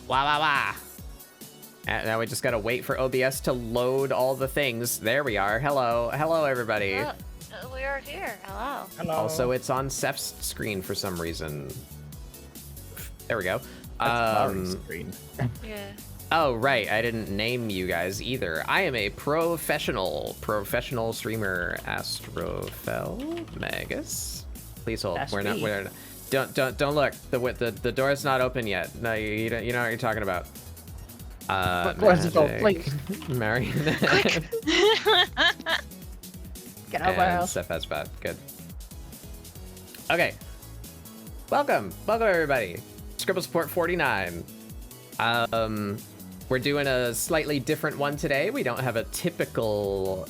Wah, wah, wah. And now we just gotta wait for OBS to load all the things. There we are. Hello. Hello, everybody. Well, we are here. Hello. Hello. Also, it's on Seth's screen for some reason. There we go. That's Mari's screen. Yeah. Oh, right. I didn't name you guys either. I am a professional streamer, Astrofel Magus. Please hold. That's We're not. me. We're don't look. The door's not open yet. No, you don't. You know what you're talking about. Where's the door? Blink. Mary. Get out of my And house. Seth has bad. Good. Okay. Welcome everybody. ScribbleSupport 49. We're doing a slightly different one today. We don't have a typical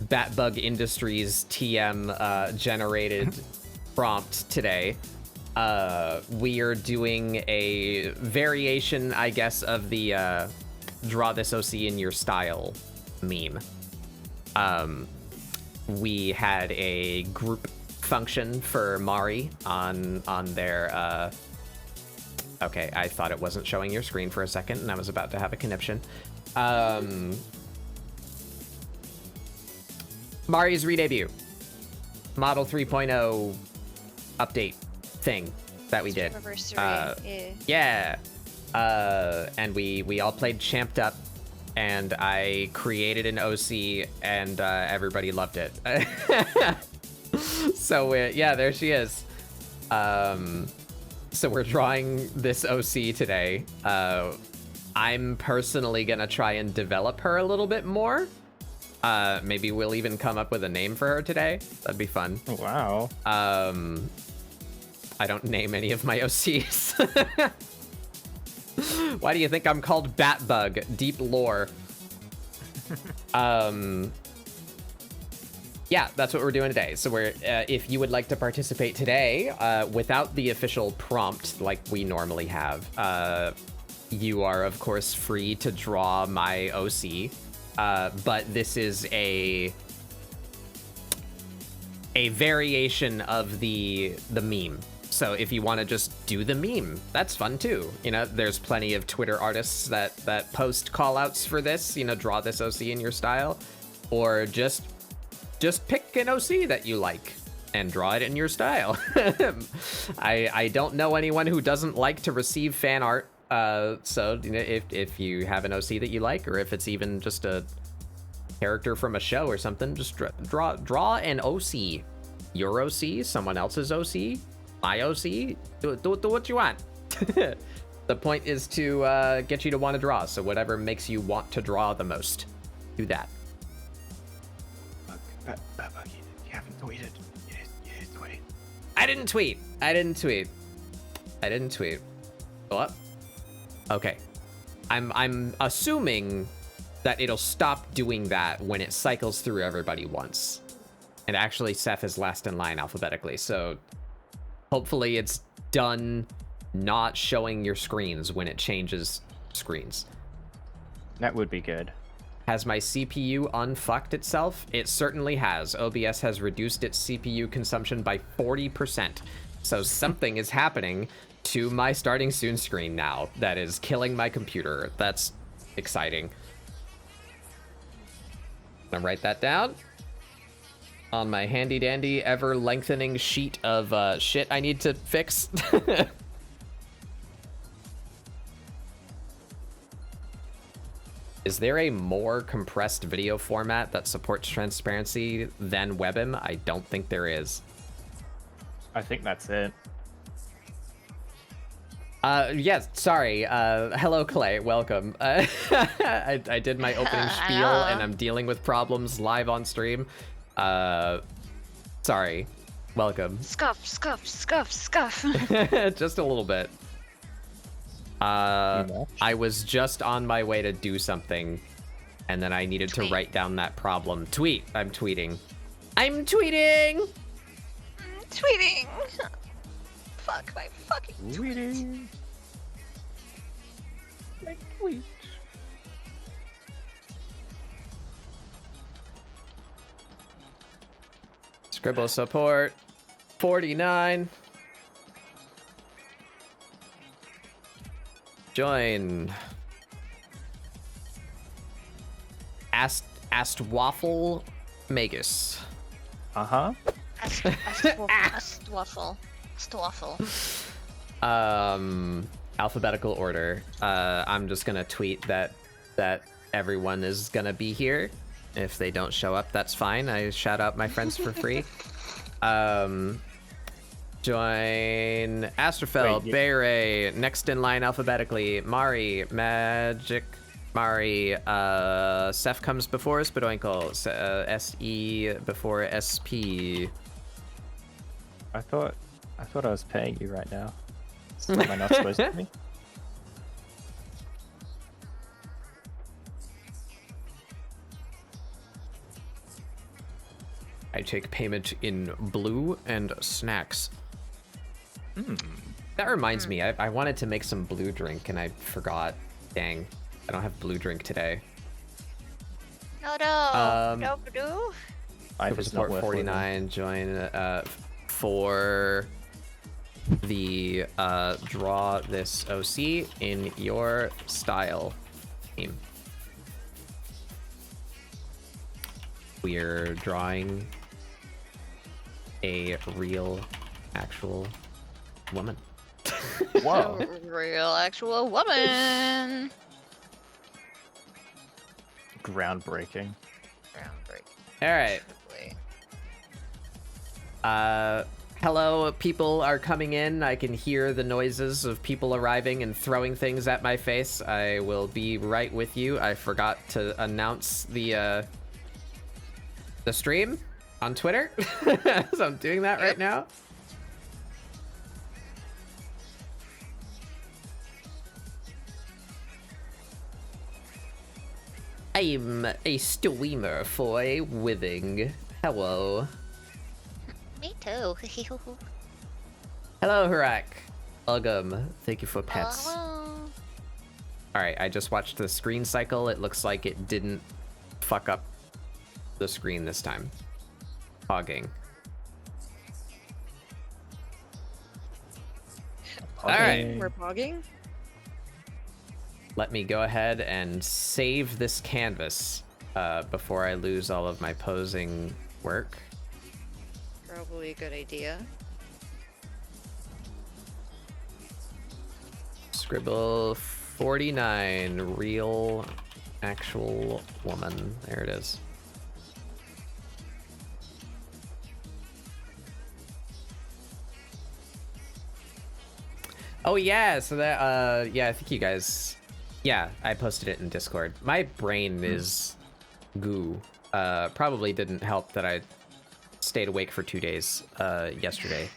Batbug Industries TM generated prompt today. We are doing a variation, I guess, of the draw this OC in your style meme. We had a group function for Mari on their okay, I thought it wasn't showing your screen for a second and I was about to have a conniption. Mari's re-debut. Model 3.0 update thing that we did. Yeah. And we all played Champed Up and I created an OC and everybody loved it. So yeah, there she is. So we're drawing this OC today. I'm personally gonna try and develop her a little bit more. Maybe we'll even come up with a name for her today. That'd be fun. Oh, wow. I don't name any of my OCs. Why do you think I'm called Batbug? Deep lore. Yeah, that's what we're doing today. So we're, if you would like to participate today, without the official prompt like we normally have, you are of course free to draw my OC. But this is a variation of the meme. So if you want to just do the meme, that's fun too. You know, there's plenty of Twitter artists that post call outs for this, you know, draw this OC in your style, or just pick an OC that you like and draw it in your style. I don't know anyone who doesn't like to receive fan art. So you know, if you have an OC that you like, or if it's even just a character from a show or something, just draw an OC. Your OC, someone else's OC, my OC. Do what you want. The point is to get you to want to draw. So whatever makes you want to draw the most, do that. You haven't tweeted. You didn't tweet. I didn't tweet. What? Okay. I'm assuming that it'll stop doing that when it cycles through everybody once. And actually, Seth is last in line alphabetically, so hopefully it's done not showing your screens when it changes screens. That would be good. Has my CPU unfucked itself? It certainly has. OBS has reduced its CPU consumption by 40%. So something is happening to my starting soon screen now that is killing my computer. That's exciting. I'm gonna write that down on my handy dandy ever lengthening sheet of shit I need to fix. Is there a more compressed video format that supports transparency than WebM? I don't think there is. I think that's it. Yes, sorry. Hello, Clay. Welcome. I did my opening spiel, and I'm dealing with problems live on stream. Sorry. Welcome. Scuff. Just a little bit. I was just on my way to do something, and then I needed to write down that problem. Tweet. I'm tweeting. Fuck my fucking Tweeting. Like tweet. ScribbleSupport 49. Join. Astwaffle Magus. Uh-huh. Astwaffle. Alphabetical order. I'm just gonna tweet that everyone is gonna be here. If they don't show up, that's fine. I shout out my friends for free. Join Astrofel, Beret, next in line alphabetically, Mari, Magic, Mari, Seth comes before Spadoinkle, SE before SP. I thought I was paying you right now. Am I not supposed to be? I take payment in blue and snacks. That reminds me, I wanted to make some blue drink and I forgot. Dang, I don't have blue drink today. No. No, blue. Life is not Support worth 49, join for the draw this OC in your style theme. We're drawing a real, actual woman. Whoa. A real actual woman. Groundbreaking. Groundbreaking. All right. Hello, people are coming in. I can hear the noises of people arriving and throwing things at my face. I will be right with you. I forgot to announce the stream on Twitter, so I'm doing that right now. I'm a streamer for a living. Hello. Me too. Hello, Harak. Welcome. Thank you for pets. Hello. Alright, I just watched the screen cycle. It looks like it didn't fuck up the screen this time. Hogging. Alright. We're pogging? Let me go ahead and save this canvas before I lose all of my posing work. Probably a good idea. Scribble 49, real, actual woman. There it is. Oh yeah, so that yeah, I think you guys, yeah, I posted it in Discord. My brain is goo. Probably didn't help that I stayed awake for 2 days yesterday.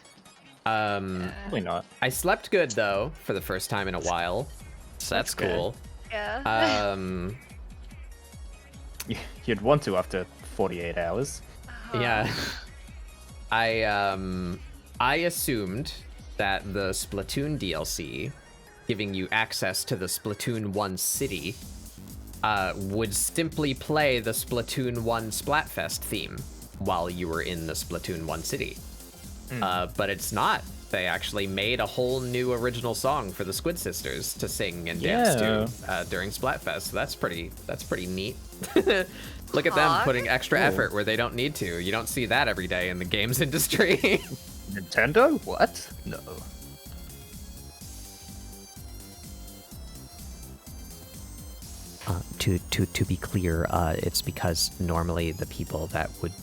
Probably not. I slept good though for the first time in a while, so that's good. cool. Yeah. You'd want to after 48 hours. Yeah. I assumed that the Splatoon DLC, giving you access to the Splatoon 1 city, would simply play the Splatoon 1 Splatfest theme while you were in the Splatoon 1 city. But it's not. They actually made a whole new original song for the Squid Sisters to sing and dance to during Splatfest. So that's pretty neat. Look at them putting extra effort where they don't need to. You don't see that every day in the games industry. Nintendo? What? No. To be clear, it's because normally the people that would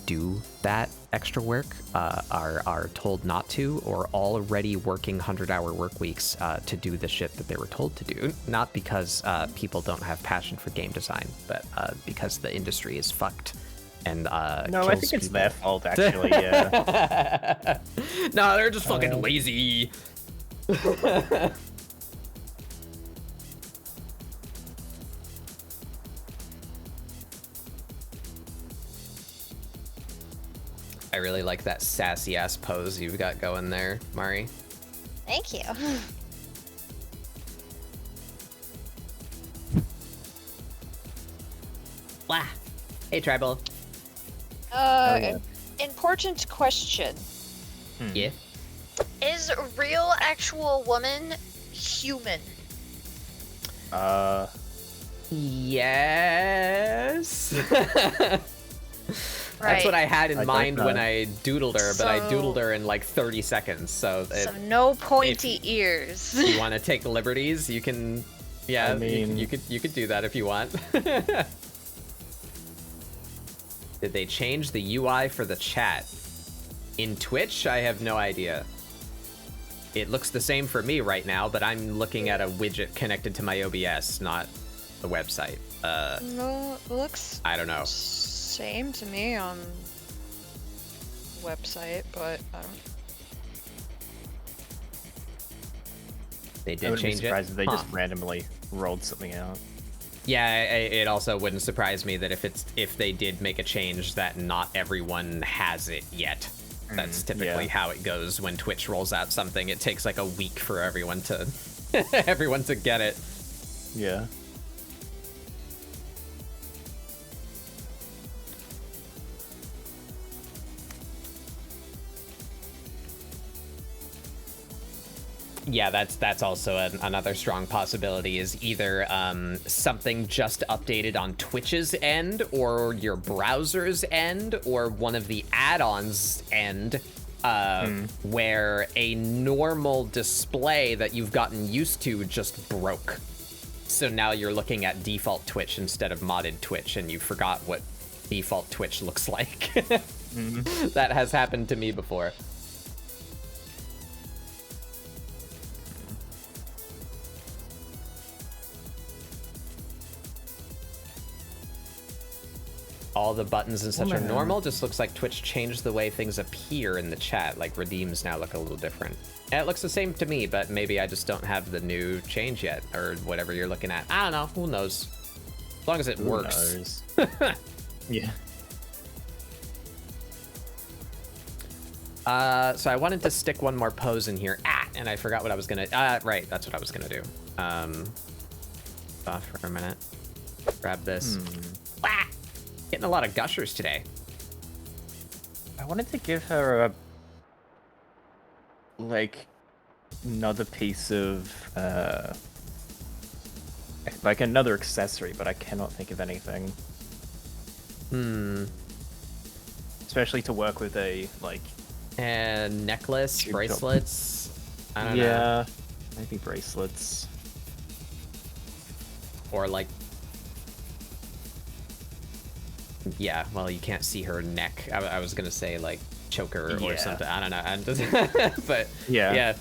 do that extra work are told not to, or already working 100-hour work weeks to do the shit that they were told to do. Not because people don't have passion for game design, but because the industry is fucked. And No, I kills think it's people. their fault, actually, yeah. No, they're just fucking lazy. I really like that sassy ass pose you've got going there, Mari. Thank you. Wah. Hey, Tribal. yeah. Important question. Yeah. Is real actual woman human? Yes. Right. That's what I had in I don't mind when know. I doodled her, but I So- doodled her in like 30 seconds. So, So no pointy ears. if you want to take liberties, you can. Yeah, I mean- you could do that if you want. Did they change the UI for the chat? In Twitch, I have no idea. It looks the same for me right now, but I'm looking at a widget connected to my OBS, not the website. No, it looks I don't know. same to me on website, but I don't. They I did wouldn't be change it. surprised if they Huh. just randomly rolled something out. Yeah, it also wouldn't surprise me that if they did make a change that not everyone has it yet. That's typically yeah. how it goes when Twitch rolls out something. It takes like a week for everyone to everyone to get it. Yeah. Yeah, that's also another strong possibility, is either something just updated on Twitch's end or your browser's end or one of the add-ons end, where a normal display that you've gotten used to just broke. So now you're looking at default Twitch instead of modded Twitch, and you forgot what default Twitch looks like. That has happened to me before. All the buttons and such are normal. Just looks like Twitch changed the way things appear in the chat. Like redeems now look a little different. It looks the same to me, but maybe I just don't have the new change yet, or whatever you're looking at. I don't know. Who knows? As long as it works. Yeah. So I wanted to stick one more pose in here. And I forgot what I was gonna. Right, that's what I was gonna do. Off for a minute. Grab this. Getting a lot of gushers today. I wanted to give her a like another piece of like another accessory, but I cannot think of anything. Especially to work with a like And necklace, Tube top. bracelets. I don't know. yeah, maybe bracelets. Or like. Yeah, well, you can't see her neck. I was gonna say like choker or Yeah. something. I don't know. I'm just, but Yeah. yeah.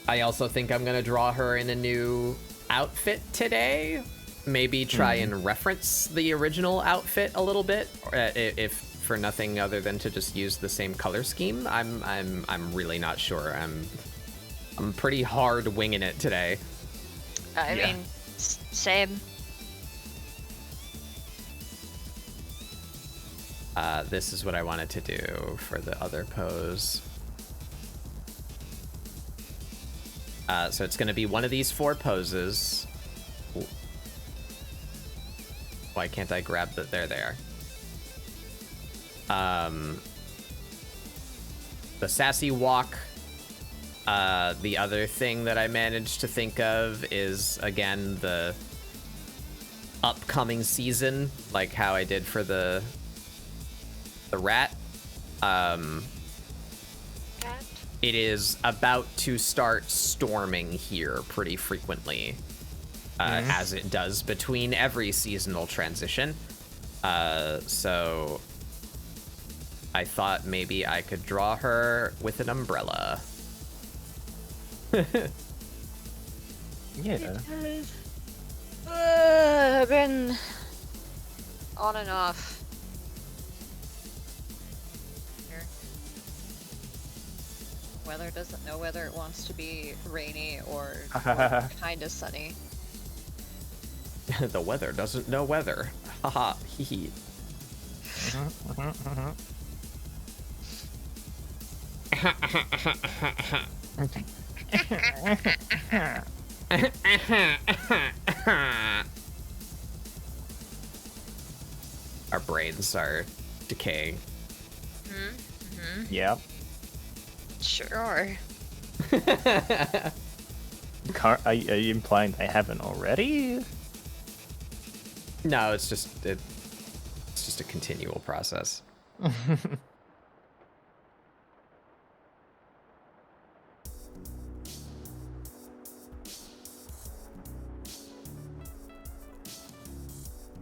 I also think I'm gonna draw her in a new outfit today. Maybe try and reference the original outfit a little bit, if for nothing other than to just use the same color scheme. I'm really not sure. I'm pretty hard winging it today. I Yeah. mean, same. This is what I wanted to do for the other pose. So it's going to be one of these 4 poses. Why can't I grab the... There they are. The sassy walk. The other thing that I managed to think of is, again, the upcoming season, like how I did for the rat. It is about to start storming here pretty frequently, as it does between every seasonal transition. So I thought maybe I could draw her with an umbrella. Yeah. I've been on and off. Here. Weather doesn't know whether it wants to be rainy or kind of sunny. The weather doesn't know weather. Haha, hee hee. Our brains are decaying. Yeah. Sure. Are you implying they haven't already? No, it's just a continual process.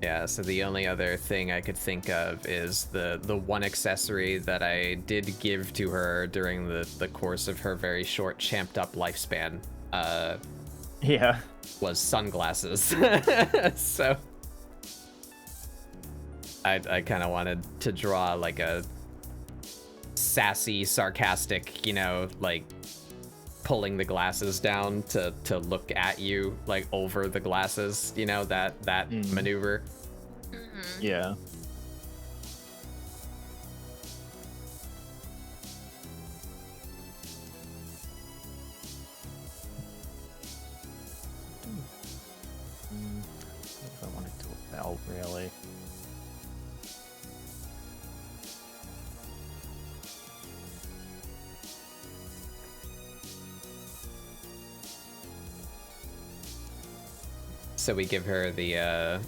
Yeah, so the only other thing I could think of is the one accessory that I did give to her during the course of her very short champed up lifespan. Yeah. Was sunglasses. So I kind of wanted to draw like a sassy, sarcastic, you know, like pulling the glasses down to look at you like over the glasses, you know, that maneuver. Yeah. What if I want to do a belt, really? So we give her the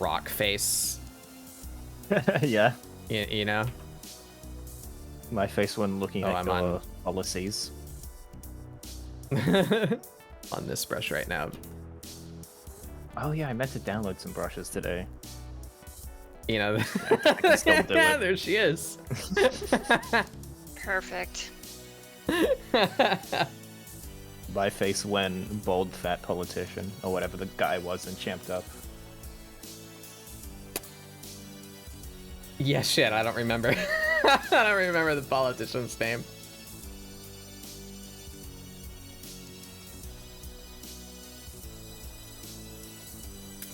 rock face, Yeah. you know? My face when looking Oh, at I'm your on- policies. On this brush right now. Oh yeah, I meant to download some brushes today. You know, I can still do it. there she is. Perfect. My face when bald fat politician, or whatever the guy was in Champed Up. Yeah, shit, I don't remember. I don't remember the politician's name.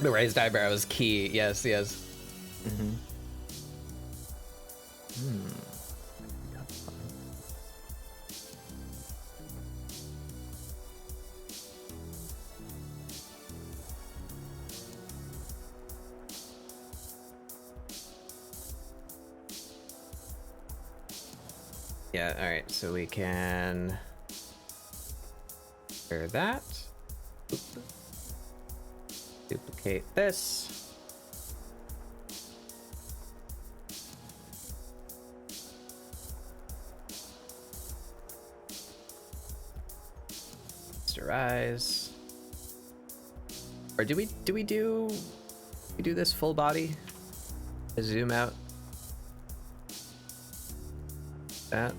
The raised eyebrow is key. Yes, yes. Mm-hmm. Yeah, alright, so we can clear that. Duplicate this. Rasterize. Or do we do this full body? Zoom out. That.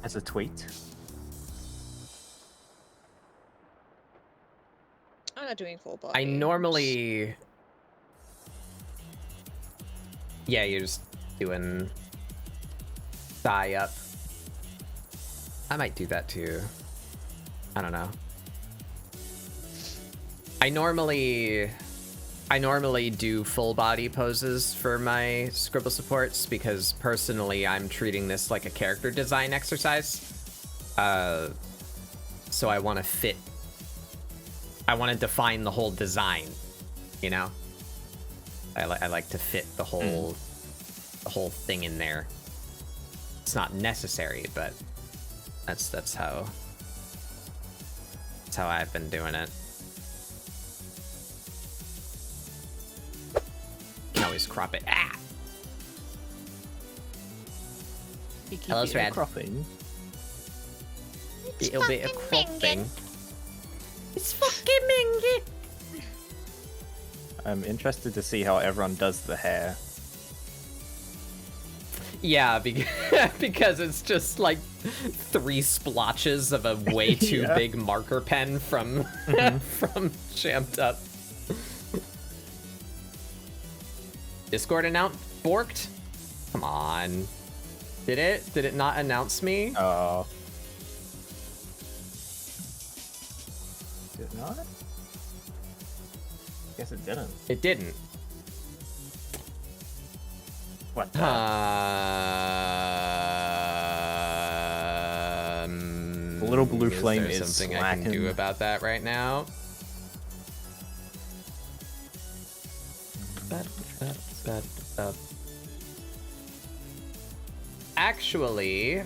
As a tweet. I'm not doing full body. I normally. Yeah, you're just doing thigh up. I might do that too. I don't know. I normally do full body poses for my Scribble supports because personally I'm treating this like a character design exercise. So I want to define the whole design, you know? I like to fit the whole thing in there. It's not necessary, but that's how I've been doing it. Can always crop it. Ah! Hello, Strad. Cropping. It'll be a cropping. It's fucking mingy. I'm interested to see how everyone does the hair. Yeah, because it's just like 3 splotches of a way too Yeah. big marker pen from from Champed Up. Discord announced borked? Come on. Did it not announce me? Oh. Did it not? Guess it didn't. It didn't. What the? The little blue flame is something I can do slacking. about that right now. Actually,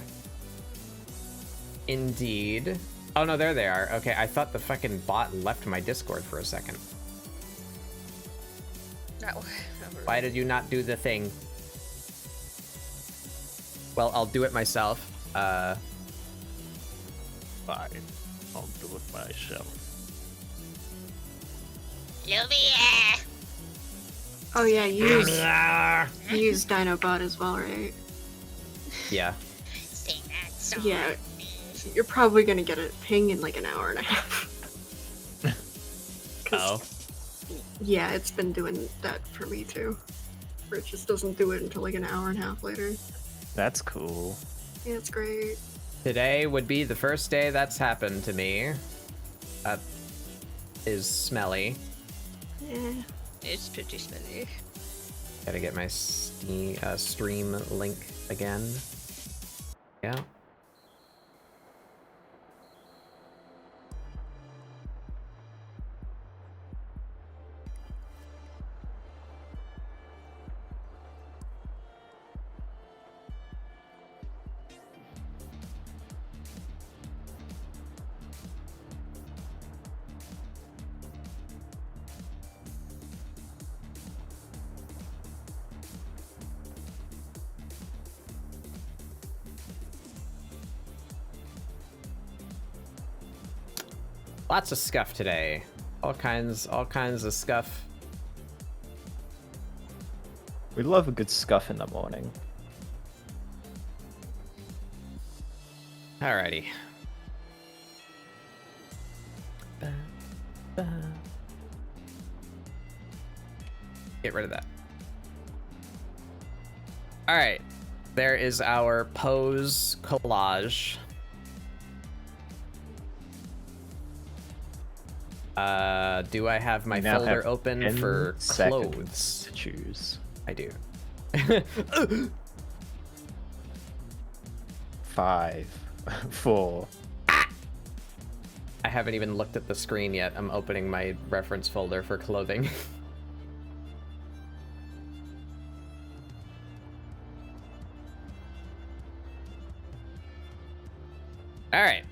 Indeed. Oh no, there they are. Okay, I thought the fucking bot left my Discord for a second. No. Why did you not do the thing? Well, I'll do it myself. Fine. I'll do it myself. Lumia! Oh yeah, you use Dinobot as well, right? Yeah. Sing that song. Yeah. You're probably gonna get a ping in like an hour and a half. Oh. Yeah, it's been doing that for me too. Where it just doesn't do it until like an hour and a half later. That's cool. Yeah, it's great. Today would be the first day that's happened to me. That is smelly. Yeah. It's pretty smelly. Gotta get my stream link again. Yeah. Lots of scuff today. All kinds of scuff. We love a good scuff in the morning. Alrighty. Get rid of that. Alright. There is our pose collage. Do I have my We now folder have open 10 for seconds clothes? to choose. I do. 5, 4. I haven't even looked at the screen yet. I'm opening my reference folder for clothing. All right.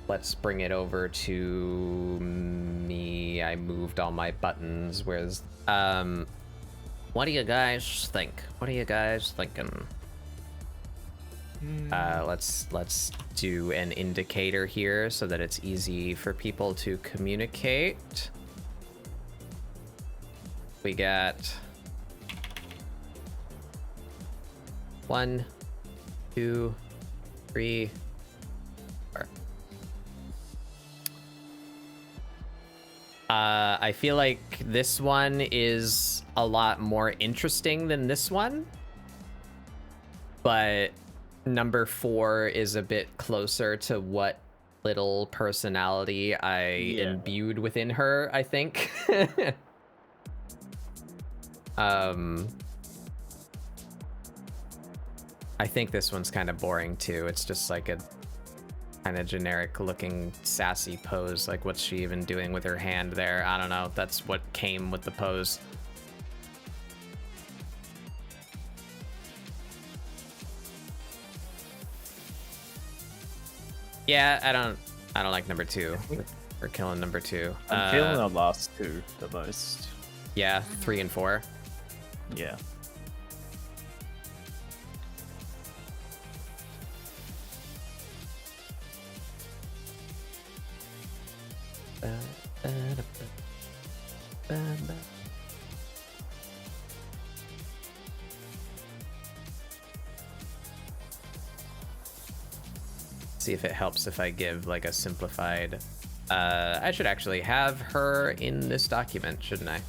Let's bring it over to me. I moved all my buttons. Where's what do you guys think? What are you guys thinking? Let's do an indicator here so that it's easy for people to communicate. We got 1, 2, 3, 4. I feel like this one is a lot more interesting than this one, but number 4 is a bit closer to what little personality I imbued within her, I think. I think this one's kind of boring too. It's just like a kind of generic looking sassy pose. Like, what's she even doing with her hand there? I don't know. That's what came with the pose. Yeah, I don't like number 2. We're killing number 2. I'm feeling the last 2 the most. Yeah, 3 and 4. Yeah. See if it helps if I give like a simplified. I should actually have her in this document, shouldn't I?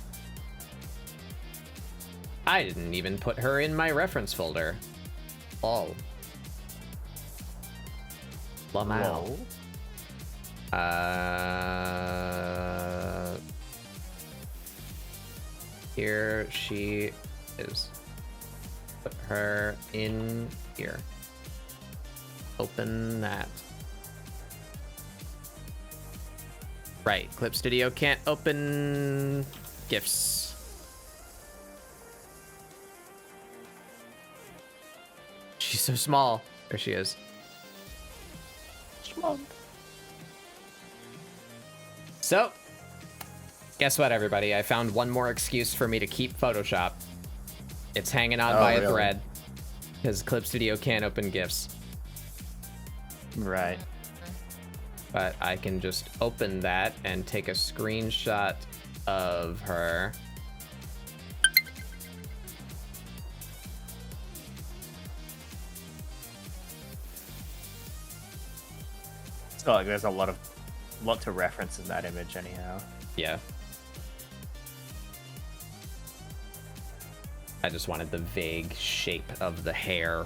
I didn't even put her in my reference folder. Lol. Lamal. Here she is. Put her in here. Open that. Right, Clip Studio can't open GIFs. she's so small. There she is. So, guess what, everybody? I found one more excuse for me to keep Photoshop. It's hanging on by a thread because Clip Studio can't open GIFs. Right. But I can just open that and take a screenshot of her. So like, there's a lot to reference in that image anyhow. Yeah. I just wanted the vague shape of the hair.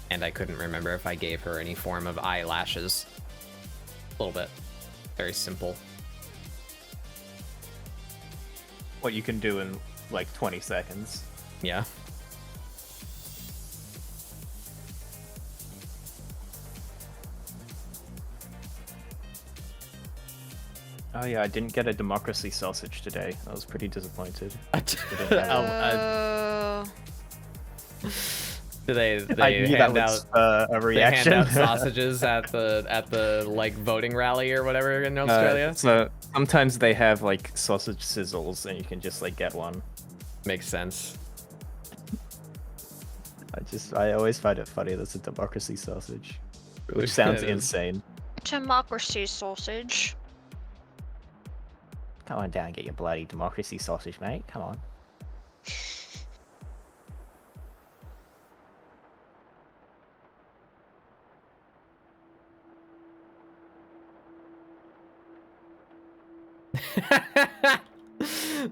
And I couldn't remember if I gave her any form of eyelashes. A little bit. Very simple. What you can do in like 20 seconds. Yeah. Oh yeah, I didn't get a democracy sausage today. I was pretty disappointed. Do they I knew that hand was out a they reaction. hand out sausages at the like voting rally or whatever in Australia? So sometimes they have like sausage sizzles, and you can just like get one. Makes sense. I always find it funny that's a democracy sausage, which sounds It is. insane. Democracy sausage. Come on down and get your bloody democracy sausage, mate. Come on.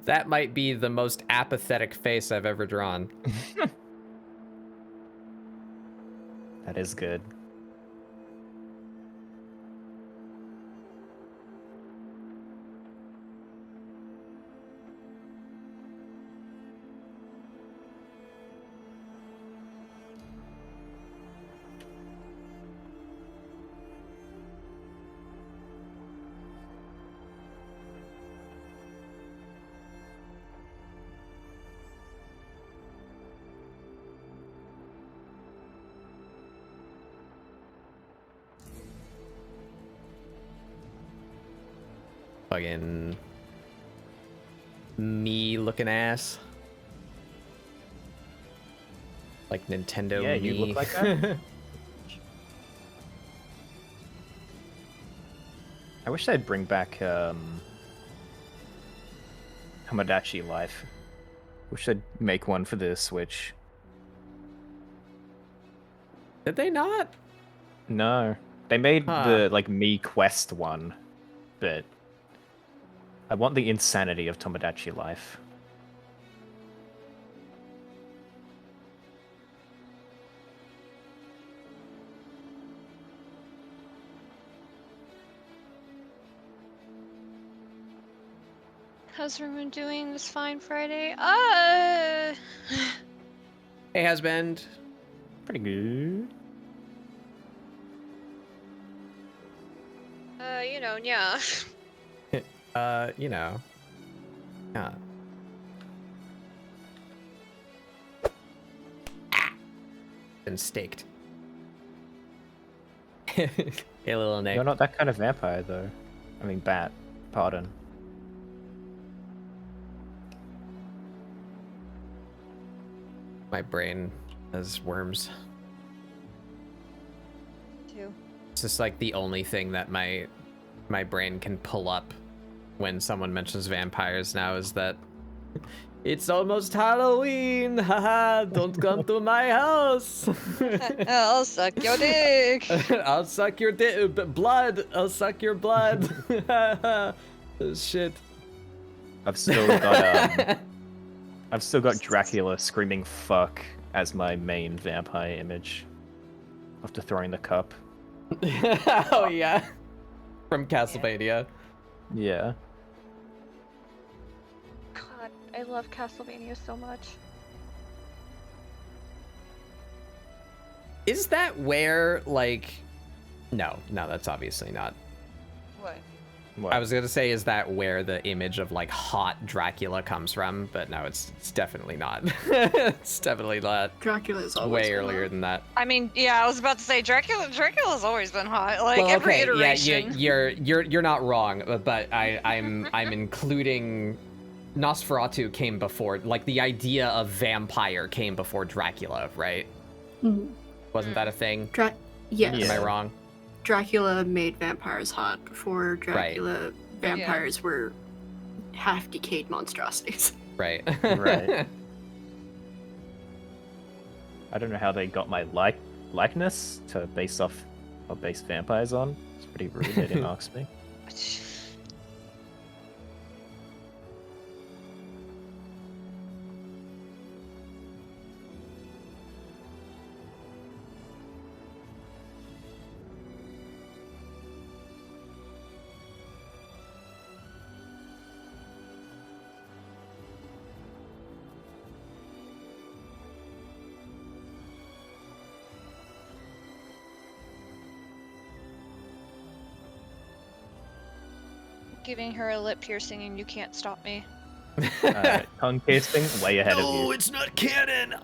That might be the most apathetic face I've ever drawn. That is good. Fucking me looking ass. Like Nintendo Yeah, me. you look like that. I wish they'd bring back Tomodachi Life. Wish they'd make one for the Switch. Did they not? No, they made Huh. the like Me Quest one, but I want the insanity of Tomodachi Life. How's everyone doing this fine Friday? Hey, husband. Pretty good. You know, yeah. You know. Yeah. Been staked. Hey, little Nick. You're not that kind of vampire, though. I mean, bat. Pardon. My brain has worms. Too. It's just like the only thing that my brain can pull up when someone mentions vampires now is that it's almost Halloween. Haha, don't come to my house. I'll suck your dick. I'll suck your blood. I'll suck your blood. Shit. I've still got Dracula screaming "fuck" as my main vampire image after throwing the cup. Oh yeah, from Castlevania. Yeah. God, I love Castlevania so much. Is that where like? No, that's obviously not. What? What? I was gonna say, is that where the image of like hot Dracula comes from? But no, it's definitely not. It's definitely not. Dracula's always Way been earlier hot. than that. I mean, yeah, I was about to say Dracula's always been hot. Like Well, every okay, iteration. yeah, you're not wrong, but I'm including Nosferatu came before, like the idea of vampire came before Dracula, right? Mhm. Wasn't that a thing? Yes. Yeah. Am I wrong? Dracula made vampires hot. Before Dracula, vampires were half-decayed monstrosities. Right. Right. I don't know how they got my likeness to base vampires on. It's pretty rude. They didn't ask me. Giving her a lip piercing and you can't stop me. Tongue piercing, way ahead of you. it's not canon.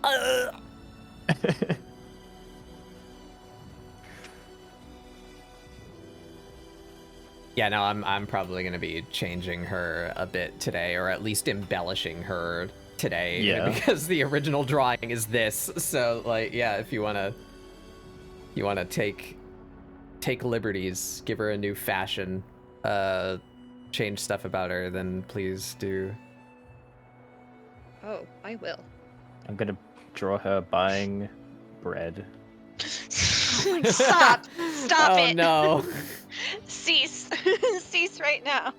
Yeah, no, I'm probably gonna be changing her a bit today, or at least embellishing her today. Yeah. Because the original drawing is this. So like, yeah, if you wanna take liberties, give her a new fashion, change stuff about her, then please do. Oh, I will. I'm gonna draw her buying bread. Stop! Stop Oh it! no. Cease! Cease right now.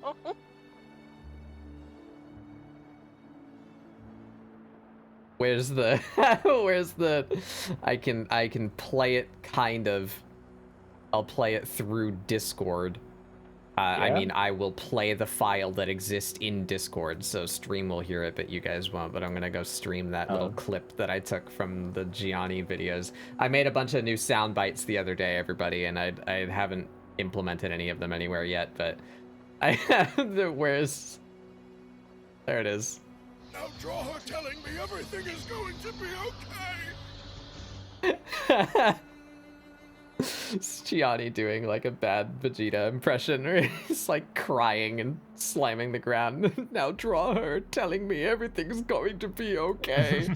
Where's the I can play it kind of. I'll play it through Discord. I Yeah? mean, I will play the file that exists in Discord, so stream will hear it, but you guys won't. But I'm gonna go stream that little clip that I took from the Gianni videos. I made a bunch of new sound bites the other day, everybody, and I haven't implemented any of them anywhere yet, but I have the where's. There it is. Now draw her telling me everything is going to be okay. It's Gianni doing like a bad Vegeta impression where he's like crying and slamming the ground. Now draw her telling me everything's going to be okay.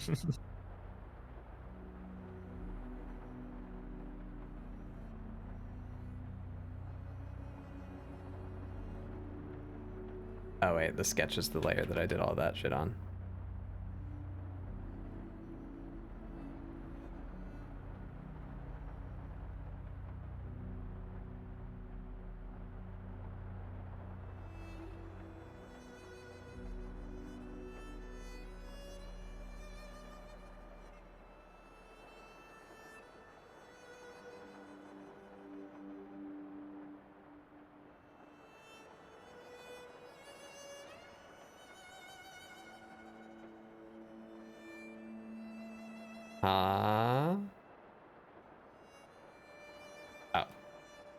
Oh wait, the sketch is the layer that I did all that shit on. Oh.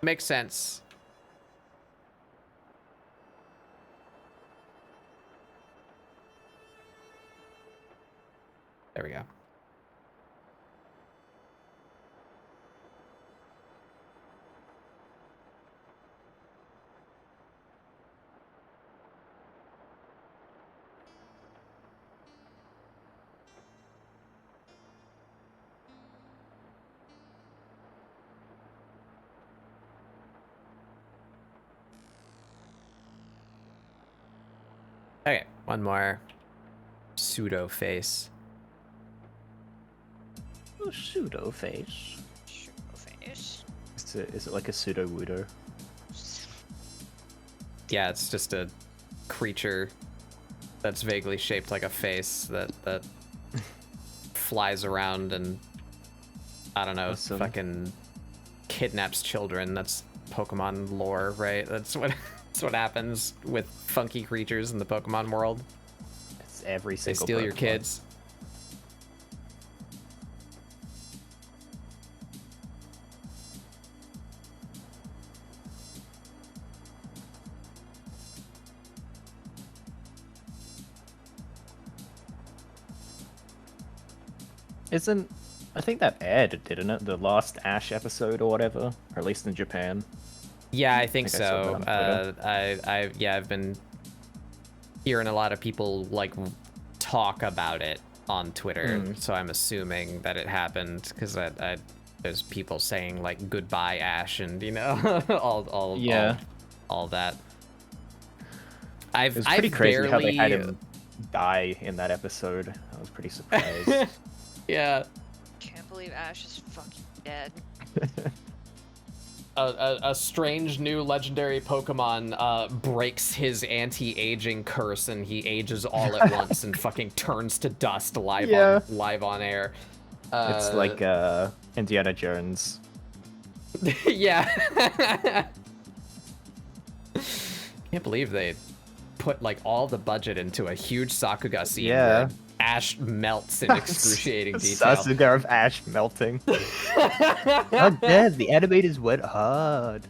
Makes sense. There we go. Okay, one more pseudo face. Oh, pseudo face. Face. Is it like a pseudo wudo? Yeah, it's just a creature that's vaguely shaped like a face that flies around and I don't know, Awesome. fucking kidnaps children. That's Pokemon lore, right? That's what happens with funky creatures in the Pokemon world. It's every They single steal your Pokemon. kids. Isn't... I think that aired, didn't it? The last Ash episode or whatever? Or at least in Japan. Yeah, I think I saw so. that on I've been hearing a lot of people like talk about it on Twitter, so I'm assuming that it happened because there's people saying like goodbye Ash and all that. It was pretty crazy how they had him die in that episode. I was pretty surprised. Yeah. Can't believe Ash is fucking dead. A strange new legendary Pokemon breaks his anti-aging curse and he ages all at once and fucking turns to dust live on air. It's like Indiana Jones. Yeah. Can't believe they put like all the budget into a huge Sakuga scene where Ash melts in excruciating detail. Sakuga of Ash melting. Not dead. The animators went hard.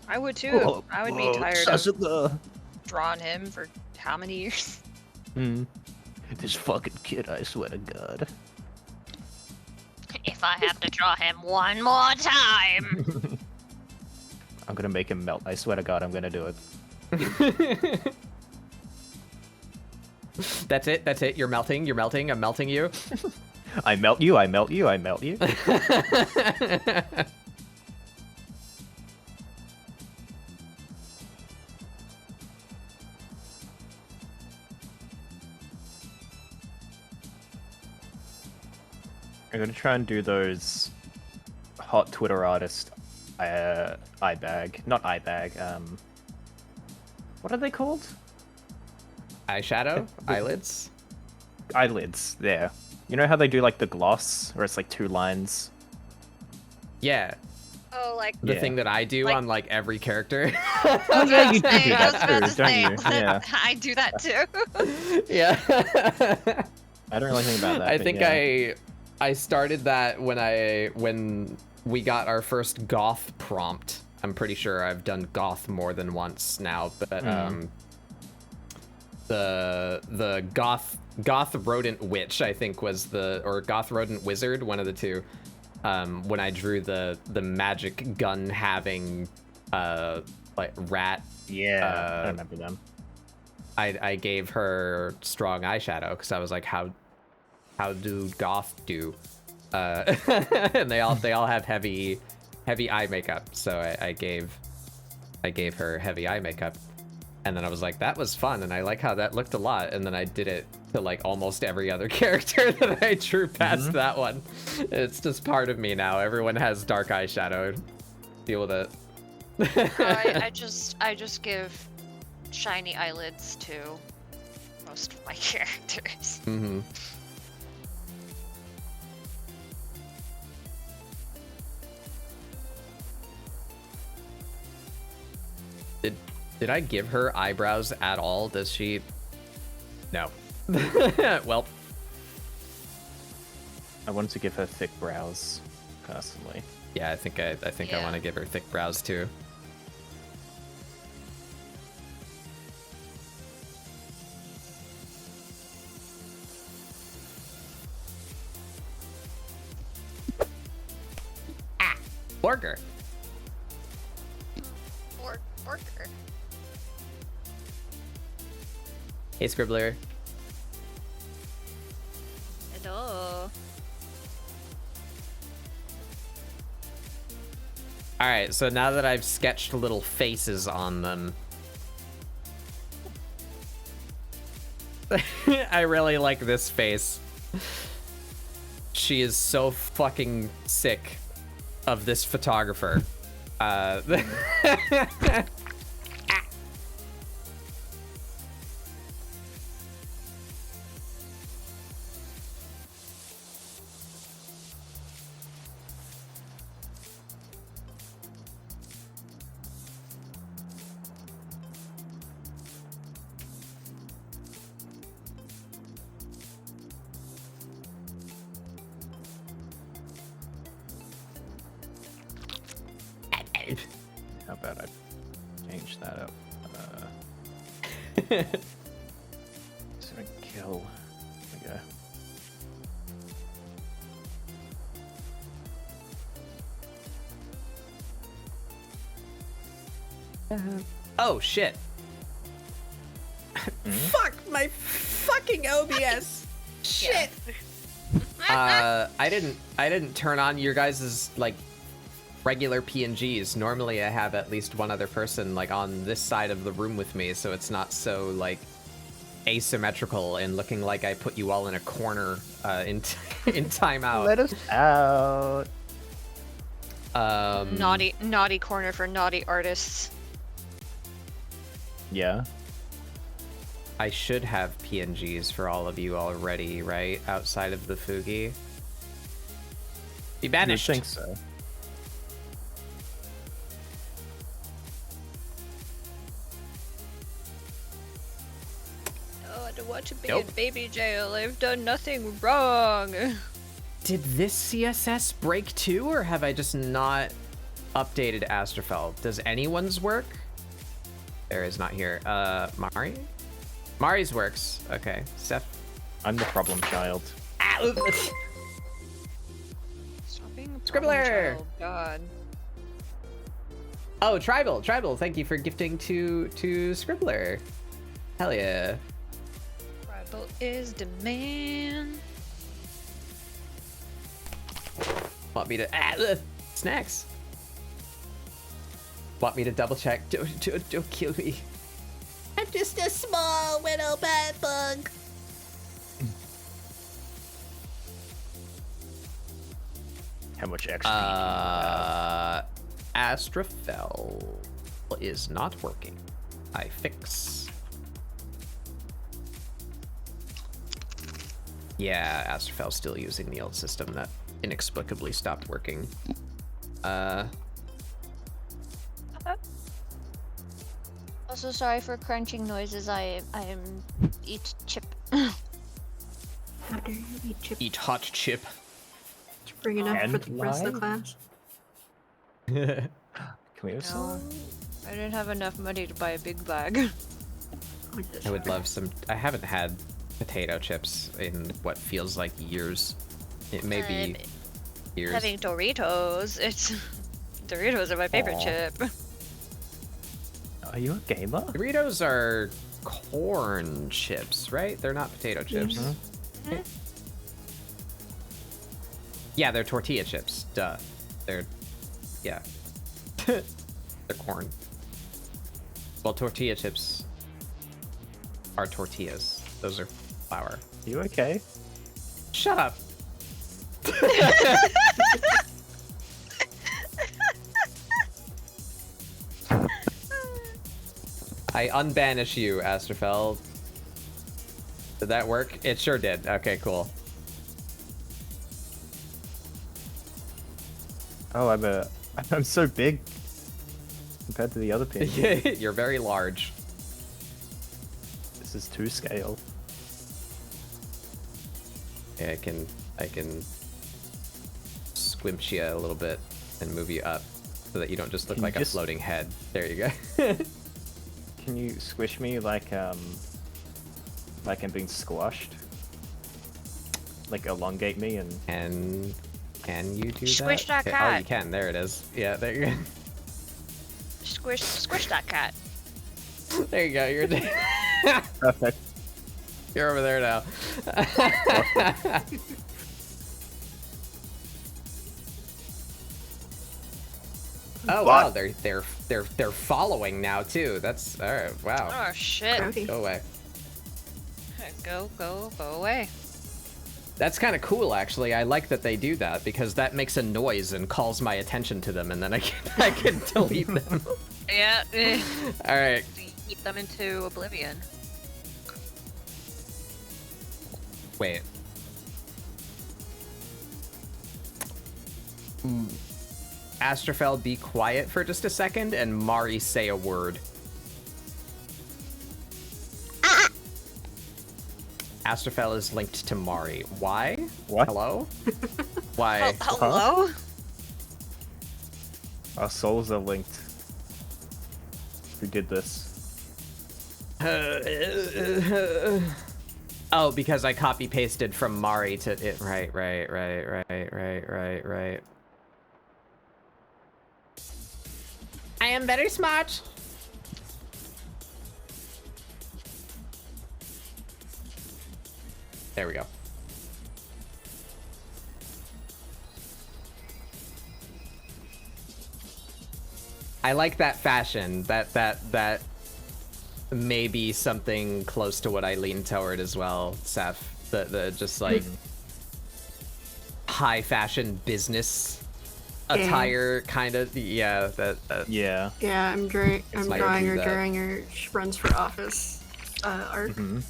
I would too. I would be tired Sakuga. of drawing him for how many years? This fucking kid, I swear to God. If I have to draw him one more time. I'm gonna make him melt. I swear to God, I'm gonna do it. That's it. That's it. You're melting. You're melting. I'm melting you. I melt you. I melt you. I melt you. I'm gonna try and do those hot Twitter artist eye bag. Not eye bag. What are they called? Eyeshadow? Eyelids? Eyelids. There. You know how they do like the gloss, where it's like 2 lines. Yeah. Oh, like The thing that I do Like- on like every character. Oh yeah, you do I was that about too, to don't say, you? Yeah. I do that too. Yeah. I don't really think about that. I but think yeah. I started that when we got our first goth prompt. I'm pretty sure I've done goth more than once now, but the goth rodent witch I think was or goth rodent wizard, one of the two. When I drew the magic gun having like rat. Yeah, I remember them. I gave her strong eyeshadow because I was like, how do goth do? And they all have heavy eye makeup, so I gave her heavy eye makeup, and then I was like, that was fun, and I like how that looked a lot, and then I did it to like almost every other character that I drew past that one. It's just part of me now. Everyone has dark eyeshadow. Deal with it. I just give shiny eyelids to most of my characters. Mm-hmm. Did I give her eyebrows at all? Does she? No. Well, I wanted to give her thick brows, personally. yeah, I think I Yeah. want to give her thick brows too. Borger. Worker. Hey, Scribbler. Hello. All right, so now that I've sketched little faces on them, I really like this face. She is so fucking sick of this photographer. How about I change that up? So I kill Okay. Oh shit. Fuck my fucking OBS. Shit. I didn't turn on your guys' like regular PNGs. Normally I have at least one other person like on this side of the room with me, so it's not so like asymmetrical and looking like I put you all in a corner in timeout. Let us out. Naughty corner for naughty artists. Yeah. I should have PNGs for all of you already, right? Outside of the Fugi. Be banished. I think so. Oh, I don't want to be Nope. in baby jail. I've done nothing wrong. Did this CSS break too, or have I just not updated Astrofel? Does anyone's work? There is not here. Mari? Mari's works. Okay. Seth. I'm the problem child. Ah, Stop being a Scribbler! problem child, God. Oh, Tribal. Thank you for gifting to Scribbler. Hell yeah. Tribal is the man. Want me to snacks? Want me to double check? Don't kill me. I'm just a small little bad bug. How much XP do you have? Astrofel is not working. I fix. Yeah, Astrofel's still using the old system that inexplicably stopped working. Also, sorry for crunching noises. I eat chip. How dare you eat chip? Eat hot chip. Bring enough for the And rest of the lie? class. Can we have No, some? I didn't have enough money to buy a big bag. Like this I would one. love some. I haven't had potato chips in what feels like years. It may be years. Having Doritos. Doritos are my favorite Aw. chip. Are you a gamer? Doritos are corn chips, right? They're not potato chips. Mhm. Yeah, they're tortilla chips. Duh. Yeah. They're corn. Well, tortilla chips are tortillas. Those are flour. You okay? Shut up. I unbanish you, Astrofel. Did that work? It sure did. Okay, cool. Oh, I'm so big compared to the other pins. You're very large. This is 2 scale. Yeah, I can squimch you a little bit and move you up so that you don't just look Can you like a just- floating head. There you go. Can you squish me like I'm being squashed? Like elongate me and And can you do Squish that? that Okay, oh, cat. you can. There it is. Yeah, there you go. Squish that cat. There you go. You're perfect. you're over there now. Oh wow, they're following now too. That's all right. Wow. Oh shit. Grody. Go away. Go away. That's kind of cool, actually. I like that they do that because that makes a noise and calls my attention to them, and then I can delete them. Yeah. All right. Eat them into oblivion. Wait. Astrofel, be quiet for just a second, and Mari, say a word. Astrofel is linked to Mari. Why? What? Hello? Why? Hello? Our souls are linked. Who did this? Oh, because I copy pasted from Mari to it. Right. I am very smart. There we go. I like that fashion. That may be something close to what I lean toward as well, Seth. The just like high fashion business attire kind of. Yeah, Yeah. Yeah, I'm drawing do her that. during her runs for office arc. Mhm.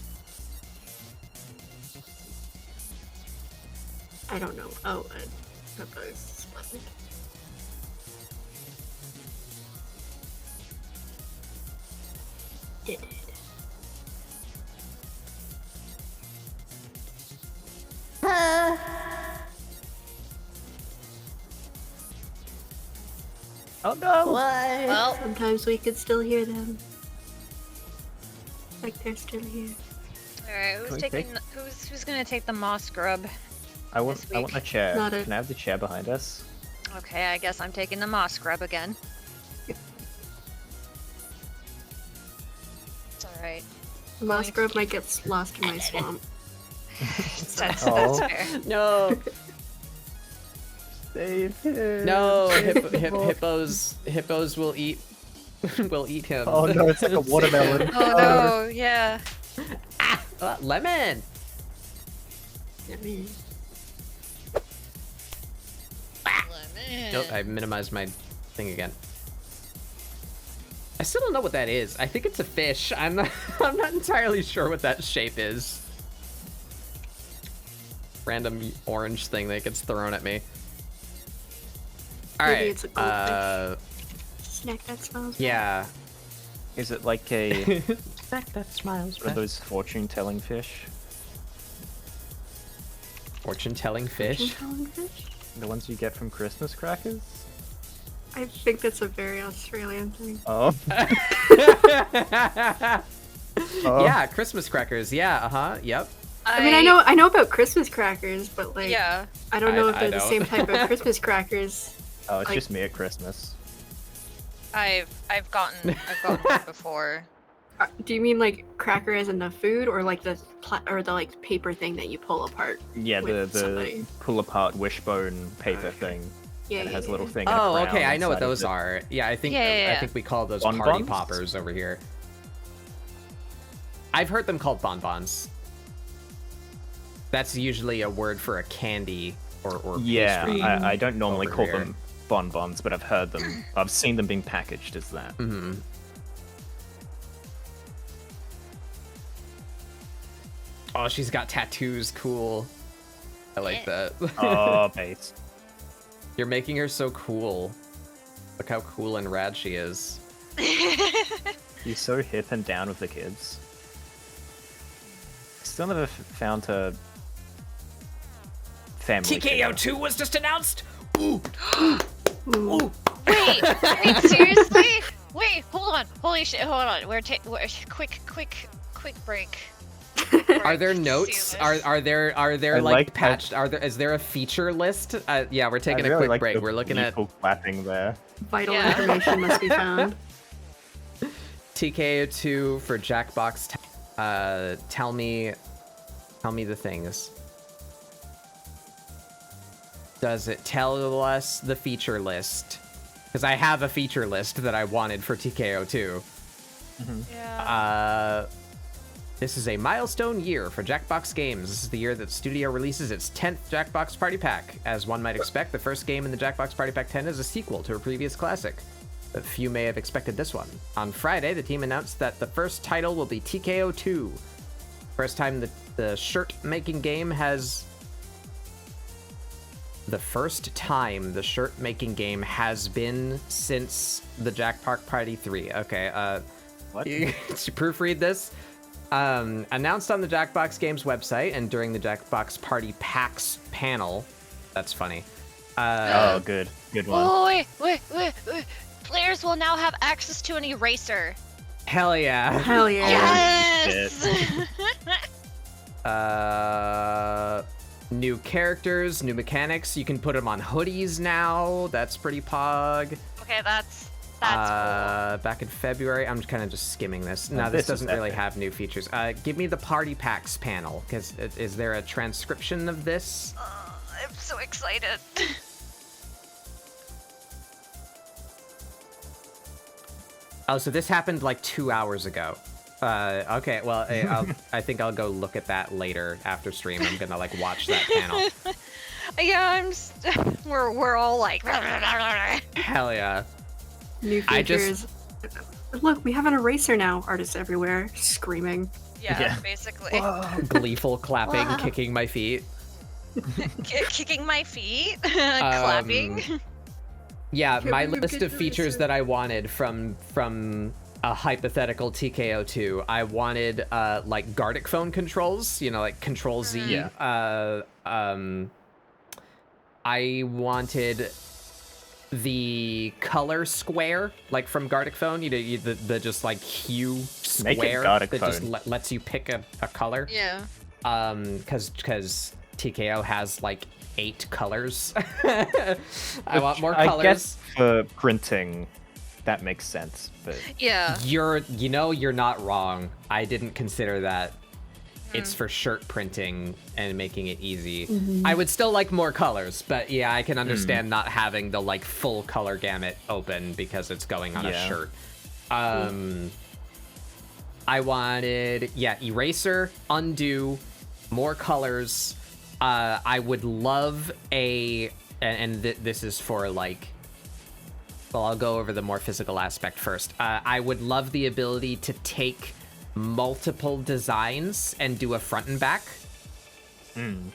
I don't know. Oh, that was splendid. Did it. Oh no! Well, Sometimes we could still hear them. Like they're still here. alright, Can who's we taking who's gonna take the moss grub? I want this week. a chair. Not a- Can I have the chair behind us? Okay, I guess I'm taking the moss grub again. It's alright. The moss grove might get lost in my swamp. That's Oh. fair. No, Save him! no, Save him. hippos will eat will eat him. Oh no, it's like a watermelon. Oh no, yeah. Lemon. Lemon. Nope, I minimized my thing again. I still don't know what that is. I think it's a fish. I'm not entirely sure what that shape is. Random orange thing that gets thrown at me. All Maybe right. it's a goldfish. Snack that smells. Yeah. Is it like a Snack that smiles. one of those fortune-telling fish? Fortune-telling fish. Fish? The ones you get from Christmas crackers? I think that's a very Australian thing. Oh. Yeah, Christmas crackers. Yeah. Yep. I mean, I know about Christmas crackers, but like, Yeah. I don't know if I they're the don't. same type of Christmas crackers. Oh, it's Like- just me at Christmas. I've gotten that before. Do you mean like cracker as in the food, or like the like paper thing that you pull apart? Yeah, with the somebody. pull apart wishbone paper thing. Yeah, And it has a yeah, little yeah. thing. and a Oh, crown okay. I know what inside of those it. are. Yeah, I think Yeah. I think we call those Bonbons? party poppers over here. I've heard them called bonbons. That's usually a word for a candy or Yeah, pastry. I don't normally over call here. them bonbons, but I've heard them. I've seen them being packaged as that. Mm-hmm. Oh, she's got tattoos. Cool. I like that. Oh, base. You're making her so cool. Look how cool and rad she is. She's so hip and down with the kids. Still never found her family. figure. TKO2 was just announced. Ooh. Wait, seriously? Wait, hold on. Holy shit, hold on. We're quick break. Are there notes? Are there I like like patched? Is there a feature list? Yeah, we're taking I a really quick like break. the We're looking at people clapping there. Vital Yeah. information must be found. TKO2 for Jackbox. Tell me the things. Does it tell us the feature list? Because I have a feature list that I wanted for TKO2. Yeah. This is a milestone year for Jackbox Games. This is the year that the studio releases its 10th Jackbox Party Pack. As one might expect, the first game in the Jackbox Party Pack 10 is a sequel to a previous classic. But few may have expected this one. On Friday, the team announced that the first title will be TKO2. First time the shirt-making game has... The first time the shirt-making game has been since the Jackbox Party 3. Okay, What? you proofread this. Announced on the Jackbox Games website and during the Jackbox Party Packs panel. That's funny. Oh, good. Good one. Oh, wait. Players will now have access to an eraser. Hell yeah. Hell yeah. Yes! New characters, new mechanics. You can put them on hoodies now. That's pretty pog. Okay, that's cool. Back in February, I'm kind of just skimming this. Oh, No, this this is doesn't really epic. have new features. Give me the party packs panel, because is there a transcription of this? I'm so excited. Oh, so this happened like 2 hours ago. Okay, well, I think I'll go look at that later after stream. I'm gonna like watch that panel. Yeah, we're all like. Hell yeah. New I features. Look, we have an eraser now. Artists everywhere screaming. Yeah, basically. Gleeful clapping, Wow. kicking my feet. Kicking my feet, clapping. Yeah, Can my we list get of to features this? that I wanted from a hypothetical TKO2, I wanted like Gardic phone controls, you know, like Control Z. Yeah. I wanted the color square, like from Gardic phone, you know, the just like hue Make it square Gardic that just phone. lets you pick a color. Yeah. Because TKO has like 8 colors. I want more colors. I guess for printing, that makes sense. But Yeah. You're not wrong. I didn't consider that. It's for shirt printing and making it easy. I would still like more colors, but yeah, I can understand not having the like full color gamut open because it's going on a Yeah. shirt. I wanted, eraser, undo, more colors. I would love this is for like, well, I'll go over the more physical aspect first. I would love the ability to take multiple designs and do a front and back. And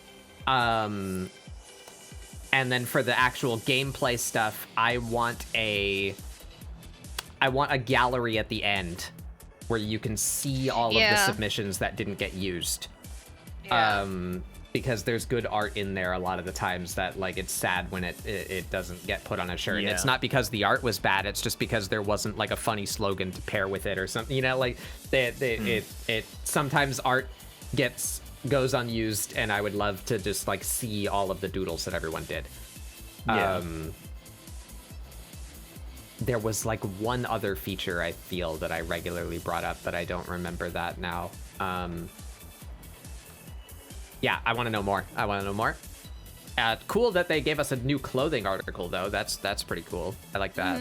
then for the actual gameplay stuff, I want a gallery at the end where you can see all of the Yeah. submissions that didn't get used. Yeah. Because there's good art in there a lot of the times that like it's sad when it doesn't get put on a shirt. And it's Yeah. not because the art was bad, it's just because there wasn't like a funny slogan to pair with it or something. You know, like it sometimes art goes unused, and I would love to just like see all of the doodles that everyone did. Yeah. There was like one other feature I feel that I regularly brought up, but I don't remember that now. Yeah, I want to know more. Cool that they gave us a new clothing article, though. That's pretty cool. I like that.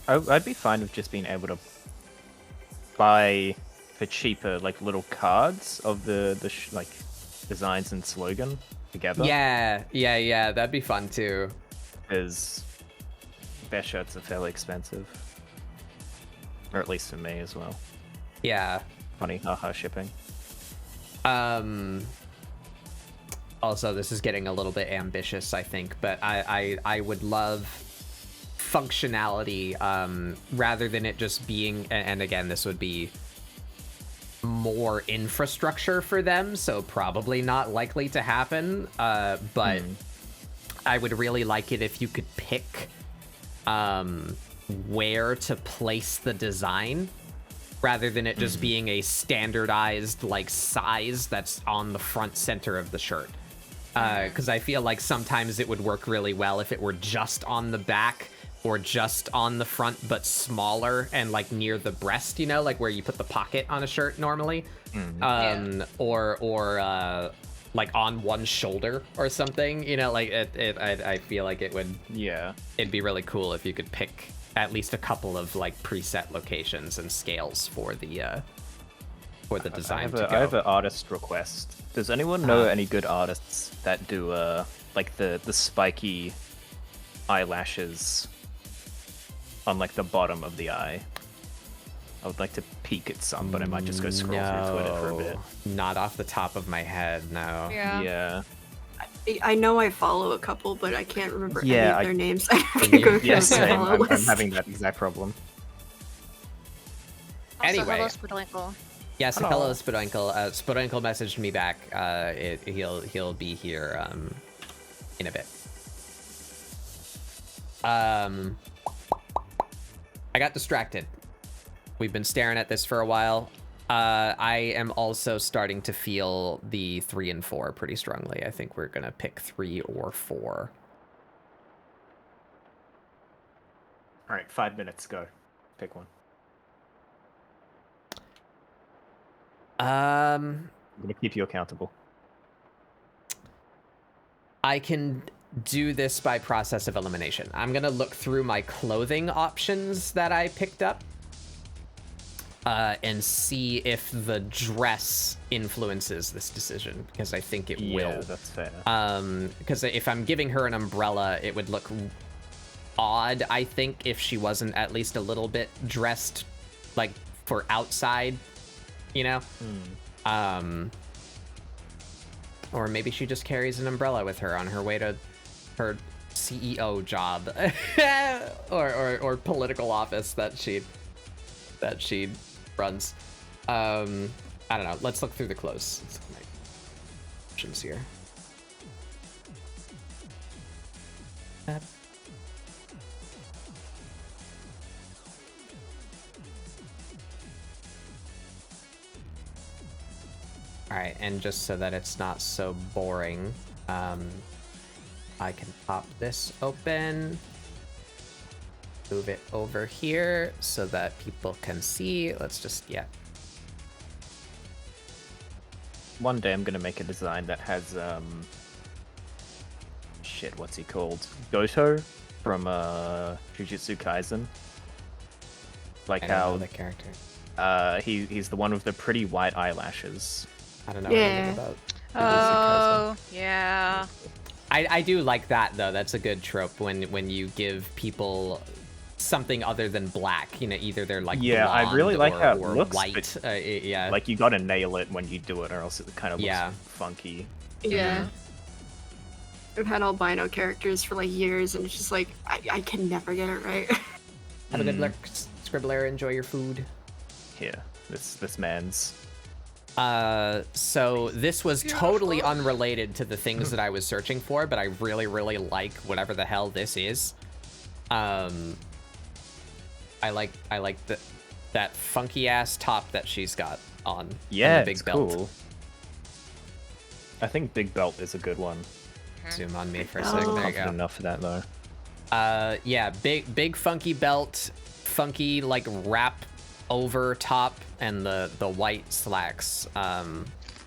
I'd be fine with just being able to buy for cheaper like little cards of the like designs and slogan together. Yeah, that'd be fun too. Because their shirts are fairly expensive, or at least for me as well. Yeah. Funny, haha, shipping. Also, this is getting a little bit ambitious, I think, but I would love functionality rather than it just being, and again, this would be more infrastructure for them, so probably not likely to happen, but I would really like it if you could pick where to place the design rather than it just being a standardized like size that's on the front center of the shirt. Because I feel like sometimes it would work really well if it were just on the back or just on the front but smaller and like near the breast, you know, like where you put the pocket on a shirt normally. Or like on one shoulder or something, you know, like I feel like it'd be really cool if you could pick at least a couple of like preset locations and scales for the design to go. I have an artist request. Does anyone know any good artists that do like the spiky eyelashes on like the bottom of the eye? I would like to peek at some, but I might just go scroll through Twitter for a bit. Not off the top of my head, no. Yeah. I know I follow a couple, but I can't remember any Yeah, of their names. I have Can to you- go through Yes, my same. follow I'm list. having that exact problem. Also, Anyway. hello, Spoodwinkle. Yes, Hello. hello, Spoodwinkle. Spoodwinkle messaged me back. He'll be here in a bit. I got distracted. We've been staring at this for a while. I am also starting to feel the 3 and 4 pretty strongly. I think we're gonna pick 3 or 4. All right, 5 minutes. Go. Pick one. I'm gonna keep you accountable. I can do this by process of elimination. I'm gonna look through my clothing options that I picked up and see if the dress influences this decision, because I think it will. Yeah, that's fair. Because if I'm giving her an umbrella, it would look odd, I think, if she wasn't at least a little bit dressed like for outside, you know? Or maybe she just carries an umbrella with her on her way to her CEO job or political office that she runs. I don't know. Let's look through the clothes. Let's look at my options here. All right, and just so that it's not so boring, I can pop this open, move it over here so that people can see. Let's just, yeah. One day I'm gonna make a design that has shit, what's he called? Goto from Jujutsu Kaisen. Like I don't how know the character. he's the one with the pretty white eyelashes. I don't know Yeah. anything about. Oh, yeah. I do like that though. That's a good trope when you give people something other than black. You know, either they're like Yeah, I really blonde like how it or looks, white. but, Yeah, Like, you gotta nail it when you do it, or else it kind of looks Yeah. funky. Yeah. I've had albino characters for like years, and it's just like I can never get it right. have a good look, Scribbler. Enjoy your food. Here, this man's. So this was totally unrelated to the things that I was searching for, but I really, really like whatever the hell this is. I like that funky ass top that she's got on. Yeah, and the big it's belt. cool. I think Big Belt is a good one. Zoom on me for a Oh. second. There you Confident go. enough for that though. Yeah, big funky belt, funky like wrap over top, and the white slacks.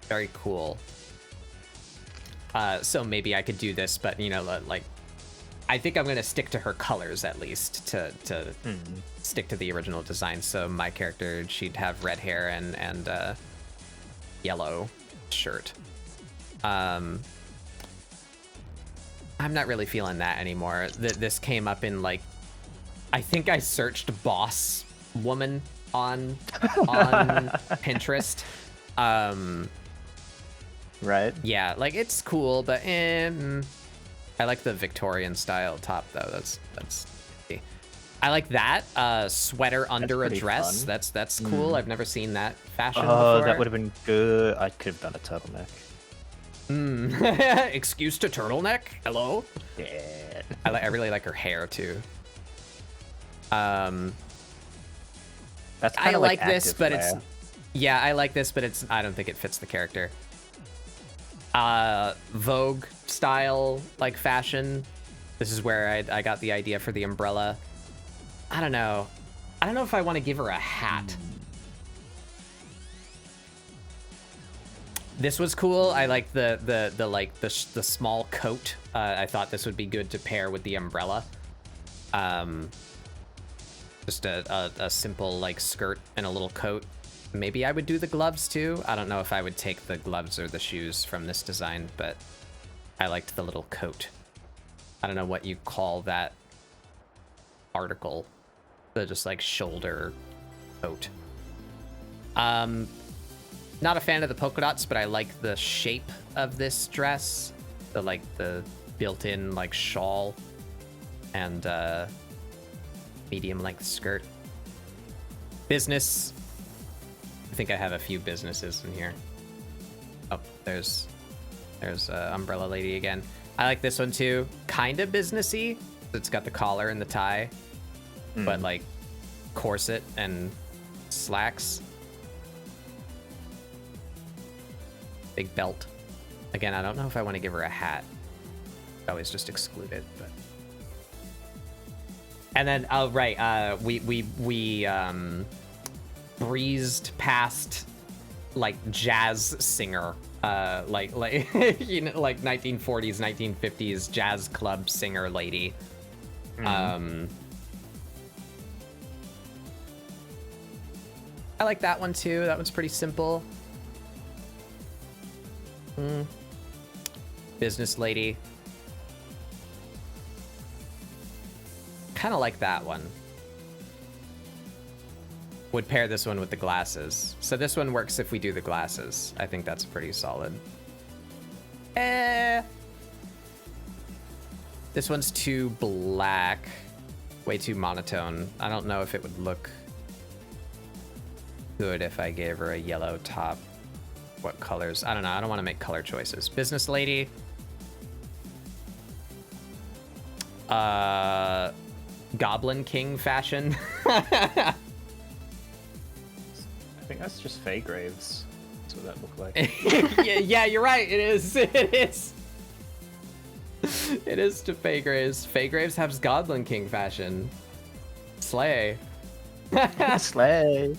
Very cool. So maybe I could do this, but you know, like, I think I'm gonna stick to her colors at least to stick to the original design. So my character, she'd have red hair and yellow shirt. I'm not really feeling that anymore. This came up in like, I think I searched boss woman on Pinterest. Right? Yeah, like it's cool, but I like the Victorian style top though. That's I like that sweater under a pretty dress. fun. That's cool. I've never seen that fashion Oh, before. that would have been good. I could have done a turtleneck. Excuse to turtleneck. Hello. Yeah. I really like her hair too. That's I kind of like this, active but wear. it's yeah, I like this, but it's I don't think it fits the character. Vogue style like fashion. This is where I got the idea for the umbrella. I don't know if I want to give her a hat. This was cool. I like the small coat. I thought this would be good to pair with the umbrella. Just a simple like skirt and a little coat. Maybe I would do the gloves too. I don't know if I would take the gloves or the shoes from this design, but I liked the little coat. I don't know what you call that article. The just like shoulder coat. Not a fan of the polka dots, but I like the shape of this dress. The built-in like shawl and medium length skirt. Business. I think I have a few businesses in here. Oh, there's Umbrella Lady again. I like this one too. Kind of businessy. It's got the collar and the tie, but like corset and slacks. Big belt. Again, I don't know if I want to give her a hat. I always just exclude it, but. And then, oh right, we breezed past like jazz singer, like you know, like 1940s, 1950s jazz club singer lady. I like that one too. That one's pretty simple. Business lady. Kind of like that one. Would pair this one with the glasses. So this one works if we do the glasses. I think that's pretty solid. This one's too black. Way too monotone. I don't know if it would look good if I gave her a yellow top. What colors? I don't know. I don't want to make color choices. Business lady. Goblin King fashion. I think that's just Faye Graves. That's what that looked like. yeah, you're right. It is. It is. It is to Faye Graves. Faye Graves has Goblin King fashion. Slay. Slay.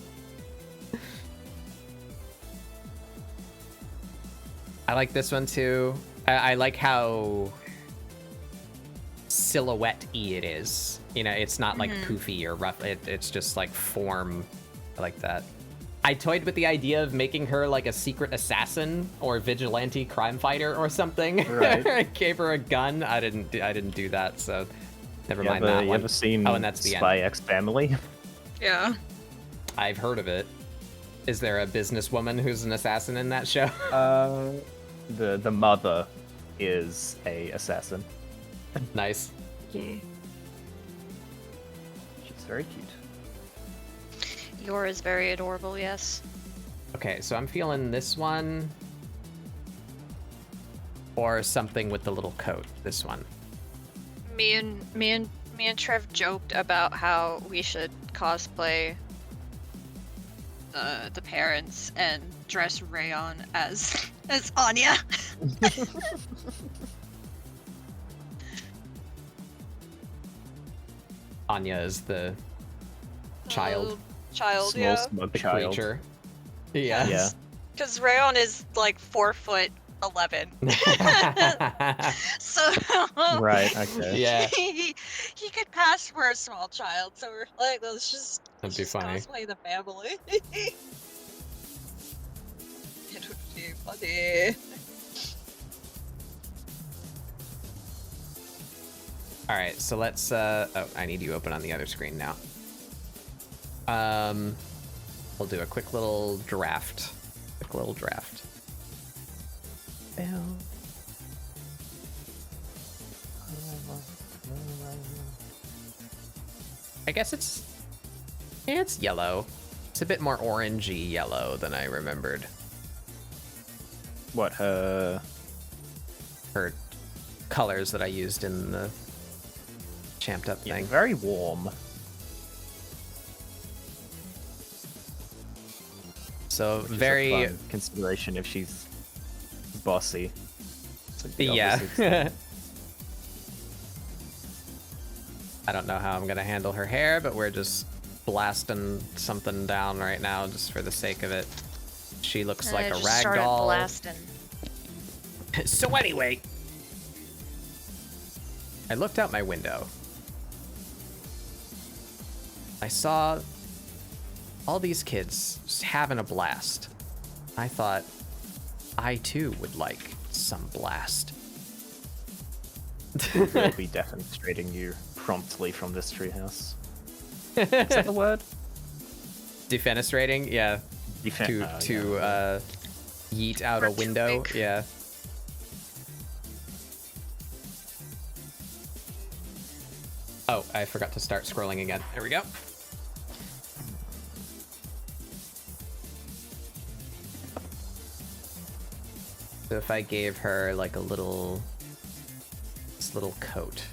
I like this one too. I like how silhouette-y it is. You know, it's not like poofy or rough. It's just like form. I like that. I toyed with the idea of making her like a secret assassin or vigilante crime fighter or something. Right. I gave her a gun. I didn't do that, so never mind that one. You ever seen and that's the Spy end. X Family? Yeah. I've heard of it. Is there a businesswoman who's an assassin in that show? The mother is a assassin. Nice. Yeah. She's very cute. Yor is very adorable, yes. Okay, so I'm feeling this one or something with the little coat. This one. Me and Trev joked about how we should cosplay the parents and dress Rayon as Anya. Anya is the child. Child, Small yeah. smug The child. creature. Yeah. Yeah. Because Rayon is like 4'11". So Right. Okay. Yeah. he could pass for a small child. So we're like, let's That'd be just funny. cosplay the family. It would be funny. All right, so let's. Oh, I need you open on the other screen now. We'll do a quick little draft. I guess it's yellow. It's a bit more orangey yellow than I remembered. What? Her colors that I used in the champed up Yeah, thing. very warm. So Which is a very fun consideration if she's bossy. It's like the yeah. opposite thing. I don't know how I'm gonna handle her hair, but we're just blasting something down right now just for the sake of it. She looks like a just rag started doll. blasting. So anyway, I looked out my window. I saw all these kids just having a blast. I thought I too would like some blast. We'll be defenestrating you promptly from this treehouse. Is that the word? Defenestrating, yeah. To yeet out a window, Partopic. yeah. Oh, I forgot to start scrolling again. There we go. So if I gave her like a little, this little coat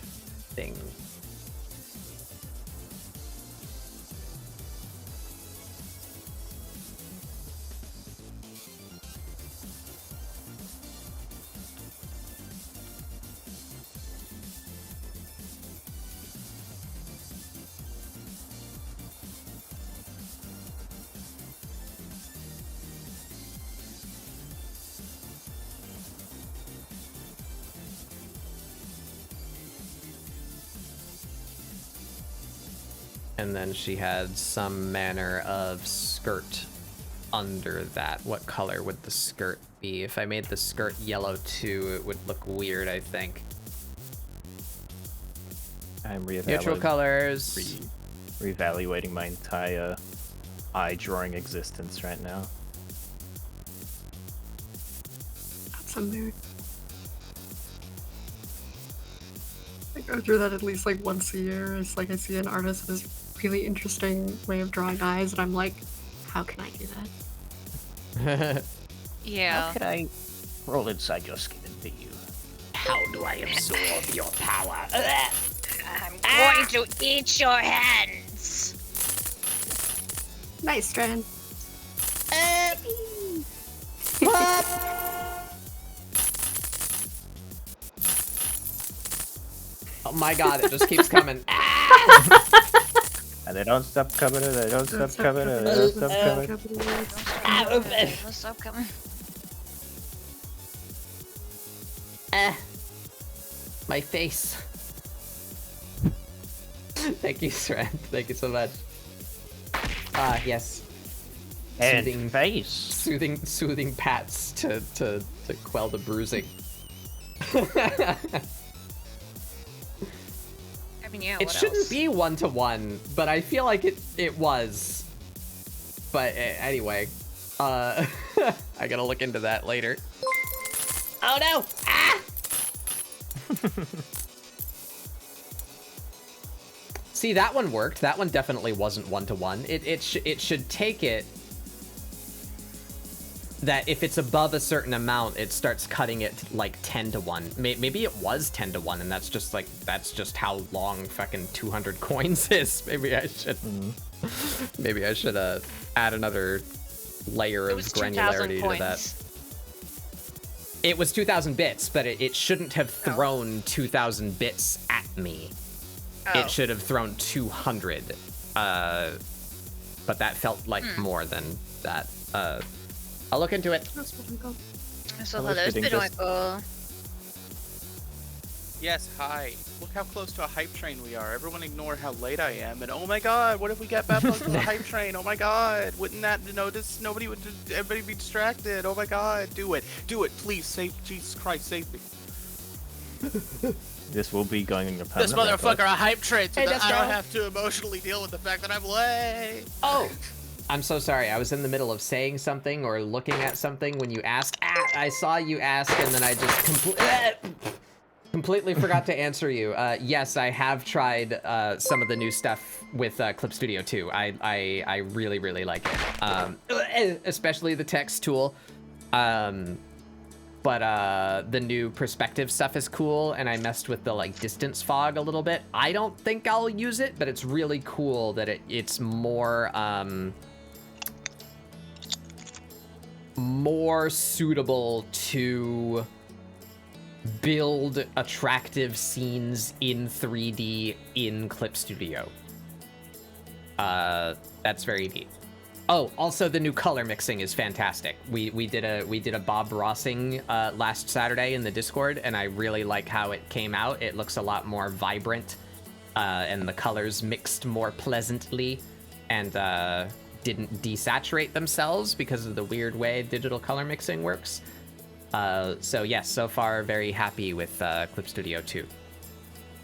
thing. And then she had some manner of skirt under that. What color would the skirt be? If I made the skirt yellow too, it would look weird, I think. I'm reevaluating. Neutral colors. Reevaluating my entire eye drawing existence right now. That's a mood. I go through that at least like once a year. It's like I see an artist with this really interesting way of drawing eyes, and I'm like, how can I do that? Yeah. How can I roll inside your skin and be you? How do I absorb your power? I'm going to eat your hands. Nice, Strand. Oh my god, it just keeps coming. And they don't stop coming, and they don't stop coming, and they don't stop coming. Don't stop coming. My face. Thank you, Strand. Thank you so much. Ah, yes. And Soothing- face. Soothing pats to quell the bruising. I mean, yeah. It what shouldn't else? be 1-to-1, but I feel like it was. But anyway, I gotta look into that later. Oh no! Ah! See, that one worked. That one definitely wasn't 1-to-1. It should take it that if it's above a certain amount, it starts cutting it like 10-to-1. Maybe it was 10-to-1, and that's just how long fucking 200 coins is. Maybe I should add another layer It of was 2,000 granularity to that. coins. It was 2,000 bits, but it shouldn't have thrown 2,000 bits at me. Oh. It should have thrown 200. But that felt like more than that. I'll look into it. That's what I got. So Hello, hello, Spitting Spinoicle. Yes, hi. Look how close to a hype train we are. Everyone ignore how late I am. And oh my god, what if we get back close to the hype train? Oh my god, wouldn't that notice? Everybody be distracted. Oh my god, do it. Do it, please. Save, Jesus Christ, save me. This will be going in your This permanent motherfucker record. a hype train so Hey, that I Destro. don't have to emotionally deal with the fact that I'm late. Oh! I'm so sorry. I was in the middle of saying something or looking at something when you asked. I saw you ask, and then I just completely forgot to answer you. Yes, I have tried some of the new stuff with Clip Studio 2. I really, really like it. Especially the text tool. But the new perspective stuff is cool, and I messed with the like distance fog a little bit. I don't think I'll use it, but it's really cool that it's more more suitable to build attractive scenes in 3D in Clip Studio. That's very neat. Oh, also the new color mixing is fantastic. We did a Bob Rossing last Saturday in the Discord, and I really like how it came out. It looks a lot more vibrant, and the colors mixed more pleasantly, and didn't desaturate themselves because of the weird way digital color mixing works. So yes, so far very happy with Clip Studio 2.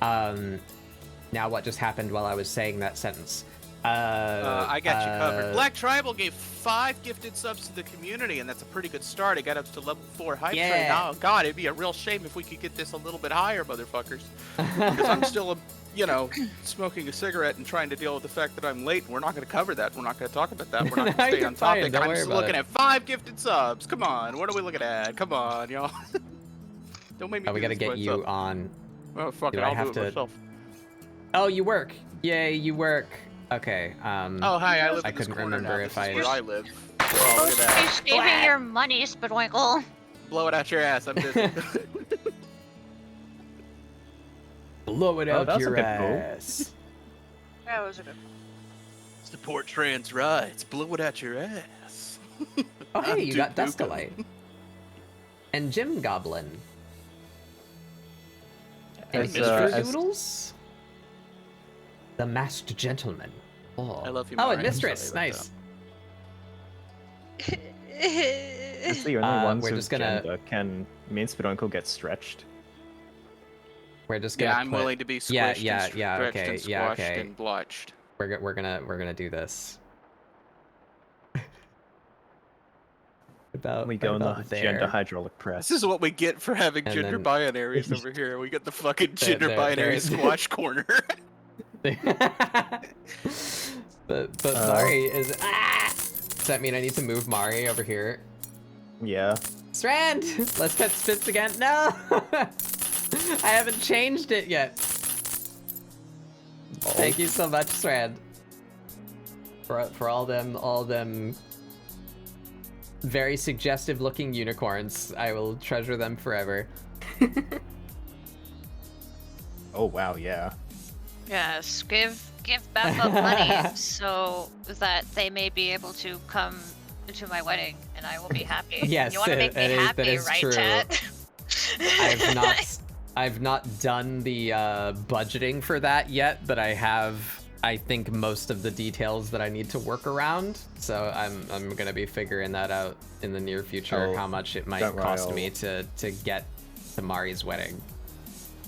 Now what just happened while I was saying that sentence? I got you covered. Black Tribal gave 5 gifted subs to the community, and that's a pretty good start. It got up to level 4 hype train. Yeah. Oh god, it'd be a real shame if we could get this a little bit higher, motherfuckers. Because I'm still, smoking a cigarette and trying to deal with the fact that I'm late. We're not going to cover that. We're not going to talk about that. We're not No, going to stay you're on fine. topic. Don't I'm worry just about looking it. at 5 gifted subs. Come on. What are we looking at? Come on, y'all. Don't make me We do gotta this get you myself. on. Oh, fuck Do it. I I'll have do it to- myself. Oh, you work. Yay, you work. Okay. Oh, hi. I live I in this couldn't corner remember now. if This is I- where I live. Oh, look at You're that. saving your money, Spinoicle. Blow it out your ass. I'm busy. Blow it Oh, out that's a your good goal. ass. That was a good. Support trans rights. Blow it out your ass. Oh, hey, you got Duke Nukem. Duskalite. And Gym Goblin. And As, Mr. as- Doodles? The masked gentleman. Oh, I love you, Oh, Mari. and I'm mistress. sorry about Nice. It's the only ones we're with just gonna- gender can me and Spiduncle get stretched. We're just that. gonna. Yeah, I'm put- willing to be squished Yeah, and stretched okay, and yeah, squashed okay. and blotched. We're gonna do this. About We go on the about gender there. hydraulic press. This is what we get for having And gender then- binaries over here. We get the fucking gender They're- binary they're- squash corner. but Mari is. Does that mean I need to move Mari over here? Yeah. Strand! Let's pet spits again. No! I haven't changed it yet. Thank you so much, Strand. For all them very suggestive looking unicorns. I will treasure them forever. Oh wow, yeah. Yes, give Beppa money so that they may be able to come to my wedding, and I will be happy. Yes, you want to make me that is- happy, that is right, true. Tat? I've not done the budgeting for that yet, but I have, I think, most of the details that I need to work around. So I'm gonna be figuring that out in the near future, Oh, how much it might don't worry, cost I'll- me to get to Mari's wedding.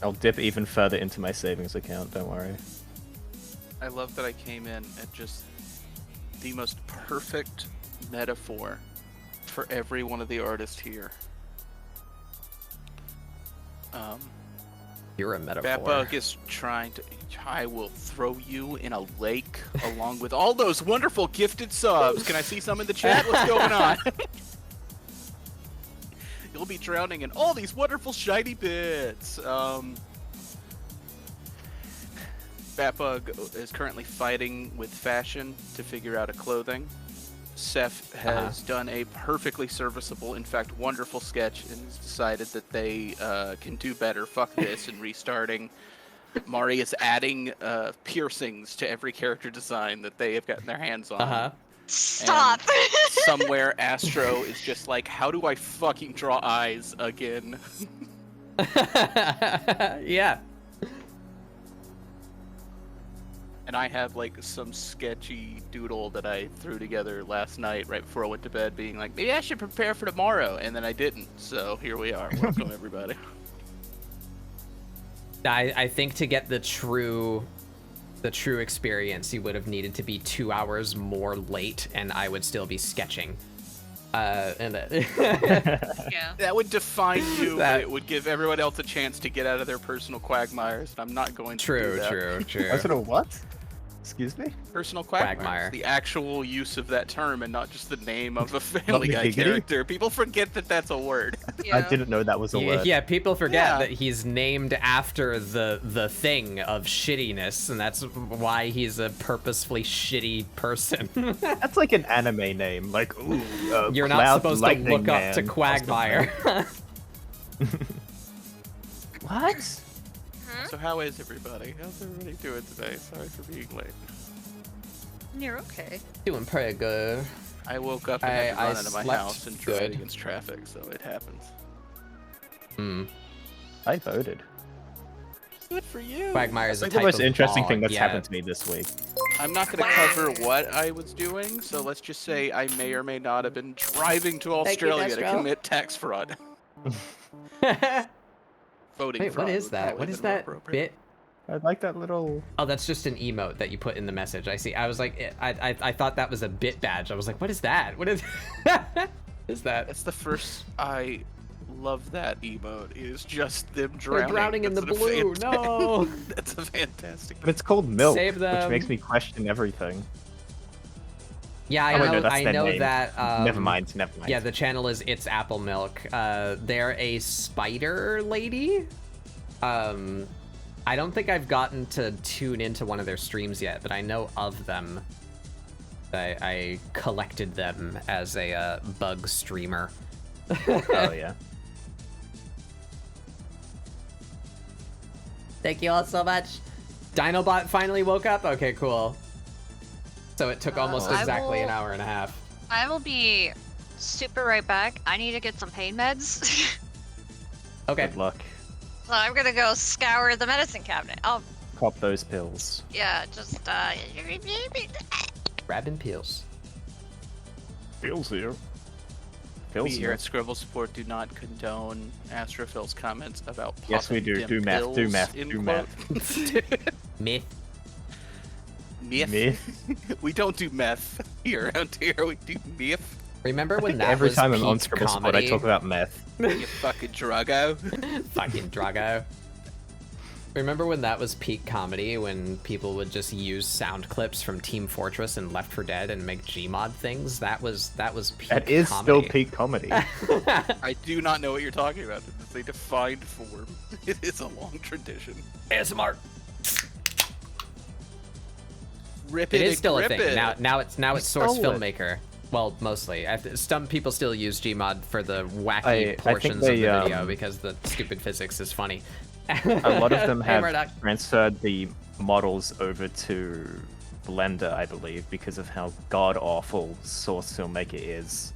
I'll dip even further into my savings account, don't worry. I love that I came in at just the most perfect metaphor for every one of the artists here. You're a metaphor. Batbug is trying to. I will throw you in a lake along with all those wonderful gifted subs. Can I see some in the chat? What's going on? You'll be drowning in all these wonderful shiny bits. Batbug is currently fighting with fashion to figure out a clothing. Seth has done a perfectly serviceable, in fact, wonderful sketch and has decided that they can do better. Fuck this and restarting. Mari is adding piercings to every character design that they have gotten their hands on. Stop! Somewhere Astro is just like, how do I fucking draw eyes again? Yeah. And I have like some sketchy doodle that I threw together last night right before I went to bed, being like, maybe I should prepare for tomorrow, and then I didn't. So here we are. Welcome everybody. I think to get the true experience, you would have needed to be 2 hours more late, and I would still be sketching. Yeah. That would define you, That- but it would give everyone else a chance to get out of their personal quagmires. And I'm not going to do that. True. I said a what? Excuse me? Personal quagmire. Quagmire. The actual use of that term and not just the name of a Family Guy giggity? character. People forget that that's a word. I didn't know that was a word. Yeah, people forget Yeah. that he's named after the thing of shittiness, and that's why he's a purposefully shitty person. That's like an anime name. Like, ooh, You're not Cloud supposed to Lightning look up to Man. Quagmire. What? So how is everybody? How's everybody doing today? Sorry for being late. You're okay. Doing pretty good. I woke up and had to I run out of my slept house and drive good. against traffic, so it happens. I voted. Good for you. Quagmire's a It's like type the most of interesting bog, thing that's yeah. happened to me this week. I'm not going to cover what I was doing, so let's just say I may or may not have been driving to Thank you, Australia to Destro. commit tax fraud. Voting Wait, fraud what is would that? probably What have is been more that appropriate. bit? I like that little. Oh, that's just an emote that you put in the message. I see. I was like, I thought that was a bit badge. I was like, what is that? What is is that? That's the first I love that emote. Is just them They're drowning. drowning in the That's a blue. No. That's a fantastic. But it's called milk, Save which them. makes me question everything. Yeah, I Oh, wait, know. no, that's I their know name. that. Never mind. Yeah, the channel is It's Apple Milk. They're a spider lady. I don't think I've gotten to tune into one of their streams yet, but I know of them. I collected them as a bug streamer. Oh yeah. Thank you all so much. Dinobot finally woke up? Okay, cool. So it took almost I exactly an will- hour and a half. I will be super right back. I need to get some pain meds. Okay. Good luck. So I'm gonna go scour the medicine cabinet. I'll Pop those pills. Yeah, just Grabbing peels. Pills here. We Pills here here. at ScribbleSupport do not condone Astrophil's comments about popping Yes, we do. dim Do math. Do pills, math. in Do quote. Myth. Myth. Myth. We don't do meth here around here. We do myth. Remember when that Every was time I'm on peak ScribbleSupport, I comedy? talk about meth. You fucking druggo. Fucking Drago. Remember when that was peak comedy, when people would just use sound clips from Team Fortress and Left 4 Dead and make Gmod things? That was peak That is comedy. still peak comedy. I do not know what you're talking about. It's a defined form. It is a long tradition. ASMR. Rip It it, is still a grip thing. it. Now it's Source stole it. Filmmaker. Well, mostly. Some people still use Gmod for the wacky I think portions they, of the video because the stupid physics is funny. A lot of them Hey, have Murdoch. transferred the models over to Blender, I believe, because of how god-awful Source Filmmaker is.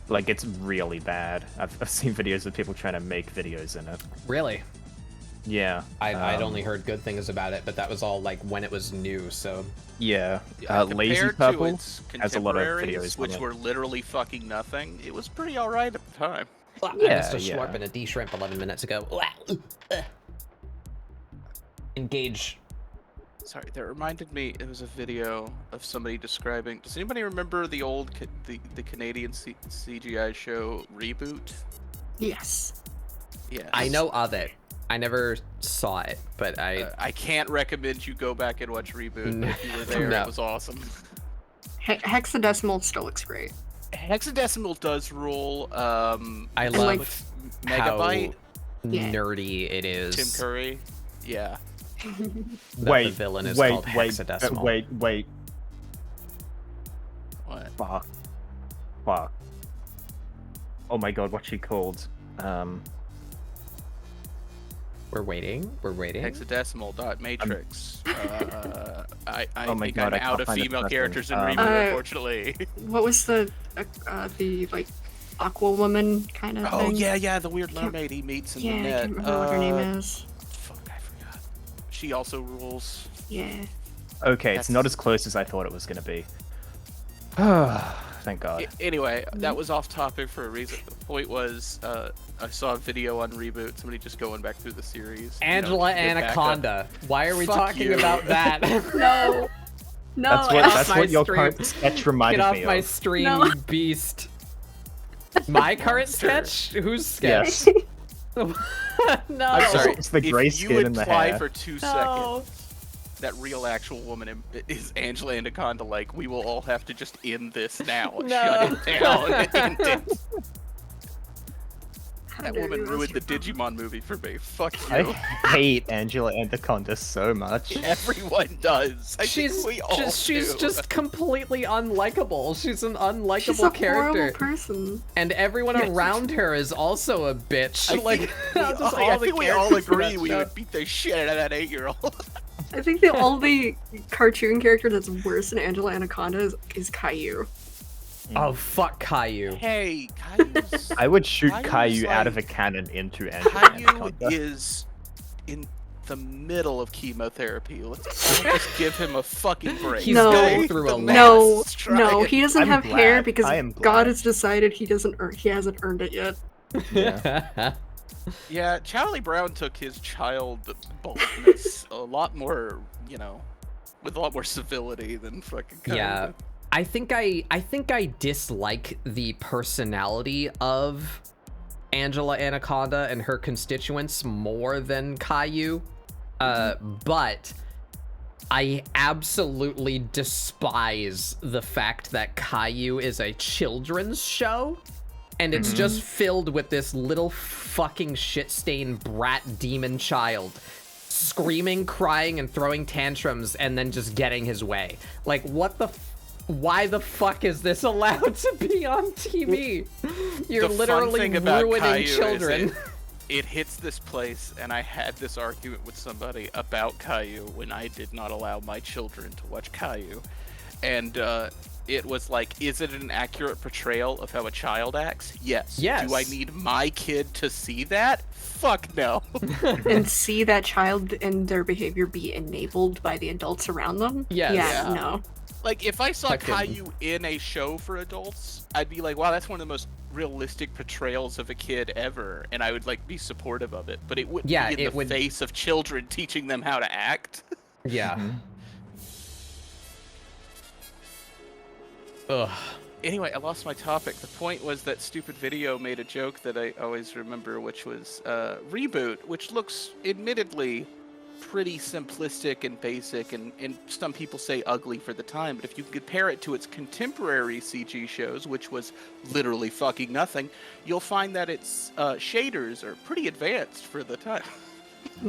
Like, it's really bad. I've seen videos of people trying to make videos in it. Really? Yeah. I'd only heard good things about it, but that was all like when it was new, so... Yeah. Compared Lazy to Purple its has a lot of contemporaries, videos on which it. were literally fucking nothing. It was pretty alright at the time. I Yeah, missed a yeah. Schwarp and a D shrimp 11 minutes ago. Engage. Sorry, that reminded me. It was a video of somebody describing. Does anybody remember the old the Canadian CGI show Reboot? Yes. Yes. I know of it. I never saw it, but I can't recommend you go back and watch Reboot. But if you were there, No. it was awesome. Hexadecimal still looks great. Hexadecimal does rule. I like, love Megabyte. how Yeah. nerdy it is. Tim Curry. Yeah. The villain is called Hexadecimal. Wait. What? Fuck. Oh my god, what's she called? We're waiting. Hexadecimal.matrix. I Oh my think God, I'm I out can't of find the female person. characters in Reboot, unfortunately. What was the like Aqua Woman kind of Oh thing? yeah, the weird mermaid he meets in Yeah, the I net. can't remember what her name is. Fuck, I forgot. She also rules. Yeah. Okay, it's That's- not as close as I thought it was gonna be. Thank God. Anyway, that was off topic for a reason. The point was, I saw a video on Reboot, somebody just going back through the series. Angela to get back up. Anaconda. Why are we Fuck talking you. about that? No. No. That's my what your stream. current sketch Get reminded off me my of. stream, No. you beast. My current Monster. sketch? Whose sketch? Yes. No. I'm sorry. It's the gray if you skin and the imply hair. for 2 No. seconds that real actual woman is Angela Anaconda, like, we will all have to just end this now. No. Shut it down. End it. How That dare woman you, ruined the that's your Digimon movie for me. Fuck you. I hate Angela Anaconda so much. Everyone does. I She's think we all she's do. just completely unlikable. She's an unlikable She's a character. horrible person. And everyone around her is also a bitch. I Like, think just I all the think we all characters in agree that we show. would beat the shit out of that 8-year-old. I think the only cartoon character that's worse than Angela Anaconda is Caillou. Oh, fuck Caillou. Hey, Caillou's... I would shoot Caillou's Caillou out of a like- cannon into Angela Caillou Anaconda. is in the middle of chemotherapy. Let's just give him a fucking break. He's No. going through a The lot. No, math's trying. no, he doesn't I'm have hair glad. because I am God glad. has decided he hasn't earned it yet. Yeah, Charlie Brown took his child boldness a lot more, with a lot more civility than fucking Caillou. Yeah. I think I dislike the personality of Angela Anaconda and her constituents more than Caillou. But I absolutely despise the fact that Caillou is a children's show. And it's just filled with this little fucking shit-stained brat demon child screaming, crying, and throwing tantrums and then just getting his way. Like, what the why the fuck is this allowed to be on TV? You're The fun literally thing about ruining Caillou is children. It hits this place, and I had this argument with somebody about Caillou when I did not allow my children to watch Caillou. and it was like, is it an accurate portrayal of how a child acts? Yes. Yes. Do I need my kid to see that? Fuck no. And see that child and their behavior be enabled by the adults around them? Yes. Yeah, Yeah. no. Like, if I saw Fucking- Caillou in a show for adults, I'd be like, wow, that's one of the most realistic portrayals of a kid ever, and I would, like, be supportive of it. But it wouldn't Yeah, be in it the would- face of children teaching them how to act. Yeah. Ugh. Anyway, I lost my topic. The point was that Stupid Video made a joke that I always remember, which was Reboot, which looks admittedly pretty simplistic and basic, and some people say ugly for the time, but if you compare it to its contemporary CG shows, which was literally fucking nothing, you'll find that its shaders are pretty advanced for the time.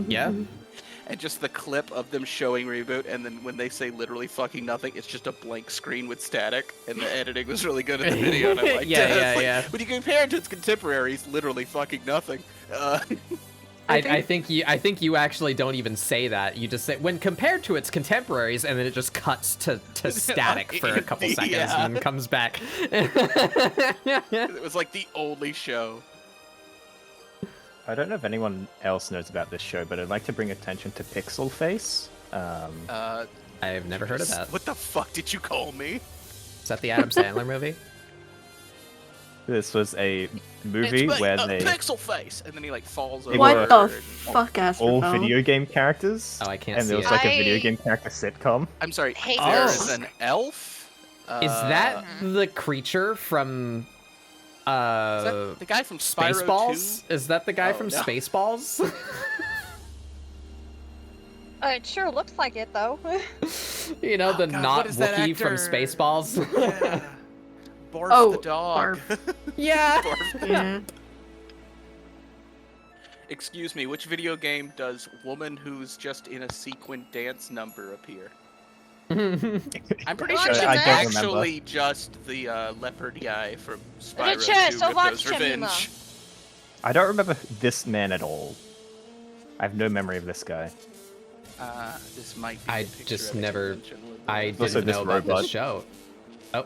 Yeah. And just the clip of them showing Reboot, and then when they say literally fucking nothing, it's just a blank screen with static, and the editing was really good in the video, and I liked Yeah, it. It's yeah, like, yeah. when you compare it to its contemporaries, literally fucking nothing. I think you actually don't even say that. You just say when compared to its contemporaries, and then it just cuts to static for a couple seconds Yeah. and then comes back. It was like the only show. I don't know if anyone else knows about this show, but I'd like to bring attention to Pixel Face. I've never heard of that. What the fuck did you call me? Is that the Adam Sandler movie? This was a movie where they Pixel Face, and then he like falls over. What the and- fuck, all Astro? video game characters. Oh, I can't And see there was it. like a video I- game character sitcom. I'm sorry. Hate There's this. an elf. Is that the creature from Is that the guy from Spyro Spaceballs? 2? Is that the guy Oh, from no. Spaceballs? It sure looks like it though. You know, Oh, the God, not what is that Wookiee from actor? Spaceballs? Yeah. Barf Oh, the dog. Yeah. Barf. Yeah. Excuse me, which video game does woman who's just in a sequin dance number appear? I'm pretty sure Watch that's it, I man. don't remember. actually just the leopard guy from Spyro Richard, 2 so Ripto's watch Revenge. I don't remember this man at all. I have no memory of this guy. This might be I the picture just I never- mentioned with I the- Also didn't this know about robot. this show. Oh.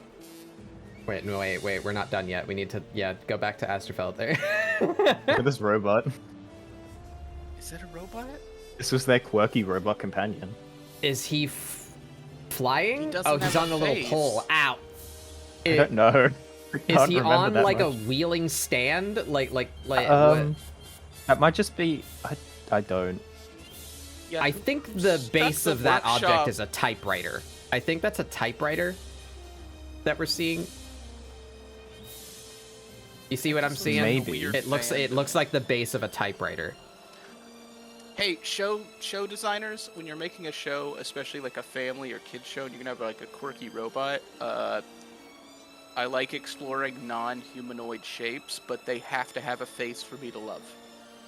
Wait, no, wait, we're not done yet. We need to, go back to Asterfeld there. Look at this robot. Is that a robot? This was their quirky robot companion. Is he flying? He doesn't Oh, he's have on the a little face. pole. Ow. I don't know. I Is can't he remember on that like a much. wheeling stand? Like what? That might just be. I don't. Yeah, I think the that's base the of that object workshop. is a typewriter. I think that's a typewriter that we're seeing. You see what I'm seeing? Maybe. Weird It looks fan. like the base of a typewriter. Hey, show designers, when you're making a show, especially like a family or kids show, and you're gonna have like a quirky robot. I like exploring non-humanoid shapes, but they have to have a face for me to love.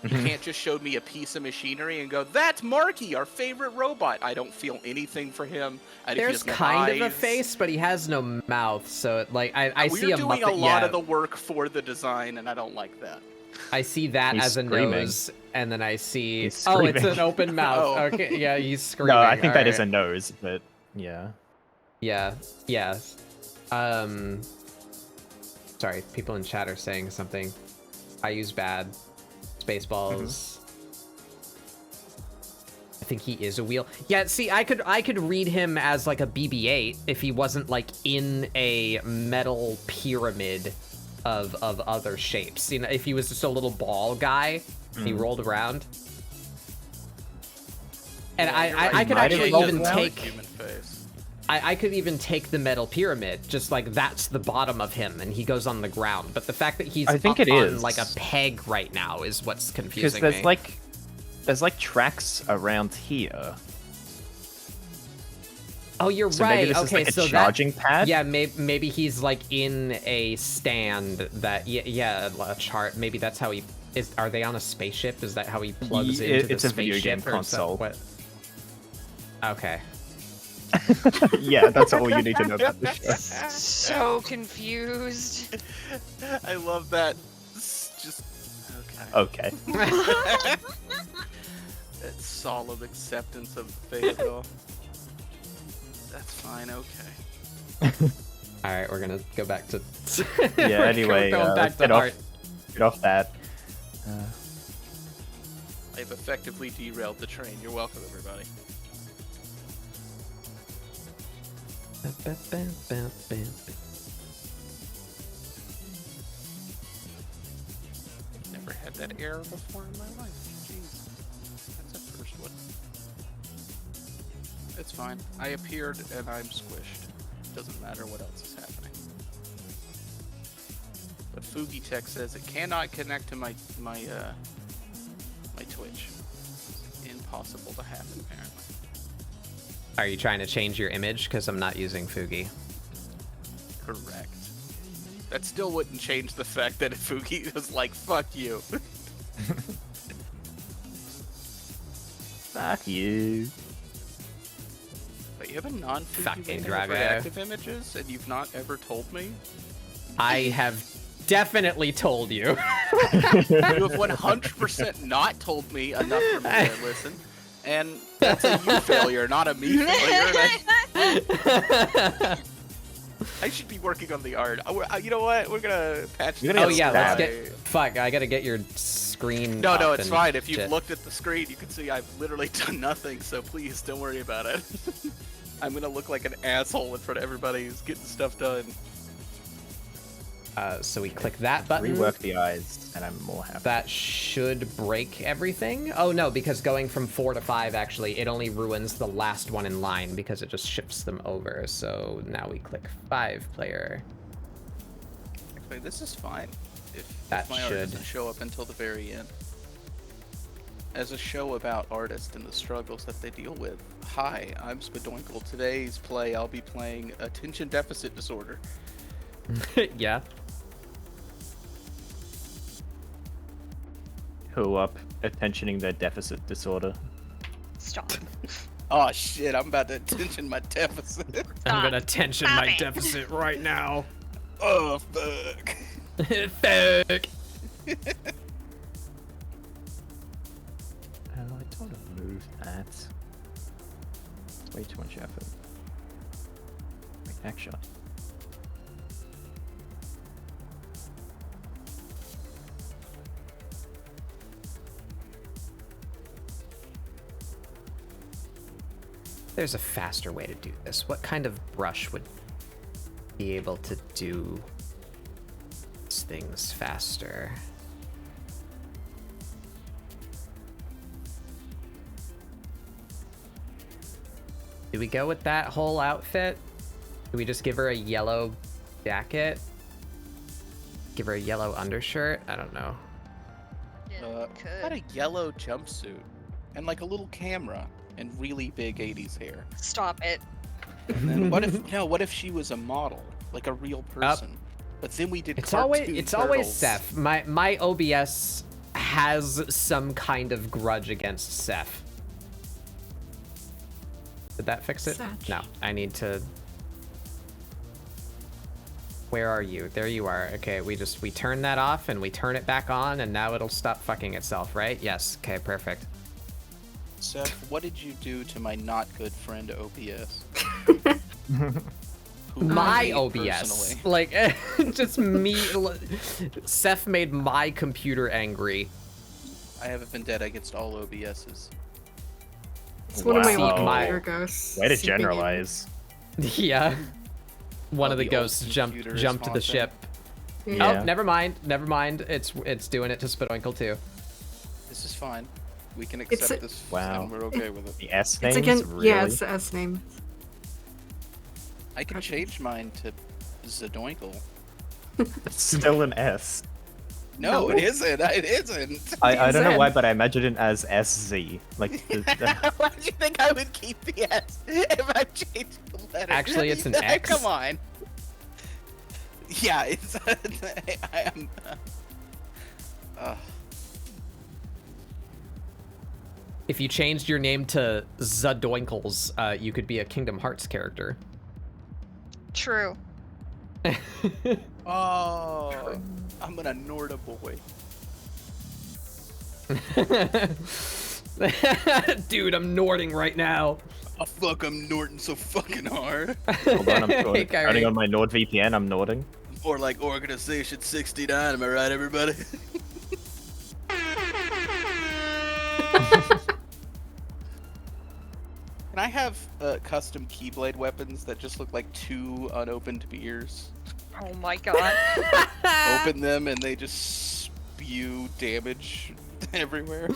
You can't just show me a piece of machinery and go, "That's Marky, our favorite robot." I don't feel anything for him. There's kind of a face, but he has no mouth, so I We're see a doing Muppet. a lot yeah, of the work for the design, and I don't like that. I see that He's as a screaming. nose, and then I see He's oh, it's screaming. an open mouth. Oh. Okay, yeah, he's screaming. No, I think that is alright. a nose, but yeah. Yeah, yeah. Sorry, people in chat are saying something. I use bad. Spaceballs. I think he is a wheel. Yeah, see, I could read him as like a BB-8 if he wasn't like in a metal pyramid of other shapes. You know, if he was just a little ball guy, he rolled around. And I could might have actually rolled even around. take. Human face. I could even take the metal pyramid, just like that's the bottom of him, and he goes on the ground. But the fact that he's I think up it on is. like a peg right now is what's Because confusing there's me. there's like tracks around here. Oh, you're So right. maybe this is Okay, like a so charging pad. yeah, maybe he's like in a stand that yeah, a chart. Maybe that's how he is. Are they on a spaceship? Is that how he plugs into the it's a video spaceship game or console. What? Okay. Yeah, that's all you need to know about this show. So confused. I love that. It's just okay. Okay. That solemn acceptance of the fate of it all. That's fine. Okay. All right, we're gonna go back to. Yeah. we're Anyway, going back get to off, art. get off that. I've effectively derailed the train. You're welcome, everybody. Never had that error before in my life. Jeez. That's a first one. It's fine. I appeared and I'm squished. Doesn't matter what else is happening. But Fugitech says it cannot connect to my Twitch. It's impossible to happen, apparently. Are you trying to change your image? Because I'm not using Fugi. Correct. That still wouldn't change the fact that Fugi was like, fuck you. Fuck you. But you have a non-Fugi Fucking way to Drago. have reactive images, and you've not ever told me? I have definitely told you. You have 100% not told me enough for me to listen. And that's a you failure, not a me failure. I should be working on the art. You know what? We're gonna patch. You're gonna Oh get yeah, let's stabbed. get. Fuck, I gotta get your screen. No, up it's and fine. If you've shit. looked at the screen, you can see I've literally done nothing. So please don't worry about it. I'm gonna look like an asshole in front of everybody who's getting stuff done. So we click that button. Rework the eyes, and I'm more happy. That should break everything. Oh no, because going from 4 to 5, actually, it only ruins the last one in line because it just shifts them over. So now we click 5 player. Actually, this is fine. If That my art should- doesn't show up until the very end. As a show about artists and the struggles that they deal with. Hi, I'm Spadoinkle. Today's play, I'll be playing Attention Deficit Disorder. Yeah. Who up? Attentioning their deficit disorder. Stop. Oh shit, I'm about to attention my deficit. I'm gonna tension Stop my it. deficit right now. Oh fuck. Fuck. I don't want to move that. It's way too much effort. Like, next shot. There's a faster way to do this. What kind of brush would be able to do these things faster? Do we go with that whole outfit? Do we just give her a yellow jacket? Give her a yellow undershirt? I don't know. Got a yellow jumpsuit and like a little camera and really big 80s hair. Stop it. And then what if she was a model, like a real person? But then we did It's cartoon always turtles. Seth. My OBS has some kind of grudge against Seth. Did that fix it? Satch. No, I need to. Where are you? There you are. Okay, we turn that off and we turn it back on and now it'll stop fucking itself, right? Yes. Okay, perfect. Seth, what did you do to my not good friend OBS? Who My me OBS, personally. like just me. Seth made my computer angry. I have a vendetta against all OBSs. It's one of my Wow. old My- computer ghosts. Way to seeping in. generalize. Yeah. One Oh, of the the old ghosts computers jumped to the haunting. ship. Yeah. Oh, never mind. It's doing it to Spadoinkle too. This is fine. We can It's accept a- this Wow. and we're okay with it. The S It's names? again. Really? Yeah, it's the S name. I can change mine to Zadoinkle. It's still an S. No, No. it isn't. It isn't. I don't know Zen. why, but I imagine it as SZ. Like, Why do you think I would keep the S if I changed the letter? Actually, it's an X. Come on. Yeah, it's. I am. If you changed your name to Zadoinkles, you could be a Kingdom Hearts character. True. Oh, I'm an Anorta boy. Dude, I'm Nording right now. Oh fuck, I'm Norton so fucking hard. Hold on, I'm Hey, turning Kyrie. on my NordVPN. I'm Nording. Or like Organization 69, am I right, everybody? Can I have custom Keyblade weapons that just look like 2 unopened beers? Oh my god. Open them and they just spew damage everywhere.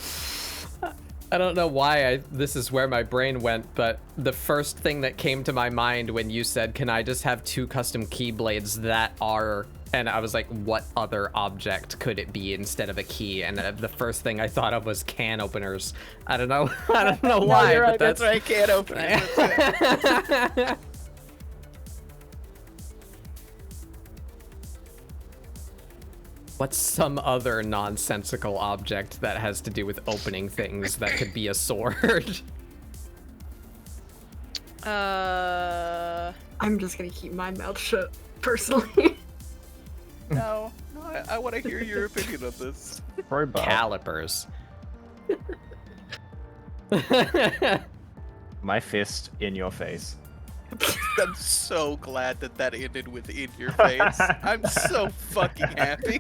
I don't know why this is where my brain went, but the first thing that came to my mind when you said, can I just have 2 custom Keyblades that are... And I was like, what other object could it be instead of a key? And the first thing I thought of was can openers. I don't know. I don't know why, you're but right, that's right, can openers. That's it. What's some other nonsensical object that has to do with opening things that could be a sword? I'm just gonna keep my mouth shut, personally. No, I want to hear your opinion on this. Crowbar. Calipers. My fist in your face. I'm so glad that that ended with "in your face." I'm so fucking happy.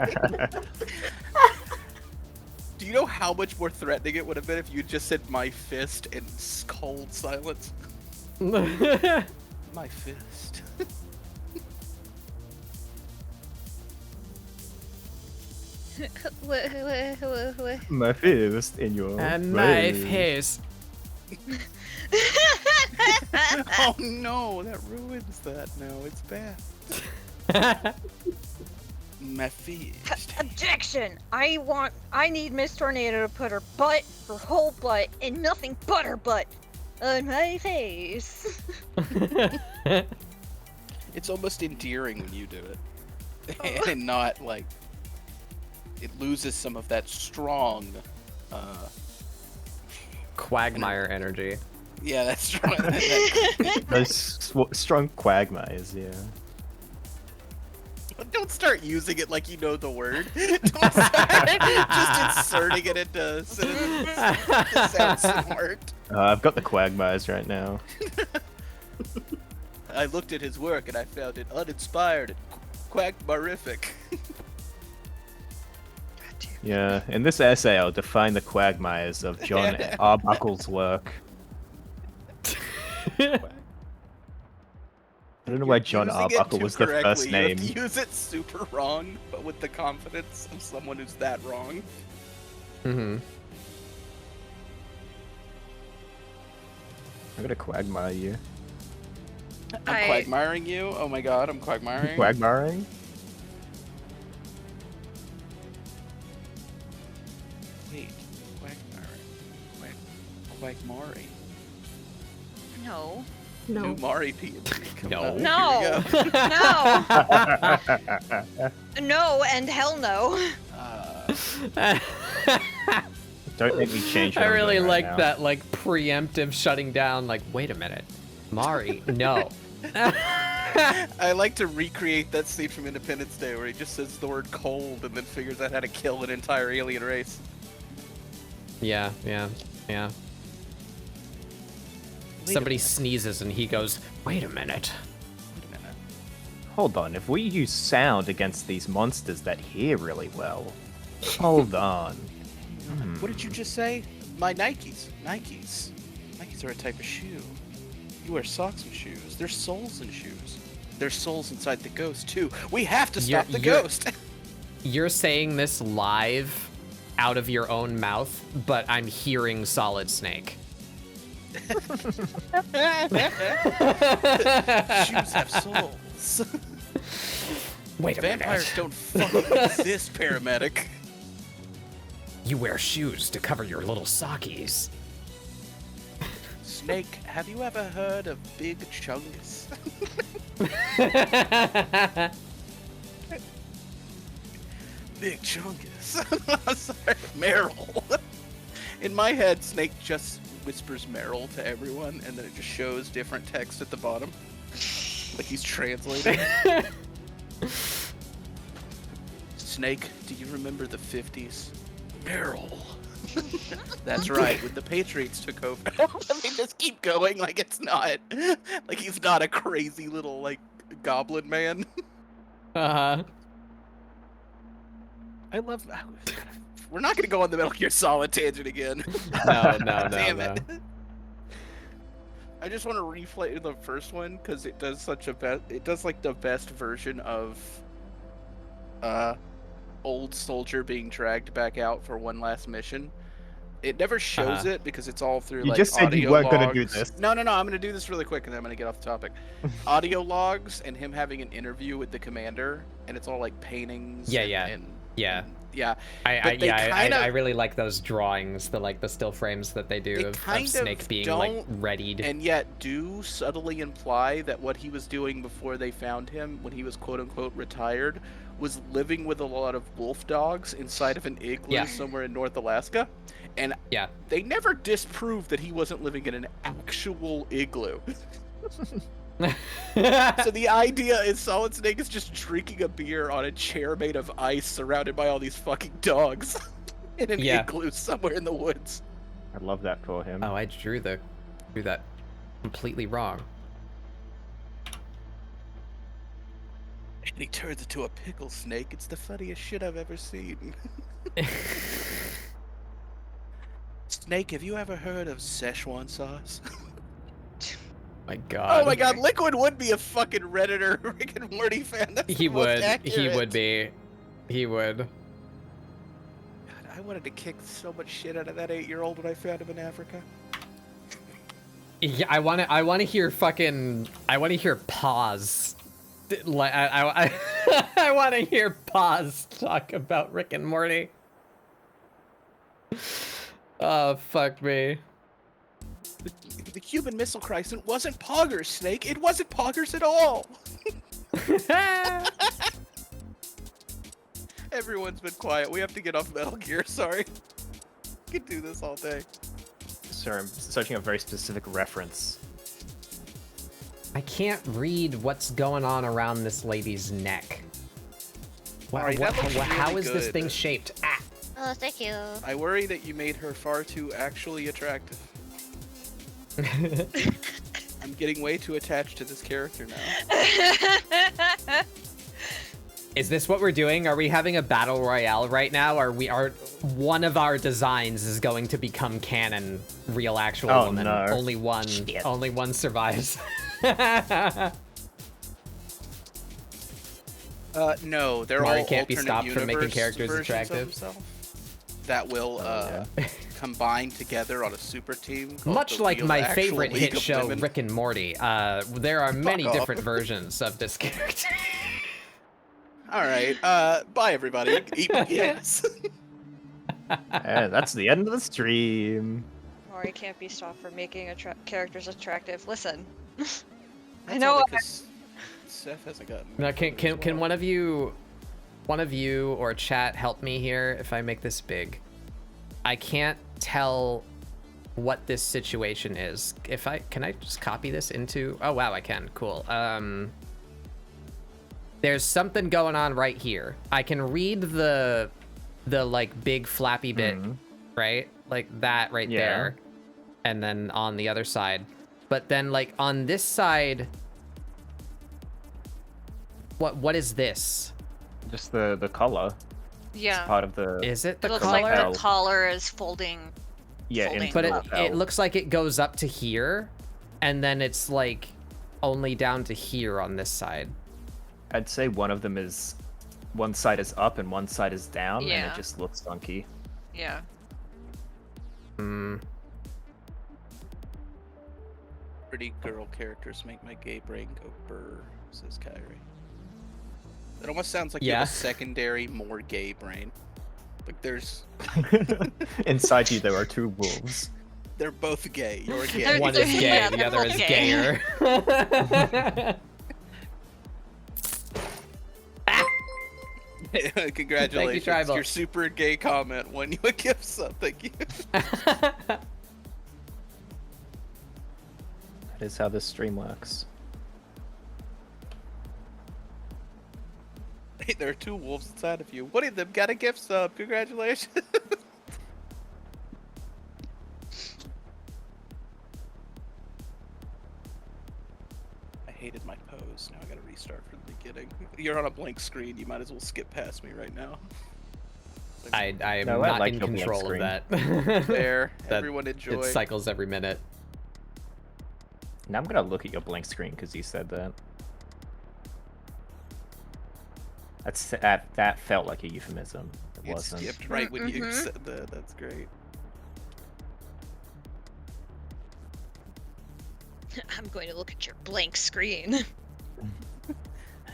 Do you know how much more threatening it would have been if you just said "my fist" in cold silence? My fist. My fist in your And my face. face. Oh no, that ruins that now. It's bad. My fist. Objection! I need Miss Tornado to put her whole butt, and nothing but her butt on my face. It's almost endearing when you do it, and not like it loses some of that strong. Quagmire energy. Yeah, that's right. Those strong quagmires, yeah. Don't start using it like you know the word. Don't start just inserting it into synonyms. It sounds smart. I've got the quagmires right now. I looked at his work and I found it uninspired and quagmarific. Yeah, in this essay I'll define the quagmires of John Arbuckle's work. I don't know why John Using it Arbuckle too was the correctly, first you have name. to use it super wrong, but with the confidence of someone who's that wrong. Mm-hmm. I'm gonna quagmire you. I'm quagmiring you? Oh my god, I'm quagmiring. Quagmiring? Wait, quagmiring. Quagmari. No. No. New Mari P&D. No. No. Here we go. No. No, and hell no. Don't make me change. I what I'm really doing right like now. that, like, preemptive shutting down, like, wait a minute. Mari, no. I like to recreate that scene from Independence Day where he just says the word cold and then figures out how to kill an entire alien race. Yeah. Somebody sneezes and he goes, wait a minute. Wait a minute. Hold on, if we use sound against these monsters that hear really well. Hold on. What did you just say? My Nikes. Nikes are a type of shoe. You wear socks and shoes. There's souls in shoes. There's souls inside the ghost, too. We have to stop the ghost! You're saying this live out of your own mouth, but I'm hearing Solid Snake. Shoes have souls. Wait a Vampires minute. don't fucking exist, paramedic. You wear shoes to cover your little sockies. Snake, have you ever heard of Big Chungus? Big Chungus. Sorry, Meryl. In my head, Snake just whispers Meryl to everyone, and then it just shows different text at the bottom. Like he's translating. Snake, do you remember the 50s? Meryl. That's right, when the Patriots took over. Let me just just keep going like it's not, like he's not a crazy little like goblin man. Uh-huh. I love. We're not gonna go on the Metal Gear Solid tangent again. No, Damn no. it. I just want to replay the first one because it does such a it does like the best version of old soldier being dragged back out for one last mission. It never shows it because it's all through You like just said you audio weren't logs. gonna do this. No, I'm gonna do this really quick and then I'm gonna get off the topic. Audio logs and him having an interview with the commander, and it's all like paintings. Yeah, and, yeah. and Yeah. yeah. I really like those drawings, the still frames that they do They of kind Snake of being like don't, readied. and yet do subtly imply that what he was doing before they found him, when he was quote unquote retired, was living with a lot of wolf dogs inside of an igloo somewhere in North Alaska. And they never disproved that he wasn't living in an actual igloo. So the idea is Solid Snake is just drinking a beer on a chair made of ice surrounded by all these fucking dogs in an igloo somewhere in the woods. I love that for him. Oh, I drew that completely wrong. And he turns into a pickle snake. It's the funniest shit I've ever seen. Snake, have you ever heard of Szechuan sauce? My God. Oh my God, Liquid would be a fucking Redditor Rick and Morty fan. That's He the most would. He accurate. would be. He would. God, I wanted to kick so much shit out of that 8-year-old when I found him in Africa. Yeah, I want to hear fucking. I want to hear pause. Like I want to hear pause talk about Rick and Morty. Oh fuck me. The Cuban Missile Crisis wasn't poggers, Snake. It wasn't poggers at all. Everyone's been quiet. We have to get off Metal Gear. Sorry. We could do this all day. Sorry, I'm searching a very specific reference. I can't read what's going on around this lady's neck. Alright, that looks How really is this good. thing shaped? Ah. Oh, thank you. I worry that you made her far too actually attractive. I'm getting way too attached to this character now. Is this what we're doing? Are we having a battle royale right now? Are one of our designs is going to become canon, real actual woman? No. Only one. Shit. Only one survives. No, they're Mari all can't be alternate stopped from making universe characters versions of attractive. himself that will combine together on a super team. called Much the like Real my Actual favorite League hit of show, Women. Rick and Morty. There are many off. different versions of this character. All right, bye everybody. Eat my ass. And that's the end of the stream. Mori can't be stopped from making characters attractive. Listen, I That's know. only 'cause Seth hasn't gotten. Now, can one of you or chat help me here if I make this big? I can't tell what this situation is. Can I just copy this into? Oh wow, I can. Cool. There's something going on right here. I can read the like big flappy bit, right? Like that right there. And then on the other side. But then like on this side, what is this? Just the collar. Yeah. Part of the. Is it the It looks collar? like L. the collar is folding. Yeah, folding. into But the it L. looks like it goes up to here, and then it's like only down to here on this side. I'd say one side is up and one side is down, and Yeah. it just looks funky. Yeah. Hmm. Pretty girl characters make my gay brain go burr, says Kyrie. It almost sounds like you have a secondary, more gay brain. Like there's. Inside you, there are two wolves. They're both gay. You're gay. They're- One is gay, yeah, the they're other both is gay. gayer. Congratulations. Tribal. Your super gay comment won you a gift sub. Thank you. That is how this stream works. Hey, there are two wolves inside of you. One of them got a gift sub. Congratulations. hated my pose. Now I gotta restart from the beginning. You're on a blank screen. You might as well skip past me right now. I am No, I not like in your blank control of screen. that. There, That- everyone enjoy. It cycles every minute. Now I'm gonna look at your blank screen because you said that. That felt like a euphemism. It It wasn't. skipped right when you said that. That's great. I'm going to look at your blank screen.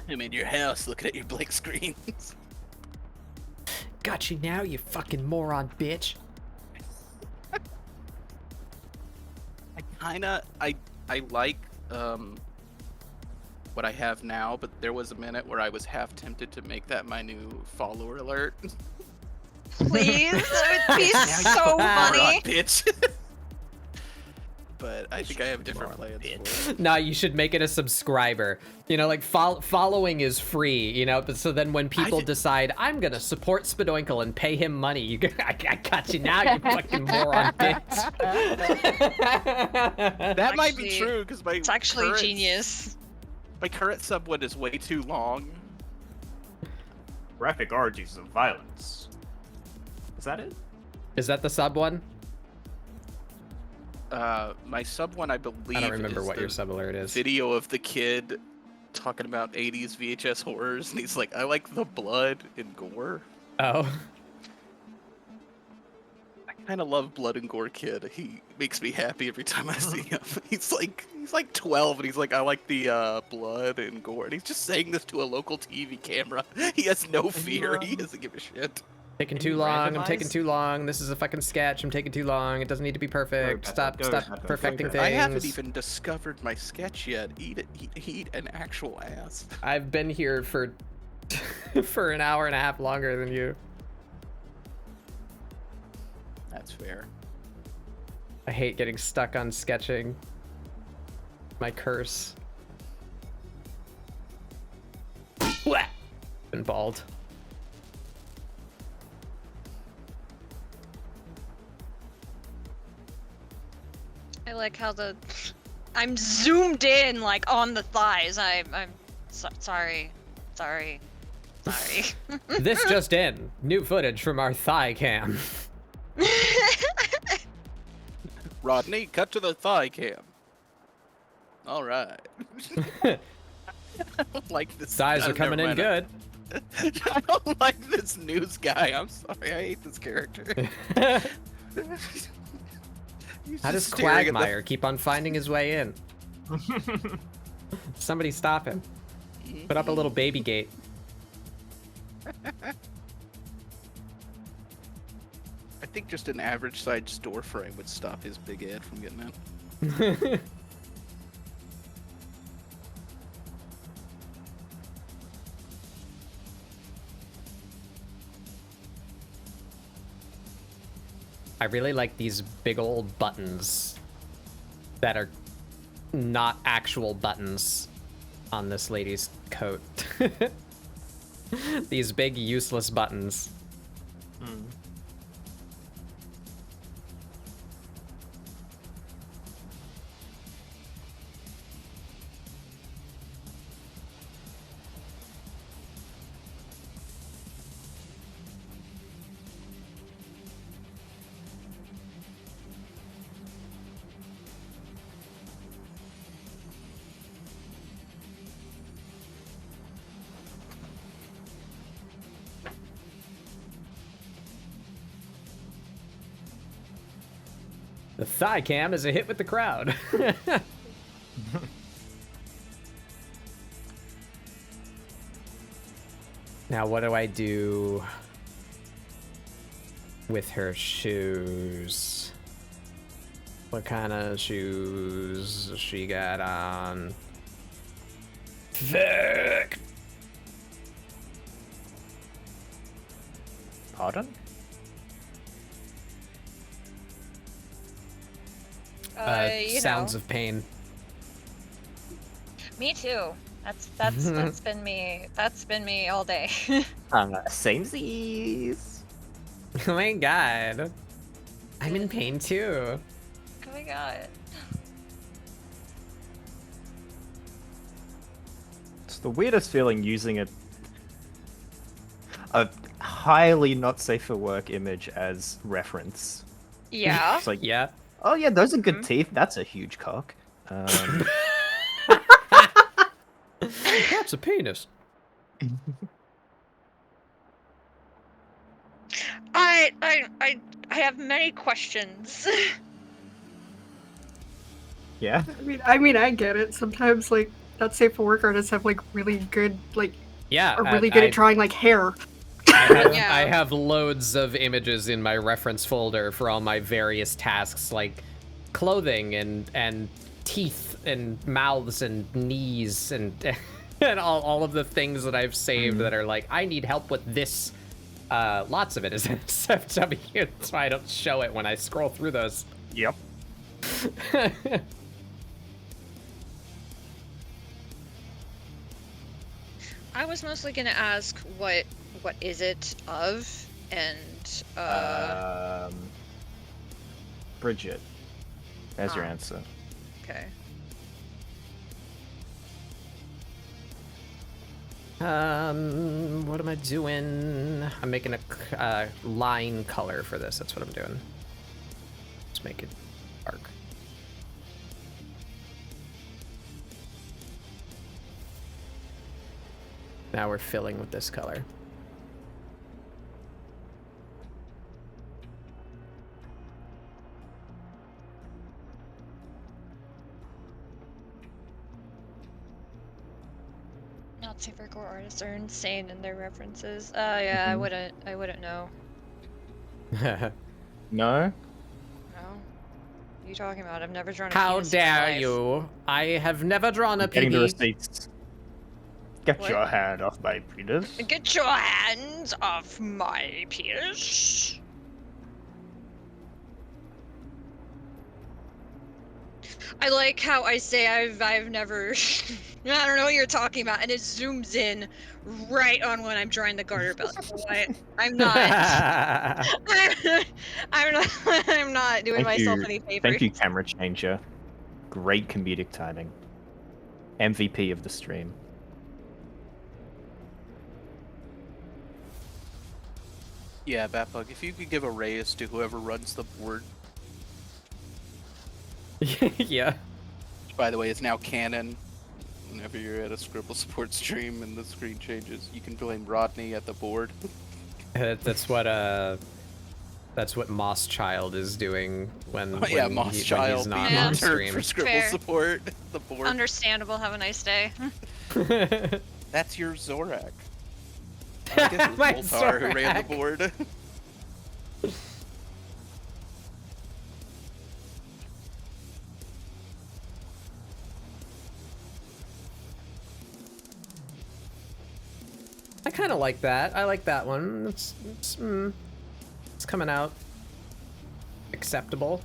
I'm in your house looking at your blank screens. Got you now, you fucking moron, bitch. I like what I have now, but there was a minute where I was half tempted to make that my new follower alert. Please, that would be Now you so fucking moron, funny. bitch. But I think I have different plans for it. Nah, you should make it a subscriber. You know, like following is free, you know, but so then when people decide, I'm gonna support Spadoinkle and pay him money, I got you now, you fucking moron bitch. That might be Actually, true, because my It's actually current, genius. my current sub one is way too long. Graphic orgies of violence. Is that it? Is that the sub one? My sub one, I believe, I don't remember is what the your sub alert is. video of the kid talking about 80s VHS horrors, and he's like, I like the blood and gore. Oh. I kind of love Blood and Gore Kid. He makes me happy every time I see him. He's like 12, and he's like, I like the blood and gore, and he's just saying this to a local TV camera. He has no fear. He doesn't give a shit. Taking Can too you long, I'm taking randomize? too long, this is a fucking sketch, I'm taking too long, it doesn't need to be perfect, Go, stop go, stop go, go, perfecting go. things. I haven't even discovered my sketch yet. Eat an actual ass. I've been here for for an hour and a half longer than you. That's fair. I hate getting stuck on sketching. My curse. Blah! Been bald. I like how I'm zoomed in, like, on the thighs. I'm sorry. This just in. New footage from our thigh cam. Rodney, cut to the thigh cam. All right. I don't like this. Thighs are never coming in mind. good. I don't like this news guy. I'm sorry. I hate this character. He's How just does staring at the- Quagmire keep on finding his way in? Somebody stop him. Put up a little baby gate. I think just an average sized door frame would stop his big head from getting in. I really like these big old buttons that are not actual buttons on this lady's coat. These big useless buttons. The thigh cam is a hit with the crowd. Now, what do I do with her shoes? What kind of shoes does she got on? Fuck! Pardon? Sounds of pain. Me too. That's been me. That's been me all day. Samesies. Oh my god. I'm in pain too. Oh my god. It's the weirdest feeling using a highly not safe for work image as reference. Yeah. It's like, Yeah. oh yeah, those are good teeth. That's a huge cock. That's a penis. I have many questions. Yeah. I get it. Sometimes like not safe for work artists have like really good like Yeah. are really good at drawing like hair. Yeah. I have loads of images in my reference folder for all my various tasks, like clothing and teeth and mouths and knees and and all of the things that I've saved that are like, I need help with this. Lots of it is SFW, so I don't show it when I scroll through those. Yep. I was mostly gonna ask what is it of, and Bridget. There's your Ah. answer. okay. What am I doing? I'm making a line color for this. That's what I'm doing. Let's make it dark. Now we're filling with this color. Not safe for core artists are insane in their references. Yeah, I wouldn't know. No? No. What are you talking about? I've never drawn a How penis in my dare life. you? I have never drawn a Getting the PB. receipts. Get What? your hand off my penis. Get your hands off my penis. I like how I say I've never I don't know what you're talking about, and it zooms in right on when I'm drawing the garter belt. I'm not I'm not doing myself any favors. Thank you, camera changer. Great comedic timing. MVP of the stream. Yeah, Batbug, if you could give a raise to whoever runs the board, Yeah. which by the way is now canon. Whenever you're at a ScribbleSupport stream and the screen changes, you can blame Rodney at the board. That's what Moss Child is doing when Yeah, when Moss when Child he's not being on returned stream. for ScribbleSupport. The board. Understandable. Have a nice day. That's your Zorak. I guess it My was Moltar who ran the Zorak. board. I kind of like that. I like that one. It's coming out acceptable.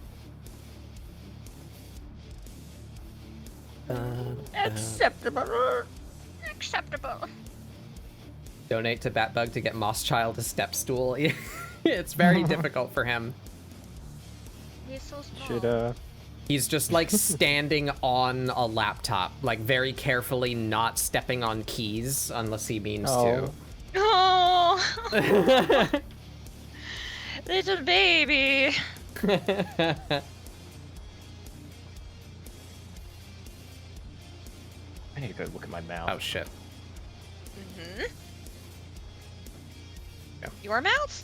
Acceptable. Acceptable. Donate to Batbug to get Moss Child a step stool. It's very difficult for him. He's so small. Should He's just like standing on a laptop, like very carefully not stepping on keys unless he means Oh. Oh, little baby. to. I need to go look at my mouth. Oh shit. Mm-hmm. Yeah. Your mouth?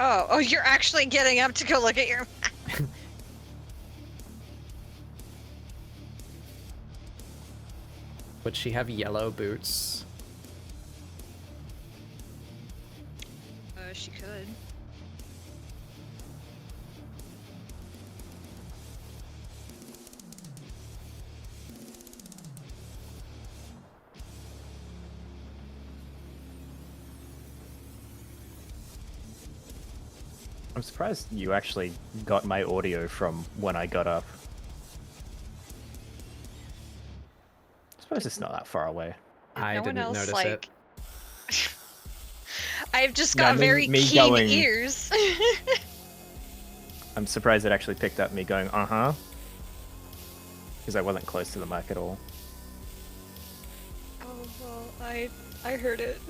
Oh, you're actually getting up to go look at your mouth. Would she have yellow boots? She could. I'm surprised you actually got my audio from when I got up. I suppose it's not that far away. I No one didn't else, notice like... it. I've just No, got me- very me keen going- ears. I'm surprised it actually picked up me going, uh-huh. Because I wasn't close to the mic at all. I heard it.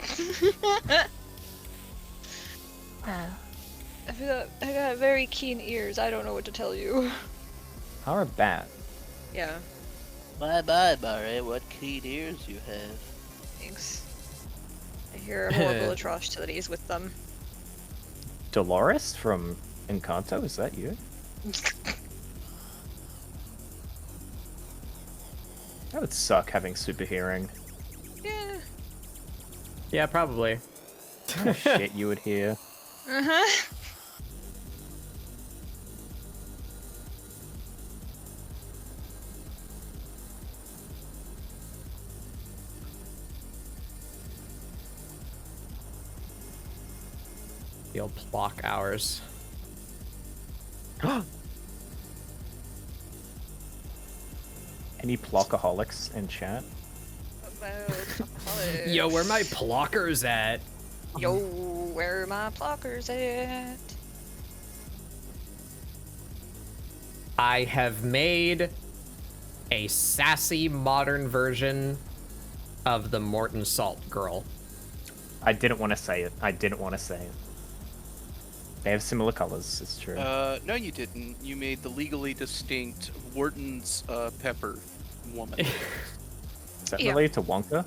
I got very keen ears. I don't know what to tell you. How are bat? Yeah, Bye bye, Barry. What keen ears you have. thanks. I hear horrible atrocities with them. Dolores from Encanto, is that you? That would suck having super hearing. Yeah. Yeah, probably. Oh, shit you would hear. Uh-huh. The old block hours. Any plockaholics in chat? Yo, where my plockers at? Yo, where are my blockers at? I have made a sassy modern version of the Morton Salt girl. I didn't want to say it. I didn't want to say it. They have similar colors, it's true. No, you didn't. You made the legally distinct Wharton's pepper woman. Is that Yeah. related to Wonka?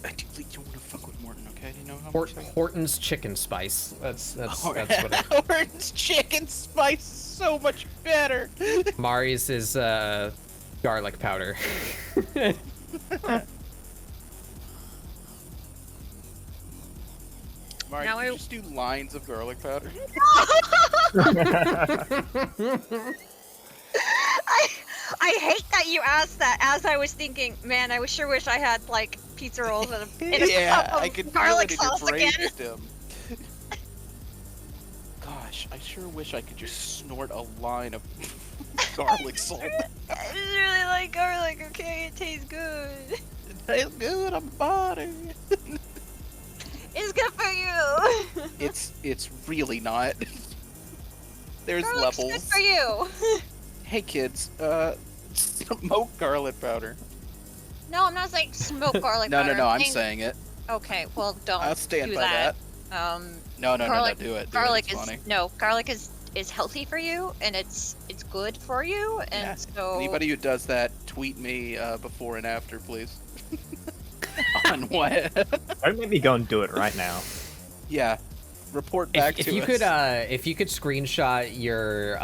I do think you want to fuck with Morton, okay? Do you know how much? Horton's chicken spice. That's what I, Wharton's chicken spice is so much better. Mari's is garlic powder. Mari, Now can you I- just do lines of garlic powder? I hate that you asked that. As I was thinking, man, I sure wish I had like pizza rolls and a Yeah, cup of I could garlic feel it in sauce your again. brainstem. Gosh, I sure wish I could just snort a line of garlic salt. I just really like garlic. Okay, it tastes good. It tastes good on my body. It's good for you. It's really not. There's Garlic's levels. good for you. Hey kids, smoke garlic powder. No, I'm not saying smoke garlic No, powder. no, I'm saying it. Okay, well, don't I'll stand do by that. that. No, Garlic, do it. garlic It's is funny. garlic is healthy for you, and it's good for you, and Yeah. so Anybody who does that, tweet me before and after, please. On what? Don't make me go and do it right now. Yeah. Report back If to you us. could if you could screenshot your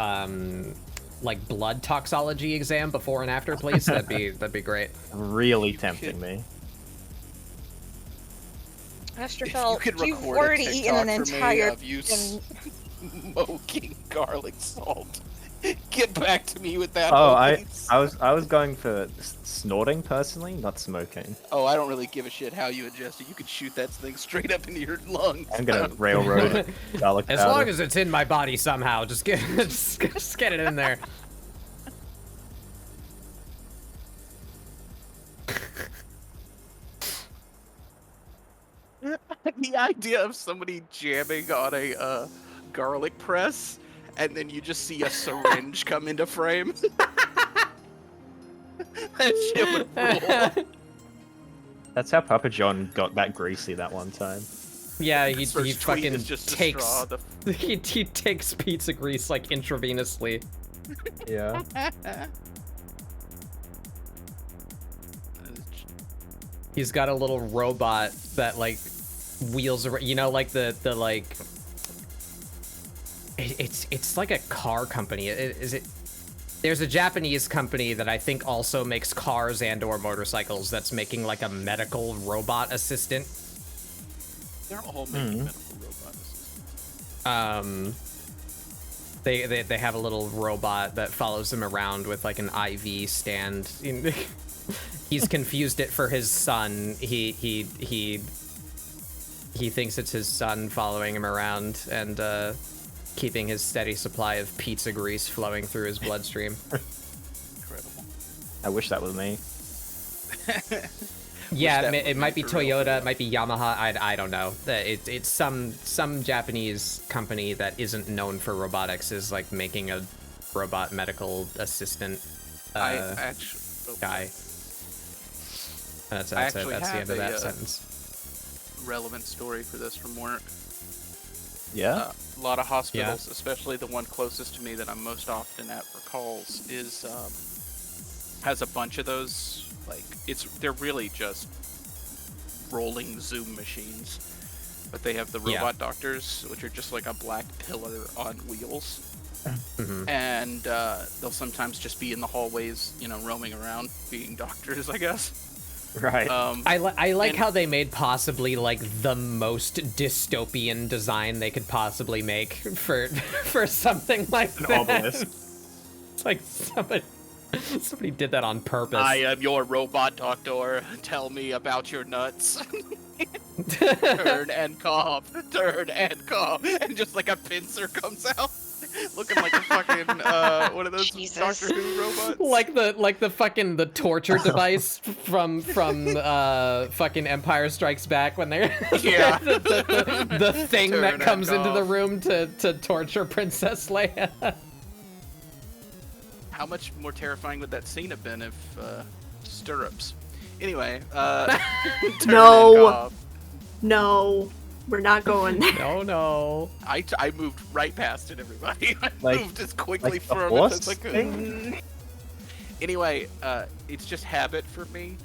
like blood toxology exam before and after, please, that'd be great. Really tempting me. Astrophel, if you could you've record already a eaten an TikTok for me entire. of you smoking garlic salt. Get back to me with that. Oh, please. I was going for snorting personally, not smoking. Oh, I don't really give a shit how you ingest it. You could shoot that thing straight up into your lungs. I'm gonna railroad garlic As powder. long as it's in my body somehow, just get just get it in there. The idea of somebody jamming on a garlic press, and then you just see a syringe come into frame. That shit would rule. That's how Papa John got that greasy that one time. Yeah, he First tweet fucking is just a takes straw, he takes pizza grease like intravenously. Yeah. He's got a little robot that like wheels around, you know, like the like it's like a car company. Is it? There's a Japanese company that I think also makes cars and or motorcycles that's making like a medical robot assistant. They're all making medical robots. They have a little robot that follows him around with like an IV stand. He's confused it for his son. He thinks it's his son following him around and keeping his steady supply of pizza grease flowing through his bloodstream. Incredible. I wish that was me. Yeah, that it was might be made for real, Toyota, for real. it might be Yamaha. I don't know. It's some Japanese company that isn't known for robotics is like making a robot medical assistant I actually. guy. That's I it. actually That's the have end of that a, sentence. relevant story for this from work. Yeah. A lot of hospitals, especially the one closest to me that I'm most often at for calls, is has a bunch of those. Like they're really just rolling Zoom machines, but they have the robot doctors, which are just like a black pillar on wheels. And they'll sometimes just be in the hallways, roaming around, being doctors, I guess. Right. I like how they made possibly like the most dystopian design they could possibly make for something like that. Obelisk. It's like somebody did that on purpose. I am your robot doctor. Tell me about your nuts. Turn and cough. Turn and cough. And just like a pincer comes out. Looking like a fucking one of those Doctor Who robots. Like the torture device from fucking Empire Strikes Back when they're the thing Turn that comes and into the cough. room to torture Princess Leia. How much more terrifying would that scene have been if stirrups? Anyway, turn No. and cough. No, we're not going there. No. I moved right past it, everybody. I Like- moved as quickly like the from horse it as I could. thing? Anyway, it's just habit for me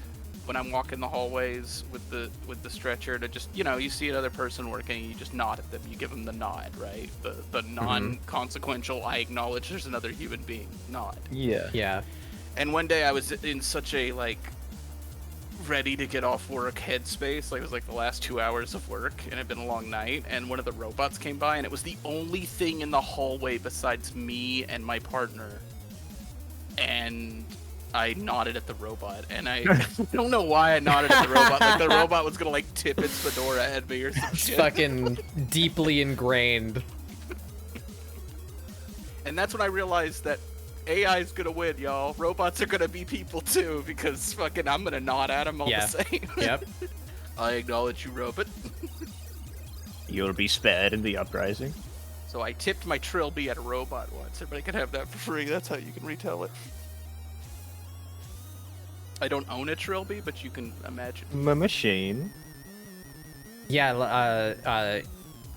when I'm walking the hallways with the stretcher to just, you see another person working, you just nod at them, you give them the nod, right? The non-consequential, I acknowledge there's another human being nod. Yeah. Yeah. And one day I was in such a ready to get off work headspace. It was like the last 2 hours of work and it had been a long night, and one of the robots came by and it was the only thing in the hallway besides me and my partner. And I nodded at the robot, and I don't know why I nodded at the robot. Like the robot was gonna tip its fedora at me or some It's shit. fucking deeply ingrained. And that's when I realized that AI is gonna win, y'all. Robots are gonna be people too, because fucking I'm gonna nod at them all Yeah. the same. Yep. I acknowledge you, robot. You'll be spared in the uprising. So I tipped my trilby at a robot once. Everybody can have that for free. That's how you can retell it. I don't own a trilby, but you can imagine. My machine. Yeah,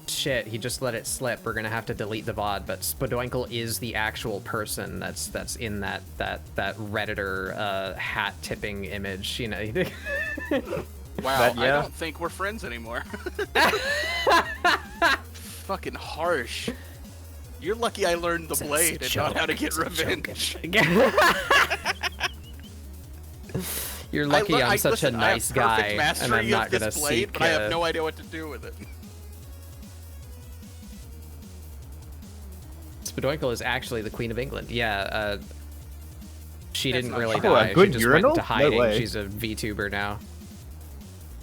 shit, he just let it slip. We're gonna have to delete the VOD, but Spadoinkle is the actual person that's in that Redditor hat tipping image, Wow, yeah. I don't think we're friends anymore. Fucking harsh. You're lucky I learned the blade and not how to get revenge. You're lucky I'm such listen, a nice I have perfect guy, and mastery I'm not of this gonna blade, seek. but I have no idea what to do with it. Spadoinkle is actually the Queen of England. Yeah, she That's didn't not really true. Oh, a die. good She just urinal? went into No hiding. way. She's a VTuber now.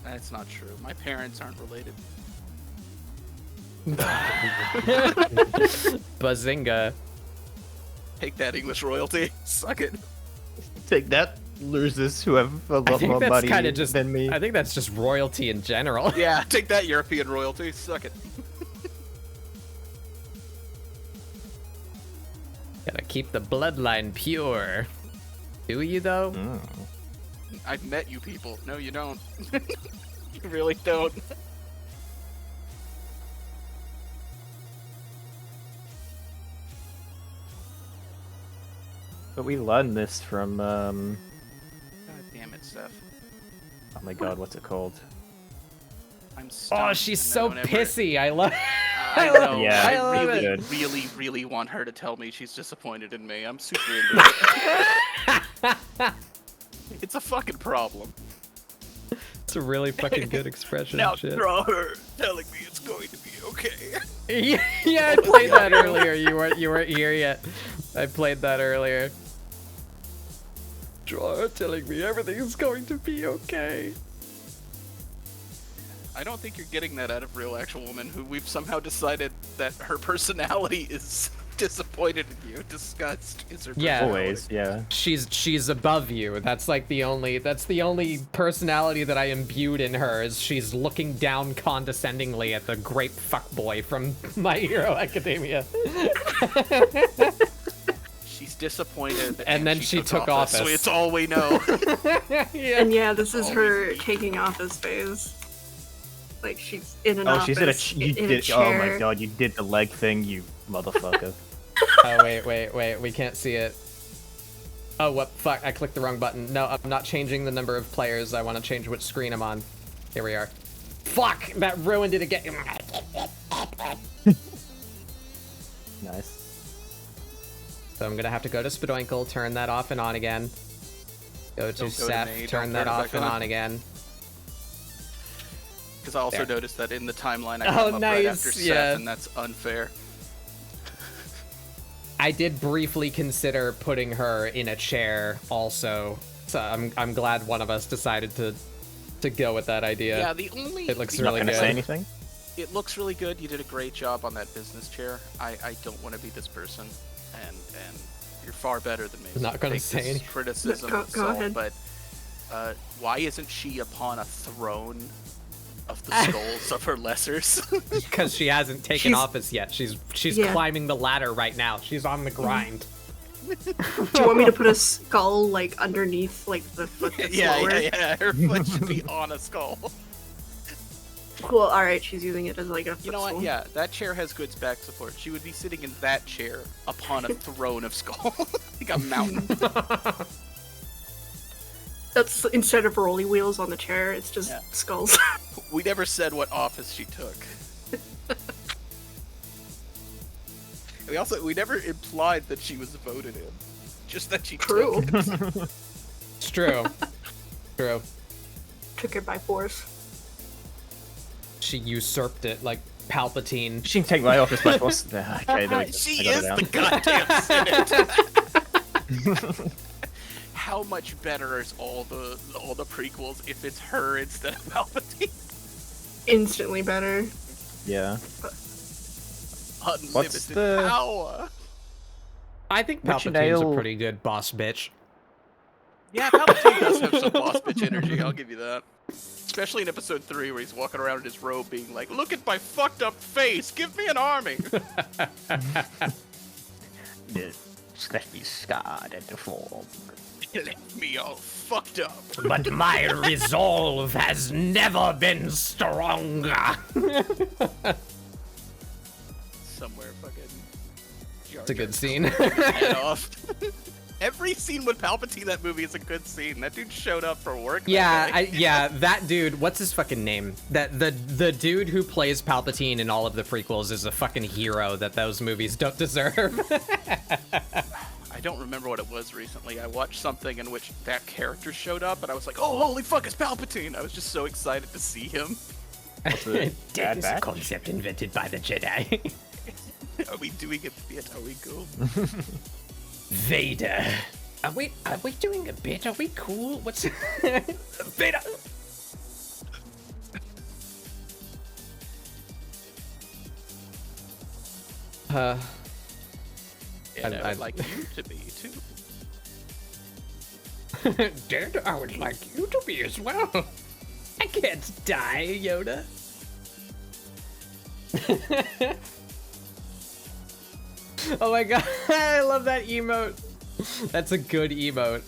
That's not true. My parents aren't related. Bazinga. Take that, English royalty. Suck it. Take that, losers who have a I lot think more that's money kind of just. than me. I think that's just royalty in general. Yeah, take that, European royalty. Suck it. Gotta keep the bloodline pure. Do you though? Mm. I've met you people. No, you don't. You really don't. But we learned this from, God damn it, Seth. oh my god, what's it called? I'm stunned. Oh, she's and so I don't ever- pissy. I love. I know. Yeah, I love really, it. really, really want her to tell me she's disappointed in me. I'm super into it. It's a fucking problem. It's a really fucking good expression. Now Shit. draw her telling me it's going to be okay. Yeah, I played that earlier. You weren't here yet. I played that earlier. Draw her telling me everything's going to be okay. I don't think you're getting that out of real actual woman who we've somehow decided that her personality is disappointed in you. Disgust is her Yeah. personality. Always, yeah. She's above you. That's the only personality that I imbued in her is she's looking down condescendingly at the grape fuckboy from My Hero Academia. She's disappointed, And then she took office. So it's all we know. Yeah. And yeah, this is her taking office phase. Like she's in an office. She's in a chair. Oh my god, you did the leg thing, you motherfucker. Oh wait, we can't see it. Oh what? Fuck! I clicked the wrong button. No, I'm not changing the number of players. I want to change which screen I'm on. Here we are. Fuck! That ruined it again. Nice. So I'm gonna have to go to Spadoinkle, turn that off and on again. Go to Don't go to Seth, me, turn don't that turn it off back and on. on again. Because I also There. noticed that in the timeline I Oh, come up right nice, after yeah. Seth, and that's unfair. I did briefly consider putting her in a chair also, so I'm glad one of us decided to go with that idea. Yeah, the only... It looks You're not really gonna good. say anything? It looks really good. You did a great job on that business chair. I don't want to be this person, and you're far better than me. I'm not gonna Take say this anything. criticism Go with salt, ahead. but why isn't she upon a throne of the skulls of her lessers? Because she hasn't taken She's- office yet. She's Yeah. climbing the ladder right now. She's on the grind. Do you want me to put a skull like underneath like the foot that's lower? yeah. Her foot should be on a skull. Cool. All right, she's using it as like a. You know what? footstool. Yeah, that chair has good back support. She would be sitting in that chair upon a throne of skull, like a mountain. That's instead of rolly wheels on the chair, it's just Yeah. skulls. We never said what office she took. We never implied that she was voted in. Just that she True. took it. It's true. True. Took it by force. She usurped it like Palpatine. She can take my office by force. Okay, there we go. She I got is it the goddamn Senate. How much better is all the prequels if it's her instead of Palpatine? Instantly better. Yeah. Unlimited the- power. I think Which Palpatine's a nail- pretty good boss bitch. Yeah, Palpatine does have some boss bitch energy, I'll give you that. Especially in episode 3 where he's walking around in his robe being like, look at my fucked up face, give me an army! Just left me scarred and deformed. He left me all fucked up. But my resolve has never been stronger. Somewhere fucking... It's a good scene. Head off. Every scene with Palpatine in that movie is a good scene. That dude showed up for work. that day. That dude. What's his fucking name? That the dude who plays Palpatine in all of the prequels is a fucking hero that those movies don't deserve. I don't remember what it was recently. I watched something in which that character showed up, and I was like, "Oh, holy fuck, it's Palpatine!" I was just so excited to see him. Death is a concept invented by the Jedi. Are we doing a bit? Are we cool? Vader. Are we doing a bit? Are we cool? What's Vader? And I- I'd like you to be too. Dead? I would like you to be as well. I can't die, Yoda. Oh my god, I love that emote. That's a good emote.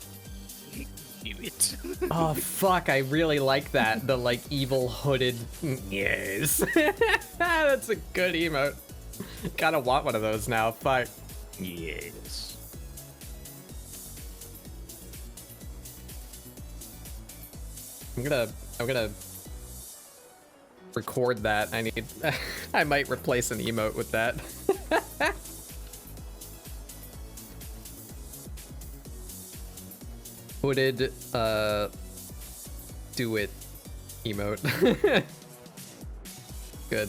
Do it. Oh fuck, I really like that. The like evil hooded yes. That's a good emote. Gotta want one of those now. Fuck. Yes. I'm gonna record that. I might replace an emote with that. Hooded do it emote. Good.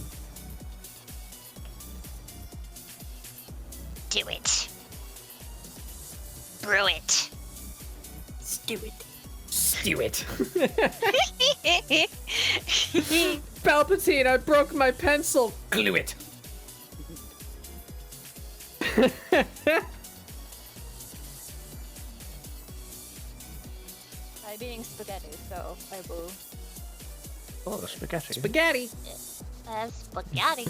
Do it. Brew it. Stew it. Stew it. Palpatine, I broke my pencil. Glue it. I'm being spaghetti, so I will. Oh, spaghetti. Spaghetti. Spaghetti.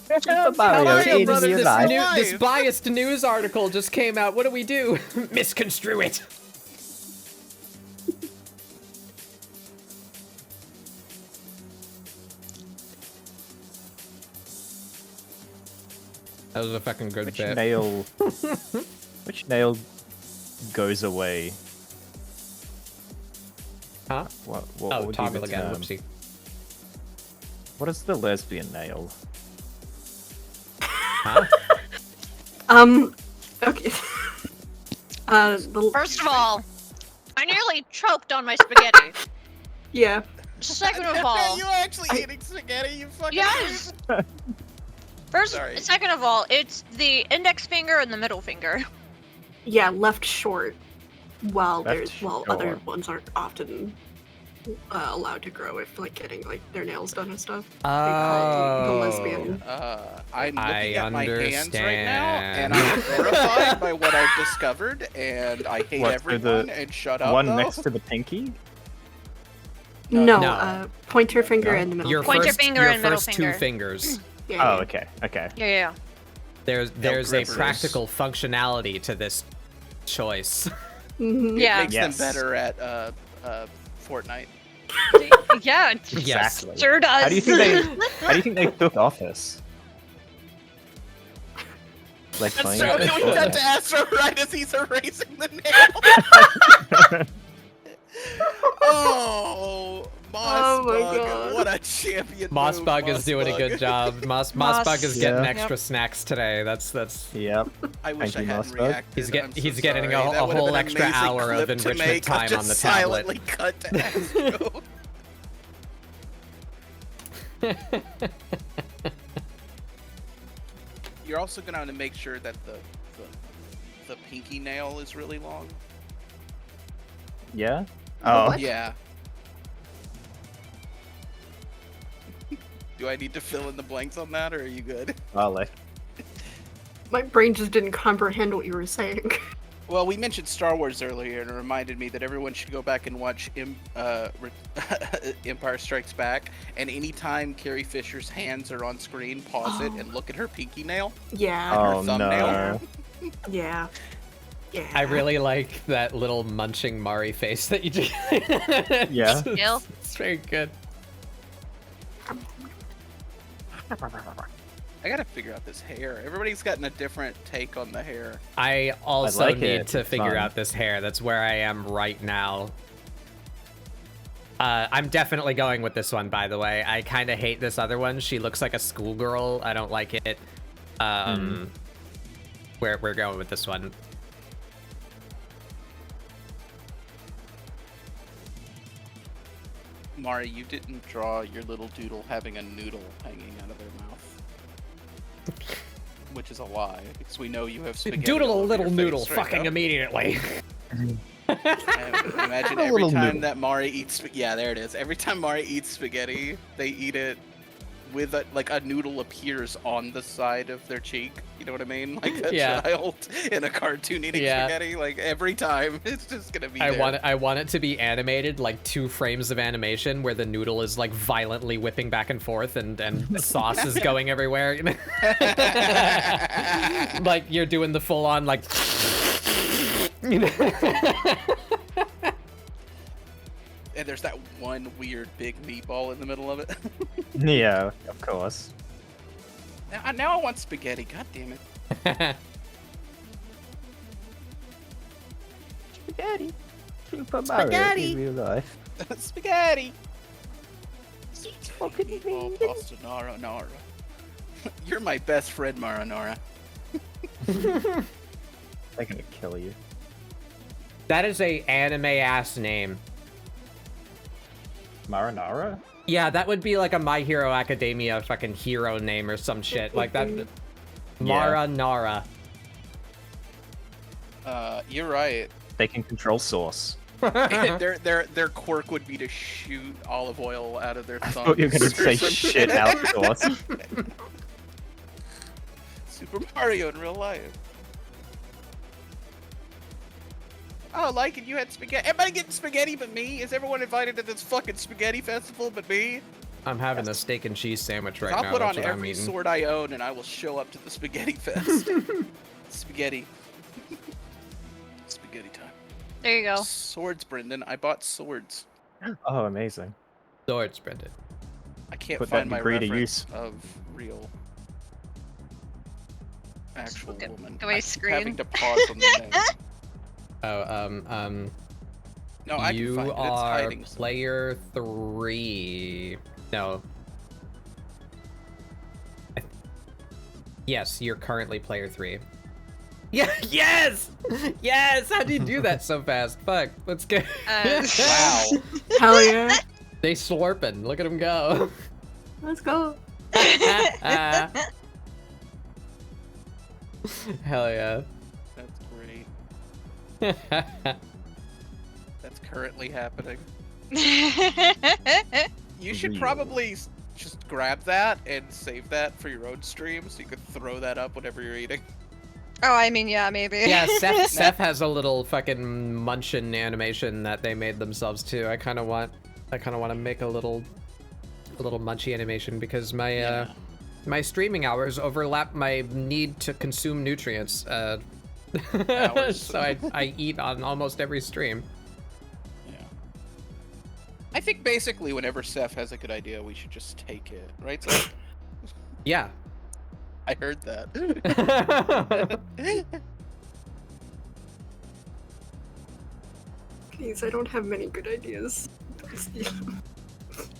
Mario eating brother, your this, life. this biased news article just came out. What do we do? Misconstrue it. That was a fucking good Which bit. nail? Which nail goes away? Huh? What Oh, would be toggle the again. term? Whoopsie. What is the lesbian nail? Huh? Okay. First of all, I nearly choked on my spaghetti. Yeah. Second of all, you actually eating spaghetti, you fucking yes. Sorry. Second of all, it's the index finger and the middle finger. Yeah, left short. While Left other short. ones aren't often allowed to grow if like getting like their nails done and stuff. They Oh. call it the lesbian. I'm looking I at my hands right now, understand. and I'm horrified by what I've discovered, and I hate What, so everyone, the and shut up, One though. next to the pinky? No, No. pointer finger No. and the middle Your finger. Pointer first, finger your and middle first finger. 2 fingers. Yeah, Oh, yeah. okay, okay. Yeah. There's a grippers. practical functionality to this choice. Mhm. Yeah. Makes Yes. them better at Fortnite. Yeah. Yes. Exactly. Sure does. How do you think they took office? Like playing So it in we got to Fortnite. Astro right as he's erasing the nail. Oh, Oh my Mossbug, God. what a champion! Mossbug move, is doing a Mossbug. good job. Mossbug is getting Yeah. extra snacks today. That's Yep. I wish Thank I you, hadn't Mossbug. reacted. he's I'm so getting sorry. a That would've whole been an extra amazing hour of clip to enrichment make. I'll time just on the tablet. silently cut to Astro. You're also gonna make sure that the pinky nail is really long. Yeah? Oh. Yeah. Do I need to fill in the blanks on that, or are you good? Garlic. My brain just didn't comprehend what you were saying. Well, we mentioned Star Wars earlier, and it reminded me that everyone should go back and watch Empire Strikes Back. And anytime Carrie Fisher's hands are on screen, pause it and look at her pinky nail. Yeah. Her Oh thumbnail. no. Yeah. Yeah. I really like that little munching Mari face that you did. Yeah. Still? It's very good. I gotta figure out this hair. Everybody's gotten a different take on the hair. I also like need it. to It's figure fun. out this hair. That's where I am right now. I'm definitely going with this one, by the way. I kind of hate this other one. She looks like a schoolgirl. I don't like it. We're going with this one. Mari, you didn't draw your little doodle having a noodle hanging out of their mouth. Which is a lie, because we know you have spaghetti. Doodle all a over little your noodle, face right fucking now. immediately. And imagine A every little time noodle. that Mari eats yeah, there it is. Every time Mari eats spaghetti, they eat it with a noodle appears on the side of their cheek. You know what I mean? Like a Yeah. child in a cartoon eating Yeah. spaghetti. Like every time, it's just gonna be I there. want it to be animated, like 2 frames of animation where the noodle is like violently whipping back and forth and the sauce is going everywhere. Like you're doing the full on like you know. And there's that one weird big meatball in the middle of it. Yeah, of course. Now I want spaghetti. God damn it. Spaghetti. Super Spaghetti. in real life. Spaghetti. What could it mean? Meatball pasta Nara. You're my best friend, Marinara. They're gonna kill you. That is a anime ass name. Marinara? Yeah, that would be like a My Hero Academia fucking hero name or some shit like that. Mara Nara. You're right. They can control sauce. their quirk would be to shoot olive oil out of their I thumbs. thought you were gonna or say some shit out sauce. Super Mario in real life. Oh, like it, you had spaghetti. Everybody getting spaghetti but me? Is everyone invited to this fucking spaghetti festival but me? I'm having a steak and cheese sandwich right I'll now. put That's on what I'm every eating. sword I own, and I will show up to the spaghetti fest. Spaghetti. Spaghetti time. There you go. Swords, Brendan. I bought swords. Oh, amazing. Swords, Brendan. I can't Put that find my degree to reference use. of real actual woman. Can we I'm screen? having to pause on the name. Oh, No, I can you find it. It's are hiding. player 3. No. Yes, you're currently player 3. Yeah, yes! Yes! How'd you do that so fast? Fuck, let's go. Wow. Hell yeah. They slurping. Look at them go. Let's go. Hell yeah. That's great. That's currently happening. You should Real. probably just grab that and save that for your own stream so you could throw that up whenever you're eating. Oh, I mean, yeah, maybe. Yeah, Seth has a little fucking munchin animation that they made themselves too. I kind of want to make a little munchy animation because my my streaming hours overlap my need to consume nutrients. Hours. So I eat on almost every stream. Yeah. I think basically whenever Seth has a good idea, we should just take it, right, Seth? Yeah. I heard that. Please, I don't have many good ideas.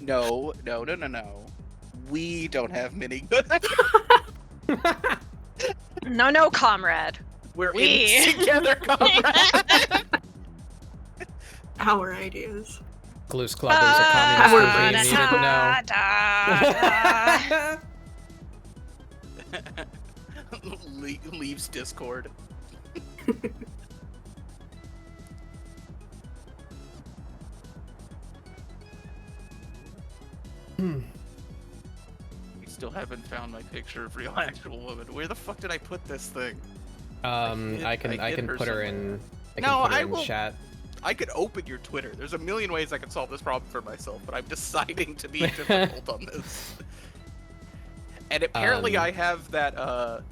No. We don't have many good No, comrade. We're in We. this together, comrade. Our ideas. Gloose Club is a communist regime. You didn't know. Leaves Discord. We still haven't found my picture of real actual woman. Where the fuck did I put this thing? I can hid her put her somewhere. in. I in will- chat. I could open your Twitter. There's a million ways I can solve this problem for myself, but I'm deciding to be difficult on this. And apparently I have that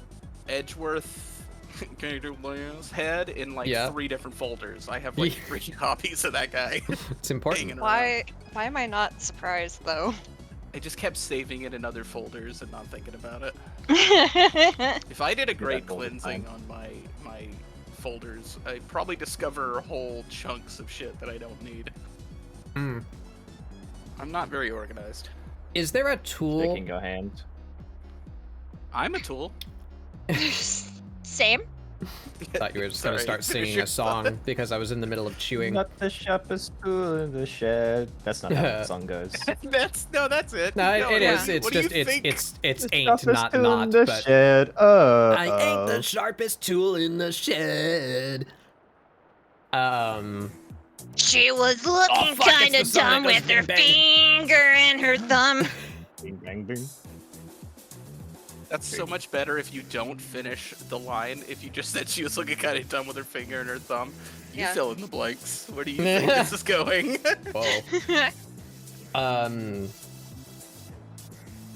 Edgeworth can you do this head in like 3 different folders. I have like 3 copies of that guy. It's important. hanging around. Why am I not surprised though? I just kept saving it in other folders and not thinking about it. If I did a great all the cleansing time. on my folders, I'd probably discover whole chunks of shit that I don't need. Hmm. I'm not very organized. Is there a They tool? can go hand. I'm a tool. Same. Thought you were just gonna Sorry, start finish singing your a song because I was in the middle of chewing. Not the sharpest tool in the shed. That's not how the song goes. That's it. No, Keep it going. is. It's What do just you think? it's The ain't sharpest not tool not. in the But shed. I ain't the sharpest tool in the shed. She was looking fuck, it's kind the of song that dumb goes with her bing, bang. finger and her thumb. Bing bang bing. That's so much better if you don't finish the line. If you just said she was looking kind of dumb with her finger and her thumb, you Yeah. fill in the blanks. Where do you think this is going? Whoa.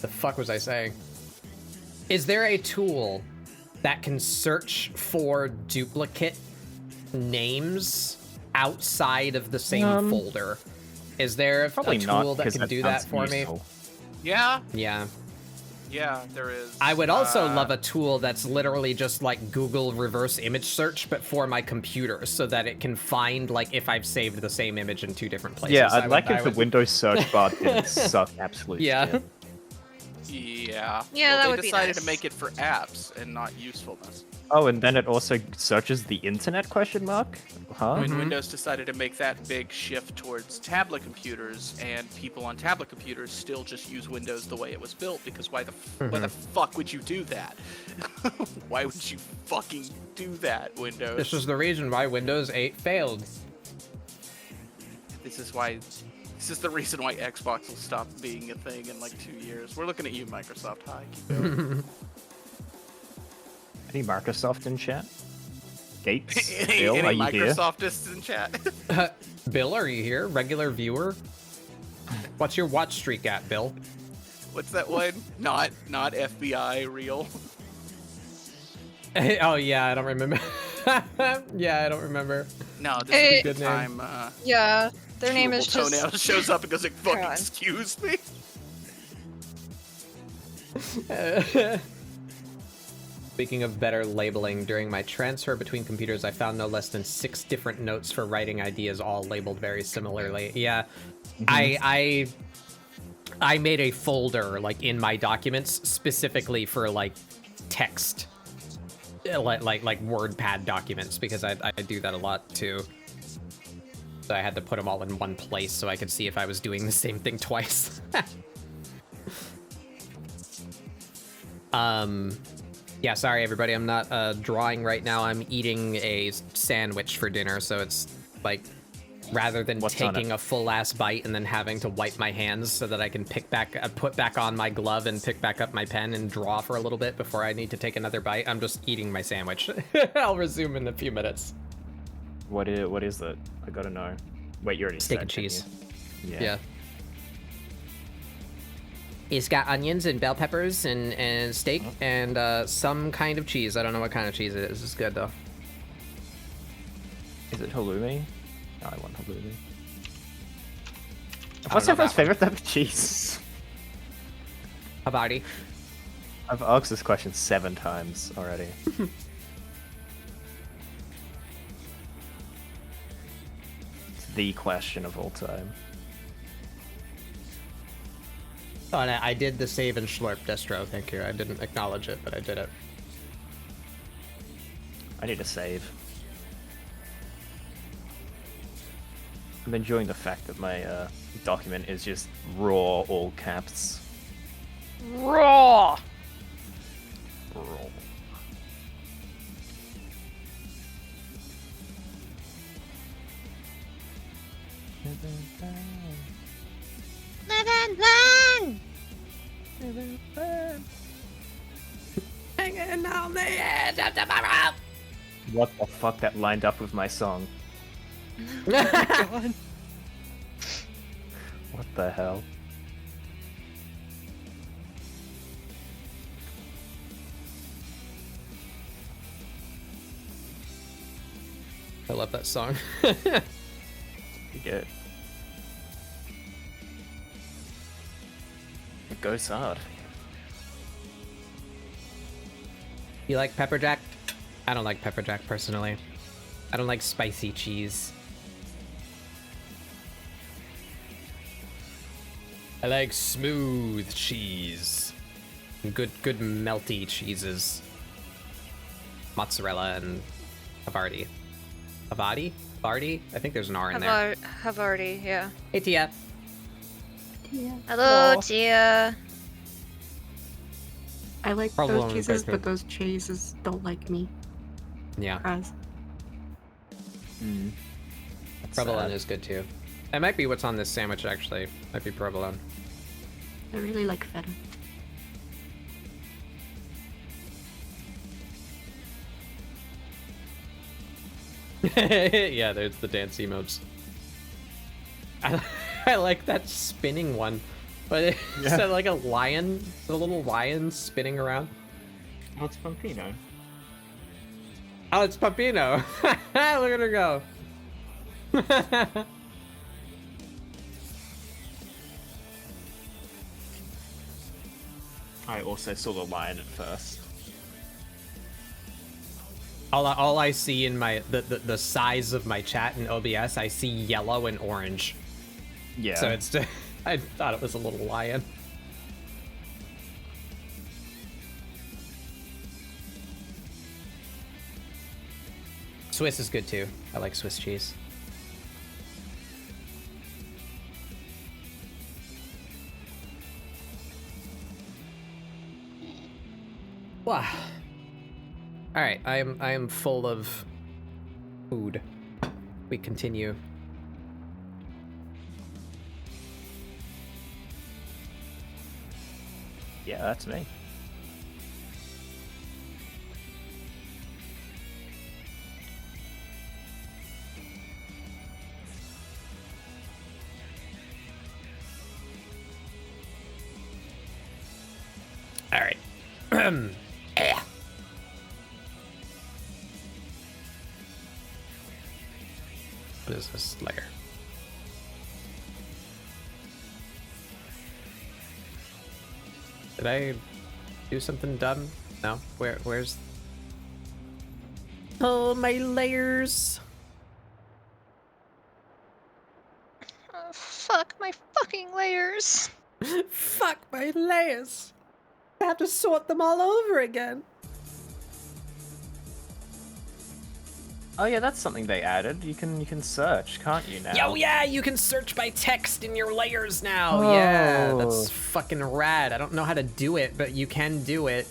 The fuck was I saying? Is there a tool that can search for duplicate names outside of the same folder? Is there a Probably tool not, that because can do that sounds for me? useful. Yeah, Yeah. there is. I would also love a tool that's literally just like Google reverse image search, but for my computer, so that it can find like if I've saved the same image in 2 different places. Yeah, I I'd would- like I if the would- Windows search bar didn't suck absolute Yeah. shit. Yeah. Yeah, well, that they would be decided to nice. make it for apps and not usefulness. Oh, and then it also searches the internet, question mark? Huh? When Windows decided to make that big shift towards tablet computers, and people on tablet computers still just use Windows the way it was built, because why the fuck would you do that? Why would you fucking do that, Windows? This is the reason why Windows 8 failed. This is the reason why Xbox will stop being a thing in like 2 years. We're looking at you, Microsoft. Hi, keep going. Any Microsoft in chat? Gates? any Bill, are you here? Microsoftists in chat? Bill, are you here? Regular viewer? What's your watch streak at, Bill? What's that one? Not FBI real. Oh yeah, I don't remember. Yeah, I don't remember. No, this Hey, is a good time. Yeah, their name is Chewable just. Toenail shows up and goes like, "Fucking God. excuse me." Speaking of better labeling, during my transfer between computers, I found no less than 6 different notes for writing ideas, all labeled very similarly. Yeah, I made a folder like in my documents specifically for like text, like WordPad documents, because I do that a lot too. So I had to put them all in one place so I could see if I was doing the same thing twice. Yeah, sorry everybody, I'm not drawing right now. I'm eating a sandwich for dinner, so it's like, rather than taking a full ass bite and then having to wipe my hands so that I can put back on my glove and pick back up my pen and draw for a little bit before I need to take another bite, I'm just eating my sandwich. I'll resume in a few minutes. What is it? I gotta know. Wait, you already Steak said, and didn't cheese. you? Yeah. It's got onions and bell peppers and steak and some kind of cheese. I don't know what kind of cheese it is. It's good though. Is it halloumi? No, I want halloumi. I What's don't know everyone's that favorite type of cheese? Havarti. I've asked this question 7 times already. It's the question of all time. Oh, and I did the save and slurp distro. Thank you. I didn't acknowledge it, but I did it. I need to save. I'm enjoying the fact that my document is just raw, all caps. Raw! Raw. Hanging on the edge of tomorrow. What the fuck, that lined up with my song? God. What the hell? I love that song. Pretty good. It goes hard. You like pepper jack? I don't like pepper jack personally. I don't like spicy cheese. I like smooth cheese. Good melty cheeses. Mozzarella and Havarti. Havarti? Havarti? I think there's an R in there. Havarti, yeah. Hey Tia. Hello, Tia. I like Probably those cheeses, better. but those cheeses don't like me. Yeah. Guys. That's Provolone sad. is good too. That might be what's on this sandwich actually. Might be provolone. I really like feta. Yeah, there's the dance emotes. I like that spinning one, but it's like a lion, a little lion spinning around. Oh, it's Pompino. Oh, it's Papino. Look at her go. I also saw the lion at first. All I see in my the size of my chat in OBS, I see yellow and orange. Yeah. So it's I thought it was a little lion. Swiss is good too. I like Swiss cheese. Wow. All right, I am full of food. We continue. Yeah, that's me. What is this layer? Did I do something dumb? No? Where's... Oh, my layers! Fuck my fucking layers. Fuck my layers! I have to sort them all over again. Oh yeah, that's something they added. You can search, can't you now? Oh yeah, you can search by text in your layers now. Yeah, that's fucking rad. I don't know how to do it, but you can do it.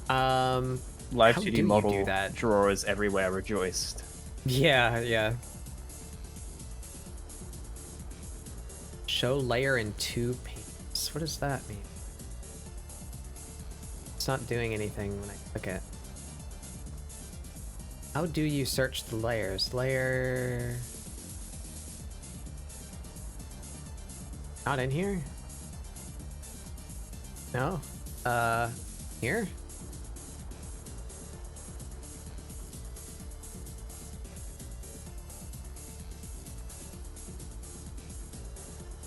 Live how 2D do model you do that? drawers everywhere rejoiced. Yeah. Show layer in 2 panes. What does that mean? It's not doing anything when I click it. How do you search the layers? Layer... Not in here? No? Here?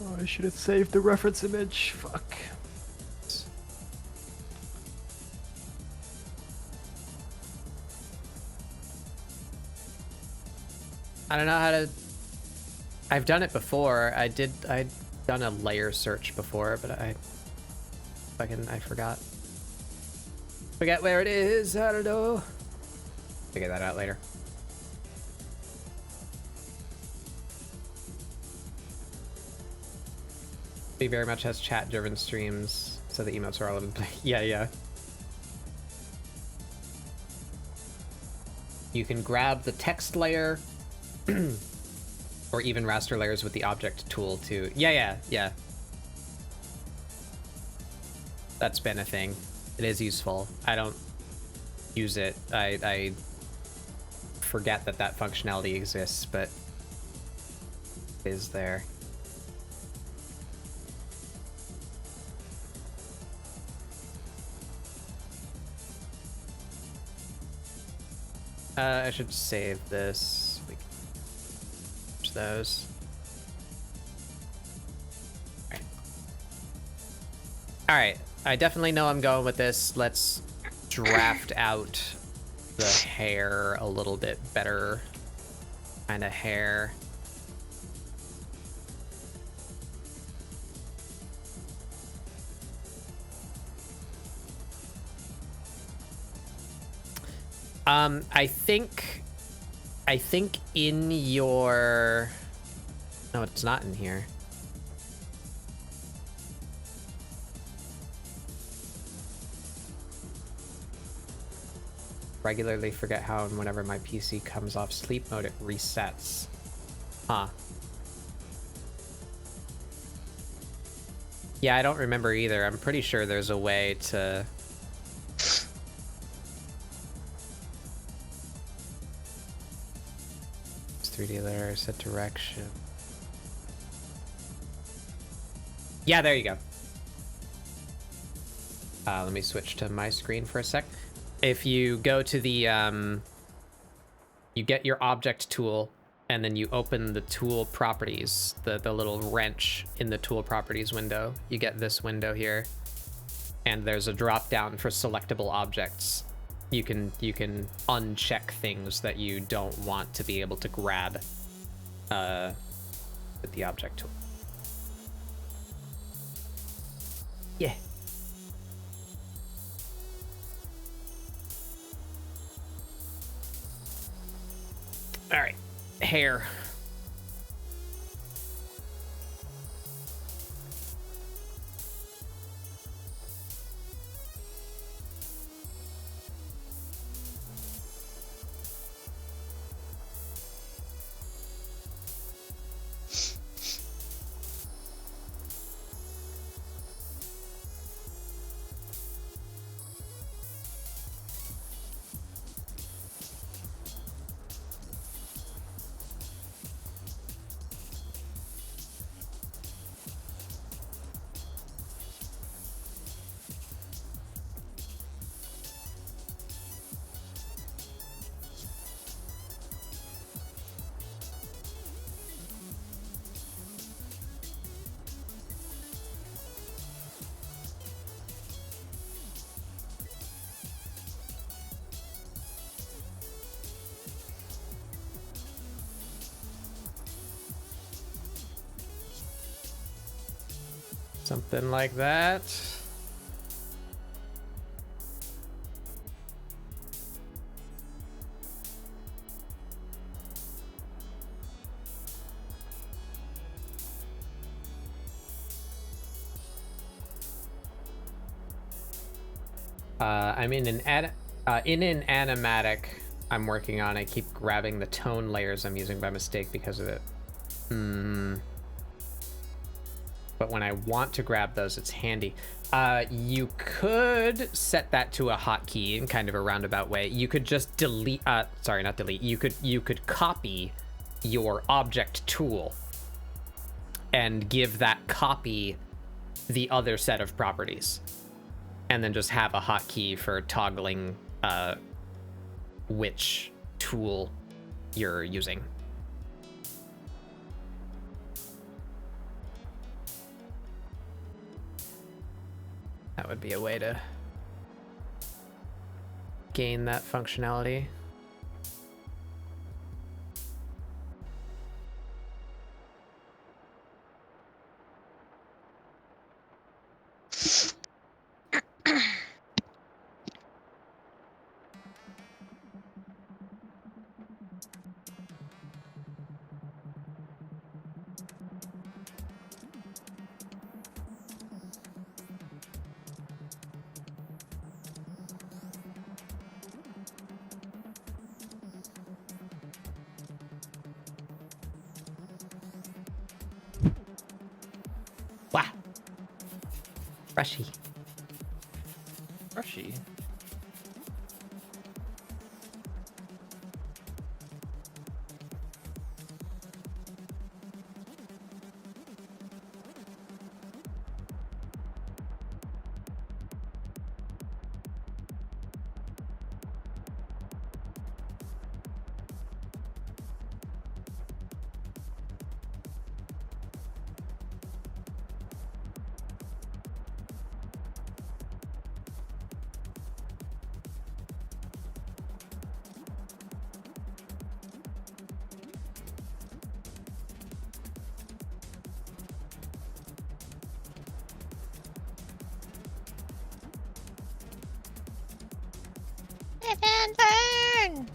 Oh, I should have saved the reference image. Fuck. I don't know how to... I've done it before. I'd done a layer search before, but I forgot. Forget where it is. I don't know. Figure that out later. He very much has chat-driven streams, so the emotes are all over the place. Yeah. You can grab the text layer, or even raster layers with the object tool too. Yeah. That's been a thing. It is useful. I don't use it. I forget that functionality exists, but it is there. I should save this. We can search those. Alright. I definitely know I'm going with this. Let's draft out the hair a little bit better. Kind of hair. I think in your... No, it's not in here. Regularly forget how and whenever my PC comes off sleep mode, it resets. Huh. Yeah, I don't remember either. I'm pretty sure there's a way to... 3D layer, set direction. Yeah, there you go. Let me switch to my screen for a sec. If you go to the, you get your object tool, and then you open the tool properties, the little wrench in the tool properties window. You get this window here, and there's a drop down for selectable objects. You can uncheck things that you don't want to be able to grab with the object tool. Yeah. All right, hair. Something like that. I'm in an animatic I'm working on. I keep grabbing the tone layers I'm using by mistake because of it. But when I want to grab those, it's handy. You could set that to a hotkey in kind of a roundabout way. You could just delete, sorry, not delete. You could copy your object tool and give that copy the other set of properties. And then just have a hotkey for toggling which tool you're using. That would be a way to gain that functionality. Wow. Brushy. Brushy. Burn!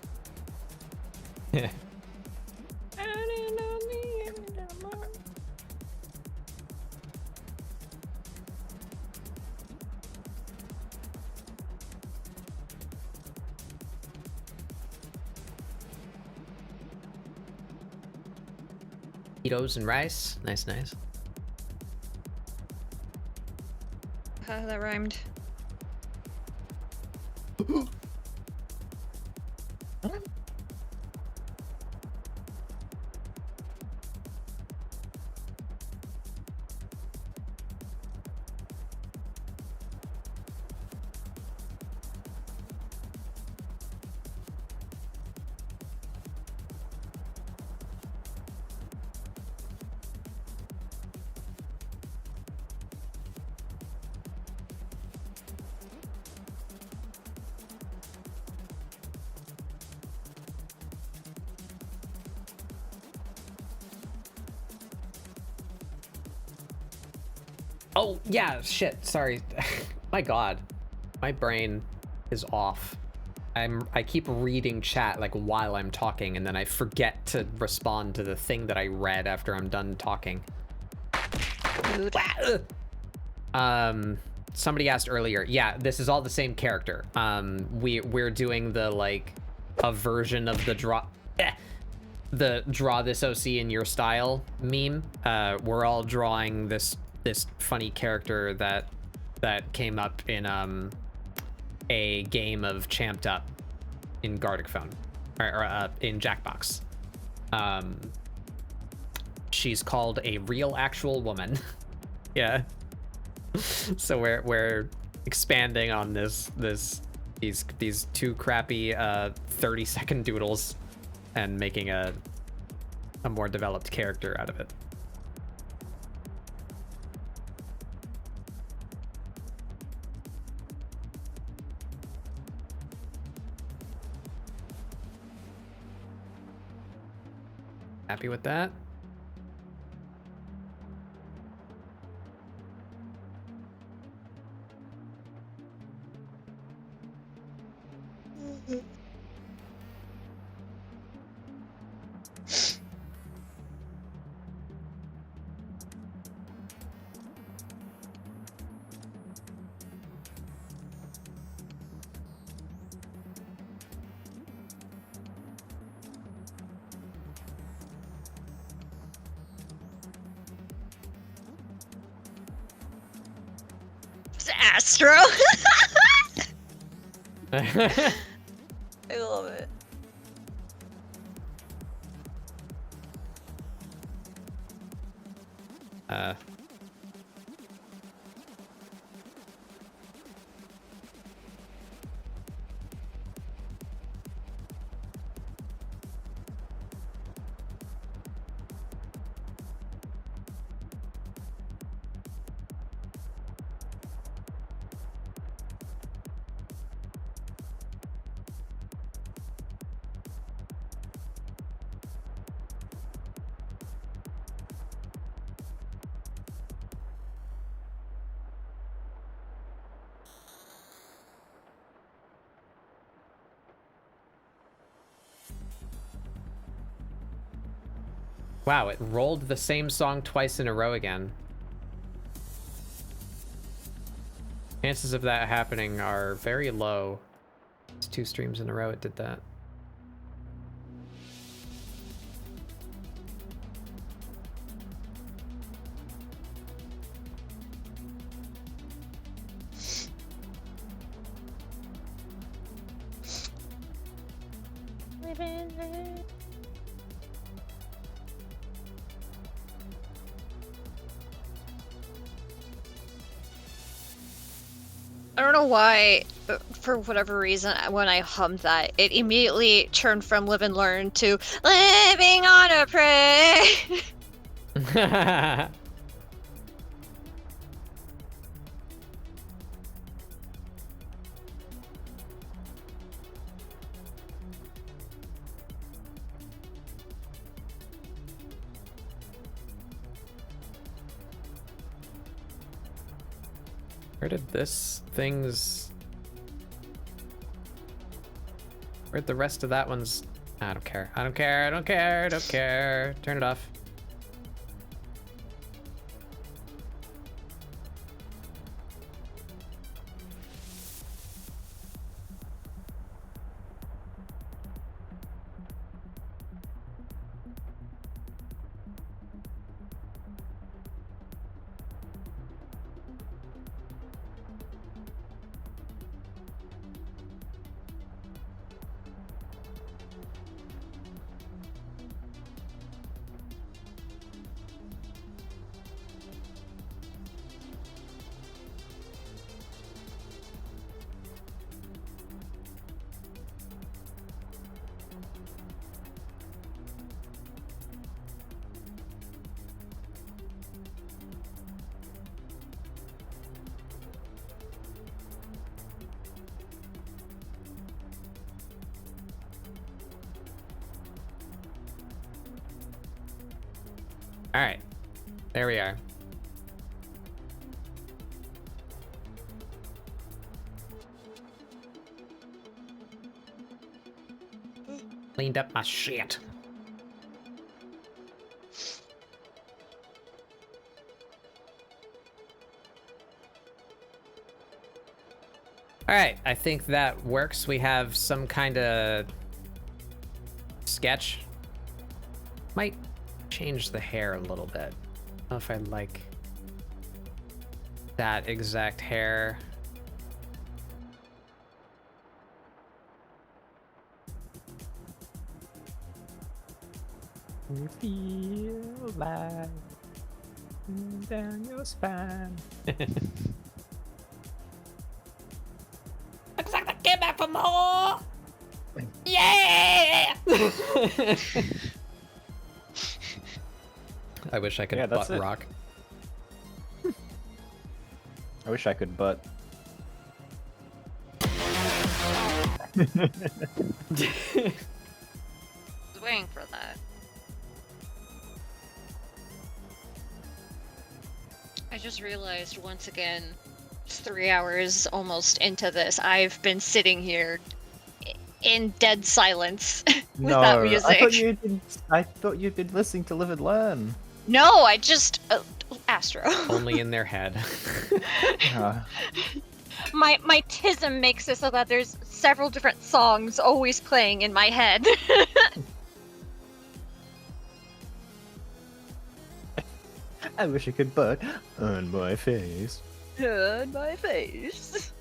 Burritos and rice. Nice, nice. That rhymed. Oh, yeah, shit, sorry. My god. My brain is off. I keep reading chat like while I'm talking, and then I forget to respond to the thing that I read after I'm done talking. Somebody asked earlier. Yeah, this is all the same character. We're doing the like a version of the draw this OC in your style meme. We're all drawing this funny character that came up in a game of Champed Up in Gartic Phone or in Jackbox. She's called a real actual woman. Yeah. So we're expanding on these two crappy 30-second doodles and making a more developed character out of it. Happy with that? Yes, Astro. I love it. Wow, it rolled the same song twice in a row again. Chances of that happening are very low. It's 2 streams in a row it did that. I don't know why, for whatever reason, when I hummed that, it immediately turned from Live and Learn to Living on a Prayer. Where did this thing's... Where'd the rest of that one's... I don't care. I don't care. I don't care. I don't care. Turn it off. All right, there we are. Cleaned up my shit. All right, I think that works. We have some kind of sketch. Might change the hair a little bit. I don't know if I like that exact hair. You feel like down your spine. Looks like I came back for more. Yeah. I wish I could butt rock. I wish I could butt. I was waiting for that. I just realized once again, 3 hours almost into this, I've been sitting here in dead silence with that music. I thought you'd been listening to Live and Learn. No, I just Astro. Only in their head. My tism makes it so that there's several different songs always playing in my head. I wish I could butt on my face. Turn my face.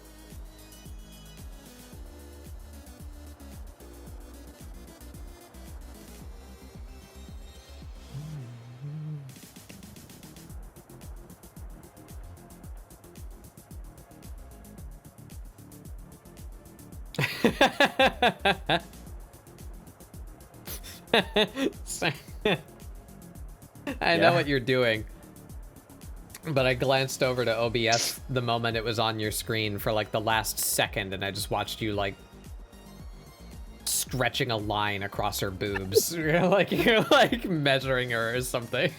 I know what you're doing. But I glanced over to OBS the moment it was on your screen for like the last second, and I just watched you like stretching a line across her boobs. you're like measuring her or something.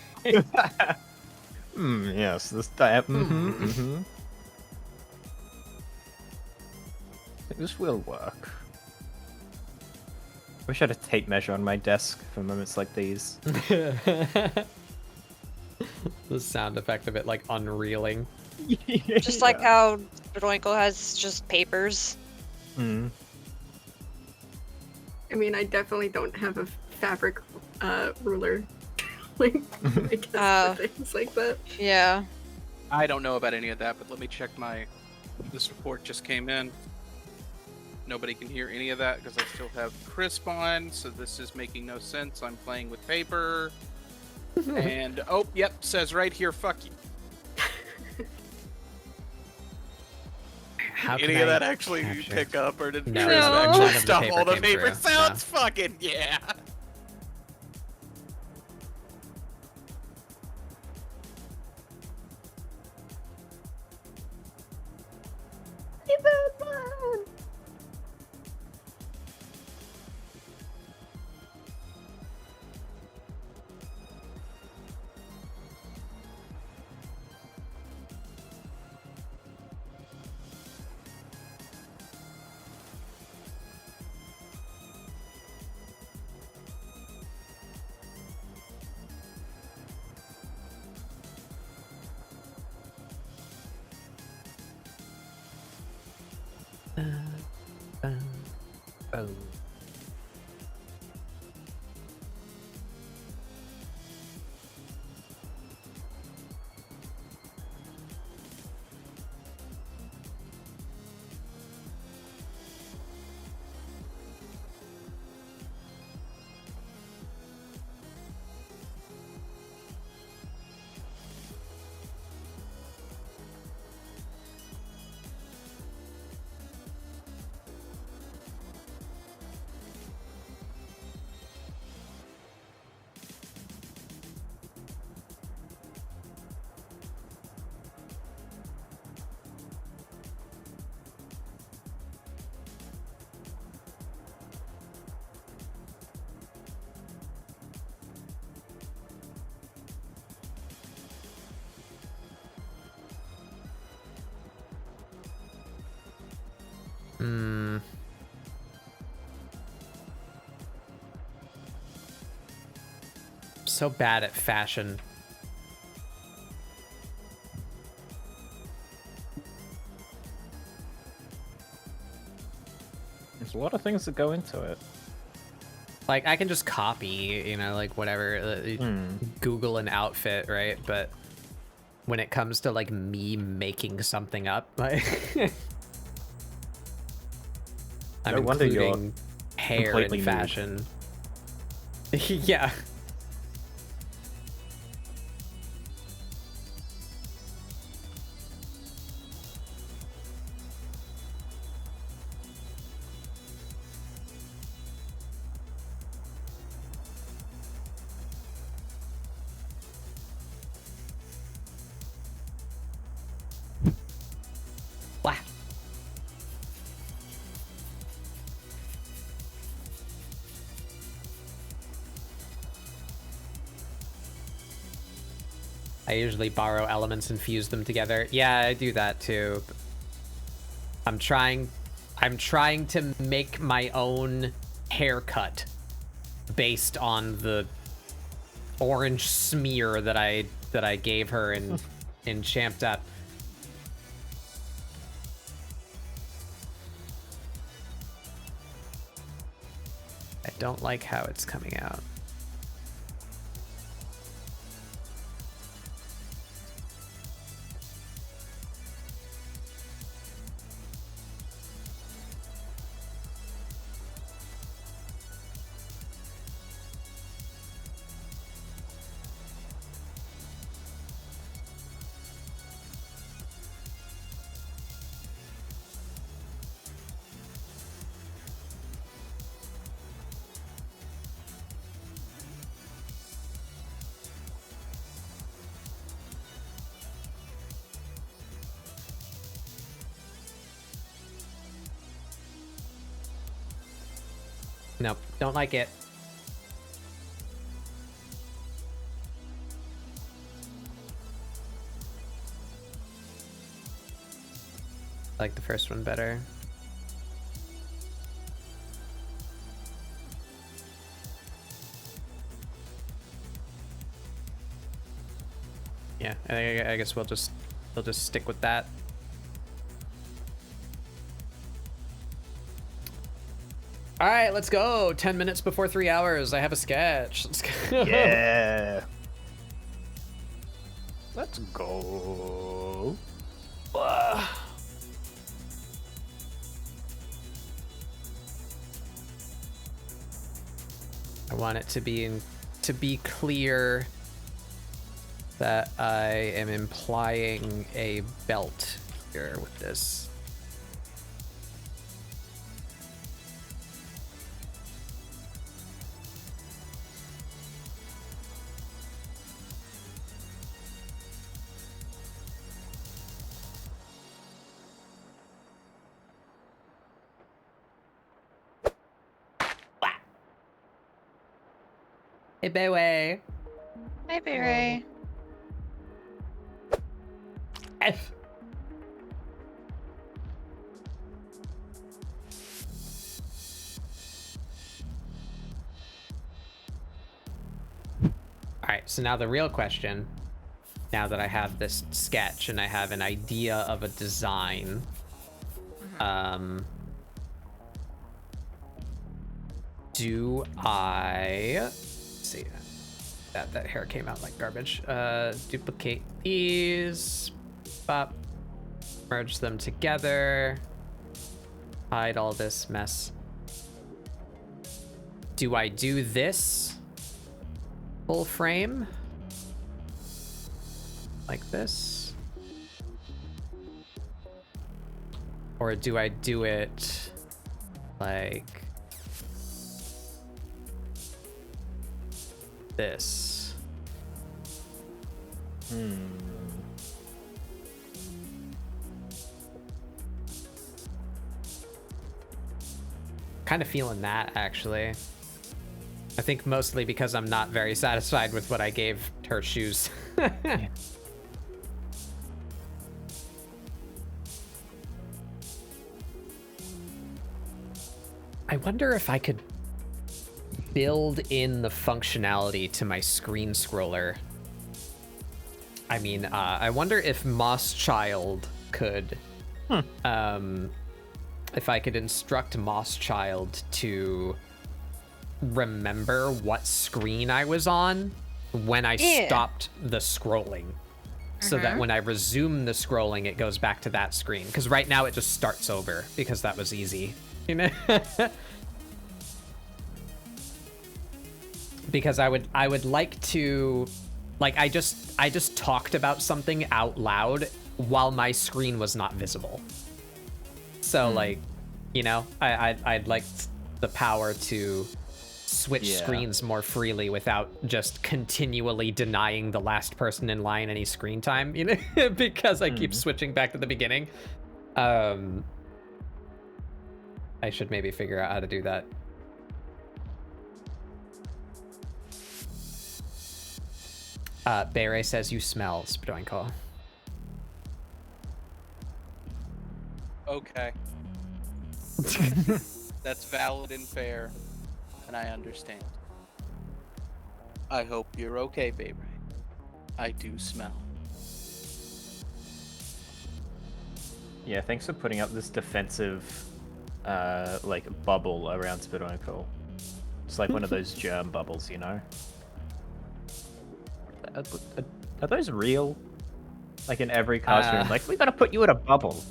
Yes, this time. This will work. Wish I had a tape measure on my desk for moments like these. The sound effect of it like unreeling. Just like how Droinkle has just papers. Mm. I mean, I definitely don't have a fabric ruler. Like, I guess for things like that. Yeah. I don't know about any of that, but let me check this report just came in. Nobody can hear any of that because I still have crisp on, so this is making no sense. I'm playing with paper. And, oh, yep, says right here, fuck you. How Any can of I that actually capture? pick up, or did No, Chris none actually of the stop paper all the came paper through, sounds? Fucking yeah! Oh. So bad at fashion. There's a lot of things that go into it. Like, I can just copy, you know, like whatever, Google an outfit, right? But when it comes to like me making something up, like I'm No wonder you're including hair completely and nude. fashion. Yeah. Wah. I usually borrow elements and fuse them together. Yeah, I do that too. I'm trying to make my own haircut based on the orange smear that I gave her in Champed Up. I don't like how it's coming out. Nope, don't like it. I like the first one better. Yeah, I guess we'll just stick with that. All right, let's go. 10 minutes before 3 hours. I have a sketch. Let's go. Yeah. Let's go. I want it to be clear that I am implying a belt here with this. Hey, Bayway. Hi, Ray. F. Alright, so now the real question, now that I have this sketch and I have an idea of a design, do I... Let's see, that hair came out like garbage. Duplicate these, pop, merge them together, hide all this mess. Do I do this full frame like this, or do I do it like this? Kind of feeling that, actually. I think mostly because I'm not very satisfied with what I gave her shoes. Yeah. I wonder if I could build in the functionality to my screen scroller. I mean, I wonder if Moss Child could, if I could instruct Moss Child to remember what screen I was on when I stopped the scrolling, so that when I resume the scrolling, it goes back to that screen. Because right now it just starts over because that was easy, you know. Because I would like to, like, I just talked about something out loud while my screen was not visible. So like, you know, I'd like the power to switch screens more freely without just continually denying the last person in line any screen time, you know, because I keep switching back to the beginning. I should maybe figure out how to do that. Bere says you smell, Spadoinko. Okay. That's valid and fair, and I understand. I hope you're okay, baby. I do smell. Yeah, thanks for putting up this defensive, like, bubble around Spadoinko. It's like one of those germ bubbles, you know? Are those real? Like in every classroom, like, we gotta put you in a bubble.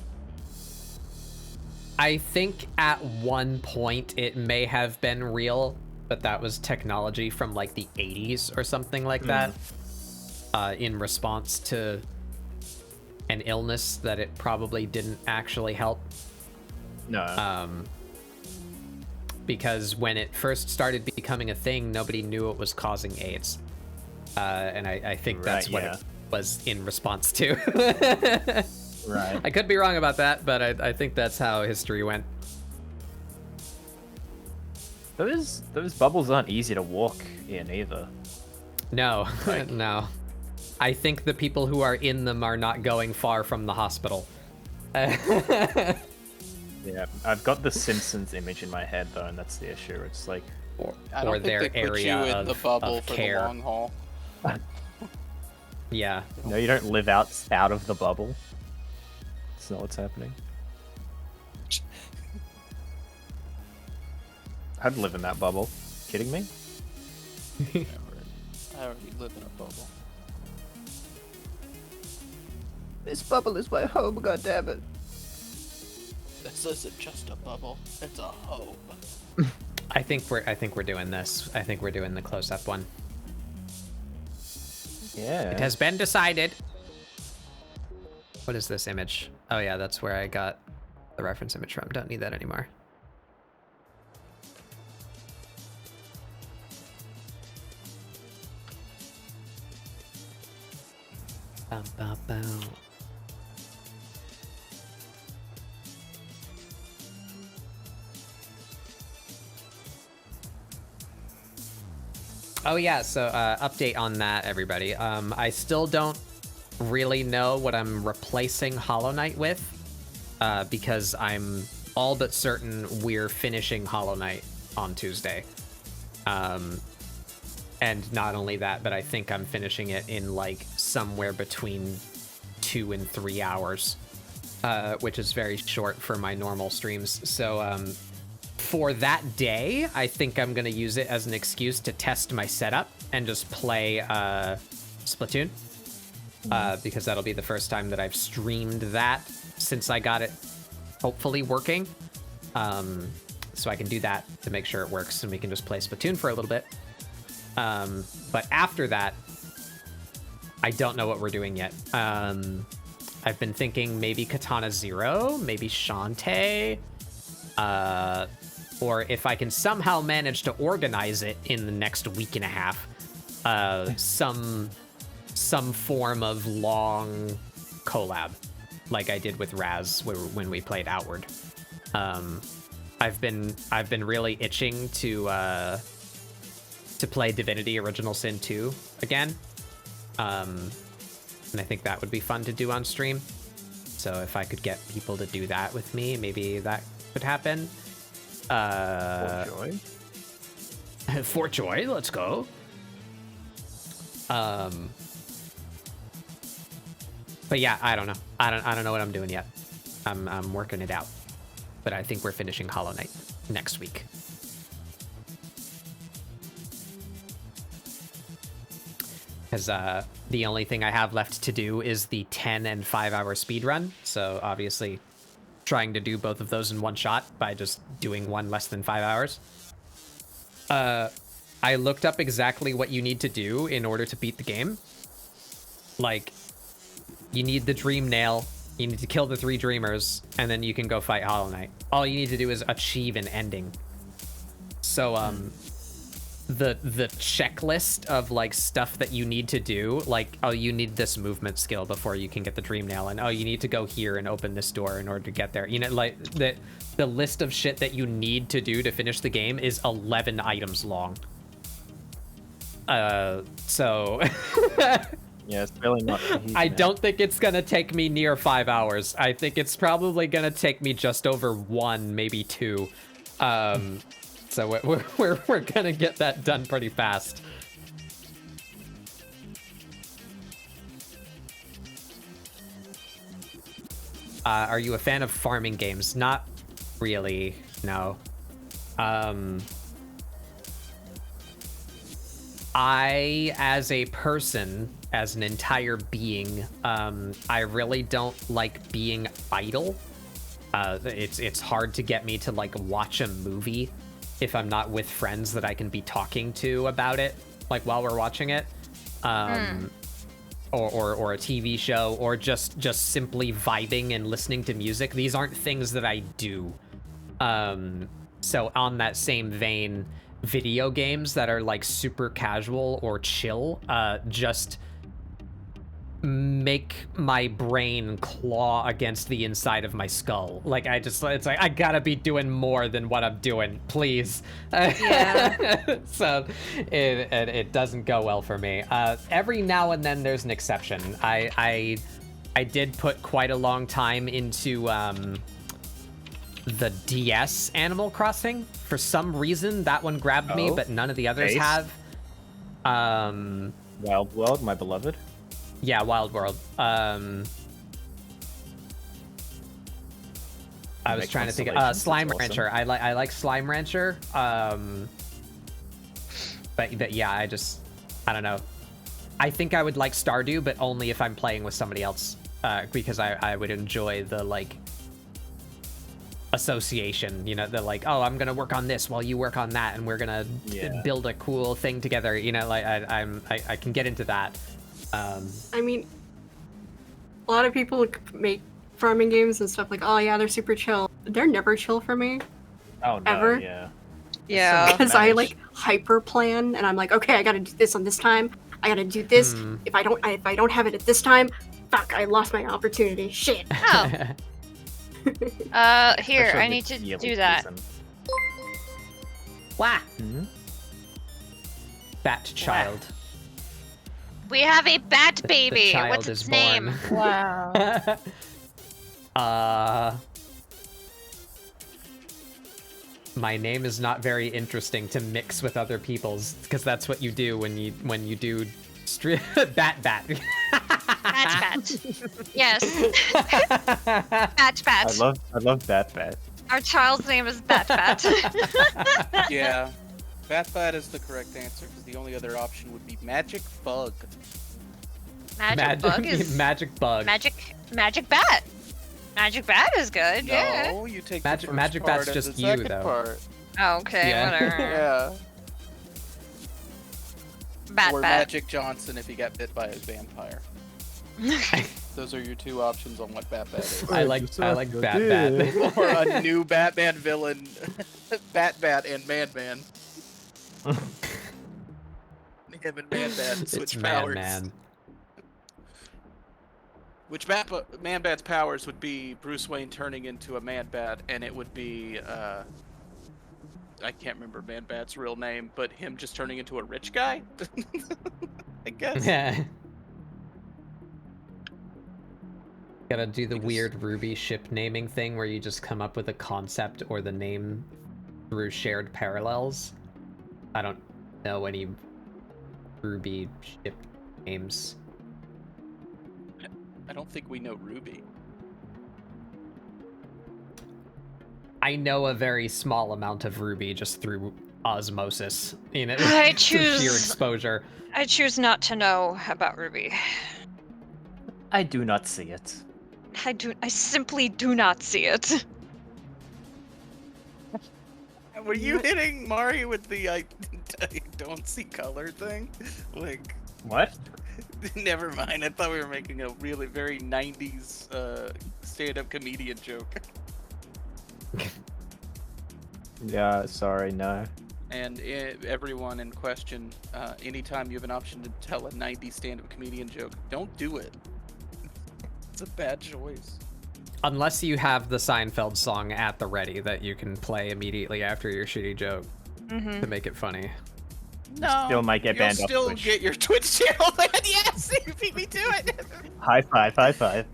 I think at one point it may have been real, but that was technology from like the 80s or something like that, in response to an illness that it probably didn't actually help. No. Because when it first started becoming a thing, nobody knew it was causing AIDS. And I think that's what it was in response to. Right. I could be wrong about that, but I think that's how history went. Those bubbles aren't easy to walk in either. No, no. I think the people who are in them are not going far from the hospital. Yeah, I've got the Simpsons image in my head though, and that's the issue. It's like, I don't or think their they put you area in the bubble of for care. the long haul. Yeah. no, you don't live out of the bubble. That's not what's happening. I'd live in that bubble. Kidding me? I already live in a bubble. This bubble is my home, goddammit. This isn't just a bubble; it's a home. I think we're doing this. I think we're doing the close-up one. Yeah. It has been decided. What is this image? Oh yeah, that's where I got the reference image from. Don't need that anymore. Bum, bum, bum. Oh yeah, so update on that, everybody. I still don't really know what I'm replacing Hollow Knight with, because I'm all but certain we're finishing Hollow Knight on Tuesday. And not only that, but I think I'm finishing it in like somewhere between 2 and 3 hours, which is very short for my normal streams. So for that day, I think I'm gonna use it as an excuse to test my setup and just play Splatoon, because that'll be the first time that I've streamed that since I got it hopefully working. So I can do that to make sure it works, and we can just play Splatoon for a little bit. But after that, I don't know what we're doing yet. I've been thinking maybe Katana Zero, maybe Shantae, or if I can somehow manage to organize it in the next week and a half, some form of long collab, like I did with Raz when we played Outward. I've been really itching to play Divinity Original Sin 2 again. And I think that would be fun to do on stream. So if I could get people to do that with me, maybe that could happen. For joy. For joy, let's go. But yeah, I don't know. I don't know what I'm doing yet. I'm working it out. But I think we're finishing Hollow Knight next week. Because the only thing I have left to do is the 10 and 5 hour speed run. So obviously trying to do both of those in one shot by just doing one less than 5 hours. I looked up exactly what you need to do in order to beat the game. Like, you need the Dream Nail, you need to kill the 3 Dreamers, and then you can go fight Hollow Knight. All you need to do is achieve an ending. So, the checklist of like stuff that you need to do, like, oh, you need this movement skill before you can get the Dream Nail, and oh, you need to go here and open this door in order to get there. You know, like the list of shit that you need to do to finish the game is 11 items long. So Yeah, it's really not. I don't think it's gonna take me near 5 hours. I think it's probably gonna take me just over 1, maybe 2. So we're gonna get that done pretty fast. Are you a fan of farming games? Not really, no. I, as a person, as an entire being, I really don't like being idle. It's hard to get me to like watch a movie if I'm not with friends that I can be talking to about it, like while we're watching it, or a TV show, or just simply vibing and listening to music. These aren't things that I do. So on that same vein, video games that are like super casual or chill just make my brain claw against the inside of my skull. Like, it's like, I gotta be doing more than what I'm doing, please. Yeah. So it doesn't go well for me. Every now and then there's an exception. I did put quite a long time into the DS Animal Crossing. For some reason, that one grabbed me, but none of the others Ace? have. Wild World, my beloved. Yeah, Wild World. I was Make trying to think. constellations, Slime that's Rancher. I like Slime Rancher. But yeah, I don't know. I think I would like Stardew, but only if I'm playing with somebody else, because I would enjoy the like association. You know, the like, oh, I'm gonna work on this while you work on that, and we're gonna build a cool thing together. You know, like I can get into that. I mean, a lot of people make farming games and stuff like, oh yeah, they're super chill. They're never chill for me. Oh no, Ever. yeah. Yeah. Because I like hyper plan, and I'm like, okay, I gotta do this on this time. I gotta do this. If I don't have it at this time, fuck, I lost my opportunity. Shit. Oh. Here, Especially I with need to yellow do that. season. Wah! Mhm. Bat child. We have a bat The baby. child What's is its name? born. Wow. My name is not very interesting to mix with other people's, because that's what you do when you do bat. Bat bat. Yes. Bat bat. I love Bat. Our child's name is Bat Bat. Yeah. Bat is the correct answer, because the only other option would be Magic Bug. Magic Bug is Magic Bug. Magic Bat. Magic Bat is good. Yeah. No, you take Magic- the first Magic part Bat's and just the you, second though. part. Oh, okay, Yeah. whatever. Yeah. Bat Or Bat. Magic Johnson if he got bit by a vampire. Those are your two options on what Bat is. I like Bat. Or a new Batman villain, Bat and Man. Him and Man switch It's powers. Man. Which Man Bat's powers would be Bruce Wayne turning into a Man Bat, and it would be I can't remember Man Bat's real name, but him just turning into a rich guy. I guess. Yeah. Gotta do the weird Ruby ship naming thing where you just come up with a concept or the name through shared parallels. I don't know any Ruby ship names. I don't think we know Ruby. I know a very small amount of Ruby just through osmosis. You know, I through sheer choose- exposure. I choose not to know about Ruby. I do not see it. I simply do not see it. Were you hitting Mari with the I don't see color thing? Like, What? never mind. I thought we were making a really very 90s stand-up comedian joke. Yeah, sorry, no. And everyone in question, anytime you have an option to tell a 90s stand-up comedian joke, don't do it. It's a bad choice. Unless you have the Seinfeld song at the ready that you can play immediately after your shitty joke to make it funny. No, Still might get banned you'll off still Twitch. get your Twitch channel banned. Yes, you beat me to it. High five.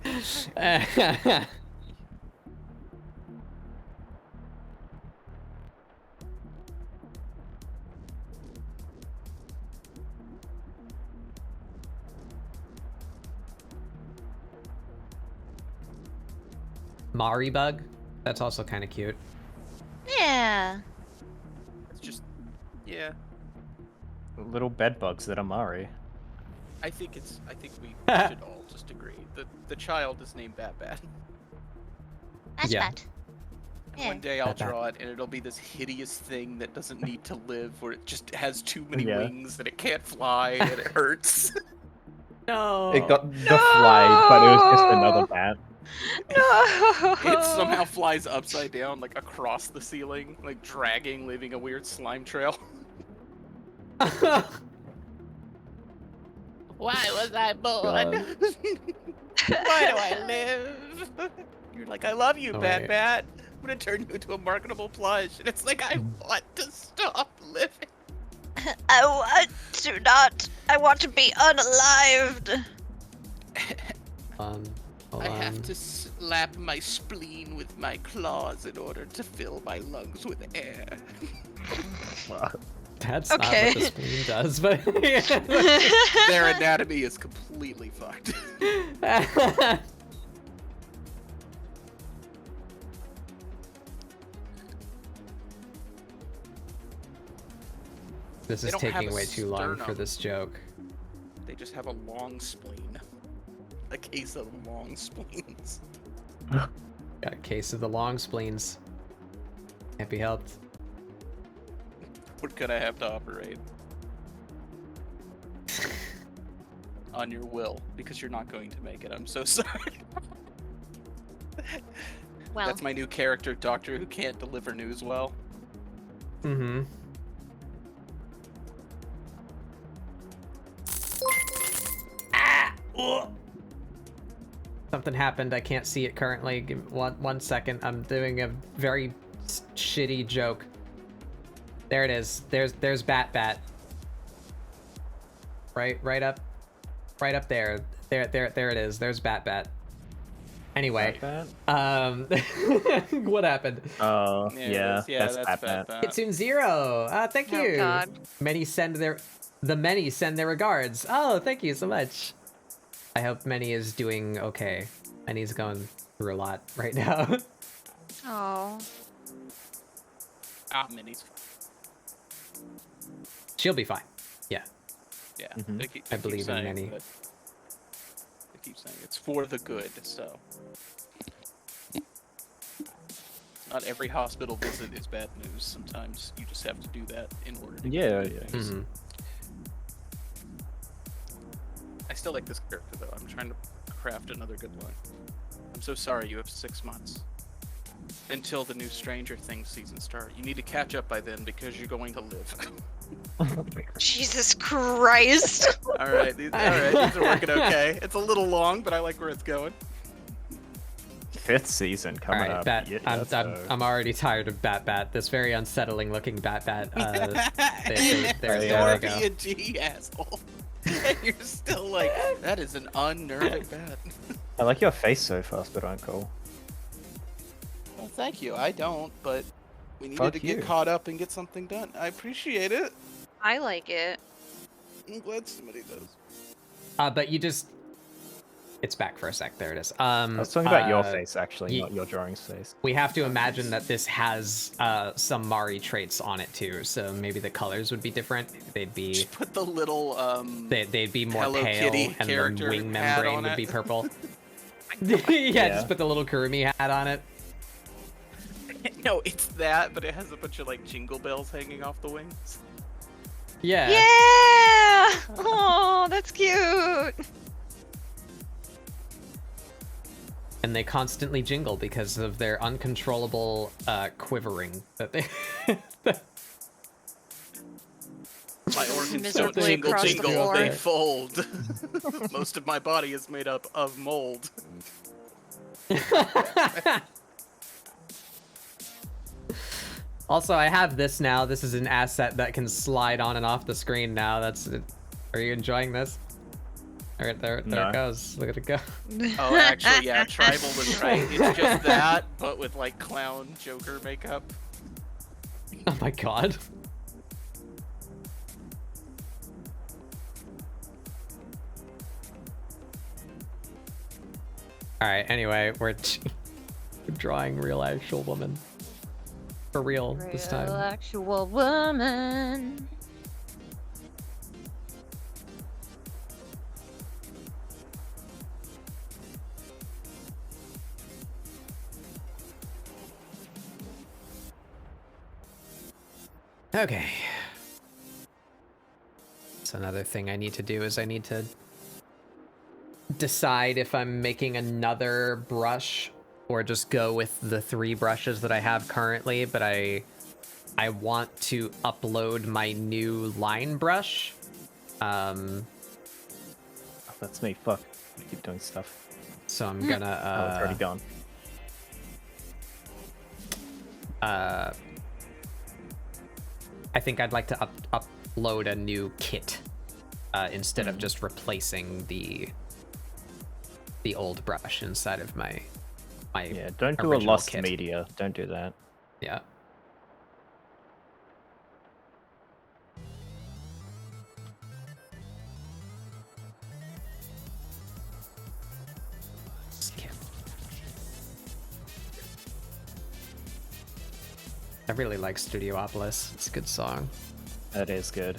Mari bug? That's also kind of cute. Yeah. It's just, yeah. Little bed bugs that are Mari. I think we should all just agree that the child is named Bat. That's Yeah. Bat. And Yeah. one day I'll Bat. draw it, and it'll be this hideous thing that doesn't need to live, where it just has too many Yeah. wings and it can't fly and it hurts. No. It got the fly, but it was just another bat. No. It somehow flies upside down, like across the ceiling, like dragging, leaving a weird slime trail. Why was I born? God. Why do I live? You're like, I love you, Oh, Bat wait. Bat. I'm gonna turn you into a marketable plush. And it's like, I want to stop living. I want to not. I want to be unalived. Hold I have on. to slap my spleen with my claws in order to fill my lungs with air. That's Okay. not what the spleen does, but Their anatomy is completely fucked. This They is don't have taking a way too long for sternum. this joke. They just have a long spleen. A case of long spleens. Got a case of the long spleens. Can't be helped. What could I have to operate? On your will, because you're not going to make it. I'm so sorry. Well, That's my new character, Doctor Who can't deliver news well. Mm-hmm. Something happened. I can't see it currently. Give me one second. I'm doing a very shitty joke. There it is. There's Bat Bat. Right up there. There it is. There's Bat Bat. Anyway, what happened? Oh, Yeah, yeah, that's Bat Bat Bat. Bat. Kitsune Zero. Thank Oh, you. God. Many send their regards. Oh, thank you so much. I hope Many is doing okay. Many's going through a lot right now. oh, Minnie's. She'll be fine. Yeah. Yeah, Mhm. they keep I believe in saying Minnie. that- They keep saying it's for the good, so. Not every hospital visit is bad news. Sometimes you just have to do that in order to Yeah, get yeah. good news. Mhm. I still like this character though. I'm trying to craft another good line. I'm so sorry you have 6 months. Until the new Stranger Things season starts. You need to catch up by then because you're going to live. Jesus Christ! Alright, these are working okay. It's a little long, but I like where it's going. 5th season All coming right, up. Bat. Yeah, I'm already tired of Bat Bat. This very unsettling looking Bat Bat. There You're we go. a G asshole. And you're still like, that is an unnerving bat. I like your face so fast, but I'm cool. Well, thank you. I don't, but we needed Fuck to get you. caught up and get something done. I appreciate it. I like it. I'm glad somebody does. But you just... It's back for a sec. There it is. I was talking about your face, actually, ye- not your drawing's face. We have to imagine that this has some Mari traits on it too, so maybe the colors would be different. They'd be Just put the little they'd be more Hello pale, Kitty and the character wing hat membrane on would it. be purple. Yeah, just put the little Kurumi hat on it. No, it's that, but it has a bunch of like jingle bells hanging off the wings. Yeah. Yeah! Oh, that's cute. And they constantly jingle because of their uncontrollable quivering that they. My organs don't Miserably jingle across the jingle, floor. they fold. Most of my body is made up of mold. Also, I have this now. This is an asset that can slide on and off the screen now. That's. Are you enjoying this? All right, there No. it goes. Look at it go. Oh, actually, yeah, Tribal was right. It's just that, but with like clown Joker makeup. Oh my god. All right. Anyway, we're drawing real actual woman. For real this Real time. actual woman. Okay. So another thing I need to do is I need to decide if I'm making another brush or just go with the 3 brushes that I have currently, but I want to upload my new line brush. that's me. Fuck. I keep doing stuff. So I'm gonna. Oh, it's already gone. I think I'd like to upload a new kit instead of just replacing the old brush inside of my Yeah, don't do a original lost kit. media. Don't do that. Yeah. Skip. I really like Studiopolis. It's a good song. That is good.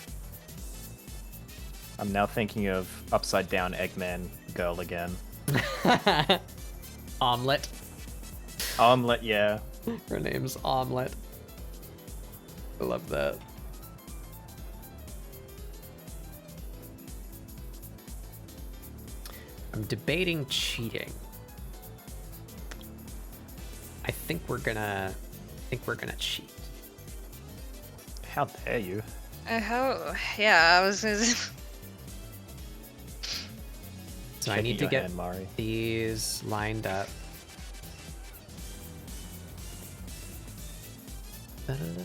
I'm now thinking of Upside Down Eggman Girl again. Omelette. Omelette, yeah. Her name's Omelette. I love that. I'm debating cheating. I think we're gonna cheat. How dare you? Yeah, I was gonna say. So I Shaking need to your get hand, Mari. these lined up. Da-da-da.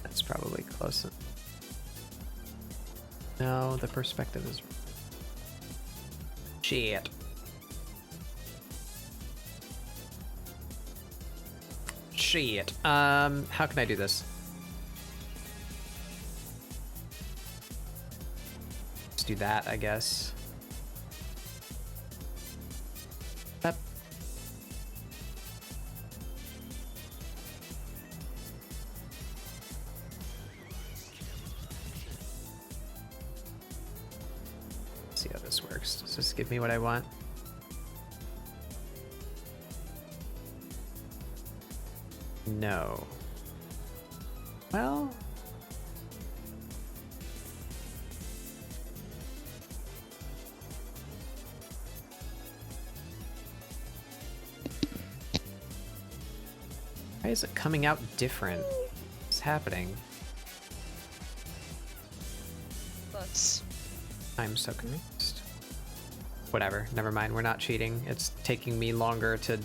That's probably close. No, the perspective is... Shit. Shit. How can I do this? Let's do that, I guess. Up. See how this works. Does this give me what I want? No. Well... Why is it coming out different? What's happening? I'm so confused. Whatever, never mind, we're not cheating. It's taking me longer to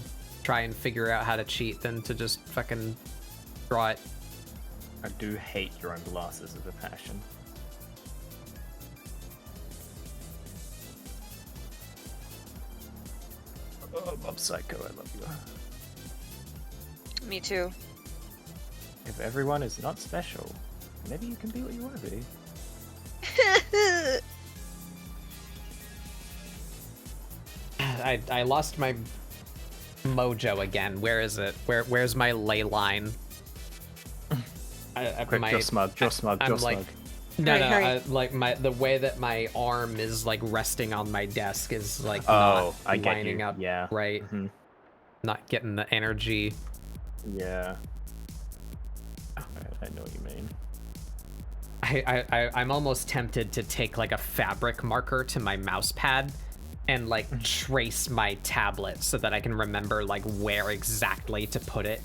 try and figure out how to cheat than to just fucking draw it. I do hate your own glasses as a passion. Oh, I'm psycho, I love you. Me too. If everyone is not special, maybe you can be what you want to be. I lost my mojo again. Where is it? Where's my ley line? Quick, draw smug, draw smug, draw smug. Like, no, Hurry. like the way that my arm is like resting on my desk is like Oh, not I get lining you. up Yeah. right. Mhm. Not getting the energy. Yeah. I know what you mean. I'm almost tempted to take like a fabric marker to my mouse pad and like trace my tablet so that I can remember like where exactly to put it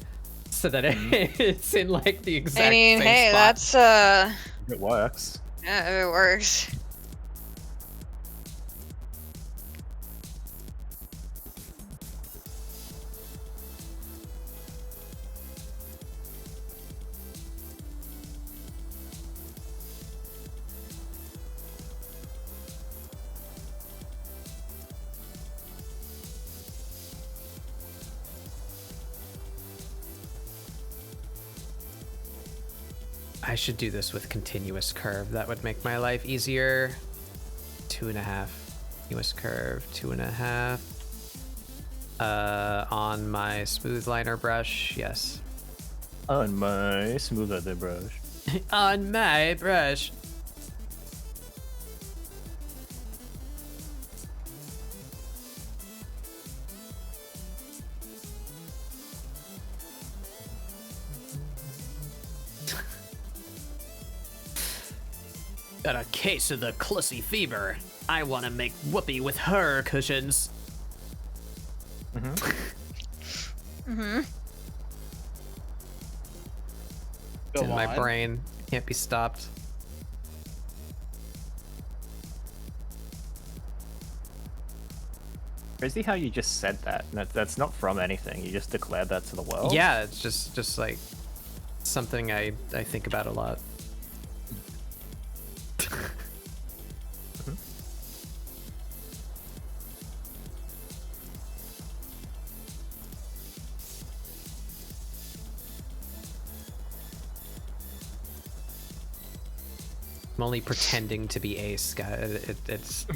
so that it's in like the exact same hey, spot. that's It works. yeah, it works. I should do this with continuous curve. That would make my life easier. 2.5. Continuous curve. 2.5. On my smooth liner brush. Yes. On my smooth leather brush. On my brush. Got a case of the Clussy fever. I want to make whoopee with her cushions. Mm-hmm. It's in my brain. Can't be stopped. Crazy how you just said that. That's not from anything. You just declared that to the world. Yeah, it's just like something I think about a lot. I'm only pretending to be Ace, guy. It's.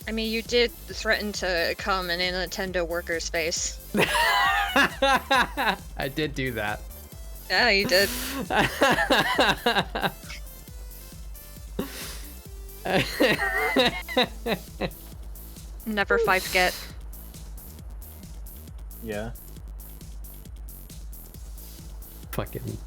I mean, you did threaten to come in a Nintendo worker's face. I did do that. Yeah, you did. Never forget. Yeah. Fucking.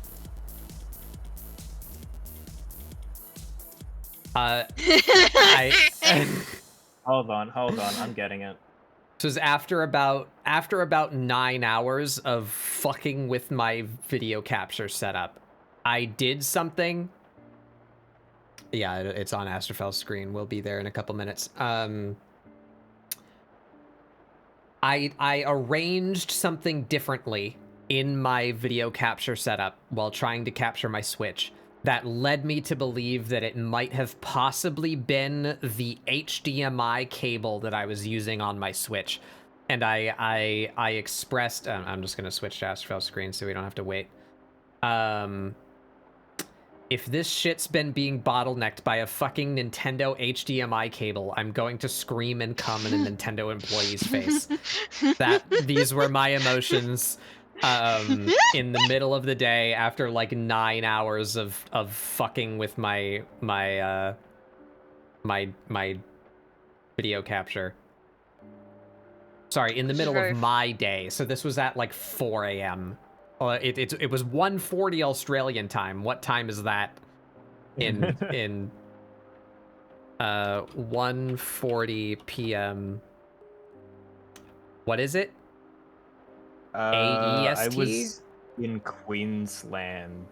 Hold on, I'm getting it. This was after about 9 hours of fucking with my video capture setup. I did something. Yeah, it's on Astrofel's screen. We'll be there in a couple minutes. I arranged something differently in my video capture setup while trying to capture my Switch that led me to believe that it might have possibly been the HDMI cable that I was using on my Switch. And I expressed, I'm just going to switch to Astrofel's screen so we don't have to wait. If this shit's been being bottlenecked by a fucking Nintendo HDMI cable, I'm going to scream and come in a Nintendo employee's face. These were my emotions in the middle of the day after like 9 hours of fucking with my video capture. Sorry, in the middle of my day. So this was at like 4 a.m. It was 1:40 Australian time. What time is that? In 1:40 p.m. What is it? AEST? I was in Queensland,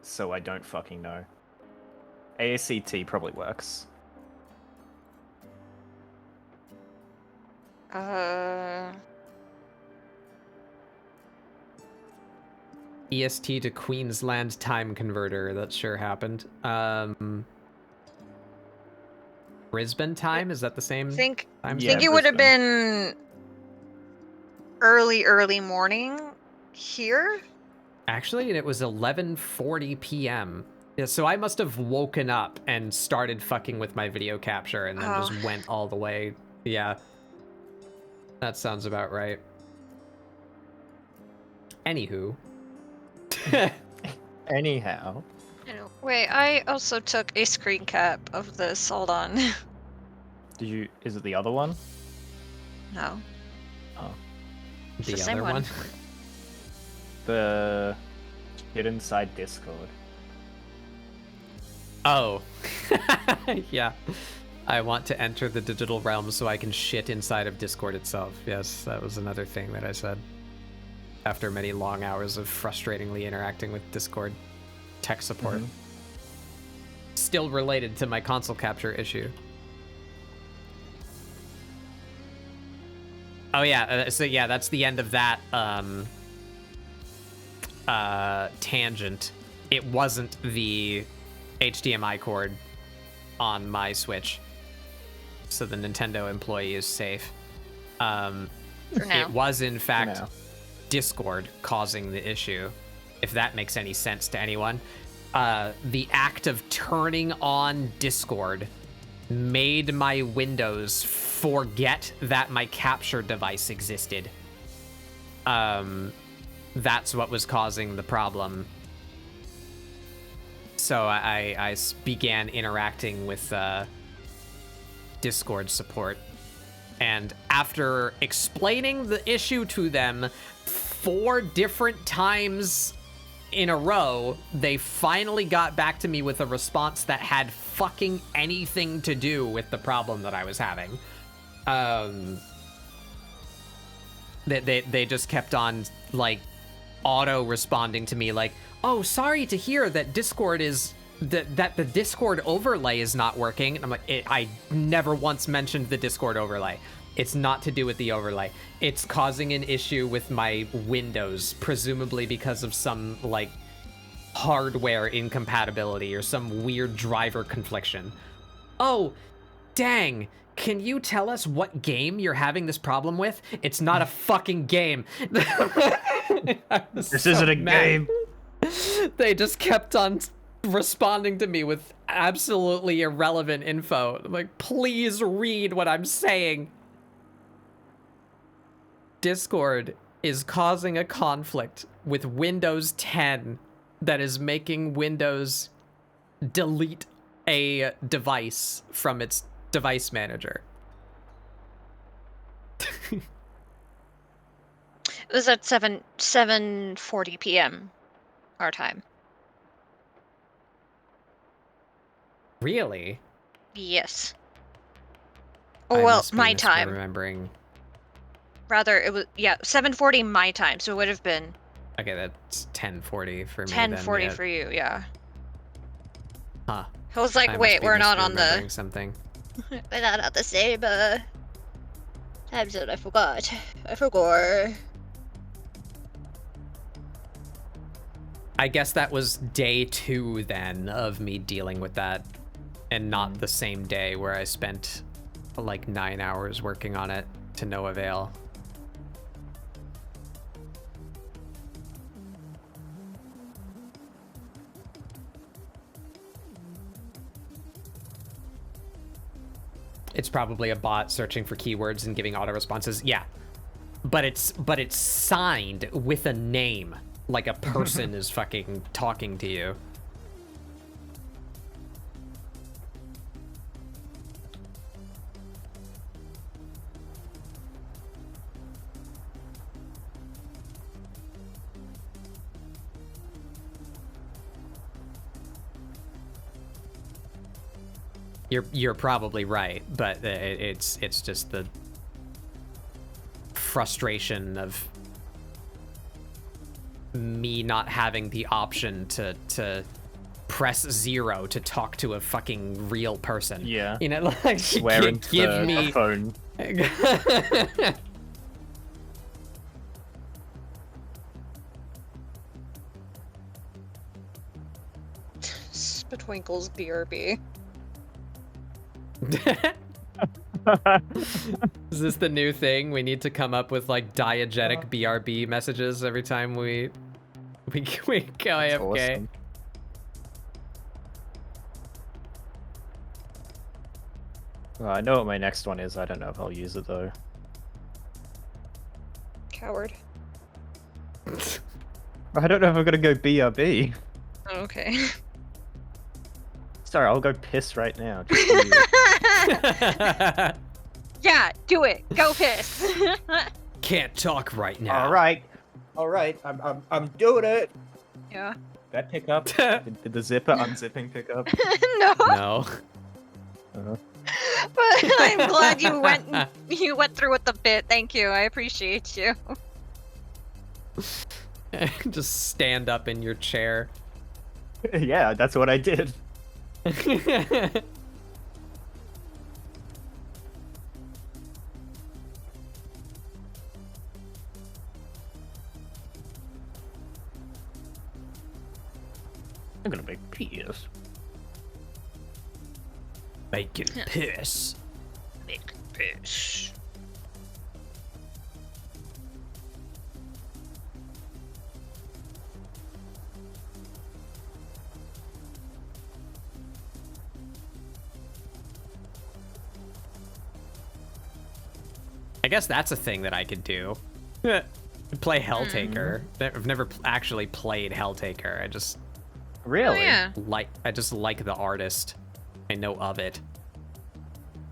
so I don't fucking know. ASCT probably works. EST to Queensland time converter. That sure happened. Brisbane time? Is that the same time? I think it would have been early morning here. Actually, it was 11:40 p.m. Yeah, so I must have woken up and started fucking with my video capture and then just went all the way. Yeah. That sounds about right. Anywho. Anyhow. Wait, I also took a screen cap of this. Hold on. Did you? Is it the other one? No. Oh. It's The the same other one? The hit inside Discord. Oh. Yeah. I want to enter the digital realm so I can shit inside of Discord itself. Yes, that was another thing that I said. After many long hours of frustratingly interacting with Discord tech support. Still related to my console capture issue. Oh yeah, so yeah, that's the end of that tangent. It wasn't the HDMI cord on my Switch. So the Nintendo employee is safe. It was in fact Discord causing the issue, if that makes any sense to anyone. The act of turning on Discord made my Windows forget that my capture device existed. That's what was causing the problem. So I began interacting with Discord support. And after explaining the issue to them 4 different times in a row, they finally got back to me with a response that had fucking anything to do with the problem that I was having. They just kept on like auto responding to me like, oh, sorry to hear that Discord is that the Discord overlay is not working. And I'm like, I never once mentioned the Discord overlay. It's not to do with the overlay. It's causing an issue with my Windows, presumably because of some like hardware incompatibility or some weird driver confliction. Oh, dang. Can you tell us what game you're having this problem with? It's not a fucking game. This isn't a game. They just kept on responding to me with absolutely irrelevant info. I'm like, please read what I'm saying. Discord is causing a conflict with Windows 10 that is making Windows delete a device from its device manager. It was at 7:40 p.m. our time. Really? Yes. I Oh well, must be my time. misremembering. Rather, it was 7:40 my time, so it would have been Okay, that's 10:40 for me. 10:40 then, for you. Yeah. Huh. I was like, I must wait, be we're not on misremembering the. something. We're not on the same time zone. I forgot. I forgot. I guess that was day 2 then of me dealing with that, and not the same day where I spent like 9 hours working on it to no avail. It's probably a bot searching for keywords and giving auto responses. Yeah. But it's signed with a name, like a person is fucking talking to you. You're probably right, but it's just the frustration of me not having the option to press 0 to talk to a fucking real person. Yeah. You know, like, Swear into give the me phone. Spitwinkle's BRB. Is this the new thing? We need to come up with like diegetic BRB messages every time we go AFK. Awesome. Well, I know what my next one is. I don't know if I'll use it though. Coward. I don't know if I'm gonna go BRB. Okay. Sorry, I'll go piss right now. Just for you. Yeah, do it. Go piss. Can't talk right now. All right, I'm doing it. Yeah. That pick up? Did the zipper unzipping pick up? No. No. But I'm glad you went through with the bit. Thank you. I appreciate you. Just stand up in your chair. Yeah, that's what I did. I'm gonna make piss. Making piss. Make piss. I guess that's a thing that I could do. Play Helltaker. I've never actually played Helltaker. I just Really? Oh, yeah. I just like the artist. I know of it.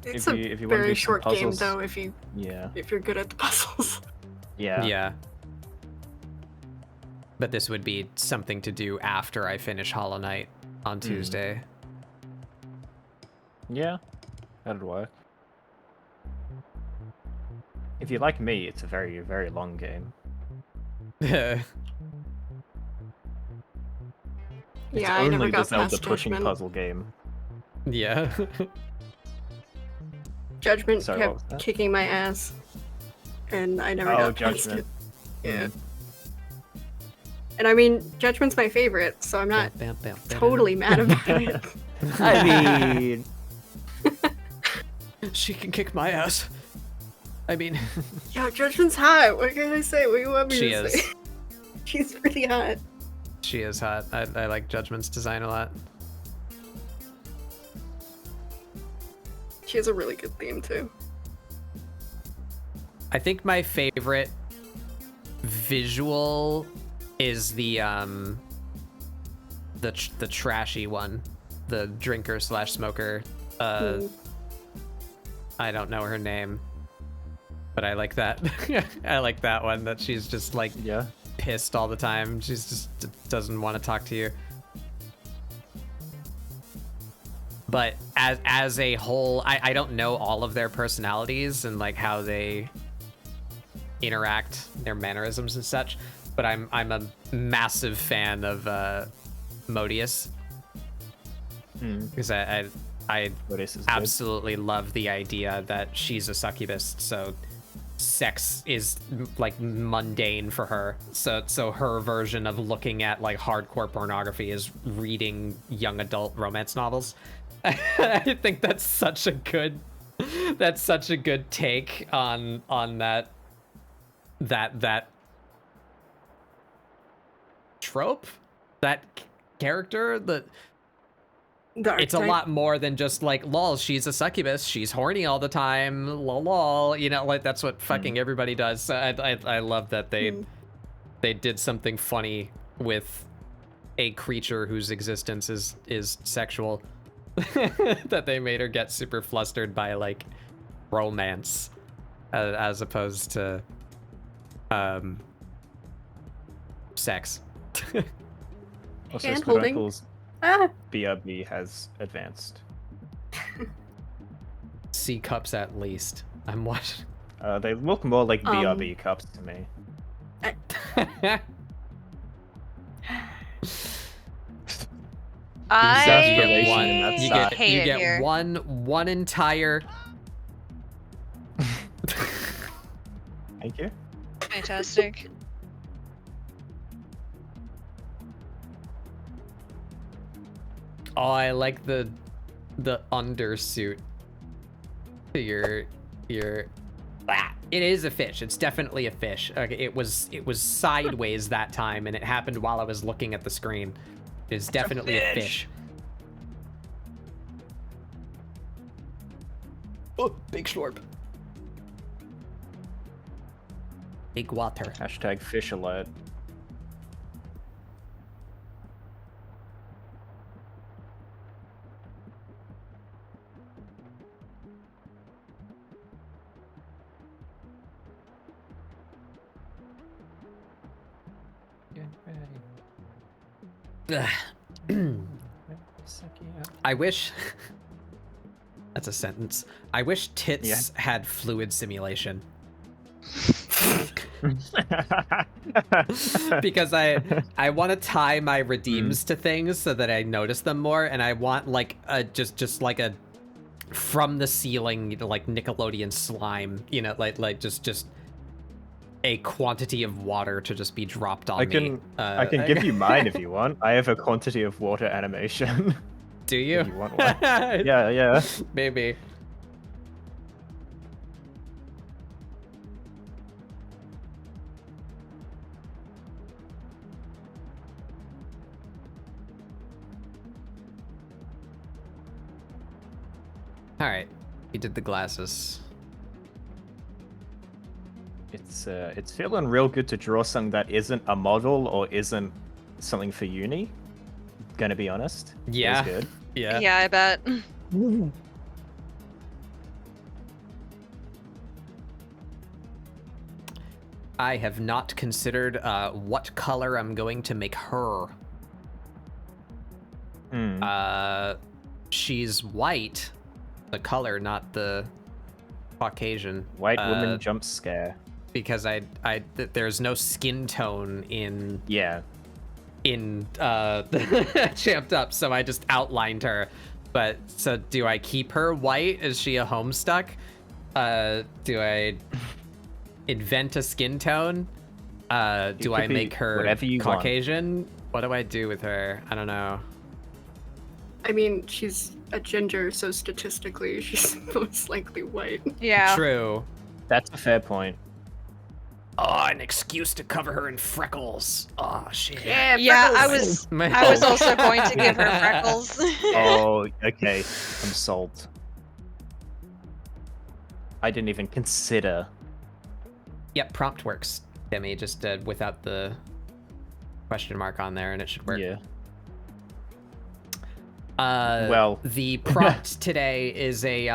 It's if you wanna very do some short game puzzles- though if you're good at the puzzles. Yeah. Yeah. But this would be something to do after I finish Hollow Knight on Tuesday. Yeah. That'd work. If you like me, it's a very, very long game. Yeah, It's I never only the got Zelda past pushing Judgment. puzzle game. Yeah. Judgment Sorry, what was kept that? kicking my ass, and I never Oh, got past Judgment. it. Yeah. And I mean, Judgment's my favorite, so I'm not totally mad about it. I mean, She can kick my ass. I mean, Yo, Judgment's hot. What can I say? What do you want me she to is. say? She's really hot. She is hot. I like Judgment's design a lot. She has a really good theme too. I think my favorite visual is the trashy one, the drinker slash smoker. I don't know her name, but I like that. I like that one. That she's just like yeah. pissed all the time. She's just doesn't want to talk to you. But as a whole, I don't know all of their personalities and like how they interact, their mannerisms and such. But I'm a massive fan of Modius because I Modius is good. absolutely love the idea that she's a succubus. So sex is like mundane for her. So her version of looking at like hardcore pornography is reading young adult romance novels. I think that's such a good take on that trope, that character. That it's a lot more than just like lol, she's a succubus, she's horny all the time, lol, you know, like that's what fucking everybody does. So I love that they did something funny with a creature whose existence is sexual. That they made her get super flustered by like romance as opposed to sex. Also, Hand-holding. Squidunkle's Ah, BRB has advanced. C cups at least. I'm watching. They look more like BRB cups to me. Exasperation in that You side. get hate you it get here. one entire. Thank you. Fantastic. Oh, I like the undersuit to your. It is a fish. It's definitely a fish. Okay, it was sideways that time, and it happened while I was looking at the screen. It's definitely a fish. Oh, big slurp. Big water. Hashtag fish alert. I wish. That's a sentence. I wish tits had fluid simulation. Because I want to tie my redeems to things so that I notice them more, and I want like just like a from the ceiling like Nickelodeon slime, you know, like just a quantity of water to just be dropped on me. I can give you mine if you want. I have a quantity of water animation. Do you? If you want one. Yeah. Maybe. All right, he did the glasses. It's feeling real good to draw something that isn't a model or isn't something for uni. Gonna be honest. Yeah. Feels good. Yeah. Yeah, I bet. I have not considered what color I'm going to make her. She's white, the color, not the Caucasian. White woman jump scare. Because there's no skin tone in Champed Up, so I just outlined her. But so do I keep her white? Is she a homestuck? Do I invent a skin tone? Do I make her Caucasian? What do I do with her? I don't know. I mean, she's a ginger, so statistically, she's most likely white. Yeah. True. That's a fair point. Oh, an excuse to cover her in freckles. Oh shit. Yeah, I was also going to give her freckles. Oh, okay. I'm sold. I didn't even consider. Yep, prompt works. Demi, just without the question mark on there, and it should work. Yeah. Well, the prompt today is a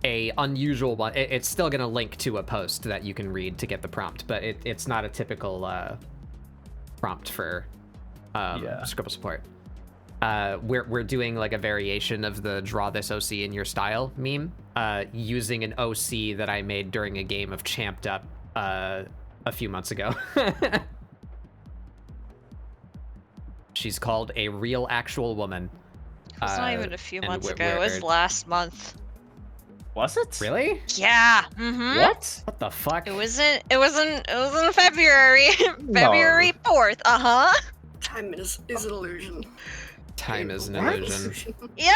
unusual one. It's still gonna link to a post that you can read to get the prompt, but it's not a typical prompt for ScribbleSupport. We're doing like a variation of the draw this OC in your style meme, using an OC that I made during a game of Champed Up a few months ago. She's called A Real Actual Woman. It's not even a few months ago. It was last month. Was it? Really? Yeah. Mm-hmm. What the fuck? It was in February. February 4th. Uh-huh. Time is an illusion. Time is an illusion. Yeah.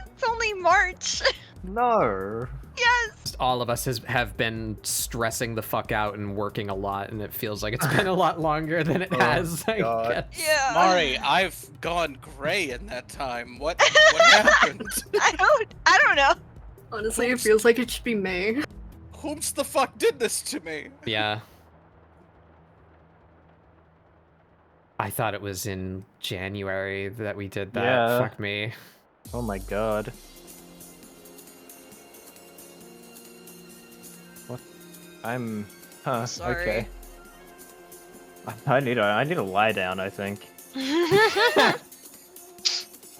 It's only March. No. Yes. All of us have been stressing the fuck out and working a lot, and it feels like it's been a lot longer than it has. I guess. Yeah. Mari, I've gone gray in that time. What happened? I don't know. Honestly, it feels like it should be May. Whom's the fuck did this to me? Yeah. I thought it was in January that we did that. Yeah. Fuck me. Oh my god. What? I'm... Huh, Sorry. okay. I need to lie down, I think. I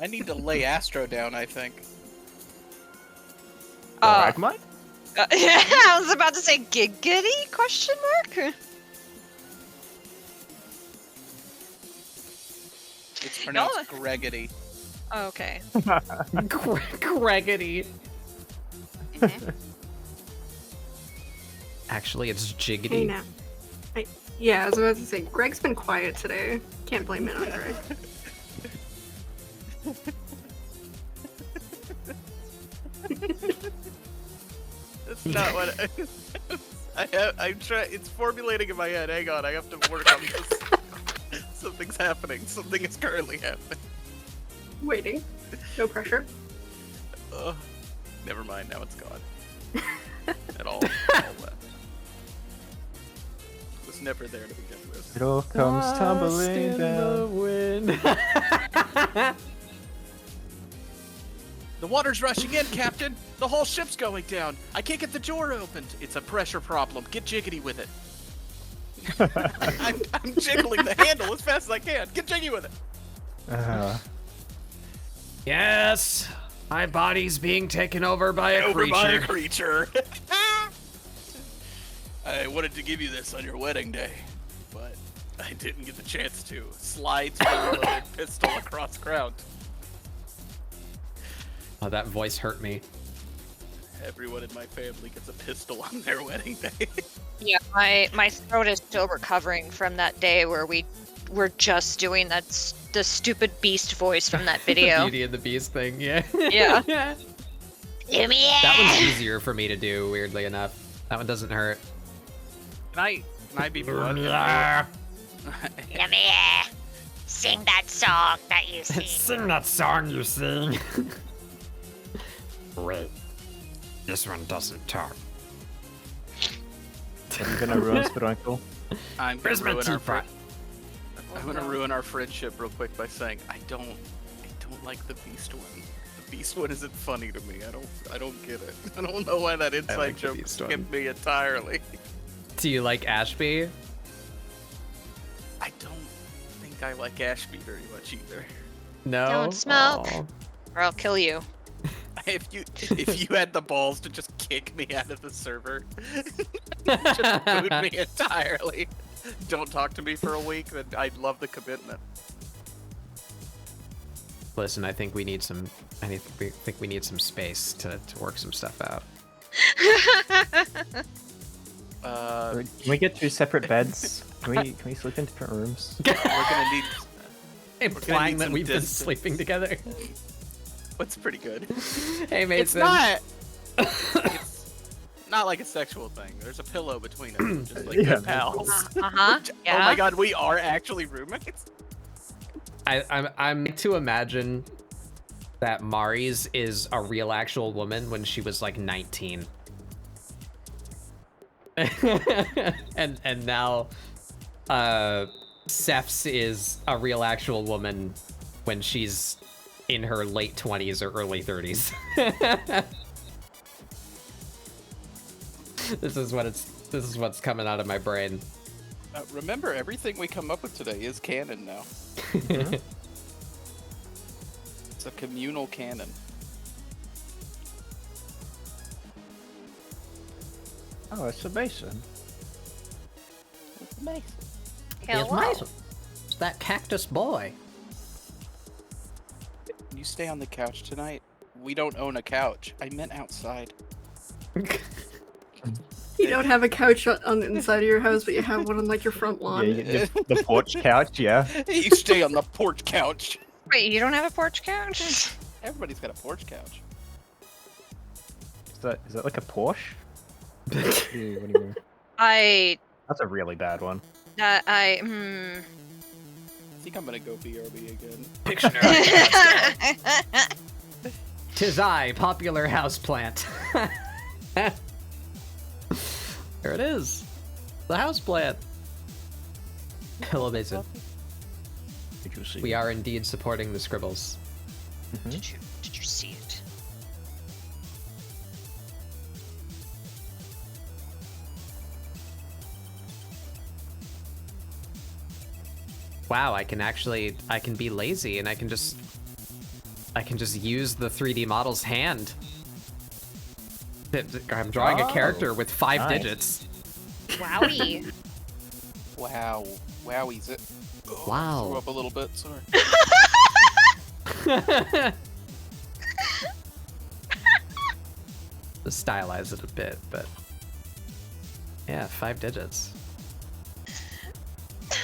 need to lay Astro down, I think. Ragmite? Yeah, I was about to say giggity? Question mark? It's pronounced Greggity. Oh, okay. Greggity. Actually, it's Jiggity. Hey now. Yeah, I was about to say, Greg's been quiet today. Can't blame it on Greg. That's not what I'm trying. It's formulating in my head. Hang on, I have to work on this. Something's happening. Something is currently happening. Waiting. No pressure. Never mind. Now it's gone. At all. It was never there to begin with. It all comes tumbling down. The water's rushing in, Captain! The whole ship's going down! I can't get the door opened! It's a pressure problem. Get jiggity with it. I'm jiggling the handle as fast as I can. Get jiggy with it. Yes, my body's being taken over by a creature. I wanted to give you this on your wedding day, but I didn't get the chance to. Slides full loaded pistol across ground. Oh, that voice hurt me. Everyone in my family gets a pistol on their wedding day. Yeah, my throat is still recovering from that day where we were just doing the stupid beast voice from that video. The Beauty and the Beast thing, yeah. Yeah. That one's easier for me to do, weirdly enough. That one doesn't hurt. Can I be blunt? Sing that song that you sing. Sing that song you sing. Wait, this one doesn't talk. Are you gonna ruin Sprunkle? I'm Where's my teapot? I'm gonna ruin our friendship real quick by saying I don't like the Beast one. The Beast one isn't funny to me. I don't get it. I don't know why that inside like the joke Beast skipped me entirely. Do you like Ashby? I don't think I like Ashby very much either. No. Don't smoke. Aw. Or I'll kill you. If you had the balls to just kick me out of the server, just boot me entirely, don't talk to me for a week, then I'd love the commitment. Listen, I think we need some. I think we need some space to work some stuff out. Can we get 2 separate beds? Can we sleep in different rooms? We're gonna need. Implying that some we've been distance. sleeping together. What's pretty good. Hey, It's Mason. not. It's not like a sexual thing. There's a pillow between us, just like Yeah. good pals. Uh-huh. Yeah. Oh my god, we are actually roommates. I'm to imagine that Mari's is a real actual woman when she was like 19. and now Ceph's is a real actual woman when she's in her late 20s or early 30s. This is what's coming out of my brain. Remember, everything we come up with today is canon now. It's a communal canon. Oh, it's a Mason. It's Mason. Hello. It's that cactus boy. Can you stay on the couch tonight? We don't own a couch. I meant outside. You don't have a couch on the inside of your house, but you have one on like your front lawn. Yeah, you get the porch couch, yeah. You stay on the porch couch. Wait, you don't have a porch couch? Everybody's got a porch couch. Is that like a Porsche? What do you mean? That's a really bad one. I think I'm gonna go BRB again. Pictionary. Tis I, popular houseplant. There it is. The houseplant. Hello, Mason. Did you see? We are indeed supporting the Scribbles. Did you see it? Wow, I can be lazy and I can just use the 3D model's hand. I'm drawing a character with 5 nice. digits. Wowie. Wow. Wowies it. Wow. Threw up a little bit, sorry. Let's stylize it a bit, but yeah, 5 digits.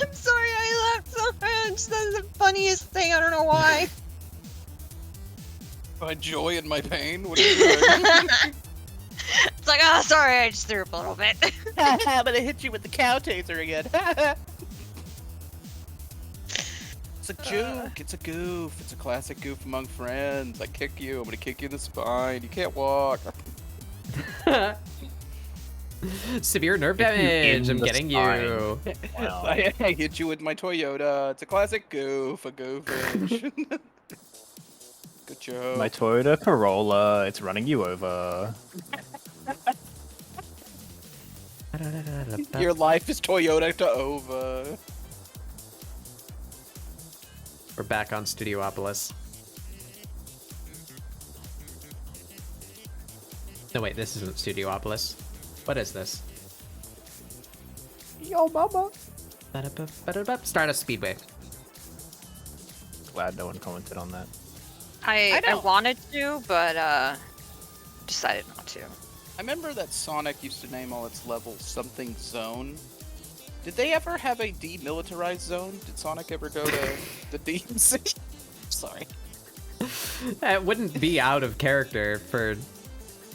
I'm sorry, I laughed so much. That's the funniest thing. I don't know why. Find joy in my pain? What are you doing? It's like, oh, sorry, I just threw up a little bit. I'm gonna hit you with the cow taser again. It's a joke. It's a goof. It's a classic goof among friends. I kick you. I'm gonna kick you in the spine. You can't walk. Severe nerve damage. I'm getting you. Wow. I hit you with my Toyota. It's a classic goof. A goofage. Good joke. My Toyota Corolla, it's running you over. Your life is Toyota to over. We're back on Studiopolis. No, wait, this isn't Studiopolis. What is this? Yo, mama. Stardust Speedway. Glad no one commented on that. I wanted to, but decided not to. I remember that Sonic used to name all its levels something zone. Did they ever have a demilitarized zone? Did Sonic ever go to the DMC? Sorry. It wouldn't be out of character for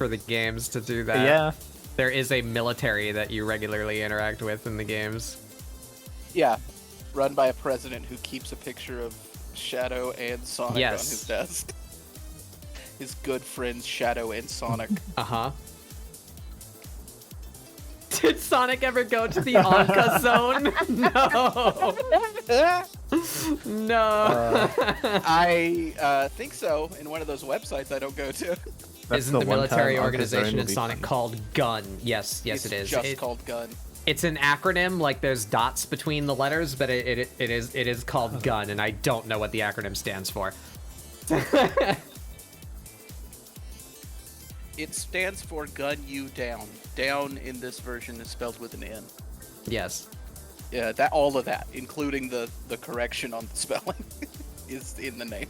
the games to do that. Yeah. There is a military that you regularly interact with in the games. Yeah, run by a president who keeps a picture of Shadow and Sonic on his desk. His good friends Shadow and Sonic. Uh-huh. Did Sonic ever go to the Anka zone? No. No. I think so, in one of those websites I don't go to. Isn't the military organization in Sonic called GUN? Yes, it is. It's just called GUN. It's an acronym, like there's dots between the letters, but it is called GUN, and I don't know what the acronym stands for. It stands for gun you down. Down in this version is spelled with an N. Yes. Yeah, that all of that, including the correction on the spelling, is in the name.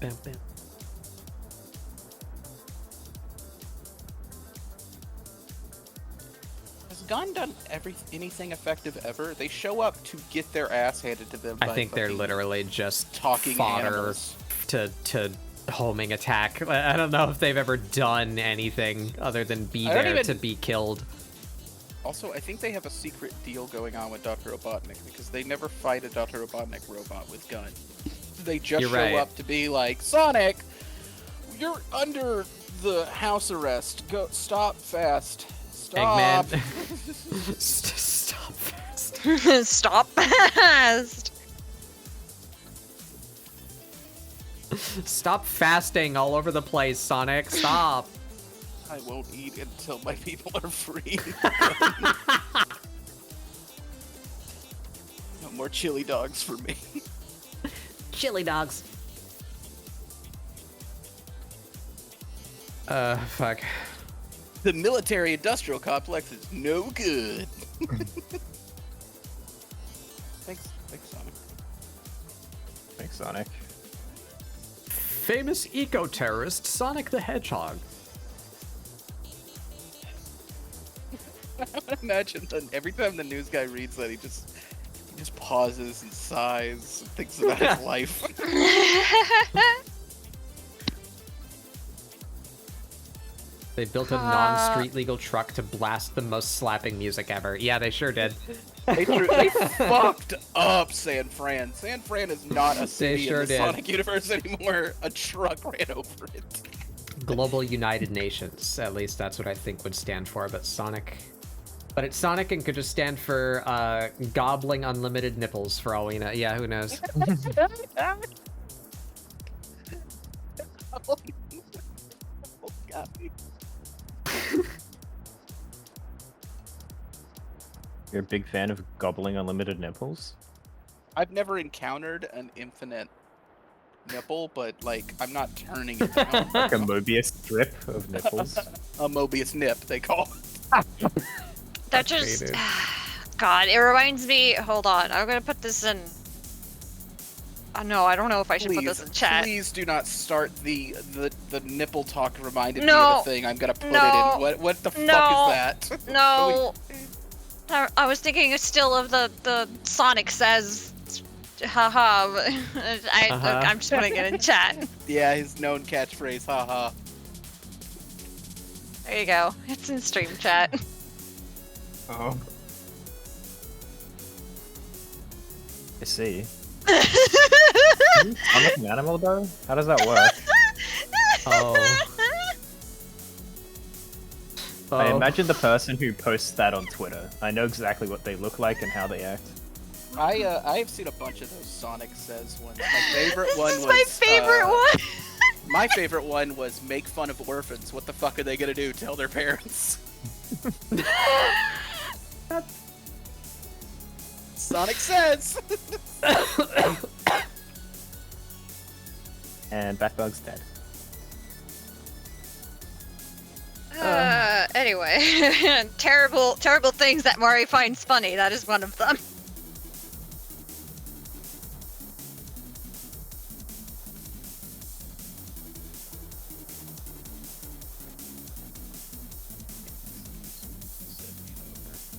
Bam, bam. Has Gun done anything effective ever? They show up to get their ass handed to them. I by think they're fucking literally just talking fodder animals. to homing attack. I don't know if they've ever done anything other than be I don't there even- to be killed. Also, I think they have a secret deal going on with Dr. Robotnik because they never fight a Dr. Robotnik robot with Gun. They just You're show right. up to be like, Sonic, you're under the house arrest. Go, stop fast. Stop. Eggman. Stop fast. Stop fast. Stop fasting all over the place, Sonic. Stop. I won't eat until my people are free. No more chili dogs for me. Chili dogs. Fuck. The military-industrial complex is no good. Thanks, Sonic. Thanks, Sonic. Famous eco-terrorist Sonic the Hedgehog. Imagine that every time the news guy reads that, he just pauses and sighs and thinks about his life. They built a non-street legal truck to blast the most slapping music ever. Yeah, they sure did. They fucked up San Fran. San Fran is not a city sure in the did. Sonic universe anymore. A truck ran over it. Global United Nations. At least that's what I think would stand for, but Sonic... But it's Sonic and could just stand for gobbling unlimited nipples for all we know. Yeah, who knows? Oh, God. You're a big fan of gobbling unlimited nipples? I've never encountered an infinite nipple, but like I'm not turning it down. Like a Mobius strip of nipples? A Mobius nip, they call it. That just... God, it reminds me... Hold on, I'm gonna put this in... Oh, no, I don't know if I should put this in chat. Please do not start the nipple talk reminded me No. of a thing. I'm gonna put No. it in. What the fuck No. is that? No. I was thinking still of the Sonic Says... Haha. I'm just putting it in chat. Yeah, his known catchphrase, haha. There you go. It's in stream chat. Oh. I see. Sonic an animal though? How does that work? Oh. I imagine the person who posts that on Twitter. I know exactly what they look like and how they act. I have seen a bunch of those Sonic Says ones. My favorite one This is was my favorite one. My favorite one was make fun of orphans. What the fuck are they gonna do? Tell their parents? Sonic Says. And Batbug's dead. Anyway, terrible things that Mari finds funny. That is one of them.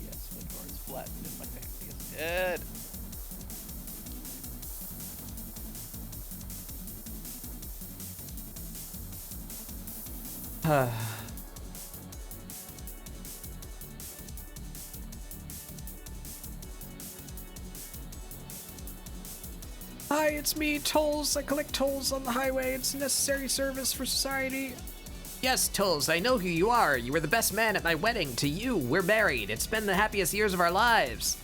Yes, my car is flattened and my family is dead. Hi, it's me, Tolls. I collect tolls on the highway. It's a necessary service for society. Yes, Tolls, I know who you are. You were the best man at my wedding. To you, we're married. It's been the happiest years of our lives.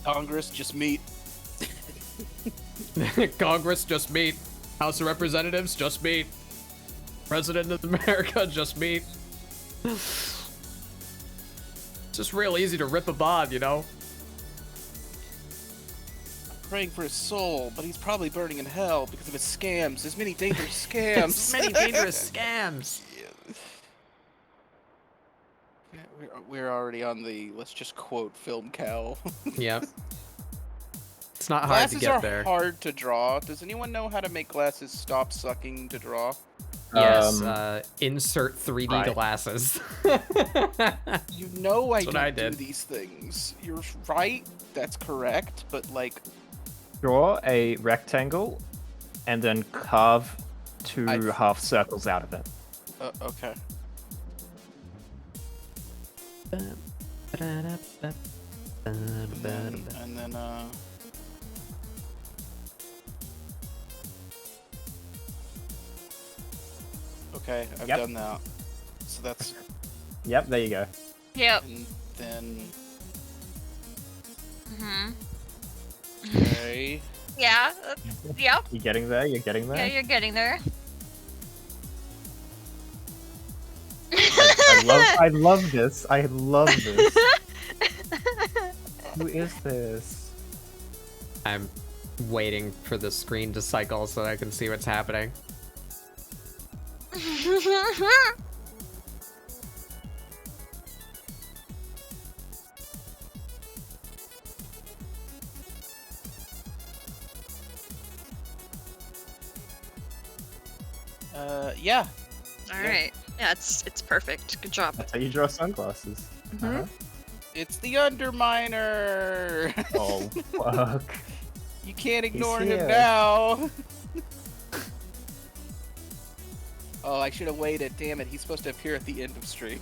Congress, just meet. Congress, just meet. House of Representatives, just meet. President of America, just meet. just real easy to rip a bod, you know? Praying for his soul, but he's probably burning in hell because of his scams. There's many dangerous scams. Many dangerous scams. Yeah, we're already on the let's just quote film Cal. Yep. It's not hard to Glasses get are there. hard to draw. Does anyone know how to make glasses stop sucking to draw? Yes, insert 3D right. glasses. You know I That's what don't I do did. these things. You're right. That's correct. But like, Draw a rectangle, and then carve 2 I- half circles out of it. okay. And then okay, I've Yep. done that. So that's Yep, there you go. Yep. and then Hmm. okay. Yeah. Yep. You're getting there. You're getting Yeah, there. you're getting there. I love this. I love this. Who is this? I'm waiting for the screen to cycle so I can see what's happening. Yeah. All right. Yeah, it's perfect. Good job. That's how you draw sunglasses. Uh-huh. It's the Underminer. Oh, fuck. You can't ignore here. him now. Oh, I should have waited. Damn it, he's supposed to appear at the end of stream.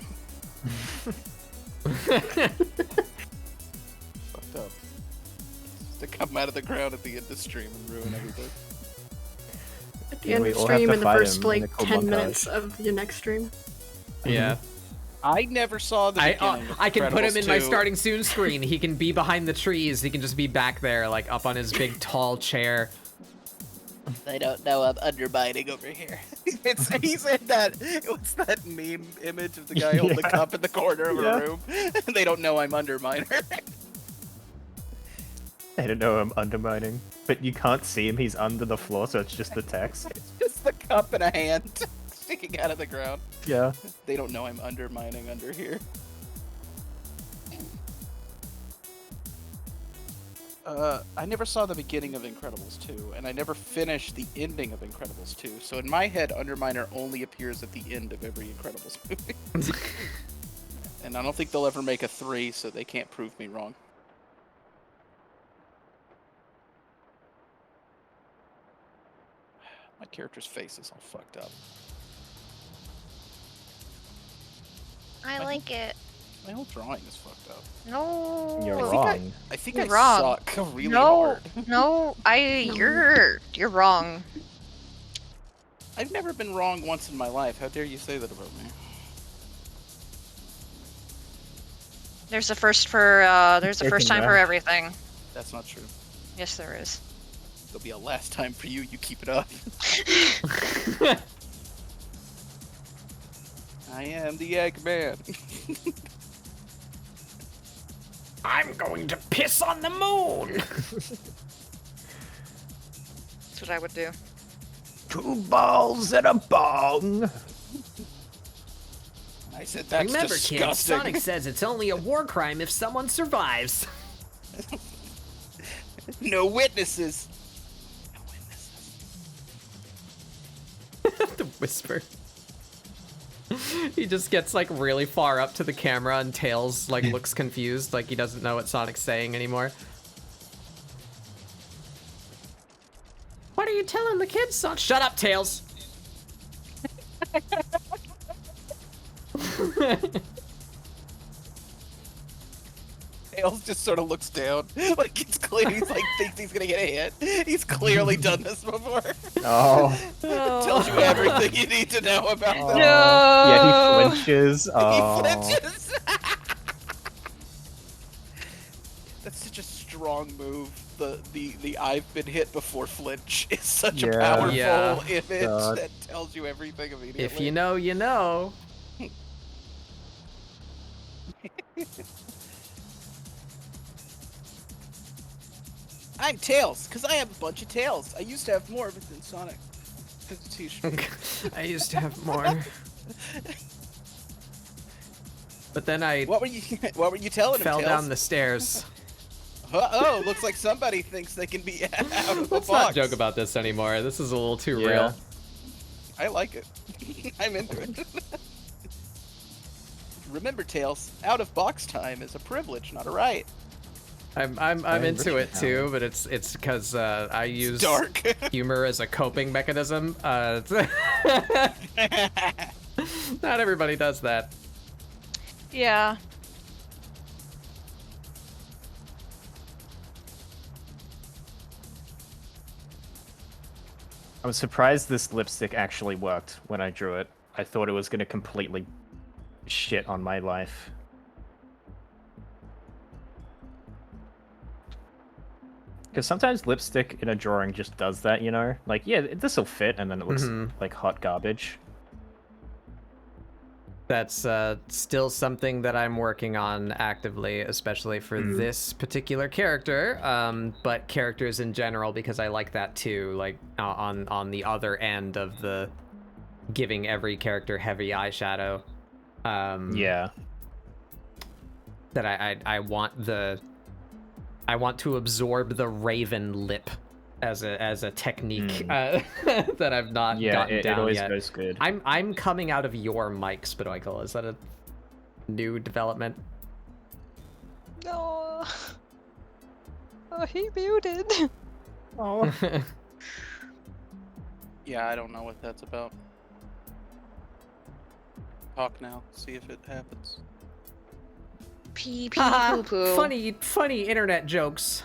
Fucked up. To come out of the ground at the end of stream and ruin everything. At the end we of all have stream to in the fight first him in like a cool 10 montage. minutes of your next stream. Yeah. I never saw the beginning of I can put him Incredibles in my 2. starting soon screen. He can be behind the trees. He can just be back there, like up on his big tall chair. They don't know I'm undermining over here. He's in that. What's that meme image of the guy holding the Yeah. cup in the corner of Yeah. a room? They don't know I'm Underminer. I don't know I'm undermining, but you can't see him. He's under the floor, so it's just the text. Just the cup in a hand sticking out of the ground. Yeah. They don't know I'm undermining under here. I never saw the beginning of Incredibles 2, and I never finished the ending of Incredibles 2. So in my head, Underminer only appears at the end of every Incredibles movie. And I don't think they'll ever make a 3, so they can't prove me wrong. My character's face is all fucked up. I like it. My whole drawing is fucked up. No. You're I think wrong. I think You're I wrong. suck really No. hard. No. You're wrong. I've never been wrong once in my life. How dare you say that about me? There's a first for there's a Taking first time that. for everything. That's not true. Yes, there is. There'll be a last time for you. You keep it up. I am the Eggman. I'm going to piss on the moon. That's what I would do. 2 balls and a bong. I said that's Remember, disgusting. kids, Sonic says it's only a war crime if someone survives. No witnesses. No witnesses. The whisper. He just gets like really far up to the camera and Tails like looks confused, like he doesn't know what Sonic's saying anymore. What are you telling the kids, Sonic? Shut up, Tails! Tails just sort of looks down. Like it's clear he's like thinks he's gonna get hit. He's clearly done this before. Oh. Tells you everything you need to know about Oh. them. Yeah, he flinches. Oh. He flinches. That's such a strong move. The I've been hit before flinch is such a Yeah. powerful Yeah. image God. that tells you everything immediately. If you know, you know. I'm Tails, because I have a bunch of tails. I used to have more of it than Sonic. That's a t-shirt. I used to have more. But then I What were you telling him, fell Tails? down the stairs. Uh-oh, looks like somebody thinks they can be out of the Let's box. not joke about this anymore. This is a little too Yeah. real. I like it. I'm into it. Remember, Tails, out of box time is a privilege, not a right. I'm into it too, but it's because I use dark. humor as a coping mechanism. Not everybody does that. Yeah. I was surprised this lipstick actually worked when I drew it. I thought it was going to completely shit on my life. Because sometimes lipstick in a drawing just does that, you know? Like, yeah, this'll fit, and then it looks like hot garbage. That's still something that I'm working on actively, especially for this particular character, but characters in general, because I like that too, like on the other end of the giving every character heavy eyeshadow. Yeah. That I want to absorb the raven lip as a technique that I've not gotten down it always yet. goes good. I'm coming out of your mic, Spadoikel. Is that a new development? No. Oh, he muted. Oh. Yeah, I don't know what that's about. Talk now, see if it happens. Pee pee poo poo. Funny internet jokes.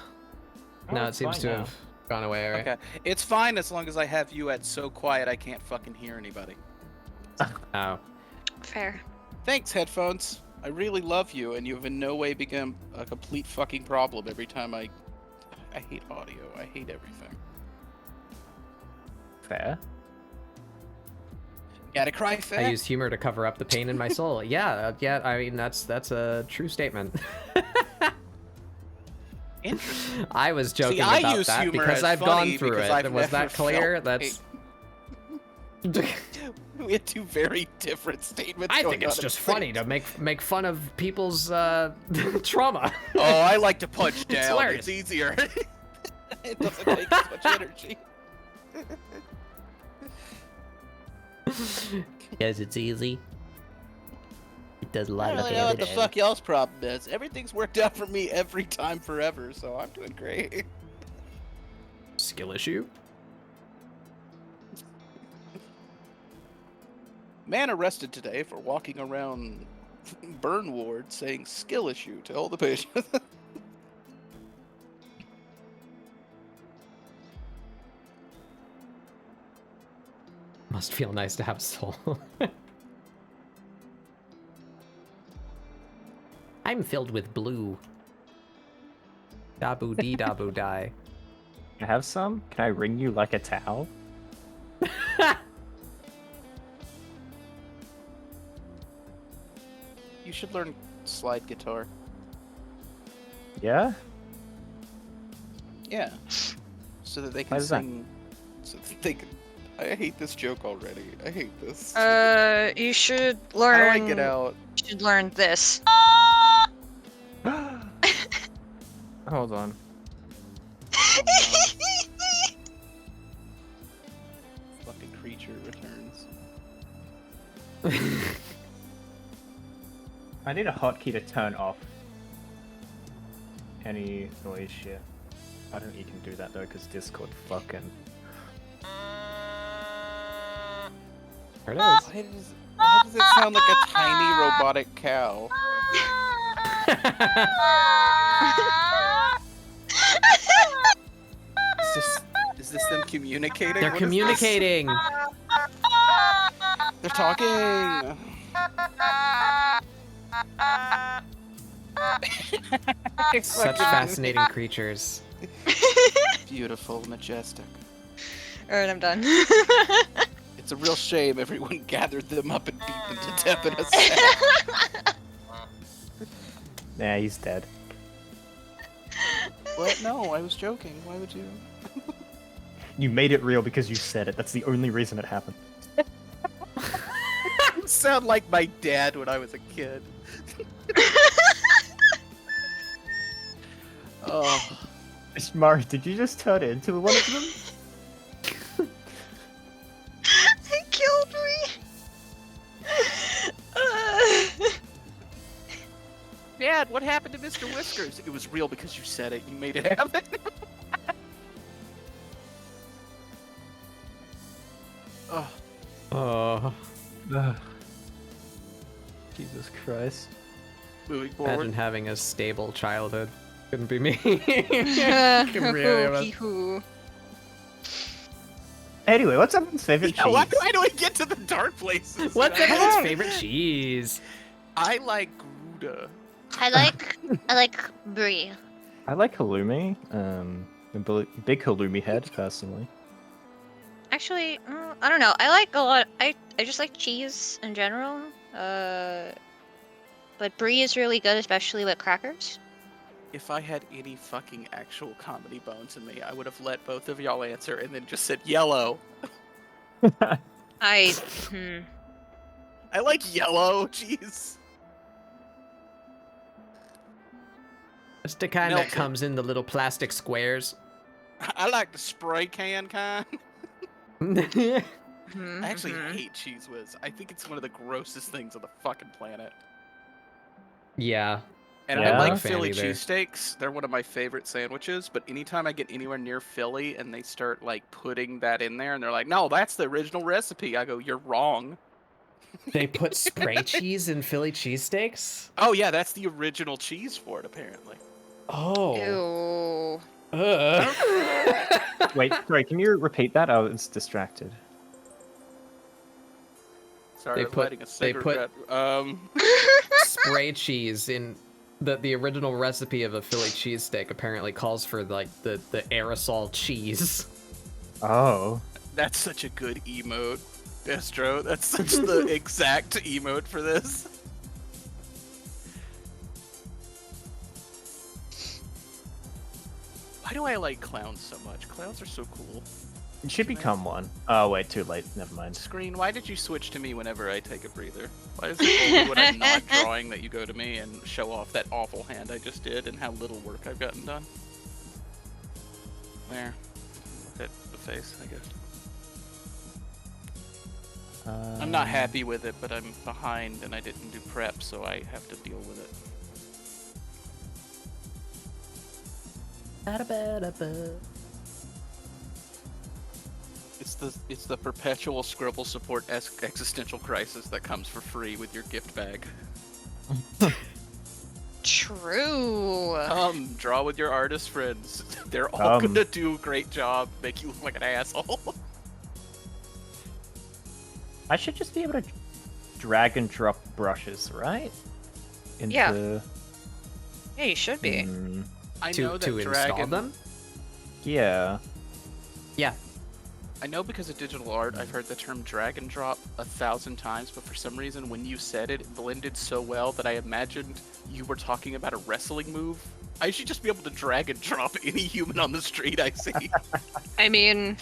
No, it it's seems fine to now. have gone away, right? Okay, it's fine as long as I have you at so quiet I can't fucking hear anybody. Oh. Fair. Thanks, headphones. I really love you, and you have in no way become a complete fucking problem every time I hate audio. I hate everything. Fair. Gotta cry fair. I use humor to cover up the pain in my soul. Yeah. I mean, that's a true statement. Interesting. I was joking See, I about use that humor because as I've funny gone through because it. I've Was never that clear? felt That's. We had two very different statements. I going think it's on at just the same funny to make fun of people's trauma. Oh, I like to punch down. hilarious. It's easier. It doesn't take as much energy. Yes, it's easy. It does a I lot don't of really know what the damage. fuck y'all's problem is. Everything's worked out for me every time forever, so I'm doing great. Skill issue? Man arrested today for walking around burn ward saying skill issue to all the patients. Must feel nice to have a soul. I'm filled with blue. Dabu dee dabu die. Can I have some? Can I wring you like a towel? You should learn slide guitar. Yeah? Yeah. So that they Why can is that? sing. So that they can. I hate this joke already. I hate this. You should How do learn. I get out? You should learn this. Hold on. Fucking creature returns. I need a hotkey to turn off any noise shit. I don't think you can do that though, because Discord fucking. There it is. Why does it sound like a tiny robotic cow? Is this them communicating? They're What is this? communicating. They're talking. Such fascinating creatures. Beautiful, majestic. Alright, I'm done. It's a real shame everyone gathered them up and beat them to death in a set. Nah, he's dead. What? No, I was joking. Why would you? You made it real because you said it. That's the only reason it happened. You sound like my dad when I was a kid. Oh. Mari, did you just turn into one of them? It killed me. Dad, what happened to Mr. Whiskers? It was real because you said it. You made it happen. Oh. Jesus Christ. Moving forward. Imagine having a stable childhood. Couldn't be me. Couldn't be any of us. Hee-hoo. Anyway, what's everyone's favorite Yeah, cheese? why do we get to the dark places? What's everyone's favorite cheese? I like Gouda. I like brie. I like halloumi. A big halloumi head, personally. Actually, I don't know. I like a lot. I just like cheese in general. But brie is really good, especially with crackers. If I had any fucking actual comedy bones in me, I would have let both of y'all answer and then just said yellow. I like yellow. Jeez. It's the kind that Melted. comes in the little plastic squares. I like the spray can kind. I actually hate Cheese Whiz. I think it's one of the grossest things on the fucking planet. Yeah. And Yeah? I like Not a fan Philly either. cheesesteaks. They're one of my favorite sandwiches. But anytime I get anywhere near Philly and they start like putting that in there and they're like, no, that's the original recipe. I go, you're wrong. They put spray cheese in Philly cheesesteaks? Oh yeah, that's the original cheese for it apparently. Oh. Ew. Wait, sorry, can you repeat that? I was distracted. Sorry, They I was put- lighting a they put- cigarette. Spray cheese in the original recipe of a Philly cheesesteak apparently calls for like the aerosol cheese. Oh. That's such a good emote, Destro. That's such the exact emote for this. Why do I like clowns so much? Clowns are so cool. You should become one. Oh, wait, too late. Never mind. Screen, why did you switch to me whenever I take a breather? Why is it only when I'm not drawing that you go to me and show off that awful hand I just did and how little work I've gotten done? There. Hit the face, I guess. I'm not happy with it, but I'm behind and I didn't do prep, so I have to deal with it. It's the perpetual ScribbleSupport existential crisis that comes for free with your gift bag. True. Draw with your artist friends. They're all gonna do a great job, make you look like an asshole. I should just be able to drag and drop brushes, right? Into... Yeah. Yeah, you should be. I to know that to install Dragon. them? Yeah. Yeah. I know because of digital art, I've heard the term drag and drop 1,000 times, but for some reason, when you said it, it blended so well that I imagined you were talking about a wrestling move. I should just be able to drag and drop any human on the street I see. I mean,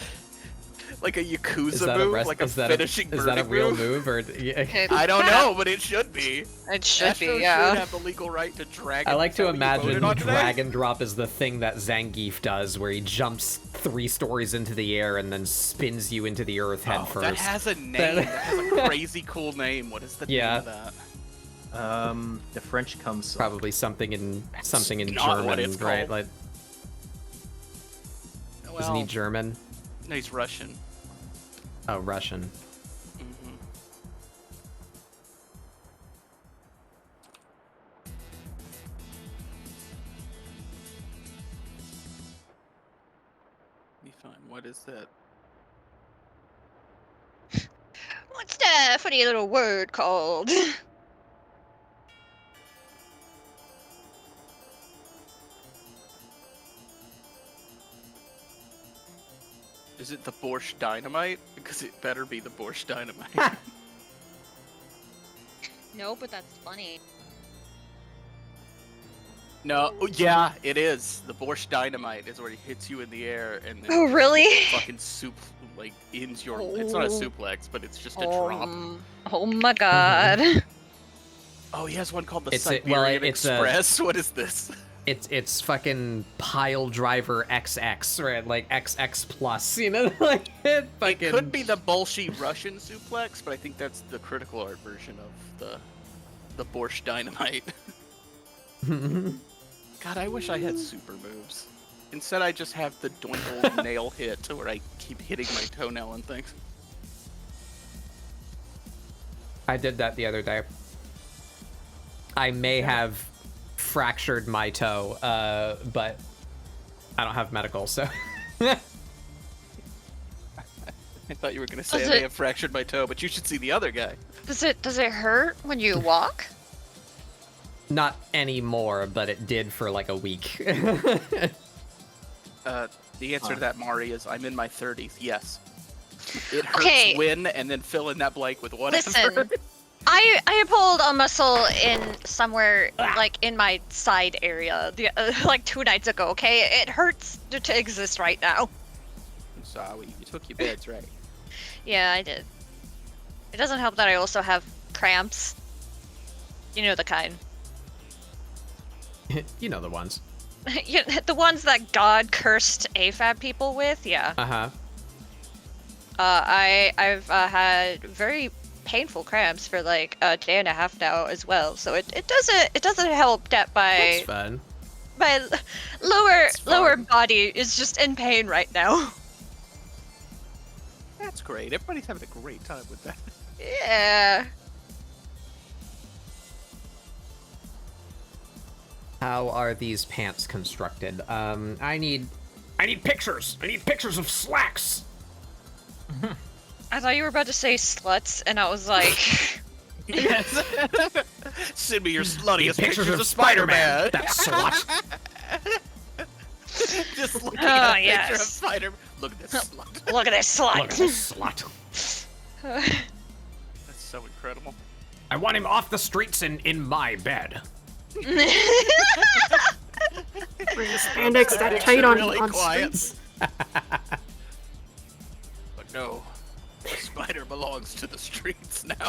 Like a Yakuza Is that move, a like a is that finishing is that a burning real move? move or yeah. I don't know, but it should be. It should Astro be, yeah. should have the legal right to drag. I like Is to that what you voted imagine on today? drag and drop is the thing that Zangief does, where he jumps 3 stories into the air and then spins you into the earth head Oh, first. that has a name. That has a crazy cool name. What is the name of that? The French comes Probably something in not what German, it's right? called. Like, isn't he Well, German? No, he's Russian. Oh, Russian. Mm-hmm. Be fine. What is that? What's that funny little word called? Is it the Borscht Dynamite? Because it better be the Borscht Dynamite. No, but that's funny. No, yeah, it is. The Borscht Dynamite is where he hits you in the air and then Oh, really? fucking ends your. It's not a suplex, but it's just a drop. Oh my god. Oh, he has one called the It's Siberian Express. What is this? It's fucking pile driver XX, right? Like XX plus, you know, like it fucking. It could be the Bolshoi Russian suplex, but I think that's the critical art version of the Borscht Dynamite. God, I wish I had super moves. Instead, I just have the doinkle nail hit where I keep hitting my toenail and things. I did that the other day. I may have fractured my toe, but I don't have medical, so. I thought you were gonna say I may have fractured my toe, but you should see the other guy. Does it hurt when you walk? Not anymore, but it did for like a week. The answer to that, Mari, is I'm in my 30s. Yes. It hurts when, and then fill in that blank with whatever. Listen, I pulled a muscle in somewhere like in my side area like 2 nights ago. Okay, it hurts to exist right now. I'm sorry, you took your meds, right? Yeah, I did. It doesn't help that I also have cramps. You know the kind. You know the ones. Yeah, the ones that God cursed AFAB people with. Yeah. I've had very painful cramps for like a day and a half now as well. So it doesn't help that That's fun. my lower body is just in pain right now. That's great. Everybody's having a great time with that. Yeah. How are these pants constructed? I need pictures. I need pictures of slacks. I thought you were about to say sluts, and I was like, Yes. Send me your sluttiest pictures of Spider-Man. That slut. Just looking at a yes. picture of Spider-Man. Look at this slut. look at this slut. Look at this slut. That's so incredible. I want him off the streets and in my bed. Spandex that tight on, really on quiet. streets. But no, the spider belongs to the streets now.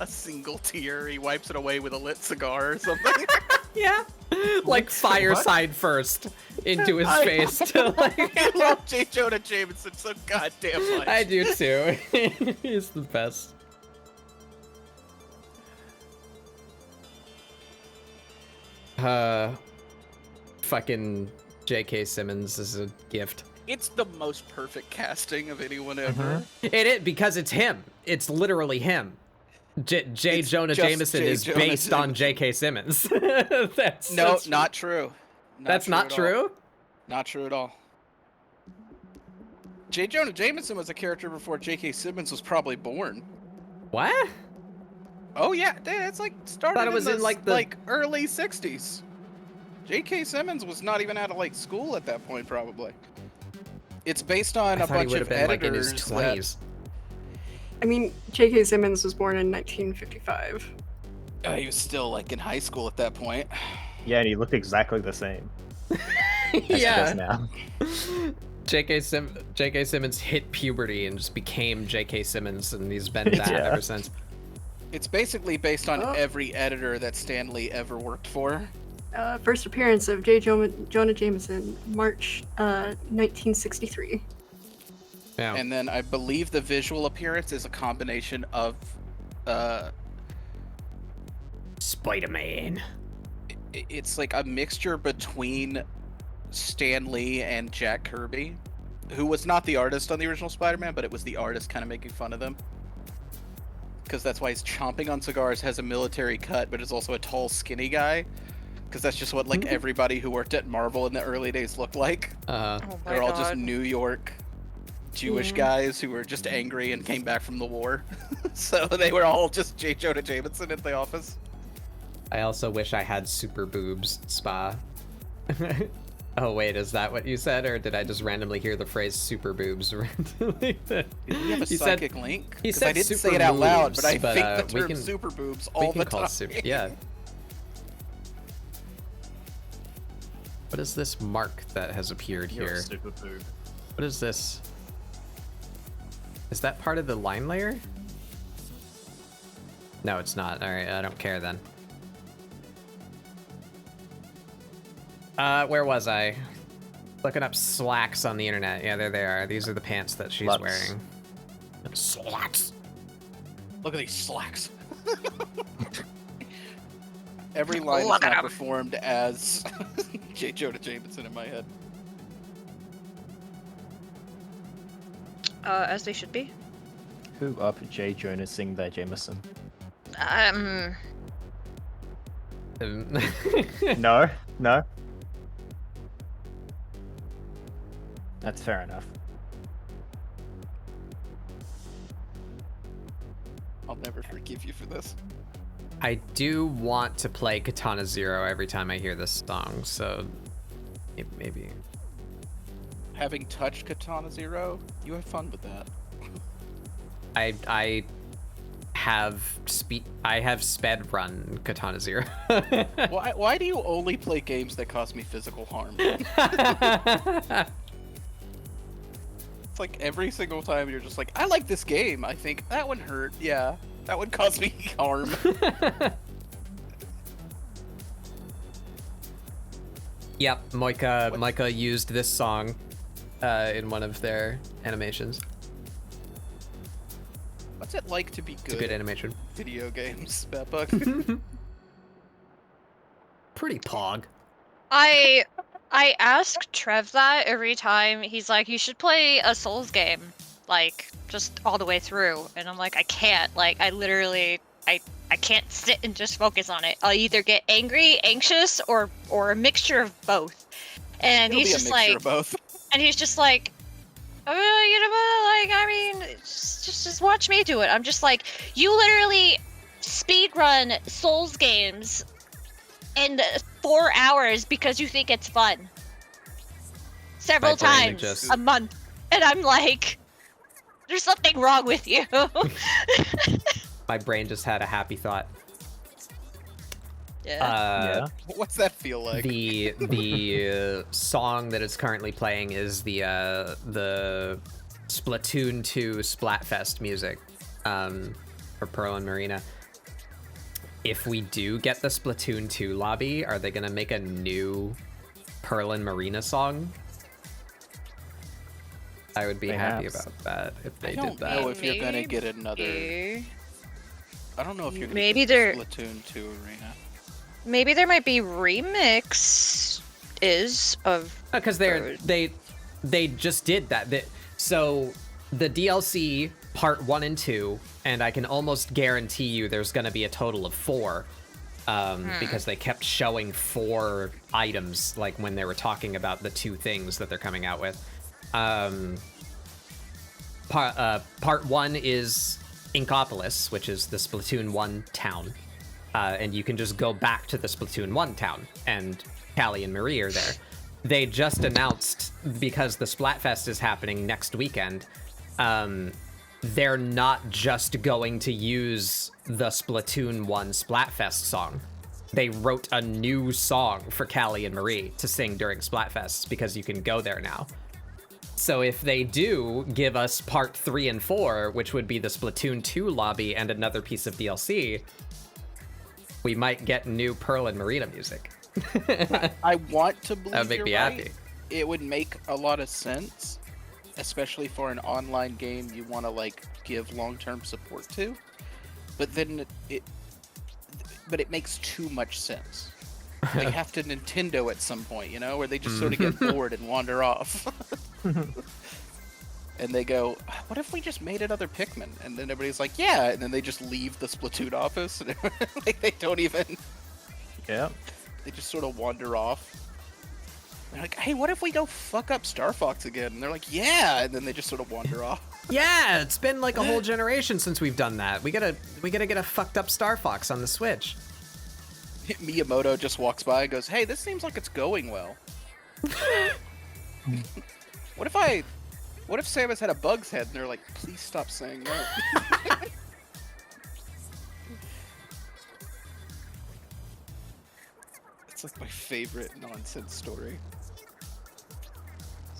A single tear, he wipes it away with a lit cigar or something. Yeah. Like fireside first into his face. To like... I love J. Jonah Jameson so goddamn much. I do too. He's the best. Fucking J.K. Simmons is a gift. It's the most perfect casting of anyone ever. It is, because it's him. It's literally him. J. Jonah Jameson is based on J.K. Simmons. That's not true. That's not true? Not true at all. J. Jonah Jameson was a character before J.K. Simmons was probably born. What? Oh yeah, it's like started Thought it was in the early 60s. J.K. Simmons was not even out of like school at that point, probably. It's based on a bunch of editors. Like in his 20s. I mean, J.K. Simmons was born in 1955. He was still like in high school at that point. Yeah, and he looked exactly the same. As he does now. J.K. Simmons hit puberty and just became J.K. Simmons, and he's been that ever since. It's basically based on every editor that Stan Lee ever worked for. First appearance of J. Jonah Jameson, March 1963. Yeah. And then I believe the visual appearance is a combination of Spider-Man. It's like a mixture between Stan Lee and Jack Kirby, who was not the artist on the original Spider-Man, but it was the artist kind of making fun of them. Because that's why he's chomping on cigars, has a military cut, but is also a tall, skinny guy. Because that's just what like everybody who worked at Marvel in the early days looked like. They're all just New York Jewish guys who were just angry and came back from the war. So they were all just J. Jonah Jameson at the office. I also wish I had super boobs, Spa. Oh wait, is that what you said, or did I just randomly hear the phrase "super boobs" randomly? Do we have a He psychic said- link? he 'Cause said I didn't super say it out loud, moves, but I but, think the we term can- super boobs we all can the call time. super. Yeah. What is this mark that has appeared You're a here? super boob. What is this? Is that part of the line layer? No, it's not. All right, I don't care then. Where was I? Looking up slacks on the internet. Yeah, there they are. These are the pants that she's Sluts. wearing. Slacks. Look at these slacks. Every line Look is at now 'em. performed as J. Jonah Jameson in my head. As they should be. Who up J. Jonah sing by Jameson? No, no. That's fair enough. I'll never forgive you for this. I do want to play Katana Zero every time I hear this song, so maybe. Having touched Katana Zero, you have fun with that. I have sped run Katana Zero. Why do you only play games that cause me physical harm? It's like every single time you're just like, I like this game. I think that one hurt. Yeah, that would cause me harm. Yep, Moika used this song in one of their animations. What's it like to be It's good a good at animation. video games, Batbug? Pretty pog. I ask Trev that every time. He's like, you should play a Souls game, like just all the way through. And I'm like, I can't. Like, I literally, I can't sit and just focus on it. I'll either get angry, anxious, or a mixture of both. And It'll he's be a just mixture like, of both. and he's just like, you know, like, I mean, just watch me do it. I'm just like, you literally speedrun Souls games in 4 hours because you think it's fun. Several My brain times just- a month. And I'm like, there's something wrong with you. My brain just had a happy thought. Yeah. What's that feel like? The song that is currently playing is the Splatoon 2 Splatfest music for Pearl and Marina. If we do get the Splatoon 2 lobby, are they gonna make a new Pearl and Marina song? I would be happy Perhaps. about that if they I did don't that. know if you're gonna get another. I don't know if you're gonna Maybe get they're- Splatoon 2 arena. Maybe there might be remix of Because they just did that. So the DLC part 1 and 2, and I can almost guarantee you there's going to be a total of 4, because they kept showing 4 items, like when they were talking about the 2 things that they're coming out with. Part 1 is Inkopolis, which is the Splatoon 1 town. And you can just go back to the Splatoon 1 town, and Callie and Marie are there. They just announced, because the Splatfest is happening next weekend, they're not just going to use the Splatoon 1 Splatfest song. They wrote a new song for Callie and Marie to sing during Splatfest, because you can go there now. So if they do give us part 3 and 4, which would be the Splatoon 2 lobby and another piece of DLC, we might get new Pearl and Marina music. I want to believe That would make you're me right. happy. It would make a lot of sense, especially for an online game you want to like give long-term support to. But then it makes too much sense. They have to Nintendo at some point, you know, where they just sort of get bored and wander off. And they go, what if we just made another Pikmin? And then everybody's like, yeah, and then they just leave the Splatoon office, and like, they don't even... Yeah. They just sort of wander off. They're like, hey, what if we go fuck up Star Fox again? And they're like, yeah, and then they just sort of wander off. Yeah, it's been like a whole generation since we've done that. We gotta get a fucked up Star Fox on the Switch. Miyamoto just walks by and goes, hey, this seems like it's going well. What if Samus had a bug's head and they're like, please stop saying that? It's like my favorite nonsense story.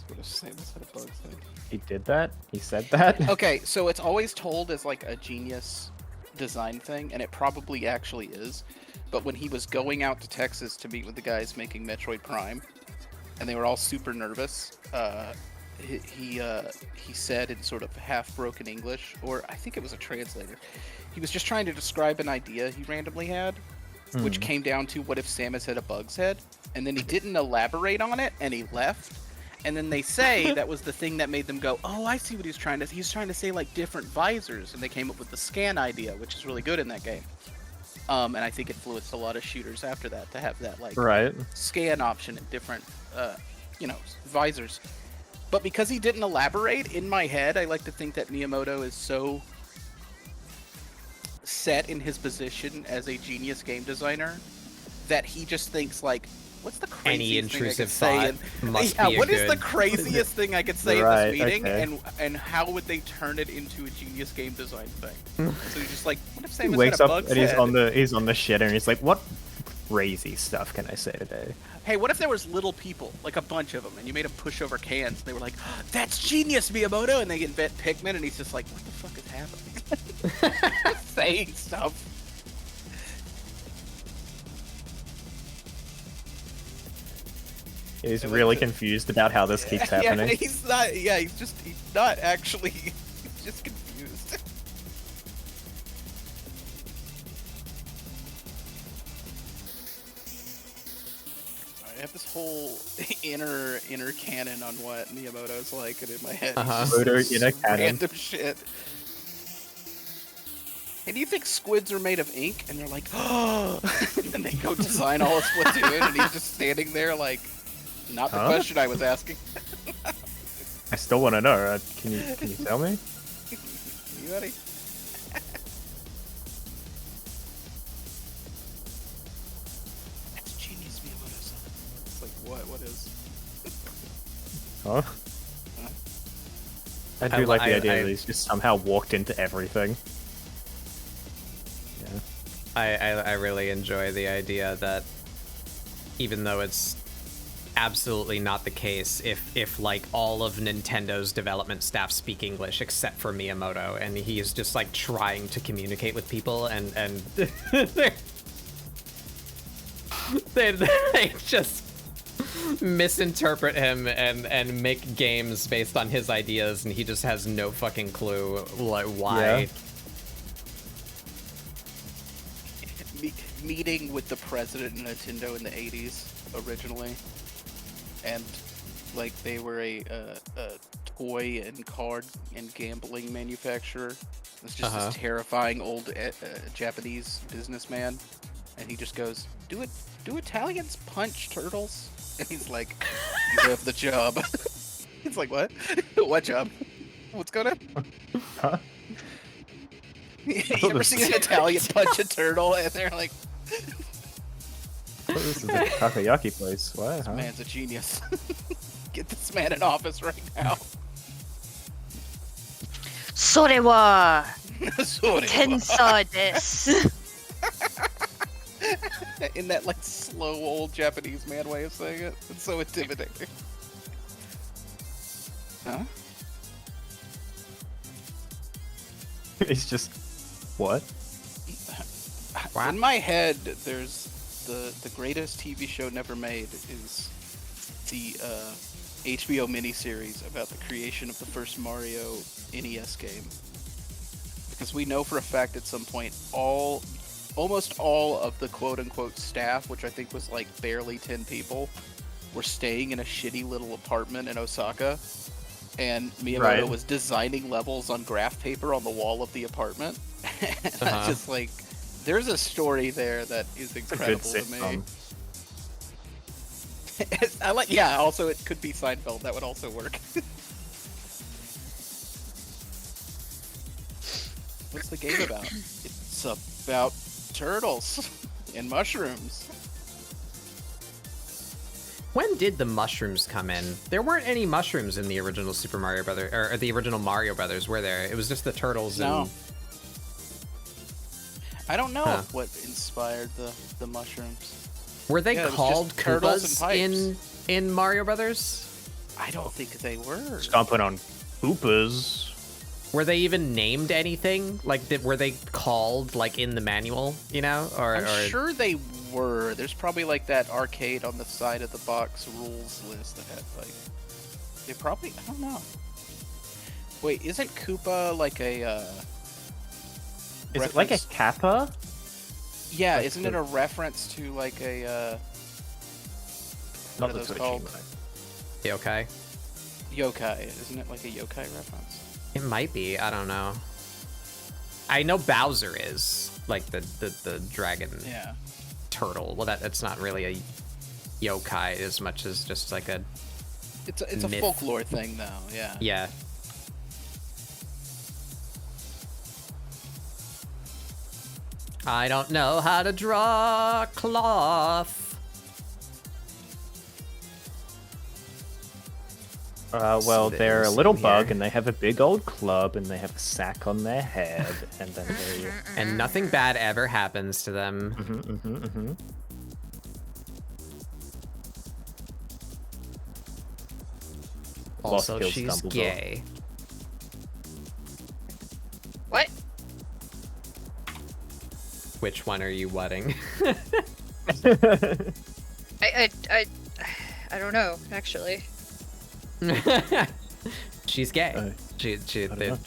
What if Samus had a bug's head? He did that? He said that? Okay, so it's always told as like a genius design thing, and it probably actually is. But when he was going out to Texas to meet with the guys making Metroid Prime, and they were all super nervous, he said in sort of half-broken English, or I think it was a translator, he was just trying to describe an idea he randomly had, which came down to what if Samus had a bug's head, and then he didn't elaborate on it, and he left. And then they say that was the thing that made them go, oh, I see what he's trying to say. He's trying to say, like, different visors. And they came up with the scan idea, which is really good in that game. And I think influenced a lot of shooters after that to have that, like, scan option in different, visors. But because he didn't elaborate, in my head, I like to think that Miyamoto is so set in his position as a genius game designer that he just thinks, like, what's the craziest Any intrusive thing I could thought say? must Yeah, be what a is the good... craziest thing I could say in Right, this meeting, okay. and how would they turn it into a genius game design thing? So he's just like, what if He Samus wakes had a up bug's and he's head? on the shitter and he's like, what crazy stuff can I say today? Hey, what if there was little people, like a bunch of them, and you made them push over cans, and they were like, that's genius, Miyamoto, and they invent Pikmin, and he's just like, what the fuck is happening? Saying stuff. He's really confused about how this keeps happening. Yeah, he's not. Yeah, he's not actually. He's just confused. I have this whole inner canon on what Miyamoto's like, and in my head, Miyamoto inner canon. random shit. Hey, do you think squids are made of ink? And they're like, oh, and they go design all of Splatoon, and he's just standing there like. Not the question I was asking. I still want to know. Can you tell me? You ready? That's genius, Miyamoto-san. It's like, what is? Huh? I do like the idea that he's just somehow walked into everything. Yeah. I really enjoy the idea that even though it's absolutely not the case, if like all of Nintendo's development staff speak English except for Miyamoto, and he's just like trying to communicate with people, and they just misinterpret him and make games based on his ideas, and he just has no fucking clue like why. Yeah. Meeting with the president of Nintendo in the 80s originally. And like they were a toy and card and gambling manufacturer. It's just this terrifying old Japanese businessman, and he just goes, "Do Italians punch turtles?" And he's like, "You have the job." He's like, "What? What job? What's going on?" Huh? You ever seen an Italian punch a turtle? And they're like. This is a takoyaki place. What? This man's a genius. Get this man in office right now. Sorewa Sorewa. tensa desu. In that like slow old Japanese man way of saying it. It's so intimidating. Huh? It's just what? In my head, there's the greatest TV show never made is the HBO miniseries about the creation of the first Mario NES game. Because we know for a fact at some point almost all of the quote-unquote staff, which I think was like barely 10 people, were staying in a shitty little apartment in Osaka. And Miyamoto was designing levels on graph paper on the wall of the apartment. And I just like... There's a story there that is incredible to me. I like, yeah. Also, it could be Seinfeld. That would also work. What's the game about? It's about turtles and mushrooms. When did the mushrooms come in? There weren't any mushrooms in the original Super Mario Brothers, or the original Mario Brothers, were there? It was just the turtles and... I don't know what inspired the mushrooms. Were they Yeah, it was called just turtles and Koopas pipes. in Mario Brothers? I don't think they were. Stomping on Koopas. Were they even named anything? Like, were they called, like, in the manual, you know? I'm sure they were. There's probably, like, that arcade on the side of the box rules list that had, like... They probably... I don't know. Wait, isn't Koopa, like, a, Is it like a kappa? Yeah, Like isn't it a reference to, like, a, Not what the are those Twitch called? Yokai? Yokai. Isn't it, like, a yokai reference? It might be. I don't know. I know Bowser is, like, the dragon turtle. Well, that's not really a yokai as much as just, like, a It's a myth. folklore thing, though, yeah. Yeah. I don't know how to draw cloth. Well, See they're a this little in bug, here. and they have a big old club, and they have a sack on their head, and then they... And nothing bad ever happens to them. Lost Also, kills she's Dumbledore. gay. What? Which one are you wedding? I don't know, actually. She's gay. She don't know.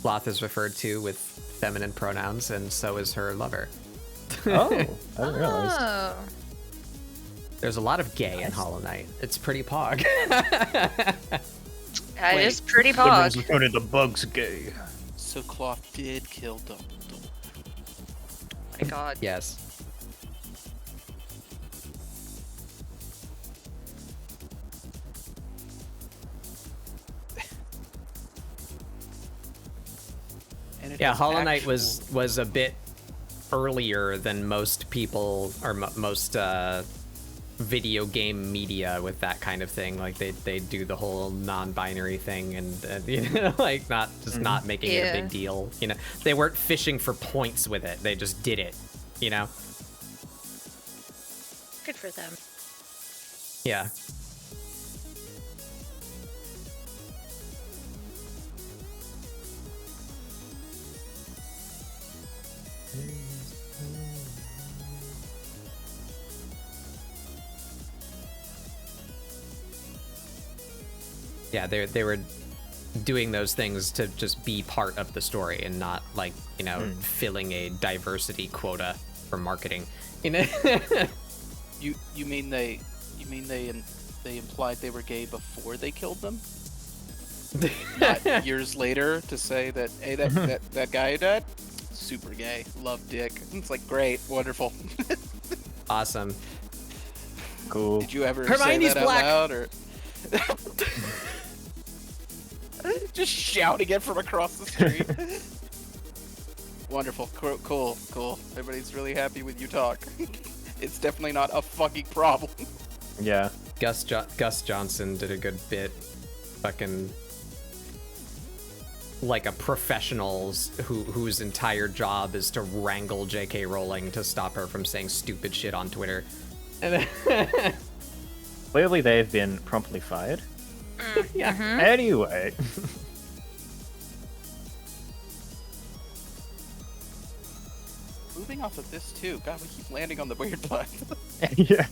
Sloth is referred to with feminine pronouns, and so is her lover. Oh, I didn't realize. Oh. There's a lot of gay in Hollow Knight. It's pretty pog. That is pretty Someone's pog. turning the bugs gay. So Cloth did kill Dumbledore. My god. Yes. And it Yeah, has Hollow Knight actual- was a bit earlier than most people or most video game media with that kind of thing. Like they do the whole non-binary thing and you know, like not making it a big deal. You know, they weren't fishing for points with it. They just did it. You know. Good for them. Yeah. Yeah, they were doing those things to just be part of the story and not like, you know, filling a diversity quota for marketing. You know. You mean they implied they were gay before they killed them? Not years later to say that, hey, that guy who died, super gay, love dick. It's like, great, wonderful. Awesome. Cool. Did you ever Hermione's say that black. out loud, or just shouting it from across the street? Wonderful, cool. Everybody's really happy with you talk. It's definitely not a fucking problem. Yeah. Gus Johnson did a good bit, fucking like a professional whose entire job is to wrangle J.K. Rowling to stop her from saying stupid shit on Twitter. Clearly they've been promptly fired. Yeah. Anyway. Moving off of this too, God, we keep landing on the weird blood. Yeah.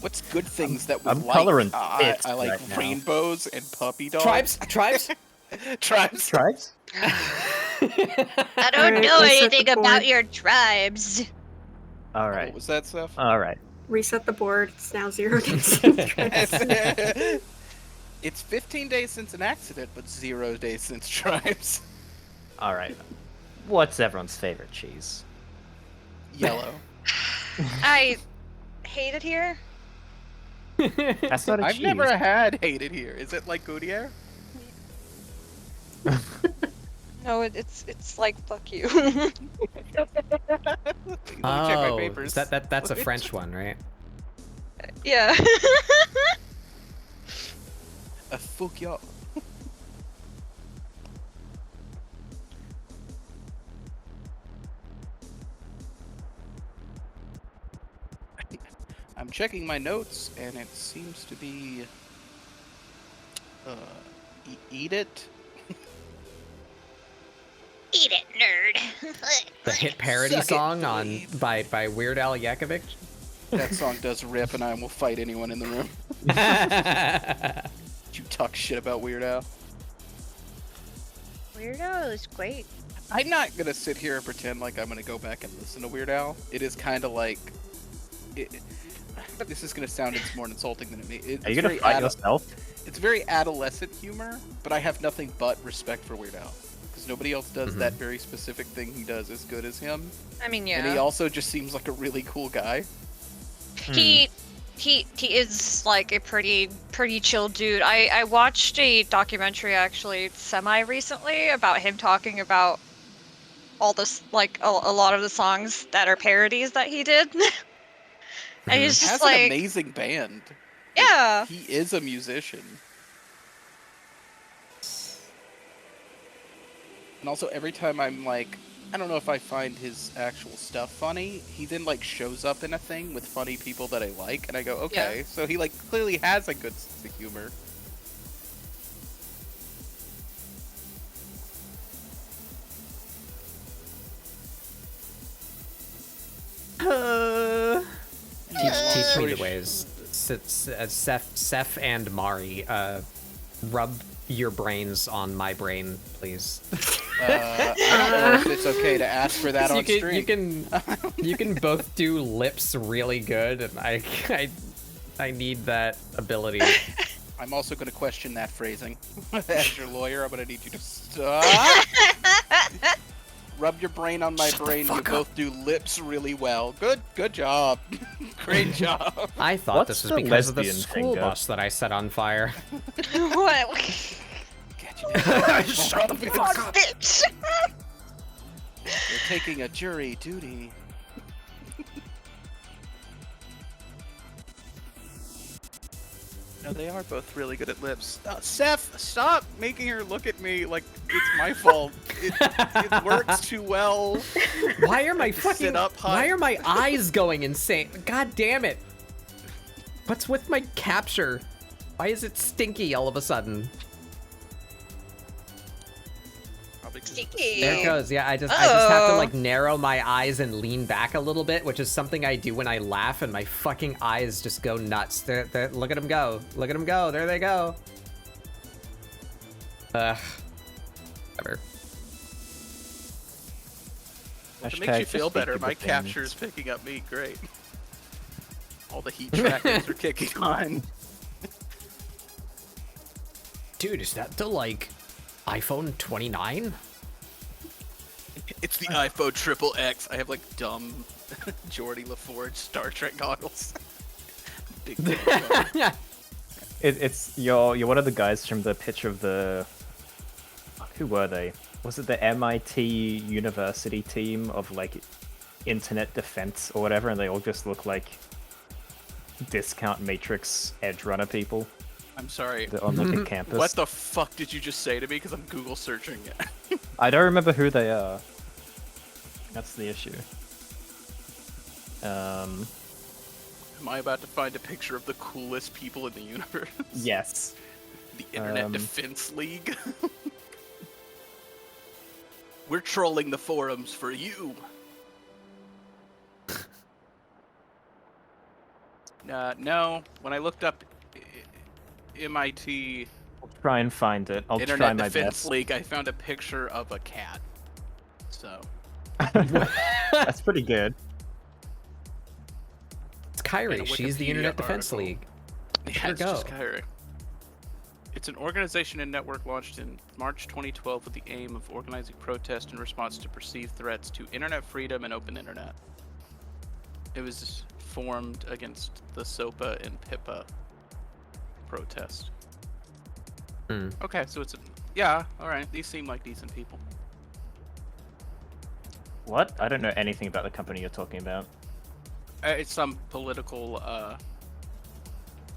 What's good things that we I'm like? coloring I bits like right now. rainbows and puppy dogs. Tribes. Tribes. Tribes? I don't Alright, know reset the anything about board. your tribes. All What right. was that stuff? All right. Reset the board. It's now 0 days. It's 15 days since an accident, but 0 days since tribes. All right. What's everyone's favorite cheese? Yellow. I hate it here. That's not a I've cheese. never had hated here. Is it like Goudier? No, it's like fuck you. Let me check my Oh, papers. that's a French one, right? Yeah. Fuck y'all. I'm checking my notes, and it seems to be eat it. Eat it, nerd. The hit parody Suck it, song on dweeb. by Weird Al Yankovic. That song does rip, and I will fight anyone in the room. You talk shit about Weird Al. Weird Al is great. I'm not gonna sit here and pretend like I'm gonna go back and listen to Weird Al. It is kind of like, this is gonna sound more insulting than it means. Are you gonna fight yourself? It's very adolescent humor, but I have nothing but respect for Weird Al. Because nobody else does that very specific thing he does as good as him. I mean, yeah. And he also just seems like a really cool guy. He is like a pretty chill dude. I watched a documentary actually semi recently about him talking about all this, like a lot of the songs that are parodies that he did. And he's He just has like, an amazing band. yeah. He is a musician. And also every time I'm like, I don't know if I find his actual stuff funny, he then like shows up in a thing with funny people that I like, and I go, okay, Yeah. so he like clearly has a good sense of humor. Teach me the ways. Seth and Mari, rub your brains on my brain, please. I don't know if it's okay to ask for that on stream. You can both do lips really good, and I need that ability. I'm also going to question that phrasing. As your lawyer, I'm going to need you to stop. Rub your brain on my brain. You both do lips really well. Good job. Great job. I thought What's this was the because of the lesbian school finger? bus that I set on fire. What? Shut the fuck up. Bitch. You're taking a jury duty. No, they are both really good at lips. Seth, stop making her look at me like it's my fault. It works too well. Why are my fucking Sit up high. why are my eyes going insane? God damn it! What's with my capture? Why is it stinky all of a sudden? Sticky. There it goes. Yeah, I just have to like narrow my eyes and lean back a little bit, which is something I do when I laugh, and my fucking eyes just go nuts. Look at them go. Look at them go. There they go. Whatever. If it makes you feel better, my capture's picking up me. Great. All the heat trackers are kicking on. Dude, is that the like iPhone 29? It's the iPhone XXX. I have like dumb Geordie LaForge Star Trek goggles. Big It's you're one of the guys from the picture of the. Who were they? Was it the MIT University team of like internet defense or whatever? And they all just look like discount Matrix Edge Runner people. I'm sorry. They're on like a campus. What the fuck did you just say to me? Because I'm Google searching it. I don't remember who they are. That's the issue. Am I about to find a picture of the coolest people in the universe? Yes. The Internet Defense League. We're trolling the forums for you. No. When I looked up MIT I'll try and find it. I'll try Internet my Defense best. League, I found a picture of a cat. So. That's pretty good. It's Kyrie. And a She's the Wikipedia Internet Defense article. League. Yeah, Let her it's just go. Kyrie. It's an organization and network launched in March 2012 with the aim of organizing protest in response to perceived threats to internet freedom and open internet. It was formed against the SOPA and PIPA protest. Okay, so it's yeah, alright, these seem like decent people. What? I don't know anything about the company you're talking about. It's some political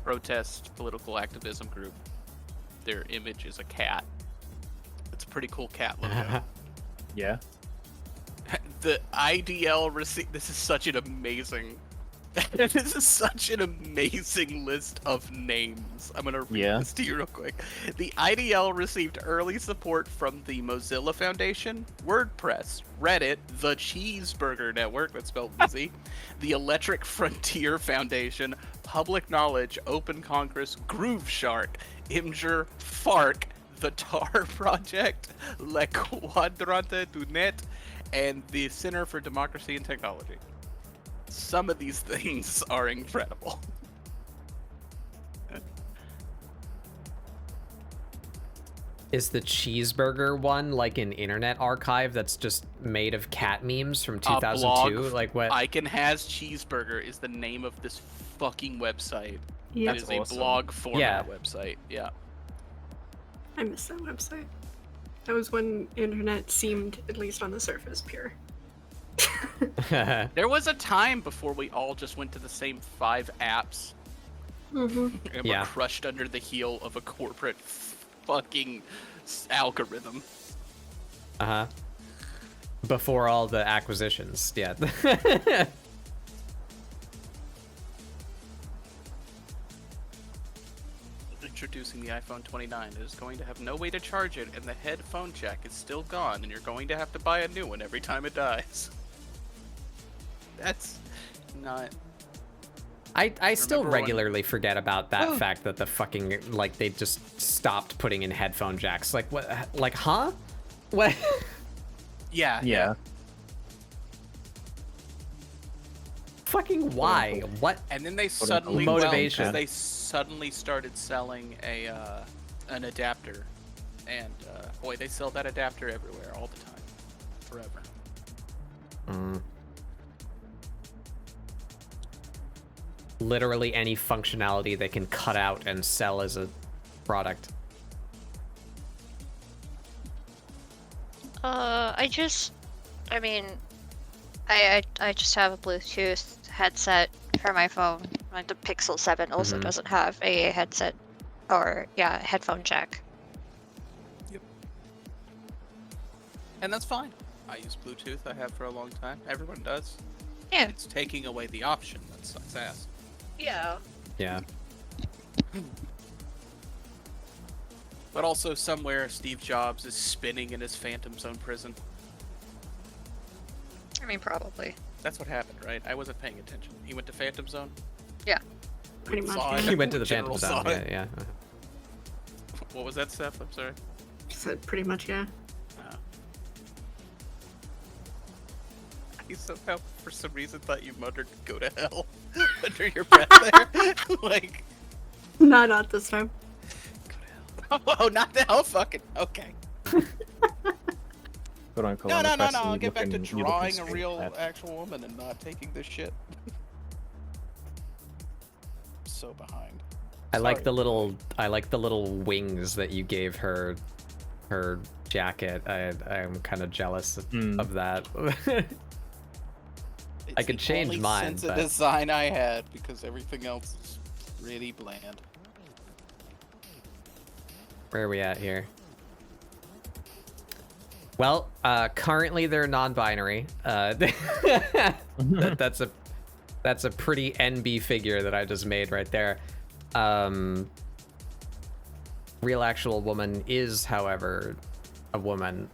protest political activism group. Their image is a cat. It's a pretty cool cat logo. Yeah. The IDL receipt. This is such an amazing. This is such an amazing list of names. I'm gonna read this to you real quick. The IDL received early support from the Mozilla Foundation, WordPress, Reddit, the Cheeseburger Network, that's spelled easy, the Electric Frontier Foundation, Public Knowledge, Open Congress, Groove Shark, Imgur, FARC, the Tar Project, Le Quadrante du Net, and the Center for Democracy and Technology. Some of these things are incredible. Is the Cheeseburger one like an internet archive that's just made of cat memes from 2002? Like what? Icon Has Cheeseburger is the name of this fucking website. Yeah. It is a blog format website. Yeah. I miss that website. That was when internet seemed, at least on the surface, pure. There was a time before we all just went to the same 5 apps and were crushed under the heel of a corporate fucking algorithm. Before all the acquisitions, yeah. Introducing the iPhone 29. It is going to have no way to charge it, and the headphone jack is still gone, and you're going to have to buy a new one every time it dies. That's not... I still regularly forget about that fact that the fucking, like, they just stopped putting in headphone jacks. Like, what? Like, huh? What? Yeah. Fucking why? What? And then they suddenly... Motivation. They suddenly started selling an adapter. And, boy, they sell that adapter everywhere, all the time. Forever. Literally any functionality they can cut out and sell as a product. I just have a Bluetooth headset for my phone. Like the Pixel 7 also doesn't have a headset or headphone jack. Yep. And that's fine. I use Bluetooth. I have for a long time. Everyone does. Yeah. It's taking away the option. That sucks ass. Yeah. Yeah. But also somewhere Steve Jobs is spinning in his Phantom Zone prison. I mean, probably. That's what happened, right? I wasn't paying attention. He went to Phantom Zone? Yeah. Pretty much. Saw it. He went to the General Phantom saw Zone. it. Yeah. What was that, Steph? I'm sorry. Said pretty much, yeah. I somehow, for some reason, thought you muttered "go to hell" under your breath there. Like, not this time. go to hell. Oh, not now. Fucking okay. No. I'll get back to drawing a real, actual woman and not taking this shit. So behind. I like the little wings that you gave her jacket. I'm kind of jealous of that. I could change mine. It's the only sense of design I had because everything else is really bland. Where are we at here? Well, currently they're non-binary. That's a pretty NB figure that I just made right there. Real actual woman is, however, a woman,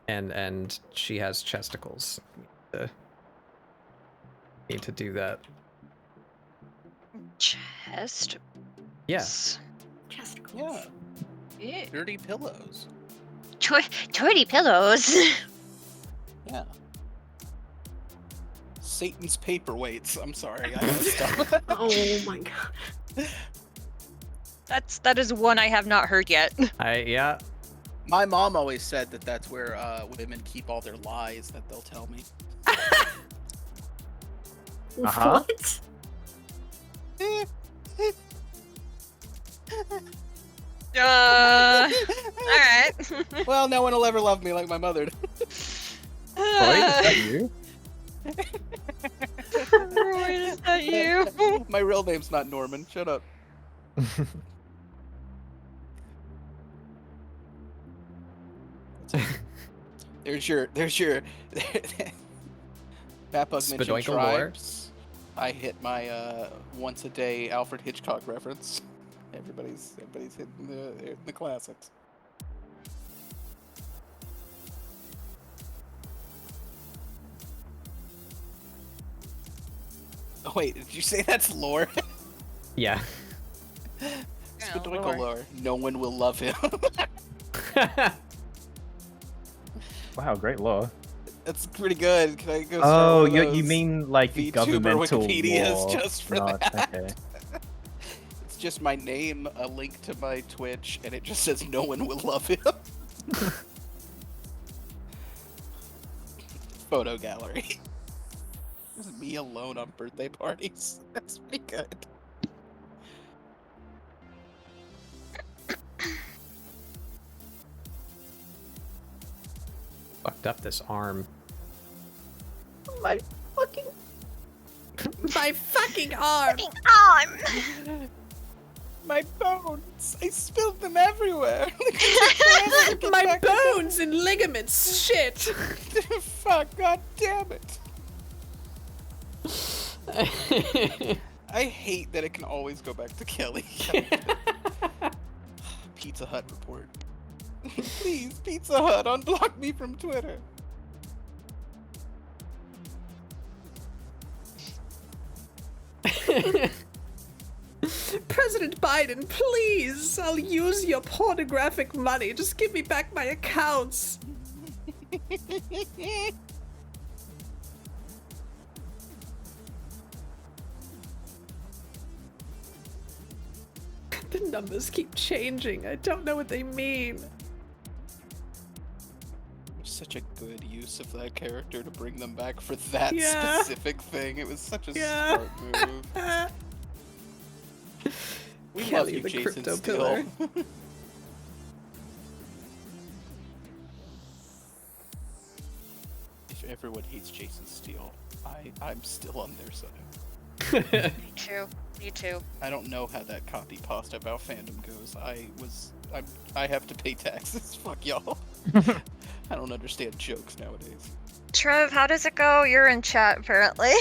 and she has chesticles. Need to do that. Chest. Yes. Chesticles. Yeah. Dirty pillows. Dirty pillows. Yeah. Satan's paperweights. I'm sorry. I messed up. Oh my god. That is one I have not heard yet. Yeah. My mom always said that that's where women keep all their lies that they'll tell me. What? Alright. Well, no one will ever love me like my mother did. Roy, is that you? Roy, is that you? My real name's not Norman. Shut up. There's your Batbug mentioned Spadoinkle lore. tribes. I hit my once a day Alfred Hitchcock reference. Everybody's hitting the classics. Oh wait, did you say that's lore? Yeah. Spadoinkle lore. No one will love him. Wow, great lore. That's pretty good. Can I go? Oh, you mean like VTuber governmental Wikipedias lore? just for Not- that. Okay. It's just my name, a link to my Twitch, and it just says no one will love him. Photo gallery. This is me alone on birthday parties. That's pretty good. Fucked up this arm. My fucking arm. My bones! I spilled them everywhere! My bones and ligaments. Shit. Fuck, god damn it! I hate that it can always go back to Kelly. Pizza Hut report. Please, Pizza Hut, unblock me from Twitter. President Biden, please. I'll use your pornographic money. Just give me back my accounts. The numbers keep changing. I don't know what they mean. Such a good use of that character to bring them back for that Yeah. specific thing. It was such a Yeah. smart move. We Kelly, love you, the Jason crypto Steele. pillar. If everyone hates Jason Steele, I'm still on their side. Me too. Me too. I don't know how that copy pasta about fandom goes. I have to pay taxes. Fuck y'all. I don't understand jokes nowadays. Trev, how does it go? You're in chat apparently.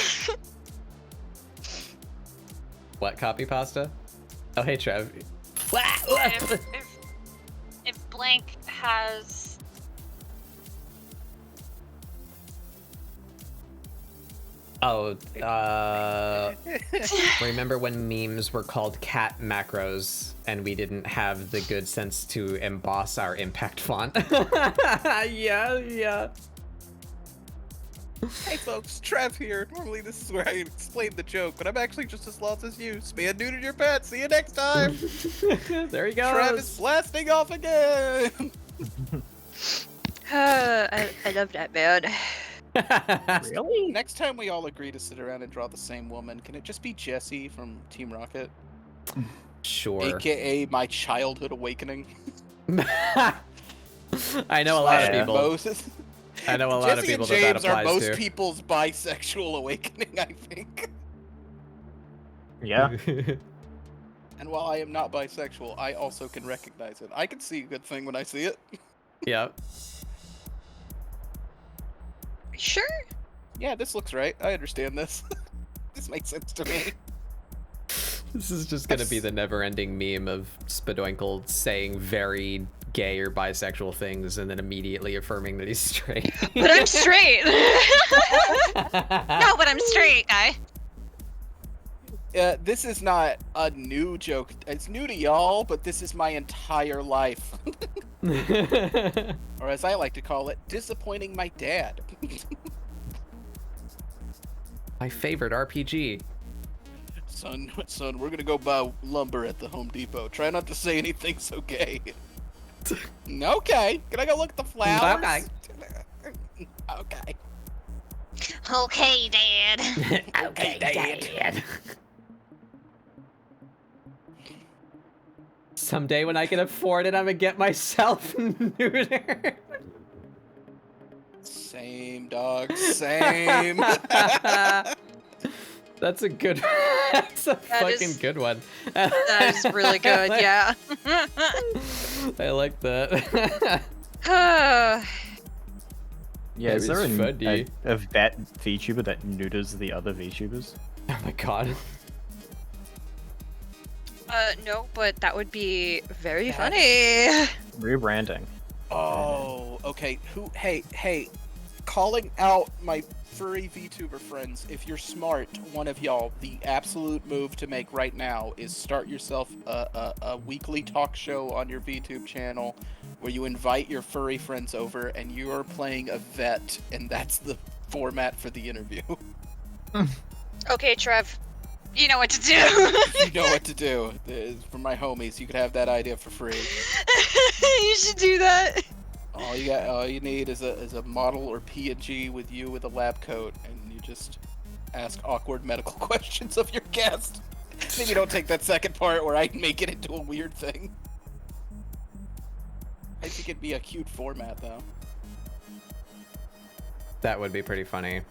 What copy pasta? Oh, hey, Trev. If blank has Oh, remember when memes were called cat macros and we didn't have the good sense to emboss our impact font? Yeah. Hey folks, Trev here. Normally this is where I explain the joke, but I'm actually just as lost as you. Spay neutered your pet. See you next time. There he goes. Trev is blasting off again. I love that man. Really? Next time we all agree to sit around and draw the same woman, can it just be Jessie from Team Rocket? Sure. AKA my childhood awakening. I know a lot of Yeah. people. I know a lot of Jesse people and James that are applies most to. people's bisexual awakening, I think. Yeah. And while I am not bisexual, I also can recognize it. I can see a good thing when I see it. Yep. Sure. Yeah, this looks right. I understand this. This makes sense to me. This is just gonna be the never-ending meme of Spadoinkle saying very gay or bisexual things and then immediately affirming that he's straight. But I'm straight. No, but I'm straight, guy. This is not a new joke. It's new to y'all, but this is my entire life. Or as I like to call it, disappointing my dad. My favorite RPG. Son, we're gonna go buy lumber at the Home Depot. Try not to say anything so gay. Okay. Can I go look at the flowers? Okay. Okay. okay, Dad. Okay, Dad. Someday when I can afford it, I'm gonna get myself neutered. Same, dog. Same. That's a good. That's a That fucking is- good one. That is really good, yeah. I like that. Yeah, is That there is funny. a vet VTuber that neuters the other VTubers? Oh my god. No, but that would be very funny. Rebranding. Oh, okay. Hey, calling out my furry VTuber friends. If you're smart, one of y'all, the absolute move to make right now is start yourself a weekly talk show on your VTube channel where you invite your furry friends over and you are playing a vet, and that's the format for the interview. Okay, Trev. You know what to do. You know what to do. For my homies, you could have that idea for free. You should do that. All you need is a model or PNG with you with a lab coat, and you just ask awkward medical questions of your guest. Maybe don't take that second part where I make it into a weird thing. I think it'd be a cute format, though. That would be pretty funny.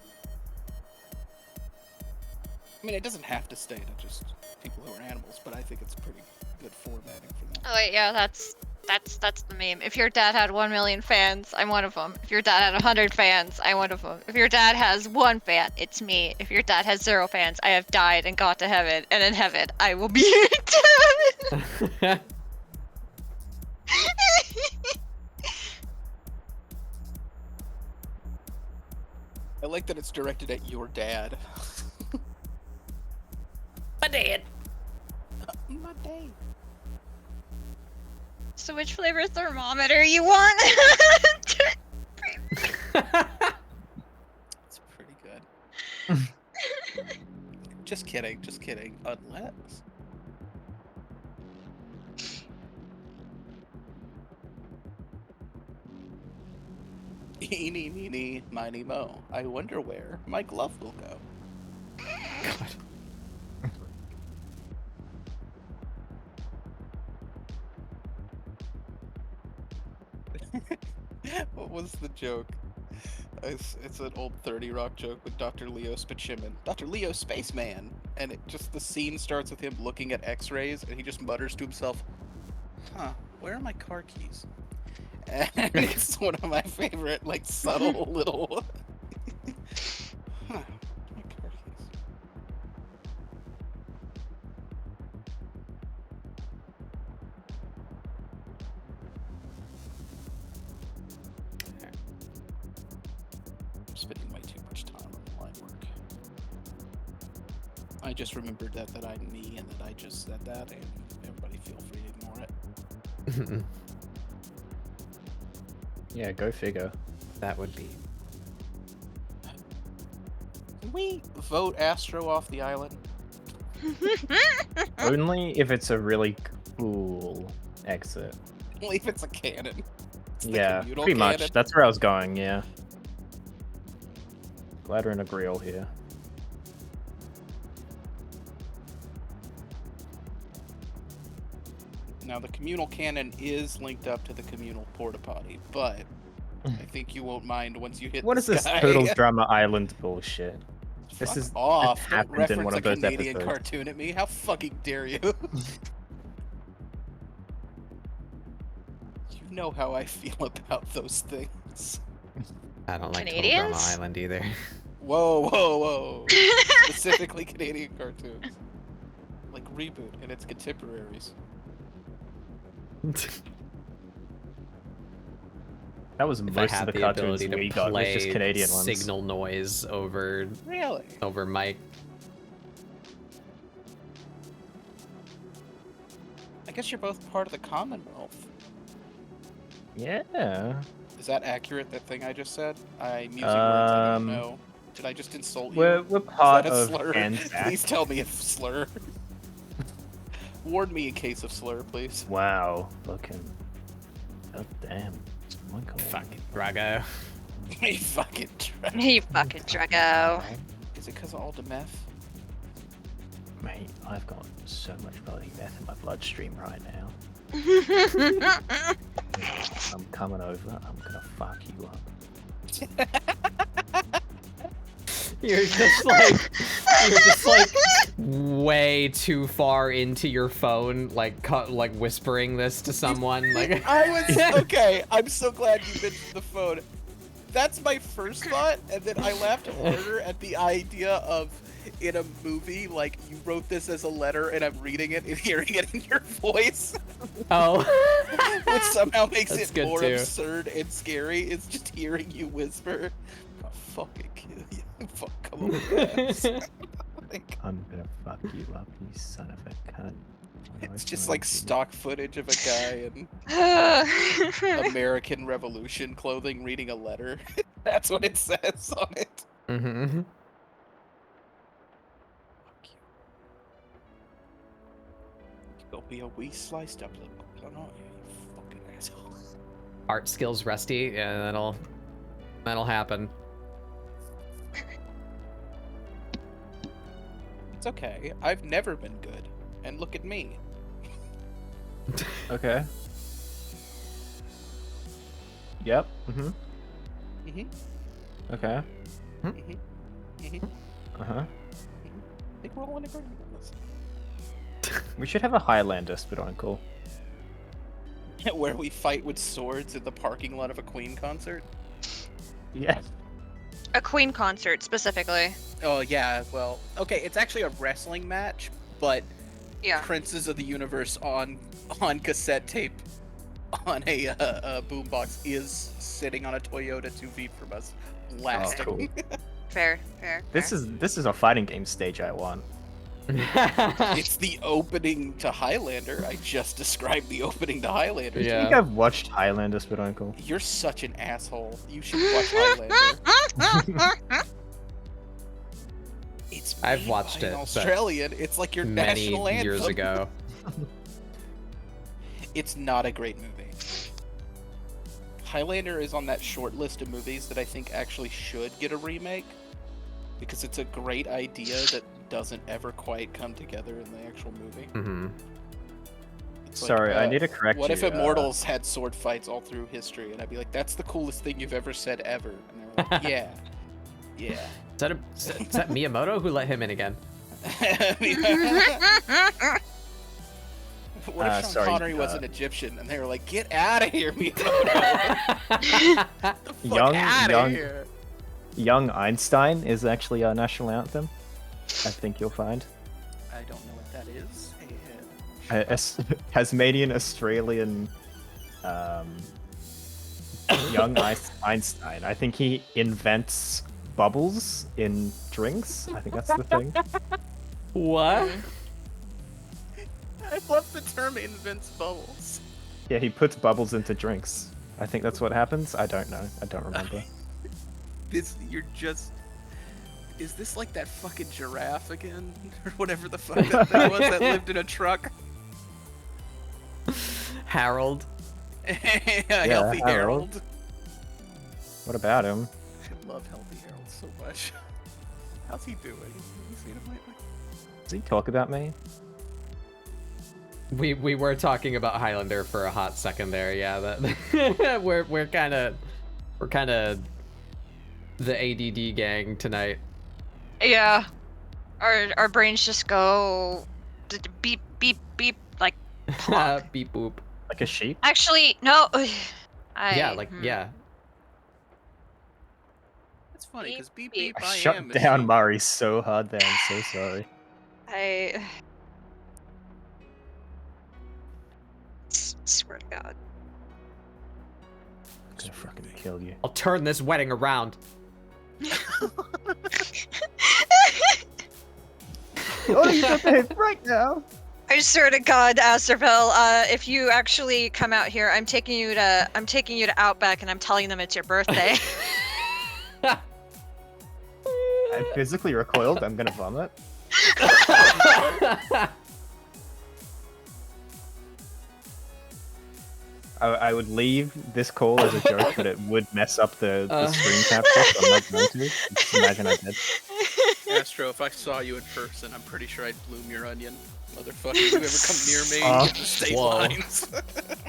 I mean, it doesn't have to stay to just people who are animals, but I think it's pretty good formatting for that. Oh wait, yeah, that's the meme. If your dad had 1 million fans, I'm one of them. If your dad had 100 fans, I'm one of them. If your dad has 1 fan, it's me. If your dad has 0 fans, I have died and got to heaven, and in heaven, I will be your dad. I like that it's directed at your dad. My dad. My dad. So which flavor thermometer you want? It's pretty good. Just kidding. Unless... Eeny, meeny, miny, mo. I wonder where my glove will go. God. What was the joke? It's an old 30 Rock joke with Dr. Leo Spacimen. Dr. Leo Spaceman! And the scene starts with him looking at x-rays, and he just mutters to himself, huh, where are my car keys? And it's one of my favorite, like, subtle little... huh, my car keys. I'm spending way too much time on line work. I just remembered that I'm me and that I just said that, and everybody feel free to ignore it. Yeah, go figure. That would be. Can we vote Astro off the island? Only if it's a really cool exit. Only if it's a cannon. It's the Yeah, communal pretty much. cannon. That's where I was going, yeah. Glad we're in agreeal here. Now, the communal cannon is linked up to the communal porta potty, but I think you won't mind once you hit What the is this sky. Turtles Drama Island bullshit? This Fuck is off. this Don't happened reference in one a of those Canadian episodes. cartoon at me. How fucking dare you? You know how I feel about those things. I don't like Total Canadians? Drama Island either. Whoa. Specifically Canadian cartoons. Like Reboot and its contemporaries. That was If I most of had the the cartoons ability we to got, was play just Canadian ones. signal noise over Really? mic. I guess you're both part of the Commonwealth. Yeah. Is that accurate, that thing I just said? I'm using words I don't know. Did I just insult you? We're part Is that a of slur? ANZAC. Please tell me it's slur. Warn me in case of slur, please. Wow. Fucking. God damn. Oh my god. Fucking Drago. You fucking try. You fucking Drago. Is it because of all the meth? Mate, I've got so much bloody meth in my bloodstream right now. I'm coming over. I'm gonna fuck you up. You're just like way way too far into your phone, like whispering this to someone. Like I was okay. I'm so glad you mentioned the phone. That's my first thought, and then I laughed harder at the idea of in a movie, like you wrote this as a letter, and I'm reading it and hearing it in your voice. Oh, which somehow makes That's it good more too. absurd and scary. It's just hearing you whisper, "I'll fucking kill you." Fuck, come on, guys. Like, I'm gonna fuck you up, you son of a cunt. it's just like stock footage of a guy in American Revolution clothing reading a letter. That's what it says on it. mm-hmm. Fuck you. You'll be a wee sliced up little cunt, aren't you, you fucking asshole. Art skills rusty. Yeah, that'll happen. It's okay. I've never been good. And look at me. Okay. Yep. Mm-hmm. Mm-hmm. Okay. Mm-hmm. Mm-hmm. Uh-huh. I think we're all in agreement on this. We should have a Highlander Spiduncle. Where we fight with swords in the parking lot of a Queen concert? Yes. A Queen concert specifically. Oh, yeah, well, okay, it's actually a wrestling match, but Yeah. Princes of the Universe on cassette tape on a boombox is sitting on a Toyota 2 feet from us, blasting. Oh, cool. Fair. This is a fighting game stage I won. It's the opening to Highlander. I just described the opening to Highlander. Do you Yeah. think I've watched Highlander Spiduncle? You're such an asshole. You should watch Highlander. It's I've made watched by it, an but Australian. It's like your many national anthem. years ago. It's not a great movie. Highlander is on that short list of movies that I think actually should get a remake, because it's a great idea that doesn't ever quite come together in the actual movie. Mm-hmm. It's like, Sorry, I need to correct what you. if Immortals had sword fights all through history? And I'd be like, that's the coolest thing you've ever said ever. And they're like, yeah. Yeah. Is that Miyamoto? Who let him in again? What if Sean sorry, Connery was an Egyptian and they were like, get out of here, Miyamoto! Get the fuck out of here! Young Einstein is actually our national anthem. I think you'll find. I don't know what that is. Tasmanian Australian young Einstein. I think he invents bubbles in drinks. I think that's the thing. What? I love the term invents bubbles. Yeah, he puts bubbles into drinks. I think that's what happens. I don't know. I don't remember. Is this like that fucking giraffe again? Or whatever the fuck that thing was that lived in a truck? Harold. Healthy Harold. What about him? I love Healthy Harold so much. How's he doing? Have you seen him lately? Does he talk about me? We were talking about Highlander for a hot second there. Yeah, that we're kind of the ADD gang tonight. Yeah. Our brains just go beep beep beep like plonk. Beep boop. Like a sheep? Actually, no. Yeah, yeah. It's funny because beep Beep, beep I I shut am. down Murray so hard there. I'm so sorry. I swear to God. I'm gonna fucking kill you. I'll turn this wedding around. Oh, you got the hit right now. I swear to God, Asterville, if you actually come out here, I'm taking you to Outback and I'm telling them it's your birthday. I physically recoiled. I'm gonna vomit. I would leave this call as a joke, but it would mess up the screen capture, so I'm not going to. Just imagine I did. Astro, if I saw you in person, I'm pretty sure I'd bloom your onion. Motherfucker, you ever come near me and get the state lines?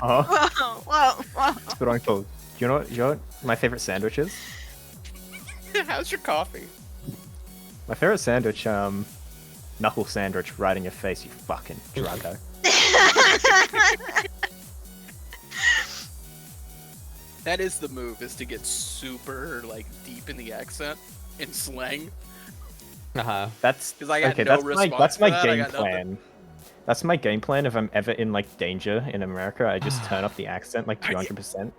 Whoa. Good on call. You know what my favorite sandwich is? How's your coffee? My favorite sandwich, knuckle sandwich right in your face, you fucking druggo. That is the move, is to get super, like, deep in the accent, in slang. That's 'Cause I got okay. no that's response my to that, I game got nothing. plan. That's my game plan. If I'm ever in like danger in America, I just turn up the accent like 200%.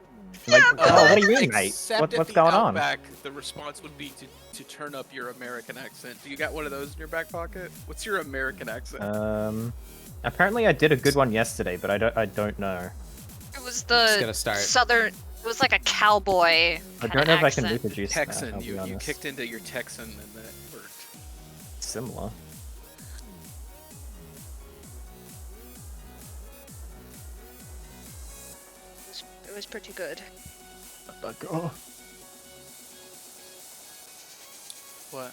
Like, oh, what do you mean, mate? Except at What's the going on? Outback, the response would be to turn up your American accent. Do you got one of those in your back pocket? What's your American accent? Apparently I did a good one yesterday, but I don't know. It was Just the gonna start. southern. It was like a cowboy. I don't know if I can accent. reproduce Texan, that. I'll be you honest. kicked into your Texan and that worked. Similar. It was pretty good. What?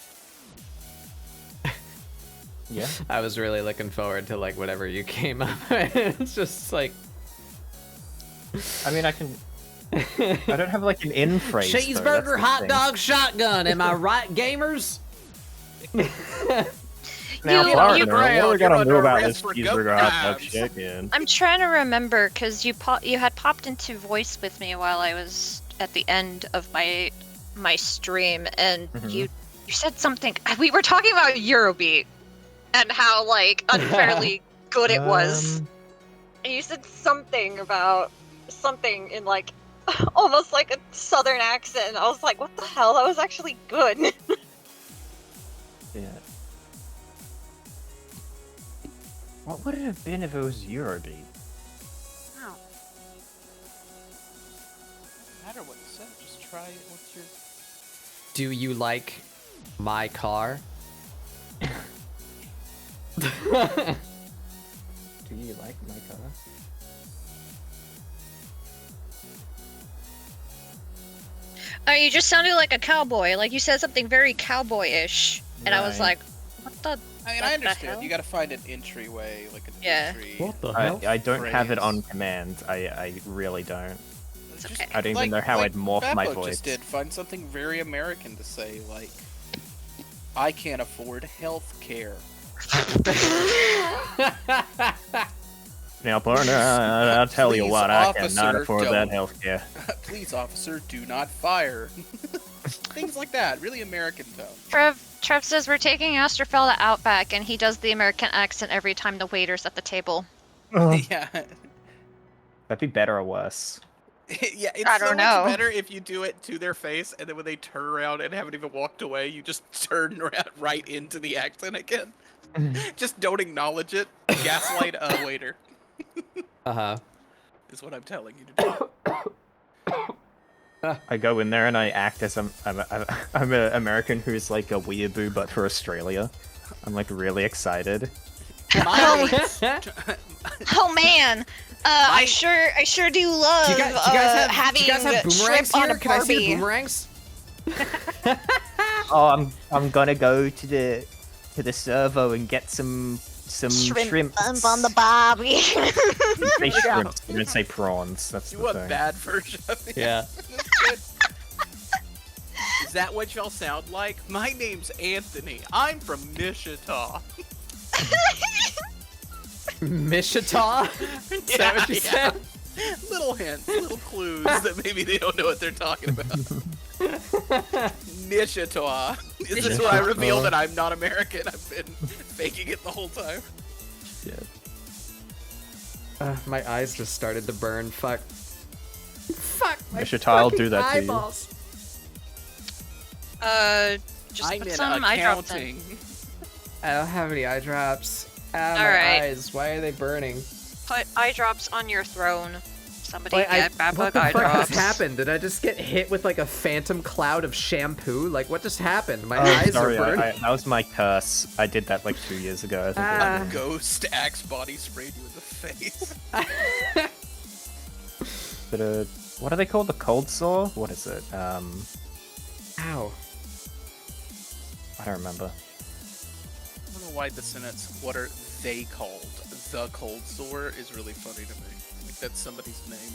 Yeah. I was really looking forward to like whatever you came up with. It's just like I mean, I can. I don't have like an in phrase. though, that's cheeseburger, the hot thing. dog, shotgun. Am I right, gamers? Now, You- foreigner, you- what are we gonna You're do under about arrest this for cheeseburger goat hot dog knives. shit, man? I'm trying to remember because you had popped into voice with me while I was at the end of my stream, and you said something. We were talking about Eurobeat and how like unfairly good it was, and you said something about something in like almost like a southern accent. And I was like, what the hell? That was actually good. Yeah. What would it have been if it was Eurobeat? No matter what you said, just try it. What's your... Do you like my car? Do you like my car? You just sounded like a cowboy. Like you said something very cowboyish, and I was Right. like, what the? I mean, What I the understand. hell? You gotta find an entryway, like an Yeah. entry. What the I don't have it phrase. on command. I really don't. It's Just- okay. I don't even know how I'd morph my Bappo voice. just did. Find something very American to say, like, I can't afford health care. Now, partner, I'll tell you Please, what, I officer, cannot afford that don't. healthcare. Please, officer, do not fire. Things like that. Really American tone. Trev says we're taking Astrofel to Outback, and he does the American accent every time the waiter's at the table. Yeah. That'd be better or worse. Yeah, it's I so don't much know. better if you do it to their face, and then when they turn around and haven't even walked away, you just turn around right into the accent again. Just don't acknowledge it. Gaslight a waiter. Is what I'm telling you to do. I go in there and I act as I'm an American who's like a weeaboo, but for Australia. I'm like really excited. Oh man, I sure do love Do you guys having have boomerangs shrimp on here? a Can I see the Barbie. boomerangs? Oh, I'm gonna go to the servo and get some shrimp. buns on the Barbie. Say shrimps. You don't say prawns. That's You the want thing. bad version of it? Yeah. That's good. Is that what y'all sound like? My name's Anthony. I'm from Nishita. Mishita? Is that what you said? Little hints, little clues that maybe they don't know what they're talking about. Nishita. Is this where I reveal that I'm not American? I've been faking it the whole time. My eyes just started to burn. Fuck. Fuck. My Mishita will do fucking that to you. eyeballs. Just I'm put in some eye drops in. accounting. I don't have any eye drops. My Alright. eyes. Why are they burning? Put eye drops on your throne. Somebody Wait, get bad what bug the eye fuck drops. just happened? Did I just get hit with like a phantom cloud of shampoo? Like what just happened? My Oh, eyes sorry, are burning. that was my curse. I did that like 2 years ago. I think it was. A ghost axe body sprayed you in the face. But what are they called? The cold sore? What is it? Ow. I don't remember. I don't know why the sentence, what are they called? The cold sore is really funny to me. Like that's somebody's name.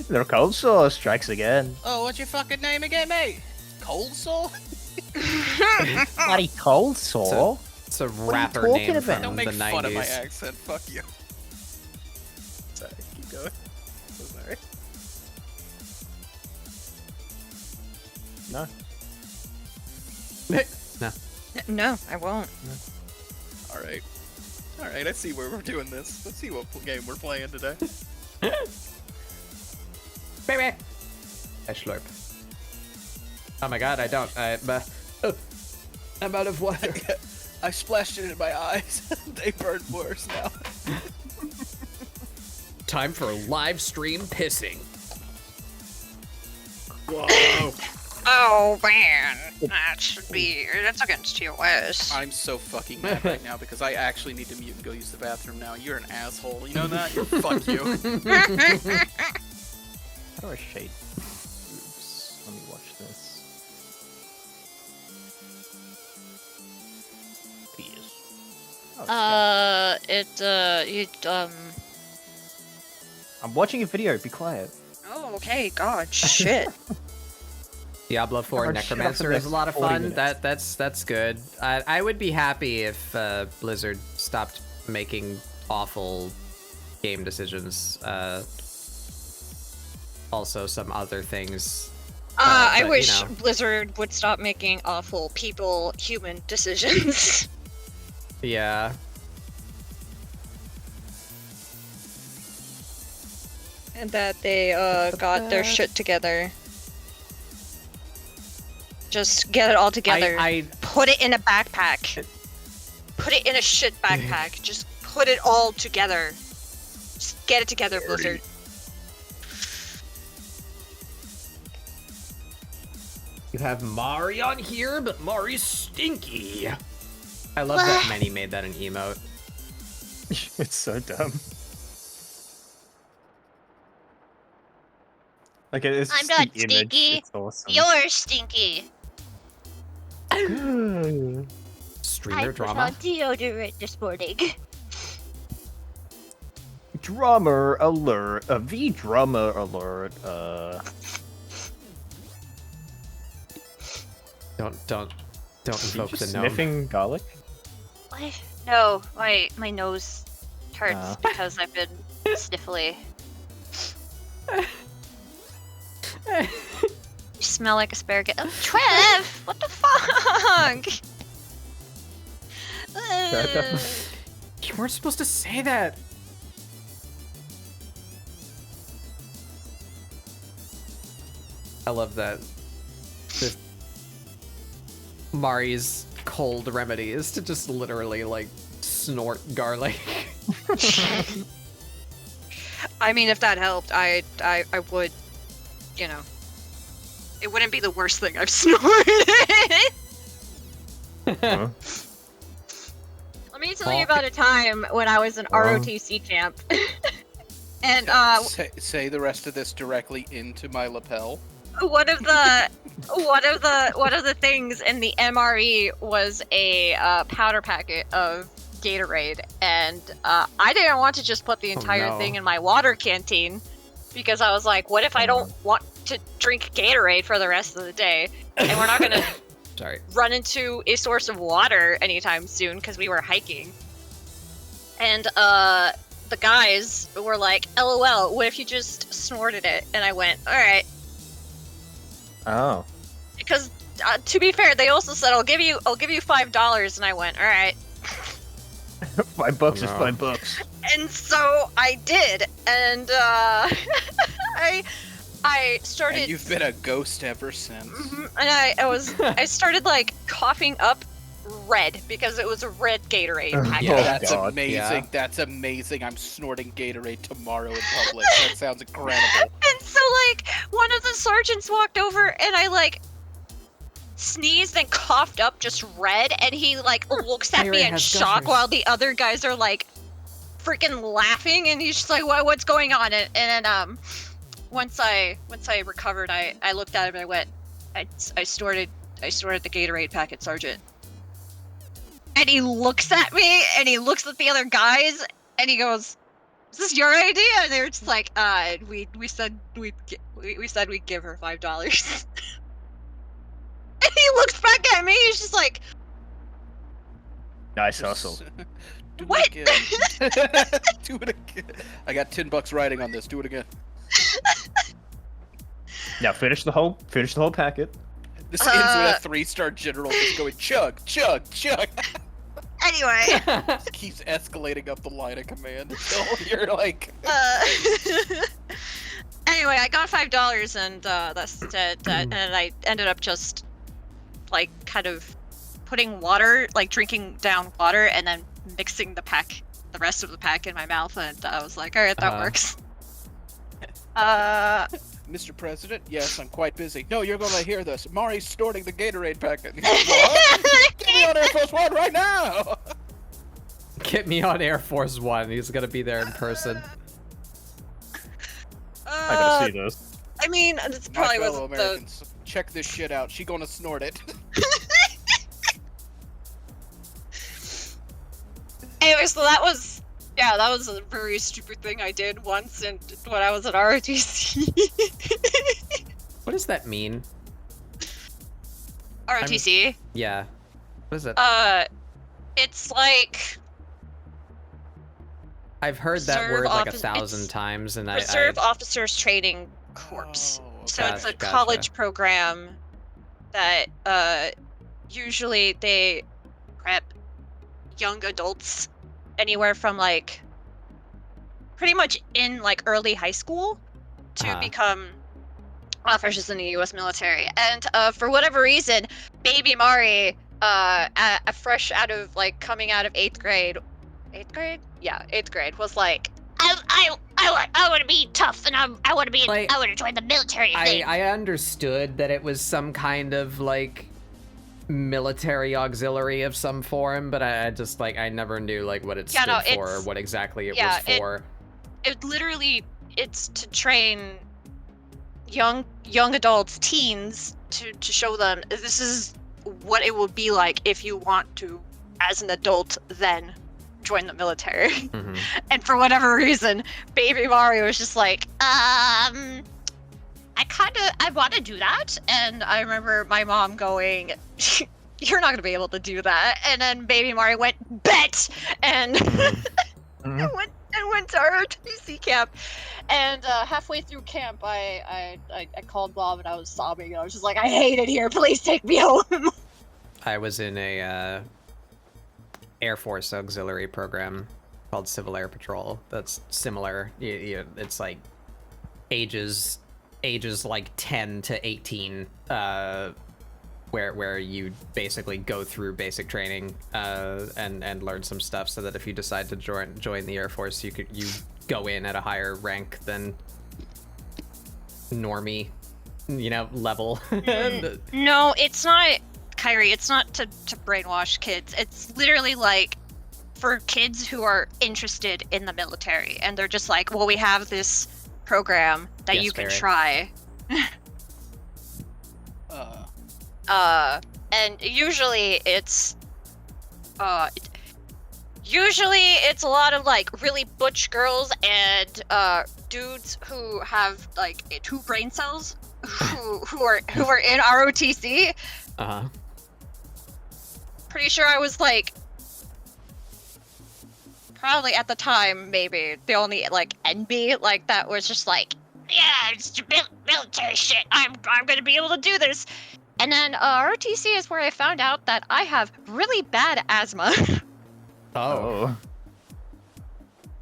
The cold sore strikes again. Oh, what's your fucking name again, mate? Cold sore? Bloody cold sore. It's a What are you rapper talking name about? from Don't make the fun 90s. of my accent. Fuck you. Sorry, keep going. So sorry. No. No. No, I won't. Alright. Alright, I see where we're doing this. Let's see what game we're playing today. Baby. I slurp. Oh my god, I don't. I'm out of water. I splashed it in my eyes. They burn worse now. Time for live stream pissing. Whoa. Oh man, that's against TOS. I'm so fucking mad right now because I actually need to mute and go use the bathroom now. You're an asshole. You know that? Fuck you. How do I shade? Oops. Let me watch this. Please. Oh, I'm watching a video. Be quiet. Oh, okay, God, shit. Diablo 4 God, shut up for Necromancer the is a lot of 40 fun. minutes. That's good. I would be happy if Blizzard stopped making awful game decisions. Also, some other things. I but, wish you know. Blizzard would stop making awful human decisions. Yeah. And that they got their shit together. Just get it all together. Put it in a backpack. Put it in a shit backpack. Just put it all together. Just get it together, Blizzard. You have Mari on here, but Mari's stinky. I love that Many made that an emote. It's so dumb. Like it's I'm just not the image. stinky. It's awesome. You're stinky. Streamer I put drama. on deodorant this morning. Drummer alert. V drummer alert. Don't invoke the gnome. Sniffing garlic. What? No, my nose hurts because I've been sniffly. You smell like asparagus. Oh, Trev! What the fuck? You weren't supposed to say that. I love that. This Mari's cold remedy is to just literally like snort garlic. I mean, if that helped, I would, you know, it wouldn't be the worst thing I've snorted. Huh? Let me tell you about a time when I was in ROTC camp. And say the rest of this directly into my lapel. one of the things in the MRE was a powder packet of Gatorade, and I didn't want to just put the entire thing in my water canteen because I was like, what if I don't want to drink Gatorade for the rest of the day, and we're not gonna run into a source of water anytime soon because we were hiking. And the guys were like, LOL, what if you just snorted it? And I went, alright. Oh. Because to be fair, they also said I'll give you $5, and I went, all right. $5 is $5. And so I did, and I started. And you've been a ghost ever since. And I started like coughing up red because it was a red Gatorade packet. Yeah, that's amazing. Yeah. That's amazing. I'm snorting Gatorade tomorrow in public. That sounds incredible. And so like one of the sergeants walked over and I like sneezed and coughed up just red, and he like looks at me in shock while the other guys are like freaking laughing, and he's just like, what's going on? And then once I recovered, I looked at him and I went, I snorted the Gatorade packet, Sergeant. And he looks at me, and he looks at the other guys, and he goes, "Is this your idea?" And they're just like, we said we'd give her $5." And he looks back at me, he's just like, Nice hustle. Do What? it again. Do it again. I got $10 riding on this. Do it again. Now finish the whole packet. This ends with a 3-star general just going chug, chug, chug. anyway. Just keeps escalating up the line of command until you're like. Anyway, I got $5 and that's it. And I ended up just like kind of putting water, like drinking down water, and then mixing the rest of the pack in my mouth, and I was like, all right, that works. Mr. President, yes, I'm quite busy. No, you're gonna hear this. Mari's snorting the Gatorade packet. What? Get me on Air Force One right now! Get me on Air Force One. He's gonna be there in person. I gotta see this. I mean, it's My probably fellow wasn't the... Americans, check this shit out. She gonna snort it. Anyway, so that was a very stupid thing I did once and when I was at ROTC. What does that mean? ROTC? Yeah. What is it? It's like... I've heard that Reserve word like 1,000 it's times, and Reserve Officers Training Corps. So it's a Gotcha. college program that usually they prep young adults anywhere from like pretty much in like early high school to become officers in the U.S. military. And for whatever reason, baby Mari, fresh out of like coming out of 8th grade, was like, I want to be tough, and I want to be Like, I want to join the military. I understood that it was some kind of like military auxiliary of some form, but I just like I never knew like what it stood for or what exactly it was for. It literally, it's to train young adults, teens, to show them this is what it will be like if you want to, as an adult, then join the military. Mm-hmm. And for whatever reason, baby Mario was just like, I want to do that. And I remember my mom going, you're not going to be able to do that. And then baby Mario went, bet! And went to our ROTC camp. And halfway through camp, I called mom and I was sobbing. And I was just like, I hate it here. Please take me home. I was in a Air Force auxiliary program called Civil Air Patrol. That's similar. It's like ages like 10 to 18, where you basically go through basic training and learn some stuff, so that if you decide to join the Air Force, you go in at a higher rank than normie, level. No, it's not, Kyrie. It's not to brainwash kids. It's literally like for kids who are interested in the military, and they're just like, well, we have this program that you can try. And usually it's a lot of like really butch girls and dudes who have like 2 brain cells who are in ROTC. Pretty sure I was like probably at the time maybe the only like NB like that was just like, yeah, it's military shit. I'm gonna be able to do this. And then ROTC is where I found out that I have really bad asthma. Oh.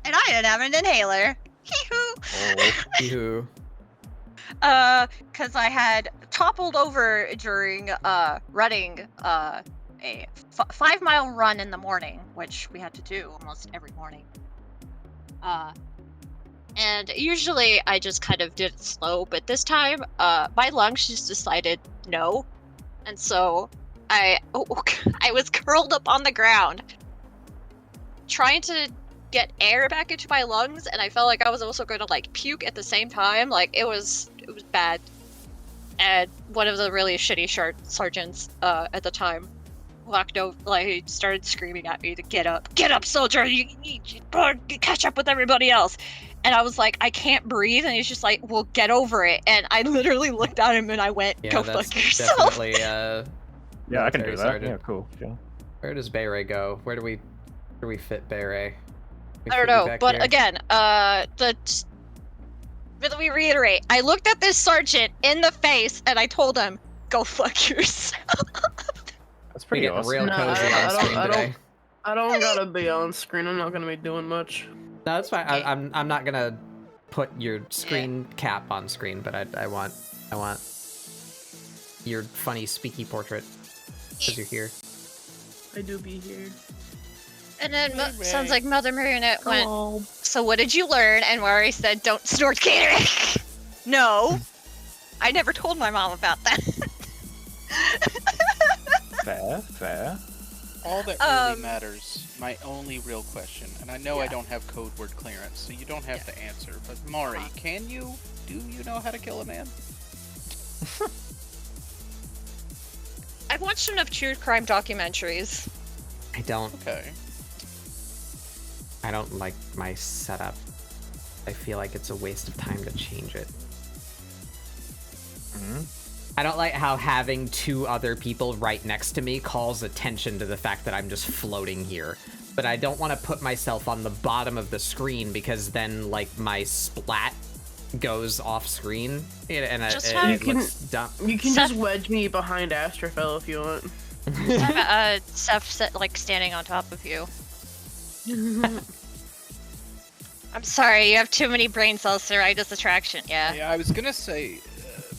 And I didn't have an inhaler. Hee-hoo. Oh, hee-hoo. Cause I had toppled over during running a 5-mile run in the morning, which we had to do almost every morning. And usually I just kind of did it slow, but this time, my lungs just decided no. And so I was curled up on the ground, trying to get air back into my lungs, and I felt like I was also going to like puke at the same time. Like it was bad. And one of the really shitty sergeants at the time walked over, like he started screaming at me to get up, soldier! You catch up with everybody else. And I was like, I can't breathe. And he's just like, well, get over it. And I literally looked at him and I went, Yeah, go that's fuck yourself. definitely Yeah, I can do military that. sergeant. Yeah, cool. Yeah. Where does Beret go? Where do we fit Beret? We I don't fit you know. back But here? again, let me reiterate. I looked at this sergeant in the face and I told him, go fuck yourself. That's We pretty getting awesome. real No, cozy on screen today. I don't gotta be on screen. I'm not gonna be doing much. No, that's fine. I'm not gonna put your screen cap on screen, but I want your funny speaky portrait because you're here. I do be here. And then Hey, sounds Ray. like Mother Marionette went, Oh, so what did you learn? And Mari said, don't snort catering. No. I never told my mom about that. Fair. All that really Um, matters, my only real question, and I know I don't have code word clearance, so you don't have to answer, but Mari, do you know how to kill a man? I've watched enough true crime documentaries. I don't Okay. like my setup. I feel like it's a waste of time to change it. I don't like how having two other people right next to me calls attention to the fact that I'm just floating here. But I don't want to put myself on the bottom of the screen because then, like, my splat goes off screen and Just it have- looks dumb. you can Seth- just wedge me behind Astrofel if you want. Seth like standing on top of you. I'm sorry, you have too many brain cells to ride this attraction, yeah. Yeah, I was gonna say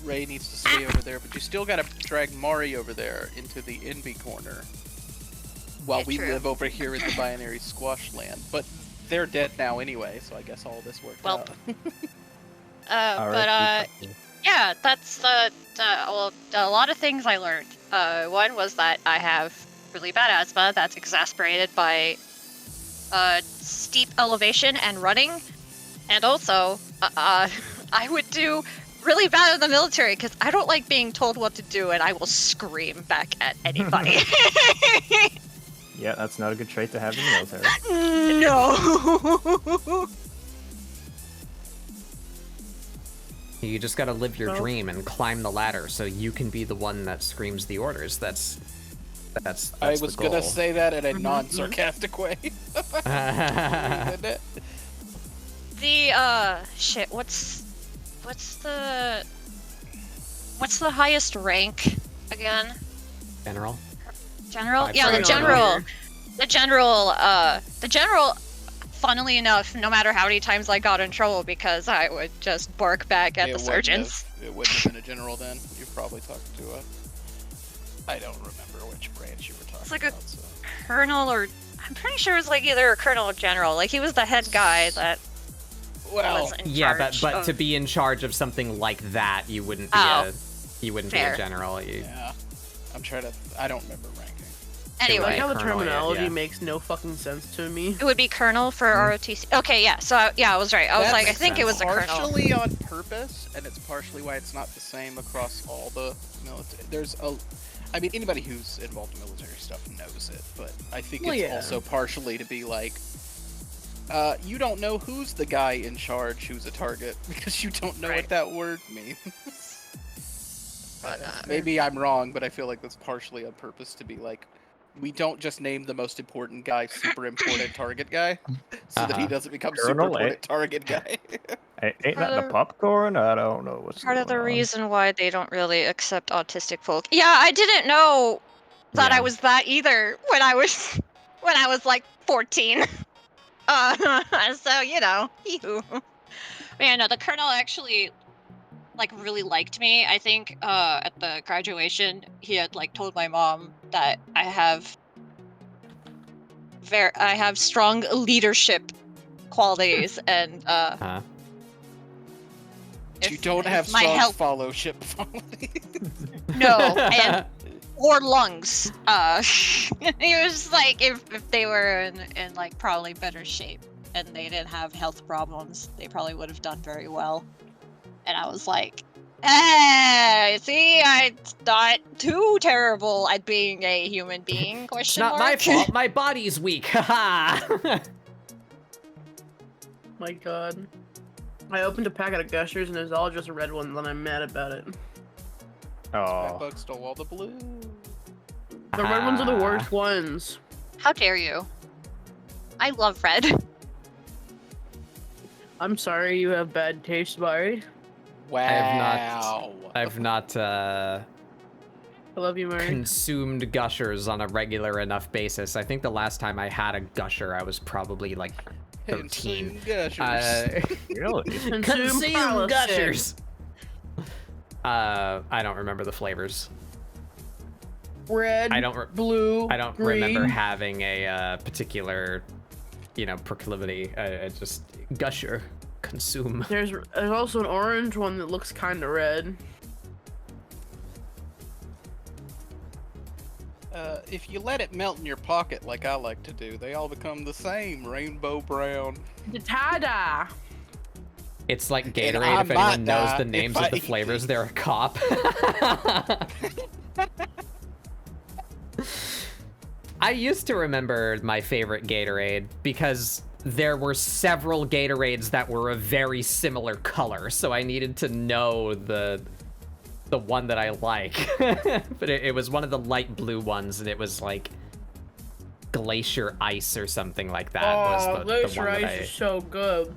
Ray needs to stay over there, but you still gotta drag Mari over there into the envy corner. While Yeah, we true. live over here in the binary squash land. But they're dead now anyway, so I guess all this worked Well, out. Yeah, that's well, a lot of things I learned. One was that I have really bad asthma that's exasperated by steep elevation and running, and also I would do really bad in the military because I don't like being told what to do, and I will scream back at anybody. Yeah, that's not a good trait to have in the military. No. You just gotta live your Well- dream and climb the ladder so you can be the one that screams the orders. That's I was the goal. gonna say that in a non-sarcastic way. The shit. What's the highest rank again? General. General? Five Yeah, the star general. The general. Funnily enough, no matter how many times I got in trouble because I would just bark back at the sergeants. It wouldn't have been a general then. You probably talked to I don't remember which branch you were talking It's like a about. So. colonel, or I'm pretty sure it was like either a colonel or general. Like he was the head guy that Well, was in Yeah, charge but of- to be in charge of something like that, you wouldn't be Oh, be fair. a general. yeah. I'm trying to. I don't remember ranking. Anyway, Like how the Colonel, yeah, terminology yeah. makes no fucking sense to me. it would be colonel for ROTC. Okay, yeah. So I was right. I was That like, I makes think it was a colonel. partially on purpose, and it's partially why it's not the same across all the military. There's a. I mean, anybody who's involved in military stuff knows it, but I think Well, it's yeah. also partially to be like, you don't know who's the guy in charge who's a target because you don't know Right. what that word means. But, Maybe I'm wrong, but I feel like that's partially on purpose to be like, we don't just name the most important guy super important target guy, so that he Uh-huh. doesn't become super Colonel, important target guy. Ain't that the popcorn? I don't know what's part of the going on. reason why they don't really accept autistic folk. Yeah, I didn't know that Yeah. I was that either when I was like 14. So you know, yeah, no, the colonel actually like really liked me. I think at the graduation he had like told my mom that I have strong leadership qualities and You don't have my strong health fellowship. no and or lungs. He was like if they were in like probably better shape and they didn't have health problems, they probably would have done very well. And I was like, see, I'm not too terrible at being a human being. It's Question not my mark. fault. My body's weak. Haha. My god. I opened a packet of Gushers and it's all just red ones and I'm mad about it. Oh. Bug stole all the blue. The red ones are the worst ones. How dare you? I love red. I'm sorry you have bad taste, Mari. Wow. I've not I love you, Mari. consumed gushers on a regular enough basis. I think the last time I had a gusher, I was probably like 13. Gushers. Really? Consume gushers. I don't remember the flavors. Red, blue, I don't green. remember having a particular, proclivity. Just gusher, consume. There's also an orange one that looks kind of red. If you let it melt in your pocket like I like to do, they all become the same rainbow brown. The tie-dye. It's like And Gatorade. I If anyone might knows die the names if of the I- flavors, they're a cop. I used to remember my favorite Gatorade because there were several Gatorades that were a very similar color, so I needed to know the one that I like. But it was one of the light blue ones, and it was like Glacier Ice or something like that. Was the Glacier one that Ice is so good.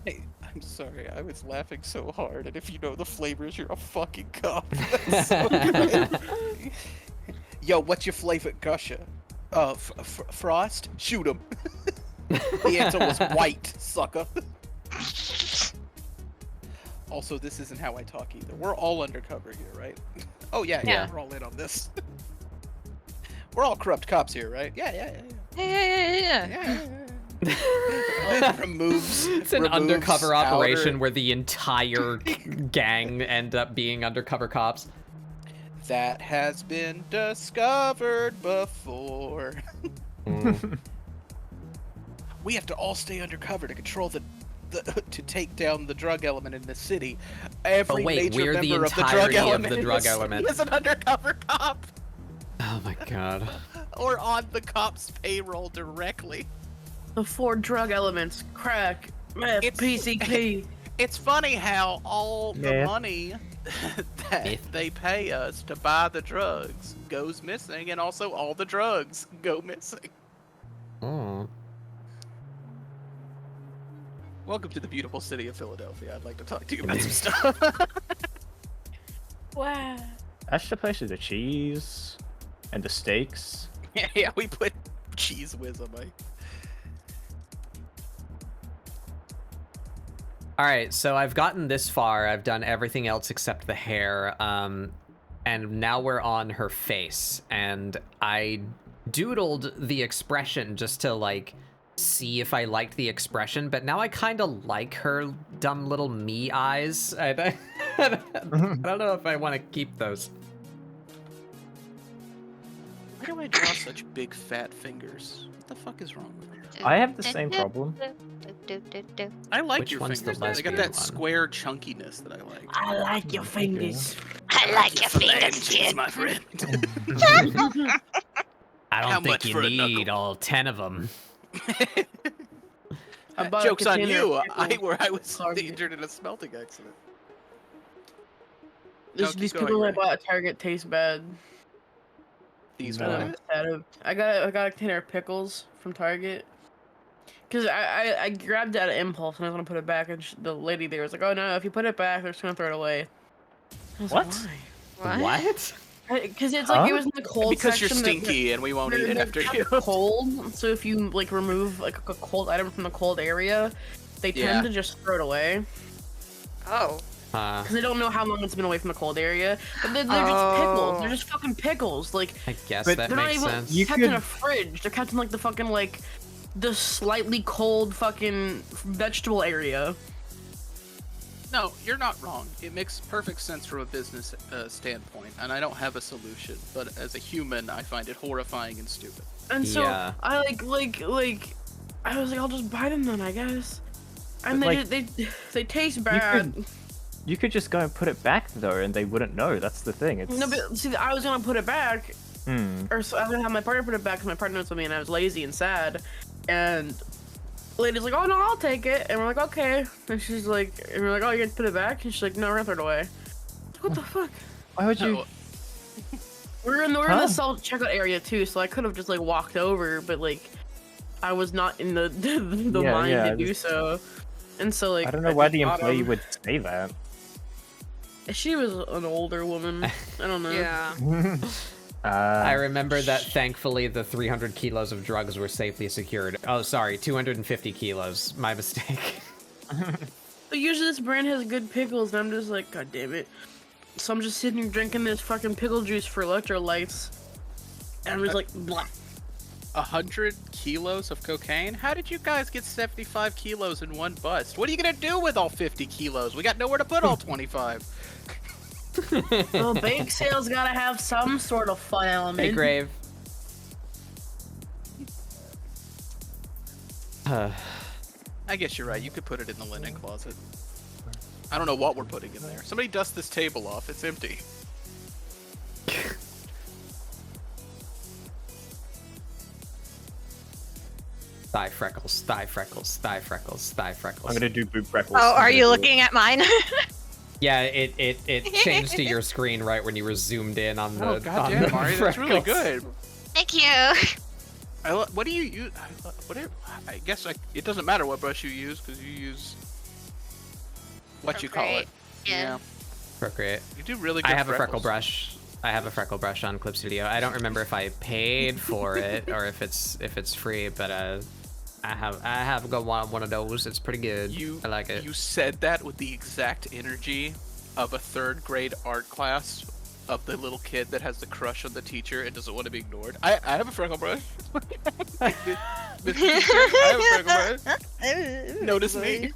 Hey, I'm sorry, I was laughing so hard, and if you know the flavors, you're a fucking cop. That's so good. Yo, what's your favorite gusher? Frost? Shoot him. The answer was white, sucker. Also, this isn't how I talk either. We're all undercover here, right? Oh, yeah, we're all in on this. We're all corrupt cops here, right? Yeah. Removes. It's an removes undercover operation outer- where the entire gang end up being undercover cops. That has been discovered before. We have to all stay undercover to control to take down the drug element in the city. Every wait, major we're the member of the drug entirety of element the in drug city element. is an undercover cop, Oh my god. or on the cop's payroll directly. The 4 drug elements: crack, meth, It's- PCP. It's funny how all the Yeah. money that they pay us to buy the drugs goes missing, and also all the drugs go missing. Oh. Welcome to the beautiful city of Philadelphia. I'd like to talk to you about some stuff. Wow. That's the place with the cheese and the steaks. yeah, we put cheese whiz on my. All right, so I've gotten this far. I've done everything else except the hair. And now we're on her face. And I doodled the expression just to, like, see if I liked the expression. But now I kind of like her dumb little me eyes. I don't know if I want to keep those. Why do I draw such big fat fingers? What the fuck is wrong with me? I have the same problem. I like Which your one's the fingers. Man. They got lesbian that one? square chunkiness that I like. I like your fingers. I like your fingers, Phalanges, kid. my friend. I How don't much think for you a knuckle? need all 10 of them. I bought a Joke's on container you. of pickles. I was Target. injured in a smelting accident. These keep going, pickles I Ray. bought at Target taste bad. These No. what? I got a container of pickles from Target. Cause I grabbed it at an impulse and I was gonna put it back, and the lady there was like, "Oh no, if you put it back, they're just gonna throw it away." I was What? Like, What? Because it's like it Huh? was in the cold Because you're section. stinky and we won't eat it they're after kept you. cold, so if you like remove like a cold item from the cold area, they Yeah. tend to just throw it away Oh. because they don't know how long it's been away from the cold area. But they're just pickles. They're Oh. just fucking pickles. Like I guess But that they're not makes even sense. You kept in could- a fridge. They're kept in like the fucking like the slightly cold fucking vegetable area. No, you're not wrong. It makes perfect sense from a business standpoint, and I don't have a solution. But as a human, I find it horrifying and stupid. And so Yeah. I like I was like, I'll just buy them then, I guess. And But, they taste bad. You could just go and put it back though, and they wouldn't know. That's the thing. It's No, but see, I was gonna put it back, Or so I was gonna have my partner put it back because my partner was with me and I was lazy and sad. And the lady's like, oh no, I'll take it. And we're like, okay. And she's like, and we're like, oh, you're gonna put it back? And she's like, no, we're gonna throw it away. What the fuck? Why would you? We're in the self checkout area too, so I could have just like walked over, but like I was not in the mind to do so. And so like I don't know why the employee would say that. She was an older woman. I don't know. Yeah. I remember that thankfully the 300 kilos of drugs were safely secured. Oh, sorry, 250 kilos. My mistake. But usually this brand has good pickles, and I'm just like, god damn it. So I'm just sitting here drinking this fucking pickle juice for electrolytes. And I'm just like, blah. 100 kilos of cocaine? How did you guys get 75 kilos in one bust? What are you gonna do with all 50 kilos? We got nowhere to put all 25. Well, bake sales gotta have some sort of fun element. Hey, Grave. I guess you're right. You could put it in the linen closet. I don't know what we're putting in there. Somebody dust this table off. It's empty. Thigh freckles, thigh freckles, thigh freckles, thigh freckles. I'm gonna do boob freckles. Oh, are you looking at mine? Yeah, it changed to your screen right when you were zoomed in on the. Oh goddamn, Mari, that's really good. Thank you. What do you use? I guess it doesn't matter what brush you use because you use what you call it. Yeah. Procreate. You do really good. I have a freckle freckles. brush. I have a freckle brush on Clip Studio. I don't remember if I paid for it or if it's free, but I have got one of those. It's pretty good. I like it. You said that with the exact energy of a 3rd grade art class of the little kid that has the crush on the teacher and doesn't want to be ignored. I have a freckle brush. Mr. Teacher, I have a freckle brush. Notice me.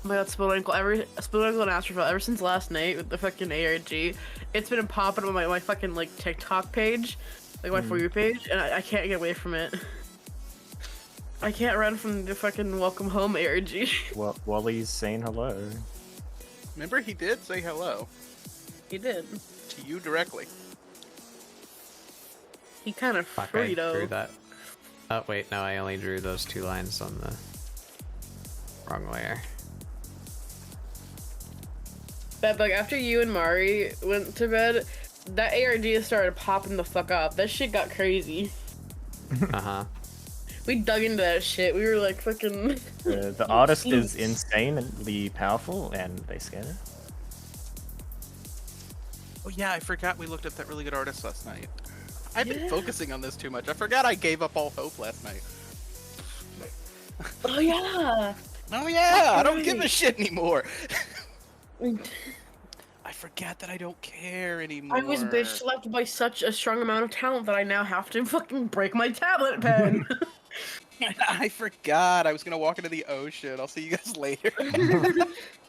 Oh my god, Spillankle and Astrophil, ever since last night with the fucking ARG, it's been popping on my fucking like TikTok page, like my For You page, and I can't get away from it. I can't run from the fucking welcome home ARG. Well, Wally's saying hello. Remember, he did say hello. He did. To you directly. He kind of Fuck, I free drew though. that. Oh wait, no, I only drew those 2 lines on the wrong layer. But like after you and Mari went to bed, that ARG started popping the fuck up. That shit got crazy. Uh-huh. We dug into that shit. We were like fucking... The artist is insanely powerful, and they scared her. Oh yeah, I forgot we looked up that really good artist last night. I've been focusing on this too much. I forgot I gave up all hope last night. Oh yeah! Oh yeah! I don't give a shit anymore. I forgot that I don't care anymore. I was bitch slapped by such a strong amount of talent that I now have to fucking break my tablet pen. I forgot. I was gonna walk into the ocean. I'll see you guys later.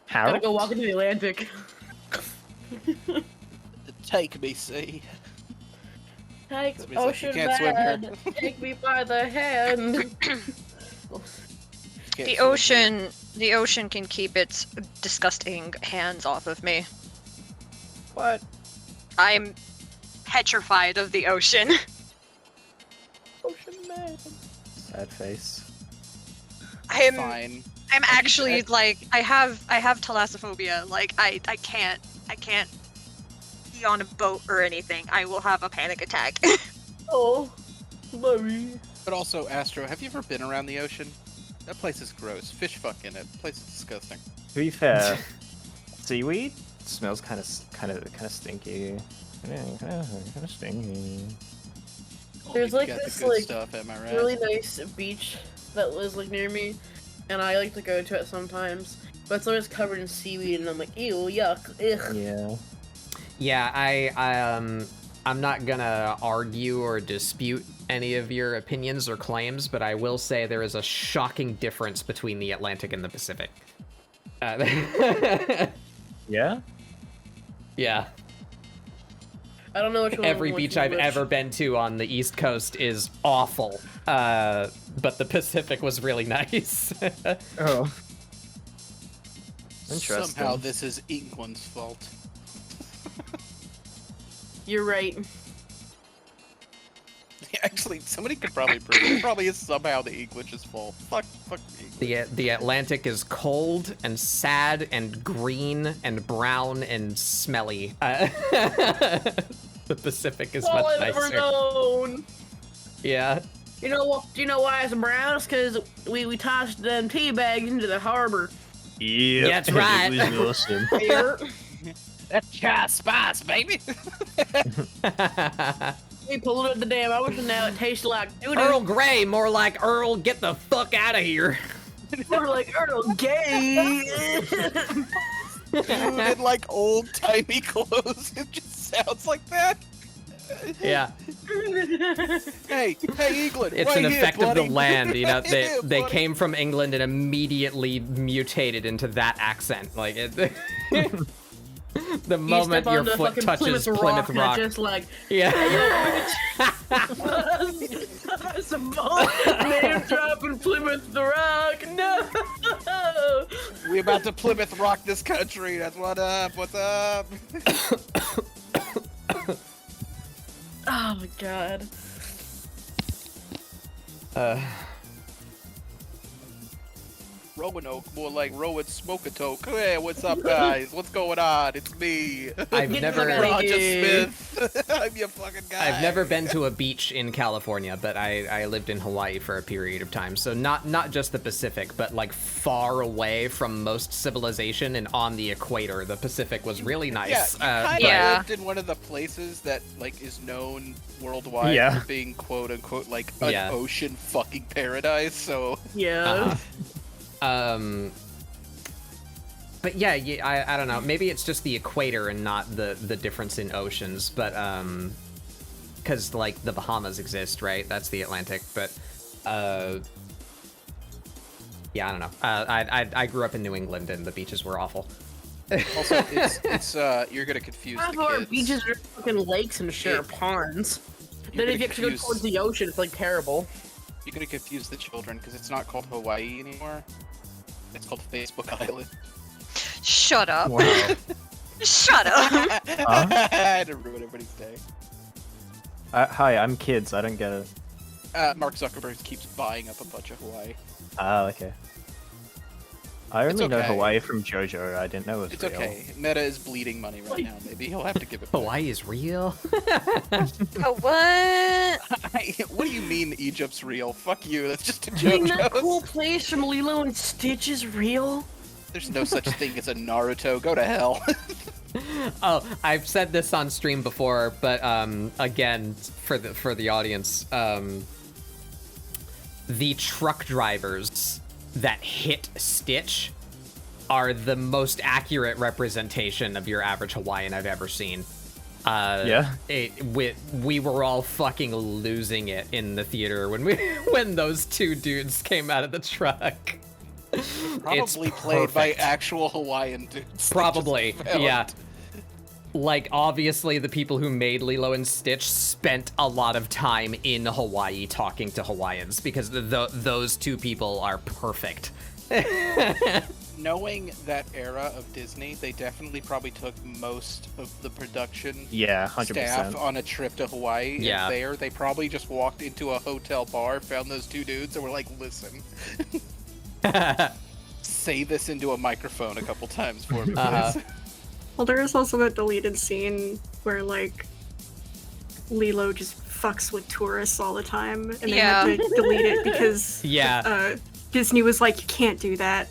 How? Gotta go walk into the Atlantic. Take me, sea. Take Somebody's like, ocean "You can't swim here." bad. Take me by the hand. The ocean can keep its disgusting hands off of me. What? I'm petrified of the ocean. Ocean man. Sad face. Fine. I'm actually like I have thalassophobia. Like I can't be on a boat or anything. I will have a panic attack. Oh, Murray. But also, Astro, have you ever been around the ocean? That place is gross. Fish fuck in it. The place is disgusting. To be fair, seaweed smells kind of stinky. Kind of stinky. There's You like got the this good like stuff, am I right? really nice beach that lives like near me, and I like to go to it sometimes. But it's always covered in seaweed, and I'm like, ew, yuck, ugh. Yeah. Yeah, I'm not gonna argue or dispute any of your opinions or claims, but I will say there is a shocking difference between the Atlantic and the Pacific. Yeah? Yeah. I don't know which one. Every beach I've ever been to on the East Coast is awful, but the Pacific was really nice. Oh. Interesting. Somehow this is England's fault. You're right. Actually, somebody could probably prove it. It probably is somehow the English's fault. Fuck England. The Atlantic is cold and sad and green and brown and smelly. The Pacific is much All I've ever nicer. known. Yeah. You know what? Do you know why it's brown? It's because we tossed them tea bags into the harbor. Yeah, That's right. It was awesome. Here. That's chai spice, baby. We polluted the damn ocean. Now it tastes like doo-doo. Earl Grey, more like Earl, get the fuck out of here. We're like Earl Gay. Dude, in like old-timey clothes. It just sounds like that. Yeah. Hey, England. It's right an here, effect of buddy. the land, you know. Right They here, they buddy. came from England and immediately mutated into that accent. Like it. The moment your foot touches Plymouth Rock, just like yeah. Some name dropping Plymouth Rock. No. We about to Plymouth Rock this country. That's what up. What's up? Oh my god. Roanoke, more like Rowan Smokatoke. Hey, what's up, guys? What's going on? It's me. I've never Roger Smith. I'm your fucking guy. I've never been to a beach in California, but I lived in Hawaii for a period of time. So not just the Pacific, but like far away from most civilization and on the equator. The Pacific was really nice. Yeah, you but- kind of lived in one of the places that like is known worldwide Yeah. for being quote unquote like an Yeah. ocean fucking paradise. So Yeah. But yeah, I don't know. Maybe it's just the equator and not the difference in oceans. But because like the Bahamas exist, right? That's the Atlantic. But yeah, I don't know. I grew up in New England and the beaches were awful. also, it's you're gonna confuse Half the of our kids. beaches are fucking lakes and shit, or ponds. You're Then if gonna you actually go confuse- towards the ocean, it's like terrible. You're gonna confuse the children because it's not called Hawaii anymore. It's called Facebook Island. Shut up. Wow. Shut up. I had to ruin everybody's day. Hi, I'm kids. I don't get it. Mark Zuckerberg keeps buying up a bunch of Hawaii. Ah, okay. I It's only know okay. Hawaii from JoJo. I didn't know it was It's real. okay. Meta is bleeding money right now. Maybe he'll have to give it back. Hawaii is real. Oh, what? What do you mean Egypt's real? Fuck you. That's just a joke. Ain't that Joe. cool place from Lilo and Stitch is real? There's no such thing as a Naruto. Go to hell. Oh, I've said this on stream before, but again, for the audience, the truck drivers that hit Stitch are the most accurate representation of your average Hawaiian I've ever seen. Yeah. We were all fucking losing it in the theater when those two dudes came out of the truck. Probably played by actual Hawaiian dudes. they just Probably, found. yeah. Like, obviously, the people who made Lilo and Stitch spent a lot of time in Hawaii talking to Hawaiians because those two people are perfect. Knowing that era of Disney, they definitely probably took most of the production Yeah, 100%. staff on a trip to Hawaii. Yeah. And there, they probably just walked into a hotel bar, found those two dudes, and were like, listen, say this into a microphone a couple times for me, please. Well, there is also that deleted scene where, like, Lilo just fucks with tourists all the time, and they had to delete it because Yeah. Disney was like, you can't do that.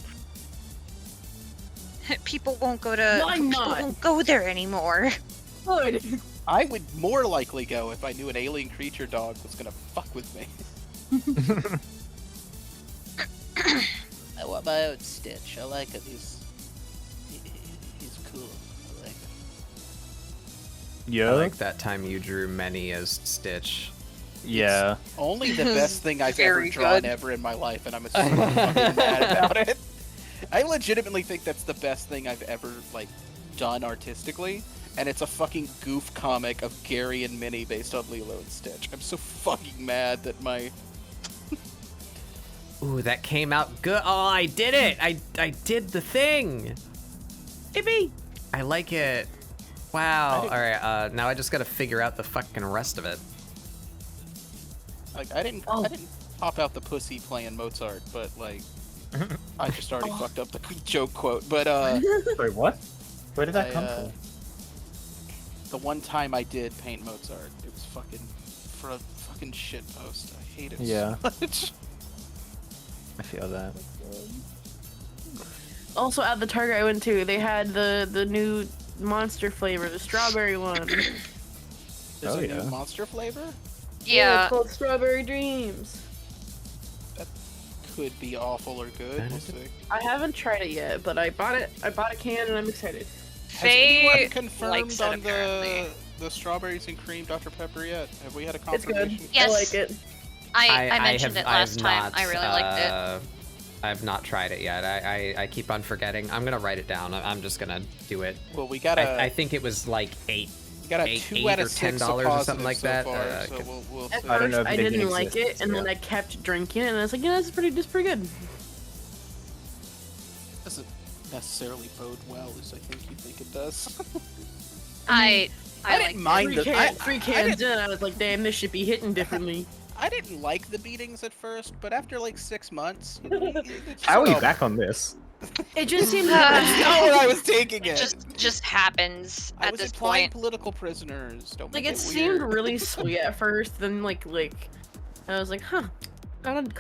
People won't go to. Why People not? won't go there anymore. Good. I would more likely go if I knew an alien creature dog was gonna fuck with me. I want my own Stitch. I like him. He's cool. I like him. Yeah. I like that time you drew many as Stitch. Yeah. Only the best thing I've ever Very drawn good. ever in my life, and I'm super fucking mad about it. I legitimately think that's the best thing I've ever, like, done artistically, and it's a fucking goof comic of Gary and Minnie based on Lilo and Stitch. I'm so fucking mad that my... Ooh, that came out good. Oh, I did it! I did the thing! Yippee! I like it. Wow. All right. Now I just gotta figure out the fucking rest of it. Like I didn't pop out the pussy playing Mozart, but like I just already fucked up the joke quote. But Wait, what? Where did that come from? The one time I did paint Mozart, it was fucking for a fucking shit post. I hate it so much. I feel that. Also, at the Target I went to, they had the new monster flavor, the strawberry one. There's a new monster flavor? Yeah, it's called Strawberry Dreams. That could be awful or good. We'll see. I haven't tried it yet, but I bought it. I bought a can and I'm excited. Has anyone confirmed on the strawberries and cream Dr. Pepper yet? Have we had a confirmation? It's good. Yes. I like it. I mentioned it last time. I really liked it. I've not tried it yet. I keep on forgetting. I'm gonna write it down. I'm just gonna do it. Well, we got I think it was like $8. We got a 2 out of 6 or something like so that. Far, so we'll At see. first, I didn't like it, and then I kept drinking it, and I was like, yeah, this is pretty good. Doesn't necessarily bode well as I think you think it does. I didn't mind the three cans in. I was like, damn, this should be hitting differently. I didn't like the beatings at first, but after like 6 months, how are we back on this? It just seemed that's not where I was taking it. It just happens I at was this implying point. political prisoners. Don't Like make it weird. seemed really sweet at first, then like I was like, huh, kind of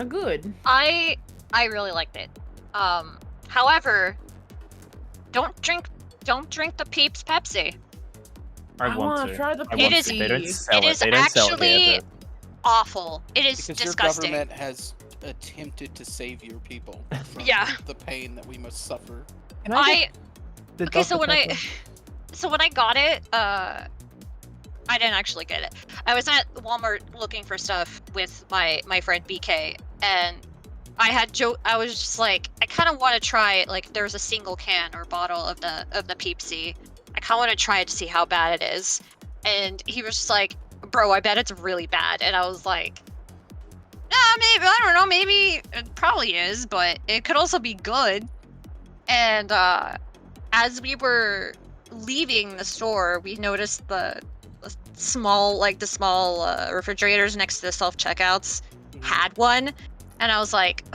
good. I really liked it. However, don't drink the Peeps Pepsi. I want to try the I want It is- to. They don't sell it it. is They don't sell it actually here, awful. It is Because disgusting. your government has attempted to save your people from Yeah. the pain that we must suffer. Okay, so when I got it, I didn't actually get it. I was at Walmart looking for stuff with my friend BK, and I was just like, I kind of want to try it. Like, there's a single can or bottle of the Peepsy. I kind of want to try it to see how bad it is. And he was just like, bro, I bet it's really bad. And I was like, maybe, I don't know, maybe it probably is, but it could also be good. And as we were leaving the store, we noticed the small refrigerators next to the self-checkouts had one. And I was like,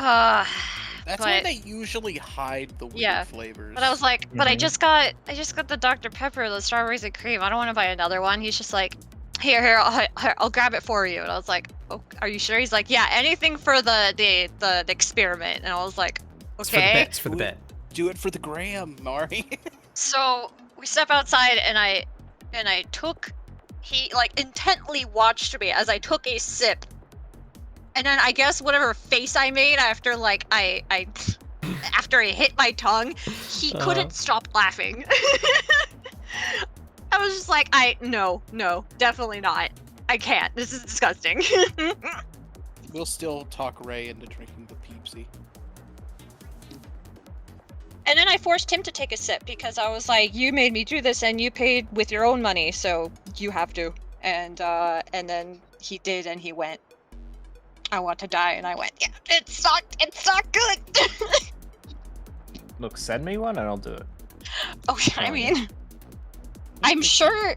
That's why they usually hide the weird flavors. But I was like, but I just got the Dr. Pepper, the strawberries and cream. I don't want to buy another one. He's just like, here, I'll grab it for you. And I was like, oh, are you sure? He's like, yeah, anything for the experiment. And I was like, okay. It's for the bit. Do it for the gram, Mari. So we step outside, and I took. He like intently watched me as I took a sip. And then I guess whatever face I made after after it hit my tongue, he couldn't stop laughing. I was just like, no, definitely not. I can't. This is disgusting. We'll still talk Ray into drinking the Peepsy. And then I forced him to take a sip because I was like, you made me do this and you paid with your own money, so you have to. And then he did, and he went, I want to die, and I went, yeah, it sucked. It's not good. Look, send me one and I'll do it. Oh, I mean, I'm sure.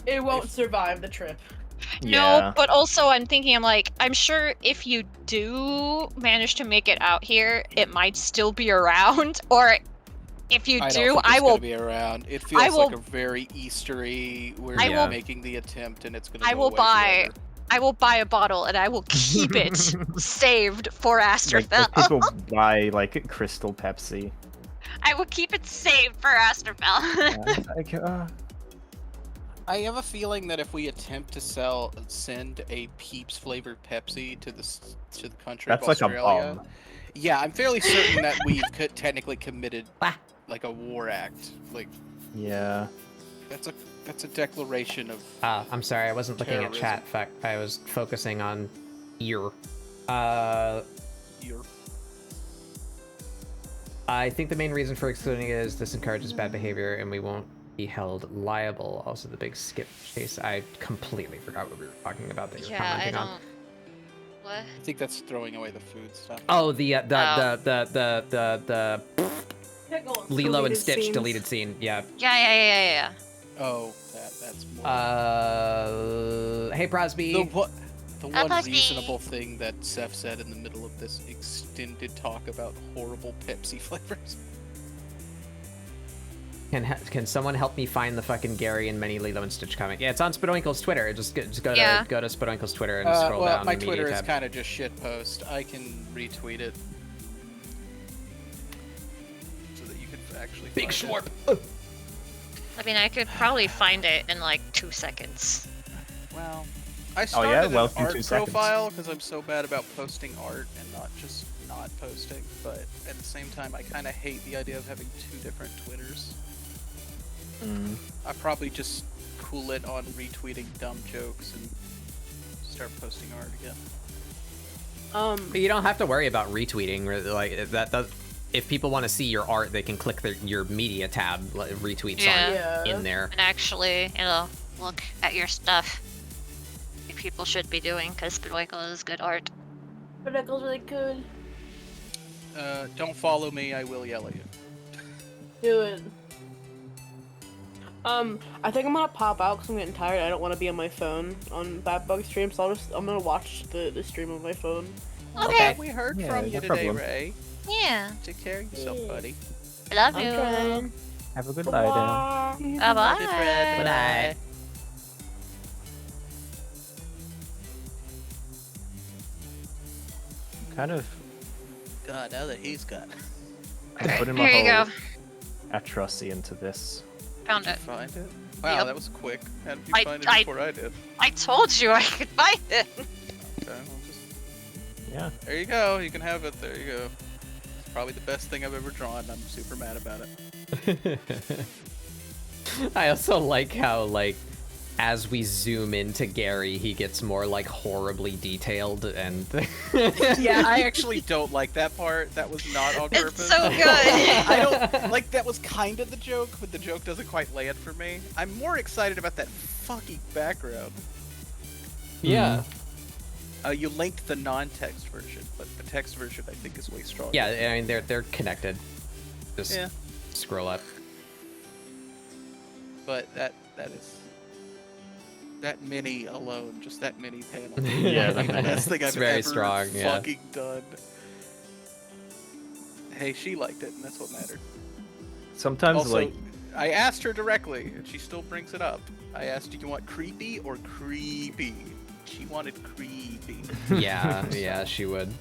It won't survive the trip. No, but also I'm thinking, I'm sure if you do manage to make it out here, it might still be around, or if you do, I will be around. It feels like a very Eastery where you're making the attempt and it's gonna go away forever. I will buy a bottle and I will keep it saved for Astrofel. Like, people buy like Crystal Pepsi. I will keep it saved for Astrofel. I have a feeling that if we attempt to send a Peeps flavored Pepsi to the country of Australia, like a bomb. Yeah, I'm fairly certain that we've technically committed like a war act. Like, yeah, that's a declaration of. I'm sorry, I wasn't looking at chat. In fact, I was focusing on ear. Ear. I think the main reason for excluding it is this encourages bad behavior, and we won't be held liable. Also, the big skip chase. I completely forgot what we were talking about that you were commenting on. What? I think that's throwing away the food stuff. Oh, the Lilo and Deleted Stitch scenes. deleted scene. Yeah. Yeah. Oh, that's more. Hey, Prosby. The Hi, one Busby. reasonable thing that Seth said in the middle of this extended talk about horrible Pepsi flavors. Can someone help me find the fucking Gary and Many Lilo and Stitch comic? Yeah, it's on Spidoinkle's Twitter. Just go to Spidoinkle's Twitter and scroll well, down my the media Twitter is tab. kind of just shitpost. I can retweet it. So that you can actually Big find Schwarp. it. I mean, I could probably find it in like 2 seconds. Well, I started well, an in 2 art seconds. profile because I'm so bad about posting art and not just not posting. But at the same time, I kind of hate the idea of having 2 different Twitters. I probably just cool it on retweeting dumb jokes and start posting art again. But you don't have to worry about retweeting. Like that does. If people want to see your art, they can click your media tab. Like, retweets aren't in there. And actually, look at your stuff. People should be doing because Spidoinkle is good art. Spidoinkle's really good. Don't follow me, I will yell at you. Do it. I think I'm gonna pop out because I'm getting tired. I don't want to be on my phone on Batbug stream, so I'm gonna watch the stream on my phone. Okay. We heard Yeah, from no you today, problem. Ray. Yeah. Take care of yourself, buddy. I love I'm you. trying. Have a good night. Bye bye. Good night. Kind of God, now that he's got. put in my Here you whole go. atrocity into this. Found it. Find it? Wow, Yep. that was quick. How did you I- find it I- before I did? I told you I could find it. Okay, well, just... Yeah. There you go. You can have it. There you go. It's probably the best thing I've ever drawn. I'm super mad about it. I also like how, like, as we zoom into Gary, he gets more, like, horribly detailed and... Yeah, I actually don't like that part. That was not on purpose. It's so good. I don't like that was kind of the joke, but the joke doesn't quite land for me. I'm more excited about that fucking background. Yeah. You linked the non-text version, but the text version I think is way stronger. Yeah, I mean, they're connected. Just Yeah. scroll up. But that is that mini alone, just that mini panel. Yeah, like the best thing It's I've very ever strong, yeah. fucking done. Hey, she liked it, and that's what mattered. Sometimes Also, like I asked her directly, and she still brings it up. I asked, "Do you want creepy or creepy?" She wanted creepy. Yeah, she would.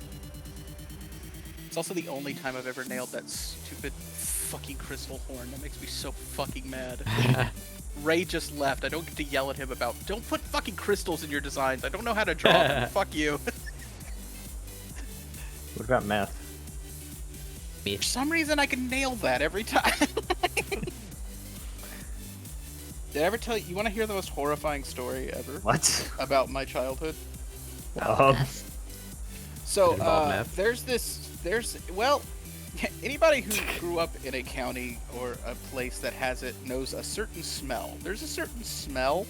It's also the only time I've ever nailed that stupid fucking crystal horn. That makes me so fucking mad. Ray just left. I don't get to yell at him about, don't put fucking crystals in your designs. I don't know how to draw them. Fuck you. what about math? For some reason, I can nail that every time. Did I ever tell you? You want to hear the most horrifying story ever? What? About my childhood? Did it involve So, meth? well, anybody who grew up in a county or a place that has it knows a certain smell. There's a certain smell.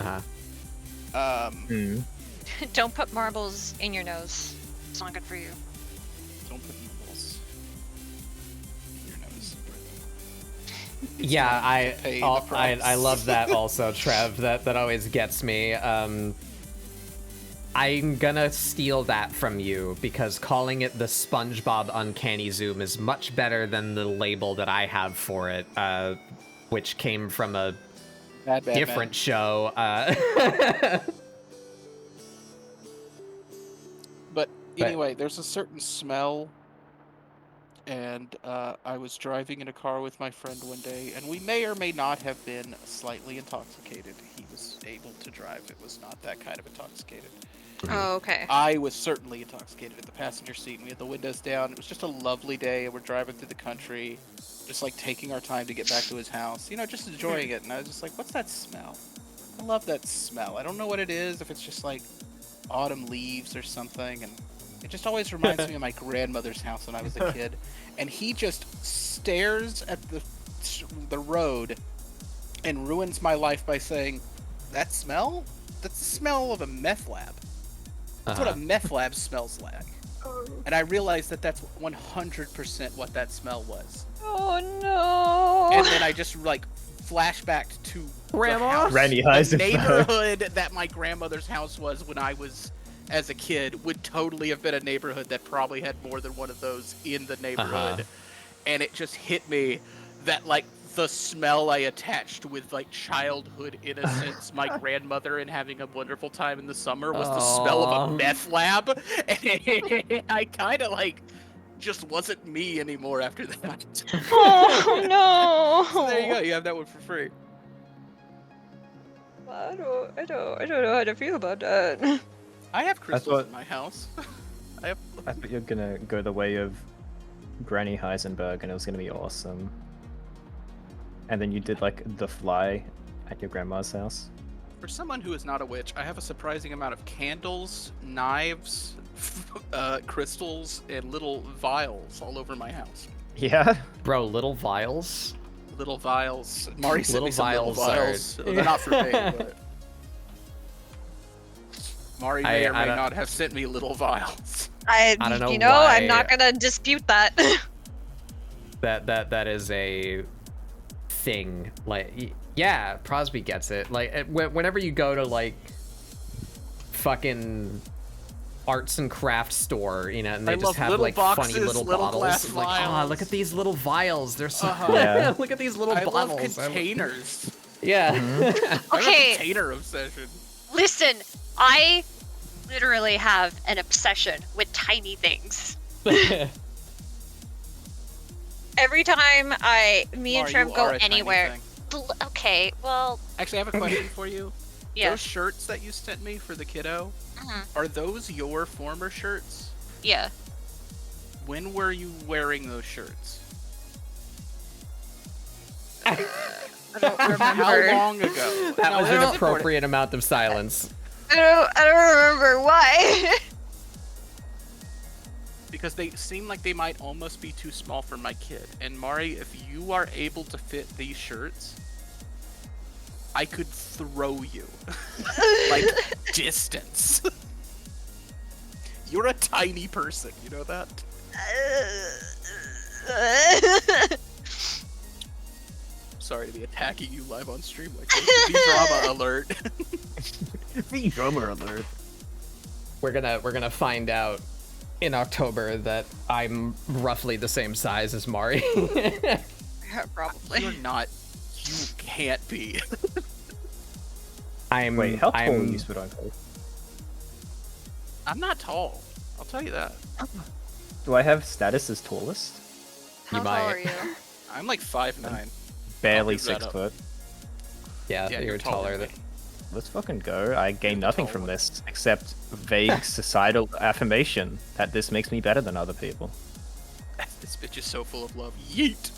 Uh-huh. Don't put marbles in your nose. It's not good for you. Don't put marbles in your nose. Yeah, pay the price. I love that also, Trev. That always gets me. I'm gonna steal that from you because calling it the SpongeBob Uncanny Zoom is much better than the label that I have for it, which came from a Bad different man. show. But anyway, there's a certain smell, and I was driving in a car with my friend one day, and we may or may not have been slightly intoxicated. He was able to drive. It was not that kind of intoxicated. Oh, okay. I was certainly intoxicated in the passenger seat, and we had the windows down. It was just a lovely day, and we're driving through the country, just like taking our time to get back to his house, you know, just enjoying it. And I was just like, what's that smell? I love that smell. I don't know what it is, if it's just like autumn leaves or something, and it just always reminds me of my grandmother's house when I was a kid. And he just stares at the road and ruins my life by saying, that smell? That's the smell of a meth lab. That's what a meth lab smells like. And I realized that that's 100% what that smell was. Oh no! And then I just like flashbacked to Grandma? the house, Granny the Heisenberg. neighborhood that my grandmother's house was when I was as a kid would totally have been a neighborhood that probably had more than one of those in the neighborhood. And it just hit me that like the smell I attached with like childhood innocence, my grandmother and having a wonderful time in the summer was the smell of a meth lab. And I kind of like just wasn't me anymore after that. Oh no! So there you go. You have that one for free. I don't know how to feel about that. I have crystals thought- in my house. I thought you were gonna go the way of Granny Heisenberg, and it was gonna be awesome. And then you did like the fly at your grandma's house. For someone who is not a witch, I have a surprising amount of candles, knives, crystals, and little vials all over my house. Yeah. Bro, little vials. Little vials. Mari sent Little me some little vials vials. They're not for me, but Mari may or may don't- not have sent me little vials. I don't know You know, I'm why- not gonna dispute that. That is a thing. Like, yeah, Prosby gets it. Like, whenever you go to like fucking arts and crafts store, you know, and they I just love have little like boxes, funny little little glass bottles. Like, oh, vials. look at these little vials. They're so Yeah. look at these little I love bottles. containers. Yeah. I have a Okay. container obsession. Listen, I literally have an obsession with tiny things. Every time me and Mari, Trev you go are a tiny anywhere. thing. Okay, well, Actually, I have a question for you. yeah, Those shirts that you sent me for the kiddo, are those your former shirts? yeah. When were you wearing those shirts? I don't remember. How long ago? That No, was it an was important. appropriate amount of silence. I don't remember why. Because they seem like they might almost be too small for my kid. And Mari, if you are able to fit these shirts, I could throw you. Like, distance. You're a tiny person, you know that? Sorry to be attacking you live on stream like this. V-drama alert. V-drama alert. We're gonna find out in October that I'm roughly the same size as Mari. Probably. You're not. You can't be. Wait, how tall are I'm- you, Spidonko? I'm not tall. I'll tell you that. Do I have status as tallest? How You tall might. are you? I'm like 5'9". Barely give that 6 up. foot. Yeah, Yeah, you're taller than. me. Let's fucking go. I gain nothing from taller. this except vague societal affirmation that this makes me better than other people. This bitch is so full of love. Yeet.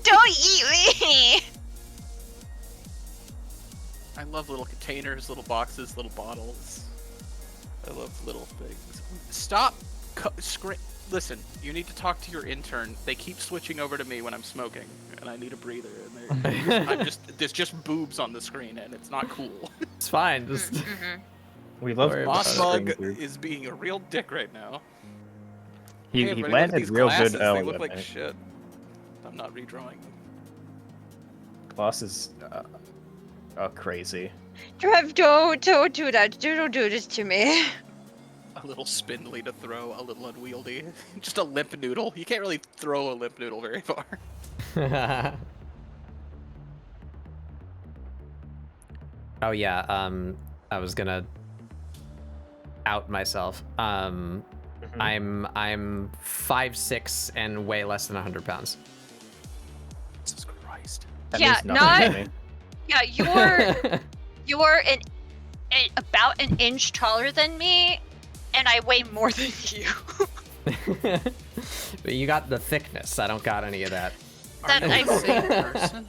Don't eat me. I love little containers, little boxes, little bottles. I love little things. Stop. Listen, you need to talk to your intern. They keep switching over to me when I'm smoking, and I need a breather. And there's just boobs on the screen, and it's not cool. It's fine. Just We love Worry about Boss it. Bug screen is being a real dick right now. He, Hey, he everybody, look at landed these real glasses. good They earlier. look like mate. shit. I'm not redrawing them. Glasses are crazy. Trev, don't do that. Don't do this to me. A little spindly to throw, a little unwieldy. Just a limp noodle. You can't really throw a limp noodle very far. Oh yeah, I was gonna out myself. I'm 5'6" and weigh less than 100 pounds. Jesus Christ. That Yeah, means nothing to me. Yeah, you're about an inch taller than me, and I weigh more than you. But you got the thickness. I don't got any of that. That I Same person.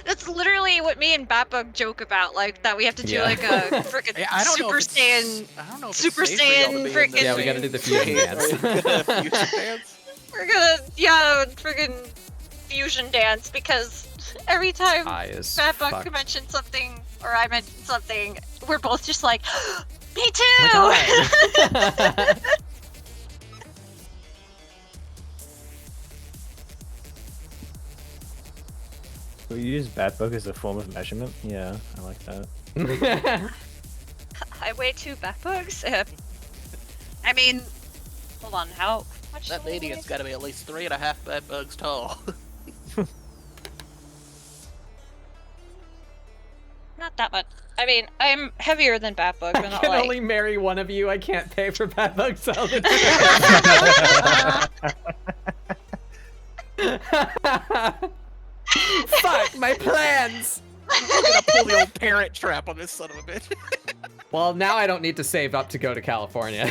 That's literally what me and Batbug joke about, like that we have to do Yeah. like a freaking Yeah, I don't know Super if it's- Saiyan. I don't know if Super it's safe for y'all to Saiyan be in freaking- this Yeah, we gotta do the fusion Are dance. you gonna fusion dance? We're gonna freaking fusion dance because every time Eye is Batbug fucked. mentions something or I mention something, we're both just like, Me too. Oh my God. We use bat bug as a form of measurement? Yeah, I like that. I weigh 2 bat bugs. I mean, hold on. How much? That do I weigh? median's got to be at least 3.5 bed bugs tall. Not that much. I mean, I'm heavier than bat bugs, but I not can like. only marry one of you. I can't pay for bad bug salad. Fuck my plans. I'm gonna pull the old parent trap on this son of a bitch. Well, now I don't need to save up to go to California.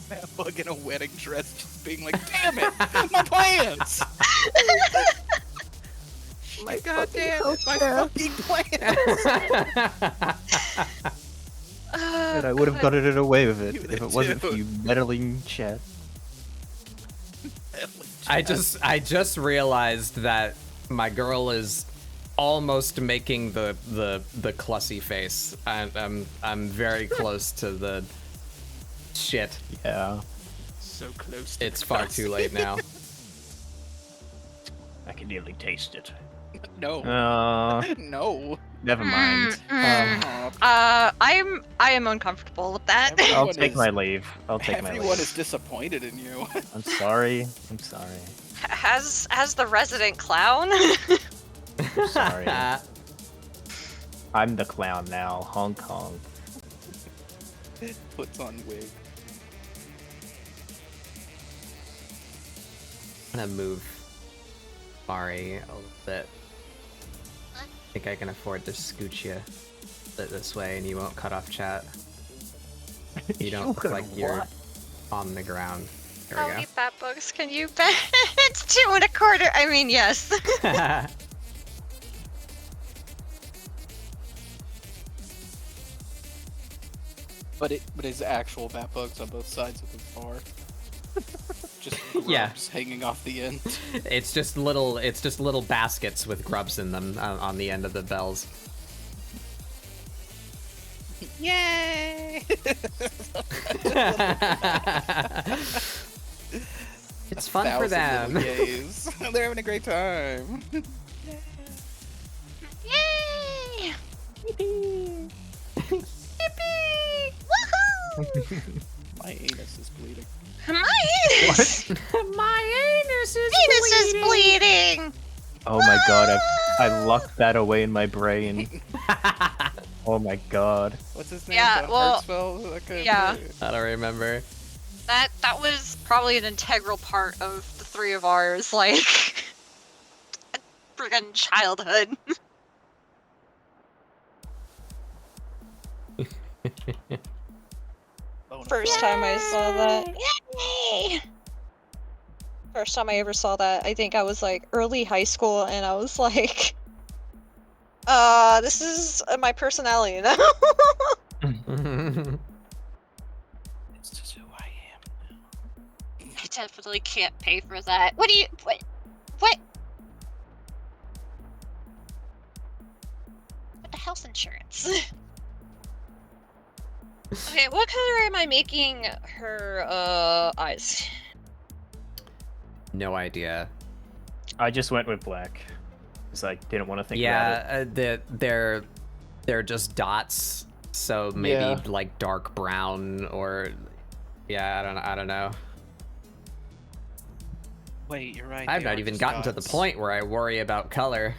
That bug in a wedding dress just being like, damn it, my plans! My goddamn, my fucking plans! And I would have gotten away with it You if it wasn't for too. you meddling chat. I just realized that my girl is almost making the clussy face. I'm very close to the shit. Yeah. So close to It's far too late now. I can nearly taste it. No. No. Never mind. I am uncomfortable with that. I'll Everyone take is- my leave. I'll take my Everyone leave. is disappointed in you. I'm sorry. I'm sorry. Has the resident clown? I'm sorry. I'm the clown now. Hong Kong. Puts on wig. I'm gonna move Mari a little bit. I think I can afford to scoot you this way and you won't cut off chat. You don't look like you're on the ground. There How we many bat bugs can you bet? It's 2.25. I mean, yes. go. But it's actual bat bugs on both sides of the bar. Just grubs Yeah. hanging off the end. It's just little baskets with grubs in them on the end of the bells. Yay! It's fun for 1,000 them. little yays. They're having a great time. Yay! Yippee! Woohoo! My anus is bleeding. My anus! My anus is Anus is bleeding! Oh my god, I locked that away in my brain. Oh my god. What's his name? Yeah, well, Hertzfeld? Okay, yeah. I don't remember. That was probably an integral part of the three of ours, like, friggin' childhood. First time I saw that. Yay! First time I ever saw that, I think I was like early high school, and I was like, this is my personality now. It's just who I am. I definitely can't pay for that. What? What the health insurance? Okay, what color am I making her eyes? No idea. I just went with black. Because I didn't want to think about it. Yeah, they're just dots. So maybe Yeah. like dark brown or yeah, I don't know. Wait, you're right. I've they not are even just gotten to the dots. point where I worry about color.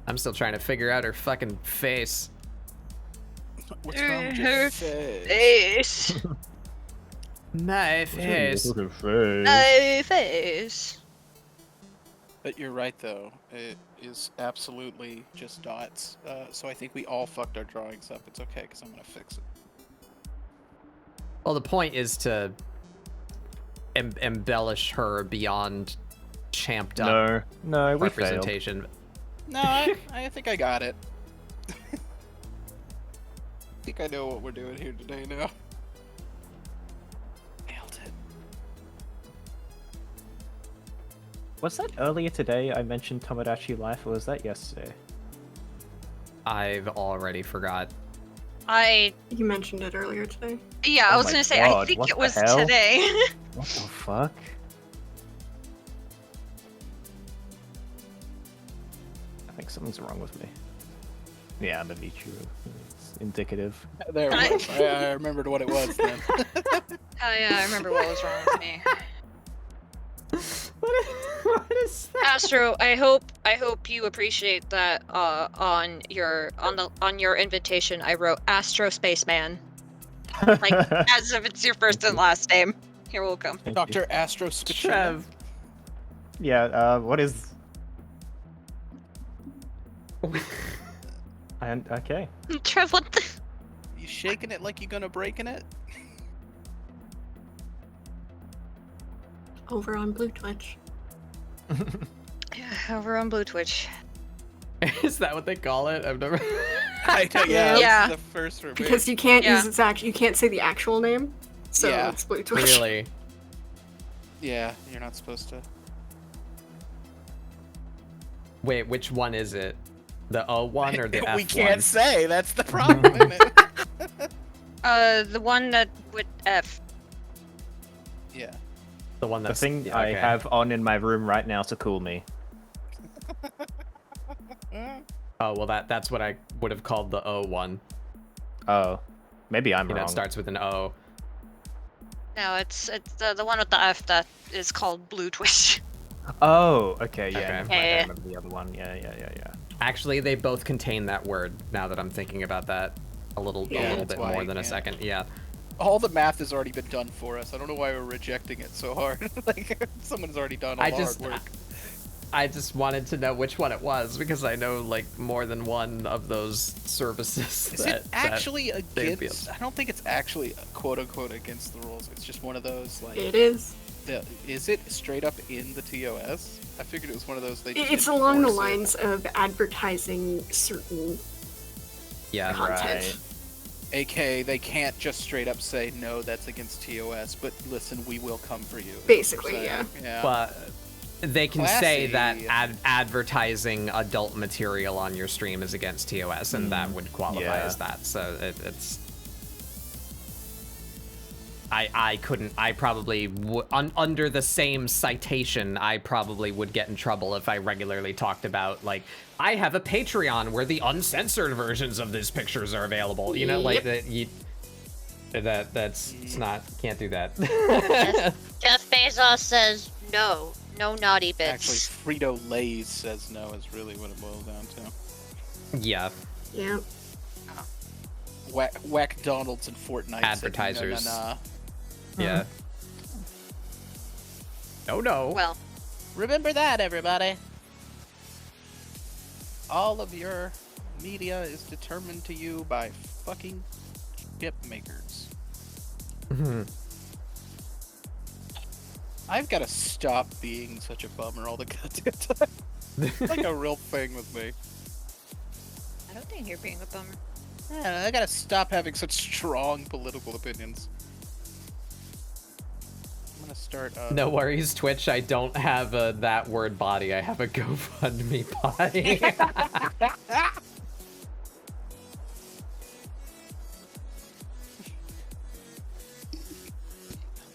I'm still trying to figure out her fucking face. What's wrong with your Her face? face. My face. My face. But you're right, though. It is absolutely just dots. So I think we all fucked our drawings up. It's okay, because I'm going to fix it. Well, the point is to embellish her beyond champed up No, we failed. representation. No, I think I got it. I think I know what we're doing here today now. Nailed it. Was that earlier today I mentioned Tomodachi Life, or was that yesterday? I've already forgot. You mentioned it earlier today. Yeah, I Oh was my gonna say, I God, think what it the was hell? today. What the fuck? I think something's wrong with me. Yeah, I'm a Vichu. It's indicative. There it was. I remembered what it was then. Oh yeah, I remember what was wrong with me. What is that? Astro, I hope you appreciate that on your invitation I wrote Astro Spaceman. Like as if it's your first and last name. You're welcome. Thank Dr. you. Astro Spachina. Trev. Yeah, what is... Okay. Trev, what the? You shaking it like you're gonna breaking it? Over on Blue Twitch. Yeah, over on Blue Twitch. Is that what they call it? I've never. I know, yeah, Yeah. this is the first for me. Because you can't Yeah. use its you can't say the actual name. So Yeah. it's Blue Twitch. Really? Yeah, you're not supposed to. Wait, which one is it? The O one or the F one? We can't say. That's the problem, isn't it? The one that with F. Yeah. The one The that's thing yeah, I okay. have on in my room right now to cool me. Oh well, that's what I would have called the O one. Oh, maybe I'm You know, wrong. it starts with an O. No, it's the one with the F that is called Blue Twitch. Oh, okay, yeah. Okay. never mind, Yeah, I yeah. remember the other one. Yeah. Actually, they both contain that word. Now that I'm thinking about that, a little that's bit why more you than a can't. second. Yeah. All the math has already been done for us. I don't know why we're rejecting it so hard. Like, someone's already done all the hard work. I just wanted to know which one it was because I know like more than one of those services. Is that, it actually that they'd be against? I don't think it's actually quote unquote against the rules. It's just one of those like. It is. Is it straight up in the TOS? I figured it was one of those. They just It's along the enforce it. lines of advertising certain Yeah. content. Right. AK, they can't just straight up say no, that's against TOS. But listen, we will come for you. Basically, yeah. But they can say that Classy. advertising adult material on your stream is against TOS, and that would qualify Yeah. as that. So it's. I couldn't. I probably under the same citation, I probably would get in trouble if I regularly talked about like I have a Patreon where the uncensored versions of these pictures are available. You know, like that. That's it's not. Can't do that. Jeff Bezos says no naughty bits. Actually, Frito Lay's says no is really what it boils down to. Yeah. Yeah. Whack Donalds and Fortnite. Advertisers. Said, nah. Yeah. No. Well, Remember that, everybody. All of your media is determined to you by fucking chip makers. I've got to stop being such a bummer all the goddamn time. It's like a real thing with me. I don't think you're being a bummer. Yeah, I gotta stop having such strong political opinions. I'm gonna start. No worries, Twitch. I don't have a that word body. I have a GoFundMe body.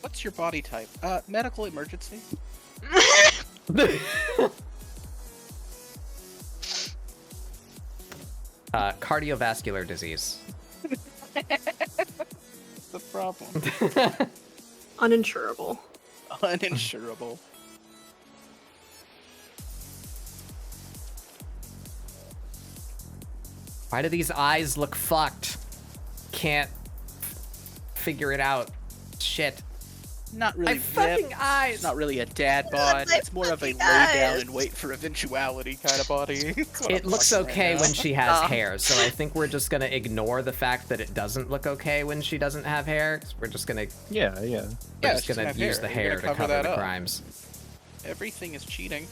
What's your body type? Medical emergency. Cardiovascular disease. What's the problem? Uninsurable. Uninsurable. Why do these eyes look fucked? Can't figure it out. Shit. Not really. My fucking ripped. eyes. It's not really a dad bod. It's more of a lay down and wait for eventuality kind of body. It looks okay when she has hair, so I think we're just gonna ignore the fact that it doesn't look okay when she doesn't have hair. 'Cause we're just gonna Yeah. we're Yeah, just she's gonna gonna have use hair. the You're hair gonna to cover cover that the up. crimes. Everything is cheating.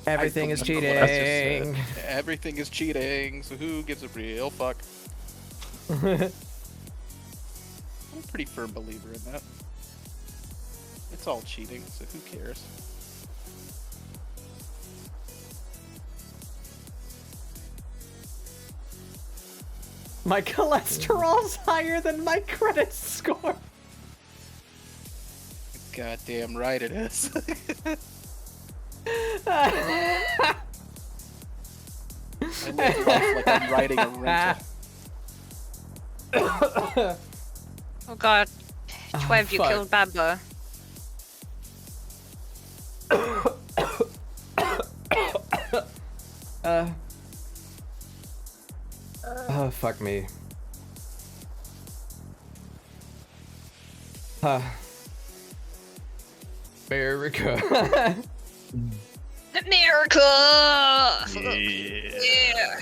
Everything is I remember what I just said. cheating. Everything is cheating, so who gives a real fuck? I'm a pretty firm believer in that. It's all cheating, so who cares? My cholesterol's higher than my credit score. Goddamn right it is. I live life like I'm riding a rental. Oh god. Trev, you fuck. killed Bamba. Oh, fuck me. America. America! Yeah.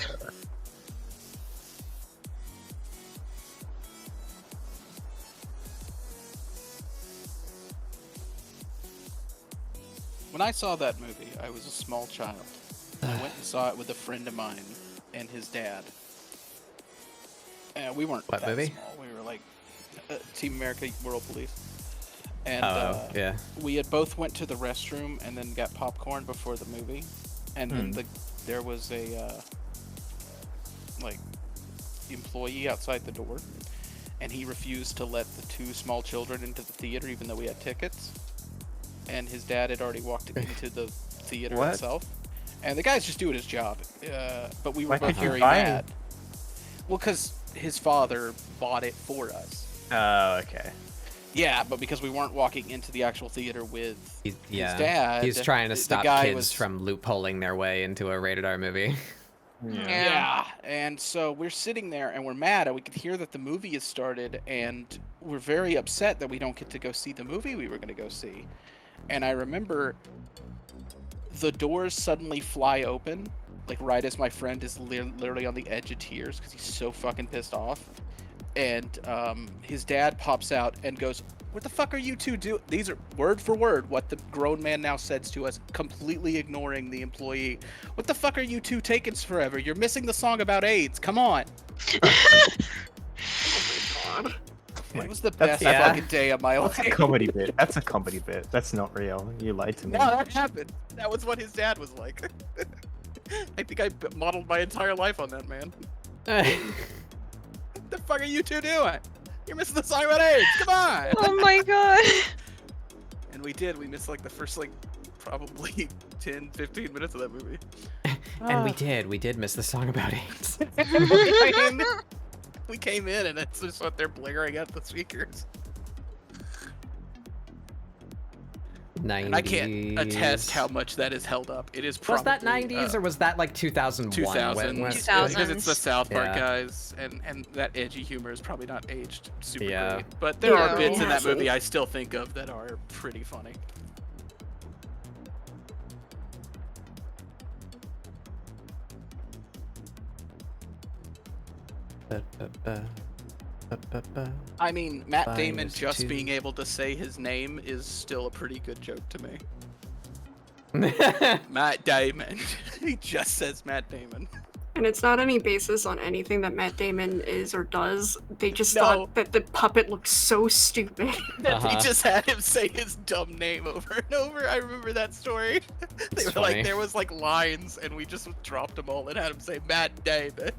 When I saw that movie, I was a small child. I went and saw it with a friend of mine and his dad. And we weren't What that movie? small. We were like Team America World Police. And yeah. we had both went to the restroom and then got popcorn before the movie. And then there was a like employee outside the door, and he refused to let the two small children into the theater even though we had tickets. And his dad had already walked into the theater What? itself. And the guy's just doing his job. But we were Why both did you very buy it? mad. Well, because his father bought it for us. Oh, okay. Yeah, but because we weren't walking into the actual theater with his dad. He's trying to the stop guy kids was- from loopholing their way into a rated R movie. Yeah, and so we're sitting there and we're mad, and we could hear that the movie has started, and we're very upset that we don't get to go see the movie we were going to go see. And I remember the doors suddenly fly open, like right as my friend is literally on the edge of tears because he's so fucking pissed off. And his dad pops out and goes, "What the fuck are you two doing?" These are word for word what the grown man now says to us, completely ignoring the employee. "What the fuck are you two taking forever? You're missing the song about AIDS. Come on." It was the best fucking day of my life. That's a comedy bit. That's a comedy bit. That's not real. You lied to me. No, that happened. That was what his dad was like. I think I modeled my entire life on that man. What the fuck are you two doing? You're missing the song about AIDS. Come on. Oh my god. And we did. We missed like the first like probably 10, 15 minutes of that movie. And we did miss the song about AIDS. We came in and it's just what they're blaring at the speakers. 90s. And I can't attest how much that is held up. It is probably... Was that 90s or was that like 2001? 2000. When- Because it's the South Park Yeah. guys, and that edgy humor is probably not aged super Yeah. great. But there are Yeah. bits in that Yeah. movie I still think of that are pretty funny. I mean, Matt Damon Five, just two. being able to say his name is still a pretty good joke to me. Matt Damon. He just says Matt Damon. And it's not any basis on anything that Matt Damon is or does. They just No. thought that the puppet looked so stupid. That they just had him say his dumb name over and over. I remember that story. They It's were funny. like, there was like lines, and we just dropped them all and had him say Matt Damon.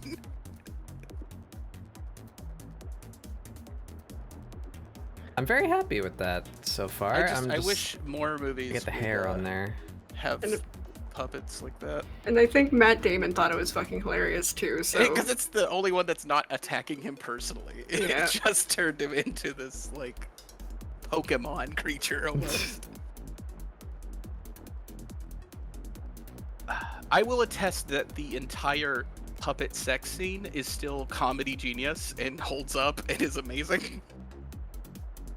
I'm very happy with that so far. I wish more movies get the would, hair on there. have And- puppets like that. And I think Matt Damon thought it was fucking hilarious too, so... Because it's the only one that's not attacking him personally. It Yeah. just turned him into this, like, Pokemon creature almost. I will attest that the entire puppet sex scene is still comedy genius and holds up and is amazing.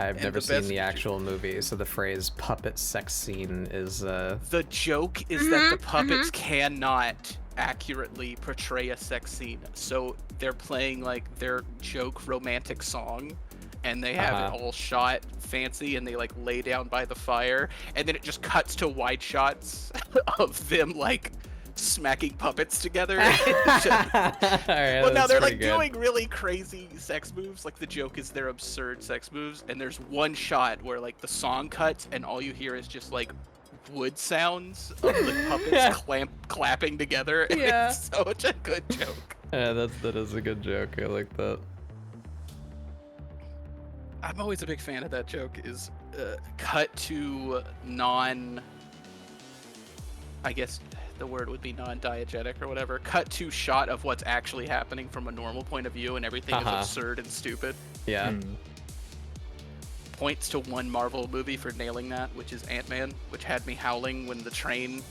I've And never the seen best- the actual movie, so the phrase puppet sex scene is The joke is that the puppets cannot accurately portray a sex scene, so they're playing like their joke romantic song, and they have it all shot fancy, and they like lay down by the fire, and then it just cuts to wide shots of them like smacking puppets together. Well, now they're like doing really crazy sex moves. Like the joke is their absurd sex moves, and there's one shot where like the song cuts, and all you hear is just like wood sounds of the puppets clapping together. Yeah. It's such a good joke. Yeah, that is a good joke. I like that. I'm always a big fan of that joke. Is cut to non. I guess the word would be non-diegetic or whatever. Cut to shot of what's actually happening from a normal point of view, and everything is absurd and stupid. Yeah. Points to one Marvel movie for nailing that, which is Ant-Man, which had me howling when the train.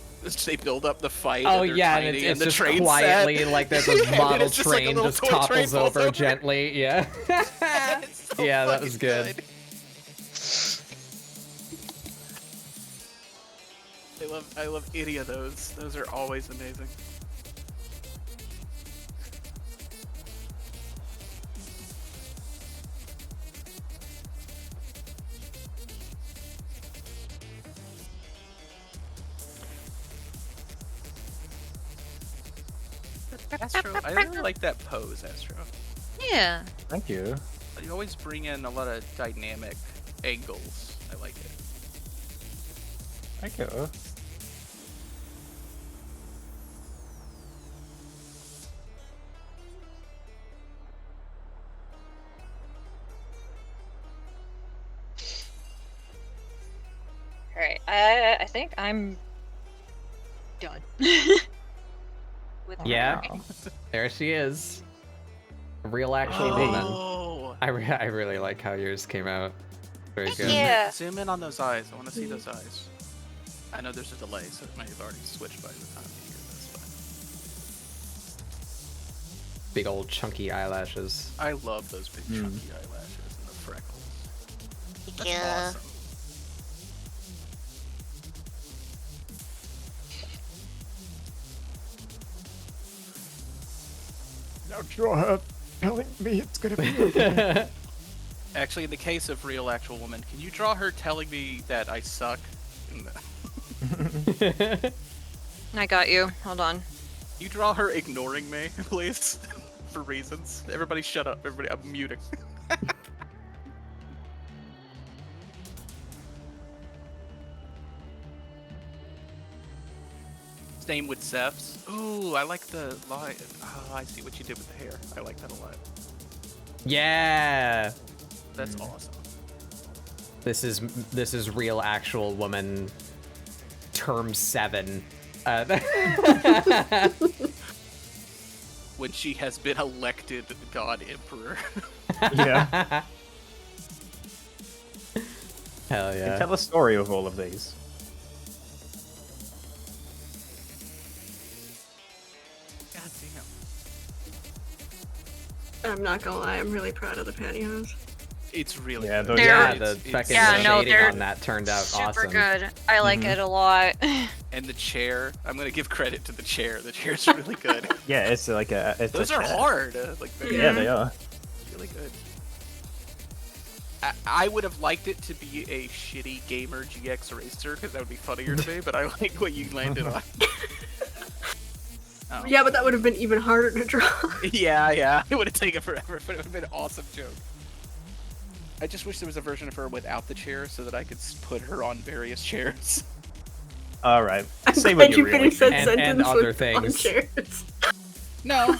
They build up the fight. Oh and yeah, tiny, and it's the just train quietly set. like there's a model just like a train little just toy train topples falls over gently. Yeah. So yeah, that was fucking good. I love any of those. Those are always amazing. Astro, I really like that pose, Astro. Yeah. Thank you. You always bring in a lot of dynamic angles. I like it. Thank you. Alright, I think I'm done. With Yeah. my- There she is. A real actual woman. Oh. I really like how yours came out. Very good. Yeah. Zoom in on those eyes. I want to see those eyes. I know there's a delay, so it might have already switched by the time you hear this, Big old chunky eyelashes. but I love those big chunky eyelashes and the freckles. That's Yeah. awesome. Now draw her telling me it's gonna be okay. Actually, in the case of real actual woman, can you draw her telling me that I suck? I got you. Hold on. You draw her ignoring me, please, for reasons. Everybody shut up. Everybody, I'm muting. Same with Zeph's. Ooh, I like the line. Oh, I see what you did with the hair. I like that a lot. Yeah. That's awesome. This is real actual woman. Term 7. When she has been elected God Emperor. Yeah. Hell And yeah. tell a story of all of these. God damn. I'm not gonna lie, I'm really proud of the pantyhose. It's really Yeah, good. those Yeah, are the It's- fucking Yeah, no, shading they're on that turned out Super awesome. good. I like it a lot. And the chair. I'm gonna give credit to the chair. The chair's really good. Yeah, it's like a. It's Those a are chat. hard. Like Yeah, they are. really good. I would have liked it to be a shitty gamer GX racer because that would be funnier to me. But I like what you landed on. Oh. Yeah, but that would have been even harder to draw. Yeah. It would have taken forever, but it would have been an awesome joke. I just wish there was a version of her without the chair so that I could put her on various chairs. All right. I'm Say glad what you you really finished that And- sentence and other with on things. chairs. No.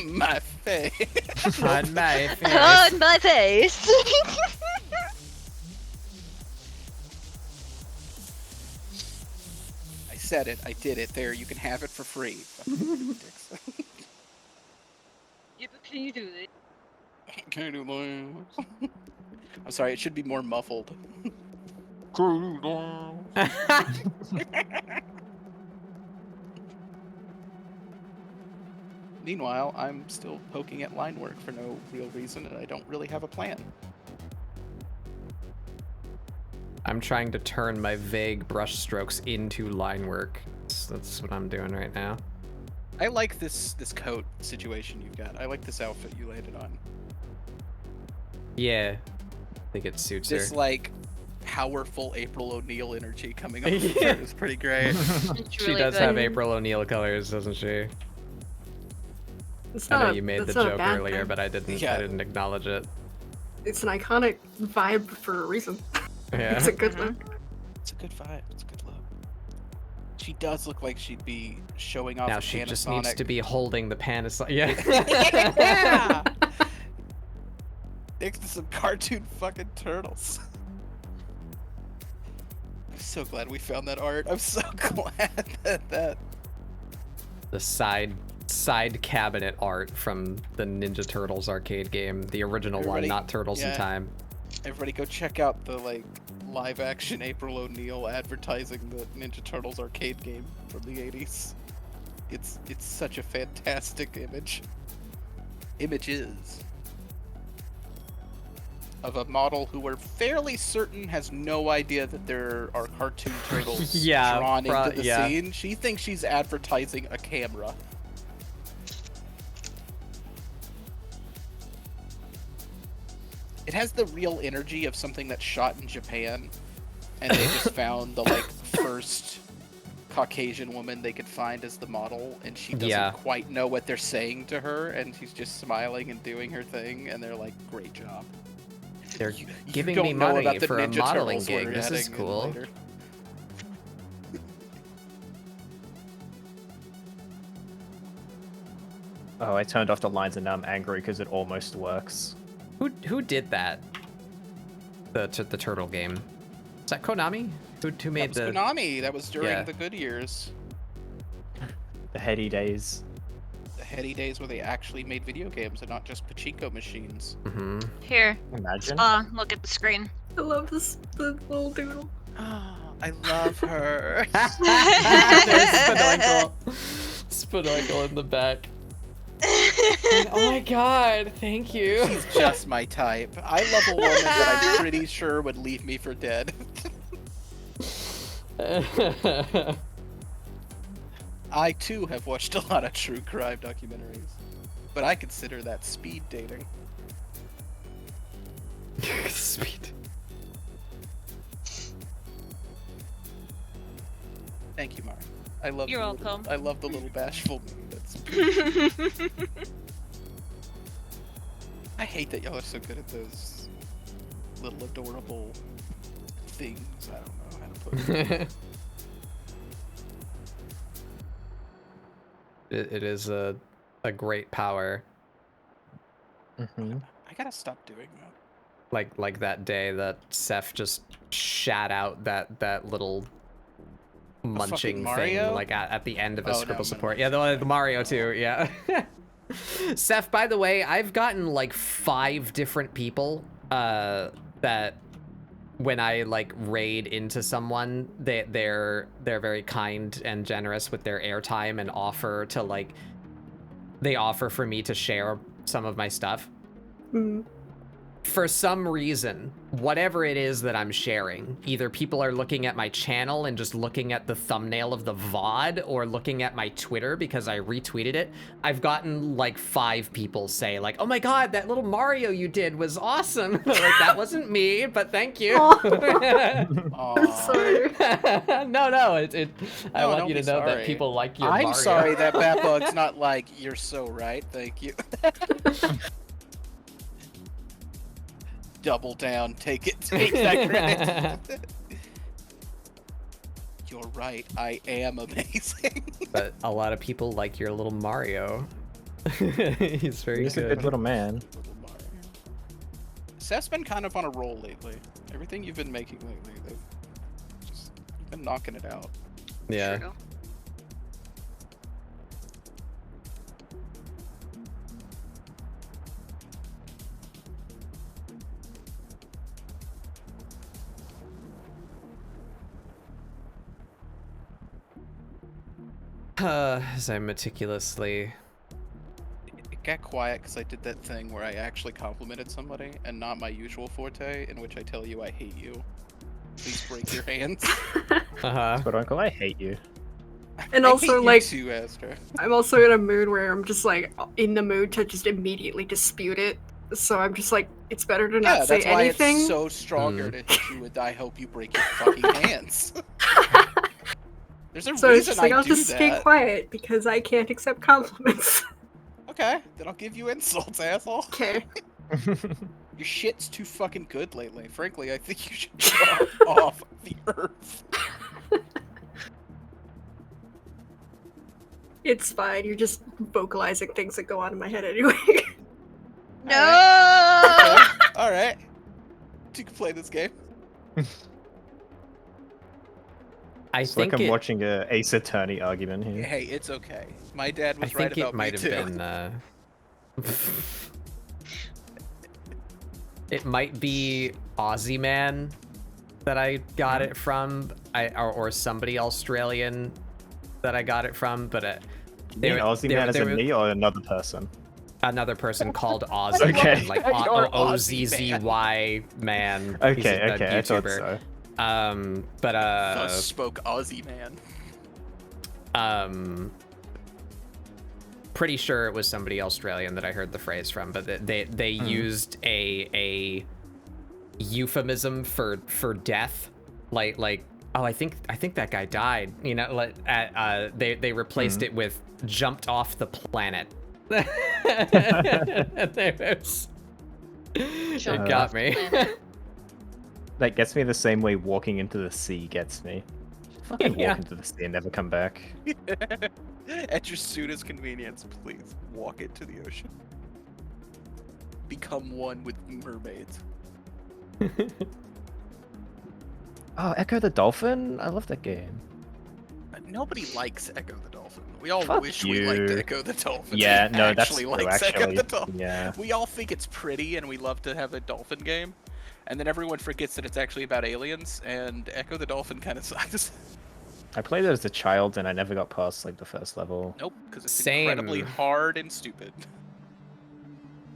My face. On my face. On my face. I said it. I did it. There, you can have it for free. Dicks. Yeah, but can you do it? Can I do that? I'm sorry. It should be more muffled. Meanwhile, I'm still poking at line work for no real reason, and I don't really have a plan. I'm trying to turn my vague brush strokes into line work. That's what I'm doing right now. I like this coat situation you've got. I like this outfit you landed on. Yeah. I think it suits her. This like powerful April O'Neil energy coming off Yeah. of her is pretty great. She does have April O'Neil colors, doesn't she? It's I know not you made the that's not a joke bad earlier, thing. but I didn't. Yeah. I didn't acknowledge it. It's an iconic vibe for a reason. Yeah. It's a good look. It's a good vibe. It's a good look. She does look like she'd be showing off. Now a she Panasonic. just needs to be holding the Panasonic. Yeah. Yeah! Next to some cartoon fucking turtles. I'm so glad we found that art. I'm so glad that. The side cabinet art from the Ninja Turtles arcade game, the original Everybody- one, not Turtles in yeah. Time. Everybody go check out the like live action April O'Neil advertising the Ninja Turtles arcade game from the 80s. It's such a fantastic images of a model who we're fairly certain has no idea that there are cartoon turtles Yeah, drawn into the yeah. scene. She thinks she's advertising a camera. It has the real energy of something that's shot in Japan, and they just found the like first Caucasian woman they could find as the model, and she doesn't Yeah. quite know what they're saying to her, and she's just smiling and doing her thing, and they're like, "Great job." They're You giving don't me know money about the for a Ninja modeling Turtles we're gig. This is adding in cool. later. Oh, I turned off the lines and now I'm angry because it almost works. Who did that? The turtle game. Is that Konami? Who made That was the Konami. That was during Yeah. the good years. The heady days. The heady days where they actually made video games and not just pachinko machines. Mm-hmm. Here. Imagine. Look at the screen. I love this the little doodle. I love her. There's Spinoinkle. Spinoinkle in the back. Oh my god, thank you. She's just my type. I love a woman that I'm pretty sure would leave me for dead. I too have watched a lot of true crime documentaries, but I consider that speed dating. Speed. Thank you, Mari. I love. You're the little- welcome. I love the little bashful me. That's. I hate that y'all are so good at those little adorable things. I don't know how to put it. It is a great power. Mm-hmm. I gotta stop doing that. Like that day that Seth just shat out that little munching Mario? thing like at the end of a Oh, no, Scribble no, support. no. Yeah, the Mario too. Yeah. Seth, by the way, I've gotten like 5 different people that when I like raid into someone, they're very kind and generous with their airtime and offer to like they offer for me to share some of my stuff. Mm. For some reason, whatever it is that I'm sharing, either people are looking at my channel and just looking at the thumbnail of the VOD or looking at my Twitter because I retweeted it. I've gotten like 5 people say like, oh my god, that little Mario you did was awesome. Like, that wasn't me, but thank you. I'm sorry. No, I No, want don't you to be know that sorry. people like your I'm Mario. sorry that Batbug's not like, you're so right, thank you. Double down, take that credit. You're right, I am amazing. But a lot of people like your little Mario. He's very He's a good little man. Seth's been kind of on a roll lately. Everything you've been making lately, you've been knocking it out. Yeah. True. As I meticulously... It got quiet because I did that thing where I actually complimented somebody and not my usual forte, in which I tell you I hate you. Please break your hands. Uh-huh. But Uncle, I hate you. And I also, hate you like, too, Astra. I'm also in a mood where I'm just like in the mood to just immediately dispute it. So I'm just like, it's better to not Yeah, say that's why anything. it's so stronger to hit you with I hope you break your fucking hands. There's a So it's reason just like, I I'll do just stay that. quiet because I can't accept compliments. Okay, then I'll give you insults, asshole. Okay. Your shit's too fucking good lately. Frankly, I think you should drop off the earth. It's fine. You're just vocalizing things that go on in my head anyway. No. All right. You can play this game. I It's think like I'm it, watching a Ace Attorney argument here. Hey, it's okay. My dad I was right think it about me might have too. been. It might be Aussie Man that I got it from, or somebody Australian that I got it from, but Aussie Man is it me or another person? Another person called Aussie Okay. Man, like You're OZZY Man. Okay, He's a okay, I thought YouTuber. so. Thus spoke Aussie Man. Pretty sure it was somebody Australian that I heard the phrase from, but they used a euphemism for death, like oh, I think that guy died, you know, like they replaced it with jumped off the planet. It got me. That gets me the same way walking into the sea gets me. Fucking Yeah. walk into the sea and never come back. At your soonest convenience, please walk into the ocean. Become one with mermaids. Oh, Echo the Dolphin? I love that game. Nobody likes Echo the Dolphin. We all Fuck wish we liked you. Echo the Dolphin. Yeah, Nobody no, that's actually true, likes Echo actually. the Dolphin. Yeah. We all think it's pretty and we love to have a dolphin game. And then everyone forgets that it's actually about aliens, and Echo the Dolphin kind of sucks. I played it as a child and I never got past like the first level. Nope, because it's Same. incredibly hard and stupid.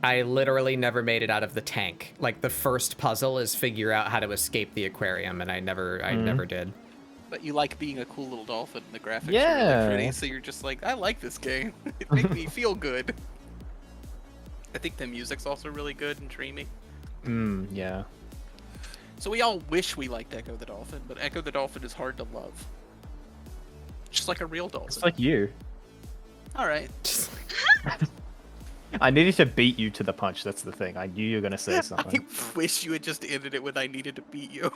I literally never made it out of the tank. Like, the first puzzle is figure out how to escape the aquarium, and I never did. But you like being a cool little dolphin, and the graphics are Yeah. really pretty, so you're just like, I like this game. It makes me feel good. I think the music's also really good and dreamy. Yeah. So we all wish we liked Echo the Dolphin, but Echo the Dolphin is hard to love. Just like a real dolphin. It's like you. Alright. I needed to beat you to the punch, that's the thing. I knew you were gonna say something. I wish you had just ended it with I needed to beat you.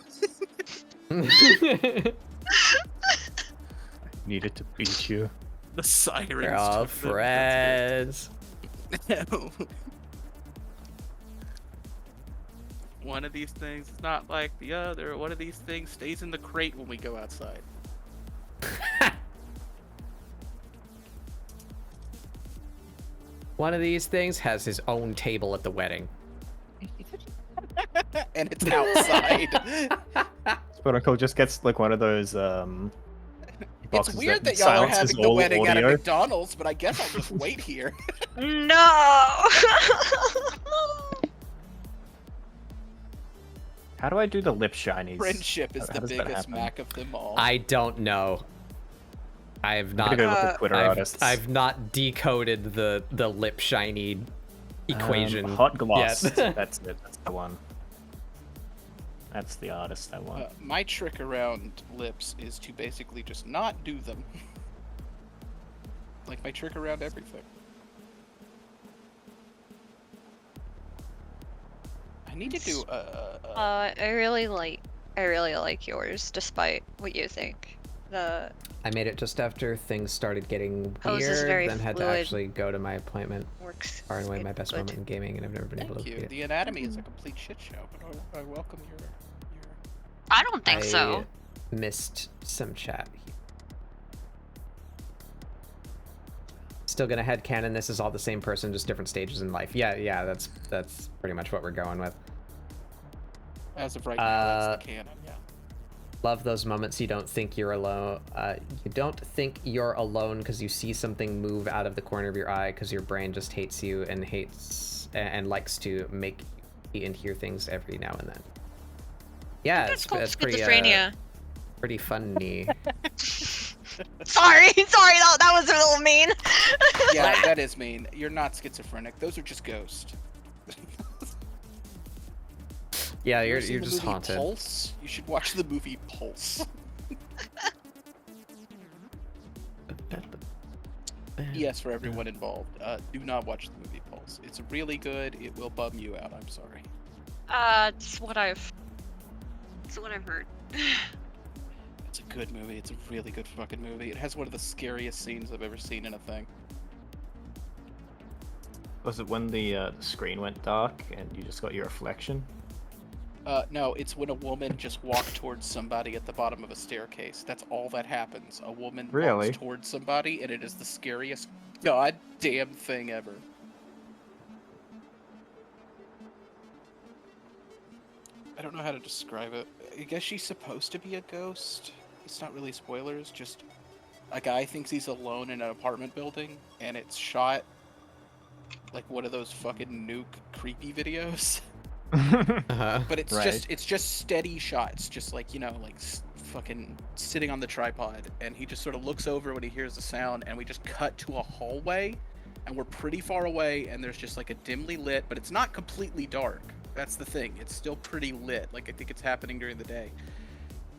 Needed to beat you. The sirens. We're all took them. friends. That's good. One of these things is not like the other. One of these things stays in the crate when we go outside. One of these things has his own table at the wedding. And it's outside. Spoticle just gets like one of those It's boxes weird that that y'all are silences having the all wedding at a audio. McDonald's, but I guess I'll just wait here. No. How do I do the lip shinies? Friendship is How the does that biggest happen? Mac of them all. I don't know. I have not. I'm gonna go look at Twitter artists. I've not decoded the lip shiny equation. Hot gloss. yet. That's it. That's the one. That's the artist I want. My trick around lips is to basically just not do them. Like my trick around everything. I need to do I really like yours, despite what you think. The I made it just after things started getting Pose is weird, very then had to fluid. actually go to my appointment. Works. Far and away my best good. moment in gaming, and I've never been able Thank to you. beat it. The anatomy is a complete shit show, but I welcome your I don't think so. Missed some chat. Still gonna headcanon this is all the same person, just different stages in life. Yeah, that's pretty much what we're going with. As of right now, that's the canon, yeah. Love those moments you don't think you're alone. You don't think you're alone because you see something move out of the corner of your eye because your brain just hates you and likes to make and hear things every now and then. Yeah, That's called it's pretty schizophrenia. pretty funny. Sorry, that was a little mean. Yeah, that is mean. You're not schizophrenic. Those are just ghosts. Yeah, You you're ever seen the just movie haunted. Pulse? You should watch the movie Pulse. Yes, for everyone involved. Do not watch the movie Pulse. It's really good. It will bum you out. I'm sorry. It's what I've heard. It's a good movie. It's a really good fucking movie. It has one of the scariest scenes I've ever seen in a thing. Was it when the screen went dark and you just got your reflection? No, it's when a woman just walked towards somebody at the bottom of a staircase. That's all that happens. A woman Really? walks towards somebody, and it is the scariest goddamn thing ever. I don't know how to describe it. I guess she's supposed to be a ghost. It's not really spoilers, just a guy thinks he's alone in an apartment building, and it's shot like one of those fucking nuke creepy videos. But it's just steady shots, just like, you know, like fucking sitting on the tripod, and he just sort of looks over when he hears the sound, and we just cut to a hallway, and we're pretty far away, and there's just like a dimly lit, but it's not completely dark. That's the thing. It's still pretty lit. Like, I think it's happening during the day.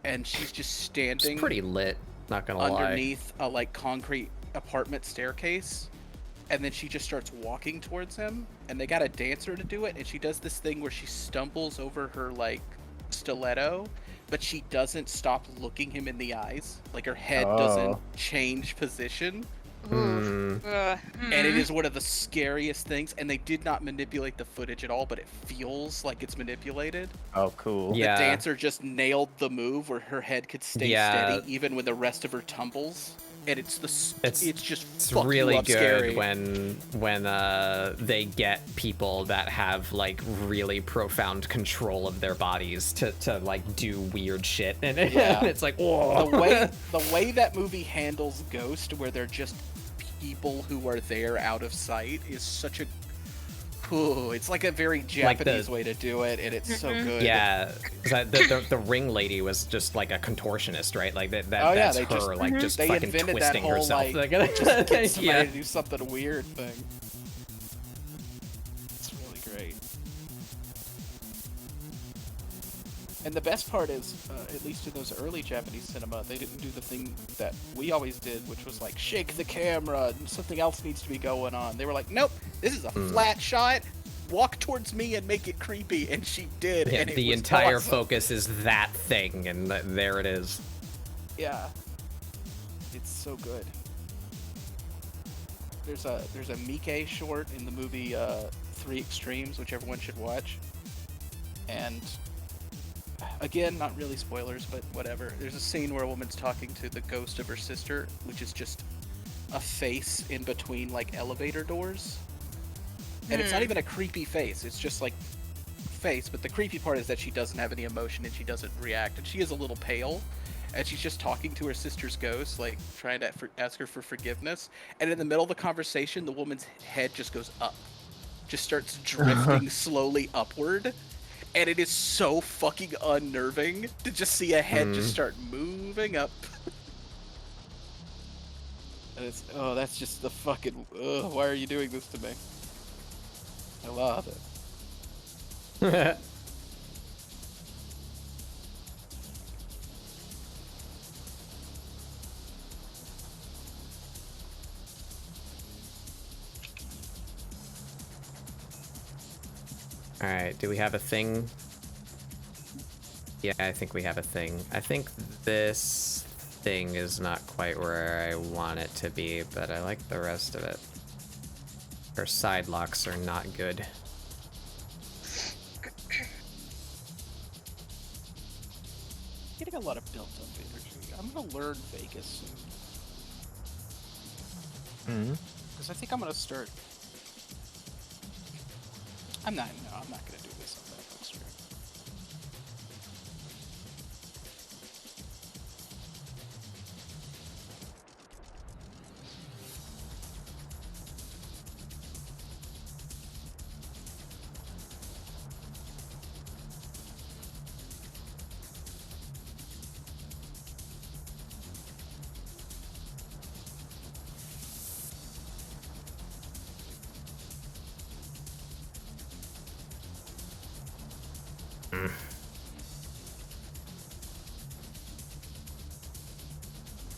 And she's just standing. It's pretty lit, not gonna lie. Underneath a like concrete apartment staircase. And then she just starts walking towards him, and they got a dancer to do it, and she does this thing where she stumbles over her like stiletto, but she doesn't stop looking him in the eyes. Like, her head doesn't change position. And it is one of the scariest things, and they did not manipulate the footage at all, but it feels like it's manipulated. Oh, cool. The dancer just nailed the move where her head could stay steady even when the rest of her tumbles. And it's really good scary. when they get people that have like really profound control of their bodies to like do weird shit, and it's like, whoa. The way that movie handles Ghost, where they're just people who are there out of sight, is such a it's like a very Japanese way to do it, and it's so good. Yeah, the ring lady was just like a contortionist, right? Like that's her, just they fucking invented twisting that whole, herself. Like, just get somebody to do something weird thing. It's really great. And the best part is, at least in those early Japanese cinema, they didn't do the thing that we always did, which was like, shake the camera, and something else needs to be going on. They were like, nope, this is a flat shot, walk towards me and make it creepy, and she did, and it the was entire awesome. focus is that thing, and there it is. Yeah. It's so good. There's a Miike short in the movie 3 Extremes, which everyone should watch. And again, not really spoilers, but whatever. There's a scene where a woman's talking to the ghost of her sister, which is just a face in between like elevator doors. And it's not even a creepy face. It's just like face, but the creepy part is that she doesn't have any emotion and she doesn't react, and she is a little pale, and she's just talking to her sister's ghost, like trying to ask her for forgiveness. And in the middle of the conversation, the woman's head just goes up, just starts drifting slowly upward. And it is so fucking unnerving to just see a head just start moving up. And it's, that's just the fucking, why are you doing this to me? I love it. Alright, do we have a thing? Yeah, I think we have a thing. I think this thing is not quite where I want it to be, but I like the rest of it. Our side locks are not good. Getting a lot of built-up energy. I'm gonna learn Vegas soon. Because I think I'm gonna start. I'm not gonna do this on that stream.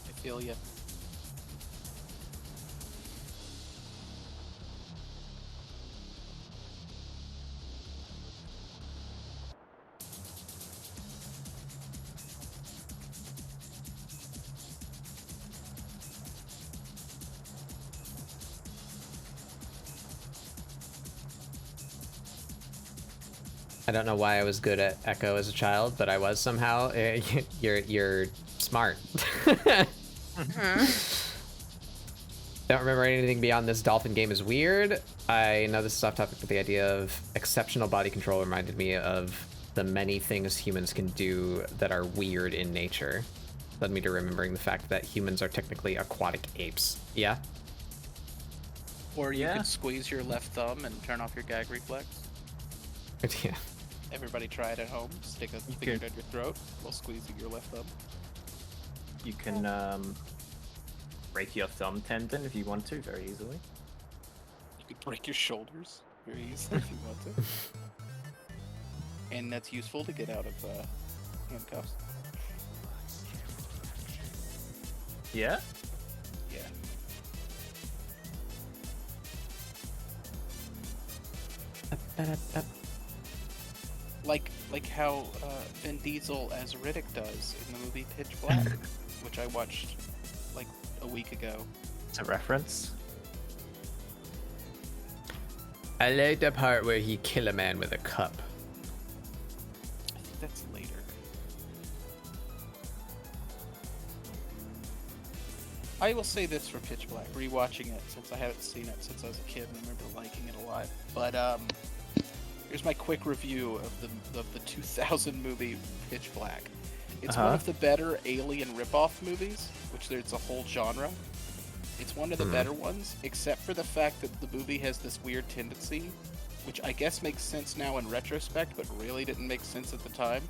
I feel ya. I don't know why I was good at Echo as a child, but I was somehow. You're smart. Don't remember anything beyond this dolphin game is weird. I know this is off topic, but the idea of exceptional body control reminded me of the many things humans can do that are weird in nature. Led me to remembering the fact that humans are technically aquatic apes. Yeah? Or you could squeeze your left thumb and turn off your gag reflex. Yeah. Everybody try it at home. Stick a finger down your throat while squeezing your left thumb. You can break your thumb tendon if you want to, very easily. You could break your shoulders very easily if you want to. And that's useful to get out of handcuffs. Yeah? Yeah. Like how Vin Diesel as Riddick does in the movie Pitch Black, which I watched like a week ago. It's a reference. I like the part where he kill a man with a cup. I think that's later. I will say this for Pitch Black, rewatching it since I haven't seen it since I was a kid and I remember liking it a lot. But here's my quick review of the 2000 movie Pitch Black. It's one of the better alien ripoff movies, which there's a whole genre. It's one of the better ones, except for the fact that the movie has this weird tendency, which I guess makes sense now in retrospect, but really didn't make sense at the time,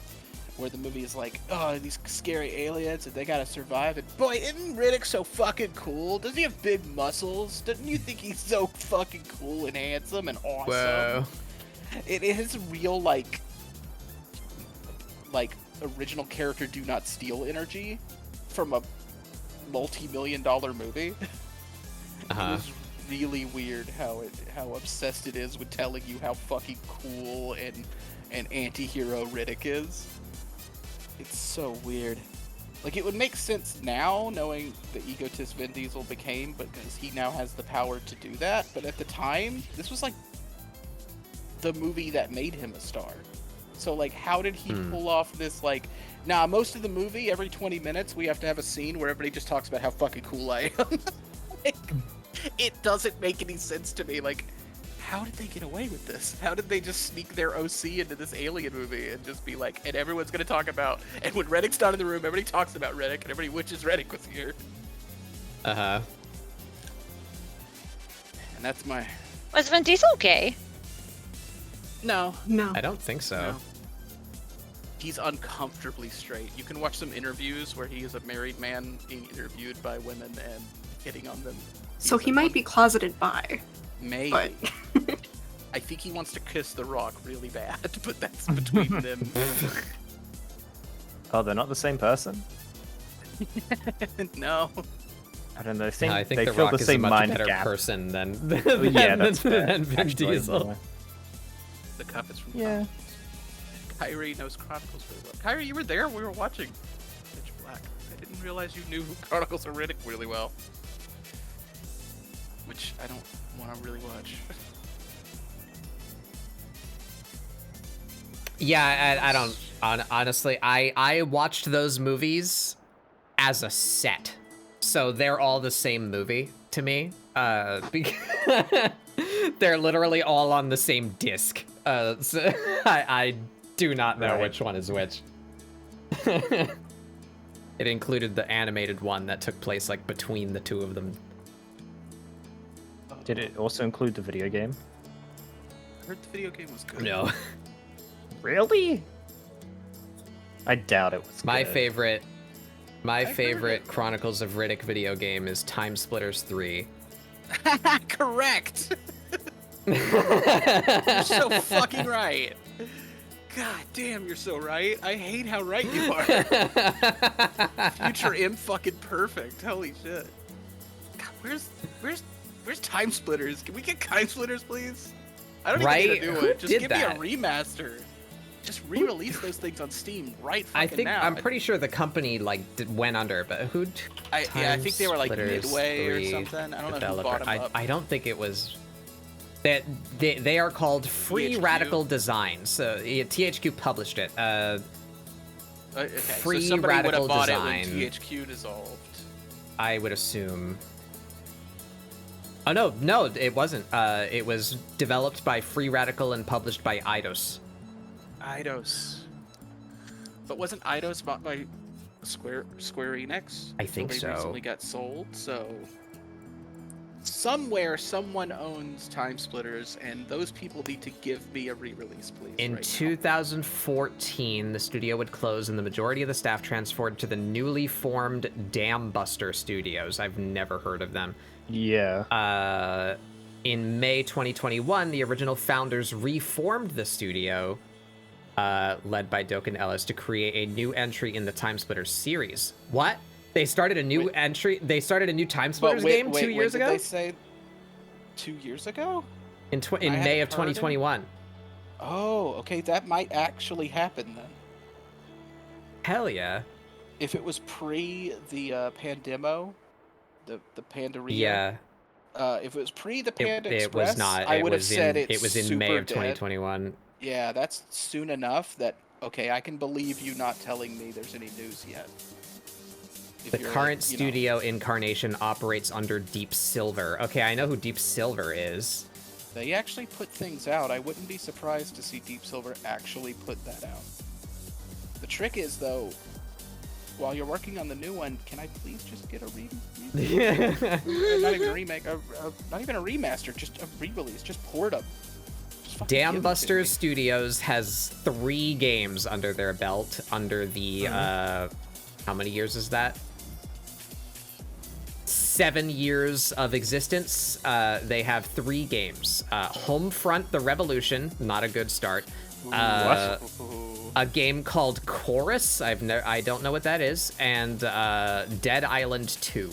where the movie is like, oh, these scary aliens, and they gotta survive, and boy, isn't Riddick so fucking cool? Doesn't he have big muscles? Doesn't you think he's so fucking cool and handsome and awesome? Whoa. It is real, like original character do not steal energy from a multi-million-dollar movie. It is really weird how obsessed it is with telling you how fucking cool and anti-hero Riddick is. It's so weird. Like, it would make sense now, knowing the egotist Vin Diesel became, because he now has the power to do that, but at the time, this was like the movie that made him a star. So, like, how did he pull off this, like, most of the movie, every 20 minutes, we have to have a scene where everybody just talks about how fucking cool I am. Like, it doesn't make any sense to me. Like, how did they get away with this? How did they just sneak their OC into this alien movie and just be like, and everyone's gonna talk about, and when Reddick's not in the room, everybody talks about Reddick, and everybody wishes Reddick was here. And that's my... Was Vin Diesel gay? No. I don't think so. No. He's uncomfortably straight. You can watch some interviews where he is a married man being interviewed by women and hitting on them. So he might be closeted bi. Maybe. But... I think he wants to kiss The Rock really bad, but that's between them. Oh, they're not the same person? No. I don't know. I think they The feel Rock the is a same much mind better gap. person than that's fair, than Vin actually. Diesel. The cup is from Chronicles. Kyrie knows Chronicles really well. Kyrie, you were there? We were watching Pitch Black. I didn't realize you knew Chronicles of Riddick really well. Which I don't want to really watch. Yeah, I don't... Honestly, I watched those movies as a set. So they're all the same movie to me. Because they're literally all on the same disc. So I do not know which one is which. It included the animated one that took place like between the two of them. Did it also include the video game? I heard the video game was good. No. Really? I doubt it was My good. favorite Chronicles of Riddick video game is Time Splitters 3. Correct! You're so fucking right. God damn, you're so right. I hate how right you are. Future M fucking perfect. Holy shit. God, where's Time Splitters? Can we get Time Splitters, please? I don't even need to do Who it. Just did give that? me a remaster. Just re-release those things on Steam right fucking now. I'm pretty sure the company like went under, but who? I think they were like Splitters Midway or 3 something. I don't know who developer. bought them up. I don't think it was. They are called Free THQ? Radical Design. So THQ published it. Okay, Free so somebody would Radical have bought Design. it when THQ dissolved. I would assume. Oh no, it wasn't. It was developed by Free Radical and published by Eidos. Eidos. But wasn't Eidos bought by Square Enix? I think They so. recently got sold, so somewhere someone owns Time Splitters, and those people need to give me a re-release, please. In right 2014, the studio would close and the majority of the staff transferred to the newly formed Dam Buster Studios. I've never heard of them. Yeah. In May 2021, the original founders reformed the studio, led by Doken Ellis, to create a new entry in the Time Splitters series. What? They started a new entry? They started a new Time Splitters game 2 years ago? When did they say 2 years ago? In May of 2021. Oh, okay, that might actually happen then. Hell yeah. If it was pre the Pandemo, the Pandaria. Yeah. If it was pre the Panda It Express, was not. I would have said it was in May super of 2021. dead. Yeah, that's soon enough that, okay, I can believe you not telling me there's any news yet. If The you're, current you know, studio incarnation operates under Deep Silver. Okay, I know who Deep Silver is. They actually put things out. I wouldn't be surprised to see Deep Silver actually put that out. The trick is, though, while you're working on the new one, can I please just get a not even a remake, not even a remaster, just a re-release, just port them. Dam Buster Studios has 3 games under their belt, under the, how many years is that? 7 years of existence. They have 3 games. Homefront: The Revolution, not a good start. A game called Chorus, I don't know what that is, and Dead Island 2.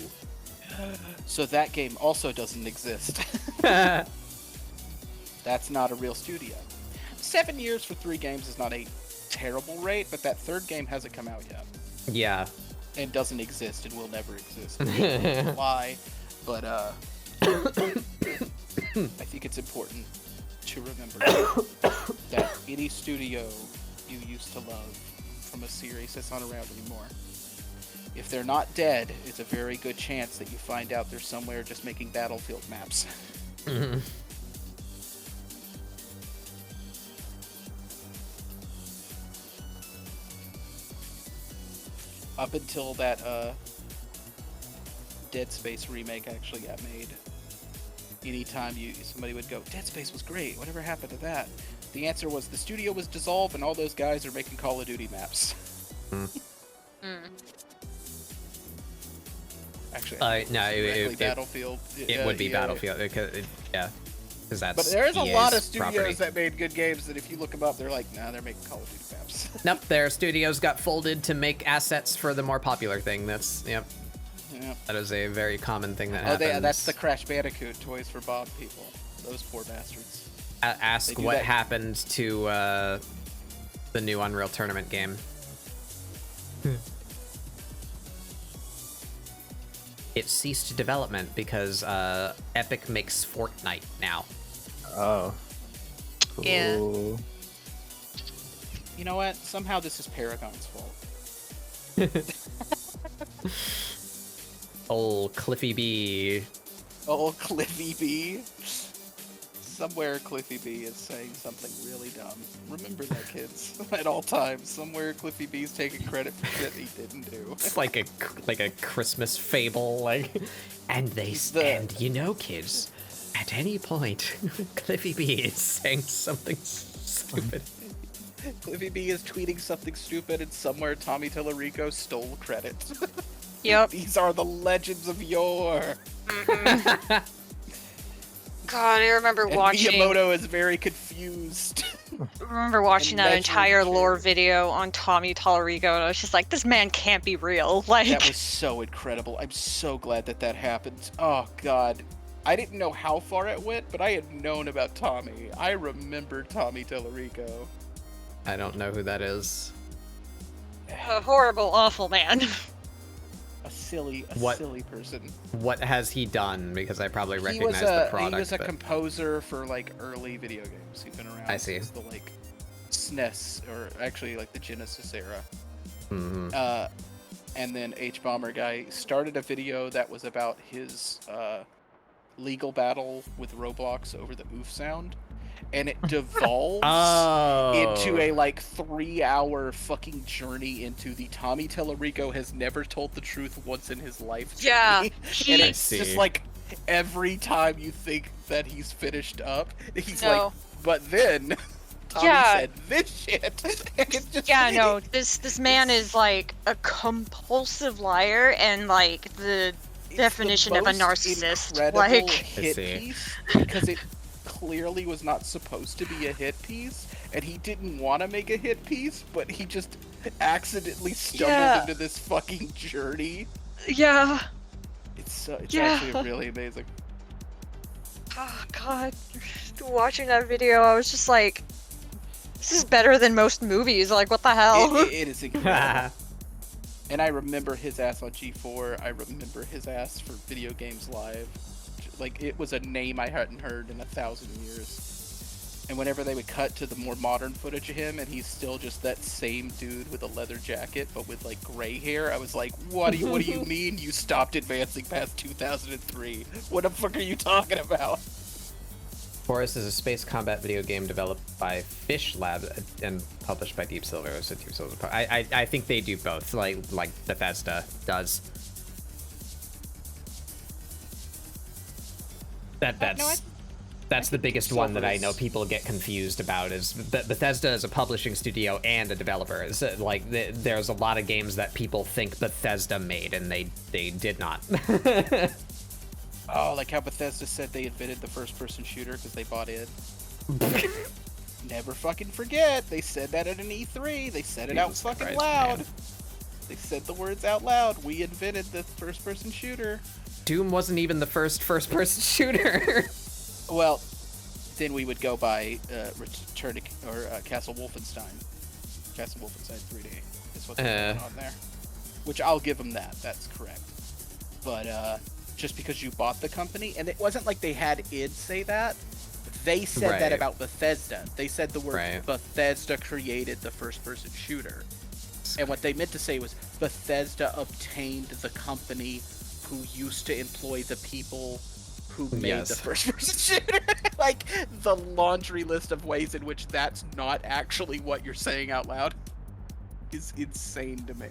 So that game also doesn't exist. That's not a real studio. 7 years for 3 games is not a terrible rate, but that third game hasn't come out yet. Yeah. And doesn't exist and will never exist. Why? But I think it's important to remember that any studio you used to love from a series that's not around anymore, if they're not dead, it's a very good chance that you find out they're somewhere just making Battlefield maps. Up until that Dead Space remake actually got made, anytime somebody would go, Dead Space was great, whatever happened to that? The answer was the studio was dissolved and all those guys are making Call of Duty maps. Actually, no, it Battlefield. It would be Battlefield. Yeah. Because that's But there's a EA's lot of studios property. that made good games that if you look them up, they're like, nah, they're making Call of Duty maps. Nope, their studios got folded to make assets for the more popular thing. That's, yep. That is a very common thing that happens. That's the Crash Bandicoot Toys for Bob people. Those poor bastards. Ask what happened to the new Unreal Tournament game. It ceased development because Epic makes Fortnite now. Oh. Cool. Yeah. You know what? Somehow this is Paragon's fault. Old Cliffy B. Oh, Cliffy B. Somewhere Cliffy B is saying something really dumb. Remember that, kids. At all times, somewhere Cliffy B's taking credit for shit he didn't do. It's like a Christmas fable, like. And you know, kids, at any point, Cliffy B is saying something stupid. Cliffy B is tweeting something stupid, and somewhere Tommy Tallarico stole credit. Yep. These are the legends of yore. God, I remember And watching. Miyamoto is very confused. I remember watching that entire lore video on Tommy Tallarico, and I was just like, this man can't be real. Like, That was so incredible. I'm so glad that happened. Oh, God. I didn't know how far it went, but I had known about Tommy. I remember Tommy Tallarico. I don't know who that is. a horrible, awful man. silly person. What has he done? Because I probably He recognize was the product. He was a but... composer for like early video games. He's been around I see. since the like SNES or actually like the Genesis era. Mm-hmm. And then H Bomber guy started a video that was about his legal battle with Roblox over the oof sound, and it devolves into a like 3-hour fucking journey into the Tommy Tallarico has never told the truth once in his life journey. Yeah, And it's just like every time you think that he's finished up, he's like, but then Tommy said this shit. And it's just, no, this man is like a compulsive liar and like the definition of a narcissist. Like hit piece because it clearly was not supposed to be a hit piece, and he didn't want to make a hit piece, but he just accidentally stumbled into this fucking journey. Yeah. It's actually really amazing. Oh god, watching that video, I was just like, this is better than most movies. Like, what the hell? It is incredible. And I remember his ass on G4. I remember his ass for Video Games Live. Like, it was a name I hadn't heard in 1,000 years. And whenever they would cut to the more modern footage of him, and he's still just that same dude with a leather jacket, but with like gray hair, I was like, what do you mean you stopped advancing past 2003? What the fuck are you talking about? Forest is a space combat video game developed by Fish Lab and published by Deep Silver. So Deep Silver. I think they do both, like Bethesda does. That's the biggest one that I know people get confused about. Is Bethesda is a publishing studio and a developer. It's like there's a lot of games that people think Bethesda made, and they did not. Oh, like how Bethesda said they invented the first-person shooter because they bought it. Never fucking forget. They said that at an E3. They said it out fucking loud. Man. They said the words out loud. We invented the first-person shooter. Doom wasn't even the first-person shooter. Well, then we would go by Return to Castle Wolfenstein. Castle Wolfenstein 3D is what's going on there. Which I'll give them that. That's correct. But just because you bought the company, and it wasn't like they had id say that. They said that about Bethesda. They said the word Bethesda created the first-person shooter. And what they meant to say was Bethesda obtained the company who used to employ the people who made the first-person shooter. Like, the laundry list of ways in which that's not actually what you're saying out loud is insane to me.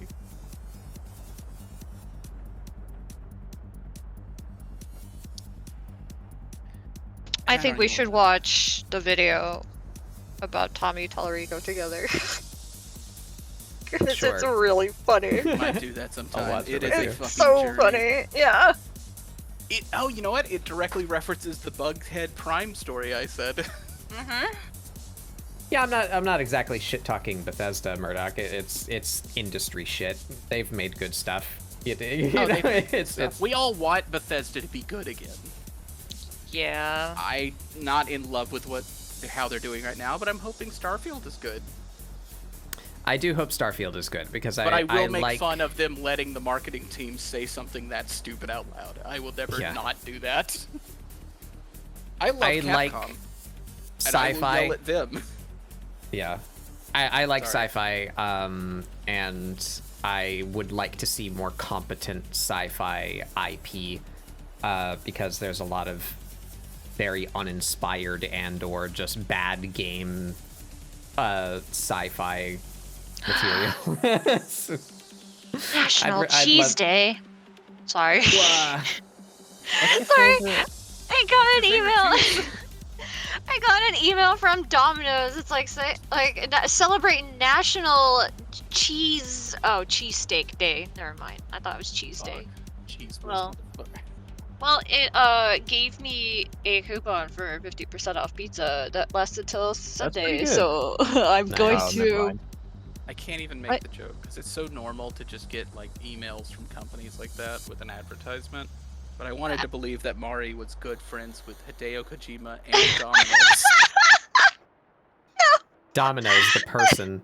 I think we should watch the video about Tommy Tallarico together. Because it's really funny. Might do that sometime. It is a fucking so journey. funny. Yeah. Oh, you know what? It directly references the Bughead Prime story I said. Mm-hmm. Yeah, I'm not exactly shit talking Bethesda, Murdoch. It's industry shit. They've made good stuff. We all want Bethesda to be good again. Yeah. I'm not in love with how they're doing right now, but I'm hoping Starfield is good. I do hope Starfield is good because I will make fun of them letting the marketing team say something that stupid out loud. I will never not do that. I love Capcom. Like sci-fi. And I will yell at them. Yeah, I like sci-fi, and I would like to see more competent sci-fi IP, because there's a lot of very uninspired and/or just bad game sci-fi material. National Cheese Day. Sorry. Sorry. I got an email. I got an email from Domino's. It's like celebrate National Cheese. Oh, Cheesesteak Day. Never mind. I thought it was Cheese Day. Cheese. Well, it gave me a coupon for 50% off pizza that lasted till Sunday, so I'm going to. I can't even make the joke because it's so normal to just get like emails from companies like that with an advertisement. But I wanted to believe that Mari was good friends with Hideo Kojima and Domino's. Domino's, the person.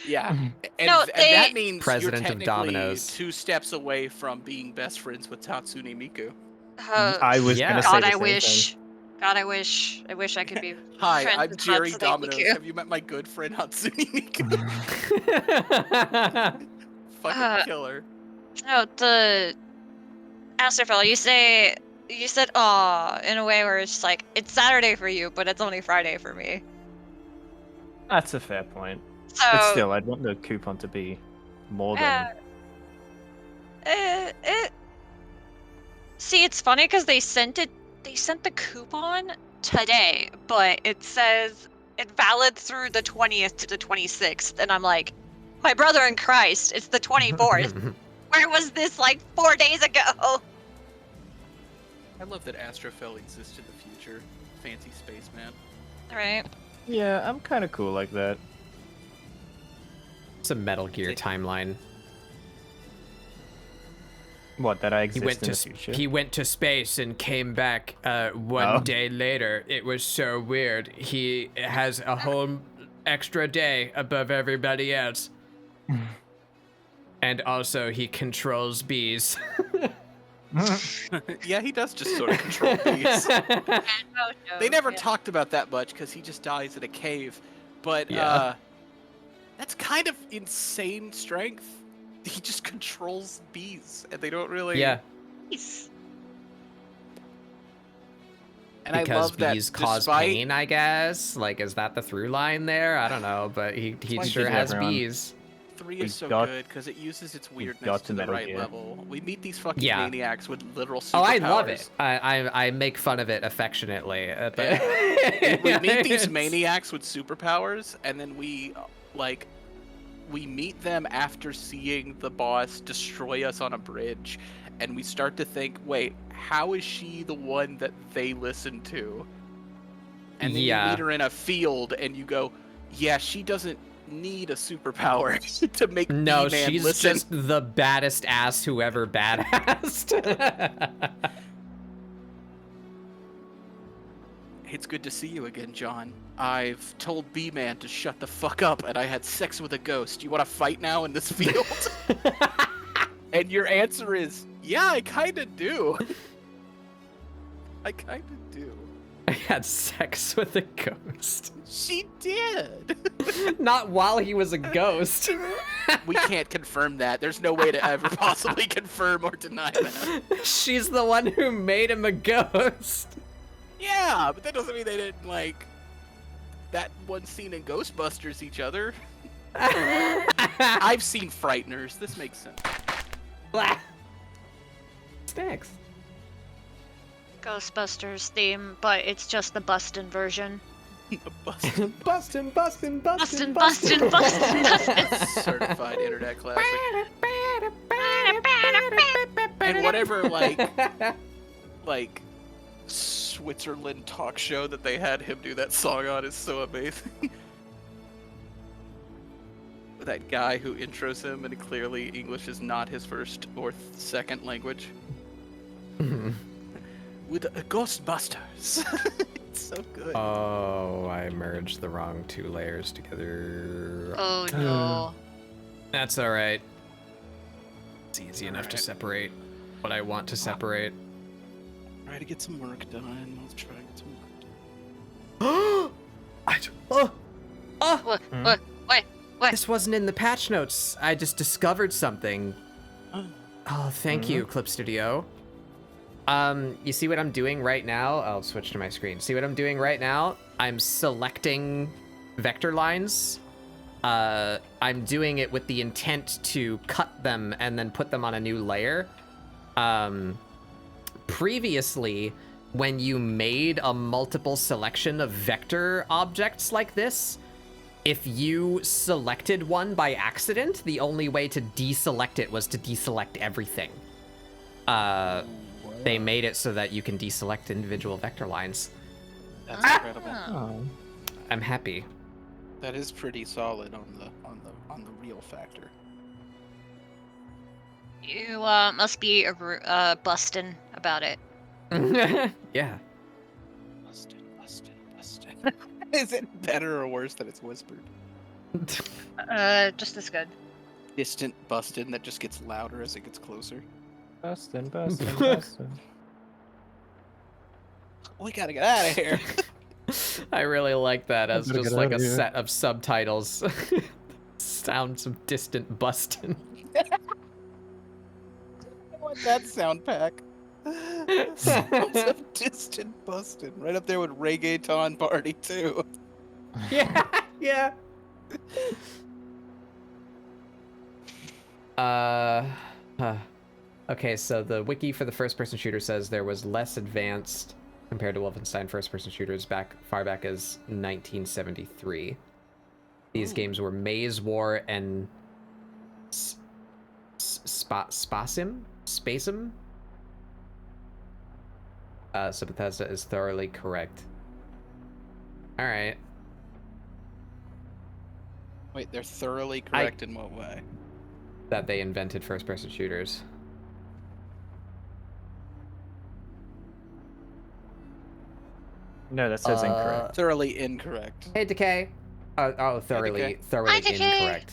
Yeah, and, No, and that means President you're of technically Domino's. 2 steps away from being best friends with Tatsune Miku. I was Yeah. gonna say God, the I same wish. God, I wish. I wish I could be Hi, friends I'm with Jerry Hatsune Domino's. Miku. Have you met my good friend Hatsune Miku? thing. Fucking killer. No, the Asterfell, you said "aw" in a way where it's just like it's Saturday for you, but it's only Friday for me. That's a fair point. So But still, I'd want the coupon to be more than. See, it's funny because they sent the coupon today, but it says it's valid through the 20th to the 26th, and I'm like, my brother in Christ, it's the 24th. Where was this like 4 days ago? I love that Astrophil exists in the future. Fancy spaceman. Right. Yeah, I'm kind of cool like that. It's a Metal Gear timeline. What, that I He exist went in to the future? he went to space and came back one day later. It was so weird. He has a whole extra day above everybody else. And also he controls bees. Yeah, he does just sort of control bees. They never talked about that much because he just dies in a cave. But Yeah. that's kind of insane strength. He just controls bees, and they don't really. Yeah. And I Because love that bees cause despite pain, I guess. Like, is that the through line there? I don't know, but he why sure did has everyone. bees. 3 is so got- good because it uses its weirdness got to to the Metal right Gear. level. We meet these fucking Yeah. maniacs with literal superpowers. Oh, I love it. I make fun of it affectionately. But We meet these It's- maniacs with superpowers, and then we meet them after seeing the boss destroy us on a bridge, and we start to think, wait, how is she the one that they listen to? And then you Yeah. meet her in a field, and you go, yeah, she doesn't need a superpower to make No, B-Man she's listen. just the baddest ass who ever badassed. It's good to see you again, John. I've told B-Man to shut the fuck up, and I had sex with a ghost. You want to fight now in this field? And your answer is, yeah, I kinda do. I kinda do. I had sex with a ghost. She did. Not while he was a ghost. We can't confirm that. There's no way to ever possibly confirm or deny that. She's the one who made him a ghost. Yeah, but that doesn't mean they didn't, like, that one scene in Ghostbusters each other. I've seen Frighteners. This makes sense. Snacks. Ghostbusters theme, but it's just the Bustin' version. Bustin'. Bustin', bustin', bustin', Bustin', bustin'. Certified internet classic. And whatever, like Switzerland talk show that they had him do that song on is so amazing. That guy who intros him, and clearly English is not his first or second language. With Ghostbusters. It's so good. Oh, I merged the wrong 2 layers together. Oh no. That's alright. It's easy enough to separate what I want to separate. Try to get some work done. Let's try to get some work done. What? This wasn't in the patch notes. I just discovered something. Oh, thank you, Clip Studio. You see what I'm doing right now? I'll switch to my screen. See what I'm doing right now? I'm selecting vector lines. I'm doing it with the intent to cut them and then put them on a new layer. Previously, when you made a multiple selection of vector objects like this, if you selected one by accident, the only way to deselect it was to deselect everything. They made it so that you can deselect individual vector lines. That's incredible. Oh. I'm happy. That is pretty solid on the real factor. You must be bustin' about it. Yeah. Bustin'. Is it better or worse that it's whispered? Just as good. Distant bustin' that just gets louder as it gets closer. Bustin', bustin', bustin'. We gotta get out of here. I really like that as Gotta just get like a outta here. set of subtitles. Sounds of distant bustin'. I want that sound pack. Sounds of distant bustin'. Right up there with Reggaeton Party too. Yeah, yeah. Okay, so the wiki for the first-person shooter says there was less advanced compared to Wolfenstein first-person shooters far back as 1973. These games were Maze War and Spacem? So Bethesda is thoroughly correct. All right. Wait, they're thoroughly correct in what way? That they invented first-person shooters. No, that says incorrect. Thoroughly incorrect. Hey, Decay. Thoroughly Decay. incorrect.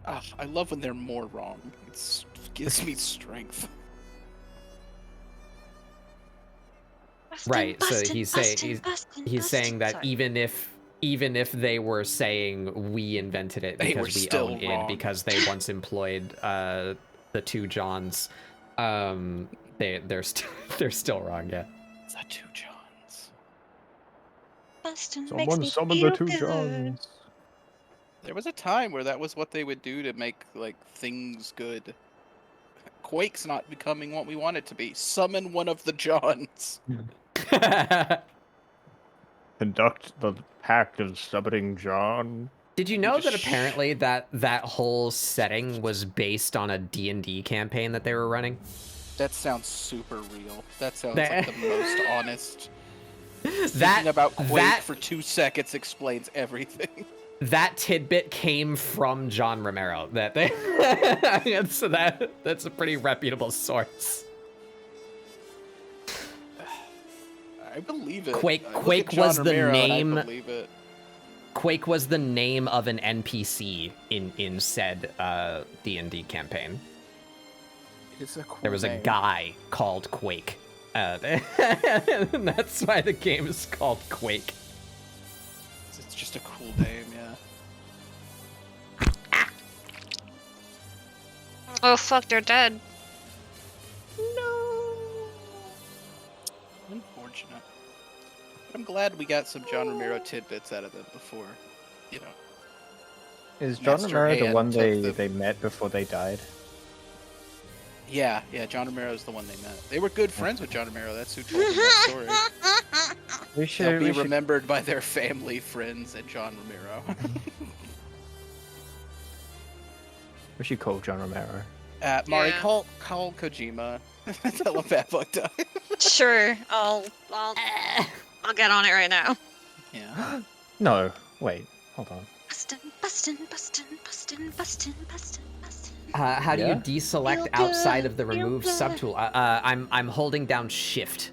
Oh, I love when they're more wrong. It gives me strength. Right. So he's saying that even if they were saying we invented it They were because we still own wrong. it because they once employed the two Johns, they're still wrong. Yeah. The two Johns. Someone summon the two Johns. There was a time where that was what they would do to make like things good. Quake's not becoming what we want it to be. Summon one of the Johns. Conduct the pact of summoning John. Did you know that apparently that whole setting was based on a D&D campaign that they were running? That sounds super real. That sounds like the most honest. That Thinking about Quake for 2 seconds explains everything. That tidbit came from John Romero. So that's a pretty reputable source. I believe it. Quake was the name. I believe it. Quake was the name of an NPC in said D&D campaign. It's a cool There was a name. guy called Quake. And that's why the game is called Quake. It's just a cool name, yeah. Oh fuck, they're dead. Unfortunate. But I'm glad we got some John Romero tidbits out of them before, you know. Is John Master Romero the Hand one took they met before they died? Yeah, John Romero's the one they met. They were good friends with John Romero. That's who told them that story. They'll be remembered by their family, friends, and John Romero. We should call John Romero. Mari, Yeah. call Kojima. Tell him Bad Bug died. Sure, I'll get on it right now. Yeah. No, wait, hold on. How do you Yeah? deselect outside of the remove subtool? I'm holding down Shift.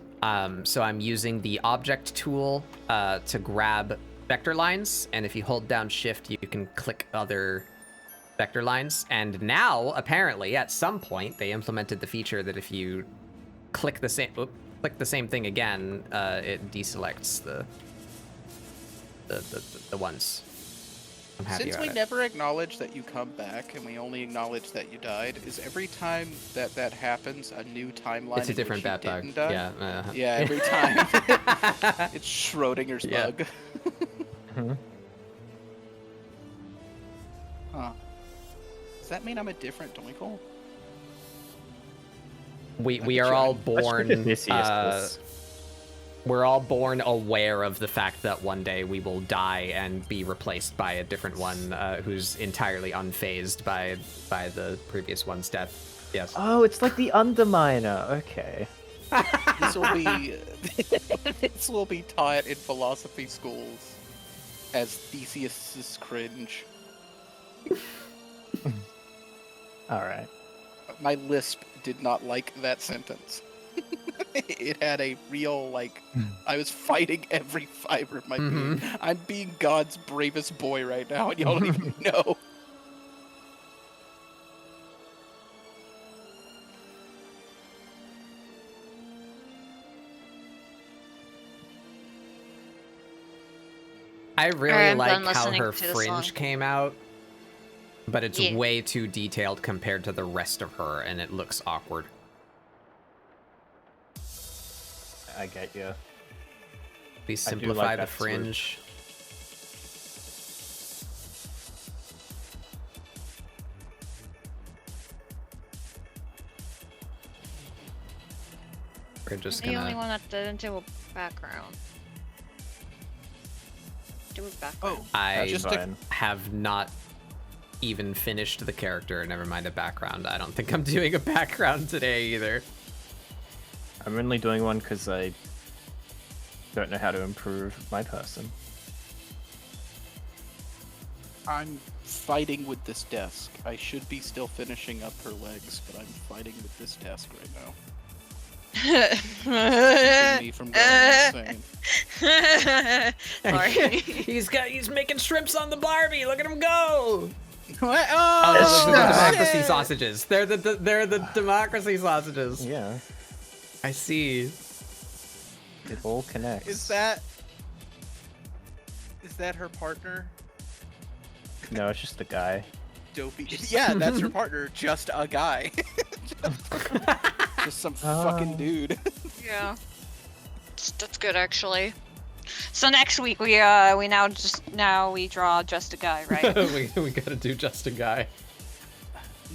So I'm using the object tool to grab vector lines, and if you hold down Shift, you can click other vector lines. And now, apparently, at some point, they implemented the feature that if you click the same thing again, it deselects the ones. I'm happy Since about we it. never acknowledge that you come back and we only acknowledge that you died, is every time that happens a new timeline? It's a in different which you bad bug. didn't die? Yeah. Yeah, every time. It's Schrodinger's Yeah. bug. Huh. Does that mean I'm a different Doinkle? We are all born. Odysseus. We're all born aware of the fact that one day we will die and be replaced by a different one who's entirely unfazed by the previous one's death. Yes. Oh, it's like the Underminer. Okay. This will be taught in philosophy schools as Theseus's cringe. All right. My lisp did not like that sentence. It had a real, like, I was fighting every fiber of my being. I'm being God's bravest boy right now, and y'all don't even know. I really I'm like done how listening her to the fringe song. came out, but it's Yeah. way too detailed compared to the rest of her, and it looks awkward. I get you. Please I do simplify like the that swoop. fringe. We're just The only gonna. one that didn't do a background. Do a background. Oh, I just fine. have not even finished the character. Never mind a background. I don't think I'm doing a background today either. I'm only doing one because I don't know how to improve my person. I'm fighting with this desk. I should be still finishing up her legs, but I'm fighting with this desk right now. Keeping me from going insane. Sorry. He's making shrimps on the Barbie. Look at him go. What? Oh, those are the shit. democracy sausages. They're the democracy sausages. Yeah, I see. it all connects. Is that her partner? No, it's just a guy. Dopey. Yeah, that's her partner. Just a guy. Just some fucking dude. Yeah. That's good actually. So next week we now draw just a guy, right? we gotta do just a guy.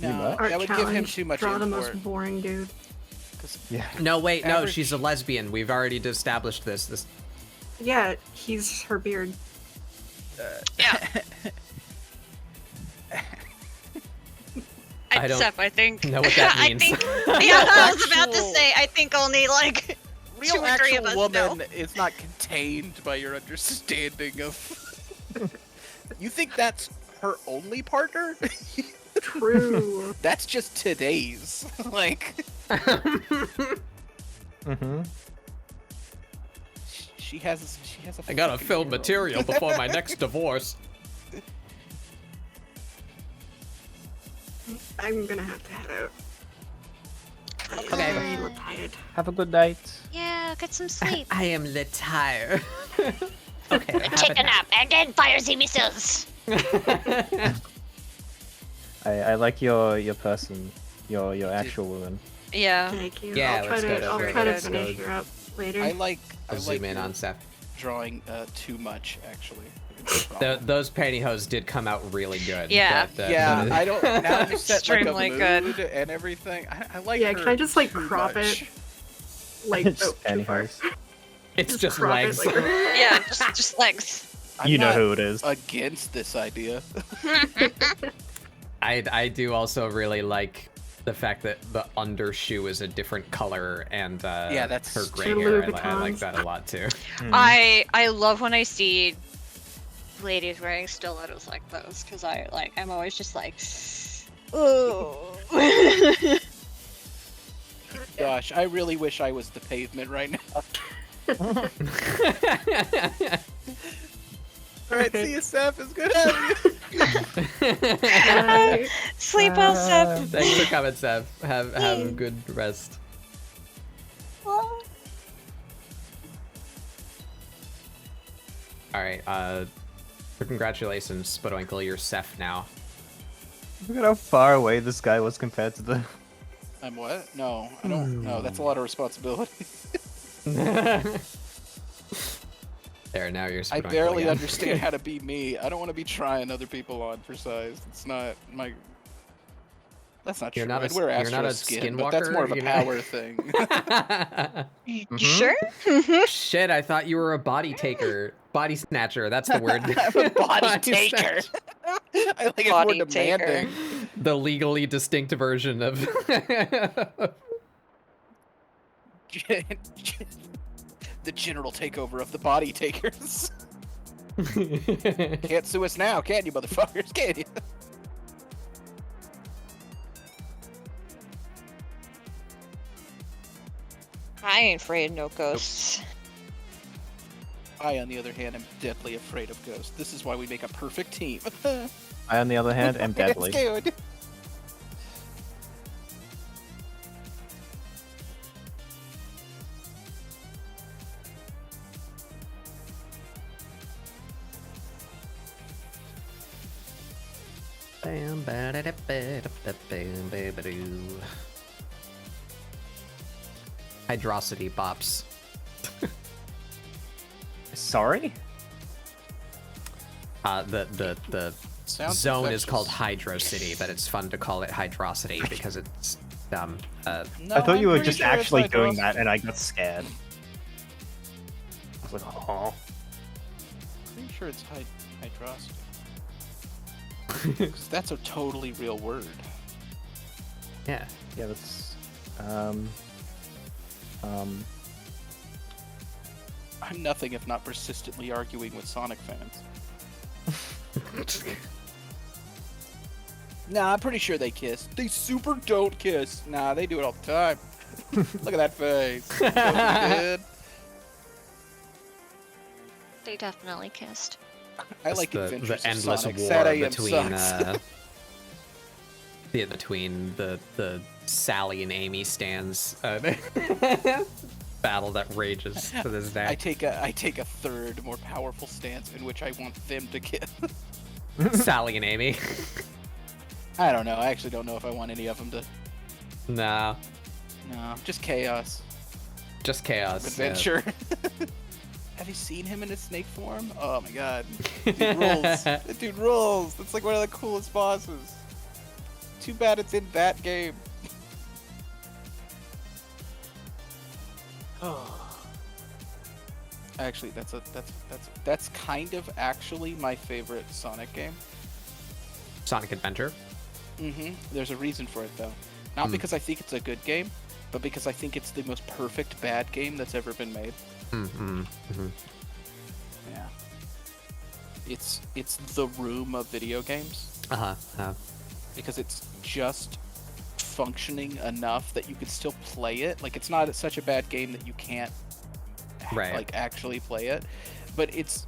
No, Art that would give him challenge, too much draw the import. most boring dude. Yeah. No, wait, no, Average- she's a lesbian. We've already established this. Yeah, he's her beard. Yeah. I don't Except I think know what that I means. think yeah, I was about to Actual- say I think only like Real 2 or 3 of actual us know. woman is not contained by your understanding of. You think that's her only partner? True. That's just today's. Like, Mm-hmm. she has a. I gotta fucking fill hero. material before my next divorce. I'm gonna have to head out. Okay. I'm really tired. Have a good night. Yeah, get some sleep. I am lit tired. Okay. Take a nap and then fire the missiles. I like your person, your actual woman. Yeah. Thank you. Yeah, I'll let's try go to, to I'll her. try to Let's finish go. her up later. I like Zoom in your on Seth. drawing too much actually. Those pantyhose did come out really good. Yeah. but, Yeah, but I don't. Now you set like a Extremely good. mood and everything. I like. Yeah, her can I just like too crop much. it? Like, Just oh, too far. pantyhose. it's just crop it, legs. like- Yeah, just legs. I'm You know not who it is. Against this idea. I do also really like the fact that the undershoe is a different color and Yeah, that's her gray Her hair. Louboutins. I like that a lot too. I love when I see ladies wearing stilettos like those because I'm always just like, oh. Gosh, I really wish I was the pavement right now. All right, see you, Seth. It's good having you. Bye. Sleep well, Seth. Thanks for coming, Seth. Have a good rest. All right. For congratulations, Spudwinkle, you're Seth now. Look at how far away this guy was compared to the. I'm what? No, I don't know. That's a lot of responsibility. There, now you're I Spudwinkle barely again. understand how to be me. I don't want to be trying other people on for size. It's not my. That's not You're true. not a I'd wear you're not a Astro skin, but that's skinwalker, more of a you know? power thing. You sure? Shit, I thought you were a body taker. Body snatcher, that's the word. I'm a body taker. snatcher. I like it Body more demanding. The legally distinct version of... The general takeover of the body takers. Can't sue us now, can you, motherfuckers? Can you? I ain't afraid of no ghosts. I, on the other hand, am deadly afraid of ghosts. This is why we make a perfect team. I, on the other hand, am deadly. It's good. Bam, ba-da-da-ba-da-ba-bam, ba-ba-doo. Hydrosity bops. Sorry? The Sounds zone is infectious. called Hydro City, but it's fun to call it Hydrosity because it's dumb. No, I thought you I'm were pretty just sure it's actually doing hydros- that, and I got scared. I was like, oh. Pretty sure it's hydrosity. Because that's a totally real word. Yeah. Yeah, that's... I'm nothing if not persistently arguing with Sonic fans. Nah, I'm pretty sure they kiss. They super don't kiss. Nah, they do it all the time. Look at that face. Don't they did? They definitely kissed. I like the Adventures of endless Sonic. war Sad AM between sucks. between the Sally and Amy stands battle that rages to this day. I take a third, more powerful stance in which I want them to kiss. Sally and Amy. I don't know. I actually don't know if I want any of them to. Nah, No, just chaos. just chaos. Adventure. Have you seen him in his snake form? Oh my god. Dude rules. That dude rules. That's like one of the coolest bosses. Too bad it's in that game. Actually, that's kind of actually my favorite Sonic game. Sonic Adventure. There's a reason for it though. Not because I think it's a good game, but because I think it's the most perfect bad game that's ever been made. Yeah. It's the room of video games. Because it's just functioning enough that you could still play it. Like it's not such a bad game that you can't like actually play it, but it's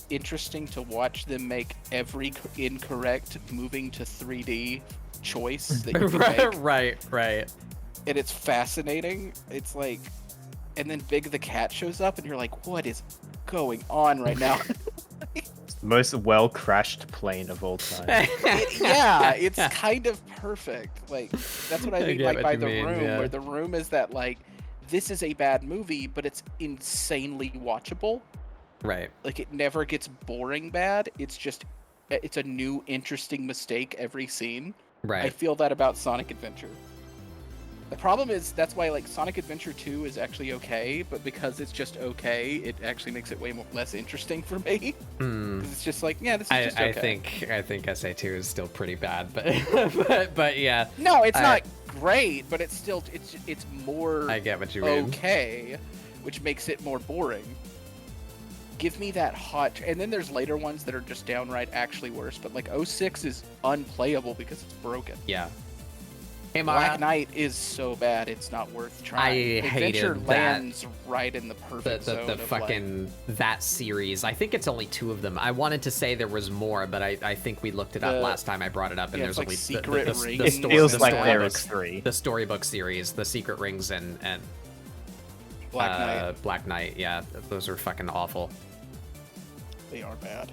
interesting to watch them make every incorrect moving to 3D choice that you can make. Right. And it's fascinating. It's like, and then Big the Cat shows up and you're like, what is going on right now? Most well-crashed plane of all time. Yeah, it's kind of perfect. Like that's what I mean like by The Room, where The Room is that like this is a bad movie, but it's insanely watchable. Right. Like it never gets boring bad. It's a new interesting mistake every scene. Right. I feel that about Sonic Adventure. The problem is that's why like Sonic Adventure 2 is actually okay, but because it's just okay, it actually makes it way less interesting for me. 'Cause it's just like, yeah, this is just okay. I think SA2 is still pretty bad, but yeah. No, it's not great, but it's still it's more I get what you mean. Okay, which makes it more boring. Give me that hot, and then there's later ones that are just downright actually worse, but like 06 is unplayable because it's broken. Yeah. Black Knight is so bad it's not worth trying. I hated Adventure that. lands right in the perfect zone the of fucking that series. I think it's only 2 of them. I wanted to say there was more, but I think we looked it up last time I brought it up, and there's like only Secret the Rings. It feels like story there is books, 3. the storybook series, the Secret Rings, and Black Knight. Black Knight. Yeah, those are fucking awful. They are bad.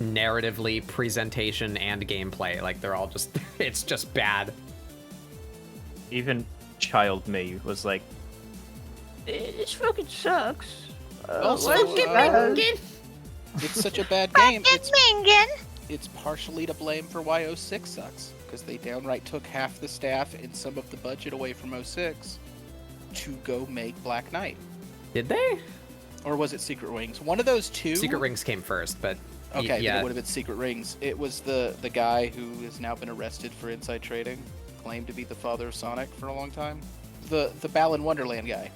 Narratively, presentation, and gameplay, like they're all just it's just bad. Even child me was like, this fucking sucks. Also, it's such a bad game. It's partially to blame for why 06 sucks, because they downright took half the staff and some of the budget away from 06 to go make Black Knight. Did they? Or was it Secret Rings? One of those two. Secret Rings came first, but okay, yeah, then it would have been Secret Rings. It was the guy who has now been arrested for inside trading, claimed to be the father of Sonic for a long time. The Balan Wonderland guy.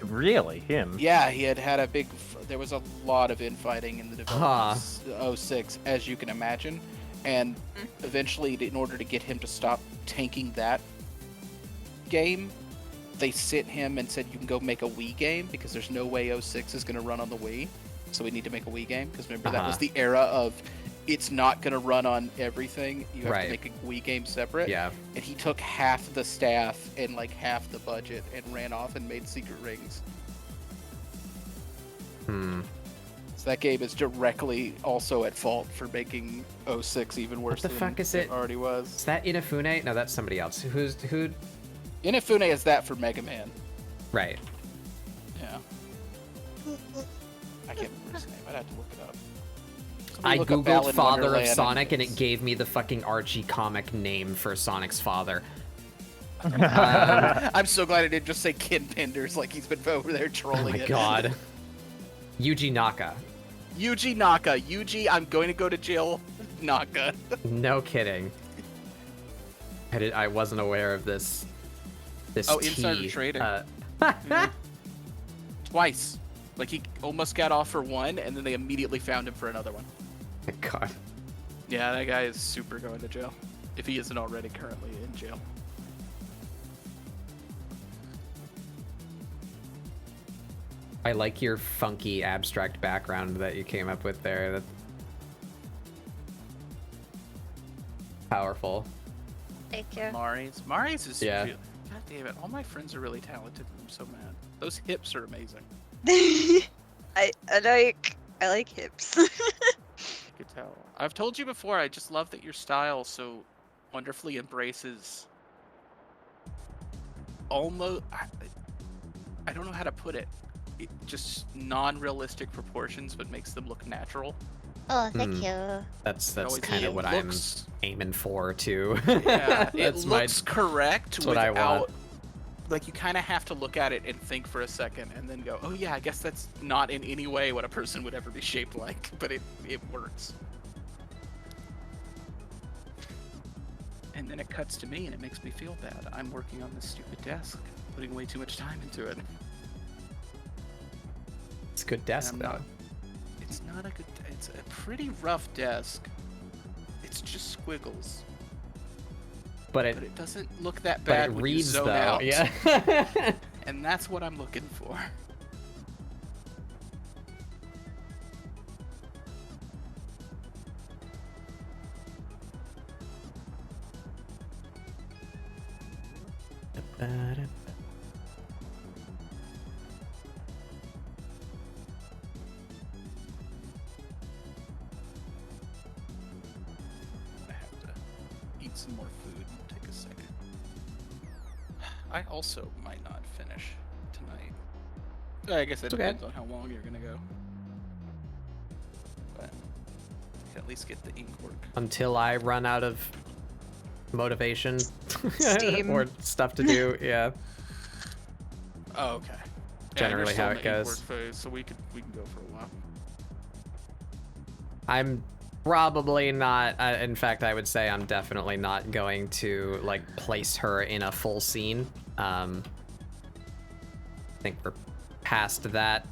Really? Him? Yeah, he had a big. There was a lot of infighting in the development of 06, as you can imagine, and eventually, in order to get him to stop tanking that game, they sent him and said you can go make a Wii game because there's no way 06 is going to run on the Wii. So we need to make a Wii game because remember that was the era of it's not going to run on everything. You have to make a Wii game separate. Yeah. And he took half the staff and like half the budget and ran off and made Secret Rings. So that game is directly also at fault for making 06 even worse What the than fuck is it it? already was. Is that Inafune? No, that's somebody else. Who? Inafune is that for Mega Man. Right. Yeah. I can't remember his name. I'd have to look it up. I look up googled Balan father of Wonderland Sonic and it gave me the fucking Archie comic name for Sonic's father. I'm so glad I didn't just say Ken Penders like he's been over there Oh trolling my it. god. Yuji Naka. Yuji Naka. Yuji, I'm going to go to jail. Naka. No kidding. I wasn't aware of this. This insider tea. trading. Twice. Like he almost got off for one, and then they immediately found him for another one. My god. Yeah, that guy is super going to jail. If he isn't already currently in jail. I like your funky abstract background that you came up with there. That's powerful. Thank you. Mari's is Yeah. really, God damn it, all my friends are really talented and I'm so mad. Those hips are amazing. I like hips. I could tell. I've told you before, I just love that your style so wonderfully embraces almost, I don't know how to put it. Just non-realistic proportions, but makes them look natural. Oh, thank you. That's always kind of what looks- I'm aiming for too. Yeah, it That's looks correct that's what I without. want. Like you kind of have to look at it and think for a second, and then go, "Oh yeah, I guess that's not in any way what a person would ever be shaped like," but it works. And then it cuts to me, and it makes me feel bad. I'm working on this stupid desk, putting way too much time into it. It's a good desk though. It's not a good. It's a pretty rough desk. It's just squiggles. But But it doesn't look that but bad it when reads you zone though. out. Yeah. And that's what I'm looking for. I have to eat some more food and take a second. I also might not finish tonight. I guess it Okay. depends on how long you're gonna go. But you can at least get the ink work. Until I run out of motivation Steam. or stuff to do. Yeah. Oh, okay. Generally how it goes. Phase, so we can go for a while. I'm probably not. In fact, I would say I'm definitely not going to like place her in a full scene. I think we're past that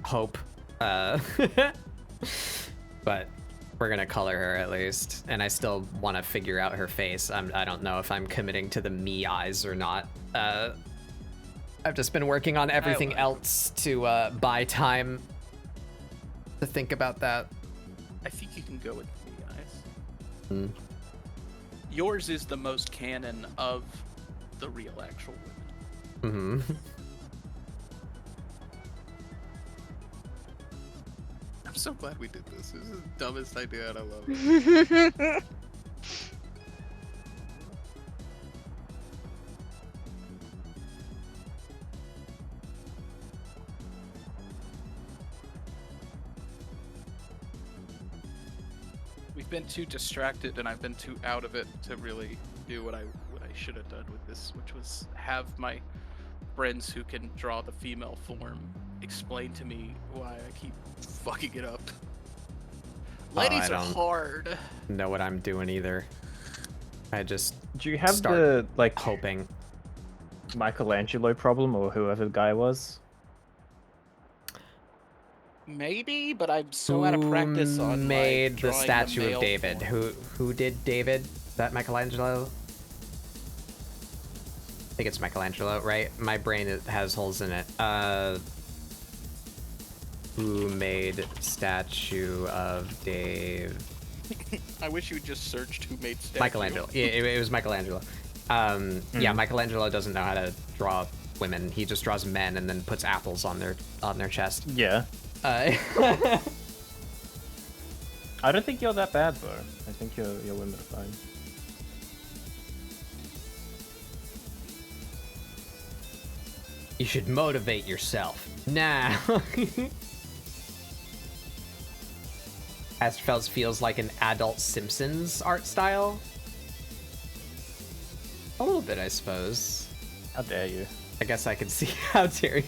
hope. But we're gonna color her at least, and I still want to figure out her face. I don't know if I'm committing to the me eyes or not. I've just been working on everything else to buy time to think about that. I think you can go with me, guys. Mm. Yours is the most canon of the real actual women. Mm-hmm. I'm so glad we did this. This is the dumbest idea and I love it. We've been too distracted and I've been too out of it to really do what I should have done with this, which was have my friends who can draw the female form explain to me why I keep fucking it up. Ladies I are don't hard. know what I'm doing either. I just Do you have start the like hoping. Michelangelo problem or whoever the guy was? Maybe, but I'm so out of practice on Who made like, the drawing statue male of David? form. Who did David? Is that Michelangelo? think it's Michelangelo, right? My brain has holes in it. Who made statue of Dave? I wish you just searched who made statue. Michelangelo. Yeah, it was Michelangelo. Yeah, Michelangelo doesn't know how to draw women. He just draws men and then puts apples on their chest. Yeah. Uh, I don't think you're that bad, though. I think your women are fine. You should motivate yourself. Nah. Astrofels feels like an adult Simpsons art style. A little bit, I suppose. How dare you? I guess I can see how dare you.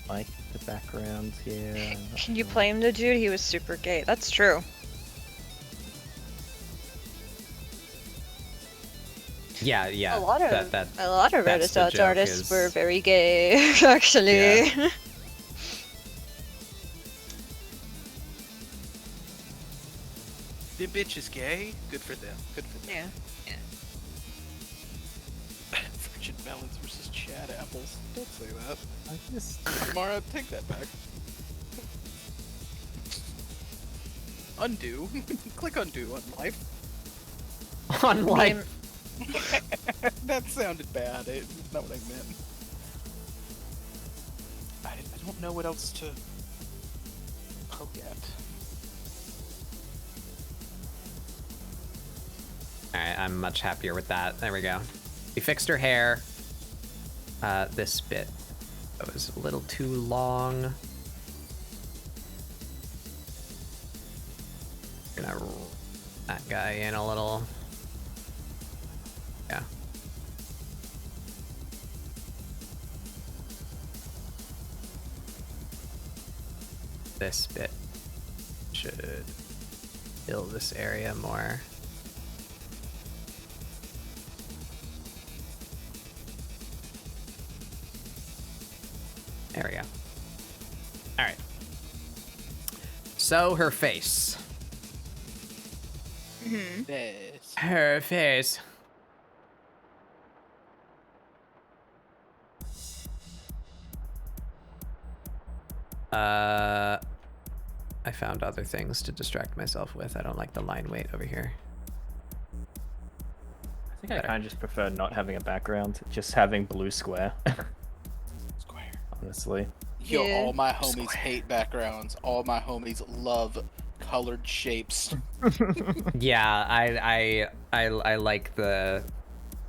Like the backgrounds here. Can you blame the dude? He was super gay. That's true. Yeah. A lot of that's Renaissance the joke artists is- were very gay, actually. Yeah. The bitch is gay. Good for them. Good for them. Yeah. Virgin melons versus Chad apples. Don't say that. I just... Mara, take that back. Undo. Click undo on life. On life. That sounded bad. It's not what I meant. I don't know what else to poke at. Alright, I'm much happier with that. There we go. We fixed her hair. This bit was a little too long. Gonna roll that guy in a little. Yeah. This bit should fill this area more. There we go. All right. So her face. Yes. Her face. I found other things to distract myself with. I don't like the line weight over here. I think I kind of just prefer not having a background, just having blue square. Square. Honestly. Yo, Yeah. all my homies hate backgrounds. All my homies love colored shapes. Yeah, I like the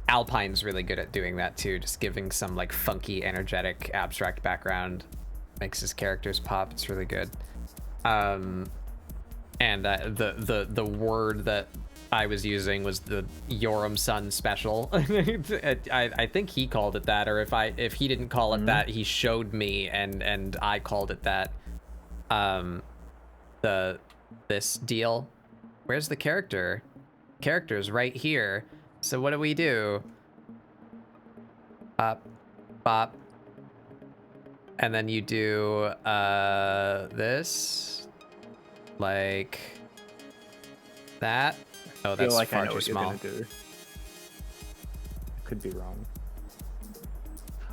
Alpine's really good at doing that too, just giving some like funky, energetic, abstract background. Makes his characters pop. It's really good. And the word that I was using was the Yoram Sun special. I think he called it that, or if he didn't call it that, he showed me and I called it that. This deal. Where's the character? Character's right here. So what do we do? Bop, bop. And then you do this, like that. Oh, I that's feel like far I know too what small. you're gonna do. Could be wrong.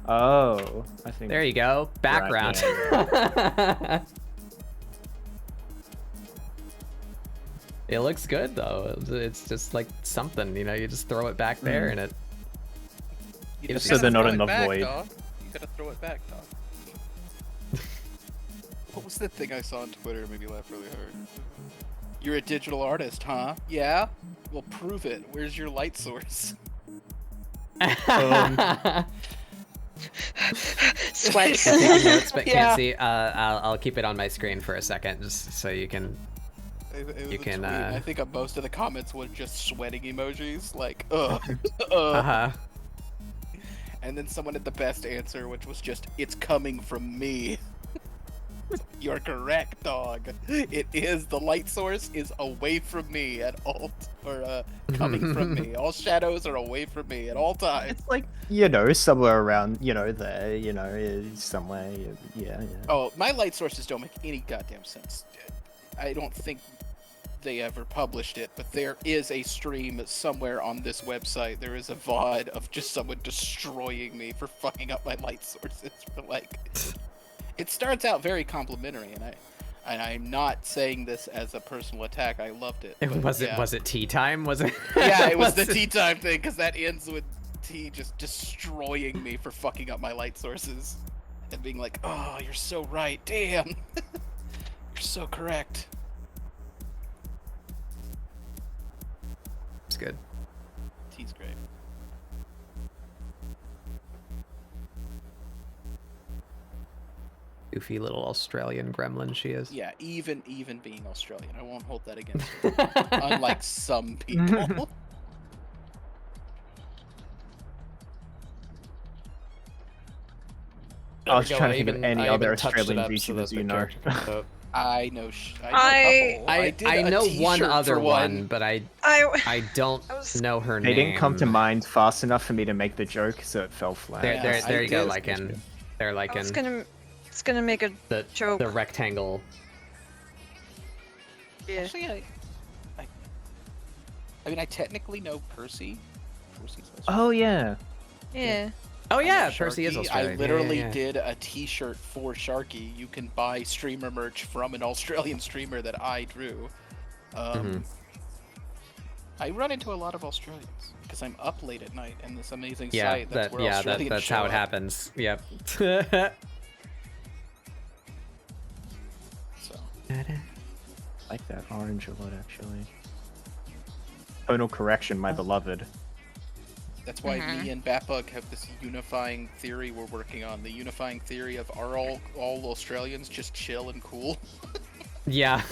Oh, I think. There you go. Background. Right, It looks good though. It's just like something, you know. You just throw it back there, and it. You Just gotta so they're not throw in it the back, void. dog. You gotta throw it back, dog. What was that thing I saw on Twitter that made me laugh really hard? You're a digital artist, huh? Yeah? Well, prove it. Where's your light source? Sweats. Taking notes, but Yeah. can't see. I'll keep it on my screen for a second, just so you can. It was You a can, tweet, and I think most of the comments were just sweating emojis, like, And then someone had the best answer, which was just, it's coming from me. You're correct, dog. It is. The light source is away from me at all, coming from me. All shadows are away from me at all times. It's like, somewhere around, there, somewhere, yeah. Oh, my light sources don't make any goddamn sense. I don't think they ever published it, but there is a stream somewhere on this website. There is a VOD of just someone destroying me for fucking up my light sources. For like, it starts out very complimentary, and I'm not saying this as a personal attack. I loved it. But, Was it tea time? Was it? Yeah, it was the tea time thing, because that ends with T just destroying me for fucking up my light sources and being like, "Oh, you're so right. Damn, you're so correct." It's good. T's great. Goofy little Australian gremlin she is. Yeah, even being Australian, I won't hold that against her. Unlike some people. I was trying to think of any other Australian VTubers I know. I know one other one, but I don't know her name. They didn't come to mind fast enough for me to make the joke, so it fell flat. There you go, Lycan. They're Lycan. It's gonna make a joke. The rectangle. Yeah. Actually, I mean, I technically know Percy. Oh yeah. Yeah. Oh yeah, Sharky. Percy is Australian. I literally yeah. did a T-shirt for Sharky. You can buy streamer merch from an Australian streamer that I drew. I run into a lot of Australians because I'm up late at night in this amazing site. That's where Australians that's show how it up. happens. Yep. So. I like that orange a lot, actually. Tonal correction, my beloved. That's why me and Batbug have this unifying theory we're working on. The unifying theory of are all Australians just chill and cool? Yeah.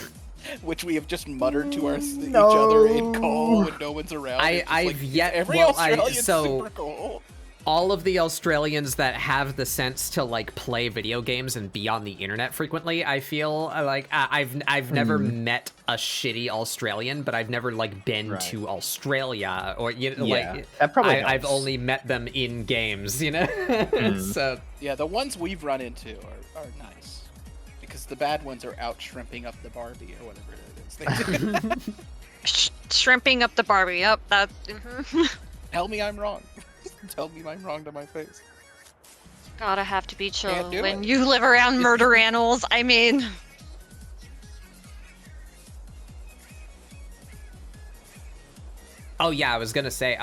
Which we have just muttered to each other in call when no one's around. Australian's so super cool. All of the Australians that have the sense to like play video games and be on the internet frequently, I feel like I've never met a shitty Australian, but I've never like been to Australia or like that probably I've only met them in games, So yeah, the ones we've run into are nice because the bad ones are out shrimping up the Barbie or whatever it is. Shrimping up the Barbie. Yep, that. Tell me I'm wrong. Tell me I'm wrong to my face. Gotta have to be chill Can't do when it. you live around murder animals. I mean. Oh yeah, I was gonna say,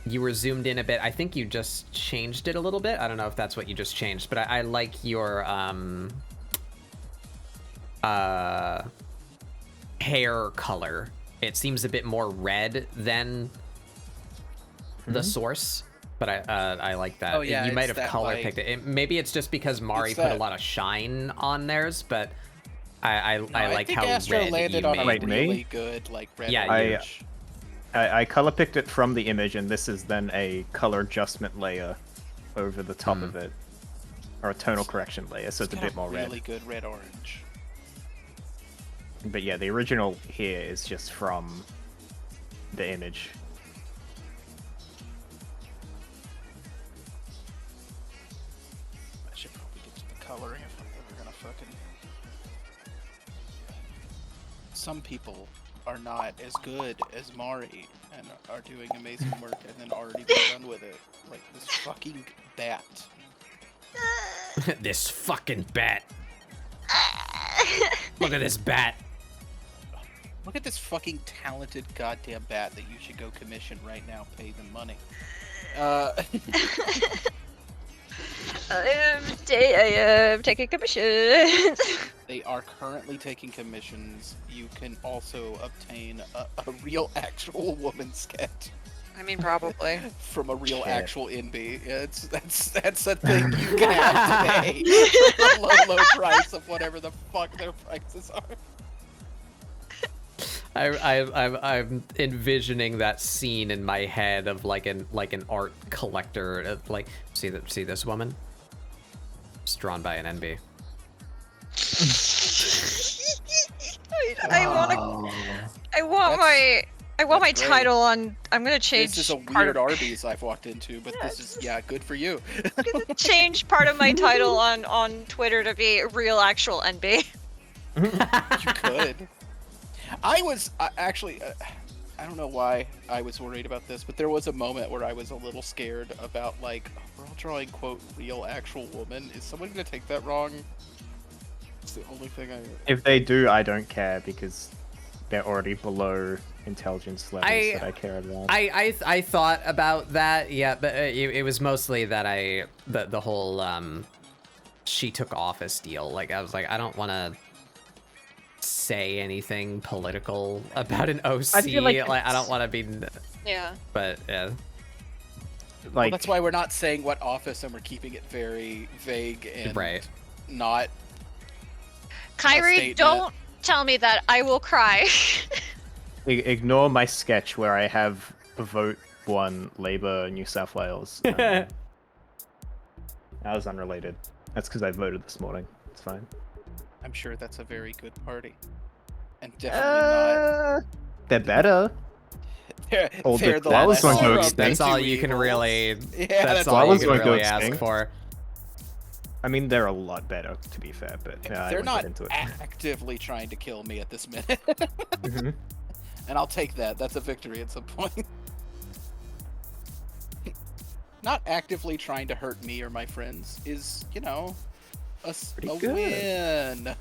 you were zoomed in a bit. I think you just changed it a little bit. I don't know if that's what you just changed, but I like your hair color. It seems a bit more red than the source, but I like that. Oh, yeah, you might it's have that color light. picked it. Maybe it's just because Mari put a lot of shine on theirs, but I like how Astro red landed you on a made. really good red. Yeah, orange. I color picked it from the image, and this is then a color adjustment layer over the top of it, or a tonal correction layer, so it's a bit more red. Really good red orange. But yeah, the original here is just from the image. I should probably get to the coloring if I'm ever gonna fucking. Some people are not as good as Mari and are doing amazing work and then already been done with it. Like this fucking bat. This fucking bat. Look at this bat. Look at this fucking talented goddamn bat that you should go commission right now. Pay them money. I am taking commissions. They are currently taking commissions. You can also obtain a real actual woman sketch. I mean, probably. From a real actual NB. That's a thing you can have today. For the low price of whatever the fuck their prices are. I'm envisioning that scene in my head of like an art collector, like see this woman? It's drawn by an NB. I want my That's great. title on. I'm gonna change. This is a part weird of, Arby's I've walked into, but this is good for you. change part of my title on Twitter to be real actual NB. You could. I was actually. I don't know why I was worried about this, but there was a moment where I was a little scared about like, we're all drawing quote real actual woman. Is someone gonna take that wrong? It's the only thing I. If they do, I don't care because they're already below intelligence levels that I care about. I thought about that, yeah, but it was mostly that the whole she took office deal. Like I was like, I don't want to say anything political about an OC. I feel like I don't want to be. Yeah. But yeah. Like Well, that's why we're not saying what office, and we're keeping it very vague and not. Kyrie, statement. don't tell me that. I will cry. Ignore my sketch where I have vote 1 Labour New South Wales. That was unrelated. That's because I voted this morning. It's fine. I'm sure that's a very good party, and definitely They're better. not. They're the flowers won't go extinct. That's all you can really. Yeah, that's all you flowers can won't go really ask extinct. for. I mean, they're a lot better, to be fair, but I They're won't not get into it. actively trying to kill me at this minute, Mhm. and I'll take that. That's a victory at some point. Not actively trying to hurt me or my friends is, a good. win.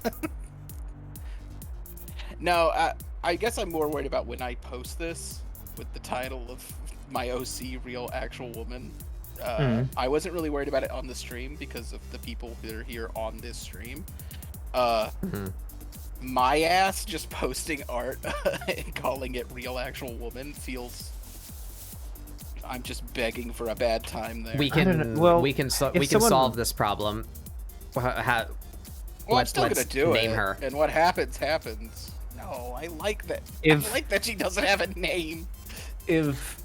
No, I guess I'm more worried about when I post this with the title of my OC real actual woman. I wasn't really worried about it on the stream because of the people that are here on this stream. My ass just posting art and calling it real actual woman feels. I'm just begging for a bad time there. We can solve this problem. I'm still gonna do name it, her. and what happens happens. No, I like that. I like that she doesn't have a name. If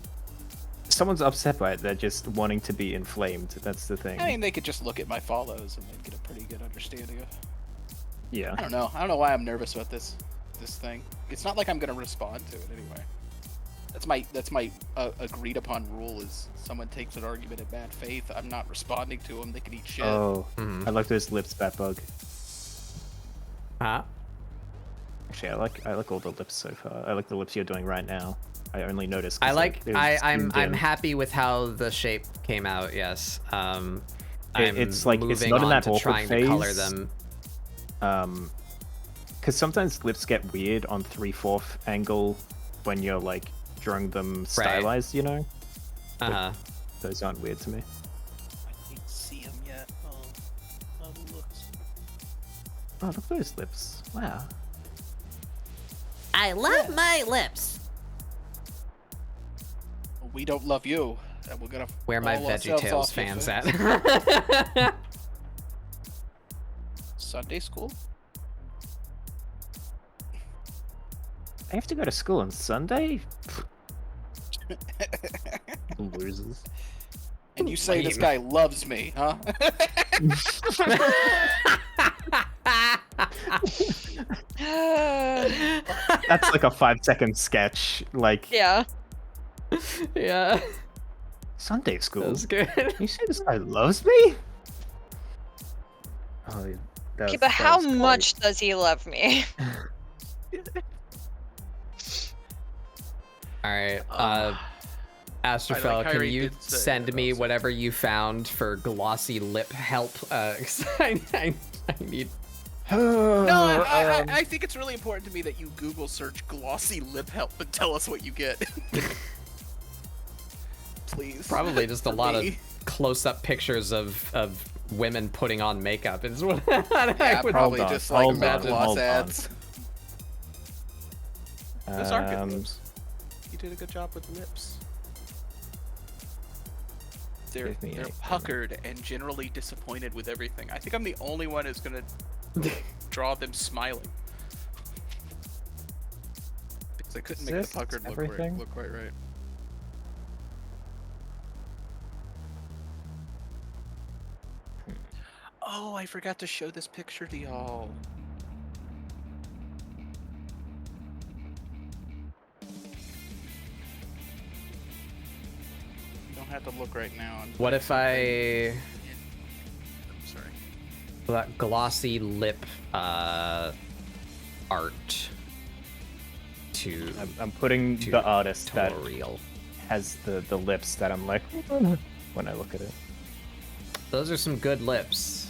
someone's upset by it, they're just wanting to be inflamed. That's the thing. I mean, they could just look at my follows and they'd get a pretty good understanding of. Yeah. I don't know. I don't know why I'm nervous about this thing. It's not like I'm gonna respond to it anyway. That's my agreed upon rule is someone takes an argument in bad faith. I'm not responding to them. They can eat shit. Oh, I like those lips, Batbug. Huh? Actually, I like all the lips so far. I like the lips you're doing right now. I only noticed. I'm happy with how the shape came out. Yes. It's like it's moving not in on that to awkward trying phase. to color them. Because sometimes lips get weird on 3/4 angle when you're like drawing them stylized, you know. Uh-huh. Those aren't weird to me. I can't see them yet. Oh, looks. Oh, look at those lips! Wow. I love my lips. We don't love you, and we're gonna. Where my roll ourselves VeggieTales off your fans face. at? Sunday school? I have to go to school on Sunday. Losers. And you say this guy loves me, huh? That's like a 5-second sketch. Like. Yeah. Yeah. Sunday school. That's good. You say this guy loves me? Oh, yeah. Okay, but how much does he love me? All right. Astrofel, can Kyrie you did say send that me also. whatever you found for glossy lip help? 'Cause I need. No, I think it's really important to me that you Google search glossy lip help and tell us what you get. Please. Probably just a For lot of me. close-up pictures of women putting on makeup is what Yeah, I would probably Hold on, just like hold lip on, gloss hold on. ads. Um, Those are good lips. You did a good job with lips. They're Give me a moment. puckered and generally disappointed with everything. I think I'm the only one who's gonna draw them smiling. Because I couldn't make the This puckered look everything? quite right. Oh, I forgot to show this picture to y'all. to look right now. And What if I I'm sorry. that glossy lip art to I'm putting the artist that real. has the lips that I'm like when I look at it. Those are some good lips.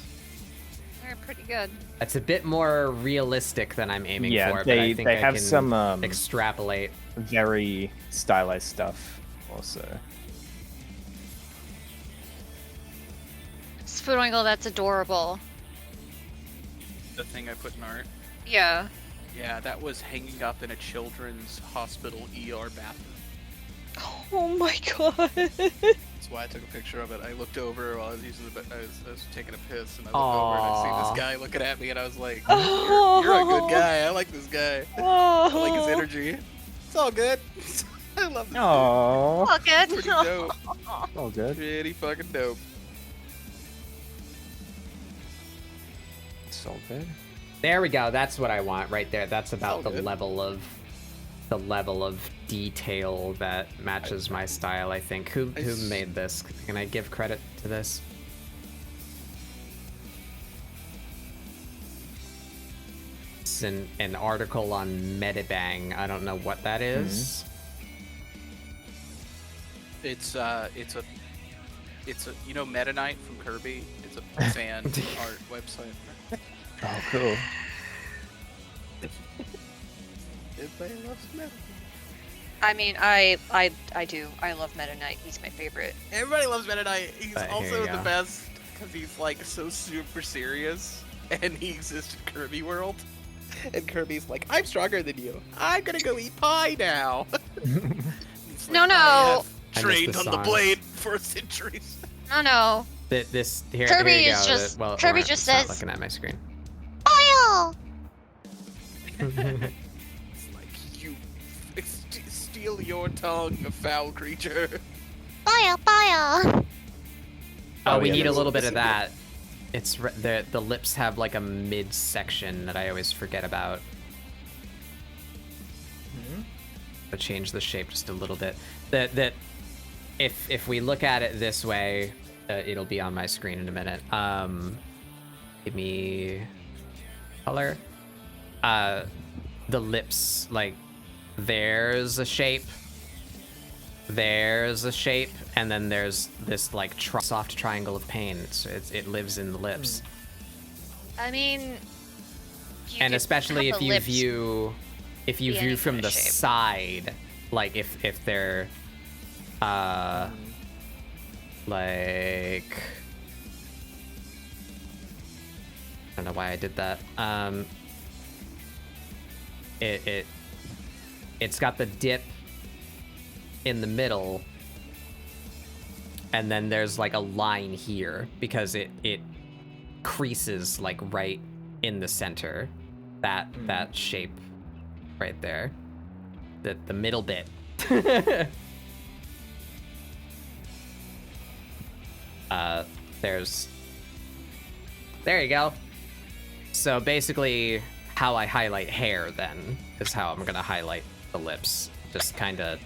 They're pretty good. It's a bit more realistic than I'm aiming Yeah, for, but I think they I have can some extrapolate. very stylized stuff also. Spoodwinkle, that's adorable. The thing I put in art. Yeah. Yeah, that was hanging up in a children's hospital ER bathroom. Oh my god. That's why I took a picture of it. I looked over while I was using the. I was taking a piss, and I looked over and I see Aww. this guy looking at me, and I was like, "You're a good guy. I like this guy. I like his energy. It's all good. I love this. Aww. Oh, good. Pretty dope. All good. Pretty fucking dope. It's all good. There we go. That's what I want right there. That's about the good. level of detail that matches my style, I think. Who made this? Can I give credit to this? It's an article on Metabang. I don't know what that is. It's a you know Meta Knight from Kirby. It's a fan art website. Oh, cool. Everybody loves Meta. I mean, I do. I love Meta Knight. He's my favorite. Everybody loves Meta Knight. He's Here also you the go. best because he's like so super serious, and he exists in Kirby world. And Kirby's like, I'm stronger than you. I'm gonna go eat pie now. He's No, like, no. I have I trained missed on the the song. blade for centuries. No, no. This here. Kirby here you is go. just- well, Kirby or just it's not says- looking at my screen. Fire! It's like you steal your tongue, foul creature. Fire! Fire! Oh, we yeah, need a there's little bit of a bit. that. It's the lips have like a midsection that I always forget about. But change the shape just a little bit. That if we look at it this way, it'll be on my screen in a minute. Give me color. The lips, like there's a shape. There's a shape, and then there's this like soft triangle of pain. It lives in the lips. I mean, you And could especially cut if the you lips. view be any from kind the of shape. side, like if they're like I don't know why I did that. It's got the dip in the middle, and then there's like a line here because it creases like right in the center. That shape right there. The middle bit. There you go. So basically how I highlight hair then is how I'm gonna highlight the lips. Just kind of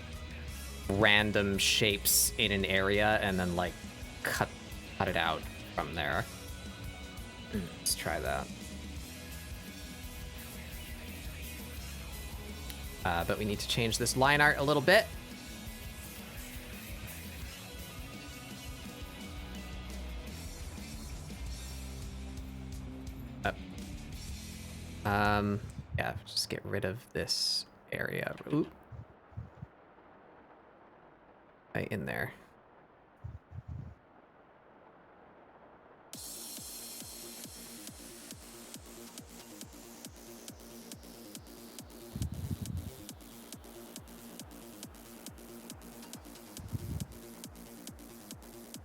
random shapes in an area and then like cut it out from there. Let's try that. But we need to change this line art a little bit. Yeah, just get rid of this area. Oop. Right in there.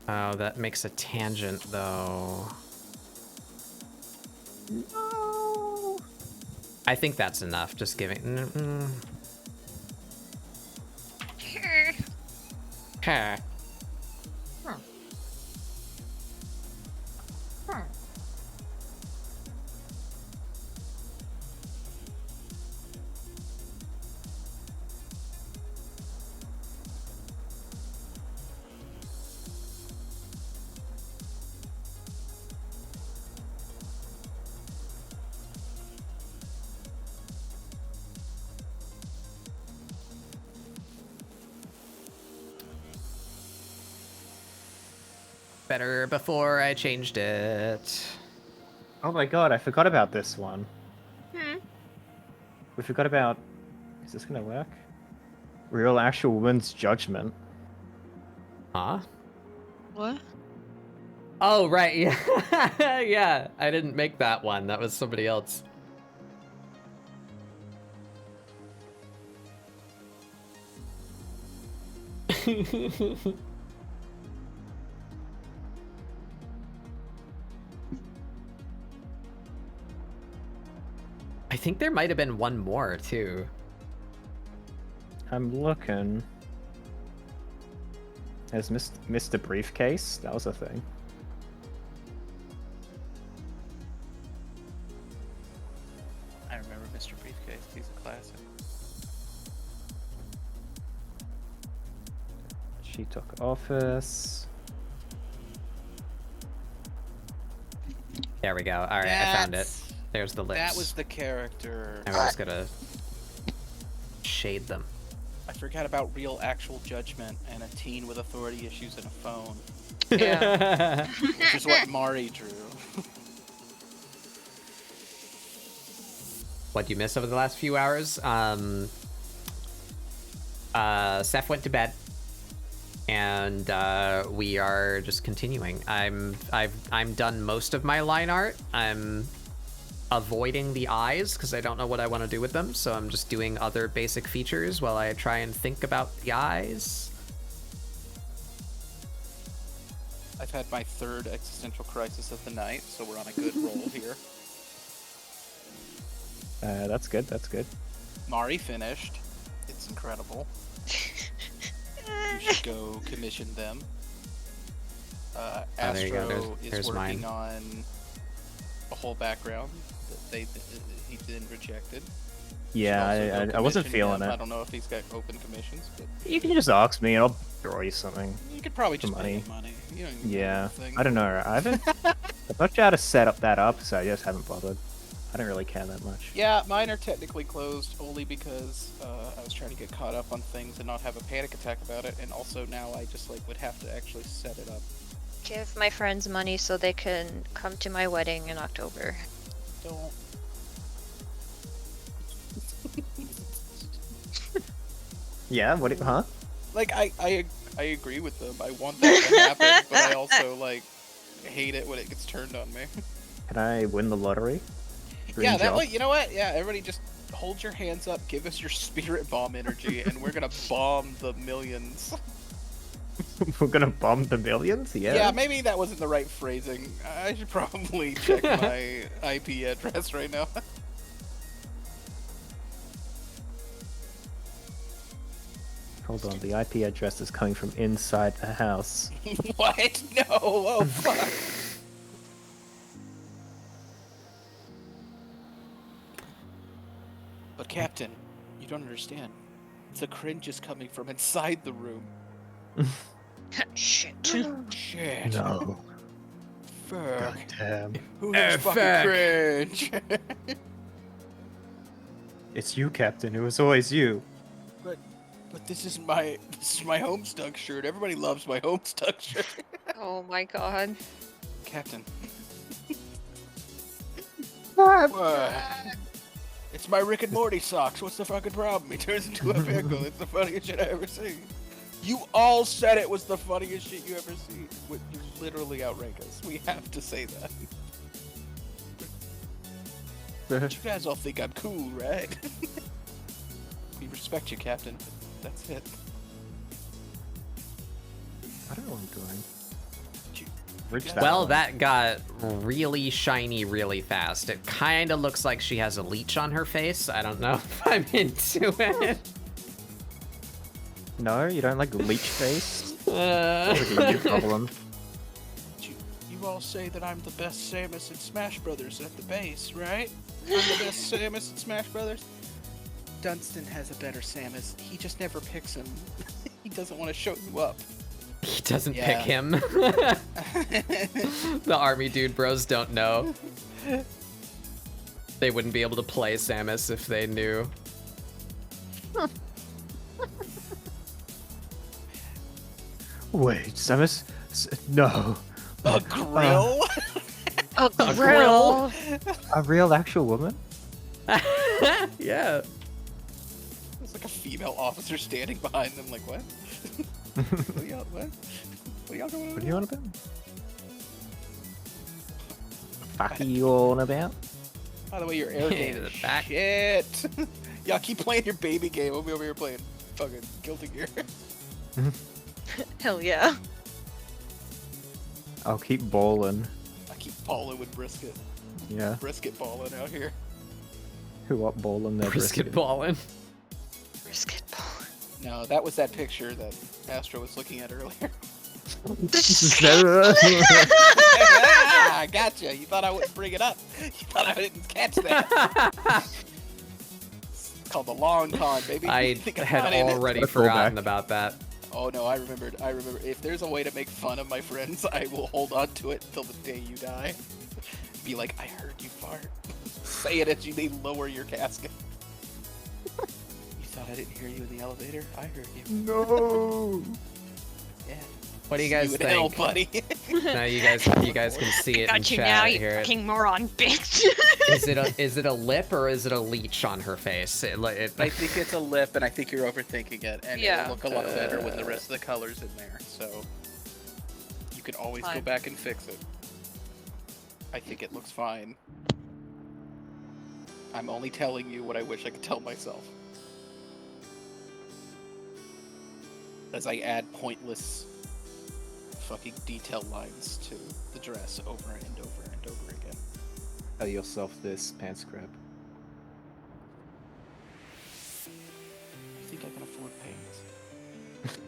Oh, that makes a tangent, though. No. I think that's enough. Just giving. Okay. better before I changed it. Oh my god, I forgot about this one. Hmm. We forgot about... Is this gonna work? Real actual woman's judgment. Huh? What? Oh, right, yeah. Yeah, I didn't make that one. That was somebody else. I think there might have been one more, too. I'm looking. Has Mr. Briefcase? That was a thing. I remember Mr. Briefcase. He's a classic. She took office. There we go. All right, I found it. There's the lips. That was the character. I'm just gonna shade them. I forgot about real actual judgment and a teen with authority issues and a phone. Yeah. Which is what Mari drew. What'd you miss over the last few hours? Seth went to bed, and we are just continuing. I'm done most of my line art. I'm avoiding the eyes because I don't know what I want to do with them, so I'm just doing other basic features while I try and think about the eyes. I've had my third existential crisis of the night, so we're on a good roll here. That's good, that's good. Mari finished. It's incredible. You should go commission them. There you go. Astro is There's working mine. on a whole background that he then rejected. Yeah, I wasn't feeling him. it. I don't know if he's got open commissions, but You can just ask me and I'll draw you something. you could probably just For pay money. him money. You don't even know Yeah, anything. I don't know. I haven't. I've not tried to set up that up, so I just haven't bothered. I don't really care that much. Yeah, mine are technically closed only because I was trying to get caught up on things and not have a panic attack about it, and also now I just would have to actually set it up. Give my friends money so they can come to my wedding in October. Don't. Yeah. What? Huh? I agree with them. I want that to happen, but I also hate it when it gets turned on me. Can I win the lottery? Dream Yeah, that job? way. You know what? Yeah, everybody just hold your hands up, give us your spirit bomb energy, and we're gonna bomb the millions. We're gonna bomb the millions? Yeah. Yeah, maybe that wasn't the right phrasing. I should probably check my IP address right now. Hold on. The IP address is coming from inside the house. What? No! Oh fuck! But Captain, you don't understand. The cringe is coming from inside the room. Shit. Shit. No. Fuck. Damn. Who is fucking fuck. cringe? It's you, Captain. It was always you. But this is my Homestuck shirt. Everybody loves my Homestuck shirt. Oh my god. Captain. What? It's my Rick and Morty socks. What's the fucking problem? He turns into a pickle. It's the funniest shit I ever seen. You all said it was the funniest shit you ever seen. You literally outrank us. We have to say that. You guys all think I'm cool, right? We respect you, Captain. That's it. I don't know what I'm doing. Reach Well, one. that got really shiny really fast. It kind of looks like she has a leech on her face. I don't know if I'm into it. No, you don't like leech face? Uh, That's like a you problem. You all say that I'm the best Samus in Smash Brothers at the base, right? I'm the best Samus in Smash Brothers. Dunstan has a better Samus. He just never picks him. He doesn't want to show you up. he doesn't Yeah. pick him. The army dude bros don't know. They wouldn't be able to play Samus if they knew. Wait, Samus? No. A grill? A grill. A real actual woman? Yeah. There's like a female officer standing behind them, like, what? What are y'all doing? What are you on about? Fuck are you on about? By the way, your air game The is back. shit. Y'all keep playing your baby game. We'll be over here playing fucking Guilty Gear. Hell yeah. I'll keep balling. I keep balling with brisket. Yeah. Brisket balling out here. Who up balling their Brisket balling. Brisket ball. No, that was that picture that Astro was looking at earlier. I gotcha. You thought I wouldn't bring it up. You thought I didn't catch that. It's called the long con, baby. I Think I'm had not in it. already forgotten about that. Oh no, I remembered. If there's a way to make fun of my friends, I will hold on to it till the day you die. Be like, I heard you fart. Say it as you lower your casket. You thought I didn't hear you in the elevator? I heard you. No. Yeah. What do you guys See in hell, think? buddy. Now you guys can see it in Got you chat now, you here. fucking moron, bitch. Is it a lip or is it a leech on her face? I think it's a lip, and I think you're overthinking it, and Yeah. it'll look a lot better with the rest of the colors in there. So you can always go Fine. back and fix it. I think it looks fine. I'm only telling you what I wish I could tell myself. As I add pointless fucking detail lines to the dress over and over and over again. Tell yourself this, pants grab. You think I can afford pants?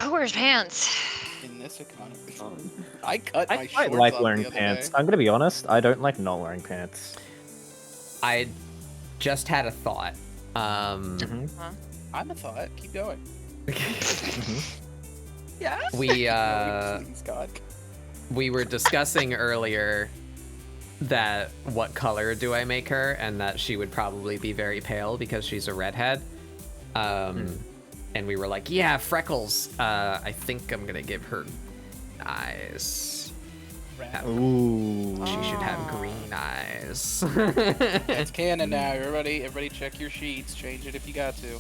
Who wears pants? In this economy. I cut I my quite shorts like off wearing the other pants. day. I'm gonna be honest, I don't like not wearing pants. I just had a thought. I'm a thought. Keep going. Yeah. We God. we were discussing earlier that what color do I make her, and that she would probably be very pale because she's a redhead. And we were like, yeah, freckles. I think I'm gonna give her eyes. Ooh. She should have green eyes. It's canon now. Everybody check your sheets. Change it if you got to.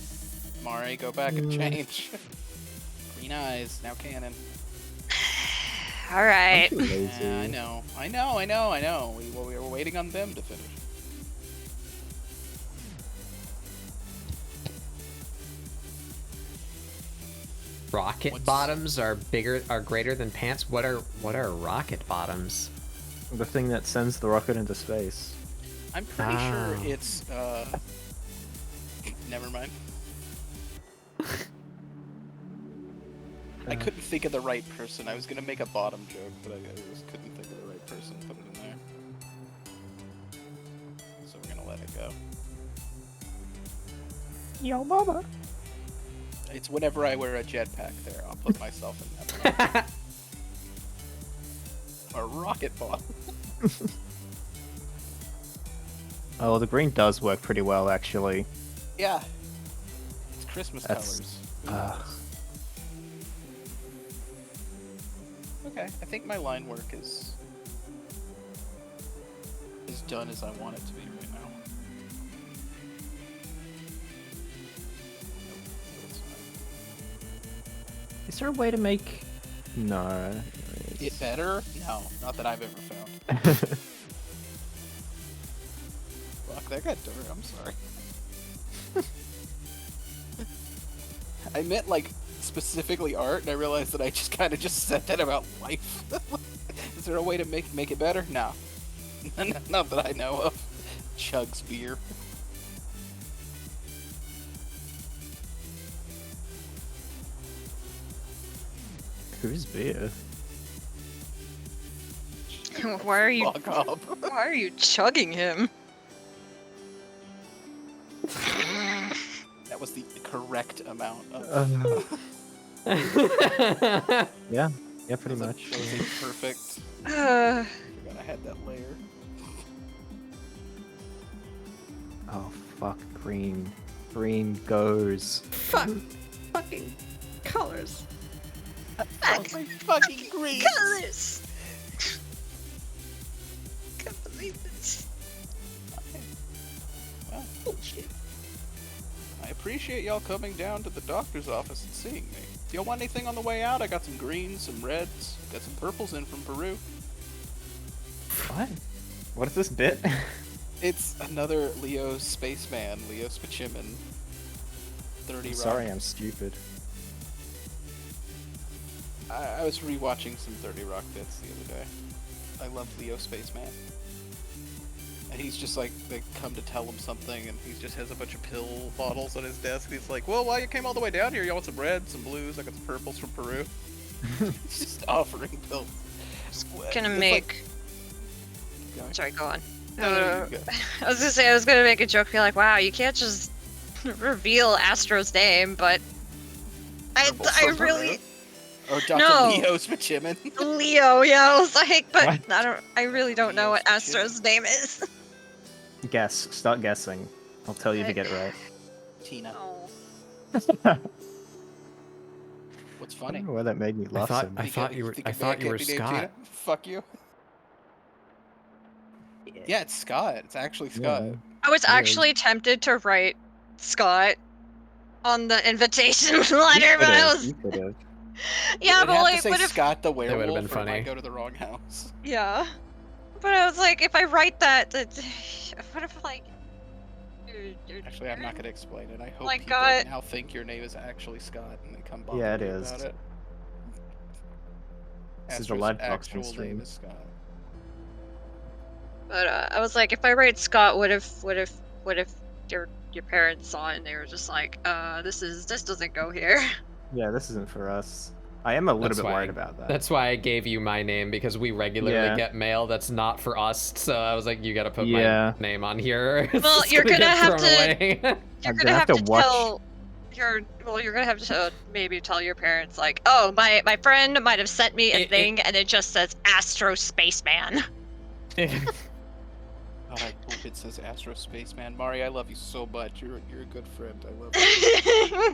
Mari, go back and change. Green eyes, now canon. All right. Yeah, I know. We were waiting on them to finish. Rocket bottoms are greater than pants. What are rocket bottoms? The thing that sends the rocket into space. I'm pretty sure it's never mind. I couldn't think of the right person. I was gonna make a bottom joke, but I just couldn't think of the right person to put it in there. So we're gonna let it go. Yo, mama. It's whenever I wear a jetpack there, I'll put myself in that. A rocket bottom. Oh, the green does work pretty well, actually. Yeah. It's Christmas That's- colors. Who knows? Okay, I think my line work is done as I want it to be right now. Is there a way to make... No. It better? No, not that I've ever found. Fuck, that got dirt. I'm sorry. I meant like specifically art, and I realized that I just kind of just said that about life. Is there a way to make it better? No, not that I know of. Chugs beer. Who's beer? Why are you? Fuck up. Why are you chugging him? That was the correct amount of. Yeah, pretty much. That was a perfect. Uh, Forgot I had that layer. Oh, fuck, green. Green goes. Fuck. Fucking colors. Oh, my fucking greens. Colors. Can't believe this. Well, I appreciate y'all coming down to the doctor's office and seeing me. Do y'all want anything on the way out? I got some greens, some reds, got some purples in from Peru. What? What is this bit? It's another Leo Spaceman, Leo Spachimin. 30 Rock. Sorry, I'm stupid. I was rewatching some 30 Rock bits the other day. I love Leo Spaceman. And he's just like, they come to tell him something, and he just has a bunch of pill bottles on his desk. And he's like, well, while you came all the way down here, you want some reds, some blues, I got some purples from Peru. He's just offering pills. Gonna It's make. like- Sorry, go on. No, you go. I was gonna say I was gonna make a joke, be like, "Wow, you can't just reveal Astro's name," but I really Or Dr. No. Leo Spachimin. Leo, yeah, I was like, but What? I really don't know what Astro's name is. Guess. Start guessing. I'll tell you if you get it right. Tina. Oh. What's I funny? don't know why that made me laugh so much. I thought you were Think a man Scott. can't be named Tina? Fuck you. Yeah, it's Scott. It's actually Scott. Yeah. I was Weird. actually tempted to write Scott on the invitation letter, but I was You could've. yeah, It'd but have like, to say what if Scott the werewolf, would've been or it funny. might go to the wrong house. yeah, but I was like, if I write that, what if like. Actually, I'm not gonna explain it. I hope Like, people God. now think your name is actually Scott and they come bother Yeah, it you is. about it. This is a Astro's live boxing actual name stream. is Scott. But I was like, if I write Scott, what if your parents saw it and they were just like, this doesn't go here. Yeah, this isn't for us. I am a little That's bit why- worried about that. That's why I gave you my name, because we regularly Yeah. get mail that's not for us. So I was like, you gotta put Yeah. my name on here. It's Well, just you're gonna get have thrown to- away. You're I'm gonna have to watch. tell you're gonna have to maybe tell your parents like, oh, my friend might have sent me a thing and it just says Astro Spaceman. God, I hope it says Astro Spaceman. Mari, I love you so much. You're a good friend. I love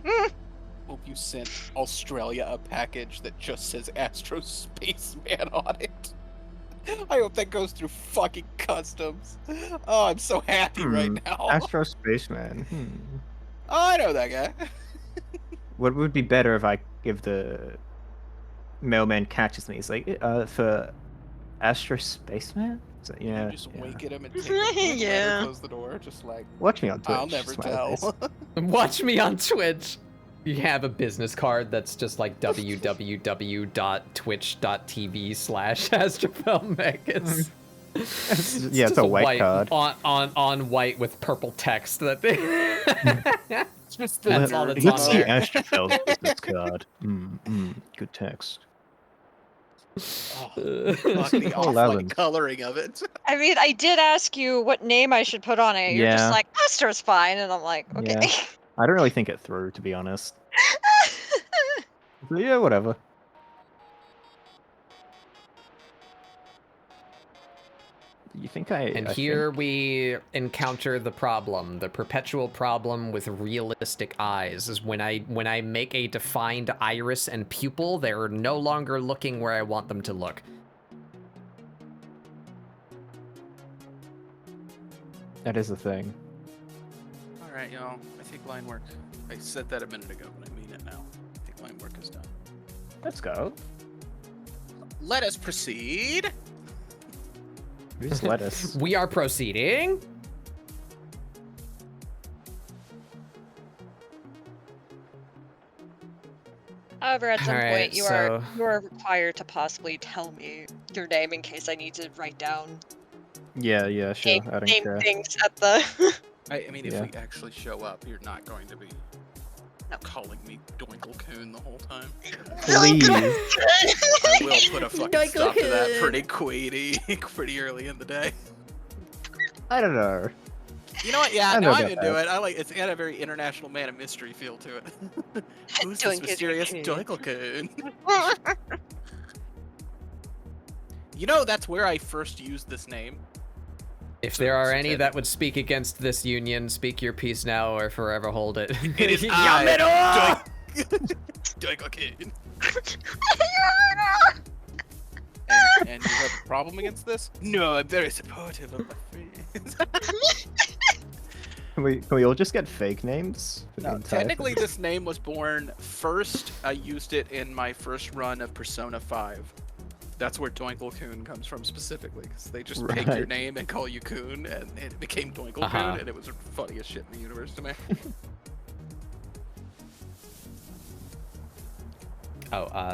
you. Hope you sent Australia a package that just says Astro Spaceman on it. I hope that goes through fucking customs. Oh, I'm so happy right now. Astro Spaceman. Oh, I know that guy. What would be better if I give the mailman catches me? He's like, for Astro Spaceman? So, yeah. You just yeah. wink at him and take it, Yeah. close the door, just like, Watch me on Twitch. I'll never smiley tell. face. Watch me on Twitch. You have a business card that's just like www.twitch.tv/astrofilmic. It's Yeah, it's just a white card. on white with purple text. That Just That's all that's Let's on see there. Astrophil's business card. Good text. fuck the Oh, off-white Leland. coloring of it. I mean, I did ask you what name I should put on it. You're Yeah. just like, Astro's fine, and I'm like, okay. Yeah. I don't really think it through, to be honest. But yeah, whatever. You think And I here we encounter the problem, the perpetual problem with realistic eyes, is when I make a defined iris and pupil, they're no longer looking where I want them to look. That is the thing. Alright, y'all. I think line work. I said that a minute ago, but I mean it now. I think line work is done. Let's go. Let us proceed. Who's lettuce? We are proceeding. However, at some Alright, point, you so- are required to possibly tell me your name in case I need to write down Yeah, sure. name, I don't name care. things at the. I mean, if Yeah. we actually show up, you're not going to be calling me Doinkle-coon the whole time. Please. I will put a fucking stop to that Doinkle-coon. pretty pretty early in the day. I don't know. You know what? Yeah, I know no, I'm about into that. it. I like it's got a very international man of mystery feel to it. Who's this mysterious Doinkle-coon? You know, that's where I first used this name. If there are any that would speak against this union, speak your piece now or forever hold it. It is Yamero! Doinkle-coon. And you have a problem against this? No, I'm very supportive of my friends. Can we all just get fake names? For the No, entire technically, thing? this name was born first. I used it in my first run of Persona 5. That's where Doinkle-kun comes from specifically, because they just pick your Right. name and call you Kun, and it became Doinkle-kun, and it was the funniest shit in the universe to me.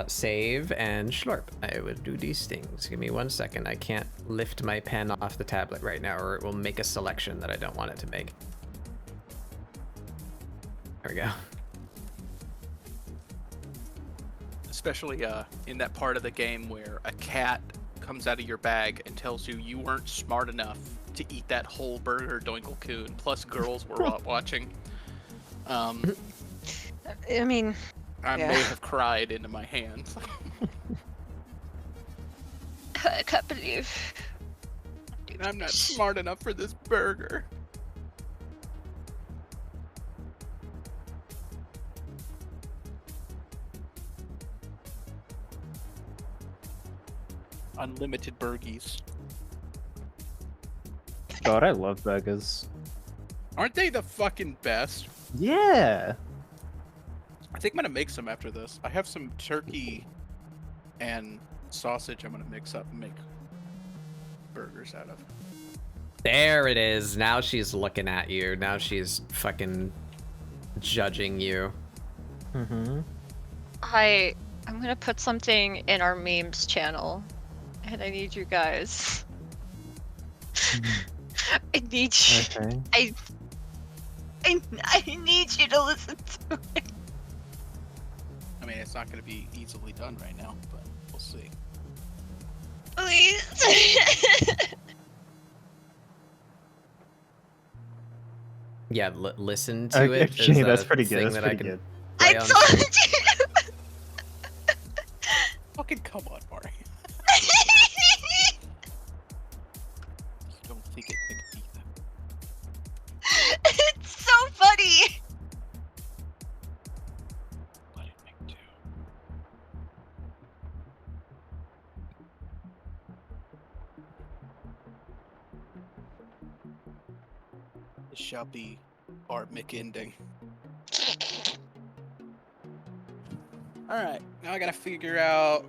Save and slurp. I will do these things. Give me 1 second. I can't lift my pen off the tablet right now, or it will make a selection that I don't want it to make. There we go. Especially in that part of the game where a cat comes out of your bag and tells you you weren't smart enough to eat that whole burger, Doinkle-kun, plus girls were watching. I mean, I yeah. may have cried into my hands. I can't believe. I'm not smart enough for this burger. Unlimited burgies. God, I love burgers. Aren't they the fucking best? Yeah. I think I'm gonna make some after this. I have some turkey and sausage I'm gonna mix up and make burgers out of. There it is. Now she's looking at you. Now she's fucking judging you. Mm-hmm. I'm gonna put something in our memes channel, and I need you guys. I need you. Okay. I need you to listen to it. I mean, it's not gonna be easily done right now, but we'll see. Please. Yeah, listen to it. Actually, is that's a pretty thing good. That's that pretty I can good. I play on told stream. you. Fucking come on, Mari. You don't think it can be that? It's so funny. Let it make do. This shall be our McEnding. Alright, now I gotta figure out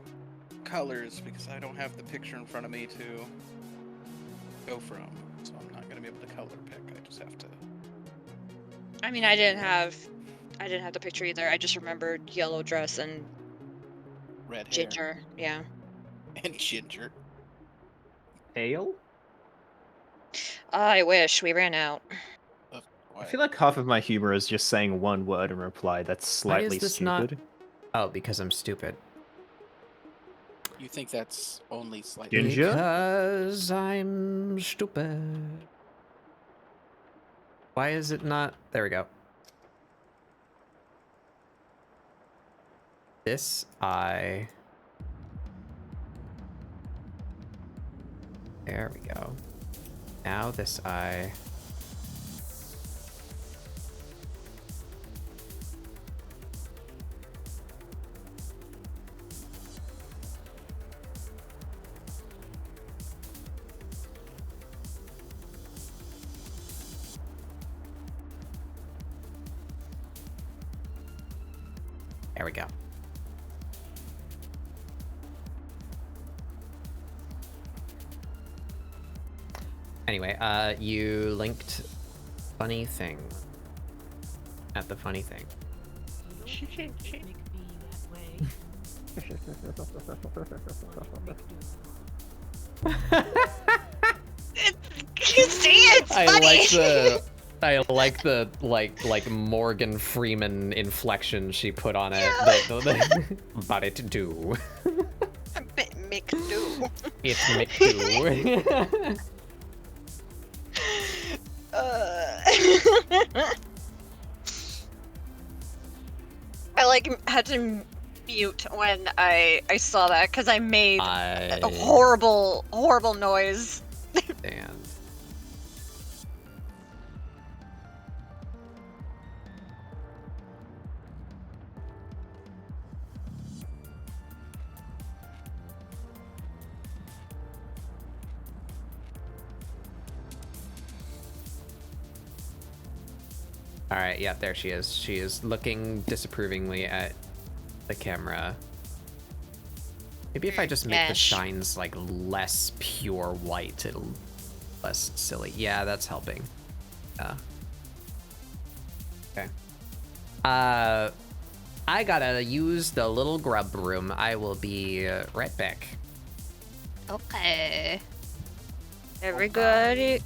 colors because I don't have the picture in front of me to go from. So I'm not gonna be able to color pick. I just have to. I mean, I didn't have the picture either. I just remembered yellow dress and Red hair. ginger. Yeah. And ginger. Ale? I wish we ran out. I feel like half of my humor is just saying one word in reply that's Why slightly is this stupid. not? Oh, because I'm stupid. You think that's only slightly. Ginger? Because I'm stupid. Why is it not? There we go. This eye. There we go. Now this eye. There we go. Anyway, you linked funny thing at the funny thing. You see, it's funny. I like the like Morgan Freeman inflection she put on it. But it do. Make do. It make do. I like had to mute when I saw that because I made a horrible noise. And All right, yeah, there she is. She is looking disapprovingly at the camera. Maybe if I just make the Ash. shines like less pure white, it'll less silly. Yeah, that's helping. Okay. I gotta use the little grub room. I will be right back. Okay. Everybody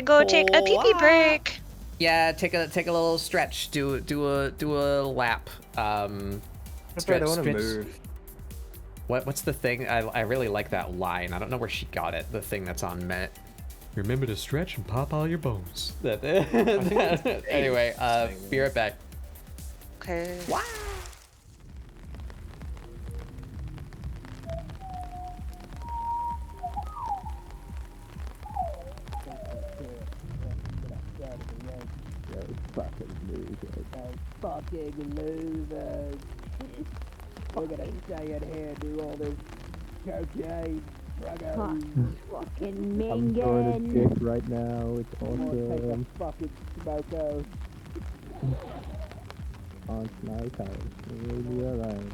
go take a pee-pee break. Yeah, take a little stretch. Do a lap. I don't want to move. What's the thing? I really like that line. I don't know where she got it. The thing that's on Met. Remember to stretch and pop all your bones. Anyway, be right back. Okay. Wow. Fucking losers. We're gonna stay in here and do all this cocaine. Fucking I'm throwing a dick right now. It's Take a awesome. fucking smoko. On my house. Leave me alone.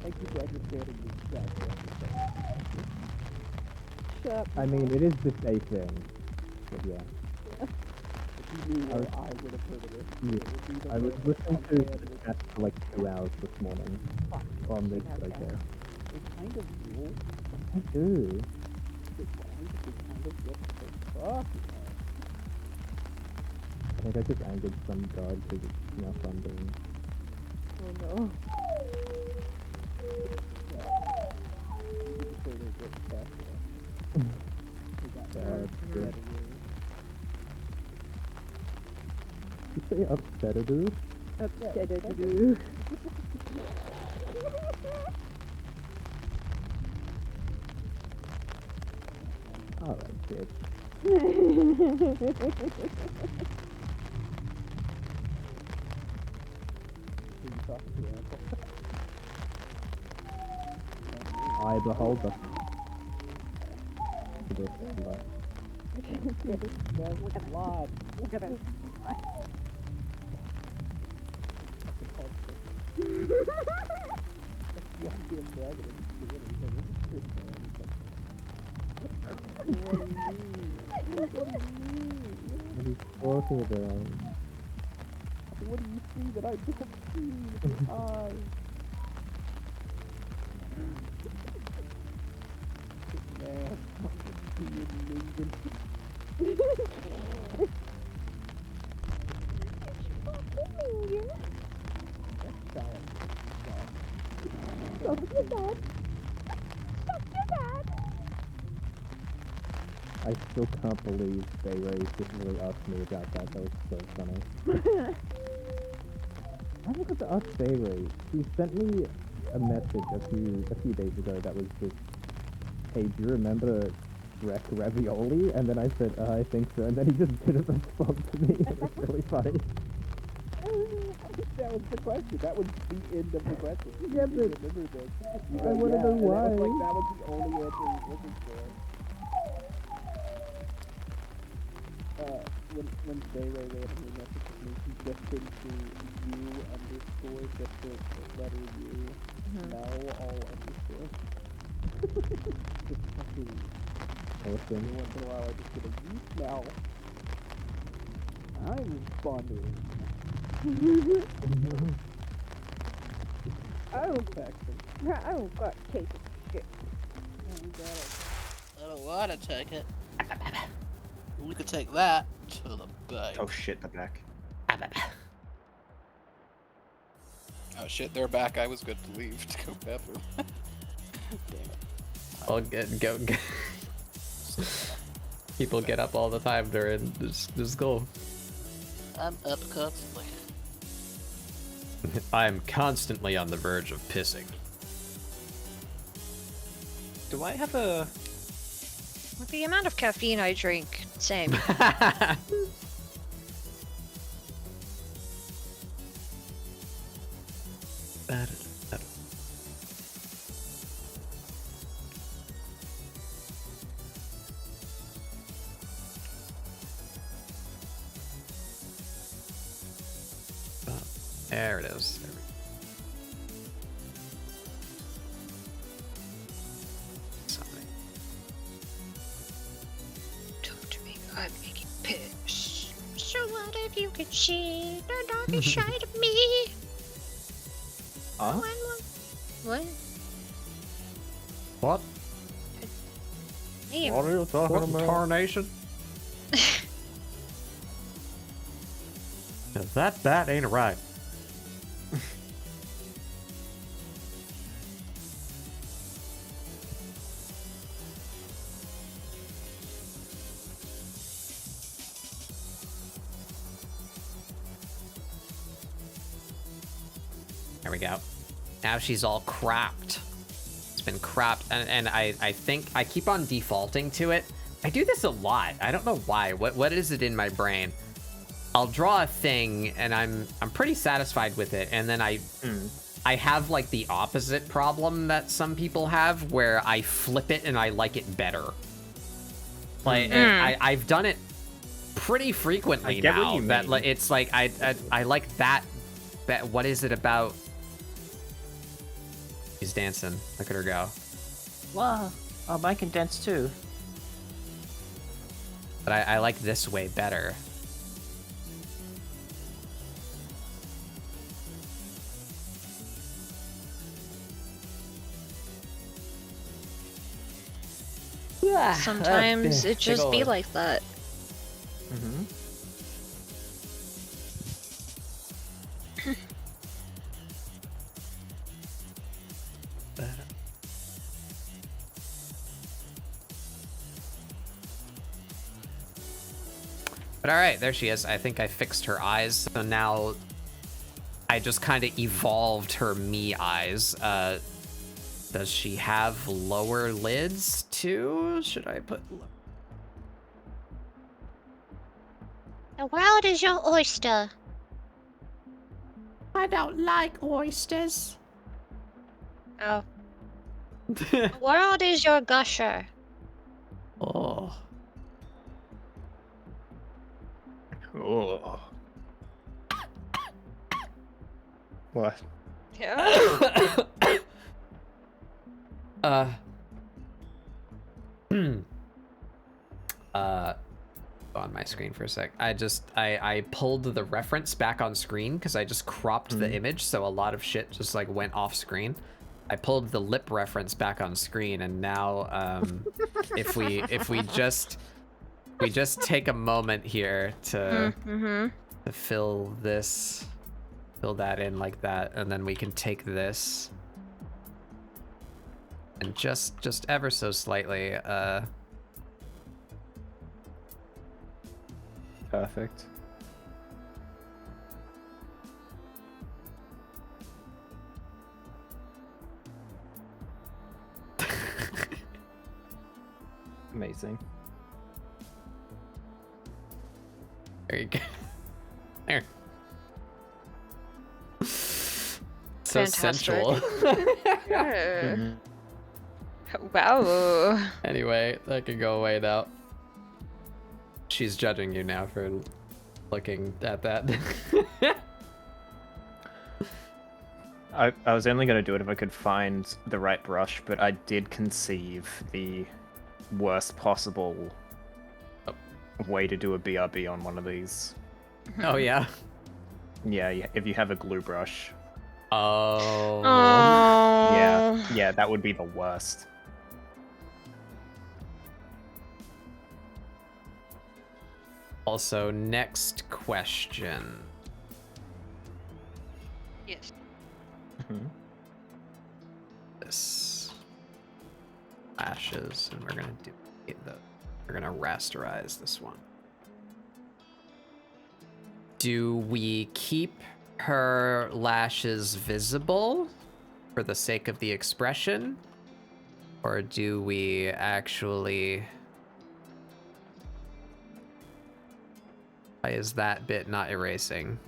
Thank you for understanding me. Shut I mean, it is just a thing. But yeah. If you knew where I would have heard of it. Yeah. I was listening to the chat for like 2 hours this morning. On this right there. It's kind of cool. I do. I think I just angered some god because it's now funding. Oh no. You say upset dude? Upset dude. Alright, bitch. I behold the Look at it. What are you talking about? What do you see that I don't see with your eyes? Man, fucking amazing. Stop your dad. Stop your dad. I still can't believe they just really asked me about that. That was so funny. I forgot to ask Bayray. He sent me a message a few days ago that was just, hey, do you remember Shrek Ravioli? And then I said, I think so. And then he just didn't respond to me. It was really funny. That was the question. That was the end of the question. Yeah, but remember this. I want to know why. That was the only answer he was looking for. When Bayray randomly messaged me, he just into U_, just the letter U, smell, all underscore. Just fucking Awesome. every once in a while I just get a you smell. I'm responding. I don't text him. I don't got to take shit. I don't want to take it. We could take that to the bank. Oh shit, the back. Oh shit, they're back. I was good to leave to go bathroom. Damn it. I'll go. People get up all the time during just go. I'm up constantly. I'm constantly on the verge of pissing. Do I have a... With the amount of caffeine I drink, same. it is. There we go. Something. Talk to me, I'm making piss. So what if you could see? The darkest side of me. Huh? What? What? Hey, What are you talking What about? tarnation? That ain't right. There we go. Now she's all cropped. It's been cropped, and I think I keep on defaulting to it. I do this a lot. I don't know why. What is it in my brain? I'll draw a thing, and I'm pretty satisfied with it, and then I have like the opposite problem that some people have, where I flip it and I like it better. Like and I've done it pretty frequently I get what now. you That mean. like it's like I like that. That what is it about? She's dancing. Look at her go. Wow. Oh, I can dance too. But I like this way better. sometimes it just be like that. Mm-hmm. But all right, there she is. I think I fixed her eyes. So now I just kind of evolved her me eyes. Does she have lower lids too? Should I put... The world is your oyster. I don't like oysters. Oh. The world is your gusher. Oh. Oh. What? Yeah. On my screen for a sec. I pulled the reference back on screen because I just cropped the image, so a lot of shit just like went off screen. I pulled the lip reference back on screen, and now if we just take a moment here to fill that in like that, and then we can take this and just ever so slightly Perfect. Amazing. There you go. There. So Fantastic. sensual. Yeah. Wow. Anyway, that can go away now. She's judging you now for looking at that. I was only going to do it if I could find the right brush, but I did conceive the worst possible way to do a BRB on one of these. Oh, yeah? Yeah, if you have a glue brush. Oh. Yeah, that would be the worst. Also, next question. Yes. This lashes, and we're gonna rasterize this one. Do we keep her lashes visible for the sake of the expression, or do we actually... Why is that bit not erasing?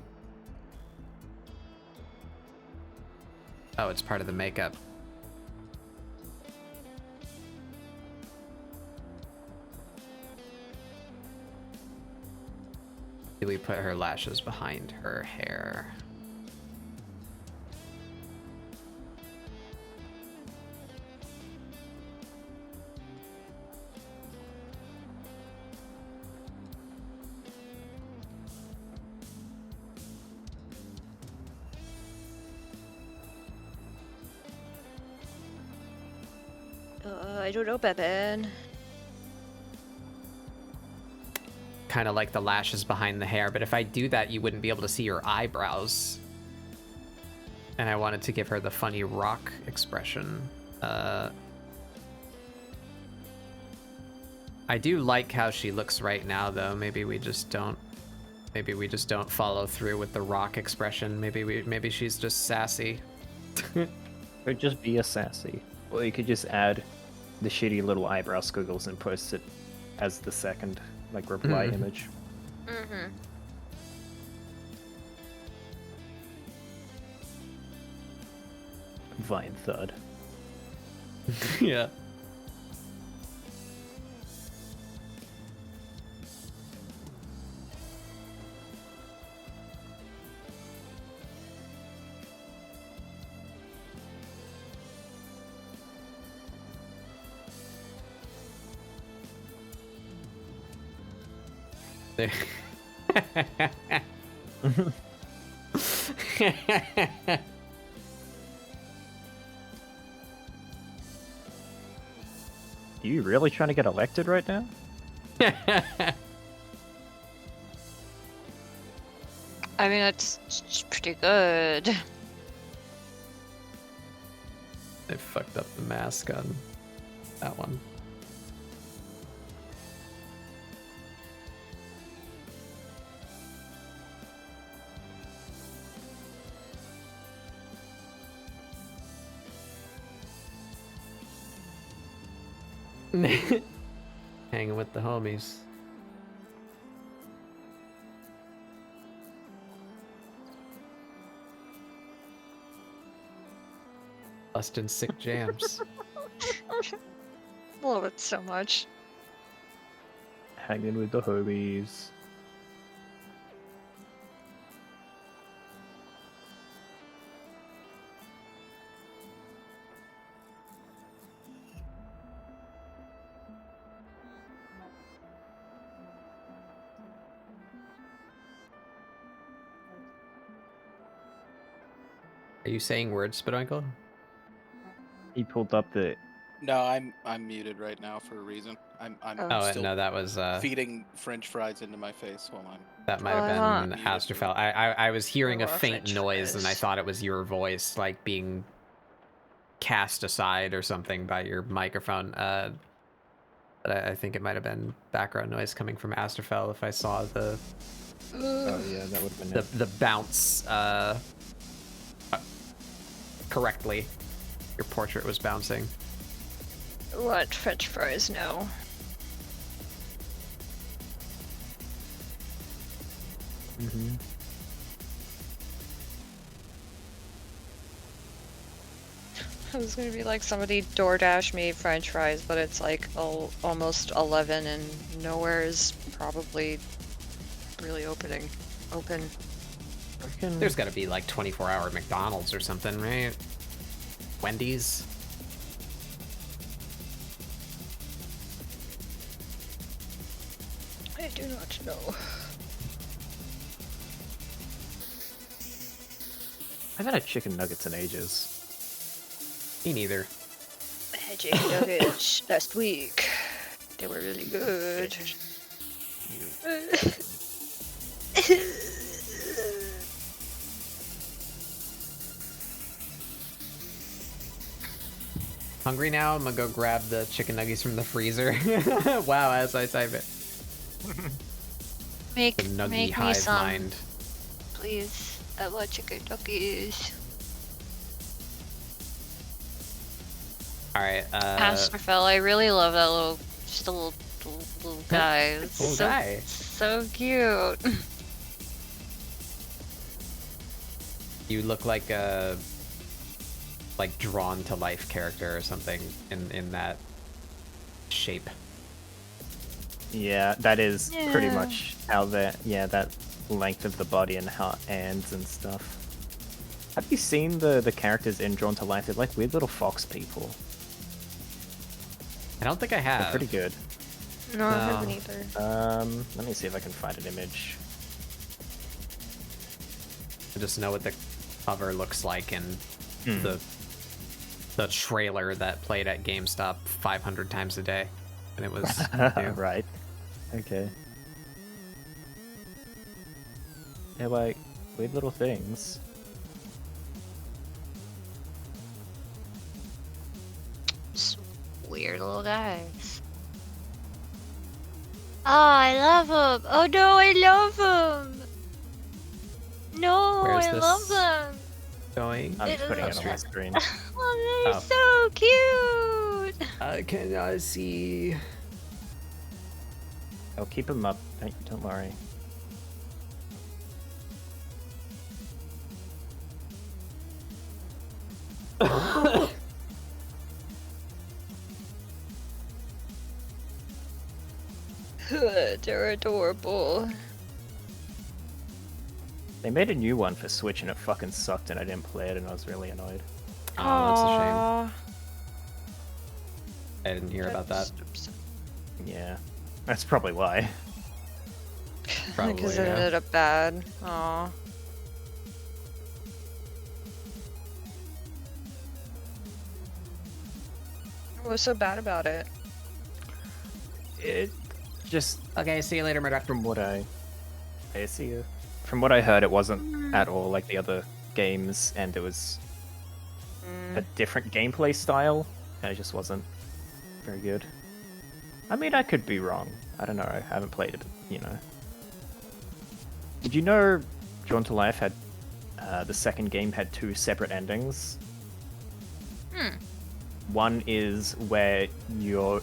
Oh, it's part of the makeup. Do we put her lashes behind her hair? I don't know, Bevan. Kind of like the lashes behind the hair, but if I do that, you wouldn't be able to see your eyebrows. And I wanted to give her the funny rock expression. I do like how she looks right now, though. Maybe we just don't follow through with the rock expression. Maybe she's just sassy. Or just be a sassy. Or you could just add the shitty little eyebrow squiggles and post it as the second, like, reply image. Mm-hmm. Vine thud. Yeah. There. Are you really trying to get elected right now? I mean, it's pretty good. They fucked up the mask on that one. Hanging with the homies. Bustin' sick jams. Love it so much. Hanging with the homies. Are you saying words, Spitwinkle? He pulled up the. No, I'm muted right now for a reason. I'm Oh, still no, that was feeding French fries into my face while I'm. that might have been Astrofel. I was hearing a love faint French noise and I fries. thought it was your voice, like being cast aside or something by your microphone. But I think it might have been background noise coming from Astrofel if I saw the Oh yeah, that would have been it. the bounce correctly. Your portrait was bouncing. What French fries? No. Mm-hmm. I was gonna be like, somebody DoorDash me French fries, but it's like almost 11 and nowhere is probably really open. There's got to be like 24-hour McDonald's or something, right? Wendy's. I do not know. I haven't had chicken nuggets in ages. Me neither. I had chicken nuggets last week. They were really good. Hungry now? I'm gonna go grab the chicken nuggets from the freezer. Wow, as I type it. Make The nuggy me hive some, mind. please. I want chicken nuggets. Alright, Astrofel, I really love that little guy. It's Little so, guy. so cute. You look like a drawn to life character or something in that shape. Yeah, that is pretty Yeah. much how that length of the body and hands and stuff. Have you seen the characters in Drawn to Life? They're like weird little fox people. I don't think I have. They're pretty good. No, I No. haven't either. Let me see if I can find an image. I just know what the cover looks like and the the trailer that played at GameStop 500 times a day, and it was new. Right. Okay. They're like weird little things. Just weird little guys. Oh, I love him. Oh no, I love him. No, Where's I this love them. going? I'm just putting it on my screen. Oh, they're so cute. Can I see? I'll keep them up. Don't worry. They're adorable. They made a new one for Switch and it fucking sucked and I didn't play it and I was really annoyed. Oh, that's a shame. I didn't hear about that. Yeah, that's probably why. Probably, Because it yeah. ended up bad. Aw. What was so bad about it? It just Okay, see you later, Murdoch. from what I see you. From what I heard, it wasn't at all like the other games, and it was a different gameplay style, and it just wasn't very good. I mean, I could be wrong. I don't know. I haven't played it, you know. Did you know Drawn to Life had the second game had 2 separate endings? One is where you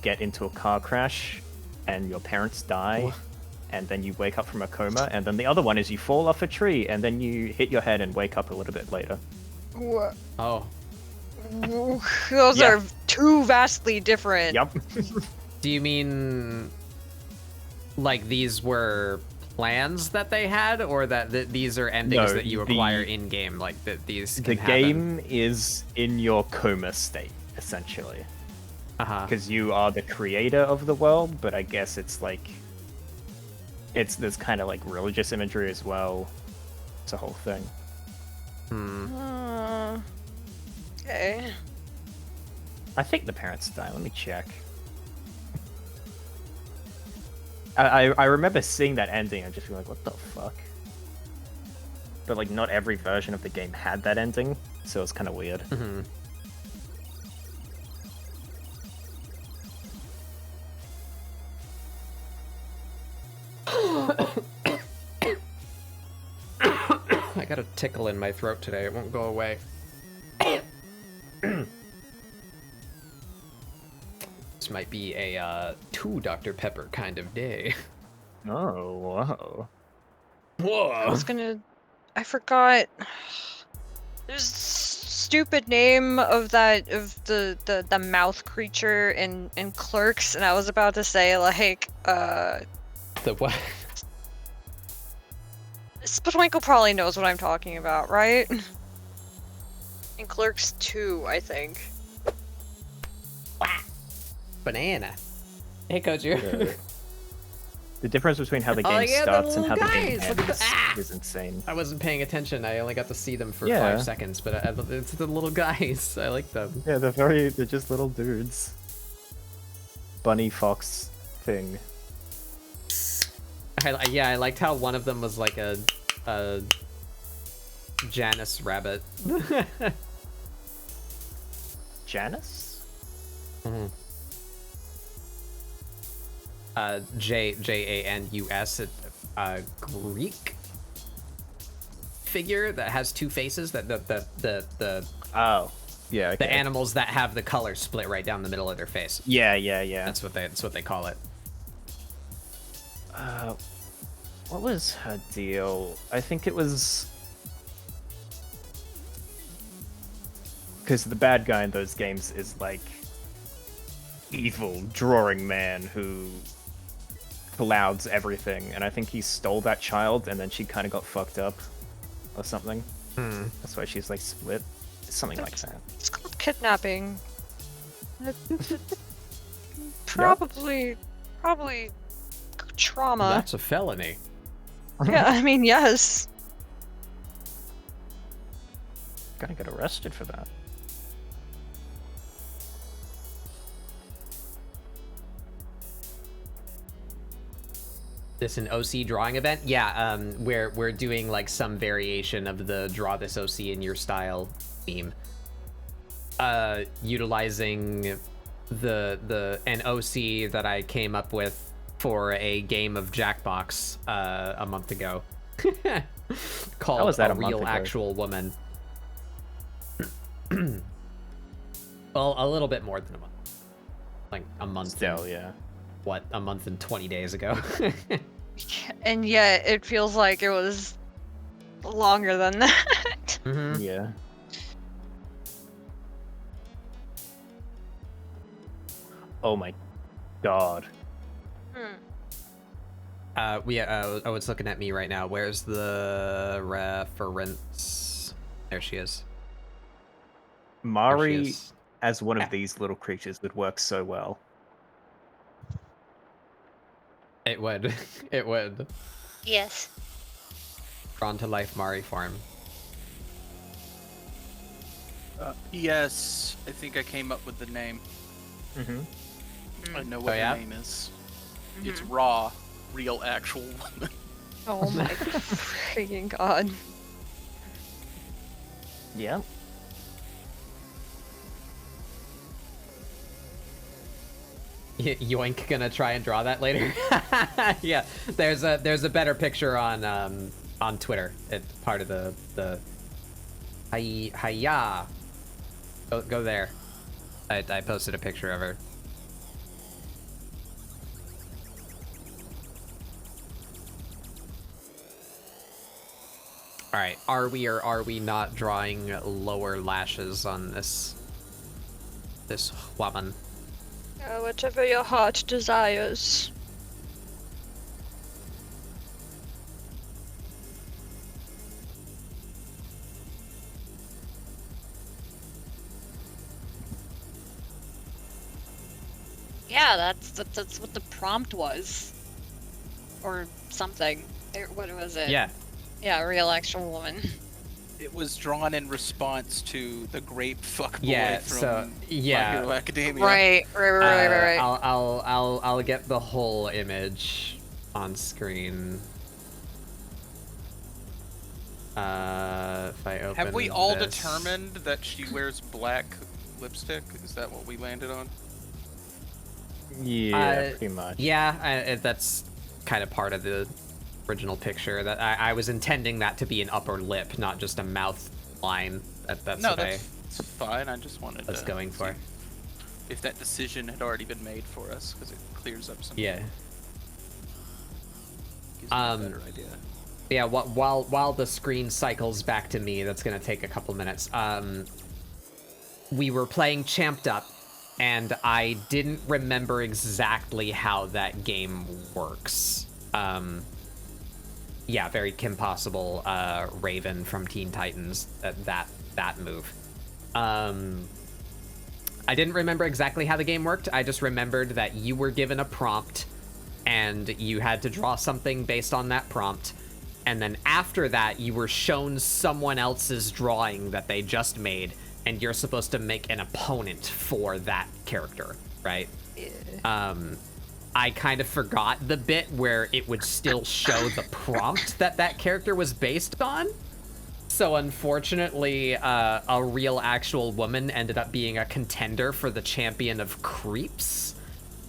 get into a car crash and your parents die, and then you wake up from a coma, and then the other one is you fall off a tree and then you hit your head and wake up a little bit later. What? Oh. Those Yeah. are two vastly different. Yup. Do you mean like these were plans that they had, or that these are endings No, that you acquire in game? Like that these The can happen? game is in your coma state, essentially. Because you are the creator of the world, but I guess it's like there's kind of like religious imagery as well. It's a whole thing. Okay. I think the parents die. Let me check. I remember seeing that ending and just being like, what the fuck? But like, not every version of the game had that ending, so it's kind of weird. I got a tickle in my throat today. It won't go away. This might be a 2 Dr. Pepper kind of day. Oh, whoa. Whoa. I forgot. There's a stupid name of the mouth creature in Clerks, and I was about to say like The what? Spitwinkle probably knows what I'm talking about, right? In Clerks 2, I think. Banana. Hey, Coach, you. The difference between how the Oh, game yeah, the starts and how little the game guys. Look at ends the- is insane. I wasn't paying attention. I only got to see them for Yeah. 5 seconds, but it's the little guys. I like them. Yeah, they're just little dudes. Bunny fox thing. I liked how one of them was like a Janus rabbit. Janus? Janus, a Greek figure that has 2 faces. That the Oh, yeah. Okay. the animals that have the color split right down the middle of their face. Yeah. That's what they call it. What was her deal? I think it was because the bad guy in those games is like evil drawing man who clouds everything, and I think he stole that child, and then she kind of got fucked up or something. That's why she's like split. Something like that. It's called kidnapping. Probably trauma. That's a felony. Yeah, I mean, yes. Gonna get arrested for that. This an OC drawing event? Yeah, we're doing like some variation of the draw this OC in your style theme. Utilizing an OC that I came up with for a game of Jackbox a month ago. Called How was that A a month Real ago? Actual Woman. Well, a little bit more than a month. Like a month. Still, yeah. What, a month and 20 days ago. And yet it feels like it was longer than that. Mm-hmm. Yeah. Oh my god. I was looking at me right now. Where's the reference? There she is. Mari There she is. as one of these little creatures would work so well. It would. It would. Yes. Drawn to life Mari form. Yes, I think I came up with the name. Mm-hmm. I know what Oh, yeah? the name is. It's Raw, Real Actual Woman. Oh my freaking god. Yeah. Yoink gonna try and draw that later. Yeah, there's a better picture on Twitter. It's part of the hiya. Go there. I posted a picture of her. All right, are we or are we not drawing lower lashes on this woman? Whatever your heart desires. Yeah, that's what the prompt was. Or something. What was it? Yeah. Yeah, real actual woman. It was drawn in response to the grape fuckboy Yeah, from so My yeah. Hero Academia. Right. I'll get the whole image on screen. If I open Have we all this. determined that she wears black lipstick? Is that what we landed on? Yeah, pretty much. Yeah, that's kind of part of the original picture. That I was intending that to be an upper lip, not just a mouth line. That's No, what that's fine. I just wanted I was to going for. see if that decision had already been made for us, because it clears up some. Yeah. Gives me a better idea. Yeah, while the screen cycles back to me, that's gonna take a couple minutes. We were playing Champed Up, and I didn't remember exactly how that game works. Yeah, very Kim Possible, Raven from Teen Titans, that move. I didn't remember exactly how the game worked. I just remembered that you were given a prompt, and you had to draw something based on that prompt. And then after that, you were shown someone else's drawing that they just made, and you're supposed to make an opponent for that character, right? Yeah. I kind of forgot the bit where it would still show the prompt that character was based on. So unfortunately, a real actual woman ended up being a contender for the champion of creeps.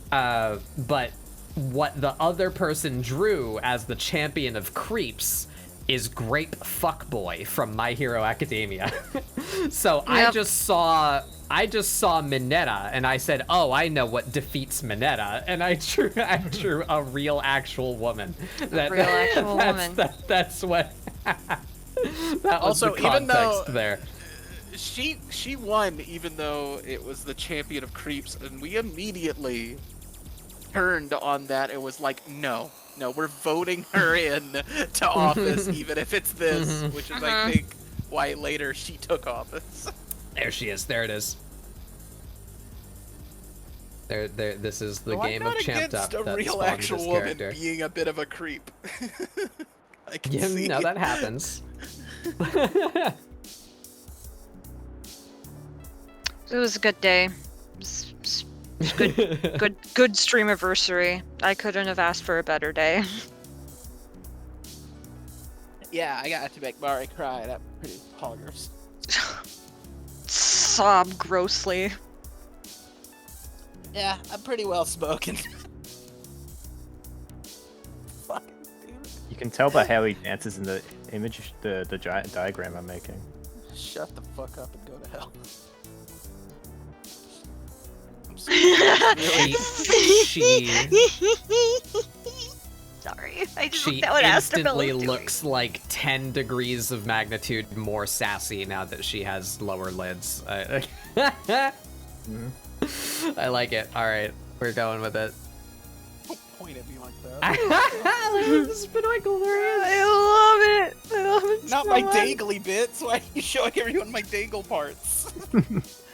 But what the other person drew as the champion of creeps is Grape Fuckboy from My Hero Academia. So Yep. I just saw Mineta, and I said, "Oh, I know what defeats Mineta," and I drew a real actual woman. Real actual woman. That's what. That was Also, the even context though there. she won, even though it was the champion of creeps, and we immediately turned on that. It was like, no, we're voting her in to office, even if it's this, which is, I think, why later she took office. There she is. There it is. There. This is the Well, game I'm not of Champed Up against a that real spawned actual this woman character. being a bit of a creep. I can Yeah, see. no, that happens. It was a good day. It was good stream anniversary. I couldn't have asked for a better day. Yeah, I got to make Mari cry. That pretty poggers. Sob grossly. Yeah, I'm pretty well spoken. Fucking You can tell by how he dances in the image, the diagram I'm making. shut the fuck up and go to hell. I'm She Sorry, I just she looked at what instantly Astrobella was doing. looks like 10 degrees of magnitude more sassy now that she has lower lids. I like it. All right, we're going with it. Don't point at me like that. Spinoinkle, there he is. I love it. I love it. Not so my much. dangly bits. Why are you showing everyone my dangle parts?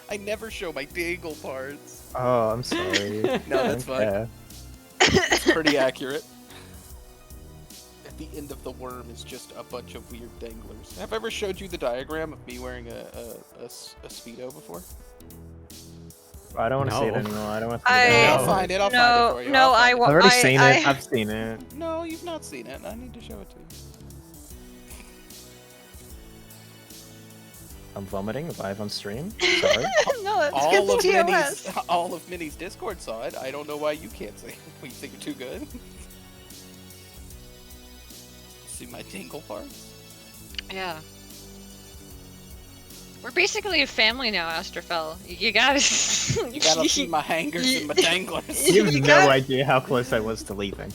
I never show my dangle parts. Oh, I'm sorry. No, that's fine. Yeah. It's pretty accurate. At the end of the worm is just a bunch of weird danglers. Have I ever showed you the diagram of me wearing a Speedo before? I don't want to see it No. anymore. I don't want to see I- it. I'll find it. I'll find it for you. No, I'll find it. I've already seen it. I've seen it. No, you've not seen it. I need to show it to you. I'm vomiting live on stream. Sorry. No, it's all of good Minnie's, TOS. all of Minnie's Discord saw it. I don't know why you can't see. You think you're too good? See my dangle parts? Yeah. We're basically a family now, Astrofel. You gotta. You gotta see my hangers and my danglers. You have no idea how close I was to leaving.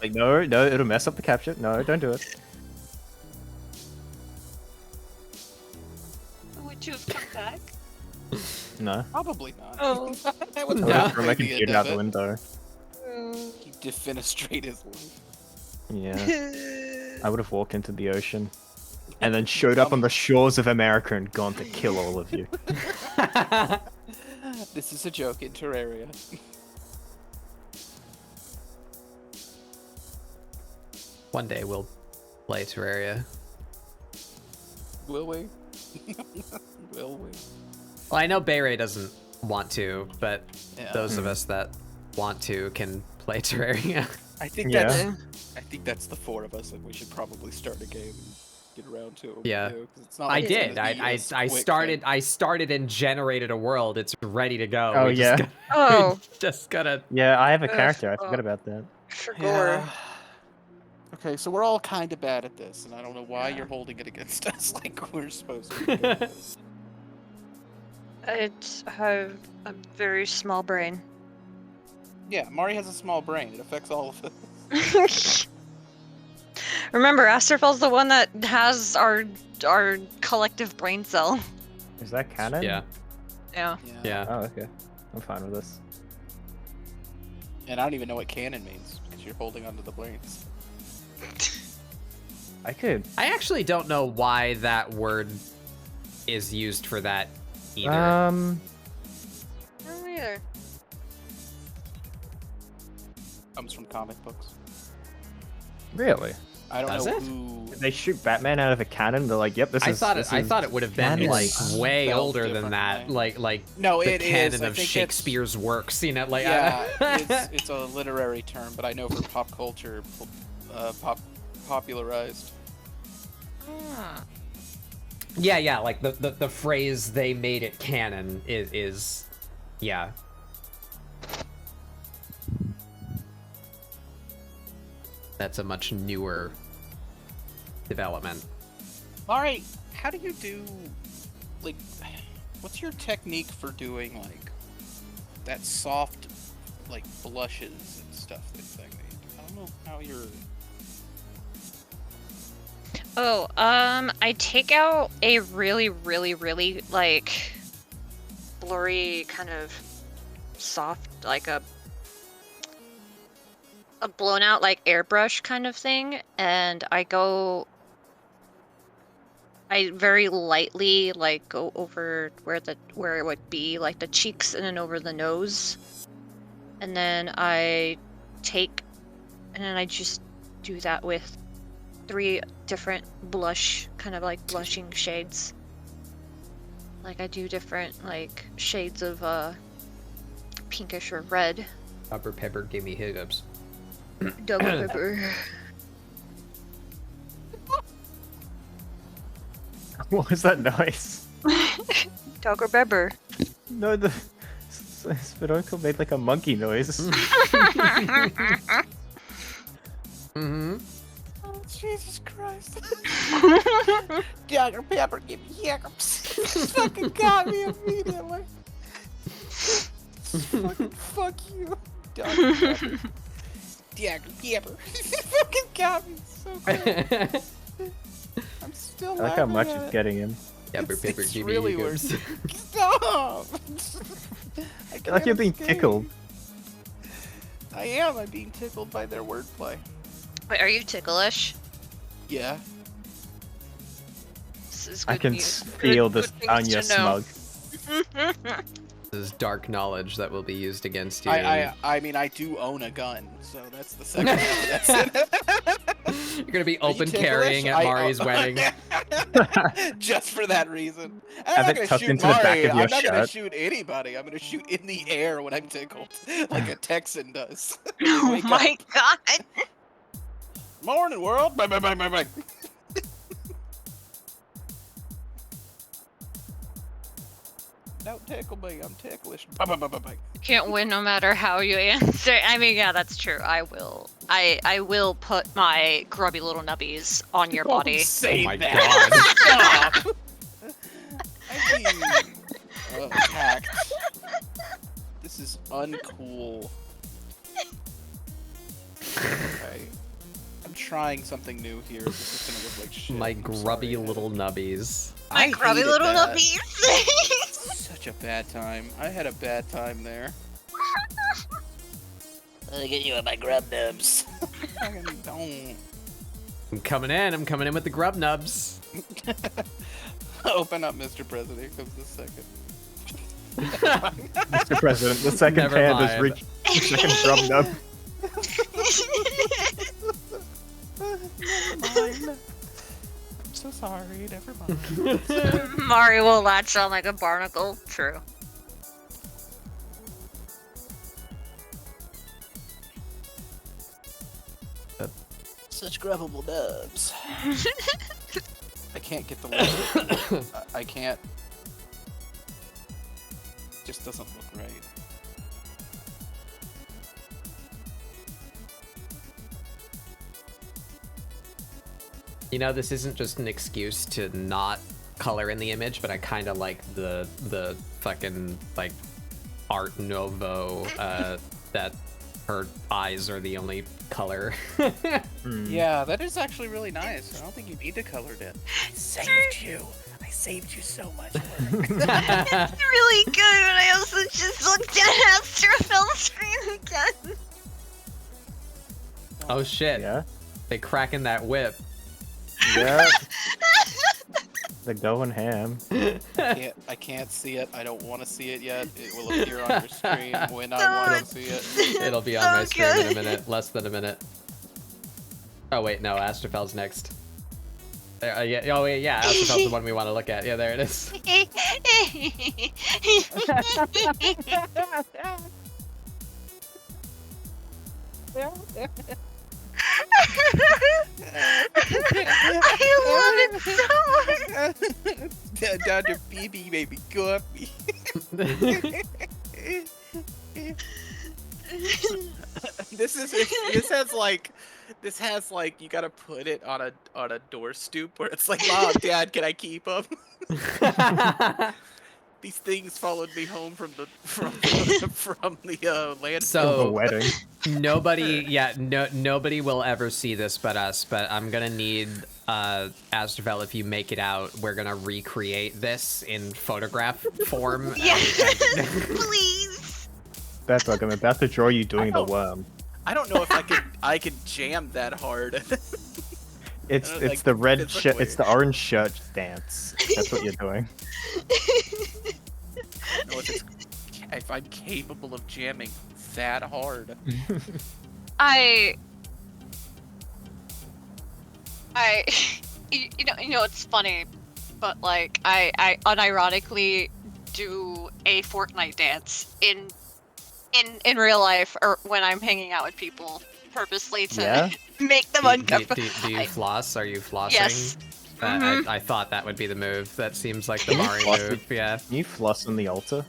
Like, no, it'll mess up the capture. No, don't do it. Would you have come back? No. Probably not. Oh. I I would would have thrown my probably be computer out the it. window. He defenestrate his life. Yeah. I would have walked into the ocean. And then showed up on the shores of America and gone to kill all of you. This is a joke in Terraria. One day we'll play Terraria. Will we? Will we? Well, I know Bayray doesn't want to, but Yeah. those of us that want to can play Terraria. I think Yeah. that's the four of us, and we should probably start a game and get around to it. Yeah. 'cause it's not I like it's did. gonna be I this quick started. thing. I started and generated a world. It's ready to go. Oh, We just yeah. gotta- Oh. we just gotta. Yeah, I have a Ugh, character. I oh. forgot about that. For Yeah. Okay, so we're all kind of bad at this, and I don't know why you're holding it against us like we're supposed to. Be good at this. I have a very small brain. Yeah, Mari has a small brain. It affects all of us. Remember, Astrofel's the one that has our collective brain cell. Is that canon? Yeah. Yeah. Yeah. Oh, okay. I'm fine with this. And I don't even know what canon means because you're holding onto the brains. I could. I actually don't know why that word is used for that either. I don't either. Comes from comic books. Really? I don't Does know it? who. They shoot Batman out of a cannon. They're like, "Yep, this I is." thought this it. I is thought it would have been canon." like way Spelled older than that. differently. Like No, the it is. canon I of think it's- Shakespeare's works. You know, like Yeah, it's a literary term, but I know for pop culture, popularized. yeah. Like the phrase "they made it canon" is yeah. That's a much newer development. Alright, how do you do, like, what's your technique for doing, like, that soft, like, blushes and stuff that I don't know how you're... Oh, I take out a really, like, blurry kind of soft, like a blown out, like, airbrush kind of thing, and I very lightly, like, go over where it would be, like, the cheeks and then over the nose, and then I just do that with 3 different blush, kind of like blushing shades. Like I do different like shades of pinkish or red. Pepper gave me hiccups. Double pepper. What was that noise? Dog or Bebber? No, the Spinocle made like a monkey noise. Mm-hmm. Oh, Jesus Christ. Dr. Pepper, give me hiccups. Fucking got me immediately. Fucking fuck you. Dr. Pepper. Dr. Pepper. Fucking got me so good. I'm still I like how much laughing it's at getting him. Pepper, It's give me really hiccups. weird. Stop! I feel like you're being tickled. I am. I'm being tickled by their wordplay. Wait, are you ticklish? Yeah. This is I good can news. feel Good this things Anya to know. smug. This is dark knowledge that will be used against you. I mean, I do own a gun, so that's the second half of that. You're gonna be Are you open ticklish? carrying at Mari's wedding. Just for that reason. I'm Have not it gonna tucked shoot into the back Mari. of your I'm not gonna shirt. shoot anybody. I'm gonna shoot in the air when I'm tickled, like a Texan does. Oh my god! Morning, world. Bye, bye, bye, bye, bye. Don't tickle me. I'm ticklish. Bye, bye, bye, bye, bye. You can't win no matter how you answer. I mean, yeah, that's true. I will. I will put my grubby little nubbies on your body. Don't say Oh my that. Stop. I mean, tact. This is uncool. Okay. I'm trying something new here. This is gonna look like shit. My I'm grubby sorry. little nubbies. My grubby hated little that. nubbies. Such a bad time. I had a bad time there. Let me get you at my grub nubs. Fucking don't. I'm coming in with the grub nubs. Open up, Mr. President. Here comes the second. Mr. President, the second Never hand has mind. reached the second drum nub. Never mind. I'm so sorry. Never mind. Mari will latch on like a barnacle. True. Such grubbable nubs. I can't get the look. I can't. Just doesn't look right. You know, this isn't just an excuse to not color in the image, but I kind of like the fucking like Art Nouveau that her eyes are the only color. Yeah, that is actually really nice. I don't think you need to color it. I saved you. I saved you so much work. It's really good, but I also just looked at Astrophel's screen again. Oh shit! Yeah. They cracking that whip. Yeah. They're going ham. I can't see it. I don't want to see it yet. It will appear on your screen when I want to see it. It'll be on my stream in a minute, less than a minute. Oh wait, no, Astrofel's next. Yeah, oh wait, yeah, Astrofel's the one we want to look at. Yeah, there it is. I love it so much. Dr. BB made me go up me. This has like you gotta put it on a door stoop where it's like, Mom, Dad, can I keep them? These things followed me home from the land. So The wedding. nobody will ever see this but us. But I'm gonna need Astrofel, if you make it out, we're gonna recreate this in photograph form. Please. Beth, look, I'm about to draw you doing the worm. I don't know if I could jam that hard. It's like, the red shirt. physically. It's the orange shirt dance. That's what you're doing. I don't know if I'm capable of jamming that hard. You know, it's funny, but like I unironically do a Fortnite dance in real life or when I'm hanging out with people purposely to Yeah? make them Do uncomfortable. you floss? Are you flossing? Yes. I thought that would be the move. That seems like the Mari move. Yeah. Can you floss on the altar?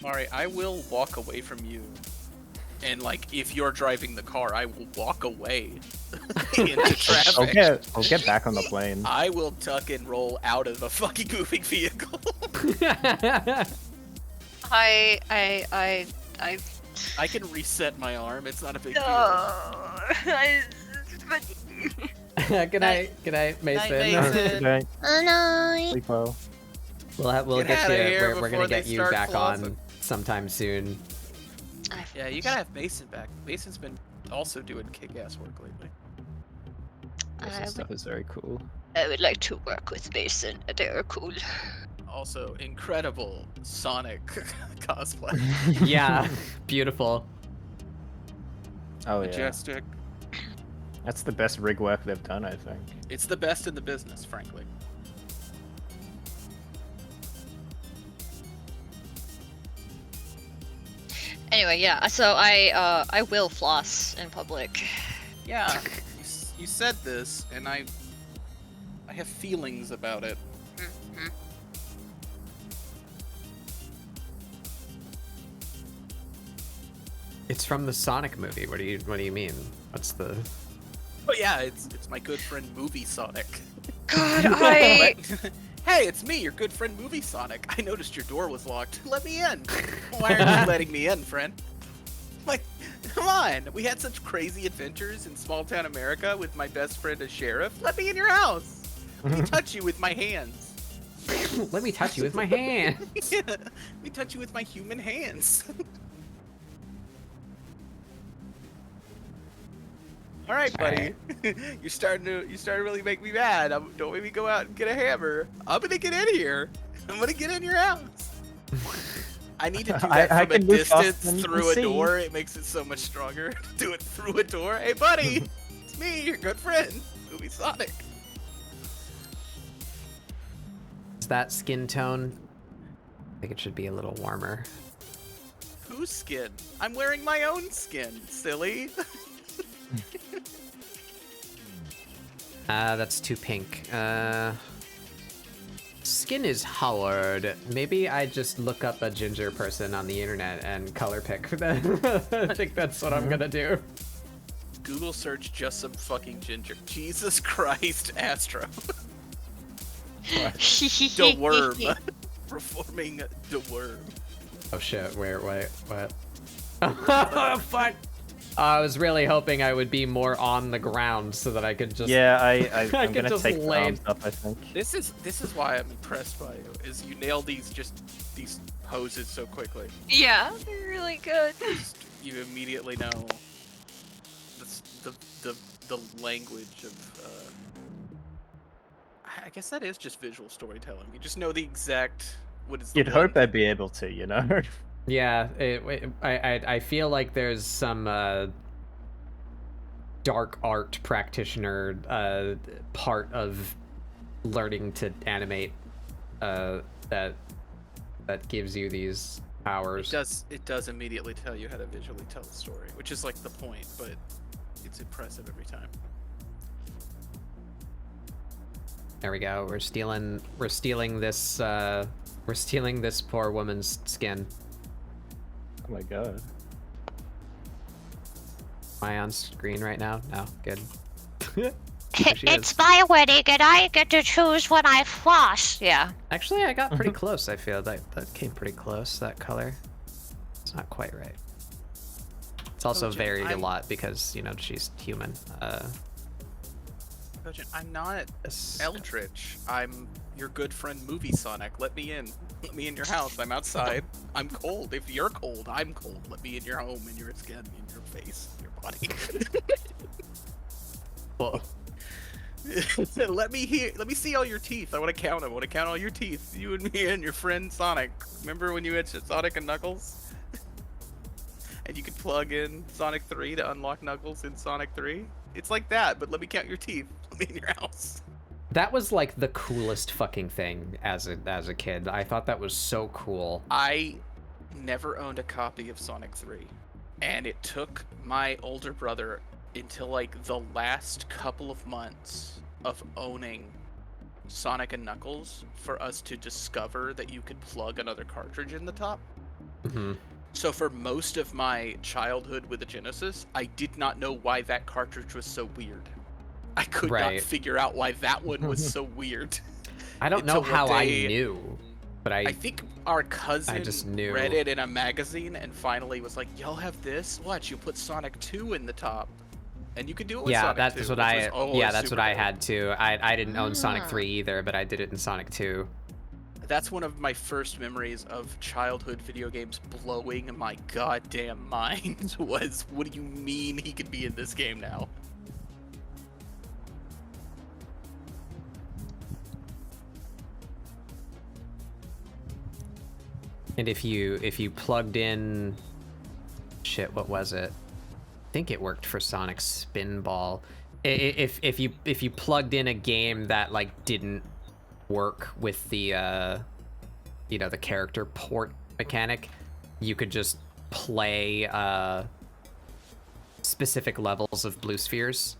Mari, I will walk away from you. And, like, if you're driving the car, I will walk away into traffic. I'll get back on the plane. I will tuck and roll out of a fucking moving vehicle. I can reset my arm. It's not a big deal. Good night, Mason. Good night. Oh no. Sleep well. We'll get outta you. here We're before gonna they get you start back flossing. on sometime soon. Yeah, you gotta have Mason back. Mason's been also doing kick-ass work lately. This stuff is very cool. I would like to work with Mason. They are cool. Also, incredible Sonic cosplay. Yeah, beautiful. Oh yeah. Majestic. That's the best rig work they've done, I think. It's the best in the business, frankly. Anyway, yeah. So I will floss in public. Yeah, you said this, and I have feelings about it. It's from the Sonic movie. What do you mean? What's the? Oh yeah, it's my good friend Movie Sonic. God, I. Hey, it's me, your good friend Movie Sonic. I noticed your door was locked. Let me in. Why aren't you letting me in, friend? Like, come on. We had such crazy adventures in small town America with my best friend as sheriff. Let me in your house. Let me touch you with my hands. Let me touch you with my hand. Yeah, let me touch you with my human hands. All right, buddy. You're starting to really make me mad. Don't make me go out and get a hammer. I'm gonna get in here. I'm gonna get in your house. I need to do that I from a can move faster distance than you through can a see. door. It makes it so much stronger. Do it through a door. Hey, buddy. It's me, your good friend, Movie Sonic. Is that skin tone? I think it should be a little warmer. Whose skin? I'm wearing my own skin, silly. That's too pink. Skin is hard. Maybe I just look up a ginger person on the internet and color pick. I think that's what I'm gonna do. Google search just some fucking ginger. Jesus Christ, Astro. The worm. Performing the worm. Oh shit, wait, what? Oh, fuck! I was really hoping I would be more on the ground so that I could just... Yeah, I I'm could gonna just take the lay- arms up, I think. This is why I'm impressed by you, is you nail these poses so quickly. Yeah, they're really good. You immediately know the language of I guess that is just visual storytelling. You just know the exact what is the You'd one- hope they'd be able to, you know? Yeah, I feel like there's some dark art practitioner part of learning to animate that gives you these powers. It does immediately tell you how to visually tell the story, which is like the point, but it's impressive every time. There we go. We're stealing this poor woman's skin. Oh my god. Am I on screen right now? No, good. There she It's is. my wedding and I get to choose when I floss. Yeah. Actually, I got pretty close. I feel that came pretty close. That color. It's not quite right. It's also Kojin, varied a I'm- lot because she's human. Kojin, I'm not Eldritch. I'm your good friend Movie Sonic. Let me in. Let me in your house. I'm outside. I'm cold. If you're cold, I'm cold. Let me in your home, in your skin, in your face, in your body. Well, Let me see all your teeth. I want to count them. I want to count all your teeth. You and me and your friend Sonic. Remember when you had Sonic and Knuckles? And you could plug in Sonic 3 to unlock Knuckles in Sonic 3? It's like that, but let me count your teeth. Let me in your house. that was like the coolest fucking thing as a kid. I thought that was so cool. I never owned a copy of Sonic 3. And it took my older brother until like the last couple of months of owning Sonic and Knuckles for us to discover that you could plug another cartridge in the top. Mm-hmm. So for most of my childhood with the Genesis, I did not know why that cartridge was so weird. I could not figure out why that one was so weird. I don't know how I knew, but I think our cousin just knew. read it in a magazine and finally was like, "Y'all have this? Watch, you put Sonic 2 in the top, and you could do it with Sonic 2." That's what I. Was, that's what I dope. had too. I didn't own Sonic 3 either, but I did it in Sonic 2. That's one of my first memories of childhood video games blowing my goddamn mind. Was, what do you mean he could be in this game now? And if you plugged in, shit, what was it? I think it worked for Sonic Spinball. If you plugged in a game that like didn't work with the the character port mechanic, you could just play specific levels of blue spheres.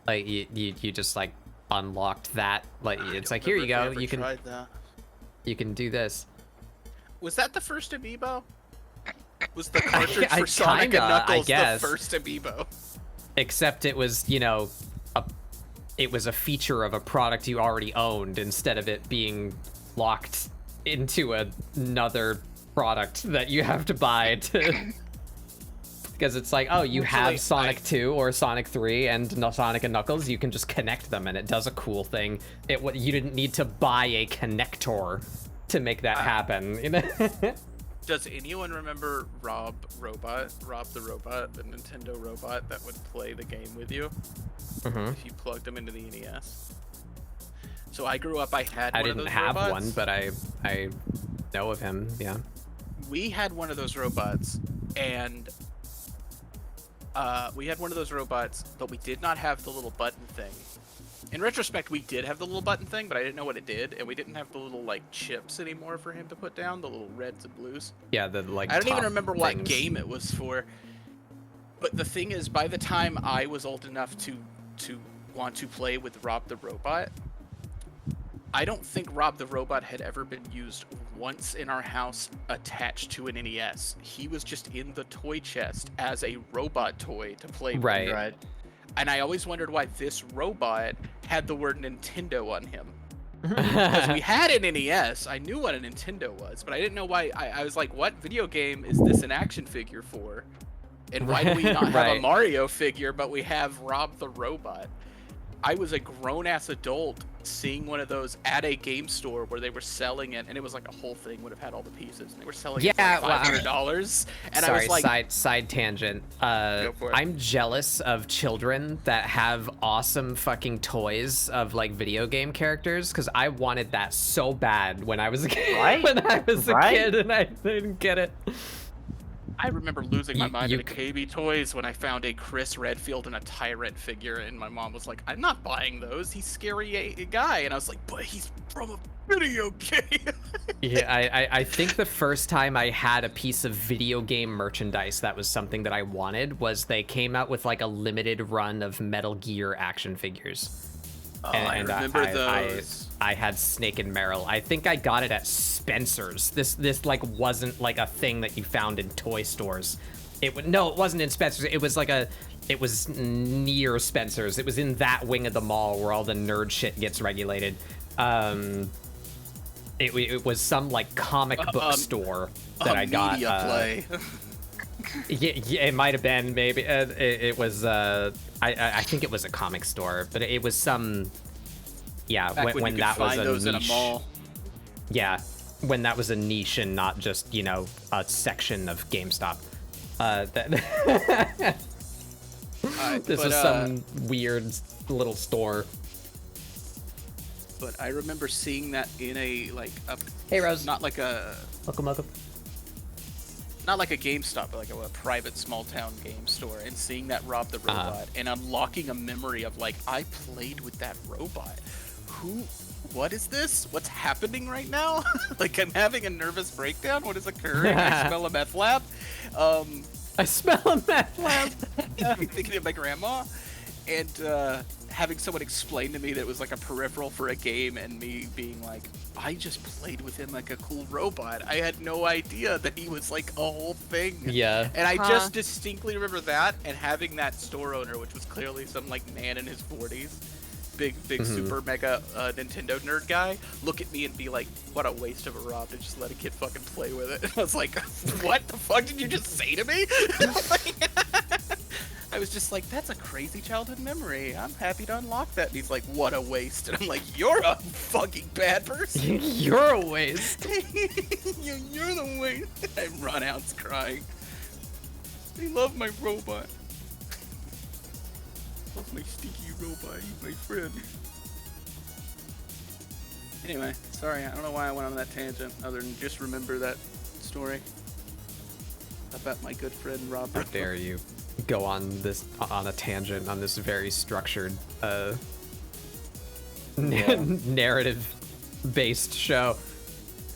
Like you just like unlocked that. Like it's like, here you go. You can do this. Was that the first amiibo? Was the cartridge for Sonic and Knuckles the first amiibo? Except it was, it was a feature of a product you already owned instead of it being locked into another product that you have to buy to... Because it's like, oh, you have Sonic 2 or Sonic 3 and Sonic and Knuckles, you can just connect them and it does a cool thing. You didn't need to buy a connector to make that happen. Does anyone remember Rob the Robot, the Nintendo robot that would play the game with you? Mm-hmm. If you plugged him into the NES. So I grew up, I had one of those robots. I didn't have one, but I know of him, yeah. We had one of those robots, and but we did not have the little button thing. In retrospect, we did have the little button thing, but I didn't know what it did, and we didn't have the little like chips anymore for him to put down, the little reds and blues. Yeah, the like. I don't even remember what game it was for. But the thing is, by the time I was old enough to want to play with Rob the Robot, I don't think Rob the Robot had ever been used once in our house attached to an NES. He was just in the toy chest as a robot toy to play with. Right. And I always wondered why this robot had the word Nintendo on him. Because we had an NES, I knew what a Nintendo was, but I didn't know why. I was like, what video game is this an action figure for? And why do we not have a Mario figure, but we have Rob the Robot? I was a grown-ass adult seeing one of those at a game store where they were selling it, and it was like a whole thing would have had all the pieces, and they were selling it for like $500. And sorry, I was like, side tangent. Go for it. I'm jealous of children that have awesome fucking toys of like video game characters, because I wanted that so bad when I was a kid. When I was a kid, and I didn't get it. I remember losing my mind at KB Toys when I found a Chris Redfield and a Tyrant figure, and my mom was like, I'm not buying those, he's scary guy. And I was like, but he's from a video game. Yeah, I think the first time I had a piece of video game merchandise that was something that I wanted was they came out with like a limited run of Metal Gear action figures. Oh, I remember those. I had Snake and Meryl. I think I got it at Spencer's. This like wasn't like a thing that you found in toy stores. It wasn't in Spencer's. It was near Spencer's. It was in that wing of the mall where all the nerd shit gets regulated. It was some like comic book store that I got. Media play. Yeah, it might have been maybe. It was. I think it was a comic store, but it was some. Yeah, when that was a niche. Yeah, when that was a niche and not just a section of GameStop. This was some weird little store. But I remember seeing that in a Hey Rose. Not like a. Welcome. Not like a GameStop, but like a private small town game store, and seeing that Rob the Robot and unlocking a memory of like, I played with that robot. What is this? What's happening right now? Like, I'm having a nervous breakdown. What is occurring? I smell a meth lab. I smell a meth lab. I'm thinking of my grandma. And having someone explain to me that it was like a peripheral for a game, and me being like, I just played with him like a cool robot. I had no idea that he was like a whole thing. Yeah. And I just distinctly remember that, and having that store owner, which was clearly some like man in his 40s, big super mega Nintendo nerd guy, look at me and be like, what a waste of a Rob to just let a kid fucking play with it. I was like, what the fuck did you just say to me? I was just like, that's a crazy childhood memory. I'm happy to unlock that. And he's like, what a waste. And I'm like, you're a fucking bad person. You're a waste. You're the waste. I run out crying. I love my robot. Love my sticky robot. He's my friend. Anyway, sorry. I don't know why I went on that tangent, other than just remember that story about my good friend Rob. How dare you go on a tangent on this very structured narrative based show.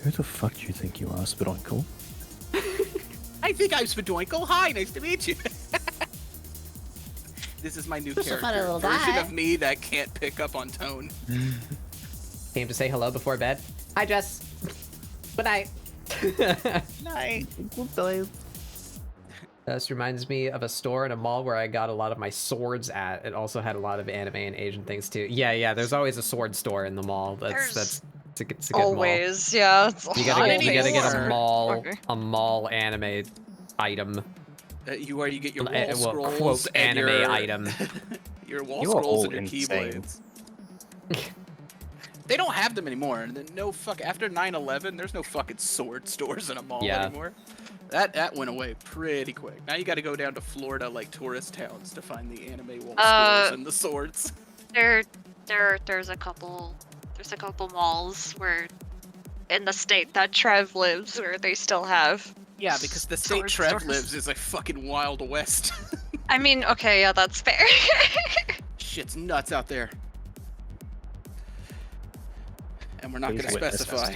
Who the fuck do you think you are, Spidoinkle? I think I'm Spadoinkle. Hi, nice to meet you. This is my new Just a funny character. little Version guy. of me that can't pick up on tone. Came to say hello before bed. Hi, Jess. Good night. Night. This reminds me of a store in a mall where I got a lot of my swords at. It also had a lot of anime and Asian things too. Yeah. There's always a sword store in the mall. It's a good Always, mall. yeah. You gotta get Okay. a mall anime item. You get your wall Well, scrolls quote, and anime your item. your wall You are scrolls all and your insane. keyblades. They don't have them anymore. No fuck. After 9/11, there's no fucking sword stores in a mall anymore. That went away pretty quick. Now you got to go down to Florida, like tourist towns, to find the anime wall scrolls and the swords. There's a couple malls where in the state that Trev lives where they still have. Yeah, because the state sword Trev stores. lives is a fucking Wild West. I mean, okay, yeah, that's fair. Shit's nuts out there. And we're not Please going to witness specify.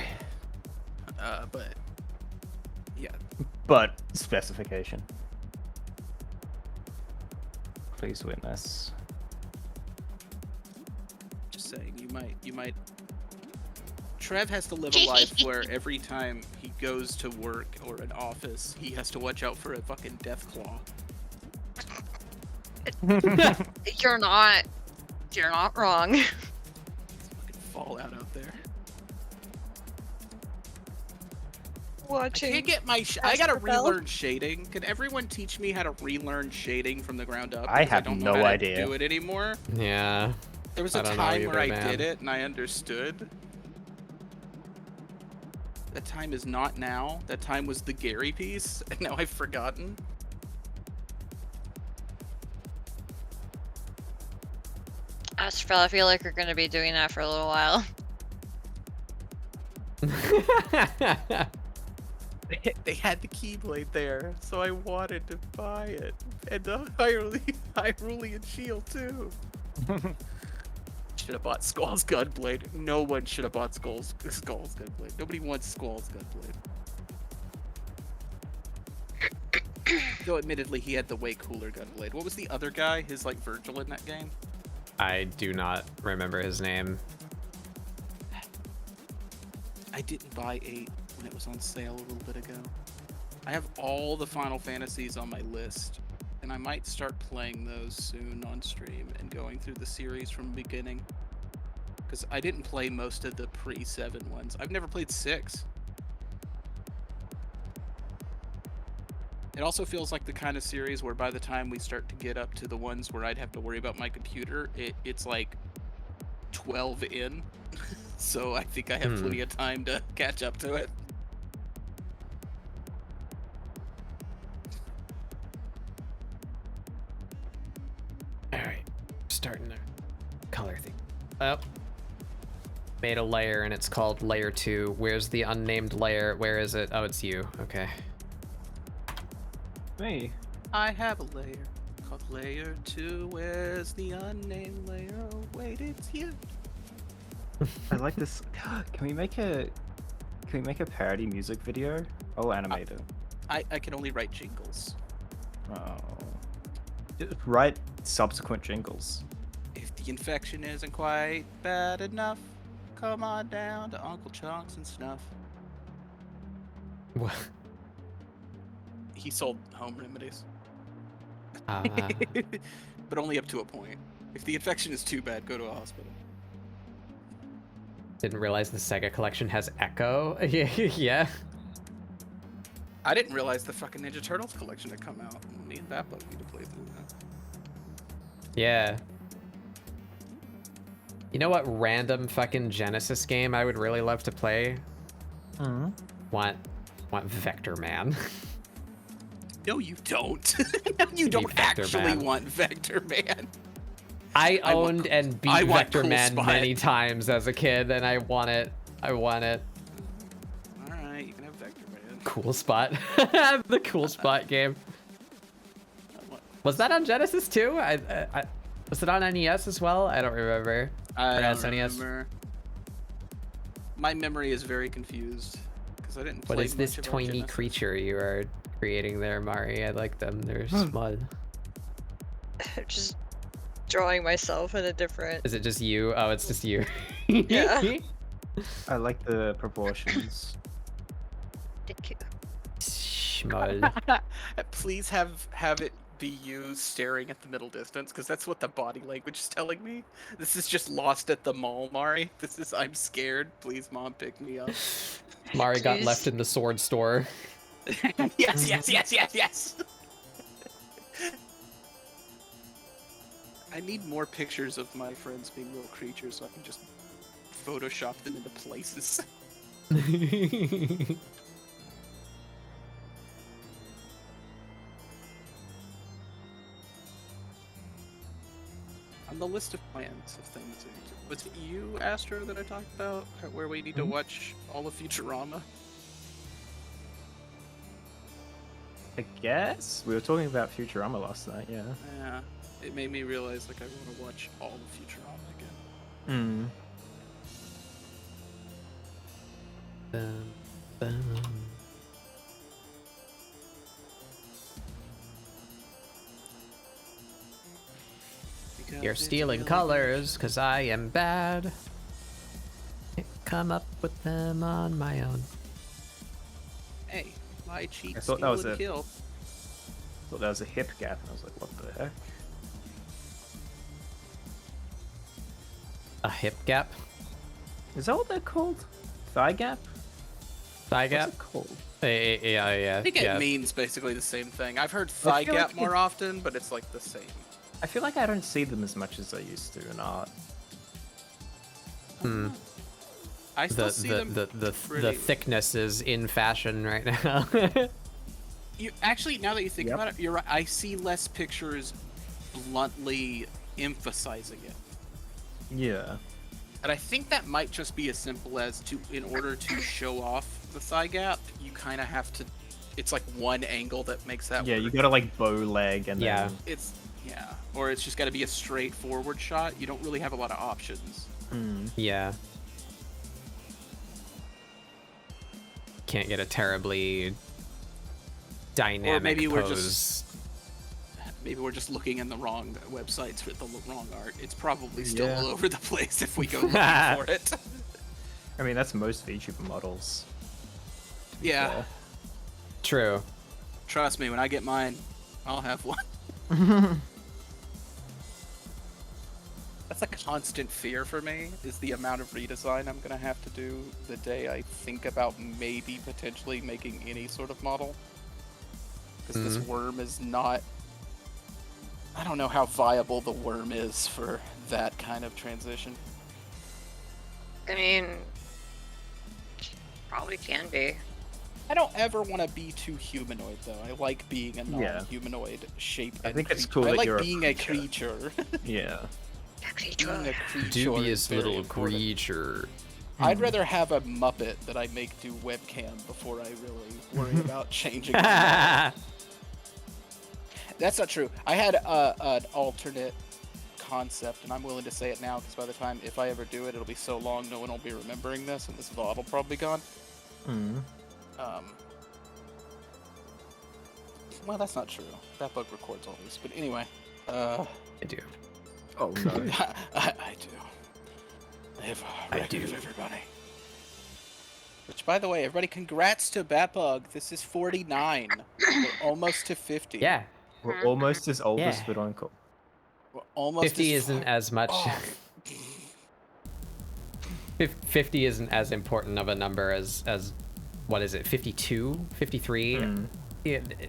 us. But yeah. But specification. Please witness. Just saying, you might. Trev has to live a life where every time he goes to work or an office, he has to watch out for a fucking death claw. You're not wrong. Fucking fallout out there. Watching. I can't get my. I gotta relearn shading. Can everyone teach me how to relearn shading from the ground up? I Because have don't no know how idea. to do it anymore. Yeah. There was a I don't know time where either, I man. did it and I understood. That time is not now. That time was the Gary piece, and now I've forgotten. Astrofel, I feel like you're gonna be doing that for a little while. They had the Keyblade there, so I wanted to buy it. And the Hyrulean Shield, too. Should have bought Skull's Gunblade. No one should have bought Skull's Gunblade. Nobody wants Skull's Gunblade. Though admittedly, he had the way cooler Gunblade. What was the other guy? His like Virgil in that game? I do not remember his name. I didn't buy 8 when it was on sale a little bit ago. I have all the Final Fantasies on my list, and I might start playing those soon on stream and going through the series from the beginning. Because I didn't play most of the pre-7 ones. I've never played 6. It also feels like the kind of series where by the time we start to get up to the ones where I'd have to worry about my computer, it's like 12 in. So I think I have plenty of time to catch up to it. Alright, starting our color thing. Oh. Made a layer and it's called layer 2. Where's the unnamed layer? Where is it? Oh, it's you. Okay. Me. I have a layer called layer 2. Where's the unnamed layer? Oh, wait, it's you. I like this. Can we make a parody music video? I'll animate it. I can only write jingles. Oh. Just write subsequent jingles. If the infection isn't quite bad enough, come on down to Uncle Chunks and Snuff. What? He sold home remedies. Uh, But only up to a point. If the infection is too bad, go to a hospital. didn't realize the Sega collection has Echo. Yeah. I didn't realize the fucking Ninja Turtles collection had come out. Me and Bappo need to play through that. Yeah. You know what random fucking Genesis game I would really love to play? Want Vector Man. No, you don't. No, you don't Vector actually Man. want Vector Man. I I want- owned and beat I want Vector Cool Man Spot. many times as a kid, and I want it. I want it. Alright, you can have Vector Man. Cool Spot. The Cool Spot game. Was that on Genesis too? Was it on NES as well? I don't remember. I Or don't SNES? remember. My memory is very confused because I didn't play What is this much of tiny Genesis. creature you are creating there, Mari? I like them. They're small. Just drawing myself in a different. Is it just you? Oh, it's just you. Yeah. I like the proportions. Thank you. Small. Please have it be you staring at the middle distance, because that's what the body language is telling me. This is just lost at the mall, Mari. This is I'm scared. Please, mom, pick me up. Mari got Please. left in the sword store. Yes, yes, yes, yes, yes. I need more pictures of my friends being little creatures so I can just Photoshop them into places. On the list of plans of things, was it you, Astro, that I talked about, where we need to watch all of Futurama? I guess we were talking about Futurama last night. Yeah. Yeah, it made me realize like I want to watch all of Futurama again. You're stealing colors, cause I am bad. Can't come up with them on my own. Hey, lie, cheat, I thought that steal, was and a- kill. Thought that was a hip gap, and I was like, what the heck? A hip gap? Is that what they're called? Thigh gap? Thigh gap? What's it called? Yeah. I think yeah. it means basically the same thing. I've heard thigh feel gap like more often, but it's like the same. I feel like I don't see them as much as I used to in art. Hmm. I still The see the them the pretty... thickness is in fashion right now. You actually, now that you think Yep. about it, you're right. I see less pictures bluntly emphasizing it, Yeah. and I think that might just be as simple as in order to show off the thigh gap, you kind of have to. It's like one angle that makes that. Yeah, work. you gotta like bow leg and Yeah. then... Or it's just got to be a straightforward shot. You don't really have a lot of options. Yeah. Can't get a terribly dynamic Or maybe pose. Maybe we're just looking in the wrong websites for the wrong art. It's probably still Yeah. all over the place if we go looking for it. I mean, that's most VTuber models. Yeah. True. Trust me, when I get mine, I'll have one. That's a constant fear for me, is the amount of redesign I'm gonna have to do the day I think about maybe potentially making any sort of model. Because this worm is not... I don't know how viable the worm is for that kind of transition. I mean, probably can be. I don't ever want to be too humanoid, though. I like being a Yeah. non-humanoid shape. I and think it's creature. cool I that like you're a being a creature. Yeah. Being a creature Dubious is very little important. creature. I'd rather have a Muppet that I make do webcam before I really worry about changing my model. That's not true. I had an alternate concept, and I'm willing to say it now, because by the time, if I ever do it, it'll be so long no one will be remembering this, and this VOD will probably be gone. Well, that's not true. That bug records always. But anyway, I do. Oh no. I do. I have a record of everybody. Which, by the way, everybody, congrats to Batbug. This is 49. We're almost to 50. Yeah. We're almost as old as Yeah. Spiduncle. We're almost 50 as isn't as much. Oh. 50 isn't as important of a number as what is it, 52, 53?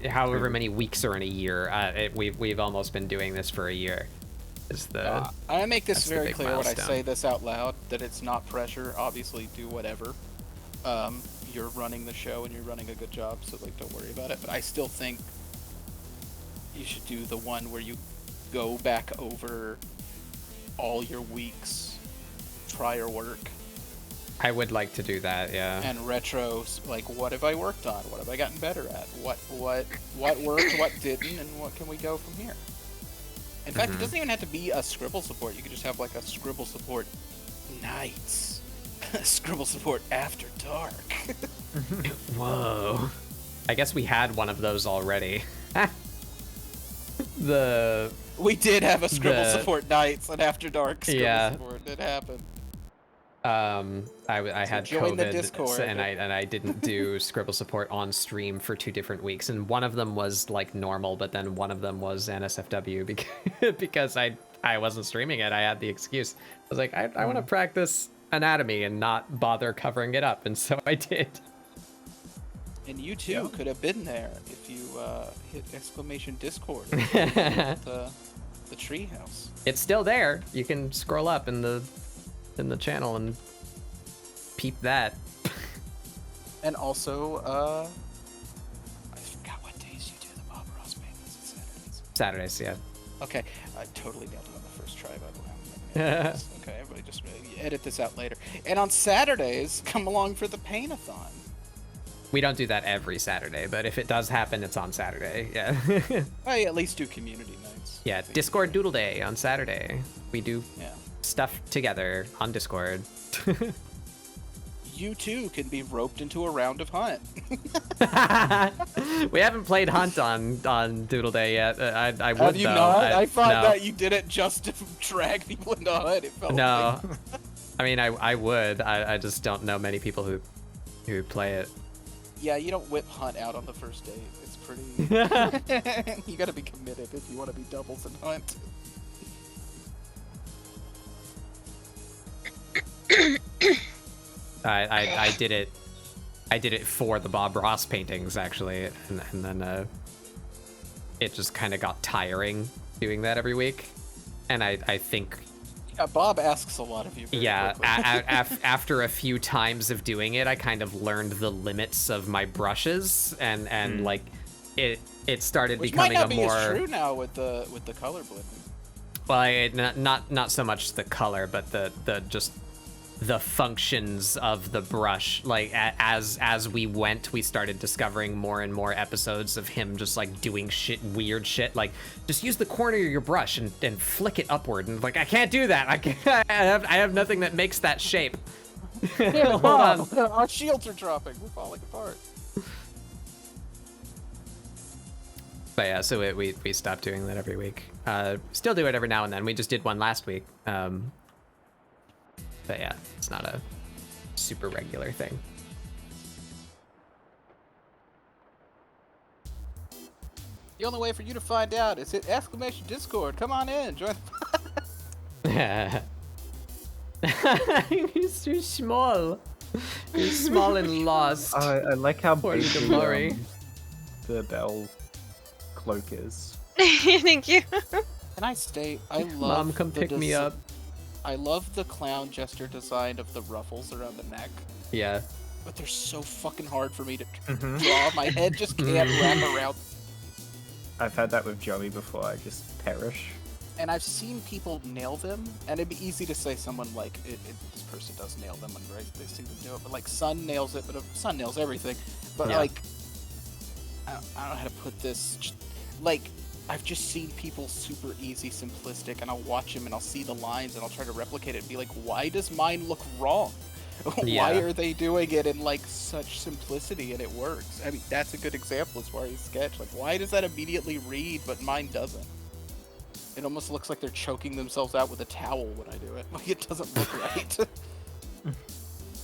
However many weeks are in a year. We've almost been doing this for a year. I make this that's the very big clear when I milestone. say this out loud, that it's not pressure. Obviously, do whatever. You're running the show and you're running a good job, so like don't worry about it. But I still think you should do the one where you go back over all your weeks prior work. I would like to do that, yeah. And retros, like, what have I worked on? What have I gotten better at? What worked, what didn't, and what can we go from here? In fact, it doesn't even have to be a ScribbleSupport. You could just have like a ScribbleSupport nights, ScribbleSupport after dark. Whoa. I guess we had one of those already. We did have a ScribbleSupport nights and after dark ScribbleSupport. Yeah. It happened. I had join the COVID, Discord. and I didn't do ScribbleSupport on stream for 2 different weeks, and one of them was like normal, but then one of them was NSFW because I wasn't streaming it. I had the excuse. I was like, I want to practice anatomy and not bother covering it up, and so I did. And you too could have been there if you hit !Discord the treehouse. It's still there. You can scroll up in the channel and peep that. And also, I forgot what days you do the Bob Ross payments. It's Saturdays. Saturdays, yeah. Okay, I totally nailed it on the first try, by the way. Okay, everybody just edit this out later. And on Saturdays, come along for the paint-a-thon. We don't do that every Saturday, but if it does happen, it's on Saturday. Yeah. I at least do community nights. Yeah, Discord Doodle Day on Saturday. We do Yeah. stuff together on Discord. You too can be roped into a round of Hunt. We haven't played Hunt on Doodle Day yet. I would, Have you though. not? I thought no. that you did it just to drag people into Hunt. It felt No. like... I mean, I would. I just don't know many people who play it. Yeah, you don't whip Hunt out on the first date. It's pretty... You gotta be committed if you want to be doubles in Hunt. I did it. I did it for the Bob Ross paintings, actually, and then it just kind of got tiring doing that every week. And I think... Yeah, Bob asks a lot of you. Yeah, after a few times of doing it, I kind of learned the limits of my brushes, and like it started Which becoming might not a be more... as true now with the color blending. Well, not so much the color, but the just the functions of the brush. Like as we went, we started discovering more and more episodes of him just like doing weird shit, like just use the corner of your brush and flick it upward, and like I can't do that. I have nothing that makes that shape. Hold on. Our shields are dropping. We're falling apart. But yeah, so we stopped doing that every week. Still do it every now and then. We just did one last week. But yeah, it's not a super regular thing. The only way for you to find out is hit !Discord. Come on in, join He's too small. He's small and lost. I like how Poor big little Murray. the bell cloak is. Thank you. Can I state, I love Mom, come pick me up. I love the clown jester design of the ruffles around the neck, Yeah. but they're so fucking hard for me to draw. My head just can't wrap around. I've had that with Joey before. I just perish. And I've seen people nail them, and it'd be easy to say someone like, this person does nail them, and they seem to do it, but like Sun nails it, but Sun nails everything. But Yeah. like, I don't know how to put this. Like, I've just seen people super easy, simplistic, and I'll watch them and I'll see the lines and I'll try to replicate it and be like, why does mine look wrong? Yeah. Why are they doing it in like such simplicity and it works? I mean, that's a good example as far as sketch. Like, why does that immediately read but mine doesn't? It almost looks like they're choking themselves out with a towel when I do it. Like, it doesn't look right.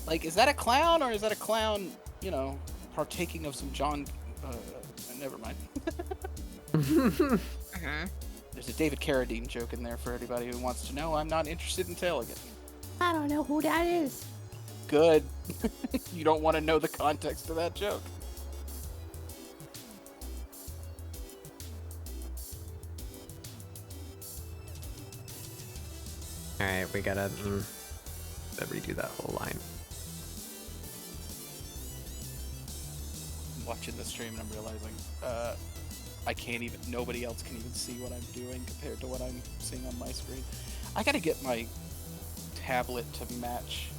Like, is that a clown, or is that a clown, you know, partaking of some John... never mind. There's a David Carradine joke in there for anybody who wants to know. I'm not interested in telling it. I don't know who that is. Good. You don't want to know the context of that joke. Alright, we gotta redo that whole line. I'm watching the stream and I'm realizing I can't even, nobody else can even see what I'm doing compared to what I'm seeing on my screen. I gotta get my tablet to match.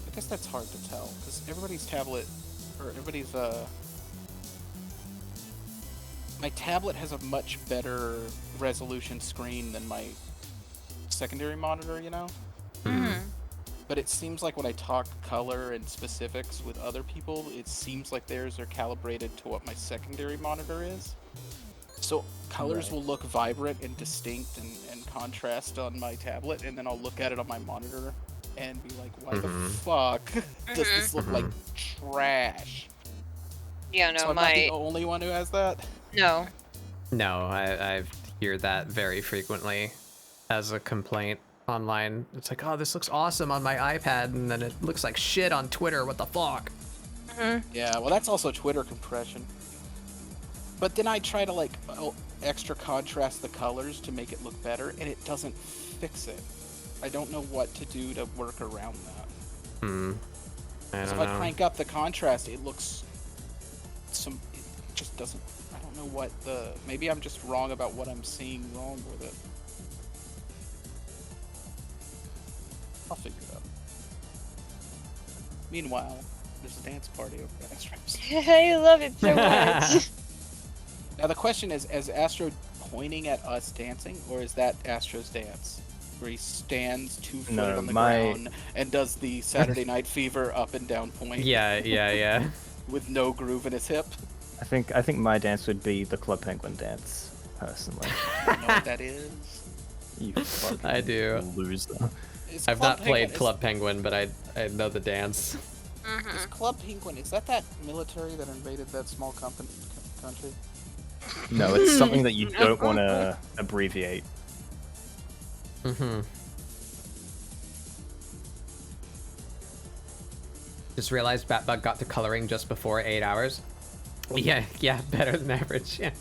I guess that's hard to tell, because everybody's tablet, or everybody's, my tablet has a much better resolution screen than my secondary monitor, you know? But it seems like when I talk color and specifics with other people, it seems like theirs are calibrated to what my secondary monitor is. So colors will look vibrant and distinct and contrast on my tablet, and then I'll look at it on my monitor and be like, why the fuck does this look like trash? Yeah, no, so I'm not the only one who has that? No. No, I hear that very frequently as a complaint online. It's like, oh, this looks awesome on my iPad, and then it looks like shit on Twitter. What the fuck? Yeah, well, that's also Twitter compression. But then I try to, like, extra contrast the colors to make it look better, and it doesn't fix it. I don't know what to do to work around that. I don't So if know. I crank up the contrast, it looks... it just doesn't... I don't know what the... Maybe I'm just wrong about what I'm seeing wrong with it. I'll figure it out. Meanwhile, there's a dance party over at Astro's. I love it so much. Now the question is Astro pointing at us dancing, or is that Astro's dance? Where he stands 2 foot on the ground and does the Saturday Night Fever up and down point. Yeah. With no groove in his hip. I think my dance would be the Club Penguin dance, personally. I know what that is. You fucking I do. loser. I've not played Club Penguin, but I know the dance. Is Club Penguin, is that military that invaded that small country? No, it's something that you don't want to abbreviate. Just realized Batbug got to coloring just before 8 hours. Yeah, better than average, yeah.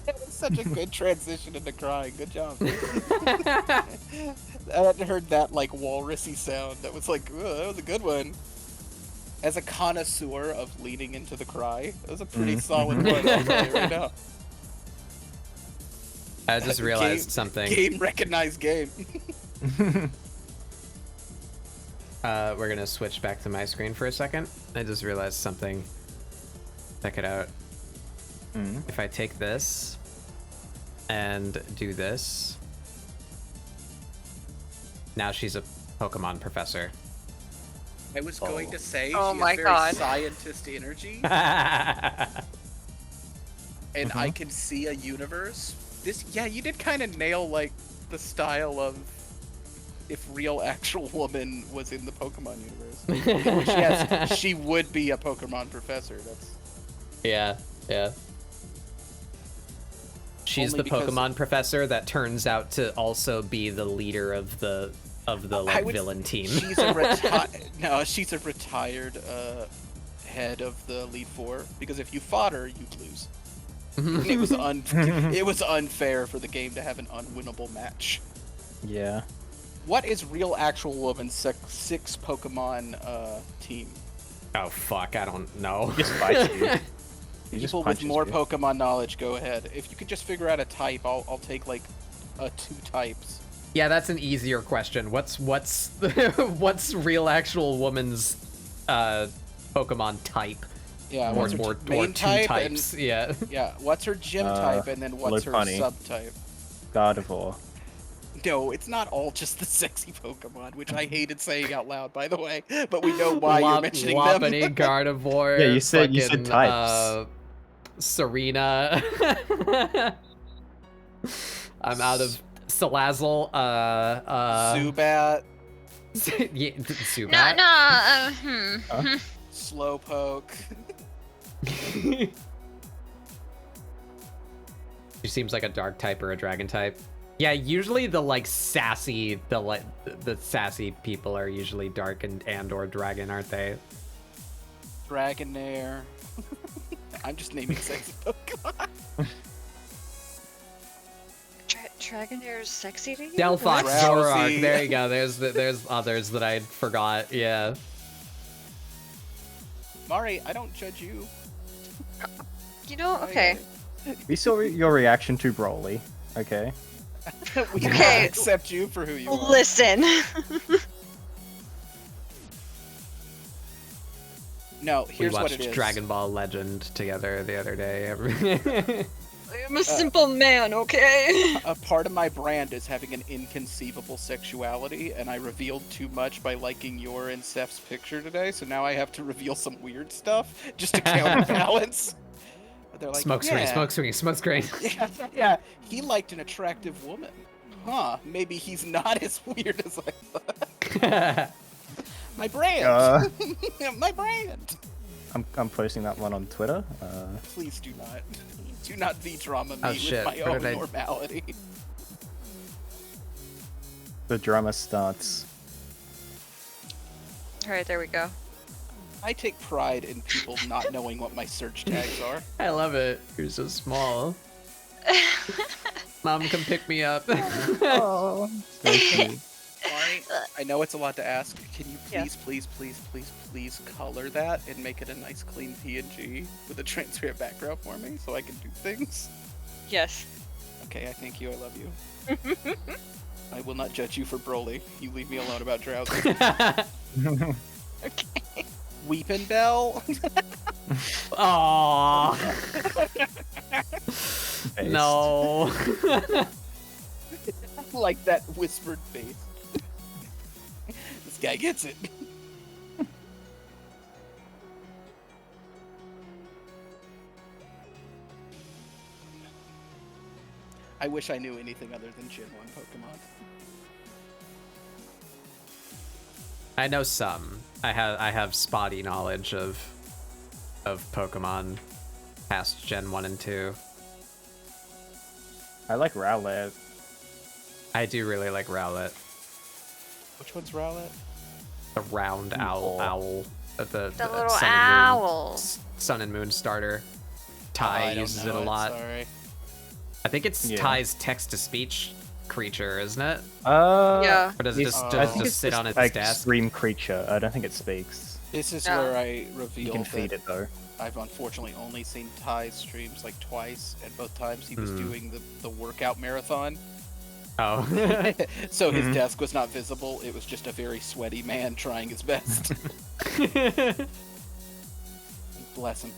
It was such a good transition into crying. Good job. I hadn't heard that, like, walrusy sound. That was like, oh, that was a good one. As a connoisseur of leaning into the cry, that was a pretty solid one, I'll tell you right now. I just realized something. Game recognized game. We're gonna switch back to my screen for a second. I just realized something. Check it out. If I take this and do this, now she's a Pokemon professor. I was going to say Oh she my has very God. scientist energy. And I can see a universe. Yeah, you did kind of nail, like, the style of if real actual woman was in the Pokemon universe. In which, yes, she would be a Pokemon professor. That's Yeah. She's Only the because- Pokemon professor that turns out to also be the leader of the like villain team. She's a retired head of the Elite Four, because if you fought her, you'd lose. And it was unfair for the game to have an unwinnable match. Yeah. What is real actual woman's six Pokemon team? Oh fuck, I don't know. Just fight you. People with more Pokemon knowledge, go ahead. If you could just figure out a type, I'll take like 2 types. Yeah, that's an easier question. What's what's real actual woman's Pokemon type? Yeah, or what's her or main 2 type types. and- Yeah. Yeah, what's her gym type, and then what's her Lopunny. subtype? Gardevoir. No, it's not all just the sexy Pokemon, which I hated saying out loud, by the way. But we know why you're mentioning them. Lopunny, Gardevoir. Yeah, you said fucking, types. Serena. I'm out of Salazzle. Zubat. Yeah, Zubat. No. Slowpoke. She seems like a dark type or a dragon type. Yeah, usually the like sassy, the sassy people are usually dark and or dragon, aren't they? Dragonair. I'm just naming sexy Pokemon. Dragonair's sexy to you? Delphox, What? Zoroark. There you go. There's others that I forgot. Yeah. Mari, I don't judge you. You know, okay. We saw your reaction to Broly. Okay. We Okay. accept you for who you are. Listen. No, We here's what watched it is. Dragon Ball Legend together the other day. I'm a simple man, okay? A part of my brand is having an inconceivable sexuality, and I revealed too much by liking your and Steph's picture today, so now I have to reveal some weird stuff just to counterbalance. They're like, Smoke screen, yeah. smoke screen, smoke screen. Yeah, he liked an attractive woman. Huh, maybe he's not as weird as I thought. My brand! My brand! I'm posting that one on Twitter. Please do not. Do not V-drama me Oh, with shit. my Where own did I- normality. The drama starts. Alright, there we go. I take pride in people not knowing what my search tags are. I love it. You're so small. Mom, come pick me up. Oh, so cute. Mari, I know it's a lot to ask. Can you Yeah. please color that and make it a nice clean PNG with a transparent background for me so I can do things? Yes. Okay, I thank you. I love you. I will not judge you for Broly. You leave me alone about Drowsy. Okay. Weepin' Bell. Aww. No. Like that whispered face. This guy gets it. I wish I knew anything other than Gen 1 Pokemon. I know some. I have spotty knowledge of Pokemon past Gen 1 and 2. I like Rowlet. I do really like Rowlet. Which one's Rowlet? The round owl. The little Sun and Moon- owl. Sun and Moon starter. Ty I don't uses know it a lot. Sorry. I think it's Yeah. Ty's text-to-speech creature, isn't it? Yeah. Or does it It's- just, I does it think just it's sit just on its like desk? Scream creature. I don't think it speaks. This is Yeah. where I You reveal can feed that it though. I've unfortunately only seen Ty's streams like twice, and both times he was Hmm. doing the workout marathon. Oh. So his Mhm. desk was not visible. It was just a very sweaty man trying his best. Bless him.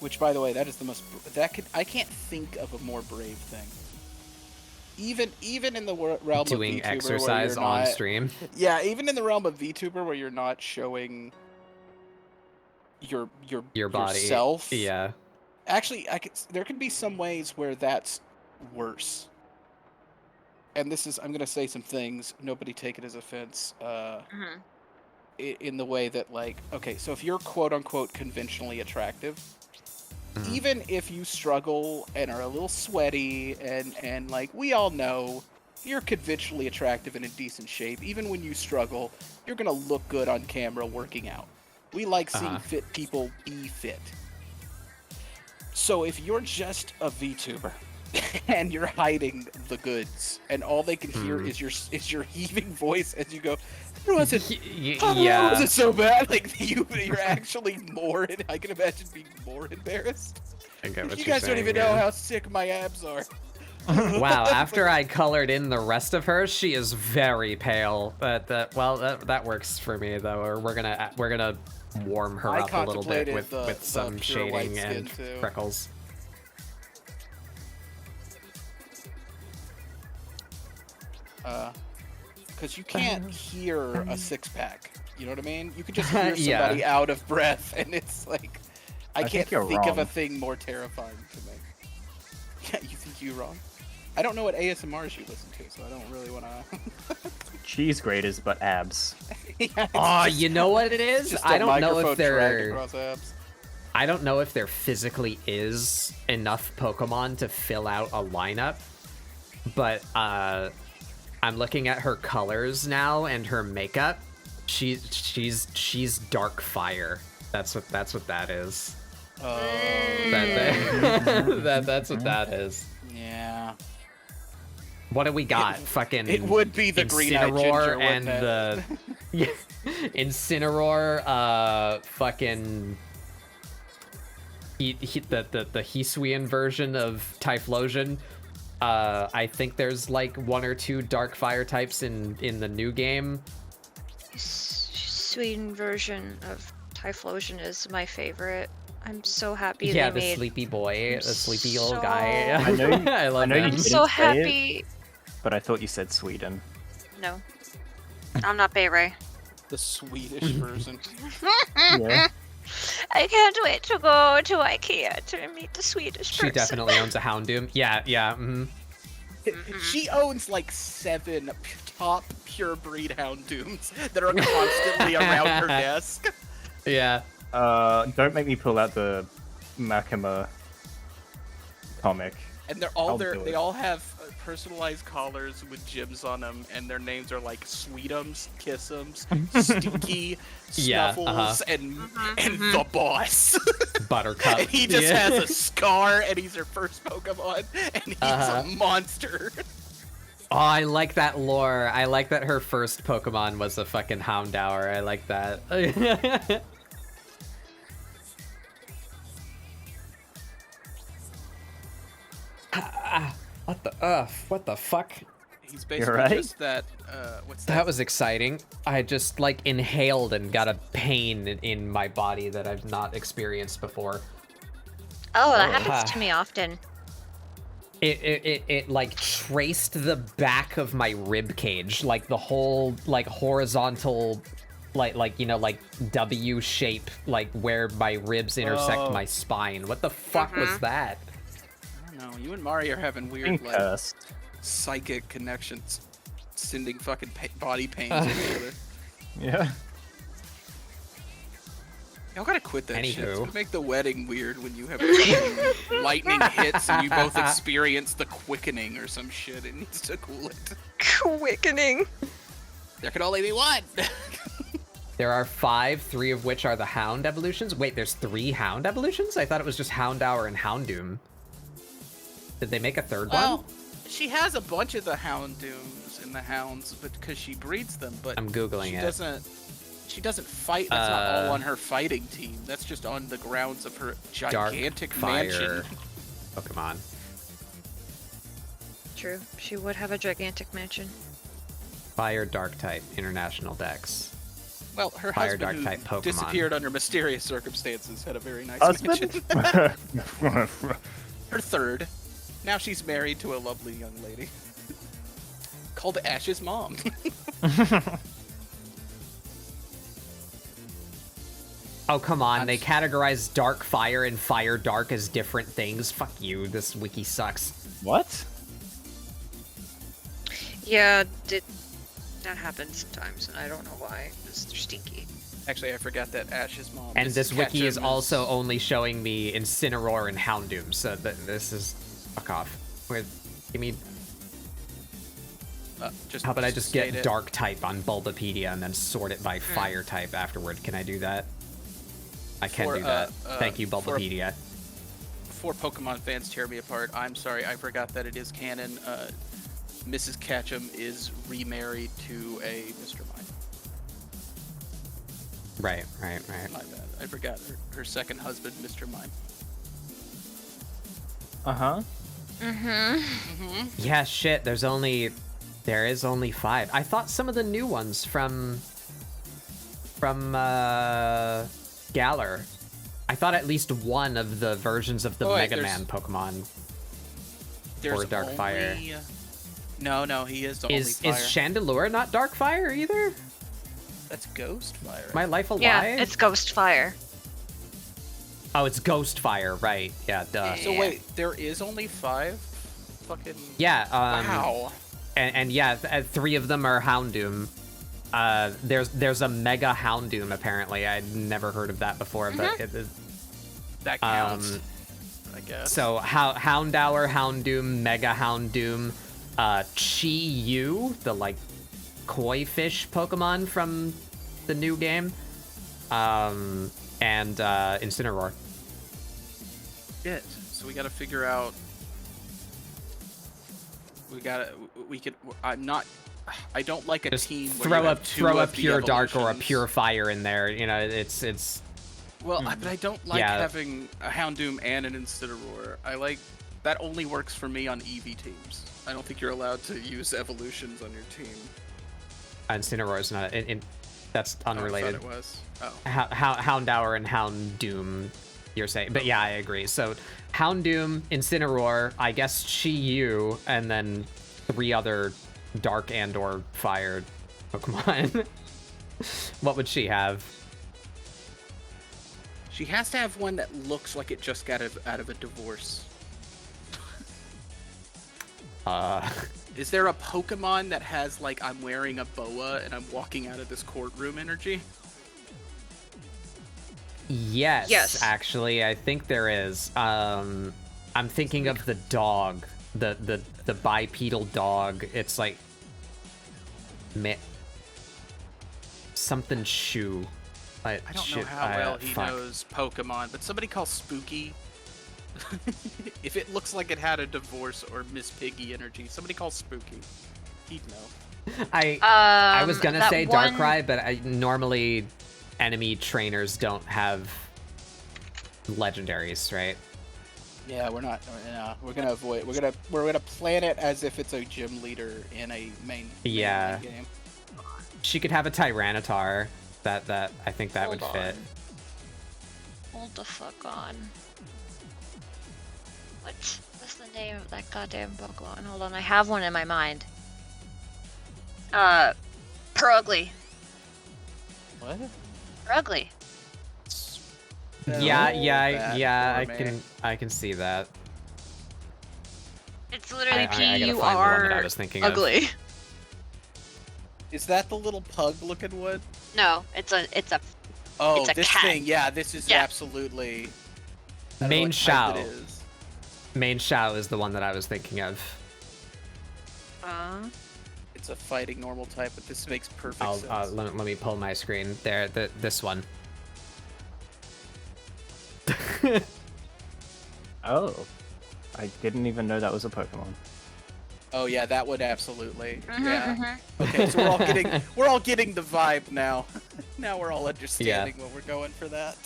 Which, by the way, that is the most I can't think of a more brave thing. Even in the realm Doing of VTuber exercise where you're on not, stream. Yeah, even in the realm of VTuber where you're not showing your body. yourself. Yeah. Actually, there can be some ways where that's worse. And this is, I'm gonna say some things. Nobody take it as offense. In the way that, like, okay, so if you're quote unquote conventionally attractive, even if you struggle and are a little sweaty and like we all know, you're conventionally attractive and in decent shape. Even when you struggle, you're gonna look good on camera working out. We like seeing fit people be fit. So if you're just a VTuber and you're hiding the goods, and all they can hear is your heaving voice as you go, "It wasn't, it wasn't so bad." Like you're actually more. I can imagine being more embarrassed. I get what You you're guys don't saying, even know yeah. how sick my abs are. Wow, after I colored in the rest of her, she is very pale. But that works for me though. Or we're gonna warm her I up a little bit contemplated with the some pure white shading skin, and too. freckles. Because you can't hear a six-pack. You know what I mean? You could just hear Yeah. somebody out of breath, and it's like, I can't think you're think of a wrong. thing more terrifying to me. Yeah, you think you're wrong? I don't know what ASMRs you listen to, so I don't really want to. Cheese graters, but abs. Oh, you know what it is? Just I a don't know microphone if dragged there. across abs. I don't know if there physically is enough Pokemon to fill out a lineup, but I'm looking at her colors now and her makeup. She's dark fire. That's what that is. That's what that is. Yeah. What do we got? Fucking. It would be the green-eyed ginger, Incineroar and wouldn't the Incineroar. Fucking. The Hisuian version of Typhlosion. I think there's like 1 or 2 dark fire types in the new game. Sweden version of Typhlosion is my favorite. I'm so happy Yeah, they the made. sleepy boy, the sleepy little so- guy. I know you, I love I know that. you I'm didn't so say happy. it, but I thought you said Sweden. No, I'm not Bayray. The Swedish version. Yeah. I can't wait to go to IKEA to meet the Swedish She person. definitely owns a Houndoom. Yeah. She owns like 7 top pure breed Houndooms that are constantly around her desk. Yeah. Don't make me pull out the Makima comic. And they're all they all have personalized collars with gems on them, and their names are like Sweetums, Kissums, Stinky, Yeah, Snuffles, and the boss. Buttercup. And he just Yeah. has a scar, and he's her first Pokemon, and he's a monster. Oh, I like that lore. I like that her first Pokemon was a fucking Houndour. I like that. What the fuck? He's basically right? just that. What's that? That was exciting. I just like inhaled and got a pain in my body that I've not experienced before. Oh, that happens to me often. It like traced the back of my rib cage, like the whole like horizontal, like you know, like W shape, like where my ribs intersect Oh. my spine. What the fuck was that? I don't know. You and Mari are having weird Being like cursed. psychic connections, sending fucking body pains at each other. Yeah. Y'all gotta quit that shit. It's Anywho. gonna make the wedding weird when you have fucking lightning hits and you both experience the quickening or some shit. It needs to cool it. Quickening. There can only be one. There are 5, 3 of which are the Hound evolutions. Wait, there's 3 Hound evolutions? I thought it was just Houndour and Houndoom. Did they make a third one? Well, she has a bunch of the Houndooms and the Hounds, but because she breeds them. But I'm Googling she it. She doesn't fight. That's not all on her fighting team. That's just on the grounds of her Dark gigantic fire mansion. Pokemon. True. She would have a gigantic mansion. Fire Dark type International Dex. Well, her Fire husband, Dark who type Pokemon. disappeared under mysterious circumstances, had a very nice Husband? mansion. Her third. Now she's married to a lovely young lady called Ash's mom. Oh, come on. They categorize Dark Fire and Fire Dark as different things. Fuck you. This wiki sucks. What? Yeah, that happens sometimes, and I don't know why. It's stinky. Actually, I forgot that Ash's mom. And is this wiki is Ketchum also only showing me Incineroar and Houndoom, so this is... Fuck off. Give me... just How about I just state get it. Dark type on Bulbapedia and then sort it by Fire type afterward? Can I do that? I can For, do that. Thank you, for- Bulbapedia. Before Pokemon fans tear me apart, I'm sorry, I forgot that it is canon. Mrs. Ketchum is remarried to a Mr. Mime. Right. My bad. I forgot her second husband, Mr. Mime. Uh-huh. Yeah, shit. There is only 5. I thought some of the new ones from Galar. I thought at least one of the versions of the Oh, wait, Mega Man Pokemon There's were Darkfire. only- No, he is only Is fire. Chandelure not Darkfire either? That's Ghostfire. My life a lie? Yeah, it's Ghost Fire. Oh, it's Ghostfire, right? Yeah, duh. So wait, there is only 5? Fucking. Yeah. Wow. And yeah, 3 of them are Houndoom. There's a Mega Houndoom apparently. I'd never heard of that before, but it is. That counts. I guess. So Houndour, Houndoom, Mega Houndoom, Chi-Yu, the like koi fish Pokemon from the new game, and Incineroar. Shit. So we gotta figure out. I don't like a Just team where throw you a have 2 throw a of the pure dark or a evolutions. pure fire in there. You know, it's. Well, but I don't like Yeah. having a Houndoom and an Incineroar. I like that only works for me on EV teams. I don't think you're allowed to use evolutions on your team. Incineroar's not. That's unrelated. Oh, I thought it was. Oh. Houndour and Houndoom, you're saying. But yeah, I agree. So Houndoom, Incineroar, I guess Chi-Yu, and then 3 other dark and or fire Pokemon. What would she have? She has to have one that looks like it just got out of a divorce. Is there a Pokemon that has like I'm wearing a boa and I'm walking out of this courtroom energy? Yes, actually, I think there is. I'm thinking of the dog, the bipedal dog. It's like something shoe. I don't know how well he knows Pokemon, but somebody call Spooky. If it looks like it had a divorce or Miss Piggy energy, somebody call Spooky. He'd know. I was gonna that say one- Darkrai, but normally enemy trainers don't have legendaries, right? Yeah, we're not. We're gonna avoid. We're gonna plan it as if it's a gym leader in a main game. She could have a Tyranitar. That I think that would fit. Hold the fuck on. What's the name of that goddamn Pokemon? Hold on, I have one in my mind. Perugly. What? Perugly. I can see that. It's literally I gotta find the one that I was thinking of. ugly. Is that the little pug-looking one? No, it's a Oh, it's a this cat. thing. Yeah, this is absolutely. I don't know Main what type Shao. it is. Main Shao is the one that I was thinking of. It's a fighting normal type, but this makes perfect sense. Let me pull my screen. There, this one. Oh, I didn't even know that was a Pokemon. Oh yeah, that would absolutely. Yeah. Okay, so we're all getting the vibe now. Now we're all understanding what we're going for that.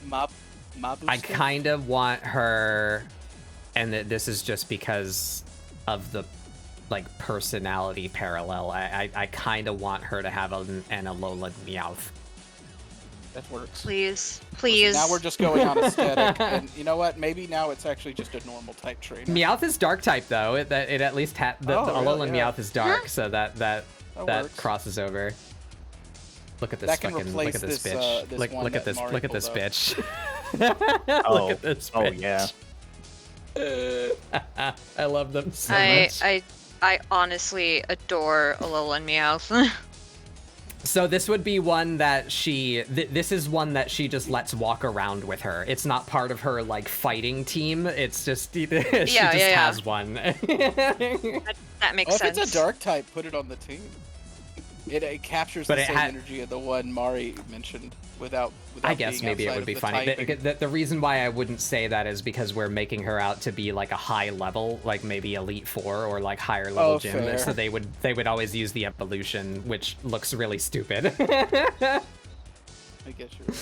Mabu. I kind of want her, and this is just because of the like personality parallel. I kind of want her to have an Alola Meowth. That works. Please. Now we're just going on aesthetic, and you know what? Maybe now it's actually just a normal type trainer. Meowth is dark type though. It at least the Alolan Meowth is dark, so that works. crosses over. Look at this That can fucking look replace at this this, bitch. this Look one at that this Mari look at this pulled up. bitch. Oh, Look at this oh bitch. yeah. I love them so much. I honestly adore Alolan Meowth. So this would be one that this is one that she just lets walk around with her. It's not part of her like fighting team. It's just she has one. that makes sense. If it's a dark type, put it on the team. It captures But the it same had- energy of the one Mari mentioned without I guess being maybe it outside would of be the funny. typing. The reason why I wouldn't say that is because we're making her out to be like a high level, like maybe Elite Four or like higher level gym. fair. So they would always use the evolution, which looks really stupid. I guess you're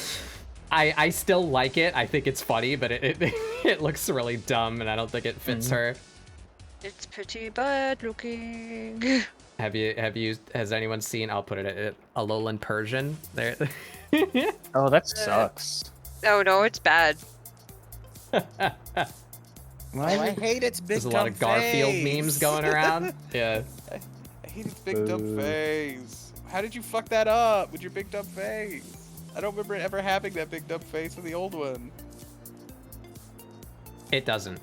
right. I still like it. I think it's funny, but it looks really dumb, and I don't think it fits her. It's pretty bad looking. Has anyone seen? I'll put it at Alolan Persian. There. Oh, that sucks. Oh no, it's bad. I hate its big There's a lot of Garfield memes going around. Yeah. I hate its big dumb face. How did you fuck that up with your big dumb face? I don't remember ever having that big dumb face in the old one. It doesn't.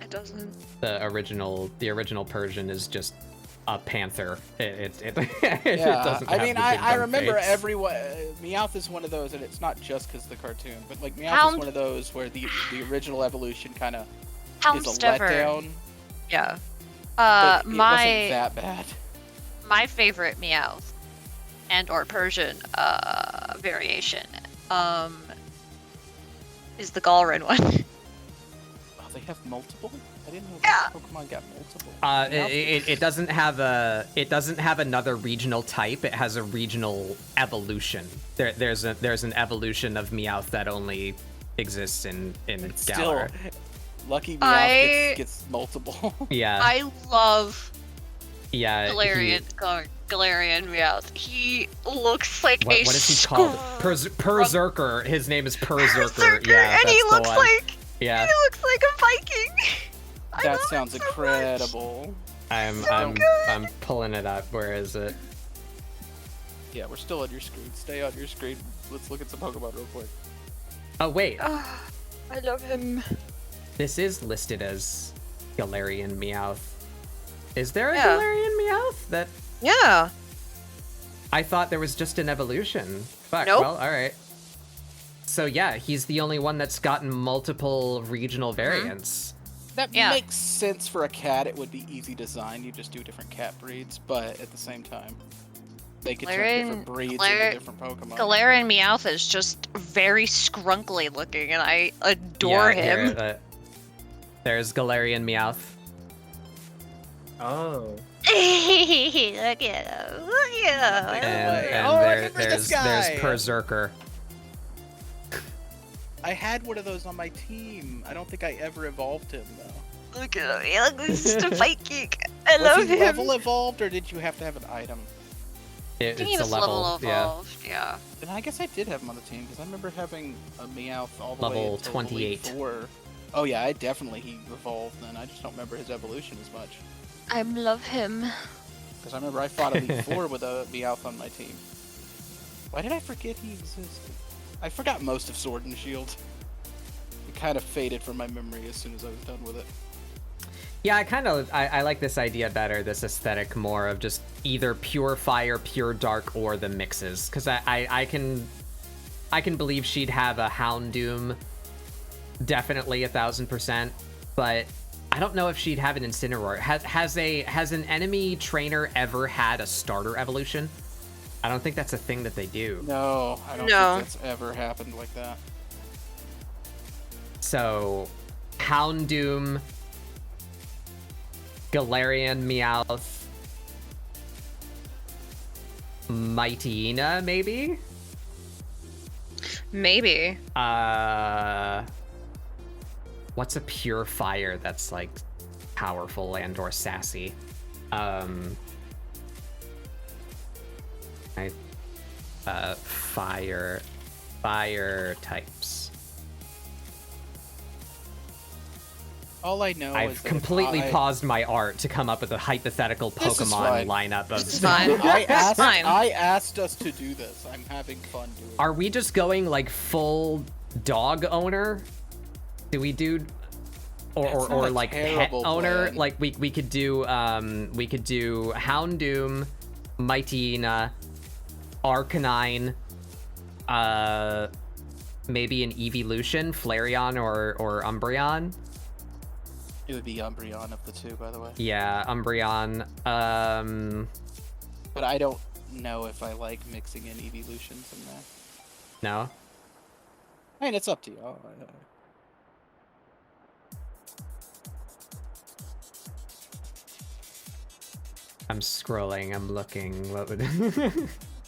It doesn't. The original Persian is just a panther. It Yeah, doesn't I have mean, the big I dumb remember face. everyone. Meowth is one of those, and it's not just because of the cartoon, but like Meowth Hound- is one of those where the original evolution kind of is a Houndstuffer. letdown. Yeah. But it wasn't My that bad. my favorite Meowth and or Persian variation is the Galrin one. Oh, they have multiple? I didn't know that Pokemon got multiple. It doesn't have another regional type. It has a regional evolution. There's an evolution of Meowth that only exists in Still, Galar. Lucky Meowth gets multiple. Yeah. I love Yeah. Galarian Meowth. He looks like What a is he called? Perzerker. His name is Perzerker. Yeah, and he that's the looks one. like Yeah. he looks like a Viking. That sounds incredible. I'm pulling it up. Where is it? Yeah, we're still on your screen. Stay on your screen. Let's look at some Pokemon real quick. Oh wait, I love him. this is listed as Galarian Meowth. Is there a Yeah. Galarian Meowth? That Yeah. I thought there was just an evolution. Fuck. Nope. Well, all right. So yeah, he's the only one that's gotten multiple regional variants. That Yeah. makes sense for a cat. It would be easy design. You just do different cat breeds, but at the same time, they could turn different breeds into different Pokemon. Galarian Meowth is just very scrunkly looking, and I adore Yeah, him. here, there's Galarian Meowth. Oh. Look at him. Look at him. And this there's guy. Perzerker. I had one of those on my team. I don't think I ever evolved him though. Look at him. He looks just a Viking. I Was love he him. level evolved, or did you have to have an item? I think he It's a was level. Yeah. evolved. Yeah. And I guess I did have him on the team because I remember having a Meowth all the Level way until 28. Elite 4. Oh yeah, he evolved then. I just don't remember his evolution as much. I love him. Because I remember I fought Elite 4 with a Meowth on my team. Why did I forget he existed? I forgot most of Sword and Shield. It kind of faded from my memory as soon as I was done with it. Yeah, I like this idea better, this aesthetic more of just either pure fire, pure dark, or the mixes. Because I can believe she'd have a Houndoom, definitely 1000%, but I don't know if she'd have an Incineroar. Has an enemy trainer ever had a starter evolution? I don't think that's a thing that they do. No, I don't think that's ever happened like that. So, Houndoom, Galarian Meowth, Mightyena, maybe? Maybe. What's a pure fire that's like powerful and or sassy? Fire types. All I know I've is that completely I... paused my art to come up with a hypothetical This is Pokemon fine. lineup of. This is fine. I asked us to do this. I'm having fun doing it. Are we just going like full dog owner? Do we do or like pet terrible owner? plan. Like we could do Houndoom, Mightyena, Arcanine, maybe an Evolution, Flareon or Umbreon. It would be Umbreon of the two, by the way. Yeah, Umbreon. But I don't know if I like mixing in evolutions in there. No. I mean, it's up to you. I'm scrolling. I'm looking. What would?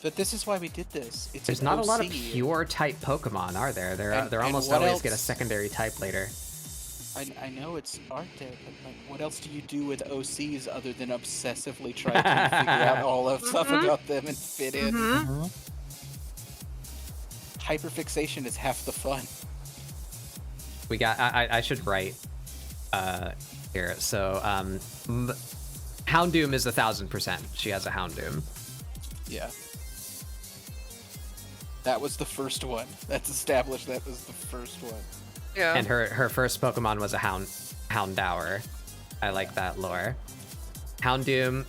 But this is why we did this. It's There's an not a lot of OC. pure type Pokemon, are there? They're And almost what always else? get a secondary type later. I I know it's art there, but like, what else do you do with OCs other than obsessively try to figure out all of stuff about them and fit in? Hyperfixation is half the fun. We got. I should write here. So Houndoom is 1000%. She has a Houndoom. Yeah. That was the first one. That's established. That was the first one. Yeah. And her first Pokemon was a Houndour. I like that lore. Houndoom.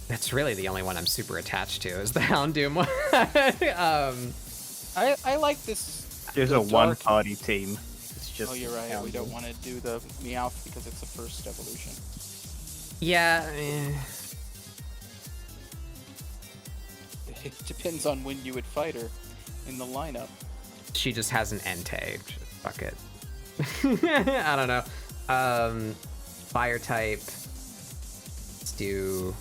That's really the only one I'm super attached to is the Houndoom one. I like this. There's the a one-party team. It's just. Oh, you're right. We Houndoom. don't want to do the Meowth because it's the first evolution. Yeah. It depends on when you would fight her in the lineup. She just has an Entei. Fuck it. I don't know. Fire type. Let's do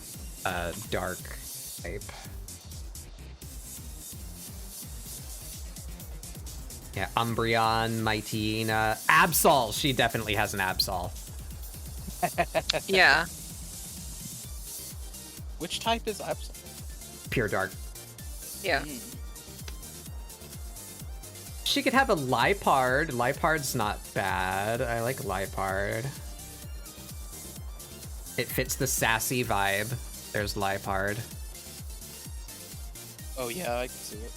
dark type. Yeah, Umbreon, Mightyena, Absol. She definitely has an Absol. Yeah. Which type is Absol? Pure dark. Yeah. She could have a Lipard. Lipard's not bad. I like Lipard. It fits the sassy vibe. There's Lipard. Oh yeah, I can see it.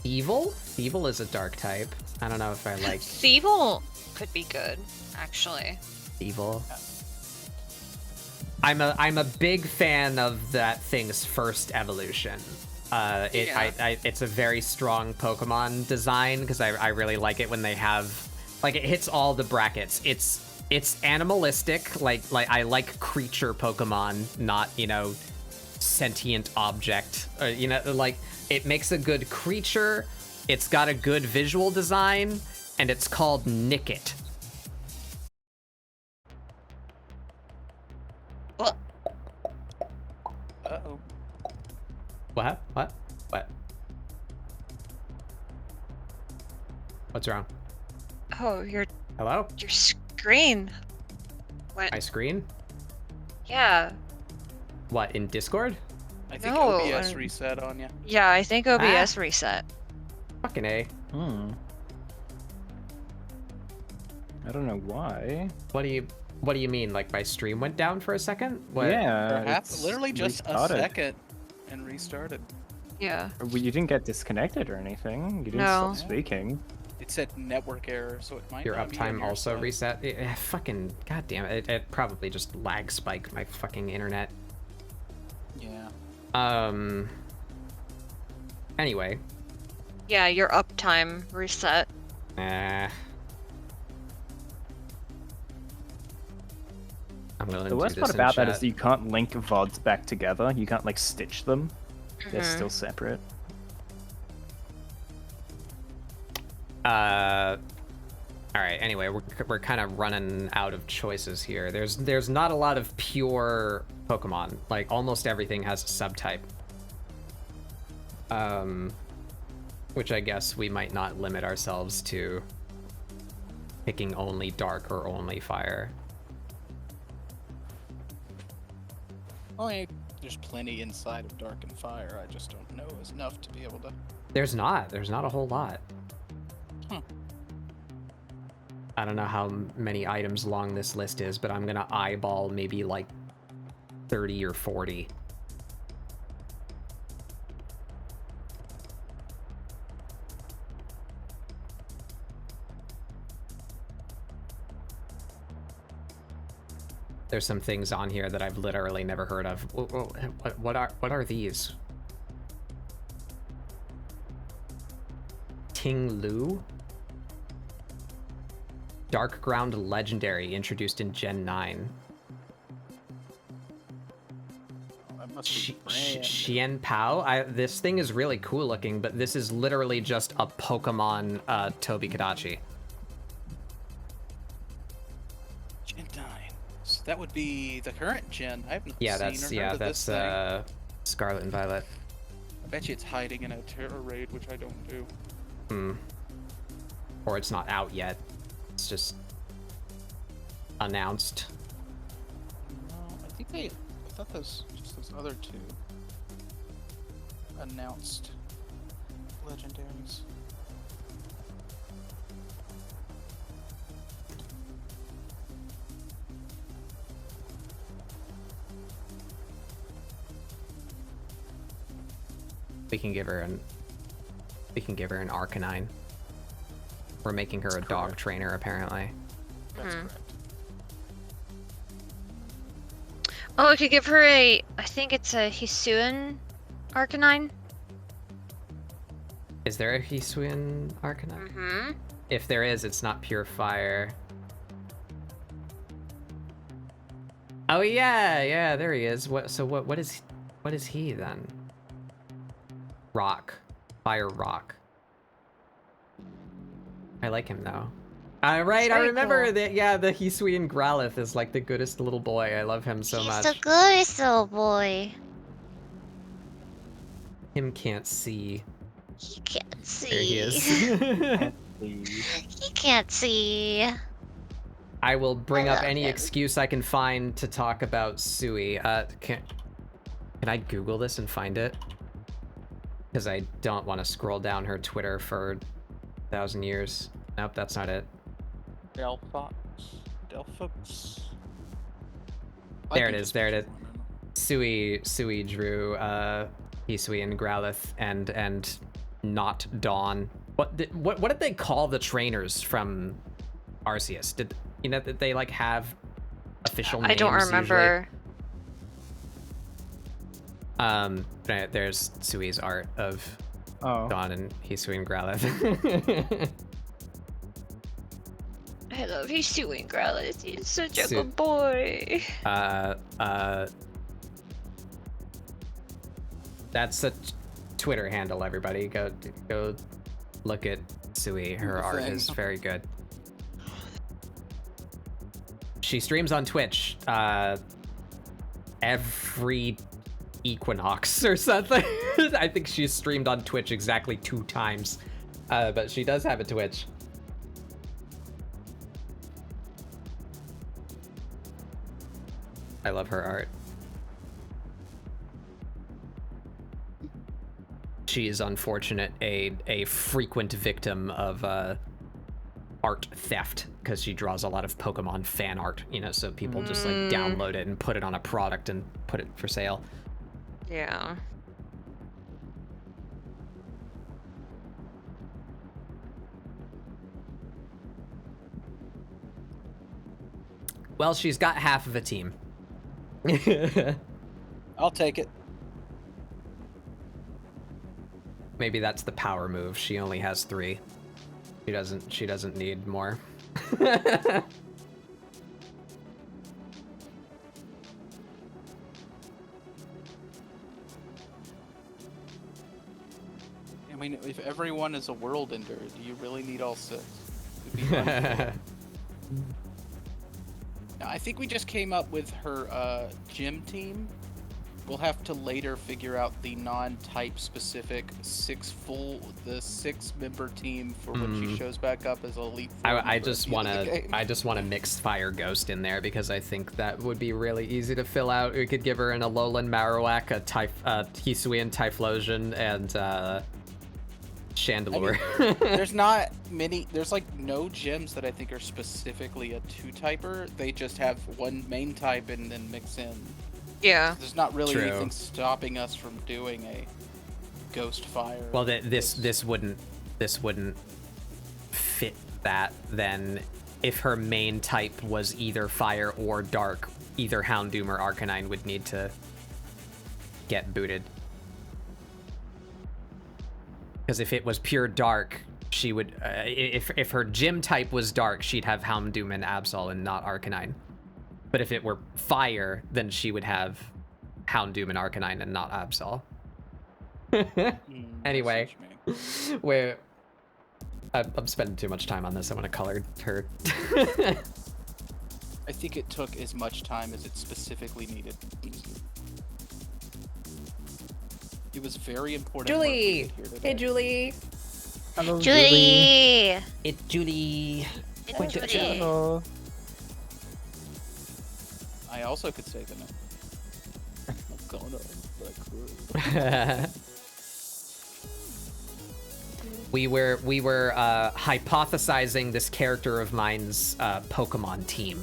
Evil? Evil is a dark type. I don't know if I like Thievul could be good, actually. Evil. I'm a big fan of that thing's first evolution. It's a very strong Pokemon design because I really like it when they have like it hits all the brackets. It's animalistic, like I like creature Pokemon, not sentient object. Like it makes a good creature. It's got a good visual design, and it's called Nickit. Uh-oh. What? What's wrong? Oh, your Hello? screen. What? My screen? Yeah. What, in Discord? I think No, OBS reset on you. Yeah, I think OBS reset. Fucking A. I don't know why. What do you mean? Like my stream went down for a second? What? Yeah. Perhaps it's literally just restarted. a second and restarted. Yeah. Well, you didn't get disconnected or anything. You didn't No. stop speaking. It said network error, so it might Your not be on uptime your also side. reset? Fucking goddamn it! It probably just lag spiked my fucking internet. Yeah. Anyway. Yeah, your uptime reset. I'm gonna The worst do part this in about that chat. is you can't link VODs back together. You can't like stitch them. They're still separate. All right. Anyway, we're kind of running out of choices here. There's not a lot of pure Pokemon. Like almost everything has a subtype. Which I guess we might not limit ourselves to picking only dark or only fire. Oh, yeah, there's plenty inside of Dark and Fire. I just don't know enough to be able to. There's not a whole lot. Huh. I don't know how many items long this list is, but I'm gonna eyeball maybe like 30 or 40. There's some things on here that I've literally never heard of. What are these? Ting Lu? Dark Ground Legendary, introduced in Gen 9. That must be brand. Xian Pao? This thing is really cool looking, but this is literally just a Pokemon Tobikadachi. Gen 9. That would be the current gen. I haven't Yeah, seen or heard of this thing. Scarlet and Violet. I bet you it's hiding in a Terra raid, which I don't do. Or it's not out yet. It's just announced. No, I thought those other two announced legendaries. We can give her an Arcanine. We're making her a dog trainer, apparently. That's correct. Oh, we could give her I think it's a Hisuian Arcanine. Is there a Hisuian Arcanine? Mm-hmm. If there is, it's not pure fire. Oh yeah, there he is. What is he then? Rock. Fire rock. I like him though. Right, I remember that. Yeah, the Hisuian Growlithe is like the goodest little boy. I love him so much. He's the goodest little boy. Him can't see. He can't see. There he is. He can't see. I will bring up love any him. excuse I can find to talk about Sui. Can I Google this and find it? Because I don't want to scroll down her Twitter for 1,000 years. Nope, that's not it. Delphox. There it is. Sui drew Hisuian Growlithe and not Dawn. What did they call the trainers from Arceus? Did they like have official names? I don't remember. Usually? There's Sui's art of Dawn and Hisuian Growlithe. I love Hisuian Growlithe. He's such a good boy. That's a Twitter handle, everybody. Go look at Sui. Her art is very good. She streams on Twitch every equinox or something. I think she's streamed on Twitch exactly 2 times. But she does have a Twitch. I love her art. She is unfortunate, a frequent victim of art theft, because she draws a lot of Pokemon fan art, so people just like download it and put it on a product and put it for sale. Yeah. Well, she's got half of a team. I'll take it. Maybe that's the power move. She only has 3. She doesn't need more. I mean, if everyone is a world ender, do you really need all 6? I think we just came up with her gym team. We'll have to later figure out the non-type specific 6-member team for when she shows back up as Elite Four. I just want a mixed fire ghost in there, because I think that would be really easy to fill out. We could give her an Alolan Marowak, a Hisuian Typhlosion, and Chandelure. I mean, there's not many. There's like no gyms that I think are specifically a 2-typer. They just have one main type and then mix in. Yeah. There's not really anything stopping us from doing a ghost fire. Well, this wouldn't fit that then. If her main type was either fire or dark, either Houndoom or Arcanine would need to get booted. Because if it was pure dark, she would. If her gym type was dark, she'd have Houndoom and Absol and not Arcanine. But if it were fire, then she would have Houndoom and Arcanine and not Absol. Anyway, I'm spending too much time on this. I want to color her. I think it took as much time as it specifically needed. It was very important. Julie! Hey, Julie! Hello, Julie! It's Julie! It's Point to Julie. Hello. I also could say the name. I'm gonna We were hypothesizing this character of mine's Pokemon team,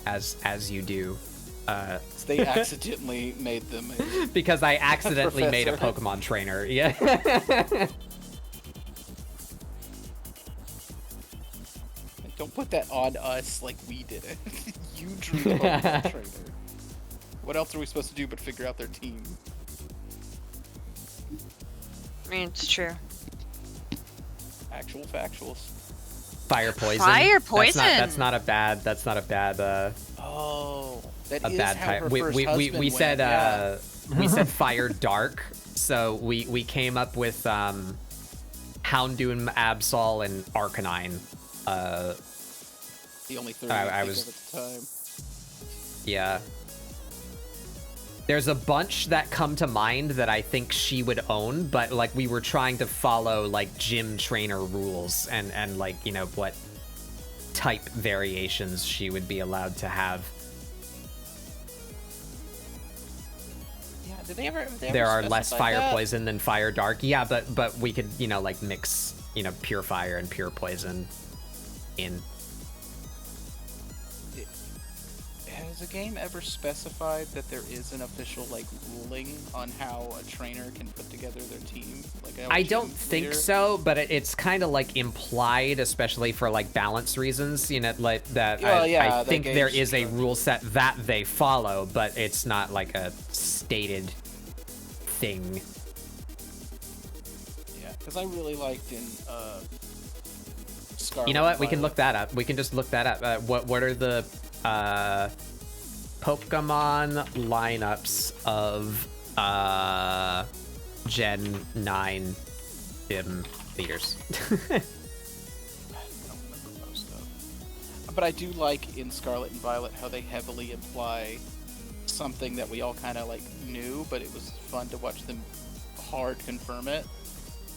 as you do. They accidentally made them because I accidentally made a professor. Pokemon trainer. Yeah. Don't put that on us like we did it. You drew the Pokemon trainer. What else are we supposed to do but figure out their team? I mean, it's true. Actual factuals. Fire poison. Fire poison. That's not a bad. Oh, that a is bad how type. her We first we husband we went, said yeah. we said fire dark. So we came up with Houndoom, Absol, and Arcanine. The only third I I was- was at the time. Yeah. There's a bunch that come to mind that I think she would own, but like we were trying to follow like gym trainer rules and like, you know, what type variations she would be allowed to have. Yeah, did they ever? There are less specify fire that? poison than fire dark. Yeah, but we could, you know, like mix, you know, pure fire and pure poison in. Has a game ever specified that there is an official like ruling on how a trainer can put together their team? Like I don't think so, but it's kind of like implied, especially for like balance reasons, you know, like that. Well, yeah, I that think there game's is a rule set that they follow, but it's not like a stated thing. Yeah, because I really liked in Scarlet. You know what? We can Violet. look that up. We can just look that up. What are the Pokemon lineups of Gen 9 gym leaders? But I do like in Scarlet and Violet how they heavily imply something that we all kind of like knew, but it was fun to watch them hard confirm it.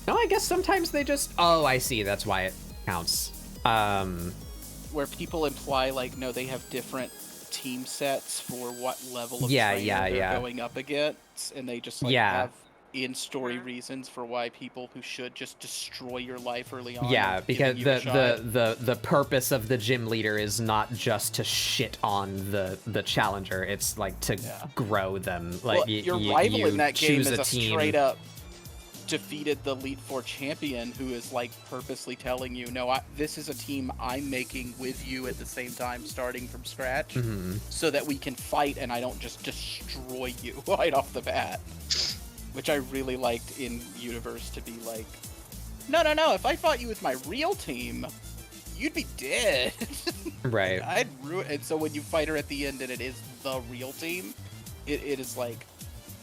No, I guess sometimes they just... Oh, I see. That's why it counts. Where people imply like, no, they have different team sets for what level of Yeah, trainer yeah, they're yeah. going up against, and they just like Yeah. have in-story reasons for why people who should just destroy your life early on. Yeah, are because giving you a shot. the purpose of the gym leader is not just to shit on the challenger. It's like to grow them. Like Well, your rival you in that game choose is a team. straight up defeated the Elite Four champion who is like purposely telling you, no, this is a team I'm making with you at the same time, starting from scratch, Mhm. so that we can fight and I don't just destroy you right off the bat. Which I really liked in Universe to be like, no, if I fought you with my real team, you'd be dead. Right. I'd ruin. And so when you fight her at the end and it is the real team, it is like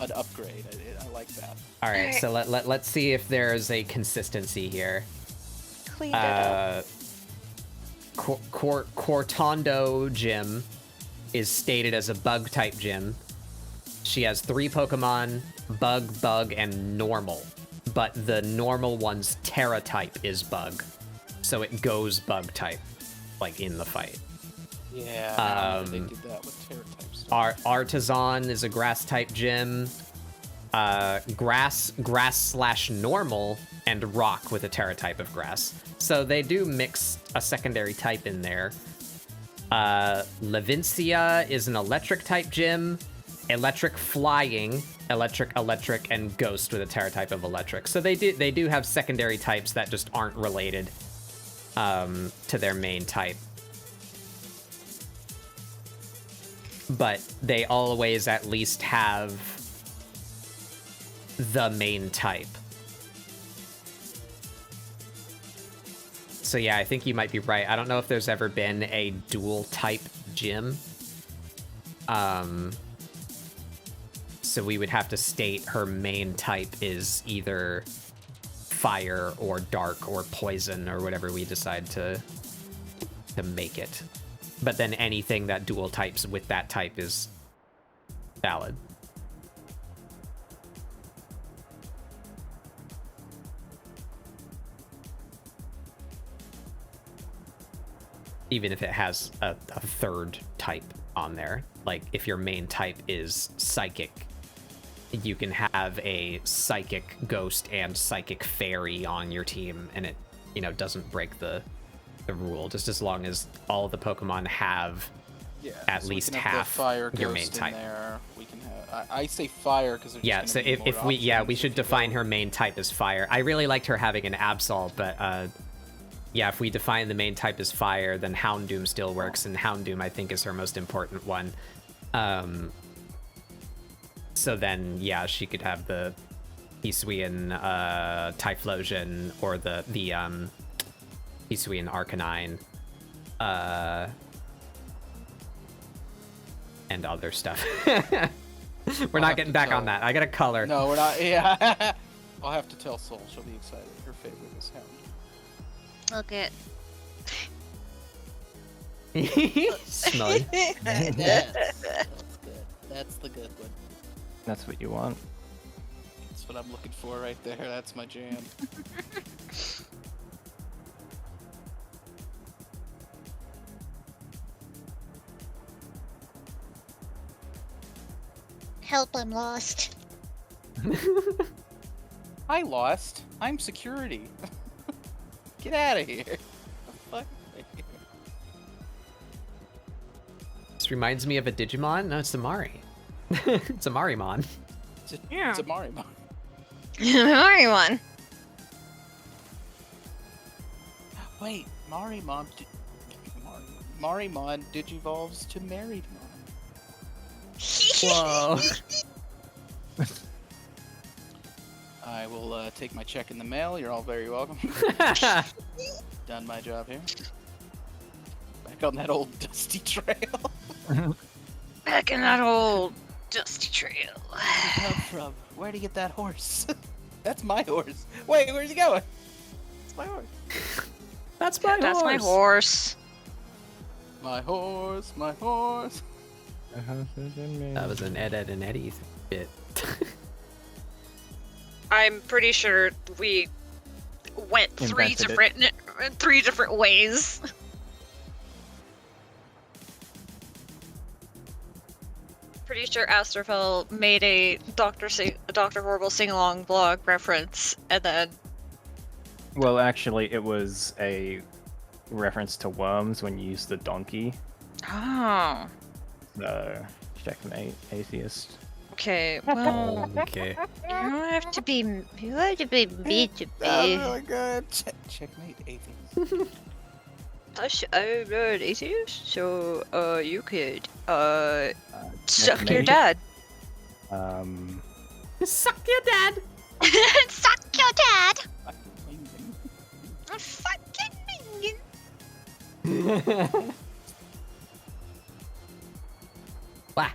an upgrade. I like that. All right, so let's see if there's a consistency here. Cleaned it up. Cortondo Gym is stated as a bug type gym. She has 3 Pokemon, bug, and normal. But the normal one's Terra type is bug. So it goes bug type, like in the fight. Yeah, they did that with Terra type stuff. Artisan is a grass type gym. Grass/normal, and rock with a Terra type of grass. So they do mix a secondary type in there. Levincia is an electric type gym. Electric flying, electric, and ghost with a Terra type of electric. So they do have secondary types that just aren't related to their main type. But they always at least have the main type. So yeah, I think you might be right. I don't know if there's ever been a dual type gym. So we would have to state her main type is either fire or dark or poison or whatever we decide to make it. But then anything that dual types with that type is valid. Even if it has a third type on there. Like, if your main type is psychic, you can have a psychic ghost and psychic fairy on your team, and it, you know, doesn't break the rule, just as long as all the Pokemon have at so least we can have half the fire your ghost main in type. There. We can have. I say fire because Yeah, so if we should define her main type as fire. I really liked her having an Absol, but yeah, if we define the main type as fire, then Houndoom still works, and Houndoom I think is her most important one. So then, yeah, she could have the Hisuian Typhlosion or the Hisuian Arcanine, and other stuff. We're not getting back on that. I got a color. No, we're not. Yeah. I'll have to tell Soul. She'll be excited. Her favorite is Hound. Okay. Smelly. That's good. That's the good one. That's what you want. That's what I'm looking for right there. That's my jam. Help, I'm lost. I lost. I'm security. Get out of here. Fuck. This reminds me of a Digimon. No, it's a Mari. It's a Marimon. It's a Marimon. Marimon. Wait, Marimon. Marimon digivolves to Married Whoa. I will take my check in the mail. You're all very welcome. Done my job here. Back on that old dusty trail. Back in that old dusty trail. Where'd you come from? Where'd you get that horse? That's my horse. Wait, where's he going? It's my horse. That's my horse. That's my horse. My horse, my horse. That was an Ed, Ed, and Eddie bit. I'm pretty sure we went three different ways. Pretty sure Astrofel made a Dr. Horrible sing-along blog reference, and then... Well, actually, it was a reference to Worms when you used the donkey. Oh. So, checkmate, atheist. Okay, well... Okay. You don't have to be me to be. Oh my god. Checkmate, atheist. I'm not an atheist, so, you could, suck your dad. Suck your dad! Suck your dad! Fucking minion! Blah.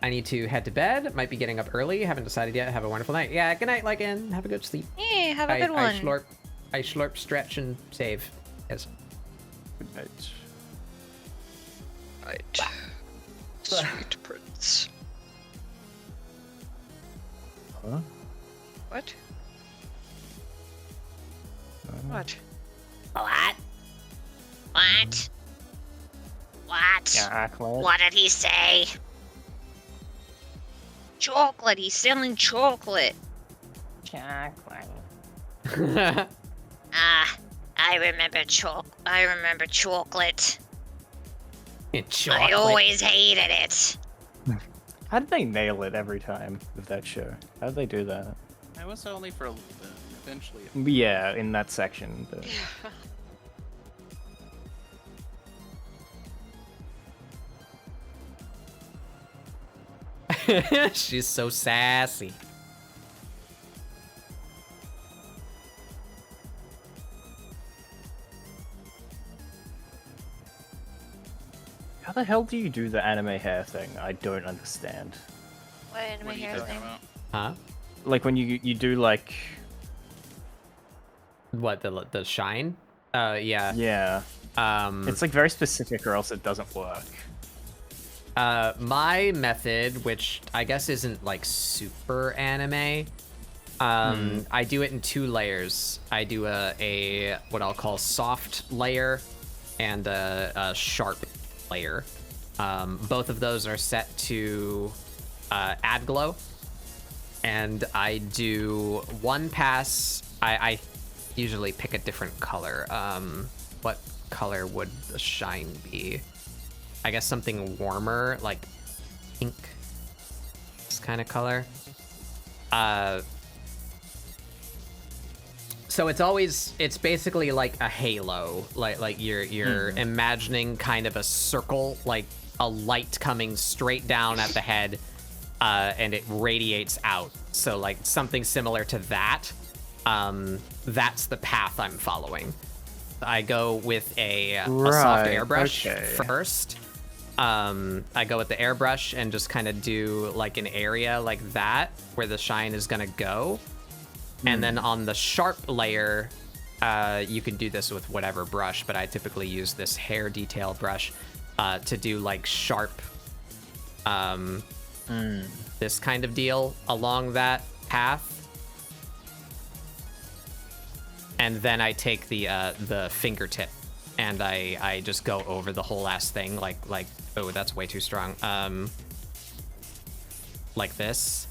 I need to head to bed. Might be getting up early. Haven't decided yet. Have a wonderful night. Yeah, good night, Lycan. Have a good sleep. Yeah, have a good one. I slurp, stretch, and save. Yes. Good night. Right. Sweet prince. Huh? What? What? What? What? What? Chocolate. What did he say? Chocolate. He's selling chocolate. Chocolate. Ah, I remember chocolate. Chocolate. I always hated it. How did they nail it every time with that show? How did they do that? I was only for a little bit. Eventually. Yeah, in that section. But... She's so sassy. How the hell do you do the anime hair thing? I don't understand. What anime What are you hair talking thing? about? Huh? Like when you do like... What, the shine? Yeah. Yeah. It's like very specific, or else it doesn't work. My method, which I guess isn't like super anime, I do it in 2 layers. I do a what I'll call soft layer and a sharp layer. Both of those are set to add glow, and I do one pass. I usually pick a different color. What color would the shine be? I guess something warmer, like pink, this kind of color. So it's basically like a halo, like you're imagining kind of a circle, like a light coming straight down at the head, and it radiates out. So like something similar to that. That's the path I'm following. I go with a soft airbrush first. I go with the airbrush and just kind of do like an area like that where the shine is gonna go. And then on the sharp layer, you can do this with whatever brush, but I typically use this hair detail brush to do like sharp, this kind of deal along that path. And then I take the fingertip and I just go over the whole ass thing like oh, that's way too strong. Like this,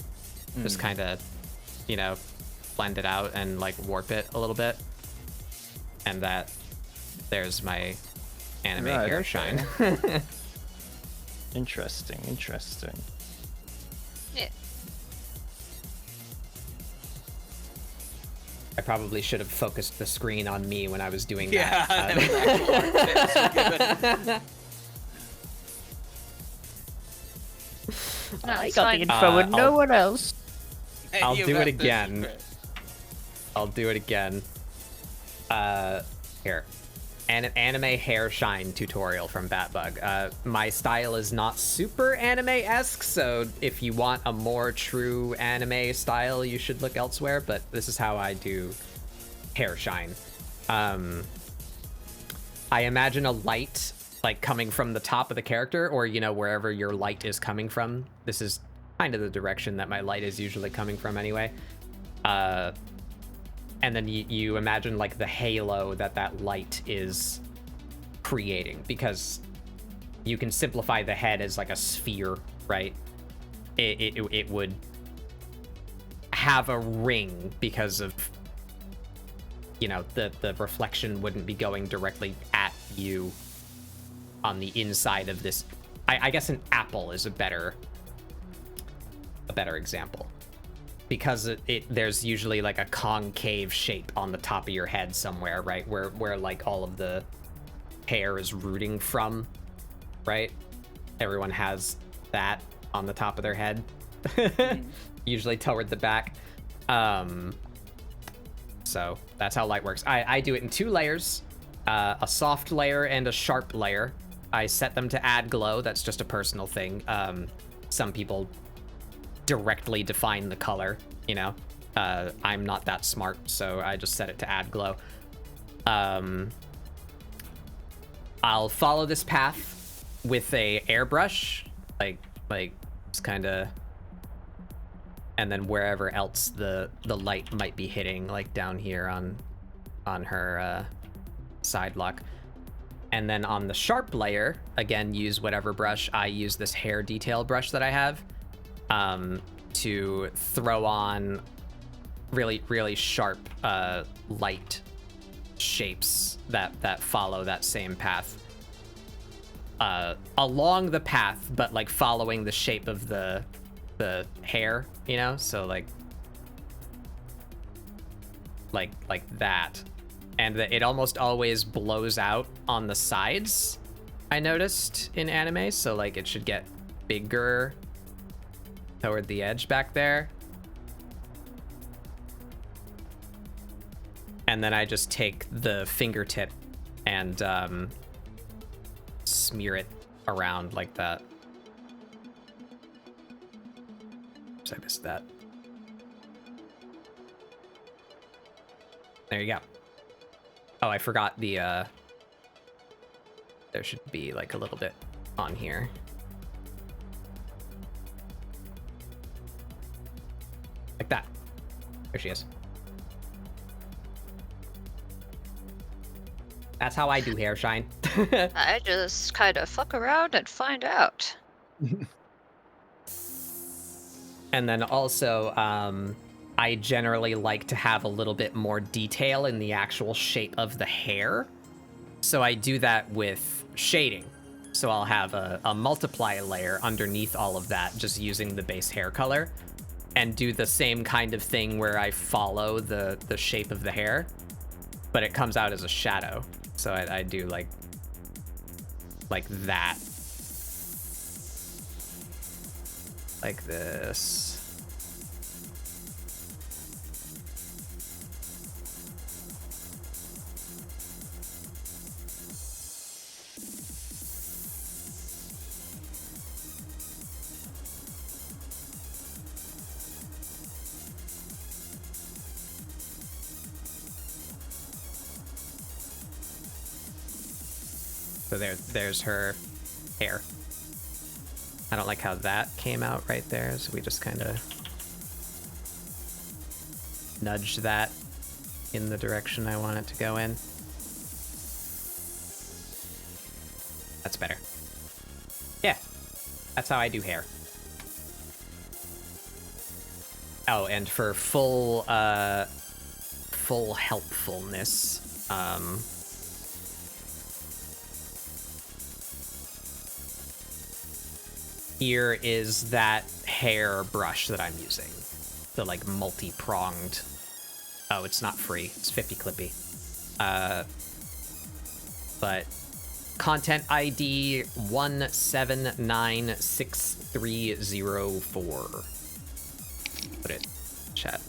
just kind of, you know, blend it out and like warp it a little bit. And there's my anime hair shine. Interesting. Yeah. I probably should have focused the screen on me when I was doing Yeah, that. No, it's got fine. the info and no one else. I'll You do have it the again. secret. I'll do it again. Here. An anime hair shine tutorial from Batbug. My style is not super anime-esque, so if you want a more true anime style, you should look elsewhere, but this is how I do hair shine. I imagine a light like coming from the top of the character, or, you know, wherever your light is coming from. This is kind of the direction that my light is usually coming from anyway. And then you imagine like the halo that light is creating, because you can simplify the head as like a sphere, right? It would have a ring because of, you know, the reflection wouldn't be going directly at you on the inside of this. I guess an apple is a better example, because there's usually like a concave shape on the top of your head somewhere, right? Where like all of the hair is rooting from, right? Everyone has that on the top of their head, usually toward the back. So that's how light works. I do it in 2 layers, a soft layer and a sharp layer. I set them to add glow. That's just a personal thing. Some people directly define the color, you know. I'm not that smart, so I just set it to add glow. I'll follow this path with a airbrush, like just kind of, and then wherever else the light might be hitting, like down here on her side lock. And then on the sharp layer, again, use whatever brush. I use this hair detail brush that I have to throw on really, really sharp light shapes that follow that same path. Along the path, but like following the shape of the hair, you know? So like that. And it almost always blows out on the sides, I noticed in anime, so like it should get bigger toward the edge back there. And then I just take the fingertip and smear it around like that. Oops, I missed that. There you go. Oh, I forgot the there should be like a little bit on here. Like that. There she is. That's how I do hair, Shine. I just kind of fuck around and find out. And then also, I generally like to have a little bit more detail in the actual shape of the hair. So I do that with shading. So I'll have a multiply layer underneath all of that, just using the base hair color, and do the same kind of thing where I follow the shape of the hair, but it comes out as a shadow. So I do like that. Like this. So there's her hair. I don't like how that came out right there, so we just kind of nudge that in the direction I want it to go in. That's better. Yeah, that's how I do hair. Oh, and for full helpfulness, here is that hair brush that I'm using. The like multi-pronged. Oh, it's not free. It's 50 clippy. But content ID 1796304. Put it in chat.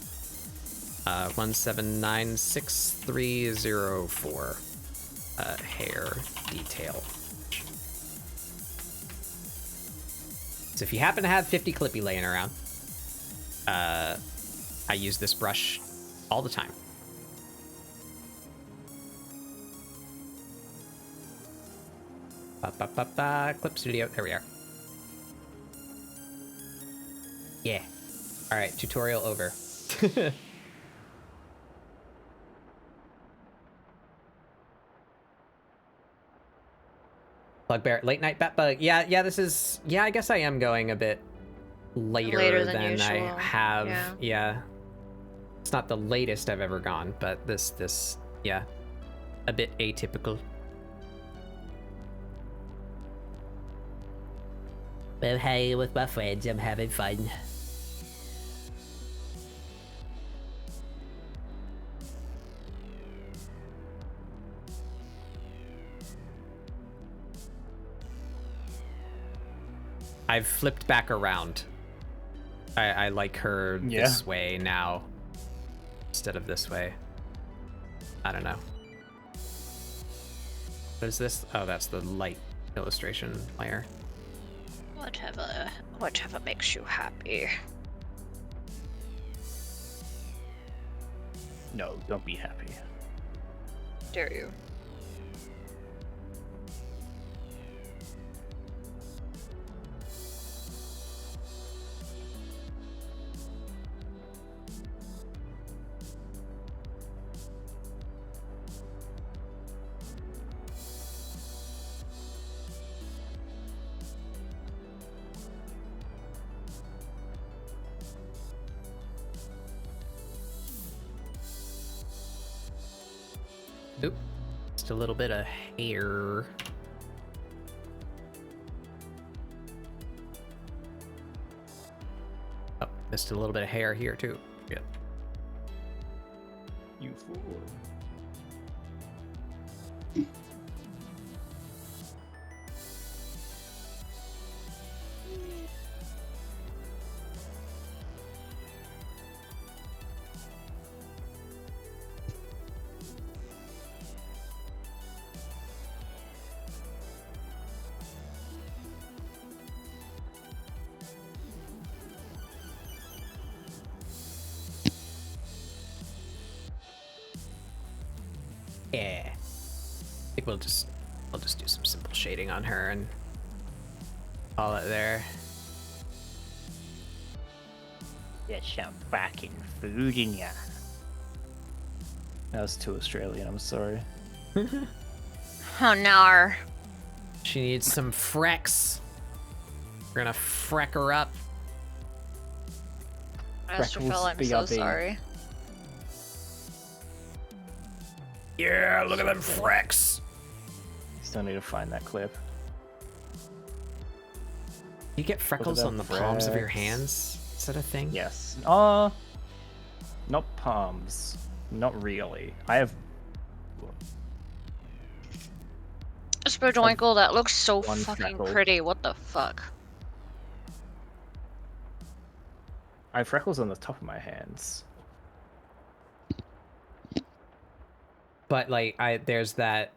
1796304. Hair detail. So if you happen to have 50 clippy laying around, I use this brush all the time. Clip Studio, there we are. Yeah. All right, tutorial over. Bugbear, late night bat bug. Yeah, this is, I guess I am going a bit later than usual. I have. Yeah. It's not the latest I've ever gone, but this, yeah, a bit atypical. Well, hey, with my friends, I'm having fun. I've flipped back around. I like her this way now instead of this way. I don't know. What is this? Oh, that's the light illustration layer. Whatever makes you happy. No, don't be happy. Dare you? Oop. Just a little bit of hair. Oh, missed a little bit of hair here too. Good. You fool. Yeah. I think I'll just do some simple shading on her and call it there. Get some fucking food in ya. That was too Australian, I'm sorry. Oh, no. She needs some frecks. We're gonna freck her up. Astrophil, I'm so sorry. Yeah, look at them frecks. Still need to find that clip. You get freckles on the palms of your hands? Is that a thing? Yes. Not palms. Not really. I have Spidoinkle, that looks so one fucking freckle. pretty. What the fuck? I have freckles on the top of my hands. But like there's that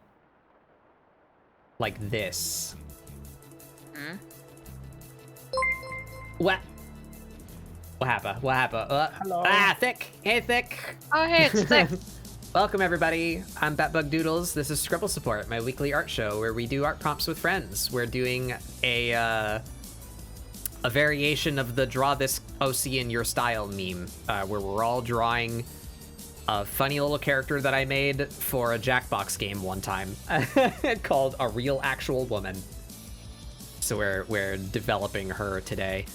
like this. Hmm? What happened? What happened? Hello. Thick. Hey, Thick. Oh, hey, it's Thick. Welcome, everybody. I'm Batbug Doodles. This is ScribbleSupport, my weekly art show where we do art prompts with friends. We're doing a variation of the Draw This OC in Your Style meme, where we're all drawing a funny little character that I made for a Jackbox game one time called A Real Actual Woman. So we're developing her today.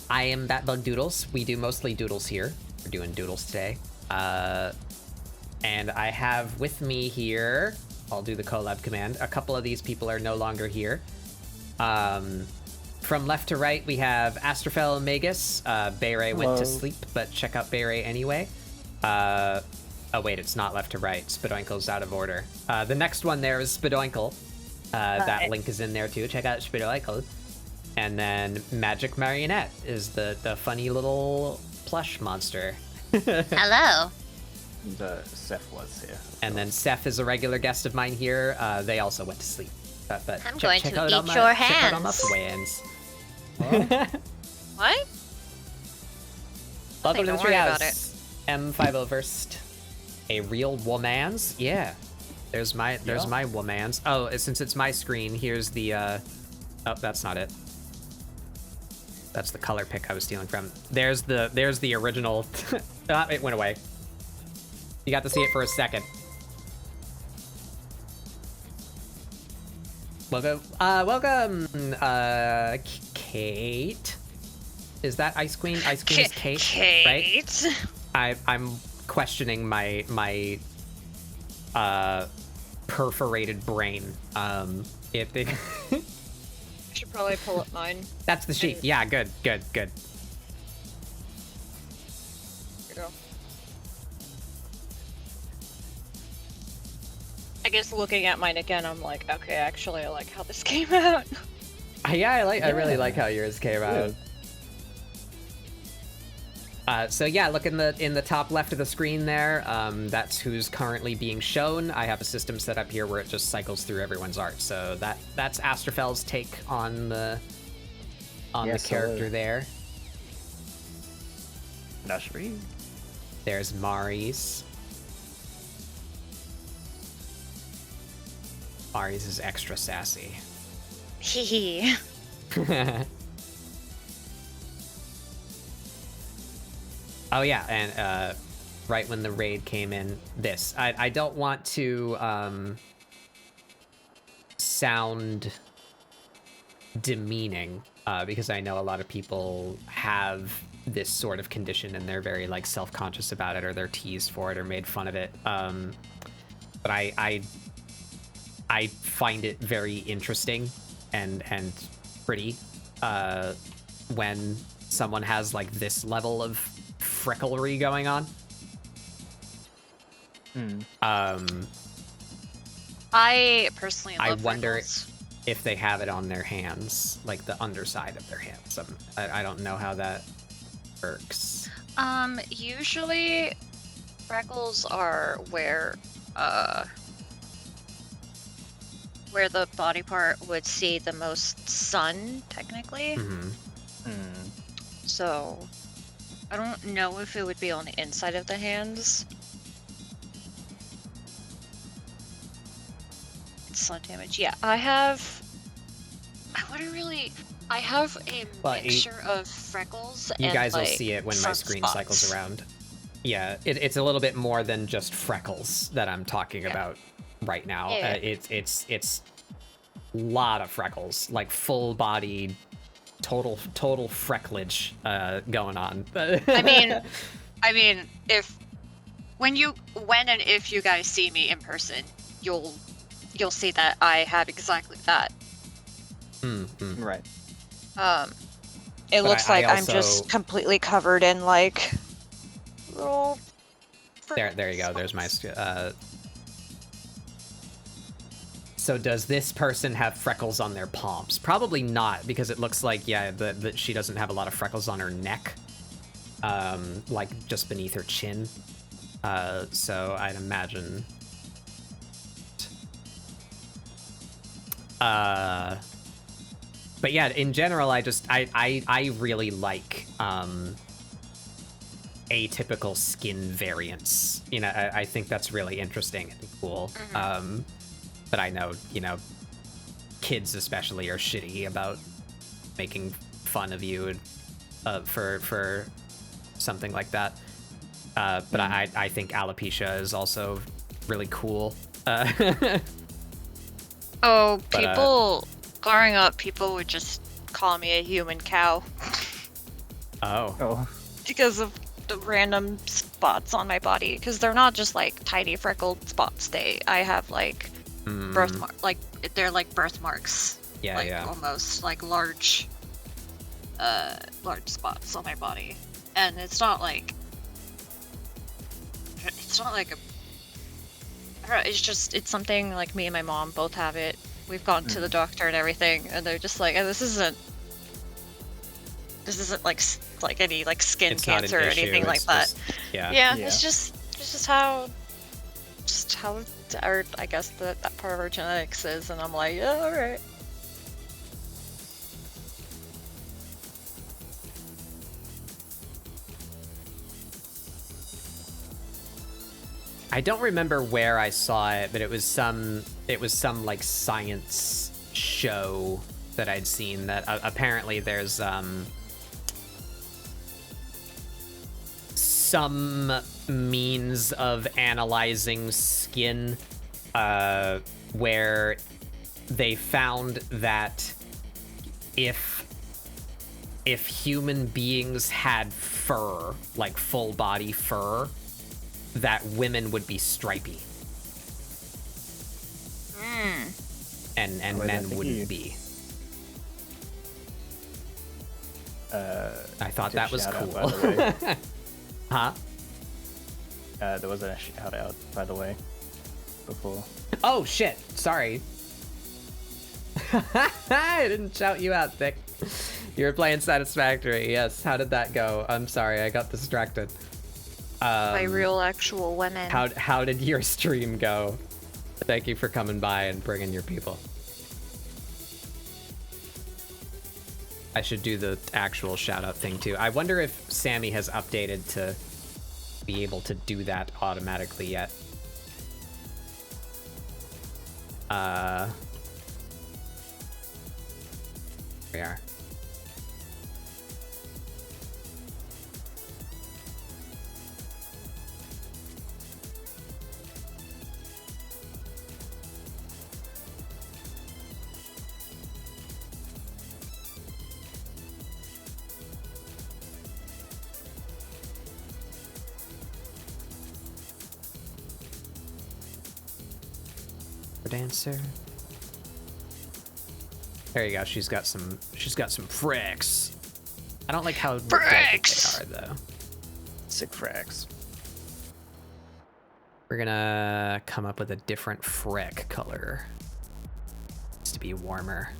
I am Batbug Doodles. We do mostly doodles here. We're doing doodles today. And I have with me here, I'll do the collab command. A couple of these people are no longer here. From left to right, we have Astrophel and Magus. Bayray went to sleep, but check out Bayray anyway. Oh wait, it's not left to right. Spidoinkle's out of order. The next one there is Spidoinkle. That link is in there too. Check out Spidoinkle. And then Magic Marionette is the funny little plush monster. Hello. Seth was here. And then Seth is a regular guest of mine here. They also went to sleep. But I'm going to out eat all my, your check out all my hands. friends. What? Welcome to the Don't worry about treehouse. M50 first. A real woman's? Yeah. There's my woman's. Oh, since it's my screen, here's the oh, that's not it. That's the color pick I was stealing from. There's the original. It went away. You got to see it for a second. Welcome, Kate. Is that Ice Queen? Ice Queen is Kate, Kate. right? I'm questioning my perforated brain. It I should probably pull up mine. That's the sheet. Yeah, good. Here you go. I guess looking at mine again, I'm like, okay, actually, I like how this came out. Yeah, I really like how yours came out. So yeah, look in the top left of the screen there. That's who's currently being shown. I have a system set up here where it just cycles through everyone's art. So that's Astrophel's take on the character there. Nashri. There's Mari's. Mari's is extra sassy. Hee. Oh yeah, and right when the raid came in, this. I don't want to sound demeaning, because I know a lot of people have this sort of condition and they're very like self-conscious about it, or they're teased for it or made fun of it. But I find it very interesting and pretty when someone has like this level of frecklery going on. I personally love I wonder freckles. if they have it on their hands, like the underside of their hands. I don't know how that works. Usually freckles are where the body part would see the most sun, technically. So I don't know if it would be on the inside of the hands. It's sun damage. Yeah, I have. I wouldn't really. I have a Well, mixture of freckles You and guys will like, see it when my screen sunspots. cycles around. Yeah, it's a little bit more than just freckles that I'm talking about right now. Yeah. It's a lot of freckles, like full body, total frecklage going on. I mean, when and if you guys see me in person, you'll see that I have exactly that. Right. It But looks I like I'm also- just completely covered in like little. There you go. There's my. So does this person have freckles on their palms? Probably not, because it looks like that she doesn't have a lot of freckles on her neck, like just beneath her chin. So I'd imagine. But yeah, in general, I really like atypical skin variants. You know, I think that's really interesting and cool. But I know, kids especially are shitty about making fun of you for something like that. But I think alopecia is also really cool. Oh, people growing up, people would just call me a human cow Oh. because of the random spots on my body. Because they're not just like tiny freckled spots. I have like birthmark, they're like birthmarks. Yeah, like, yeah. Almost like large spots on my body, and it's not like a. I don't know, it's something like me and my mom both have it. We've gone to the doctor and everything, and they're just like, this isn't like any like skin It's not an cancer or issue, anything like it's that. just- yeah. Yeah, Yeah. it's just how our, I guess that part of our genetics is, and I'm like, yeah, all right. I don't remember where I saw it, but it was some like science show that I'd seen that apparently there's some means of analyzing skin where they found that if human beings had fur, like full body fur, that women would be stripy. And men wouldn't be. I thought that was shout out, cool. by the way. Huh? There was a shout out, by the way, before. Oh shit! Sorry. I didn't shout you out, Thick. You were playing Satisfactory. Yes. How did that go? I'm sorry, I got distracted. By real actual women. How did your stream go? Thank you for coming by and bringing your people. I should do the actual shout out thing too. I wonder if Sammy has updated to be able to do that automatically yet. Here we are. Dancer. There you go. She's got some fricks. I don't like how fricks they are though. Sick fracks. We're gonna come up with a different frick color. Needs to be warmer,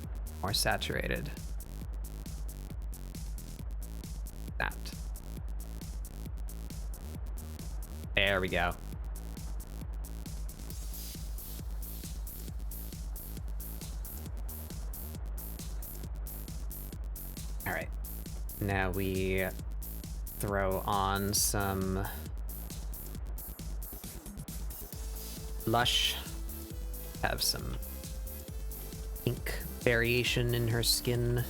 more saturated. That. There we go. All right, now we throw on some blush, have some pink variation in her skin.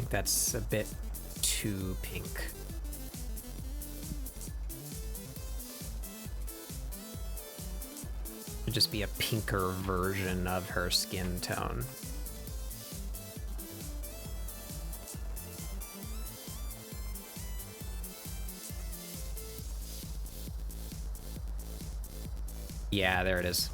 That's a bit too pink. It'd just be a pinker version of her skin tone. Yeah, there it is.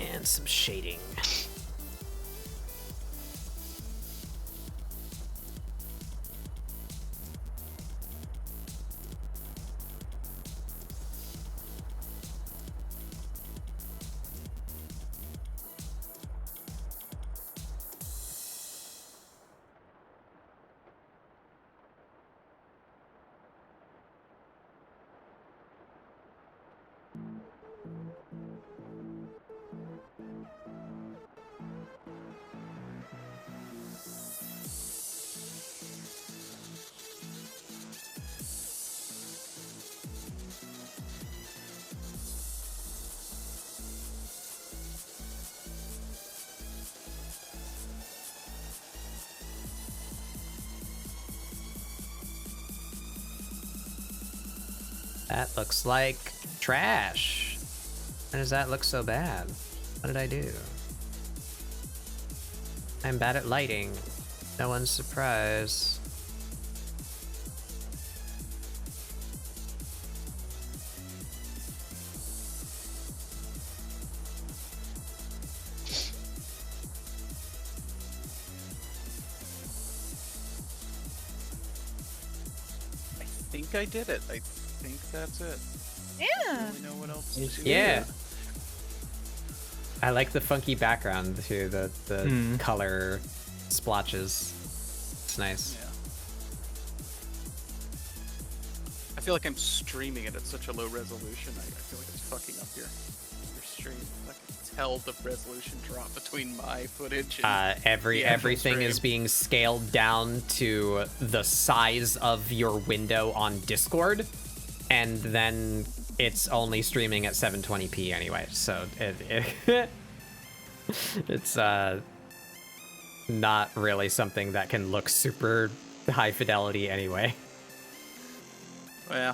And some shading. That looks like trash. Why does that look so bad? What did I do? I'm bad at lighting. No one's surprised. I think I did it. I think that's it. Yeah. I don't really know what else to do. Yeah. I like the funky background too, the color splotches. It's nice. Yeah. I feel like I'm streaming it at such a low resolution. I feel like it's fucking up your stream. I can tell the resolution drop between my footage and the actual Everything stream. is being scaled down to the size of your window on Discord, and then it's only streaming at 720p anyway, so it's not really something that can look super high fidelity anyway. Yeah.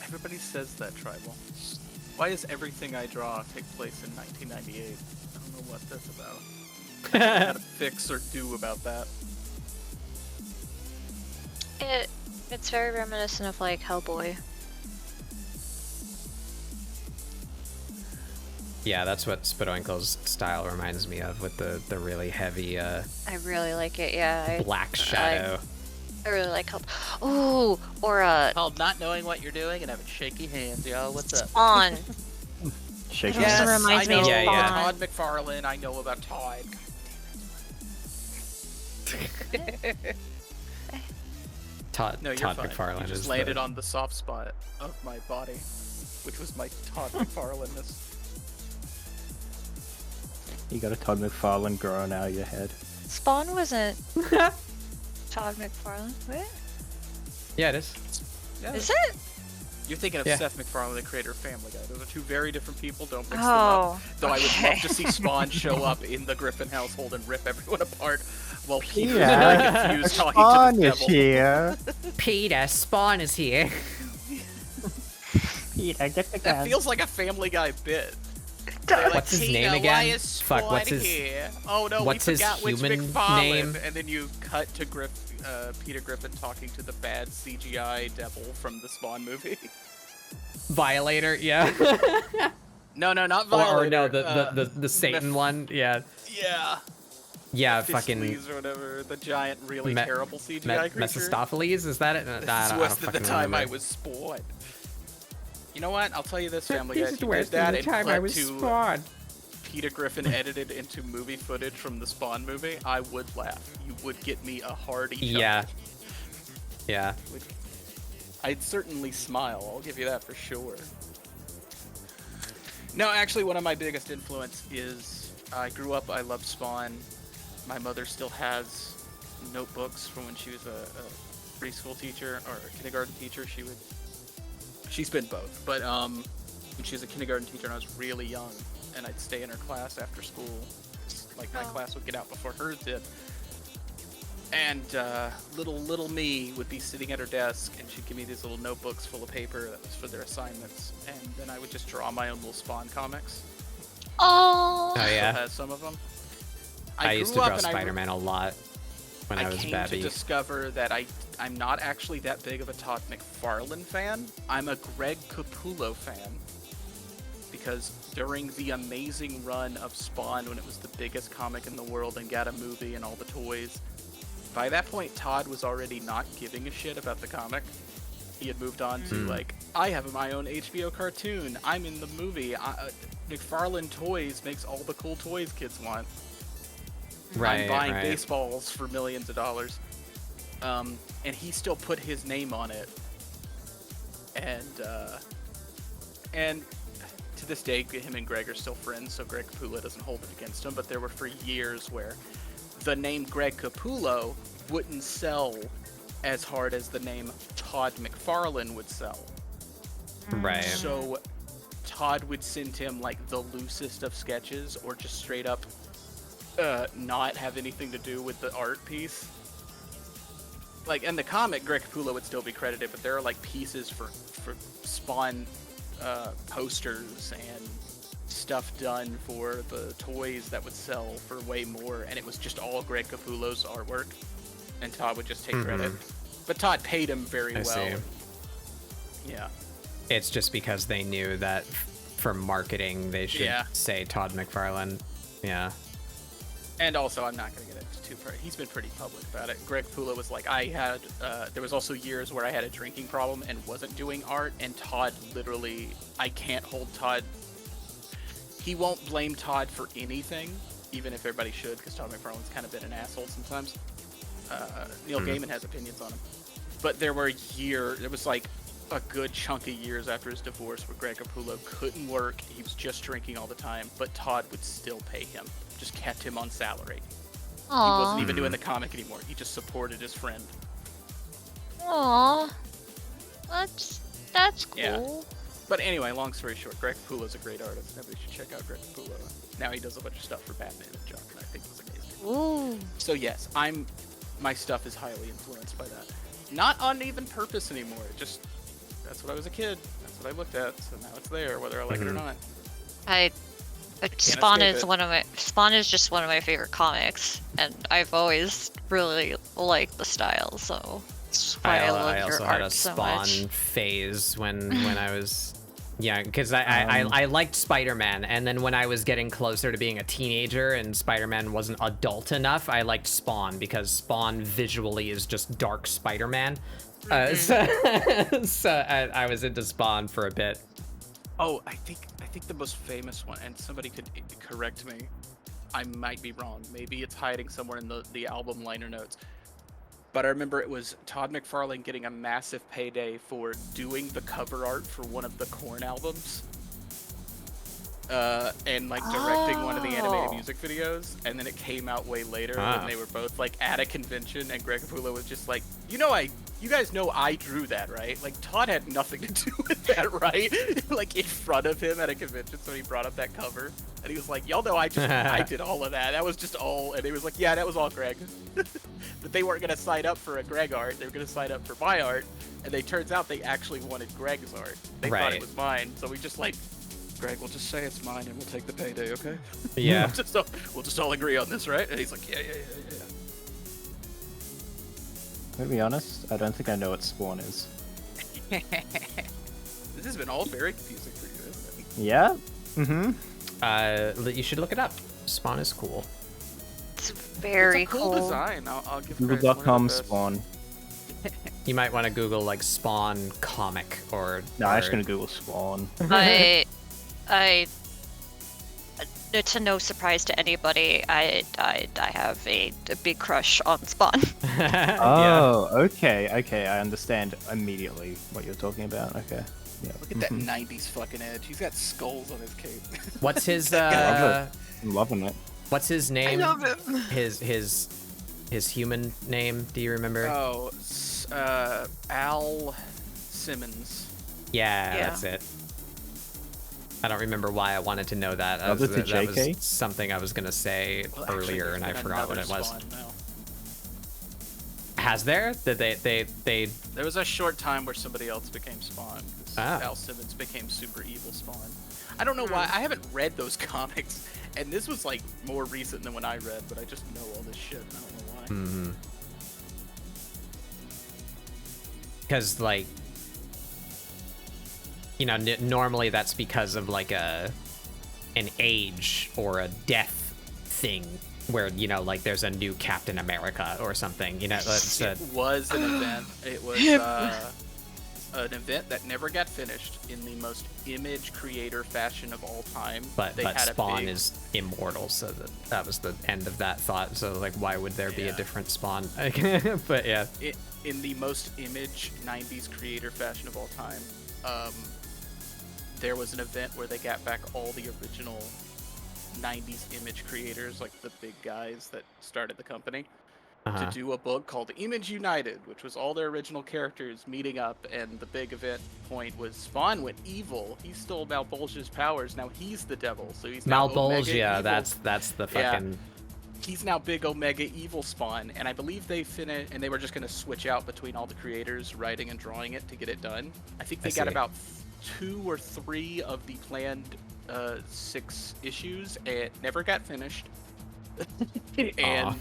Everybody says that, Tribal. Why does everything I draw take place in 1998? I don't know what that's about. I don't know how to fix or do about that. It's very reminiscent of like Hellboy. Yeah, that's what Spidoinkle's style reminds me of, with the really heavy I really like it. Yeah. black shadow. I really like Hellboy. Ooh, or Called not knowing what you're doing and having shaky hands, y'all. What's up? Spawn. Shaky It also hands. reminds I me know of Yeah, about yeah. Todd McFarlane. I know about Todd. Todd No, you're Todd fine. McFarlane You just is landed the... on the soft spot of my body, which was my Todd McFarlane-ness. You got a Todd McFarlane growing out of your head. Spawn wasn't Todd McFarlane. What? Yeah, it is. Yeah. Is it? You're thinking of Yeah. Seth MacFarlane, the creator of Family Guy. Those are two very different people. Don't mix them Oh, up. Though I would love okay. to see Spawn show up in the Griffin household and rip everyone apart while Peter Yeah. is very confused talking Spawn to the is devil. here. Peter, Spawn is here. Peter, get the That gun. feels like a Family Guy bit. They're like, What's his "Peter, name Why again? is Fuck, Spawn what's his- here? Oh no, what's we his forgot which human McFarlane." name? And then you cut to Peter Griffin talking to the bad CGI devil from the Spawn movie. Violator, yeah. No, not or Violator. no, the Satan one, yeah. Yeah. Yeah, fucking Mephistopheles or whatever, the giant, really terrible CGI creature. Mephistopheles, is that it? This I is don't worse than the fucking time I remember. was spawned. You know what? I'll tell you this, Family This Guy. is If you worse did than that the and time I cut was to spawned. Peter Griffin edited into movie footage from the Spawn movie, I would laugh. You would get me a hearty chuckle. Yeah. Yeah. I'd certainly smile. I'll give you that for sure. No, actually, one of my biggest influence is I grew up. I loved Spawn. My mother still has notebooks from when she was a preschool teacher or a kindergarten teacher. She's been both, but when she was a kindergarten teacher and I was really young, and I'd stay in her class after school. Like my class would get out before hers did. And little me would be sitting at her desk, and she'd give me these little notebooks full of paper that was for their assignments, and then I would just draw my own little Spawn comics. Oh. Oh yeah. Still has some of them. I used to grew up draw and Spider-Man a lot when I was came babby. to discover that I'm not actually that big of a Todd McFarlane fan. I'm a Greg Capullo fan. Because during the amazing run of Spawn, when it was the biggest comic in the world and got a movie and all the toys, by that point Todd was already not giving a shit about the comic. He had moved on to like, I have my own HBO cartoon, I'm in the movie, McFarlane Toys makes all the cool toys kids want. I'm buying baseballs for millions of dollars. And he still put his name on it. And to this day, him and Greg are still friends, so Greg Capullo doesn't hold it against him, but there were for years where the name Greg Capullo wouldn't sell as hard as the name Todd McFarlane would sell. Right. So Todd would send him like the loosest of sketches or just straight up not have anything to do with the art piece. Like in the comic, Greg Capullo would still be credited, but there are like pieces for Spawn posters and stuff done for the toys that would sell for way more, and it was just all Greg Capullo's artwork, and Todd would just take credit. But Todd paid him very well. See. Yeah. It's just because they knew that for marketing they should say Todd McFarlane. Yeah. And also, I'm not going to get into too far. He's been pretty public about it. Greg Capullo was like, there was also years where I had a drinking problem and wasn't doing art, and Todd literally, I can't hold Todd. He won't blame Todd for anything, even if everybody should, because Todd McFarlane's kind of been an asshole sometimes. Neil Gaiman has opinions on him. But there was like a good chunk of years after his divorce where Greg Capullo couldn't work, he was just drinking all the time, but Todd would still pay him. Just kept him on salary. He wasn't even doing the comic anymore. He just supported his friend. Aww. That's cool. Yeah. But anyway, long story short, Greg Capullo's a great artist. Everybody should check out Greg Capullo. Now he does a bunch of stuff for Batman and junk, and I think it's amazing. Ooh. So yes, my stuff is highly influenced by that. Not on even purpose anymore. That's what I was a kid. That's what I looked at. So now it's there, whether I like it or not. Spawn escape is it. Spawn is just one of my favorite comics, and I've always really liked the style, so that's why I love I your also had a art so Spawn much. phase when I was because I liked Spider-Man, and then when I was getting closer to being a teenager and Spider-Man wasn't adult enough, I liked Spawn because Spawn visually is just dark Spider-Man. So I was into Spawn for a bit. Oh, I think the most famous one, and somebody could correct me, I might be wrong. Maybe it's hiding somewhere in the album liner notes. But I remember it was Todd McFarlane getting a massive payday for doing the cover art for one of the Korn albums. and like directing one of the animated music videos, and then it came out way later when they were both like at a convention, and Greg Capullo was just like, you guys know I drew that, right? Like Todd had nothing to do with that, right? Like in front of him at a convention, so he brought up that cover, and he was like, y'all know I did all of that. That was just all, and he was like, yeah, that was all Greg. But they weren't gonna sign up for a Greg art, they were gonna sign up for my art, and they turns out they actually wanted Greg's art. They thought it was mine, so we just like, Greg, we'll just say it's mine and we'll take the payday, okay? Yeah. We'll just all agree on this, right? And he's like, yeah. To be honest, I don't think I know what Spawn is. This has been all very confusing for you, isn't it? Yeah? Mm-hmm. You should look it up. Spawn is cool. It's very it's a cool design. I'll give Google.com Spawn. You might want to Google like Spawn comic or. No, I'm just gonna Google Spawn. To no surprise to anybody, I have a big crush on Spawn. Oh, okay, I understand immediately what you're talking about. Okay. Yeah. Look at that 90s fucking edge. He's got skulls on his cape. What's his I'm loving it. What's his name? I love it. His human name, do you remember? Oh, Al Simmons. Yeah, that's it. I don't remember why I wanted to know that. That was something I was gonna say earlier, and I forgot what it was. Has there? Did they? There was a short time where somebody else became Spawn. Al Simmons became super evil Spawn. I don't know why. I haven't read those comics, and this was like more recent than when I read, but I just know all this shit. And I don't know why. Mm-hmm. Because like, you know, normally that's because of like an age or a death thing, where, you know, like there's a new Captain America or something. You know, it was an event. It was an event that never got finished in the most image creator fashion of all time. But Spawn is immortal, so that was the end of that thought. So like, why would there be a different Spawn? But yeah. In the most image 90s creator fashion of all time, there was an event where they got back all the original 90s image creators, like the big guys that started the company, to do a book called Image United, which was all their original characters meeting up, and the big event point was Spawn went evil. He stole Malbolge's powers. Now he's the devil, so he's now Malbolge, evil. that's the fucking... He's now big Omega evil Spawn, and I believe they finished, and they were just going to switch out between all the creators writing and drawing it to get it done. I think they got about 2 or 3 of the planned 6 issues, and it never got finished. And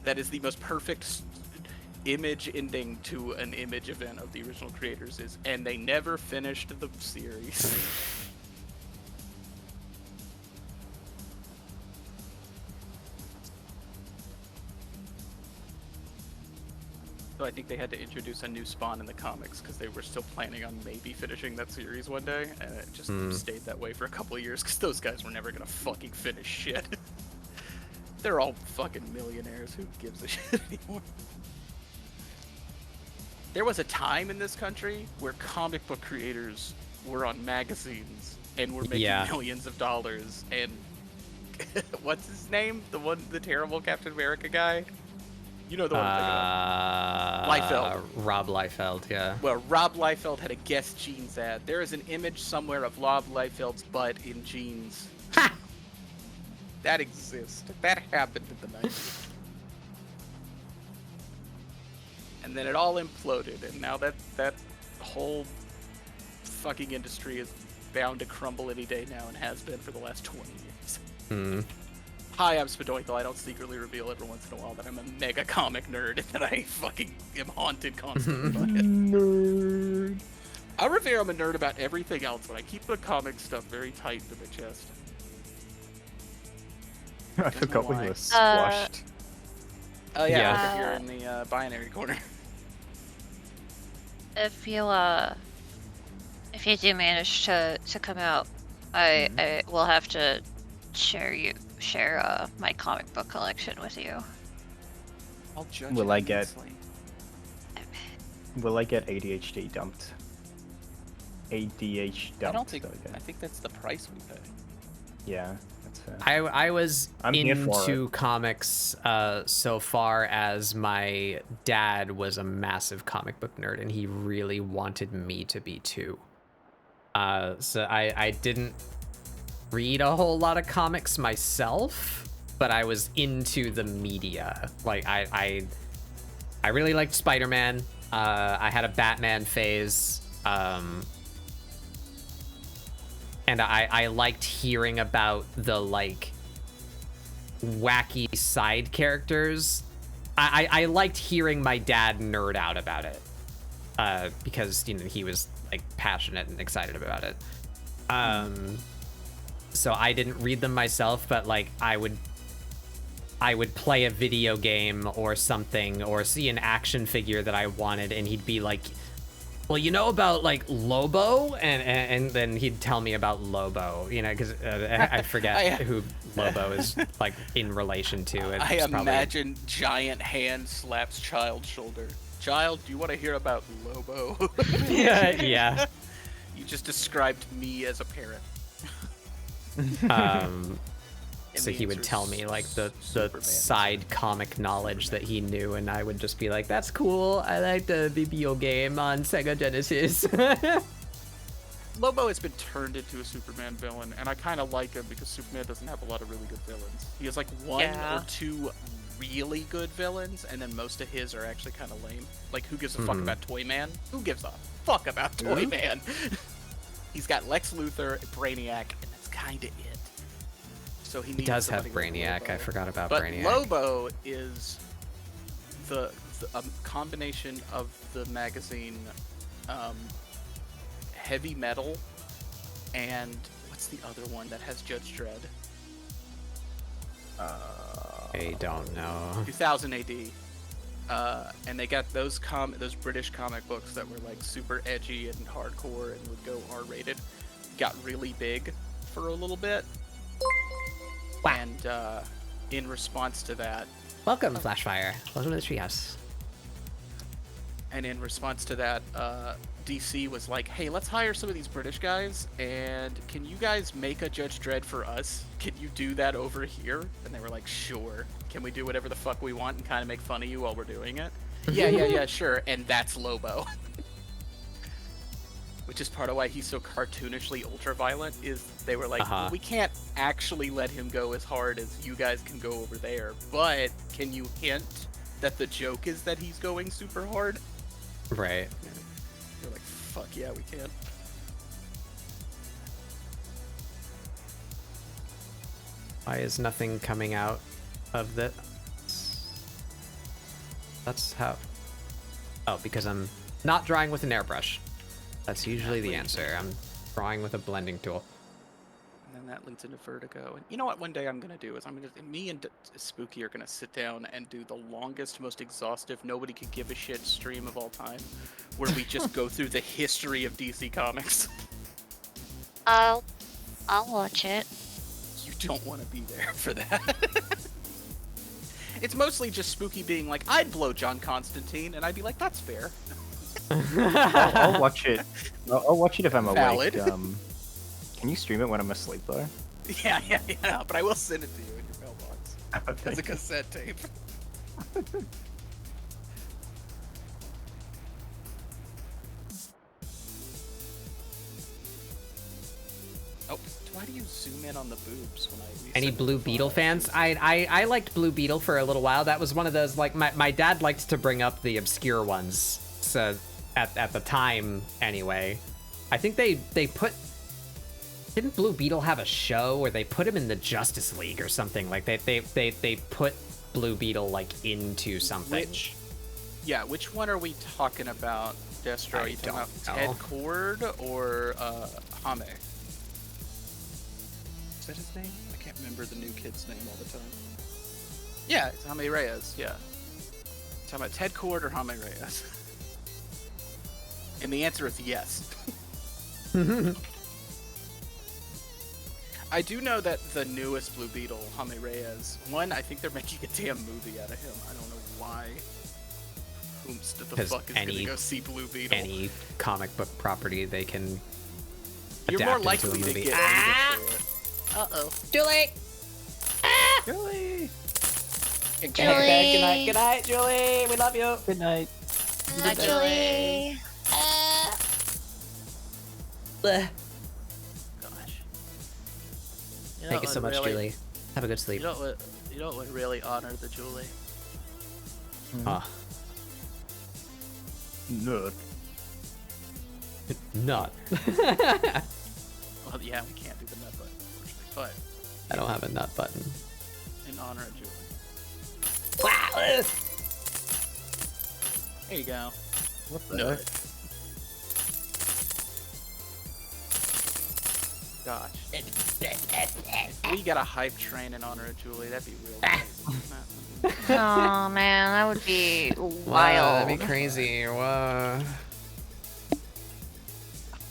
that is the most perfect image ending to an image event of the original creators, and they never finished the series. So I think they had to introduce a new Spawn in the comics because they were still planning on maybe finishing that series one day, and it just stayed that way for a couple of years because those guys were never gonna fucking finish shit. They're all fucking millionaires. Who gives a shit anymore? There was a time in this country where comic book creators were on magazines and were making millions of dollars, and what's his name? The terrible Captain America guy? You know the one I'm thinking of. Liefeld. Rob Liefeld, yeah. Well, Rob Liefeld had a Guess Jeans ad. There is an image somewhere of Rob Liefeld's butt in jeans. That exists. That happened in the 90s. And then it all imploded, and now that whole fucking industry is bound to crumble any day now, and has been for the last 20 years. Hi, I'm Spadoinkle. I don't secretly reveal every once in a while that I'm a mega comic nerd and that I fucking am haunted constantly by it. Nerd. I reveal I'm a nerd about everything else, but I keep the comic stuff very tight to my chest. I forgot we were squashed. Oh yeah, over here in the binary corner. If you do manage to come out, I will have to share my comic book collection with you. I'll judge Will it I get immensely. ADHD dumped? ADH dumped. I think that's the price we pay. Yeah, that's fair. I was I'm here for into comics so far as my dad was a massive comic book nerd, and he really wanted me to be too. So I didn't read a whole lot of comics myself, but I was into the media. Like I really liked Spider-Man. I had a Batman phase. And I liked hearing about the like wacky side characters. I liked hearing my dad nerd out about it. Because he was like passionate and excited about it. So I didn't read them myself, but like I would play a video game or something, or see an action figure that I wanted, and he'd be like, well, you know about like Lobo, and then he'd tell me about Lobo, because I forget who Lobo is like in relation to. It's I imagine probably... giant hand slaps child's shoulder. Child, do you want to hear about Lobo? yeah. You just described me as a parent. So he would tell me like the side comic knowledge that he knew, and I would just be like, that's cool, I like the video game on Sega Genesis. Lobo has been turned into a Superman villain, and I kind of like him because Superman doesn't have a lot of really good villains. He has like one or two really good villains, and then most of his are actually kind of lame. Like, who gives a fuck about Toyman? Who gives a fuck about Toyman? He's got Lex Luthor, Brainiac, and that's kind of it. So he does have Brainiac. I forgot about Brainiac. Lobo is the combination of the magazine Heavy Metal and what's the other one that has Judge Dredd? I don't know. 2000 AD. And they got those British comic books that were like super edgy and hardcore and would go R-rated. Got really big for a little bit. Wow. And in response to that... Welcome, Flashfire. Welcome to the Treehouse. And in response to that, DC was like, hey, let's hire some of these British guys, and can you guys make a Judge Dredd for us? Can you do that over here? And they were like, sure. Can we do whatever the fuck we want and kind of make fun of you while we're doing it? Yeah, sure. And that's Lobo. Which is part of why he's so cartoonishly ultra-violent, is they were like, well, we can't actually let him go as hard as you guys can go over there, but can you hint that the joke is that he's going super hard? Right. They're like, fuck yeah, we can. Why is nothing coming out of this? That's how... Oh, because I'm not drawing with an airbrush. That's usually the answer. I'm drawing with a blending tool. And then that leads into Vertigo. And you know what one day I'm going to do is me and Spooky are going to sit down and do the longest, most exhaustive, nobody could give a shit stream of all time, where we just go through the history of DC Comics. I'll watch it. You don't want to be there for that. It's mostly just Spooky being like, I'd blow John Constantine, and I'd be like, that's fair. I'll watch it. I'll watch it if I'm Valid. awake. Can you stream it when I'm asleep though? Yeah. But I will send it to you in your mailbox as a cassette tape. Oh, why do you zoom in on the boobs when I? Any Blue Beetle fans? I liked Blue Beetle for a little while. That was one of those, like, my dad liked to bring up the obscure ones. So at the time anyway, I think they put. Didn't Blue Beetle have a show where they put him in the Justice League or something? Like they put Blue Beetle like into something. Which one are we talking about, Destro? Are you talking about Ted Cord or Hame? Is that his name? I can't remember the new kid's name all the time. Yeah, it's Hame Reyes, yeah. Talking about Ted Cord or Hame Reyes? And the answer is yes. I do know that the newest Blue Beetle, Hame Reyes, one, I think they're making a damn movie out of him. I don't know why. Whomst the fuck is gonna go see Blue Beetle? Any comic book property they can You're adapt more likely into a movie. to get Uh-oh. Julie! Julie! Good night, good night, Julie. We love you. Good night. Julie. Bleh. Gosh. Thank you so much, Julie. Have a good sleep. You know what would really honor the Julie? Ah. Nerd. Not. Well, yeah, we can't do the nut button, unfortunately, but I don't have a nut button. in honor of Julie. Wow. There you go. What the Nerd. heck? Gosh. If we got a hype train in honor of Julie, that'd be real great. Oh man, that would be wild. Wow, that'd be crazy. Wow.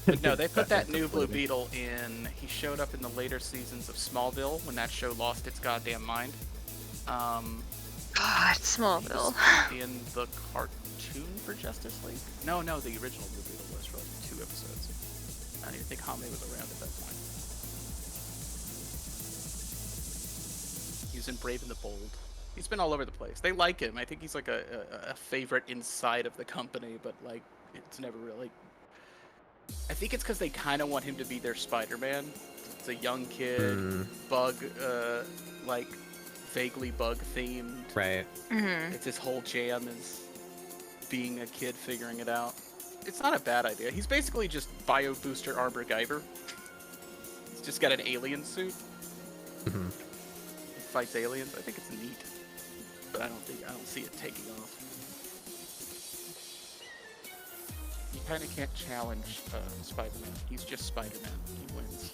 But no, they put that new Blue Beetle in. He showed up in the later seasons of Smallville when that show lost its goddamn mind. God, Smallville. In the cartoon for Justice League? No, the original Blue Beetle was for like 2 episodes. I don't even think Hame was around at that point. He was in Brave and the Bold. He's been all over the place. They like him. I think he's like a favorite inside of the company, but like it's never really. I think it's because they kind of want him to be their Spider-Man. It's a young kid, bug, like vaguely bug themed. Right. It's his whole jam is being a kid figuring it out. It's not a bad idea. He's basically just Bio Booster Arbor Guyver. He's just got an alien suit. He fights aliens. I think it's neat, but I don't see it taking off. You kind of can't challenge Spider-Man. He's just Spider-Man. He wins.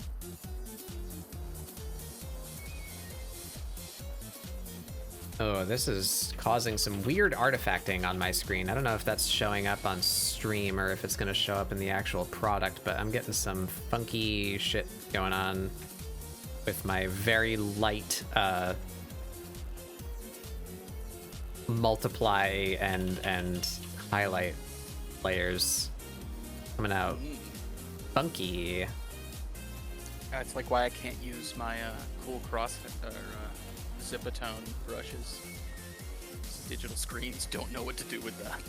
Oh, this is causing some weird artifacting on my screen. I don't know if that's showing up on stream or if it's going to show up in the actual product, but I'm getting some funky shit going on with my very light multiply and highlight layers coming out. Funky. That's like why I can't use my cool cross or Zipatone brushes. Digital screens don't know what to do with that.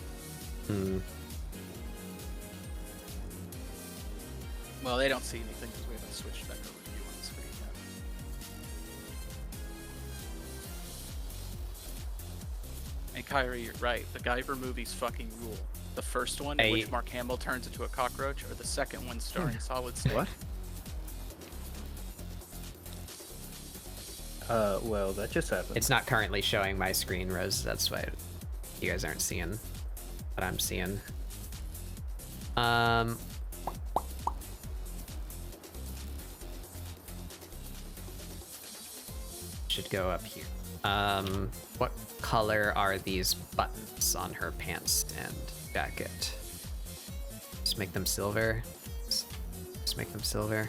Well, they don't see anything because we haven't switched back over to view on the screen yet. Hey Kyrie, you're right. The Guyver movies fucking rule. The first one in which Mark Hamill turns into a cockroach, or the second one starring Solid Snake. What? Well, that just happened. It's not currently showing my screen, Rose. That's why you guys aren't seeing what I'm seeing. Should go up here. What color are these buttons on her pants and jacket? Just make them silver. Just make them silver.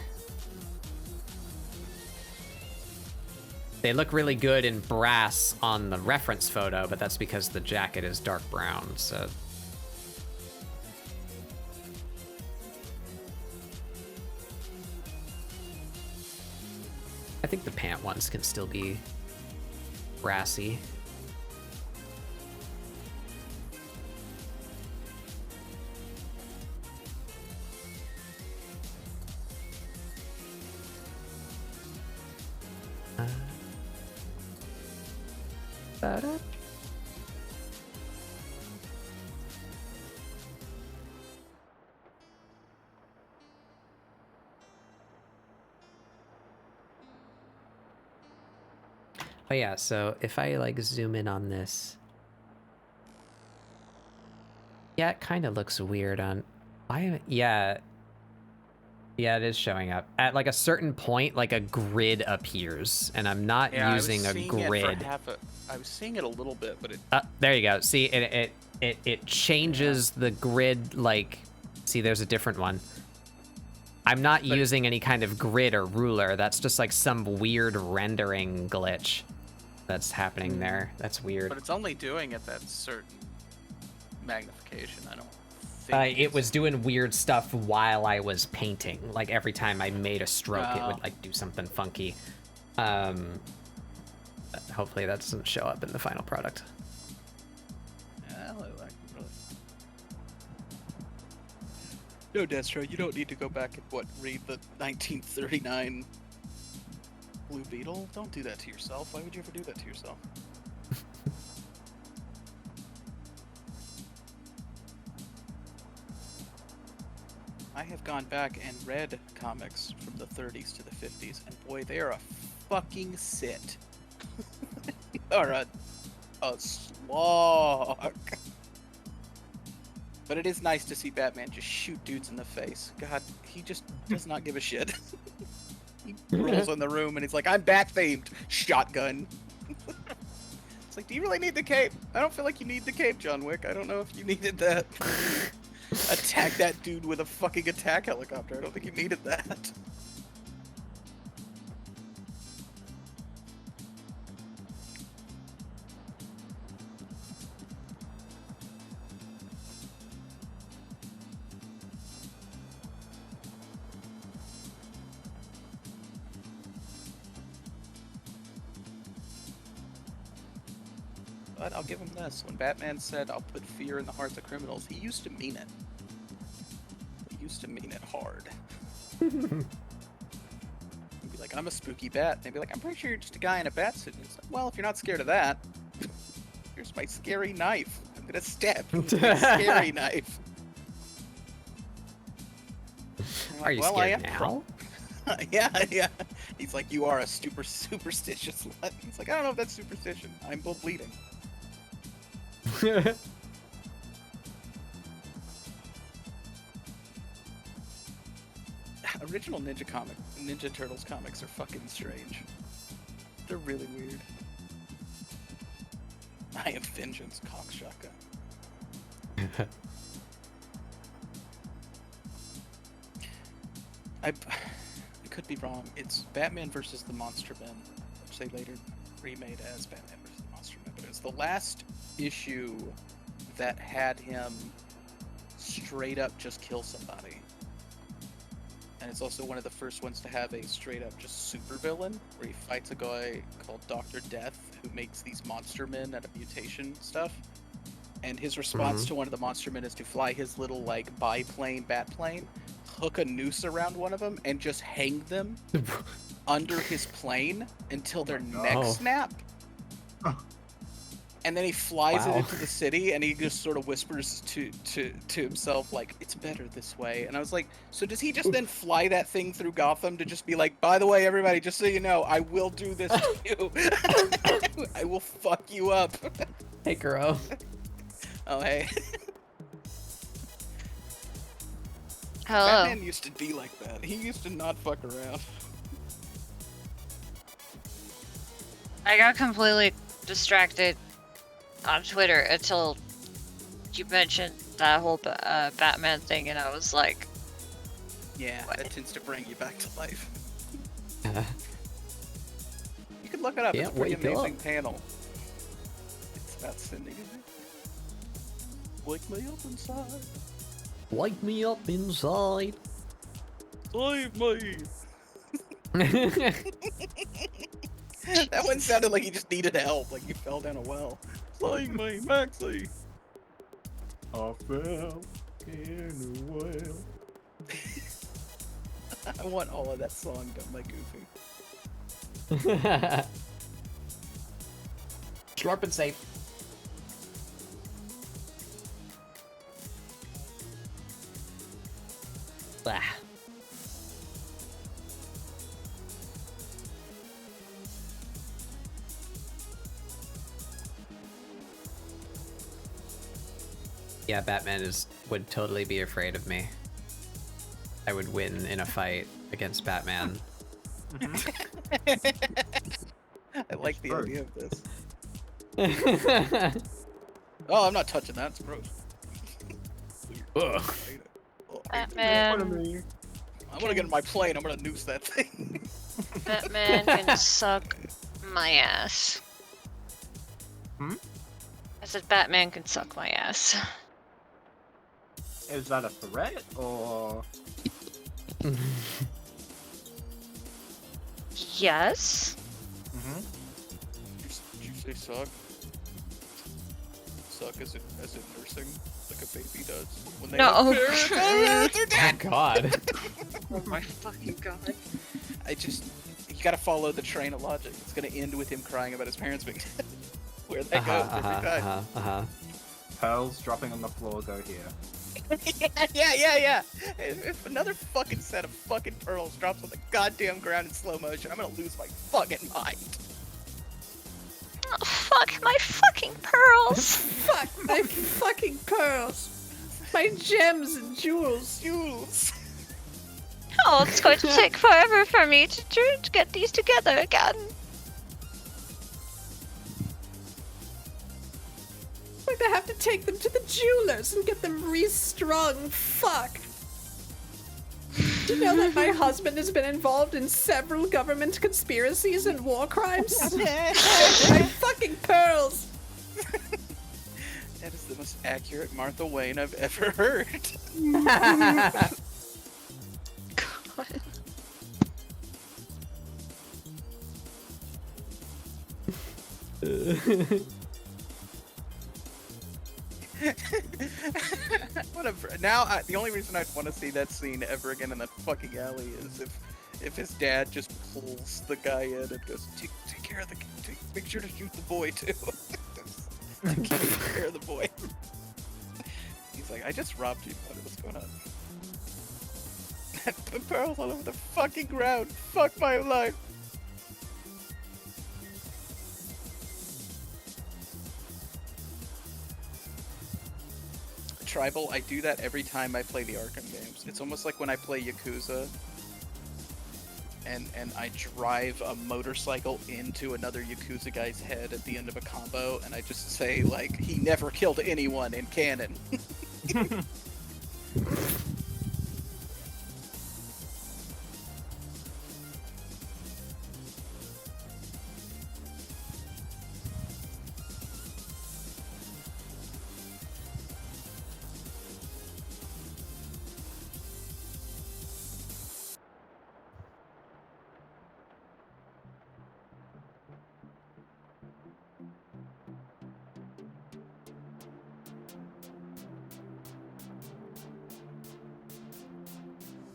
They look really good in brass on the reference photo, but that's because the jacket is dark brown, so. I think the pant ones can still be brassy. Oh yeah, so if I like zoom in on this, yeah, it kind of looks weird on, yeah, it is showing up at like a certain point, like a grid appears, and I'm not using a grid. I was seeing it a little bit, but it. There you go. See, it changes the grid. Like, see, there's a different one. I'm not using any kind of grid or ruler. That's just like some weird rendering glitch that's happening there. That's weird. But it's only doing it that certain magnification. I don't It was doing weird stuff while I was painting. Like every time I made a stroke, it would like do something funky. Hopefully that doesn't show up in the final product. No, Destro, you don't need to go back and read the 1939 Blue Beetle. Don't do that to yourself. Why would you ever do that to yourself? I have gone back and read comics from the 30s to the 50s, and boy, they are a fucking sit. Or a slog. But it is nice to see Batman just shoot dudes in the face. God, he just does not give a shit. He rolls in the room and he's like, I'm Bat-themed. Shotgun. It's like, do you really need the cape? I don't feel like you need the cape, John Wick. I don't know if you needed that. Attack that dude with a fucking attack helicopter. I don't think you needed that. But I'll give him this. When Batman said, I'll put fear in the hearts of criminals, he used to mean it. He used to mean it hard. He'd be like, I'm a spooky bat. And they'd be like, I'm pretty sure you're just a guy in a bat suit. And he's like, well, if you're not scared of that, here's my scary knife. I'm gonna stab you with my scary knife. Are you scared now? Yeah. He's like, you are a superstitious slut. He's like, I don't know if that's superstition. I'm bleeding. Original Ninja Turtles comics are fucking strange. They're really weird. I am vengeance, cock shotgun. I could be wrong. It's Batman versus the Monster Men, which they later remade as Batman versus the Monster Men. But it's the last issue that had him straight up just kill somebody. And it's also one of the first ones to have a straight up just supervillain, where he fights a guy called Dr. Death, who makes these monster men out of mutation stuff. And his response to one of the monster men is to fly his little, like, biplane, bat plane, hook a noose around one of them, and just hang them under his plane until their necks snap. And then he flies it into the city, and he just sort of whispers to himself, like, it's better this way. And I was like, so does he just then fly that thing through Gotham to just be like, by the way, everybody, just so you know, I will do this to you. I will fuck you up. Hey, girl. Oh, hey. Hello. Batman used to be like that. He used to not fuck around. I got completely distracted on Twitter until you mentioned that whole Batman thing, and I was like, yeah, that tends to bring you back to life. You can look it up. It's a pretty amazing panel. It's about sending it. Wake me up inside. Wake me up inside. Save me. That one sounded like he just needed help, like he fell down a well. Save me, Maxie. I fell in a well. I want all of that song done by Goofy. Sharp and safe. Blah. Yeah, Batman would totally be afraid of me. I would win in a fight against Batman. I like the idea of this. Oh, I'm not touching that. It's gross. Ugh. Batman. I'm gonna get in my plane. I'm gonna noose that thing. Batman can suck my ass. Hmm? I said Batman can suck my ass. Is that a threat, or...? Yes. Did you say suck? Suck as in nursing, like a baby does when they No. have parents. Oh, they're dead! Oh god. Oh my fucking god. You gotta follow the train of logic. It's gonna end with him crying about his parents being dead. Where that goes every time. Pearls dropping on the floor go here. Yeah. If another fucking set of fucking pearls drops on the goddamn ground in slow motion, I'm gonna lose my fucking mind. Oh, fuck my fucking pearls. Fuck my fucking pearls. My gems and jewels. Oh, it's going to take forever for me to get these together again. Like I have to take them to the jewelers and get them restrung. Fuck. Do you know that my husband has been involved in several government conspiracies and war crimes? My fucking pearls. That is the most accurate Martha Wayne I've ever heard. God. Whatever. Now, the only reason I'd want to see that scene ever again in that fucking alley is if his dad just pulls the guy in and goes, take care of make sure to shoot the boy too. Take care of the boy. He's like, I just robbed you. What's going on? The pearls all over the fucking ground. Fuck my life. Tribal, I do that every time I play the Arkham games. It's almost like when I play Yakuza and I drive a motorcycle into another Yakuza guy's head at the end of a combo, and I just say, like, he never killed anyone in canon.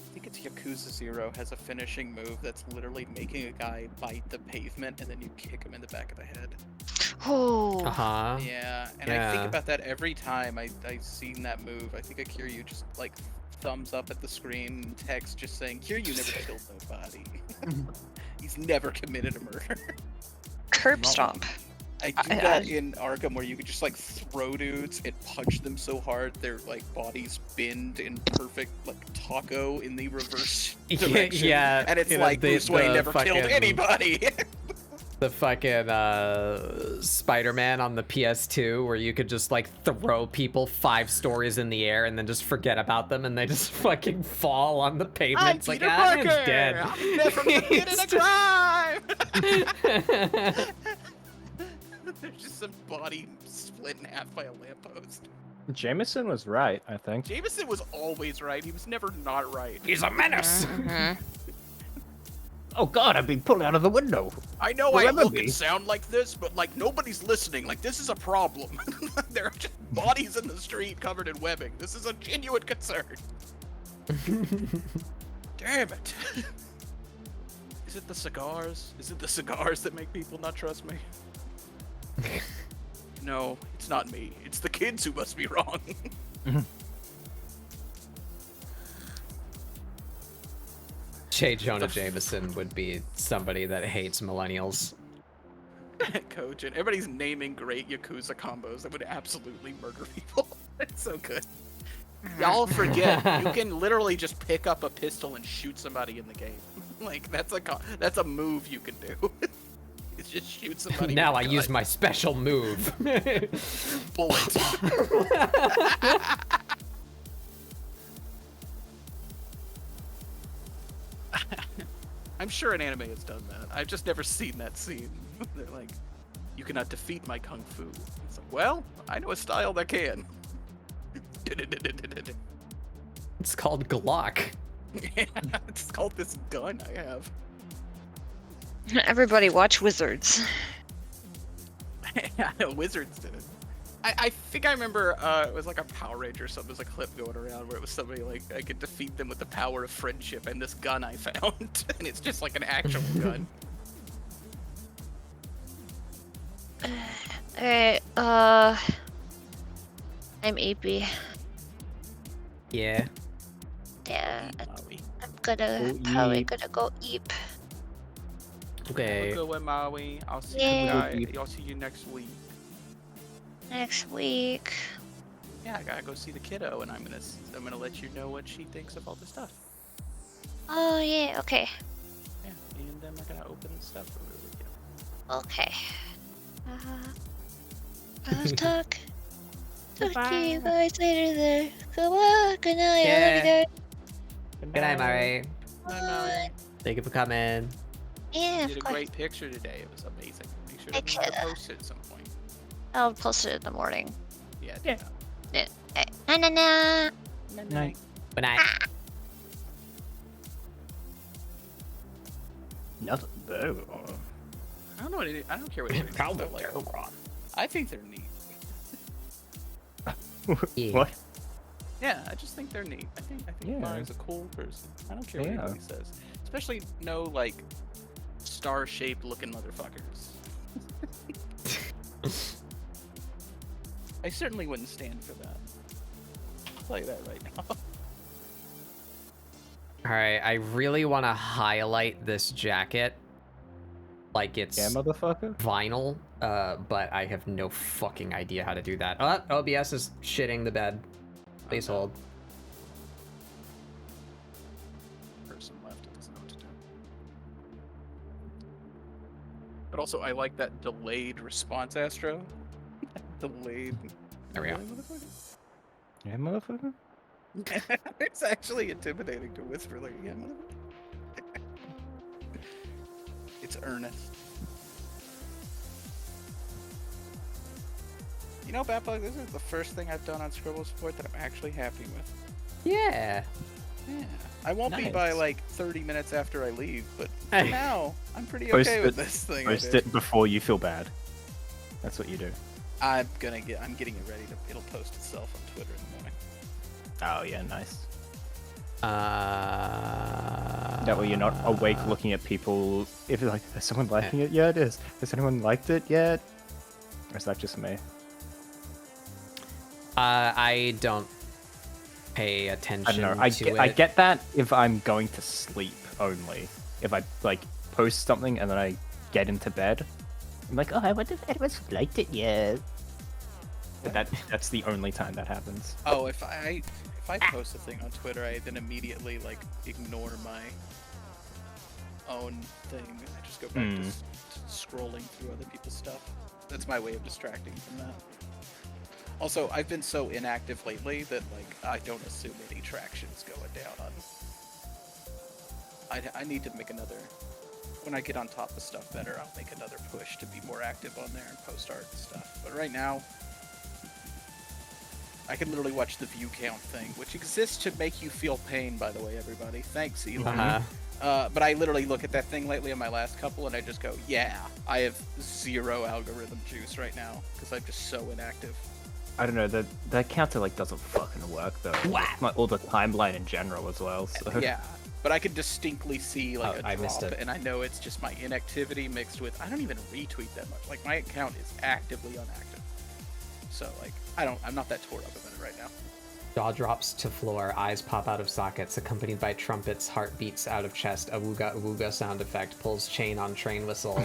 I think it's Yakuza 0 has a finishing move that's literally making a guy bite the pavement and then you kick him in the back of the head. Oh. Yeah, and I think about that every time I've seen that move. I think Kiryu just like thumbs up at the screen, text just saying, Kiryu never killed nobody. He's never committed a murder. Curb stomp. I do that in Arkham where you could just like throw dudes and punch them so hard their like bodies bend in perfect like taco in the reverse direction. Yeah, and it's you know, like Bruce Wayne never killed anybody. The fucking Spider-Man on the PS2 where you could just like throw people 5 stories in the air and then just forget about them and they just fucking fall on the pavement. I'm It's like, Peter ah, Parker! man's dead. I'm never committed a crime! There's just some body split in half by a lamppost. Jameson was right, I think. Jameson was always right. He was never not right. He's a menace! Oh god, I've been pulled out of the window. I know Remember I look me? and sound like this, but like nobody's listening. Like this is a problem. There are just bodies in the street covered in webbing. This is a genuine concern. Damn it. Is it the cigars? Is it the cigars that make people not trust me? No, it's not me. It's the kids who must be wrong. J. Jonah Jameson would be somebody that hates millennials. Cogent. Everybody's naming great Yakuza combos that would absolutely murder people. It's so good. Y'all forget, you can literally just pick up a pistol and shoot somebody in the game. Like, that's a move you can do. It's just shoot somebody Now with I a use gun. my special move. Bullet. I'm sure an anime has done that. I've just never seen that scene. They're like, you cannot defeat my kung fu. It's like, well, I know a style that can. It's called Glock. Yeah, it's called this gun I have. Everybody watch Wizards. Yeah, Wizards did it. I think I remember it was like a Power Ranger or something. There's a clip going around where it was somebody like, I could defeat them with the power of friendship and this gun I found. And it's just like an actual gun. Alright, I'm EP. Yeah. Yeah, Maui. I'm gonna Go probably eep. gonna go eep. Okay. Go with Maui. I'll see Yeah. you guys. I'll see you next week. Next week. Yeah, I gotta go see the kiddo, and I'm gonna let you know what she thinks of all the stuff. Oh yeah, okay. Yeah, me and them are gonna open stuff for the weekend. Okay. I'll talk to you guys later then. Come on, good night, I love you guys. Good night, Mari. Bye. Thank you for coming. Yeah, You of did a course. great picture today. It was amazing. Make sure Thank to you. post it at some point. I'll post it in the morning. Yeah. Yeah. Na na na. Night. Good night. Nothing. Oh. I don't know. I don't care what it is. But like, I think they're neat. Yeah. What? Yeah, I just think they're neat. I think Yeah. Mari's a cool person. I don't care what Yeah. anybody says. Especially no like star-shaped looking motherfuckers. I certainly wouldn't stand for that. I'll tell you that right now. Alright, I really want to highlight this jacket. Like it's Yeah, motherfucker. vinyl, but I have no fucking idea how to do that. Oh, OBS is shitting the bed. Please hold. Person left that doesn't know what to do. But also, I like that delayed response, Astro. Delayed. There we go. Yeah, motherfucker. It's actually intimidating to whisper like, yeah, motherfucker. It's earnest. You know, Batbug, this is the first thing I've done on ScribbleSupport that I'm actually happy with. Yeah. Yeah. I won't be Nice. by like 30 minutes after I leave, but for Hey. now, I'm pretty Post okay it, with this thing. I post did. it before you feel bad. That's what you do. I'm getting it ready to, it'll post itself on Twitter in the morning. Oh yeah, nice. That That way you're not awake looking at people. If it's like, is someone liking it? Yeah, it is. Has anyone liked it yet? Or is that just me? I don't pay I attention don't know. to I it. get that if I'm going to sleep only. If I like post something and then I get into bed, I'm like, oh, I wonder if anyone's liked it yet. But that's the only time that happens. Oh, if I post a thing on Twitter, I then immediately like ignore my own thing and I just go back to scrolling through other people's stuff. That's my way of distracting from that. Also, I've been so inactive lately that like I don't assume any traction's going down on. I need to make another. When I get on top of stuff better, I'll make another push to be more active on there and post art and stuff. But right now, I can literally watch the view count thing, which exists to make you feel pain, by the way, everybody. Thanks, Elon. But I literally look at that thing lately on my last couple, and I just go, yeah, I have zero algorithm juice right now, because I'm just so inactive. I don't know, that counter like doesn't fucking work though. Like all the timeline in general as well. So. Yeah, but I could distinctly see like Oh, a I missed drop, it. and I know it's just my inactivity mixed with, I don't even retweet that much. Like, my account is actively unactive. So, like, I'm not that tore up about it right now. Jaw drops to floor, eyes pop out of sockets, accompanied by trumpets, heart beats out of chest, a wooga wooga sound effect, pulls chain on train whistle.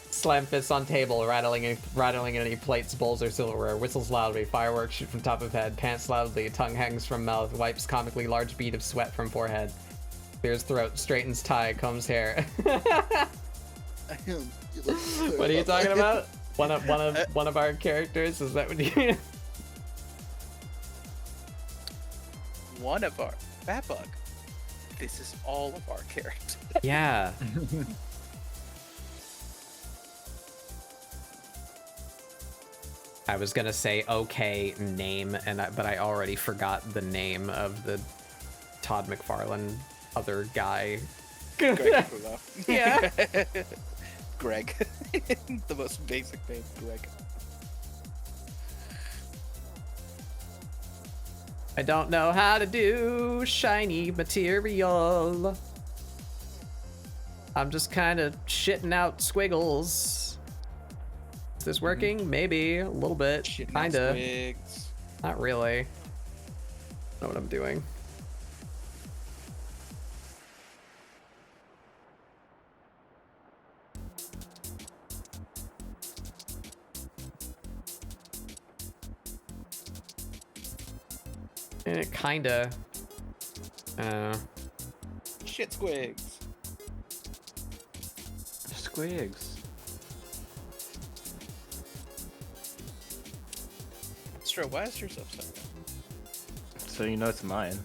Slam fists on table, rattling any plates, bowls, or silverware, whistles loudly, fireworks shoot from top of head, pants loudly, tongue hangs from mouth, wipes comically large bead of sweat from forehead, clears throat, straightens tie, combs hair. What are you talking about? One of our characters? Is that what you? One of our Batbug. This is all of our characters. Yeah. I was gonna say okay name, but I already forgot the name of the Todd McFarlane other guy. Greg Capullo. Yeah. Greg. The most basic name, Greg. I don't know how to do shiny material. I'm just kind of shitting out squiggles. Is this working? Maybe a little bit. Shitting out Kinda. squigs. Not really. I know what I'm doing. And it kinda. Shit squigs. Squigs. Stro, why is yours upside down? So you know it's mine.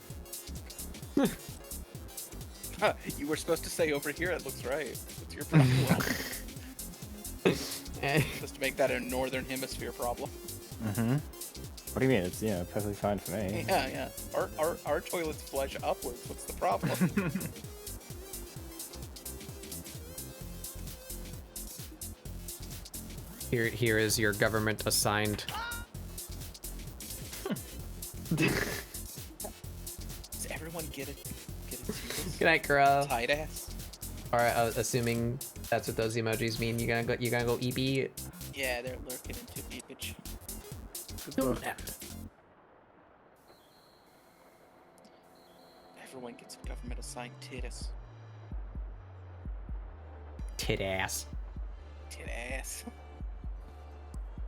Huh, you were supposed to say over here it looks right. What's your problem? Just to make that a northern hemisphere problem. Mm-hmm. What do you mean? It's perfectly fine for me. Yeah. Our toilets flush upwards. What's the problem? Here is your government assigned. Does everyone get it? Good night, girl. Tight ass. All right, assuming that's what those emojis mean. You gonna go EB? Yeah, they're lurking into beepage. Everyone gets a government assigned titties. Tit ass. Tit ass.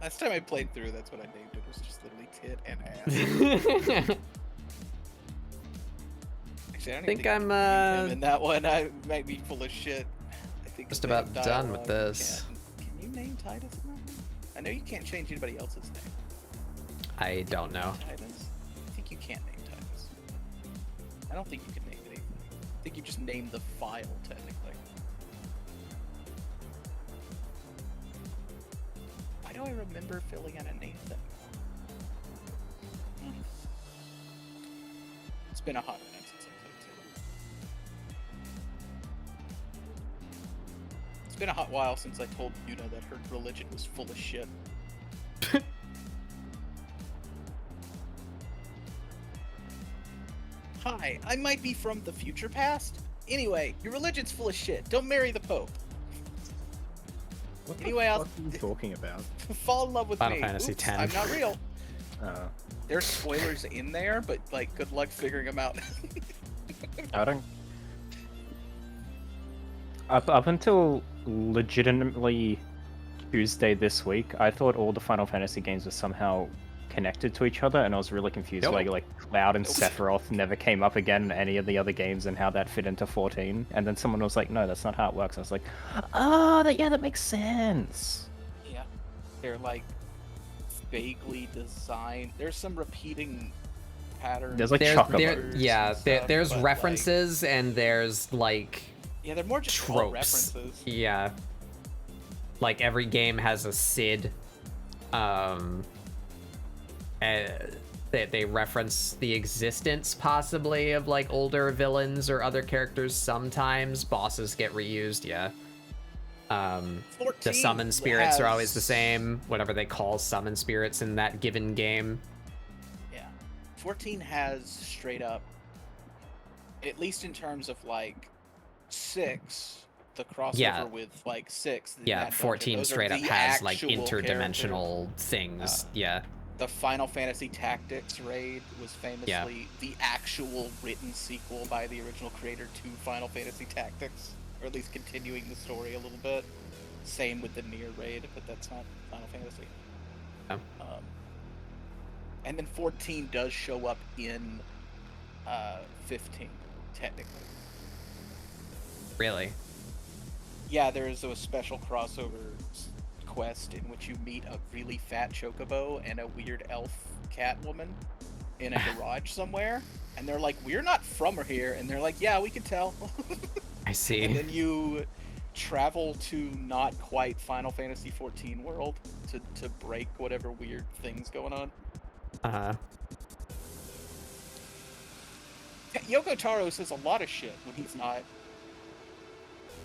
Last time I played through, that's what I named it. Was just literally tit and ass. Actually, I don't think even I'm him in that one. I might be full of shit. I think just the about done dialogue with this. Can you name Titus in that one? I know you can't change anybody else's name. I don't know. Titus? I think you can't name Titus. I don't think you can name anything. I think you just name the file, technically. Why do I remember filling out a name thing? It's been a hot minute since I played too. It's been a hot while since I told Yuna that her religion was full of shit. Hi, I might be from the future past. Anyway, your religion's full of shit. Don't marry the Pope. What anyway, the fuck are you talking about? Fall in love with Final me. Fantasy Oops, X. I'm not real. Oh. There's spoilers in there, but like, good luck figuring them out. I don't. Up until legitimately Tuesday this week, I thought all the Final Fantasy games were somehow connected to each other, and I was really confused why like Cloud and Sephiroth never came up again in any of the other games and how that fit into 14. And then someone was like, no, that's not how it works. I was like, oh, that makes sense. Yeah, they're like vaguely designed. There's some repeating patterns. There's like there's references and there's like they're more just tropes. references. Yeah, like every game has a Cid. They reference the existence possibly of like older villains or other characters sometimes. Bosses get reused, yeah. The summon spirits are always the same, whatever they call summon spirits in that given game. Yeah. 14 has straight up, at least in terms of like 6, the crossover with like 6. Yeah, 14 straight up has like interdimensional characters. things, yeah. The Final Fantasy Tactics raid was famously the actual written sequel by the original creator to Final Fantasy Tactics, or at least continuing the story a little bit. Same with the Nier raid, but that's not Final Fantasy. Oh. And then 14 does show up in 15, technically. Really? Yeah, there is a special crossover quest in which you meet a really fat chocobo and a weird elf cat woman in a garage somewhere, and they're like, we're not from here, and they're like, yeah, we can tell. I see. And then you travel to not quite Final Fantasy 14 world to break whatever weird things going on. Yoko Taro says a lot of shit when he's not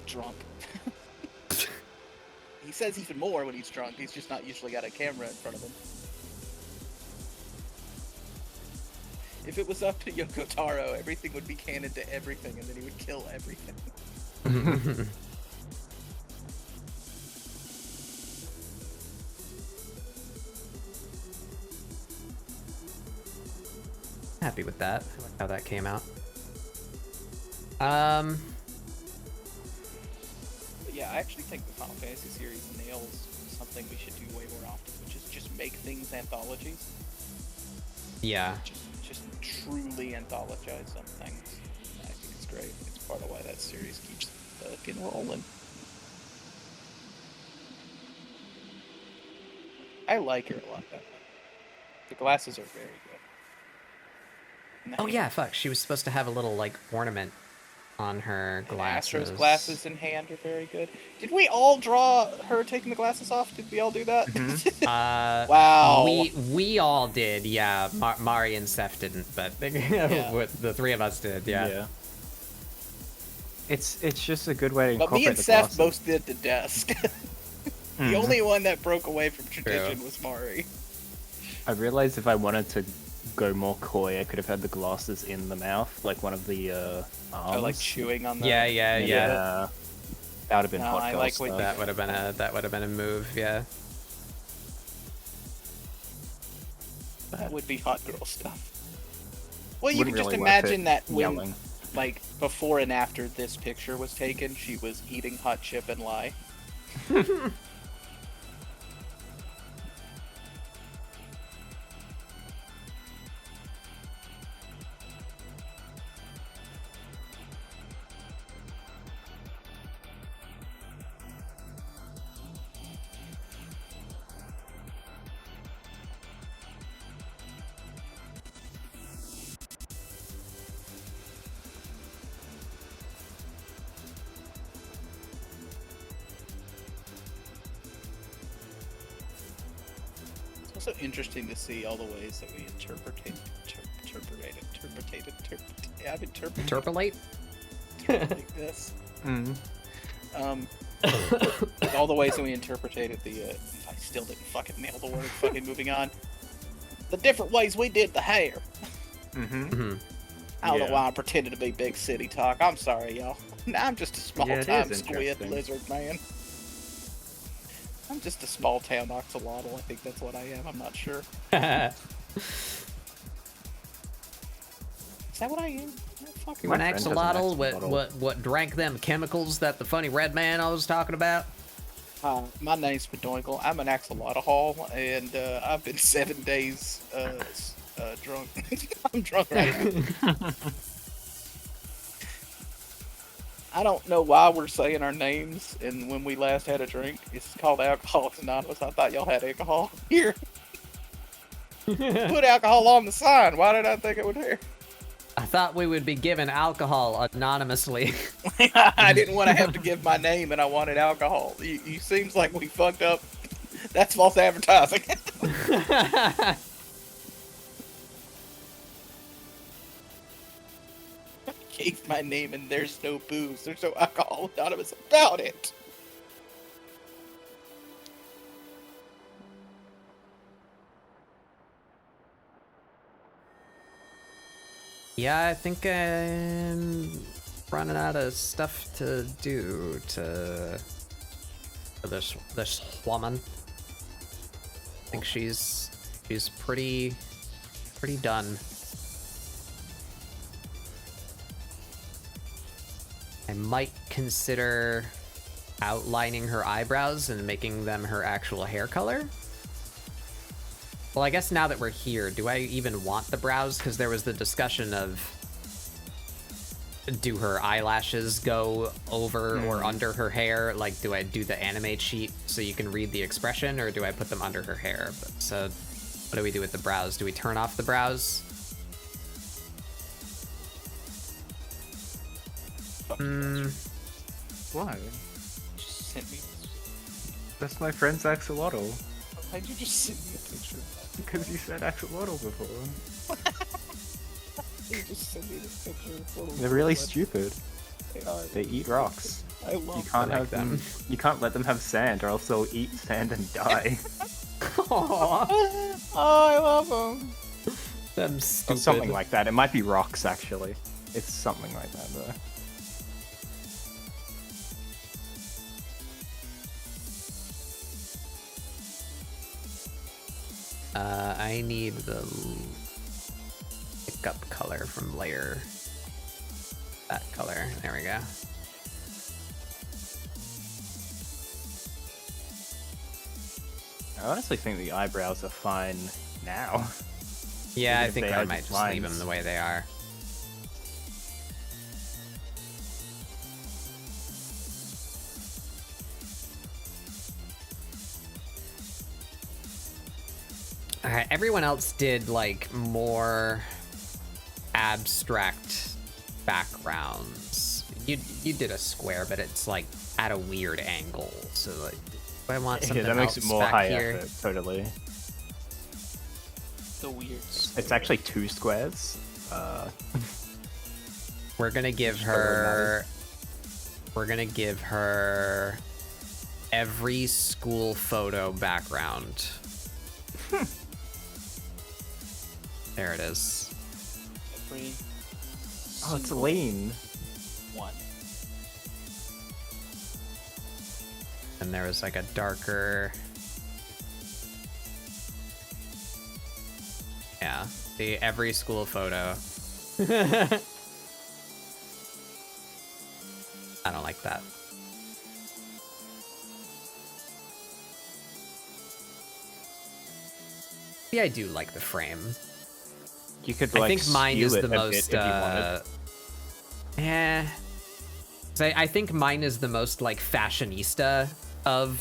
drunk. He says even more when he's drunk. He's just not usually got a camera in front of him. If it was up to Yoko Taro, everything would be canon to everything, and then he would kill everything. Happy with that. I like how that came out. But yeah, I actually think the Final Fantasy series nails something we should do way more often, which is just make things anthologies. Yeah. Just truly anthologize some things. I think it's great. It's part of why that series keeps fucking rolling. I like her a lot, though. The glasses are very good. Oh yeah, fuck. She was supposed to have a little like ornament on her glasses. Astro's glasses in hand are very good. Did we all draw her taking the glasses off? Did we all do that? Wow. We all did, yeah. Mari and Seth didn't, but the three of us did, yeah. It's just a good way to But incorporate me and the Seth glasses. both did the desk. The only one that broke away from tradition was Mari. I realized if I wanted to go more coy, I could have had the glasses in the mouth, like one of the arms. Oh, like chewing on the... Yeah. That would have been hot I girl like stuff. what That would have been a move, yeah. That would be hot girl stuff. Well, you Wouldn't can just really worth imagine it that when, yelling. like, before and after this picture was taken, she was eating hot chip and lie. It's also interesting to see all the ways that we interpretate this. All the ways that we interpreted the, I still didn't fucking nail the word, fucking moving on. The different ways we did the hair. I don't know why I'm pretending to be big city talk. I'm sorry, y'all. I'm just a small-time squid lizard man. I'm just a small-town axolotl. I think that's what I am. I'm not sure. Is that what I am? You an axolotl? What drank them chemicals that the funny red man I was talking about? My name's Bedoinkle. I'm an axolotl, and I've been 7 days drunk. I'm drunk right now. I don't know why we're saying our names, and when we last had a drink, it's called Alcoholics Anonymous. I thought y'all had alcohol here. Put alcohol on the sign. Why did I think it would here? I thought we would be given alcohol anonymously. I didn't want to have to give my name, and I wanted alcohol. You seems like we fucked up. That's false advertising. Gave my name, and there's no booze. There's no alcohol anonymous about it. Yeah, I think I'm running out of stuff to do to this woman. I think she's pretty done. I might consider outlining her eyebrows and making them her actual hair color. Well, I guess now that we're here, do I even want the brows? Because there was the discussion of, do her eyelashes go over or under her hair? Like, do I do the animate sheet so you can read the expression, or do I put them under her hair? So, what do we do with the brows? Do we turn off the brows? Why? sent me this? That's my friend's axolotl. Why'd you just send me a picture? Because you said axolotl before. You just sent me this picture. It's a little They're really much. stupid. They eat rocks. I love You can't like have them. You can't let them have sand, or else they'll eat sand and die. Oh, I love them. Them Or stupid. something like that. It might be rocks, actually. It's something like that, though. I need the pickup color from layer. That color. There we go. I honestly think the eyebrows are fine now. Yeah, Even I if think they I are might just just leave them lines. the way they are. Alright, everyone else did like more abstract backgrounds. You did a square, but it's like at a weird angle. So like, do I want something Yeah, that makes else it more back high here? effort, totally. The weird. It's actually 2 squares. We're gonna give her. We're gonna give her every school photo background. There it is. Every Oh, it's single lean. one. And there was like a darker. Yeah, see every school photo. I don't like that. Yeah, I do like the frame. You could I like think mine skew is it the a bit most. if you wanted. Yeah. So I think mine is the most like fashionista of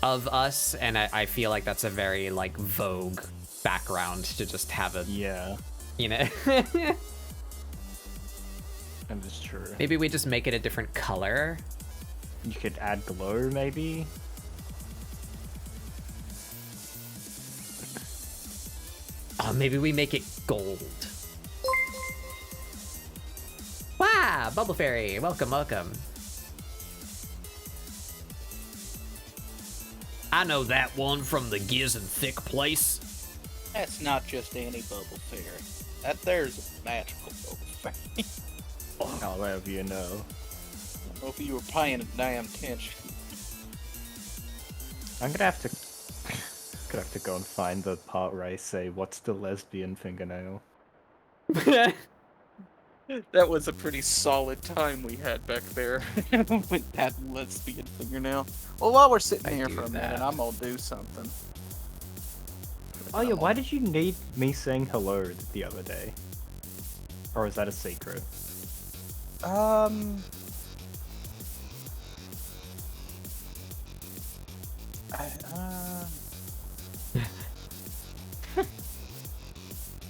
us, and I feel like that's a very like Vogue background to just have a Yeah, you know. that is true. Maybe we just make it a different color. You could add glow, maybe. Oh, maybe we make it gold. Wow, Bubble Fairy, welcome, welcome. I know that one from the Giz and Thick place. That's not just any bubble fairy. That there's a magical bubble fairy. Oh, whatever you know. I don't know if you were paying a damn attention. I'm gonna have to go and find the part where I say, "What's the lesbian fingernail?" That was a pretty solid time we had back there with that lesbian fingernail. Well, while we're sitting here for a minute, I'm gonna do something. Oh yeah, why did you need me saying hello the other day? Or is that a secret?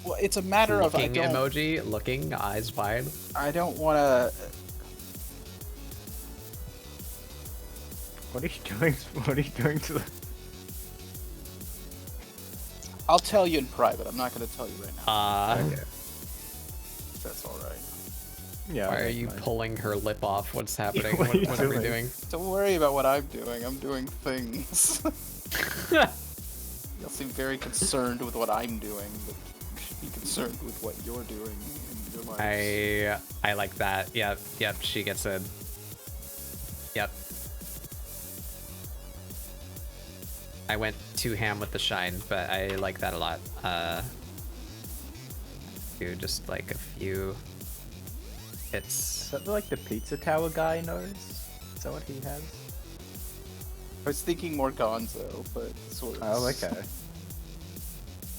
Well, it's a matter of looking emoji, looking, eyes wide. I don't want to. What are you doing? What are you doing to the? I'll tell you in private. I'm not going to tell you right now. Okay. If that's all right. Yeah. Why are you pulling her lip off? What's happening? What are you what are we doing? doing? Don't worry about what I'm doing. I'm doing things. You'll seem very concerned with what I'm doing, but you should be concerned with what you're doing in your life. I like that. Yep, yep. She gets a. Yep. I went too ham with the shine, but I like that a lot. Do just like a few hits. Is that like the pizza tower guy knows? Is that what he has? I was thinking more Gonzo, but sort of. Oh, okay.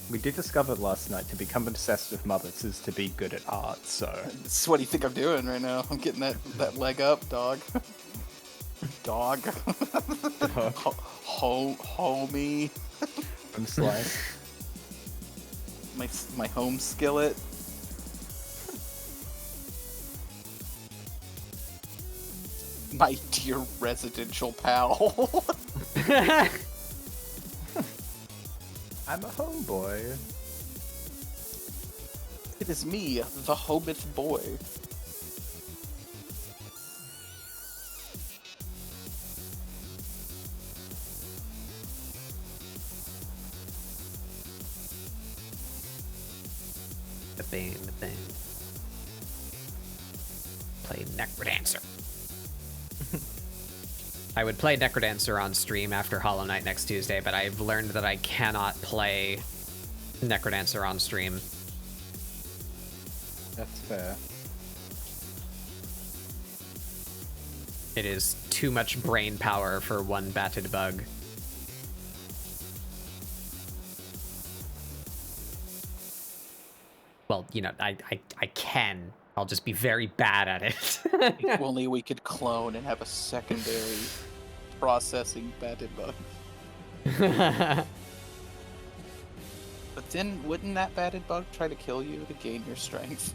We did discover last night to become obsessed with mothers is to be good at art, so... That's what do you think I'm doing right now? I'm getting that leg up, dog. Dog. Homie. I'm slice. My home skillet. My dear residential pal. I'm a homeboy. It is me, the Hobith boy. The thing. Play Necrodancer. I would play Necrodancer on stream after Hollow Knight next Tuesday, but I've learned that I cannot play Necrodancer on stream. That's fair. It is too much brain power for one batted bug. Well, you know, I can. I'll just be very bad at it. If only we could clone and have a secondary processing batted bug. But then, wouldn't that batted bug try to kill you to gain your strength?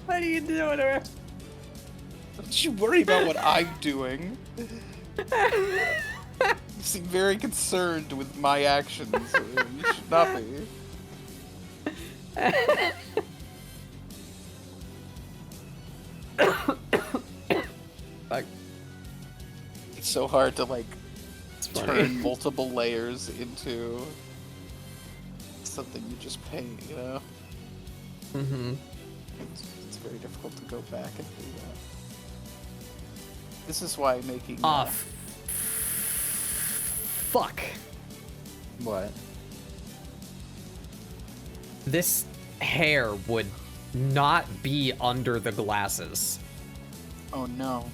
What are you doing, her? Don't you worry about what I'm doing. You seem very concerned with my actions. You should not be. Fuck. It's so hard to like funny. turn multiple layers into something you just paint, you know? Mm-hmm. It's very difficult to go back and do that. This is why making fuck. What? This hair would not be under the glasses. Oh no.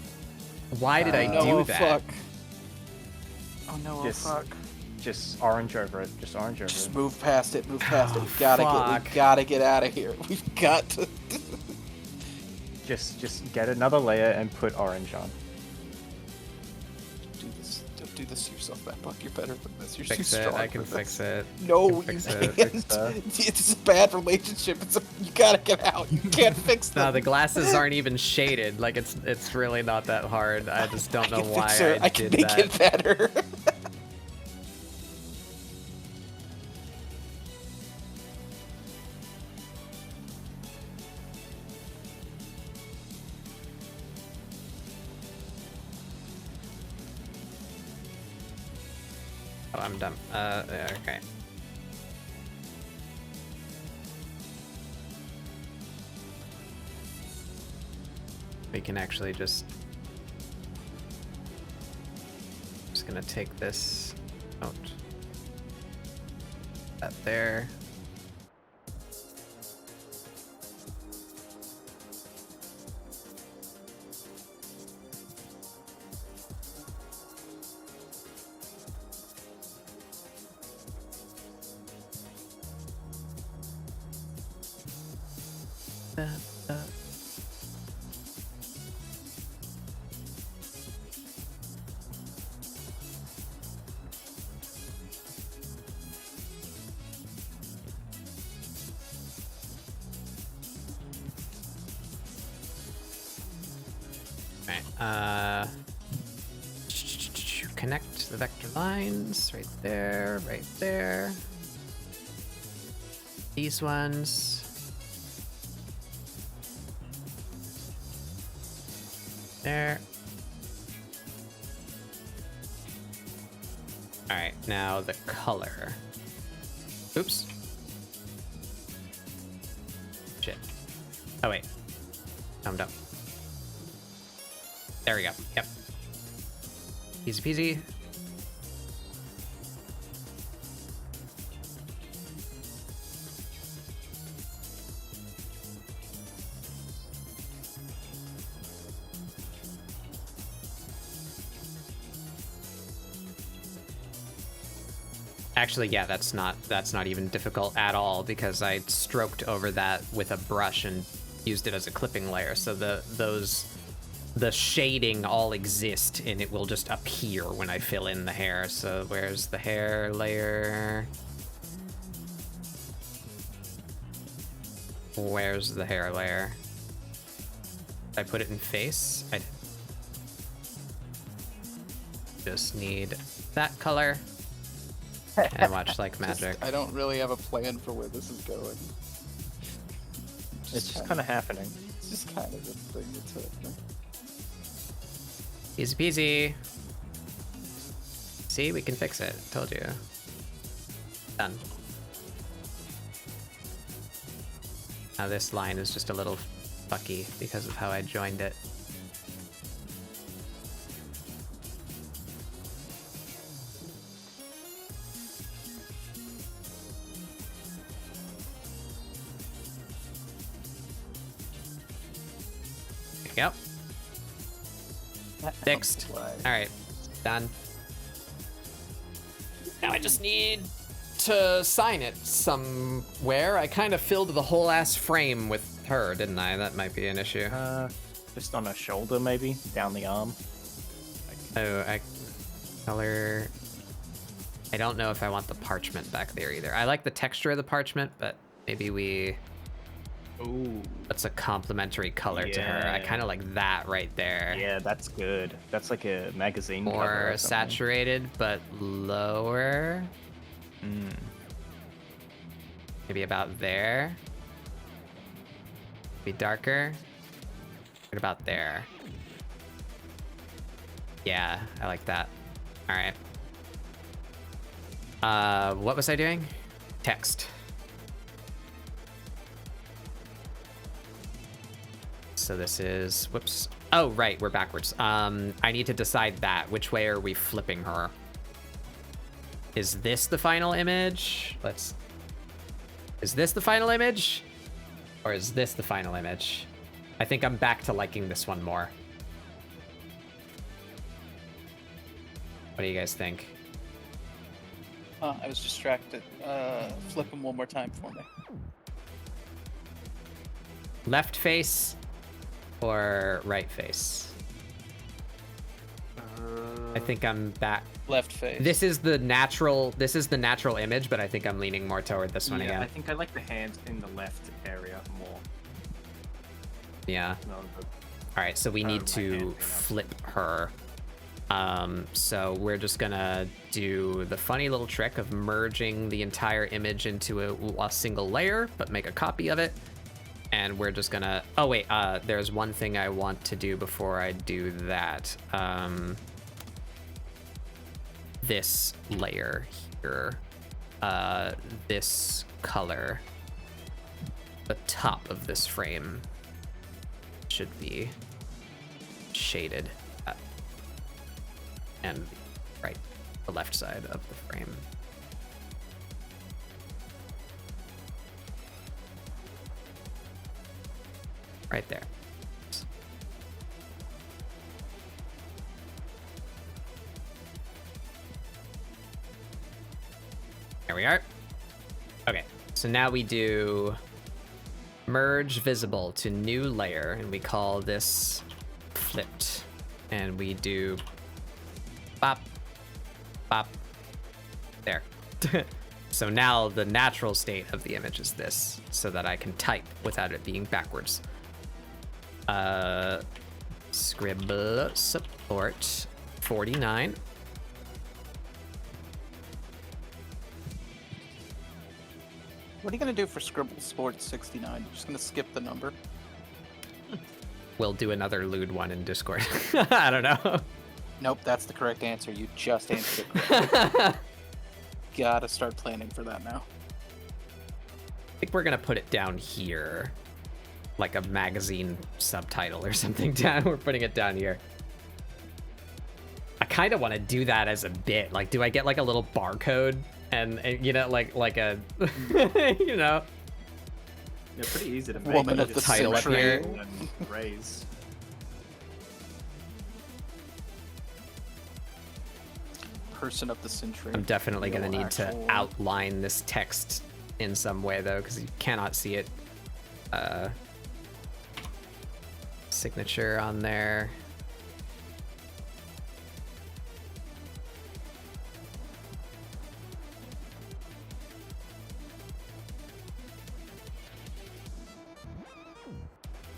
Why did I no, do oh, that? Fuck. Oh no, Just- oh fuck. Just orange over it. Just orange over Just it. move past it, move past it. Oh, We fuck. gotta get out of here. We've got to. Just get another layer and put orange on. Don't do this to yourself, that buck. You're better than this. You're Fix too it. strong. I can for fix this. it. No, I you can fix can't. it. It's a bad relationship. You gotta get out. You can't fix them. No, the glasses aren't even shaded. Like it's really not that hard. I just don't know why I can did make that. it better. Oh, I'm done. Okay. We can actually just gonna take this out. That there. Connect the vector lines right there, right there. These ones. There. All right, now the color. Oops. Shit. Oh wait. I'm done. There we go. Yep. Easy peasy. Actually, yeah, that's not even difficult at all because I stroked over that with a brush and used it as a clipping layer. So the shading all exist and it will just appear when I fill in the hair. So where's the hair layer? Where's the hair layer? I put it in face. I just need that color. And watch like magic. I don't really have a plan for where this is going. It's just kind of happening. It's just kind of the thing that's happening. Easy peasy. See, we can fix it. Told you. Done. Now this line is just a little fucky because of how I joined it. Yep. Fixed. Alright. Done. Now I just need to sign it somewhere. I kind of filled the whole ass frame with her, didn't I? That might be an issue. Just on her shoulder, maybe? Down the arm? Oh, color... I don't know if I want the parchment back there either. I like the texture of the parchment, but maybe we... Ooh. That's a complementary color to her. I kind of like that right there. Yeah, that's good. That's like a magazine cover More or something. saturated, but lower. Maybe about there. Be darker. What about there? Yeah, I like that. All right. What was I doing? Text. So this is, whoops. Oh, right, we're backwards. I need to decide that. Which way are we flipping her? Is this the final image? Is this the final image? Or is this the final image? I think I'm back to liking this one more. What do you guys think? I was distracted. Flip them one more time for me. Left face or right face? I think I'm back. Left face. This is the natural image, but I think I'm leaning more toward this one again. I think I like the hands in the left area more. Yeah. No, All right, so we need to flip her. So we're just gonna do the funny little trick of merging the entire image into a single layer, but make a copy of it. And we're just gonna, oh wait, there's one thing I want to do before I do that. This layer here, this color, the top of this frame should be shaded and right, the left side of the frame. Right there. There we are. Okay, so now we do merge visible to new layer, and we call this flipped. And we do bop, bop, there. So now the natural state of the image is this, so that I can type without it being backwards. ScribbleSupport 49. What are you gonna do for ScribbleSupport 69? You're just gonna skip the number? We'll do another lewd one in Discord. I don't know. Nope, that's the correct answer. You just answered it correctly. Gotta start planning for that now. I think we're gonna put it down here. Like a magazine subtitle or something down. We're putting it down here. I kind of want to do that as a bit. Like, do I get like a little barcode and you know, like a, you know? They're pretty easy to make. Woman of You the just title up here. and raise. Person of the century. I'm definitely gonna Real need to actual- outline this text in some way though, because you cannot see it. Signature on there.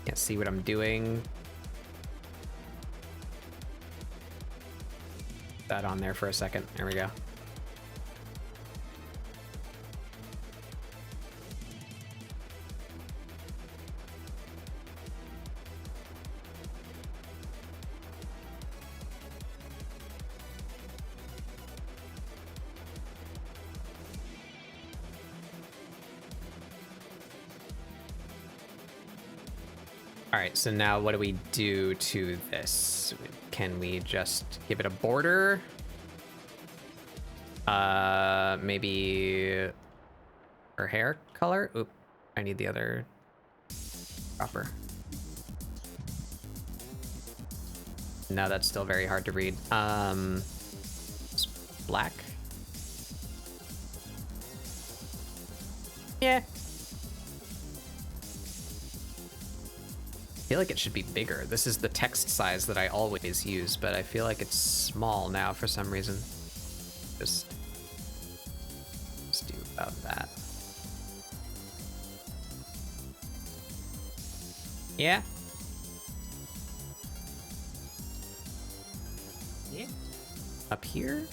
Can't see what I'm doing. that on there for a second. There we go. All right, so now what do we do to this? Can we just give it a border? Maybe her hair color? Oop, I need the other proper. No, that's still very hard to read. Black? Yeah. I feel like it should be bigger. This is the text size that I always use, but I feel like it's small now for some reason. Just do about that. Yeah. Yeah. Up here?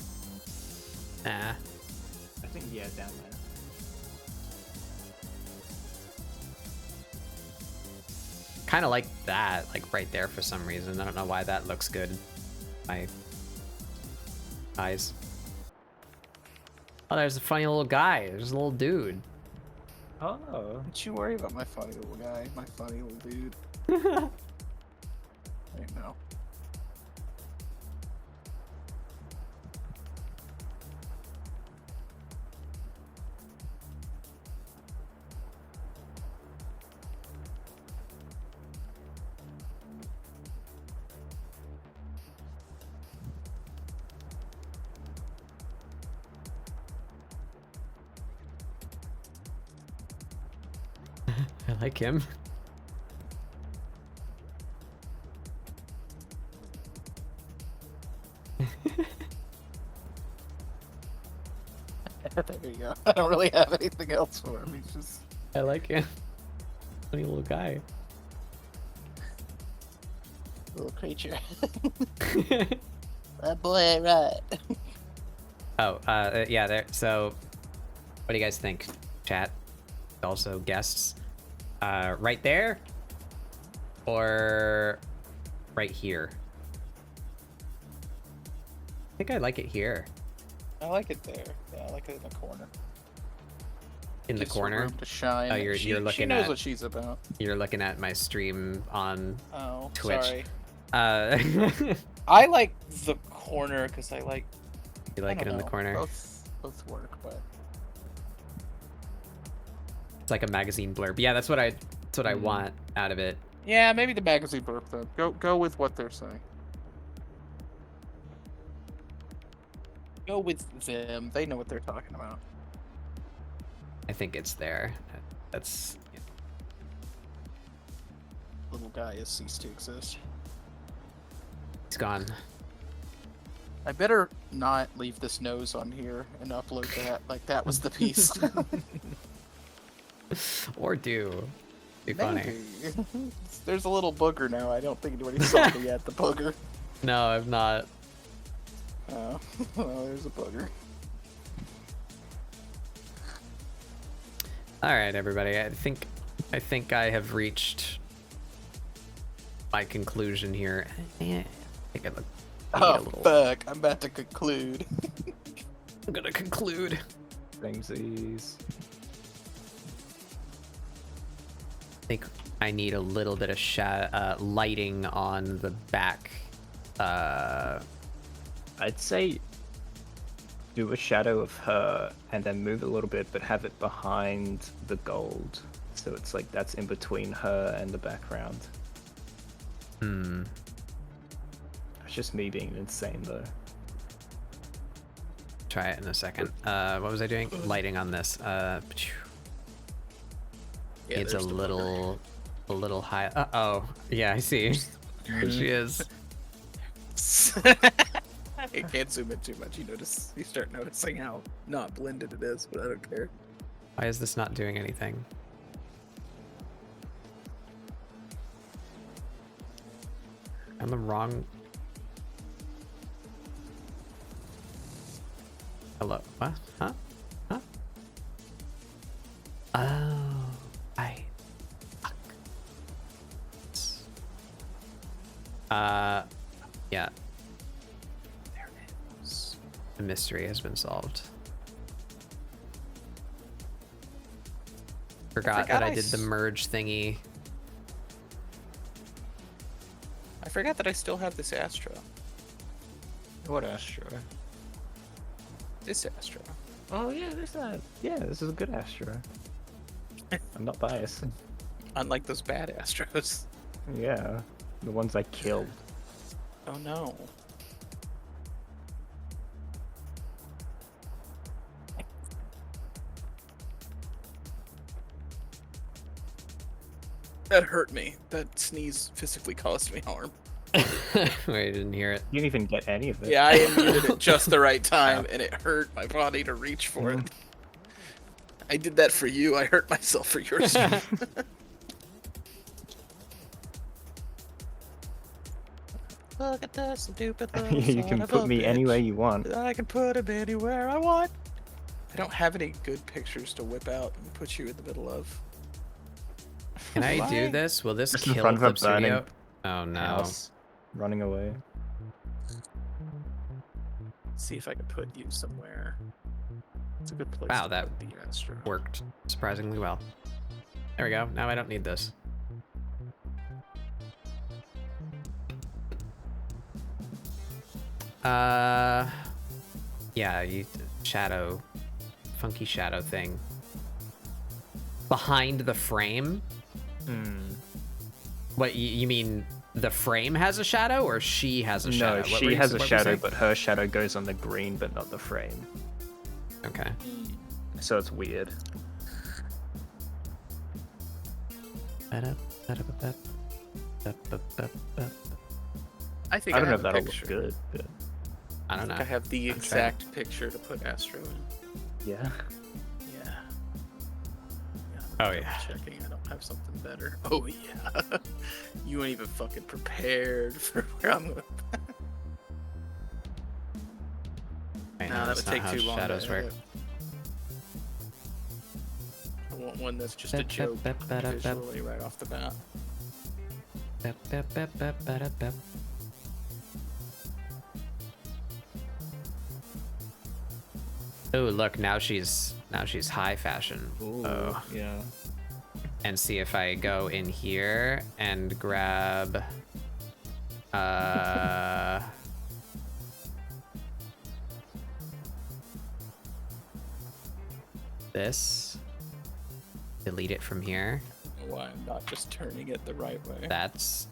Nah. I think, yeah, down there. Kind of like that, like right there for some reason. I don't know why that looks good. My eyes. Oh, there's a funny little guy. There's a little dude. Oh. Don't you worry about my funny little guy, my funny little dude. I know. I like him. There you go. I don't really have anything else for him. He's just. I like him. Funny little guy. Little creature. That boy ain't right. Oh, yeah, there. So, what do you guys think? Chat, also guests. Right there? Or right here? I think I like it here. I like it there. Yeah, I like it in the corner. In the Gives her corner? room to shine. Oh, you're she looking knows at what she's about. You're looking at my stream on Oh, Twitch. sorry. You I like the corner because I like. like I it don't in the know, corner? Both work, but. It's like a magazine blurb. Yeah, that's what I want out of it. Yeah, maybe the magazine book then. Go with what they're saying. Go with them. They know what they're talking about. I think it's there. That's Little guy has ceased to exist. He's gone. I better not leave this nose on here and upload that. Like that was the piece. Or do. Be funny. Maybe. There's a little booger now. I don't think anybody saw me yet. The booger. No, I've not. Oh, there's a booger. All right, everybody. I think I have reached my conclusion here. I think I look. Oh fuck! I'm about to conclude. I'm gonna conclude. Thingsies. I think I need a little bit of lighting on the back. I'd say do a shadow of her and then move a little bit, but have it behind the gold. So it's like that's in between her and the background. Hmm. It's just me being insane though. Try it in a second. What was I doing? Lighting on this. Yeah, it's a there's the little high. Oh, yeah, I see. There she is. I can't zoom in too much. You start noticing how not blended it is, but I don't care. Why is this not doing anything? I'm the wrong. Hello. What? Huh? Huh? Oh, I. Fuck. Yeah. There it is. The mystery has been solved. Forgot that I did the merge thingy. I forgot that I still have this Astro. What Astro? This Astro. Oh yeah, this is a good Astro. I'm not biased. Unlike those bad Astros. Yeah, the ones I killed. Oh no. That hurt me. That sneeze physically caused me harm. Wait, I didn't hear it. You didn't even get any of it. Yeah, I muted it just the right time, and it hurt my body to reach for it. I did that for you. I hurt myself for yours. Look at this stupid little You son can of put a me bitch. anywhere you want. I can put him anywhere I want. I don't have any good pictures to whip out and put you in the middle of. Can I do this? Will this Just in kill front of a Clip Studio? burning Oh no. house, running away. See if I can put you somewhere. It's a good place. Wow, to that put the Astro. worked surprisingly well. There we go. Now I don't need this. Yeah, shadow, funky shadow thing. Behind the frame? What, you mean the frame has a shadow or she has a shadow? No, What were she you- has a what were you shadow, saying? but her shadow goes on the green, but not the frame. Okay. So it's weird. I think I don't know have if a that'll picture. look good, but I don't know. I have the I'm exact picture to put Astro in. yeah. Yeah. Oh yeah. Checking. I don't have something better. Oh yeah. You ain't even fucking prepared for where I'm gonna. I No, know, that that's would take not how too long. shadows to work. edit. I want one that's just a joke visually right off the bat. Oh, look, now she's high fashion. Oh. Yeah. And see if I go in here and grab this. Delete it from here. Why I'm not just turning it the right way. That's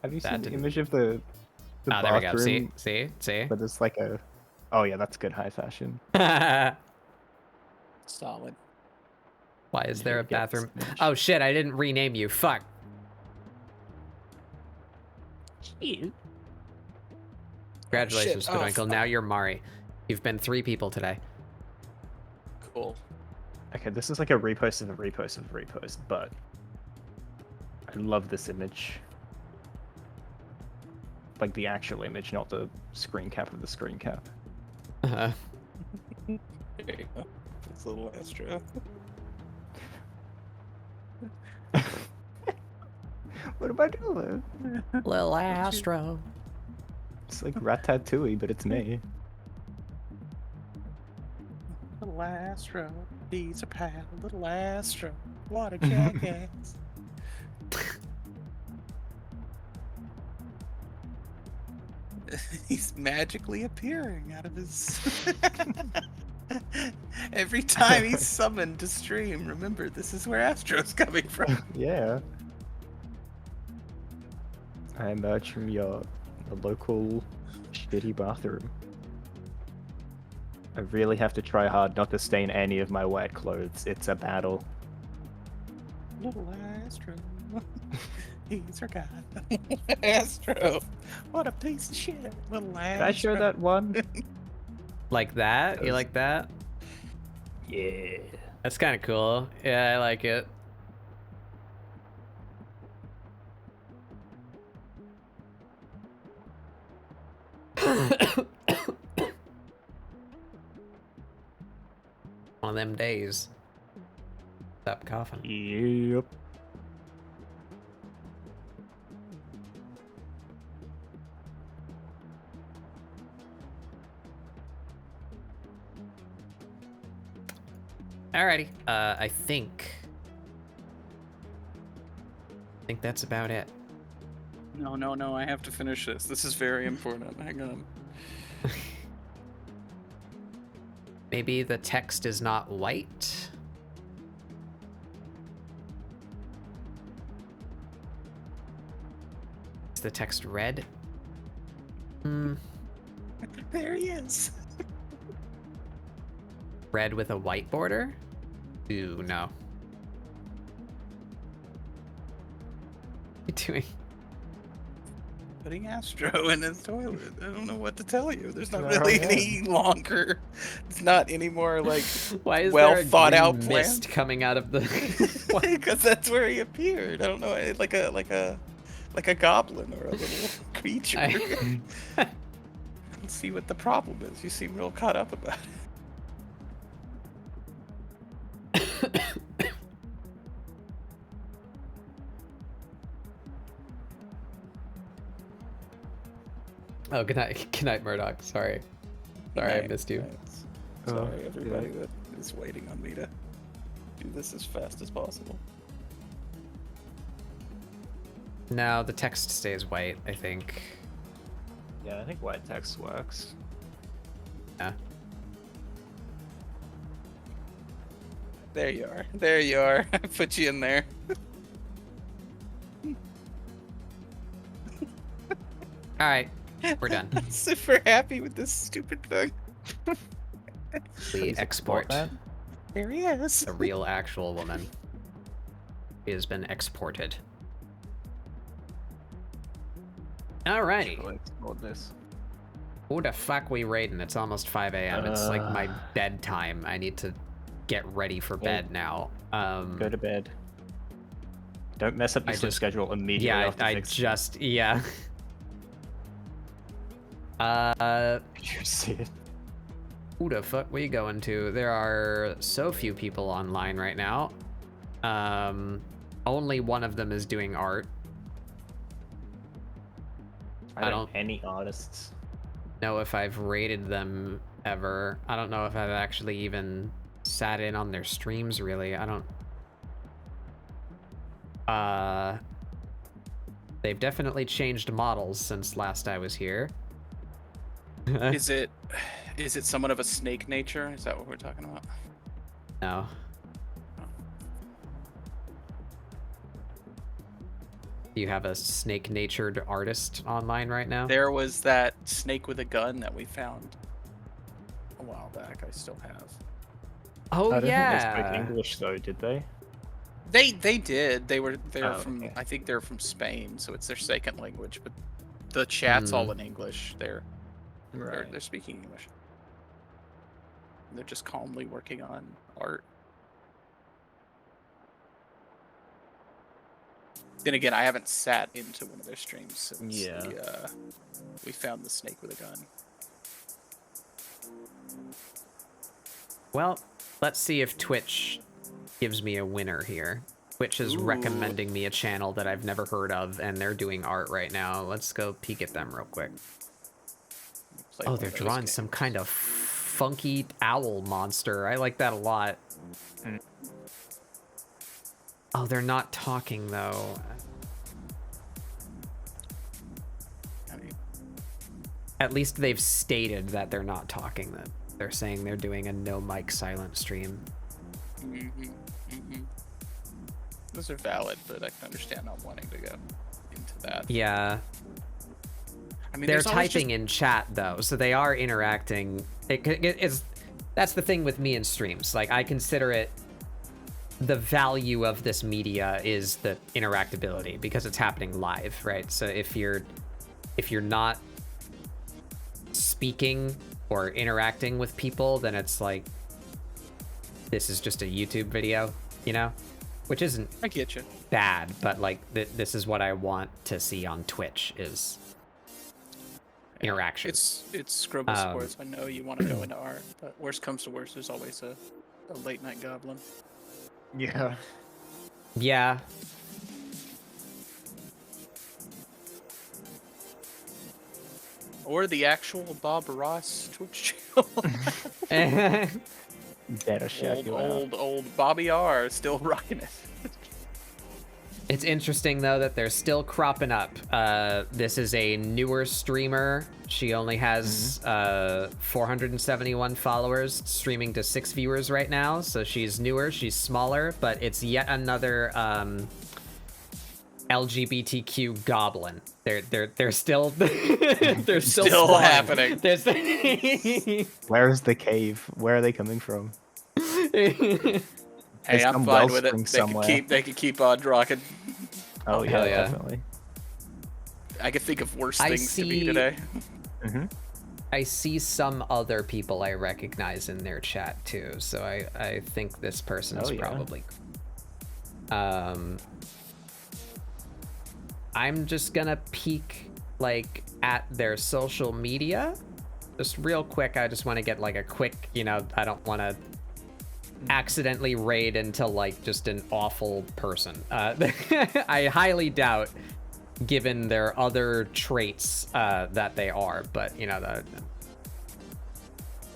Have you that seen the didn't- image of the Ah, there we go. bathroom? See? But it's like a. Oh yeah, that's good high fashion. Solid. Why is there a Get this bathroom? image. Oh shit, I didn't rename you. Fuck. Congratulations, shit. Oh, Spinoinkle. Now you're Mari. You've been 3 people today. Cool. Okay, this is like a repost of a repost of a repost, but I love this image. Like the actual image, not the screen cap of the screen cap. Uh-huh. There you go. This little Astro. What am I doing? Lil Astro. It's like Ratatouille, but it's me. Little Astro. He's a pal. Little Astro. What a jackass. He's magically appearing out of his. Every time he's summoned to stream, remember this is where Astro's coming from. Yeah. I emerge from your local shitty bathroom. I really have to try hard not to stain any of my wet clothes. It's a battle. Little Astro. He's our guy. Astro. What a piece of shit. Little Astro. Did I show that one? Like that? You like that? Yeah. That's kind of cool. Yeah, I like it. one of them days. Stop coughing. Yep. Alrighty. I think that's about it. No, I have to finish this. This is very important. Hang on. Maybe the text is not white. Is the text red? There he is. Red with a white border? Ooh, no. What are you doing? Putting Astro in his toilet. I don't know what to tell you. There's not Oh, really yeah. any longer. It's not any more like Why is well there a thought green out plan. mist coming out of the? Because that's where he appeared. I don't know, like a goblin or a little creature. Let's see what the problem is. You seem real caught up about it. Oh, good night, Murdoch. Sorry, I missed you. Sorry, everybody that is waiting on me to do this as fast as possible. No, the text stays white, I think. Yeah, I think white text works. Yeah. There you are. There you are. I put you in there. All right, we're done. I'm super happy with this stupid thing. We export. There he is. A real, actual woman. He has been exported. Alrighty. Who the fuck we raiding? It's almost 5 a.m. It's like my bedtime. I need to get ready for bed now. Go to bed. Don't mess up your sleep schedule immediately. Yeah, after I fixing just yeah. You see it. Who the fuck we going to? There are so few people online right now. Only one of them is doing art. I don't any artists know if I've rated them ever. I don't know if I've actually even sat in on their streams really. I don't. They've definitely changed models since last I was here. Is it somewhat of a snake nature? Is that what we're talking about? No. Do you have a snake-natured artist online right now? There was that snake with a gun that we found a while back. I still have. Oh, I don't yeah. think they spoke English though, did they? They did. They're from okay. I think they're from Spain, so it's their second language. But the chat's all in English. They're speaking English. They're just calmly working on art. Then again, I haven't sat into one of their streams since we found the snake with a gun. Well, let's see if Twitch gives me a winner here. Twitch is recommending me a channel that I've never heard of, and they're doing art right now. Let's go peek at them real quick. Oh, they're drawing some kind of funky owl monster. I like that a lot. Oh, they're not talking, though. At least they've stated that they're not talking. That they're saying they're doing a no mic silent stream. Those are valid, but I can understand not wanting to go into that. Yeah. I mean, they're there's always typing in chat though, so they are interacting. That's the thing with me in streams. Like, I consider it the value of this media is the interactability because it's happening live, right? So if you're not speaking or interacting with people, then it's like this is just a YouTube video, you know, which isn't I get you bad, but like this is what I want to see on Twitch is interaction. It's ScribbleSupport, so I know you want to go into art, but worst comes to worst, there's always a A late night goblin. Yeah. Yeah. Or the actual Bob Ross Twitch channel. Better shout you out. Old Bobby R still rocking it. It's interesting though that they're still cropping up. This is a newer streamer. She only has 471 followers, streaming to 6 viewers right now. So she's newer, she's smaller, but it's yet another LGBTQ goblin. They're still they're still spawning. Happening. Where's the cave? Where are they coming from? Hey, I'm fine with it. They could keep on rocking. Oh yeah, definitely. I could think of worse things to be today. I see some other people I recognize in their chat too, so I think this person is probably. I'm just gonna peek like at their social media, just real quick. I just want to get like a quick, I don't want to accidentally raid into like just an awful person. I highly doubt, given their other traits, that they are, but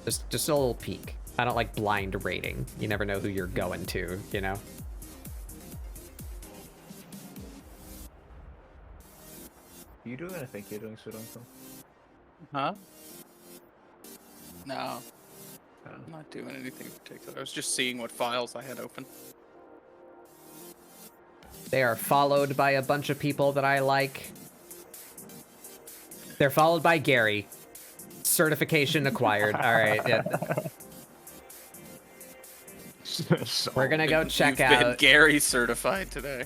just a little peek. I don't like blind raiding. You never know who you're going to, You doing? I think you're doing shit on some. Huh? No. I'm not doing anything particular. I was just seeing what files I had open. They are followed by a bunch of people that I like. They're followed by Gary. Certification acquired. All right. Yeah. We're gonna go check You've out been Gary certified today.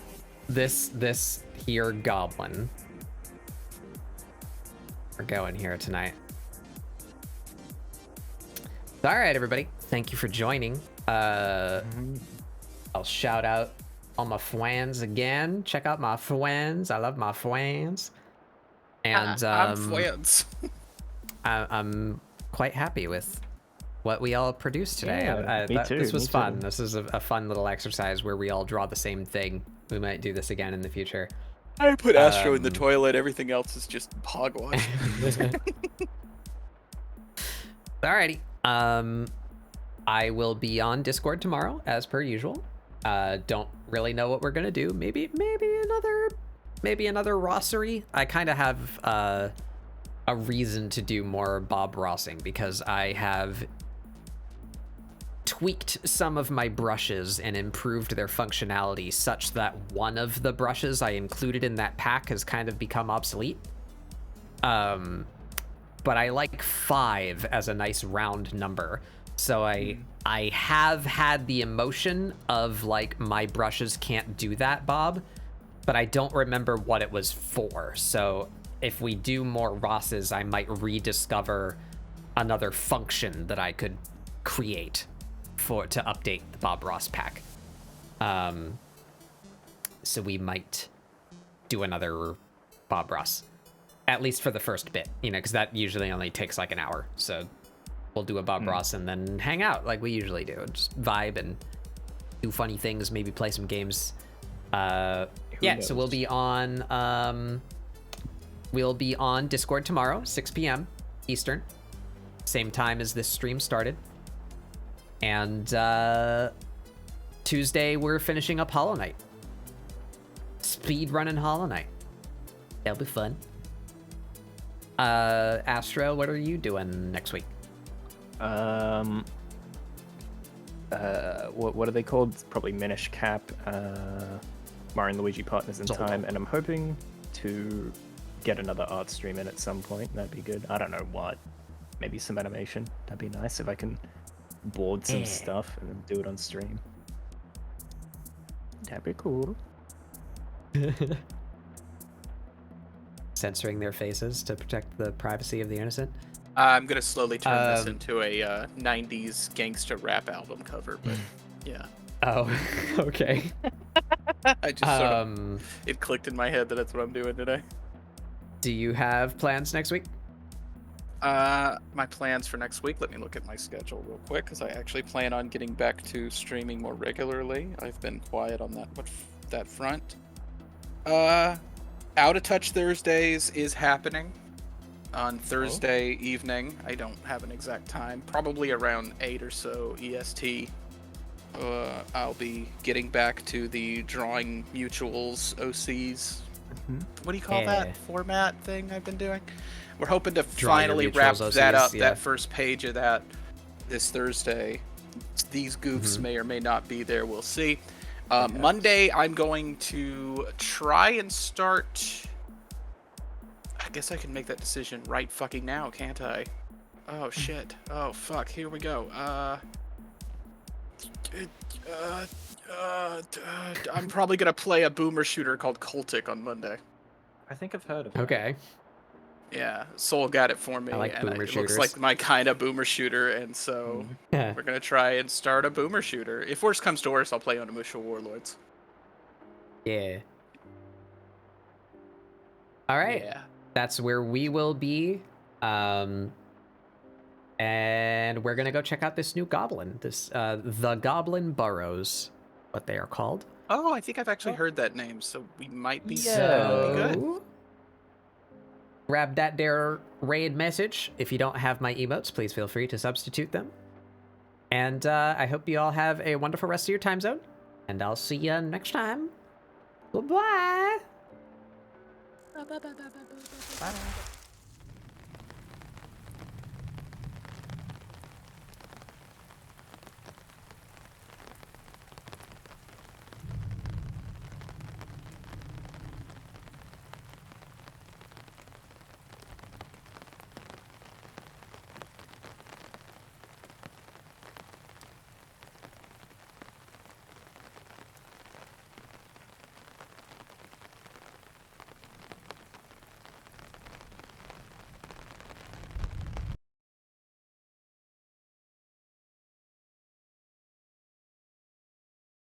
This here goblin. We're going here tonight. All right, everybody. Thank you for joining. I'll shout out all my fans again. Check out my fans. I love my fans. And I'm fans. I'm quite happy with what we all produced today. Yeah, me too, This was me fun. too. This is a fun little exercise where we all draw the same thing. We might do this again in the future. I put Astro in the toilet. Everything else is just hogwash. Alrighty. I will be on Discord tomorrow, as per usual. Don't really know what we're gonna do. Maybe another Rossery. I kind of have a reason to do more Bob Rossing because I have tweaked some of my brushes and improved their functionality such that one of the brushes I included in that pack has kind of become obsolete. But I like 5 as a nice round number. So I have had the emotion of like, my brushes can't do that, Bob, but I don't remember what it was for. So if we do more Rosses, I might rediscover another function that I could create to update the Bob Ross pack. So we might do another Bob Ross, at least for the first bit, because that usually only takes like an hour. So we'll do a Bob Ross and then hang out like we usually do, just vibe and do funny things, maybe play some games. So we'll be on Discord tomorrow, 6 p.m. Eastern, same time as this stream started. And Tuesday we're finishing up Hollow Knight. Speed running Hollow Knight. That'll be fun. Astro, what are you doing next week? What are they called? Probably Minish Cap, Mario and Luigi Partners in Time, and I'm hoping to get another art stream in at some point. That'd be good. I don't know what. Maybe some animation. That'd be nice if I can board some stuff and then do it on stream. That'd be cool. Censoring their faces to protect the privacy of the innocent. I'm gonna slowly turn this into a 90s gangsta rap album cover, but yeah. Oh, okay. I just it clicked in my head that that's what I'm doing today. Do you have plans next week? My plans for next week. Let me look at my schedule real quick, because I actually plan on getting back to streaming more regularly. I've been quiet on that front. Out of Touch Thursdays is happening on Thursday evening. I don't have an exact time. Probably around 8 or so EST. I'll be getting back to the drawing mutuals, OCs. What do you call that format thing I've been doing? We're hoping to finally wrap that up, that first page of that, this Thursday. These goofs may or may not be there. We'll see. Monday, I'm going to try and start... I guess I can make that decision right fucking now, can't I? Oh, shit. Oh, fuck. Here we go. I'm probably going to play a boomer shooter called Cultic on Monday. I think I've heard of it. Okay. Yeah, Soul got it for me, I like and boomer it shooters. looks like my kind of boomer shooter, and so we're gonna try and start a boomer shooter. If worse comes to worse, I'll play Onimusha Warlords. Yeah. All right. Yeah. That's where we will be. And we're gonna go check out this new goblin. This the Goblin Burrows, what they are called. Oh, I think I've actually heard that name, so we might be So grab that there raid message. If you don't have my emotes, please feel free to substitute them. And I hope you all have a wonderful rest of your time zone. And I'll see you next time. Goodbye. Bye.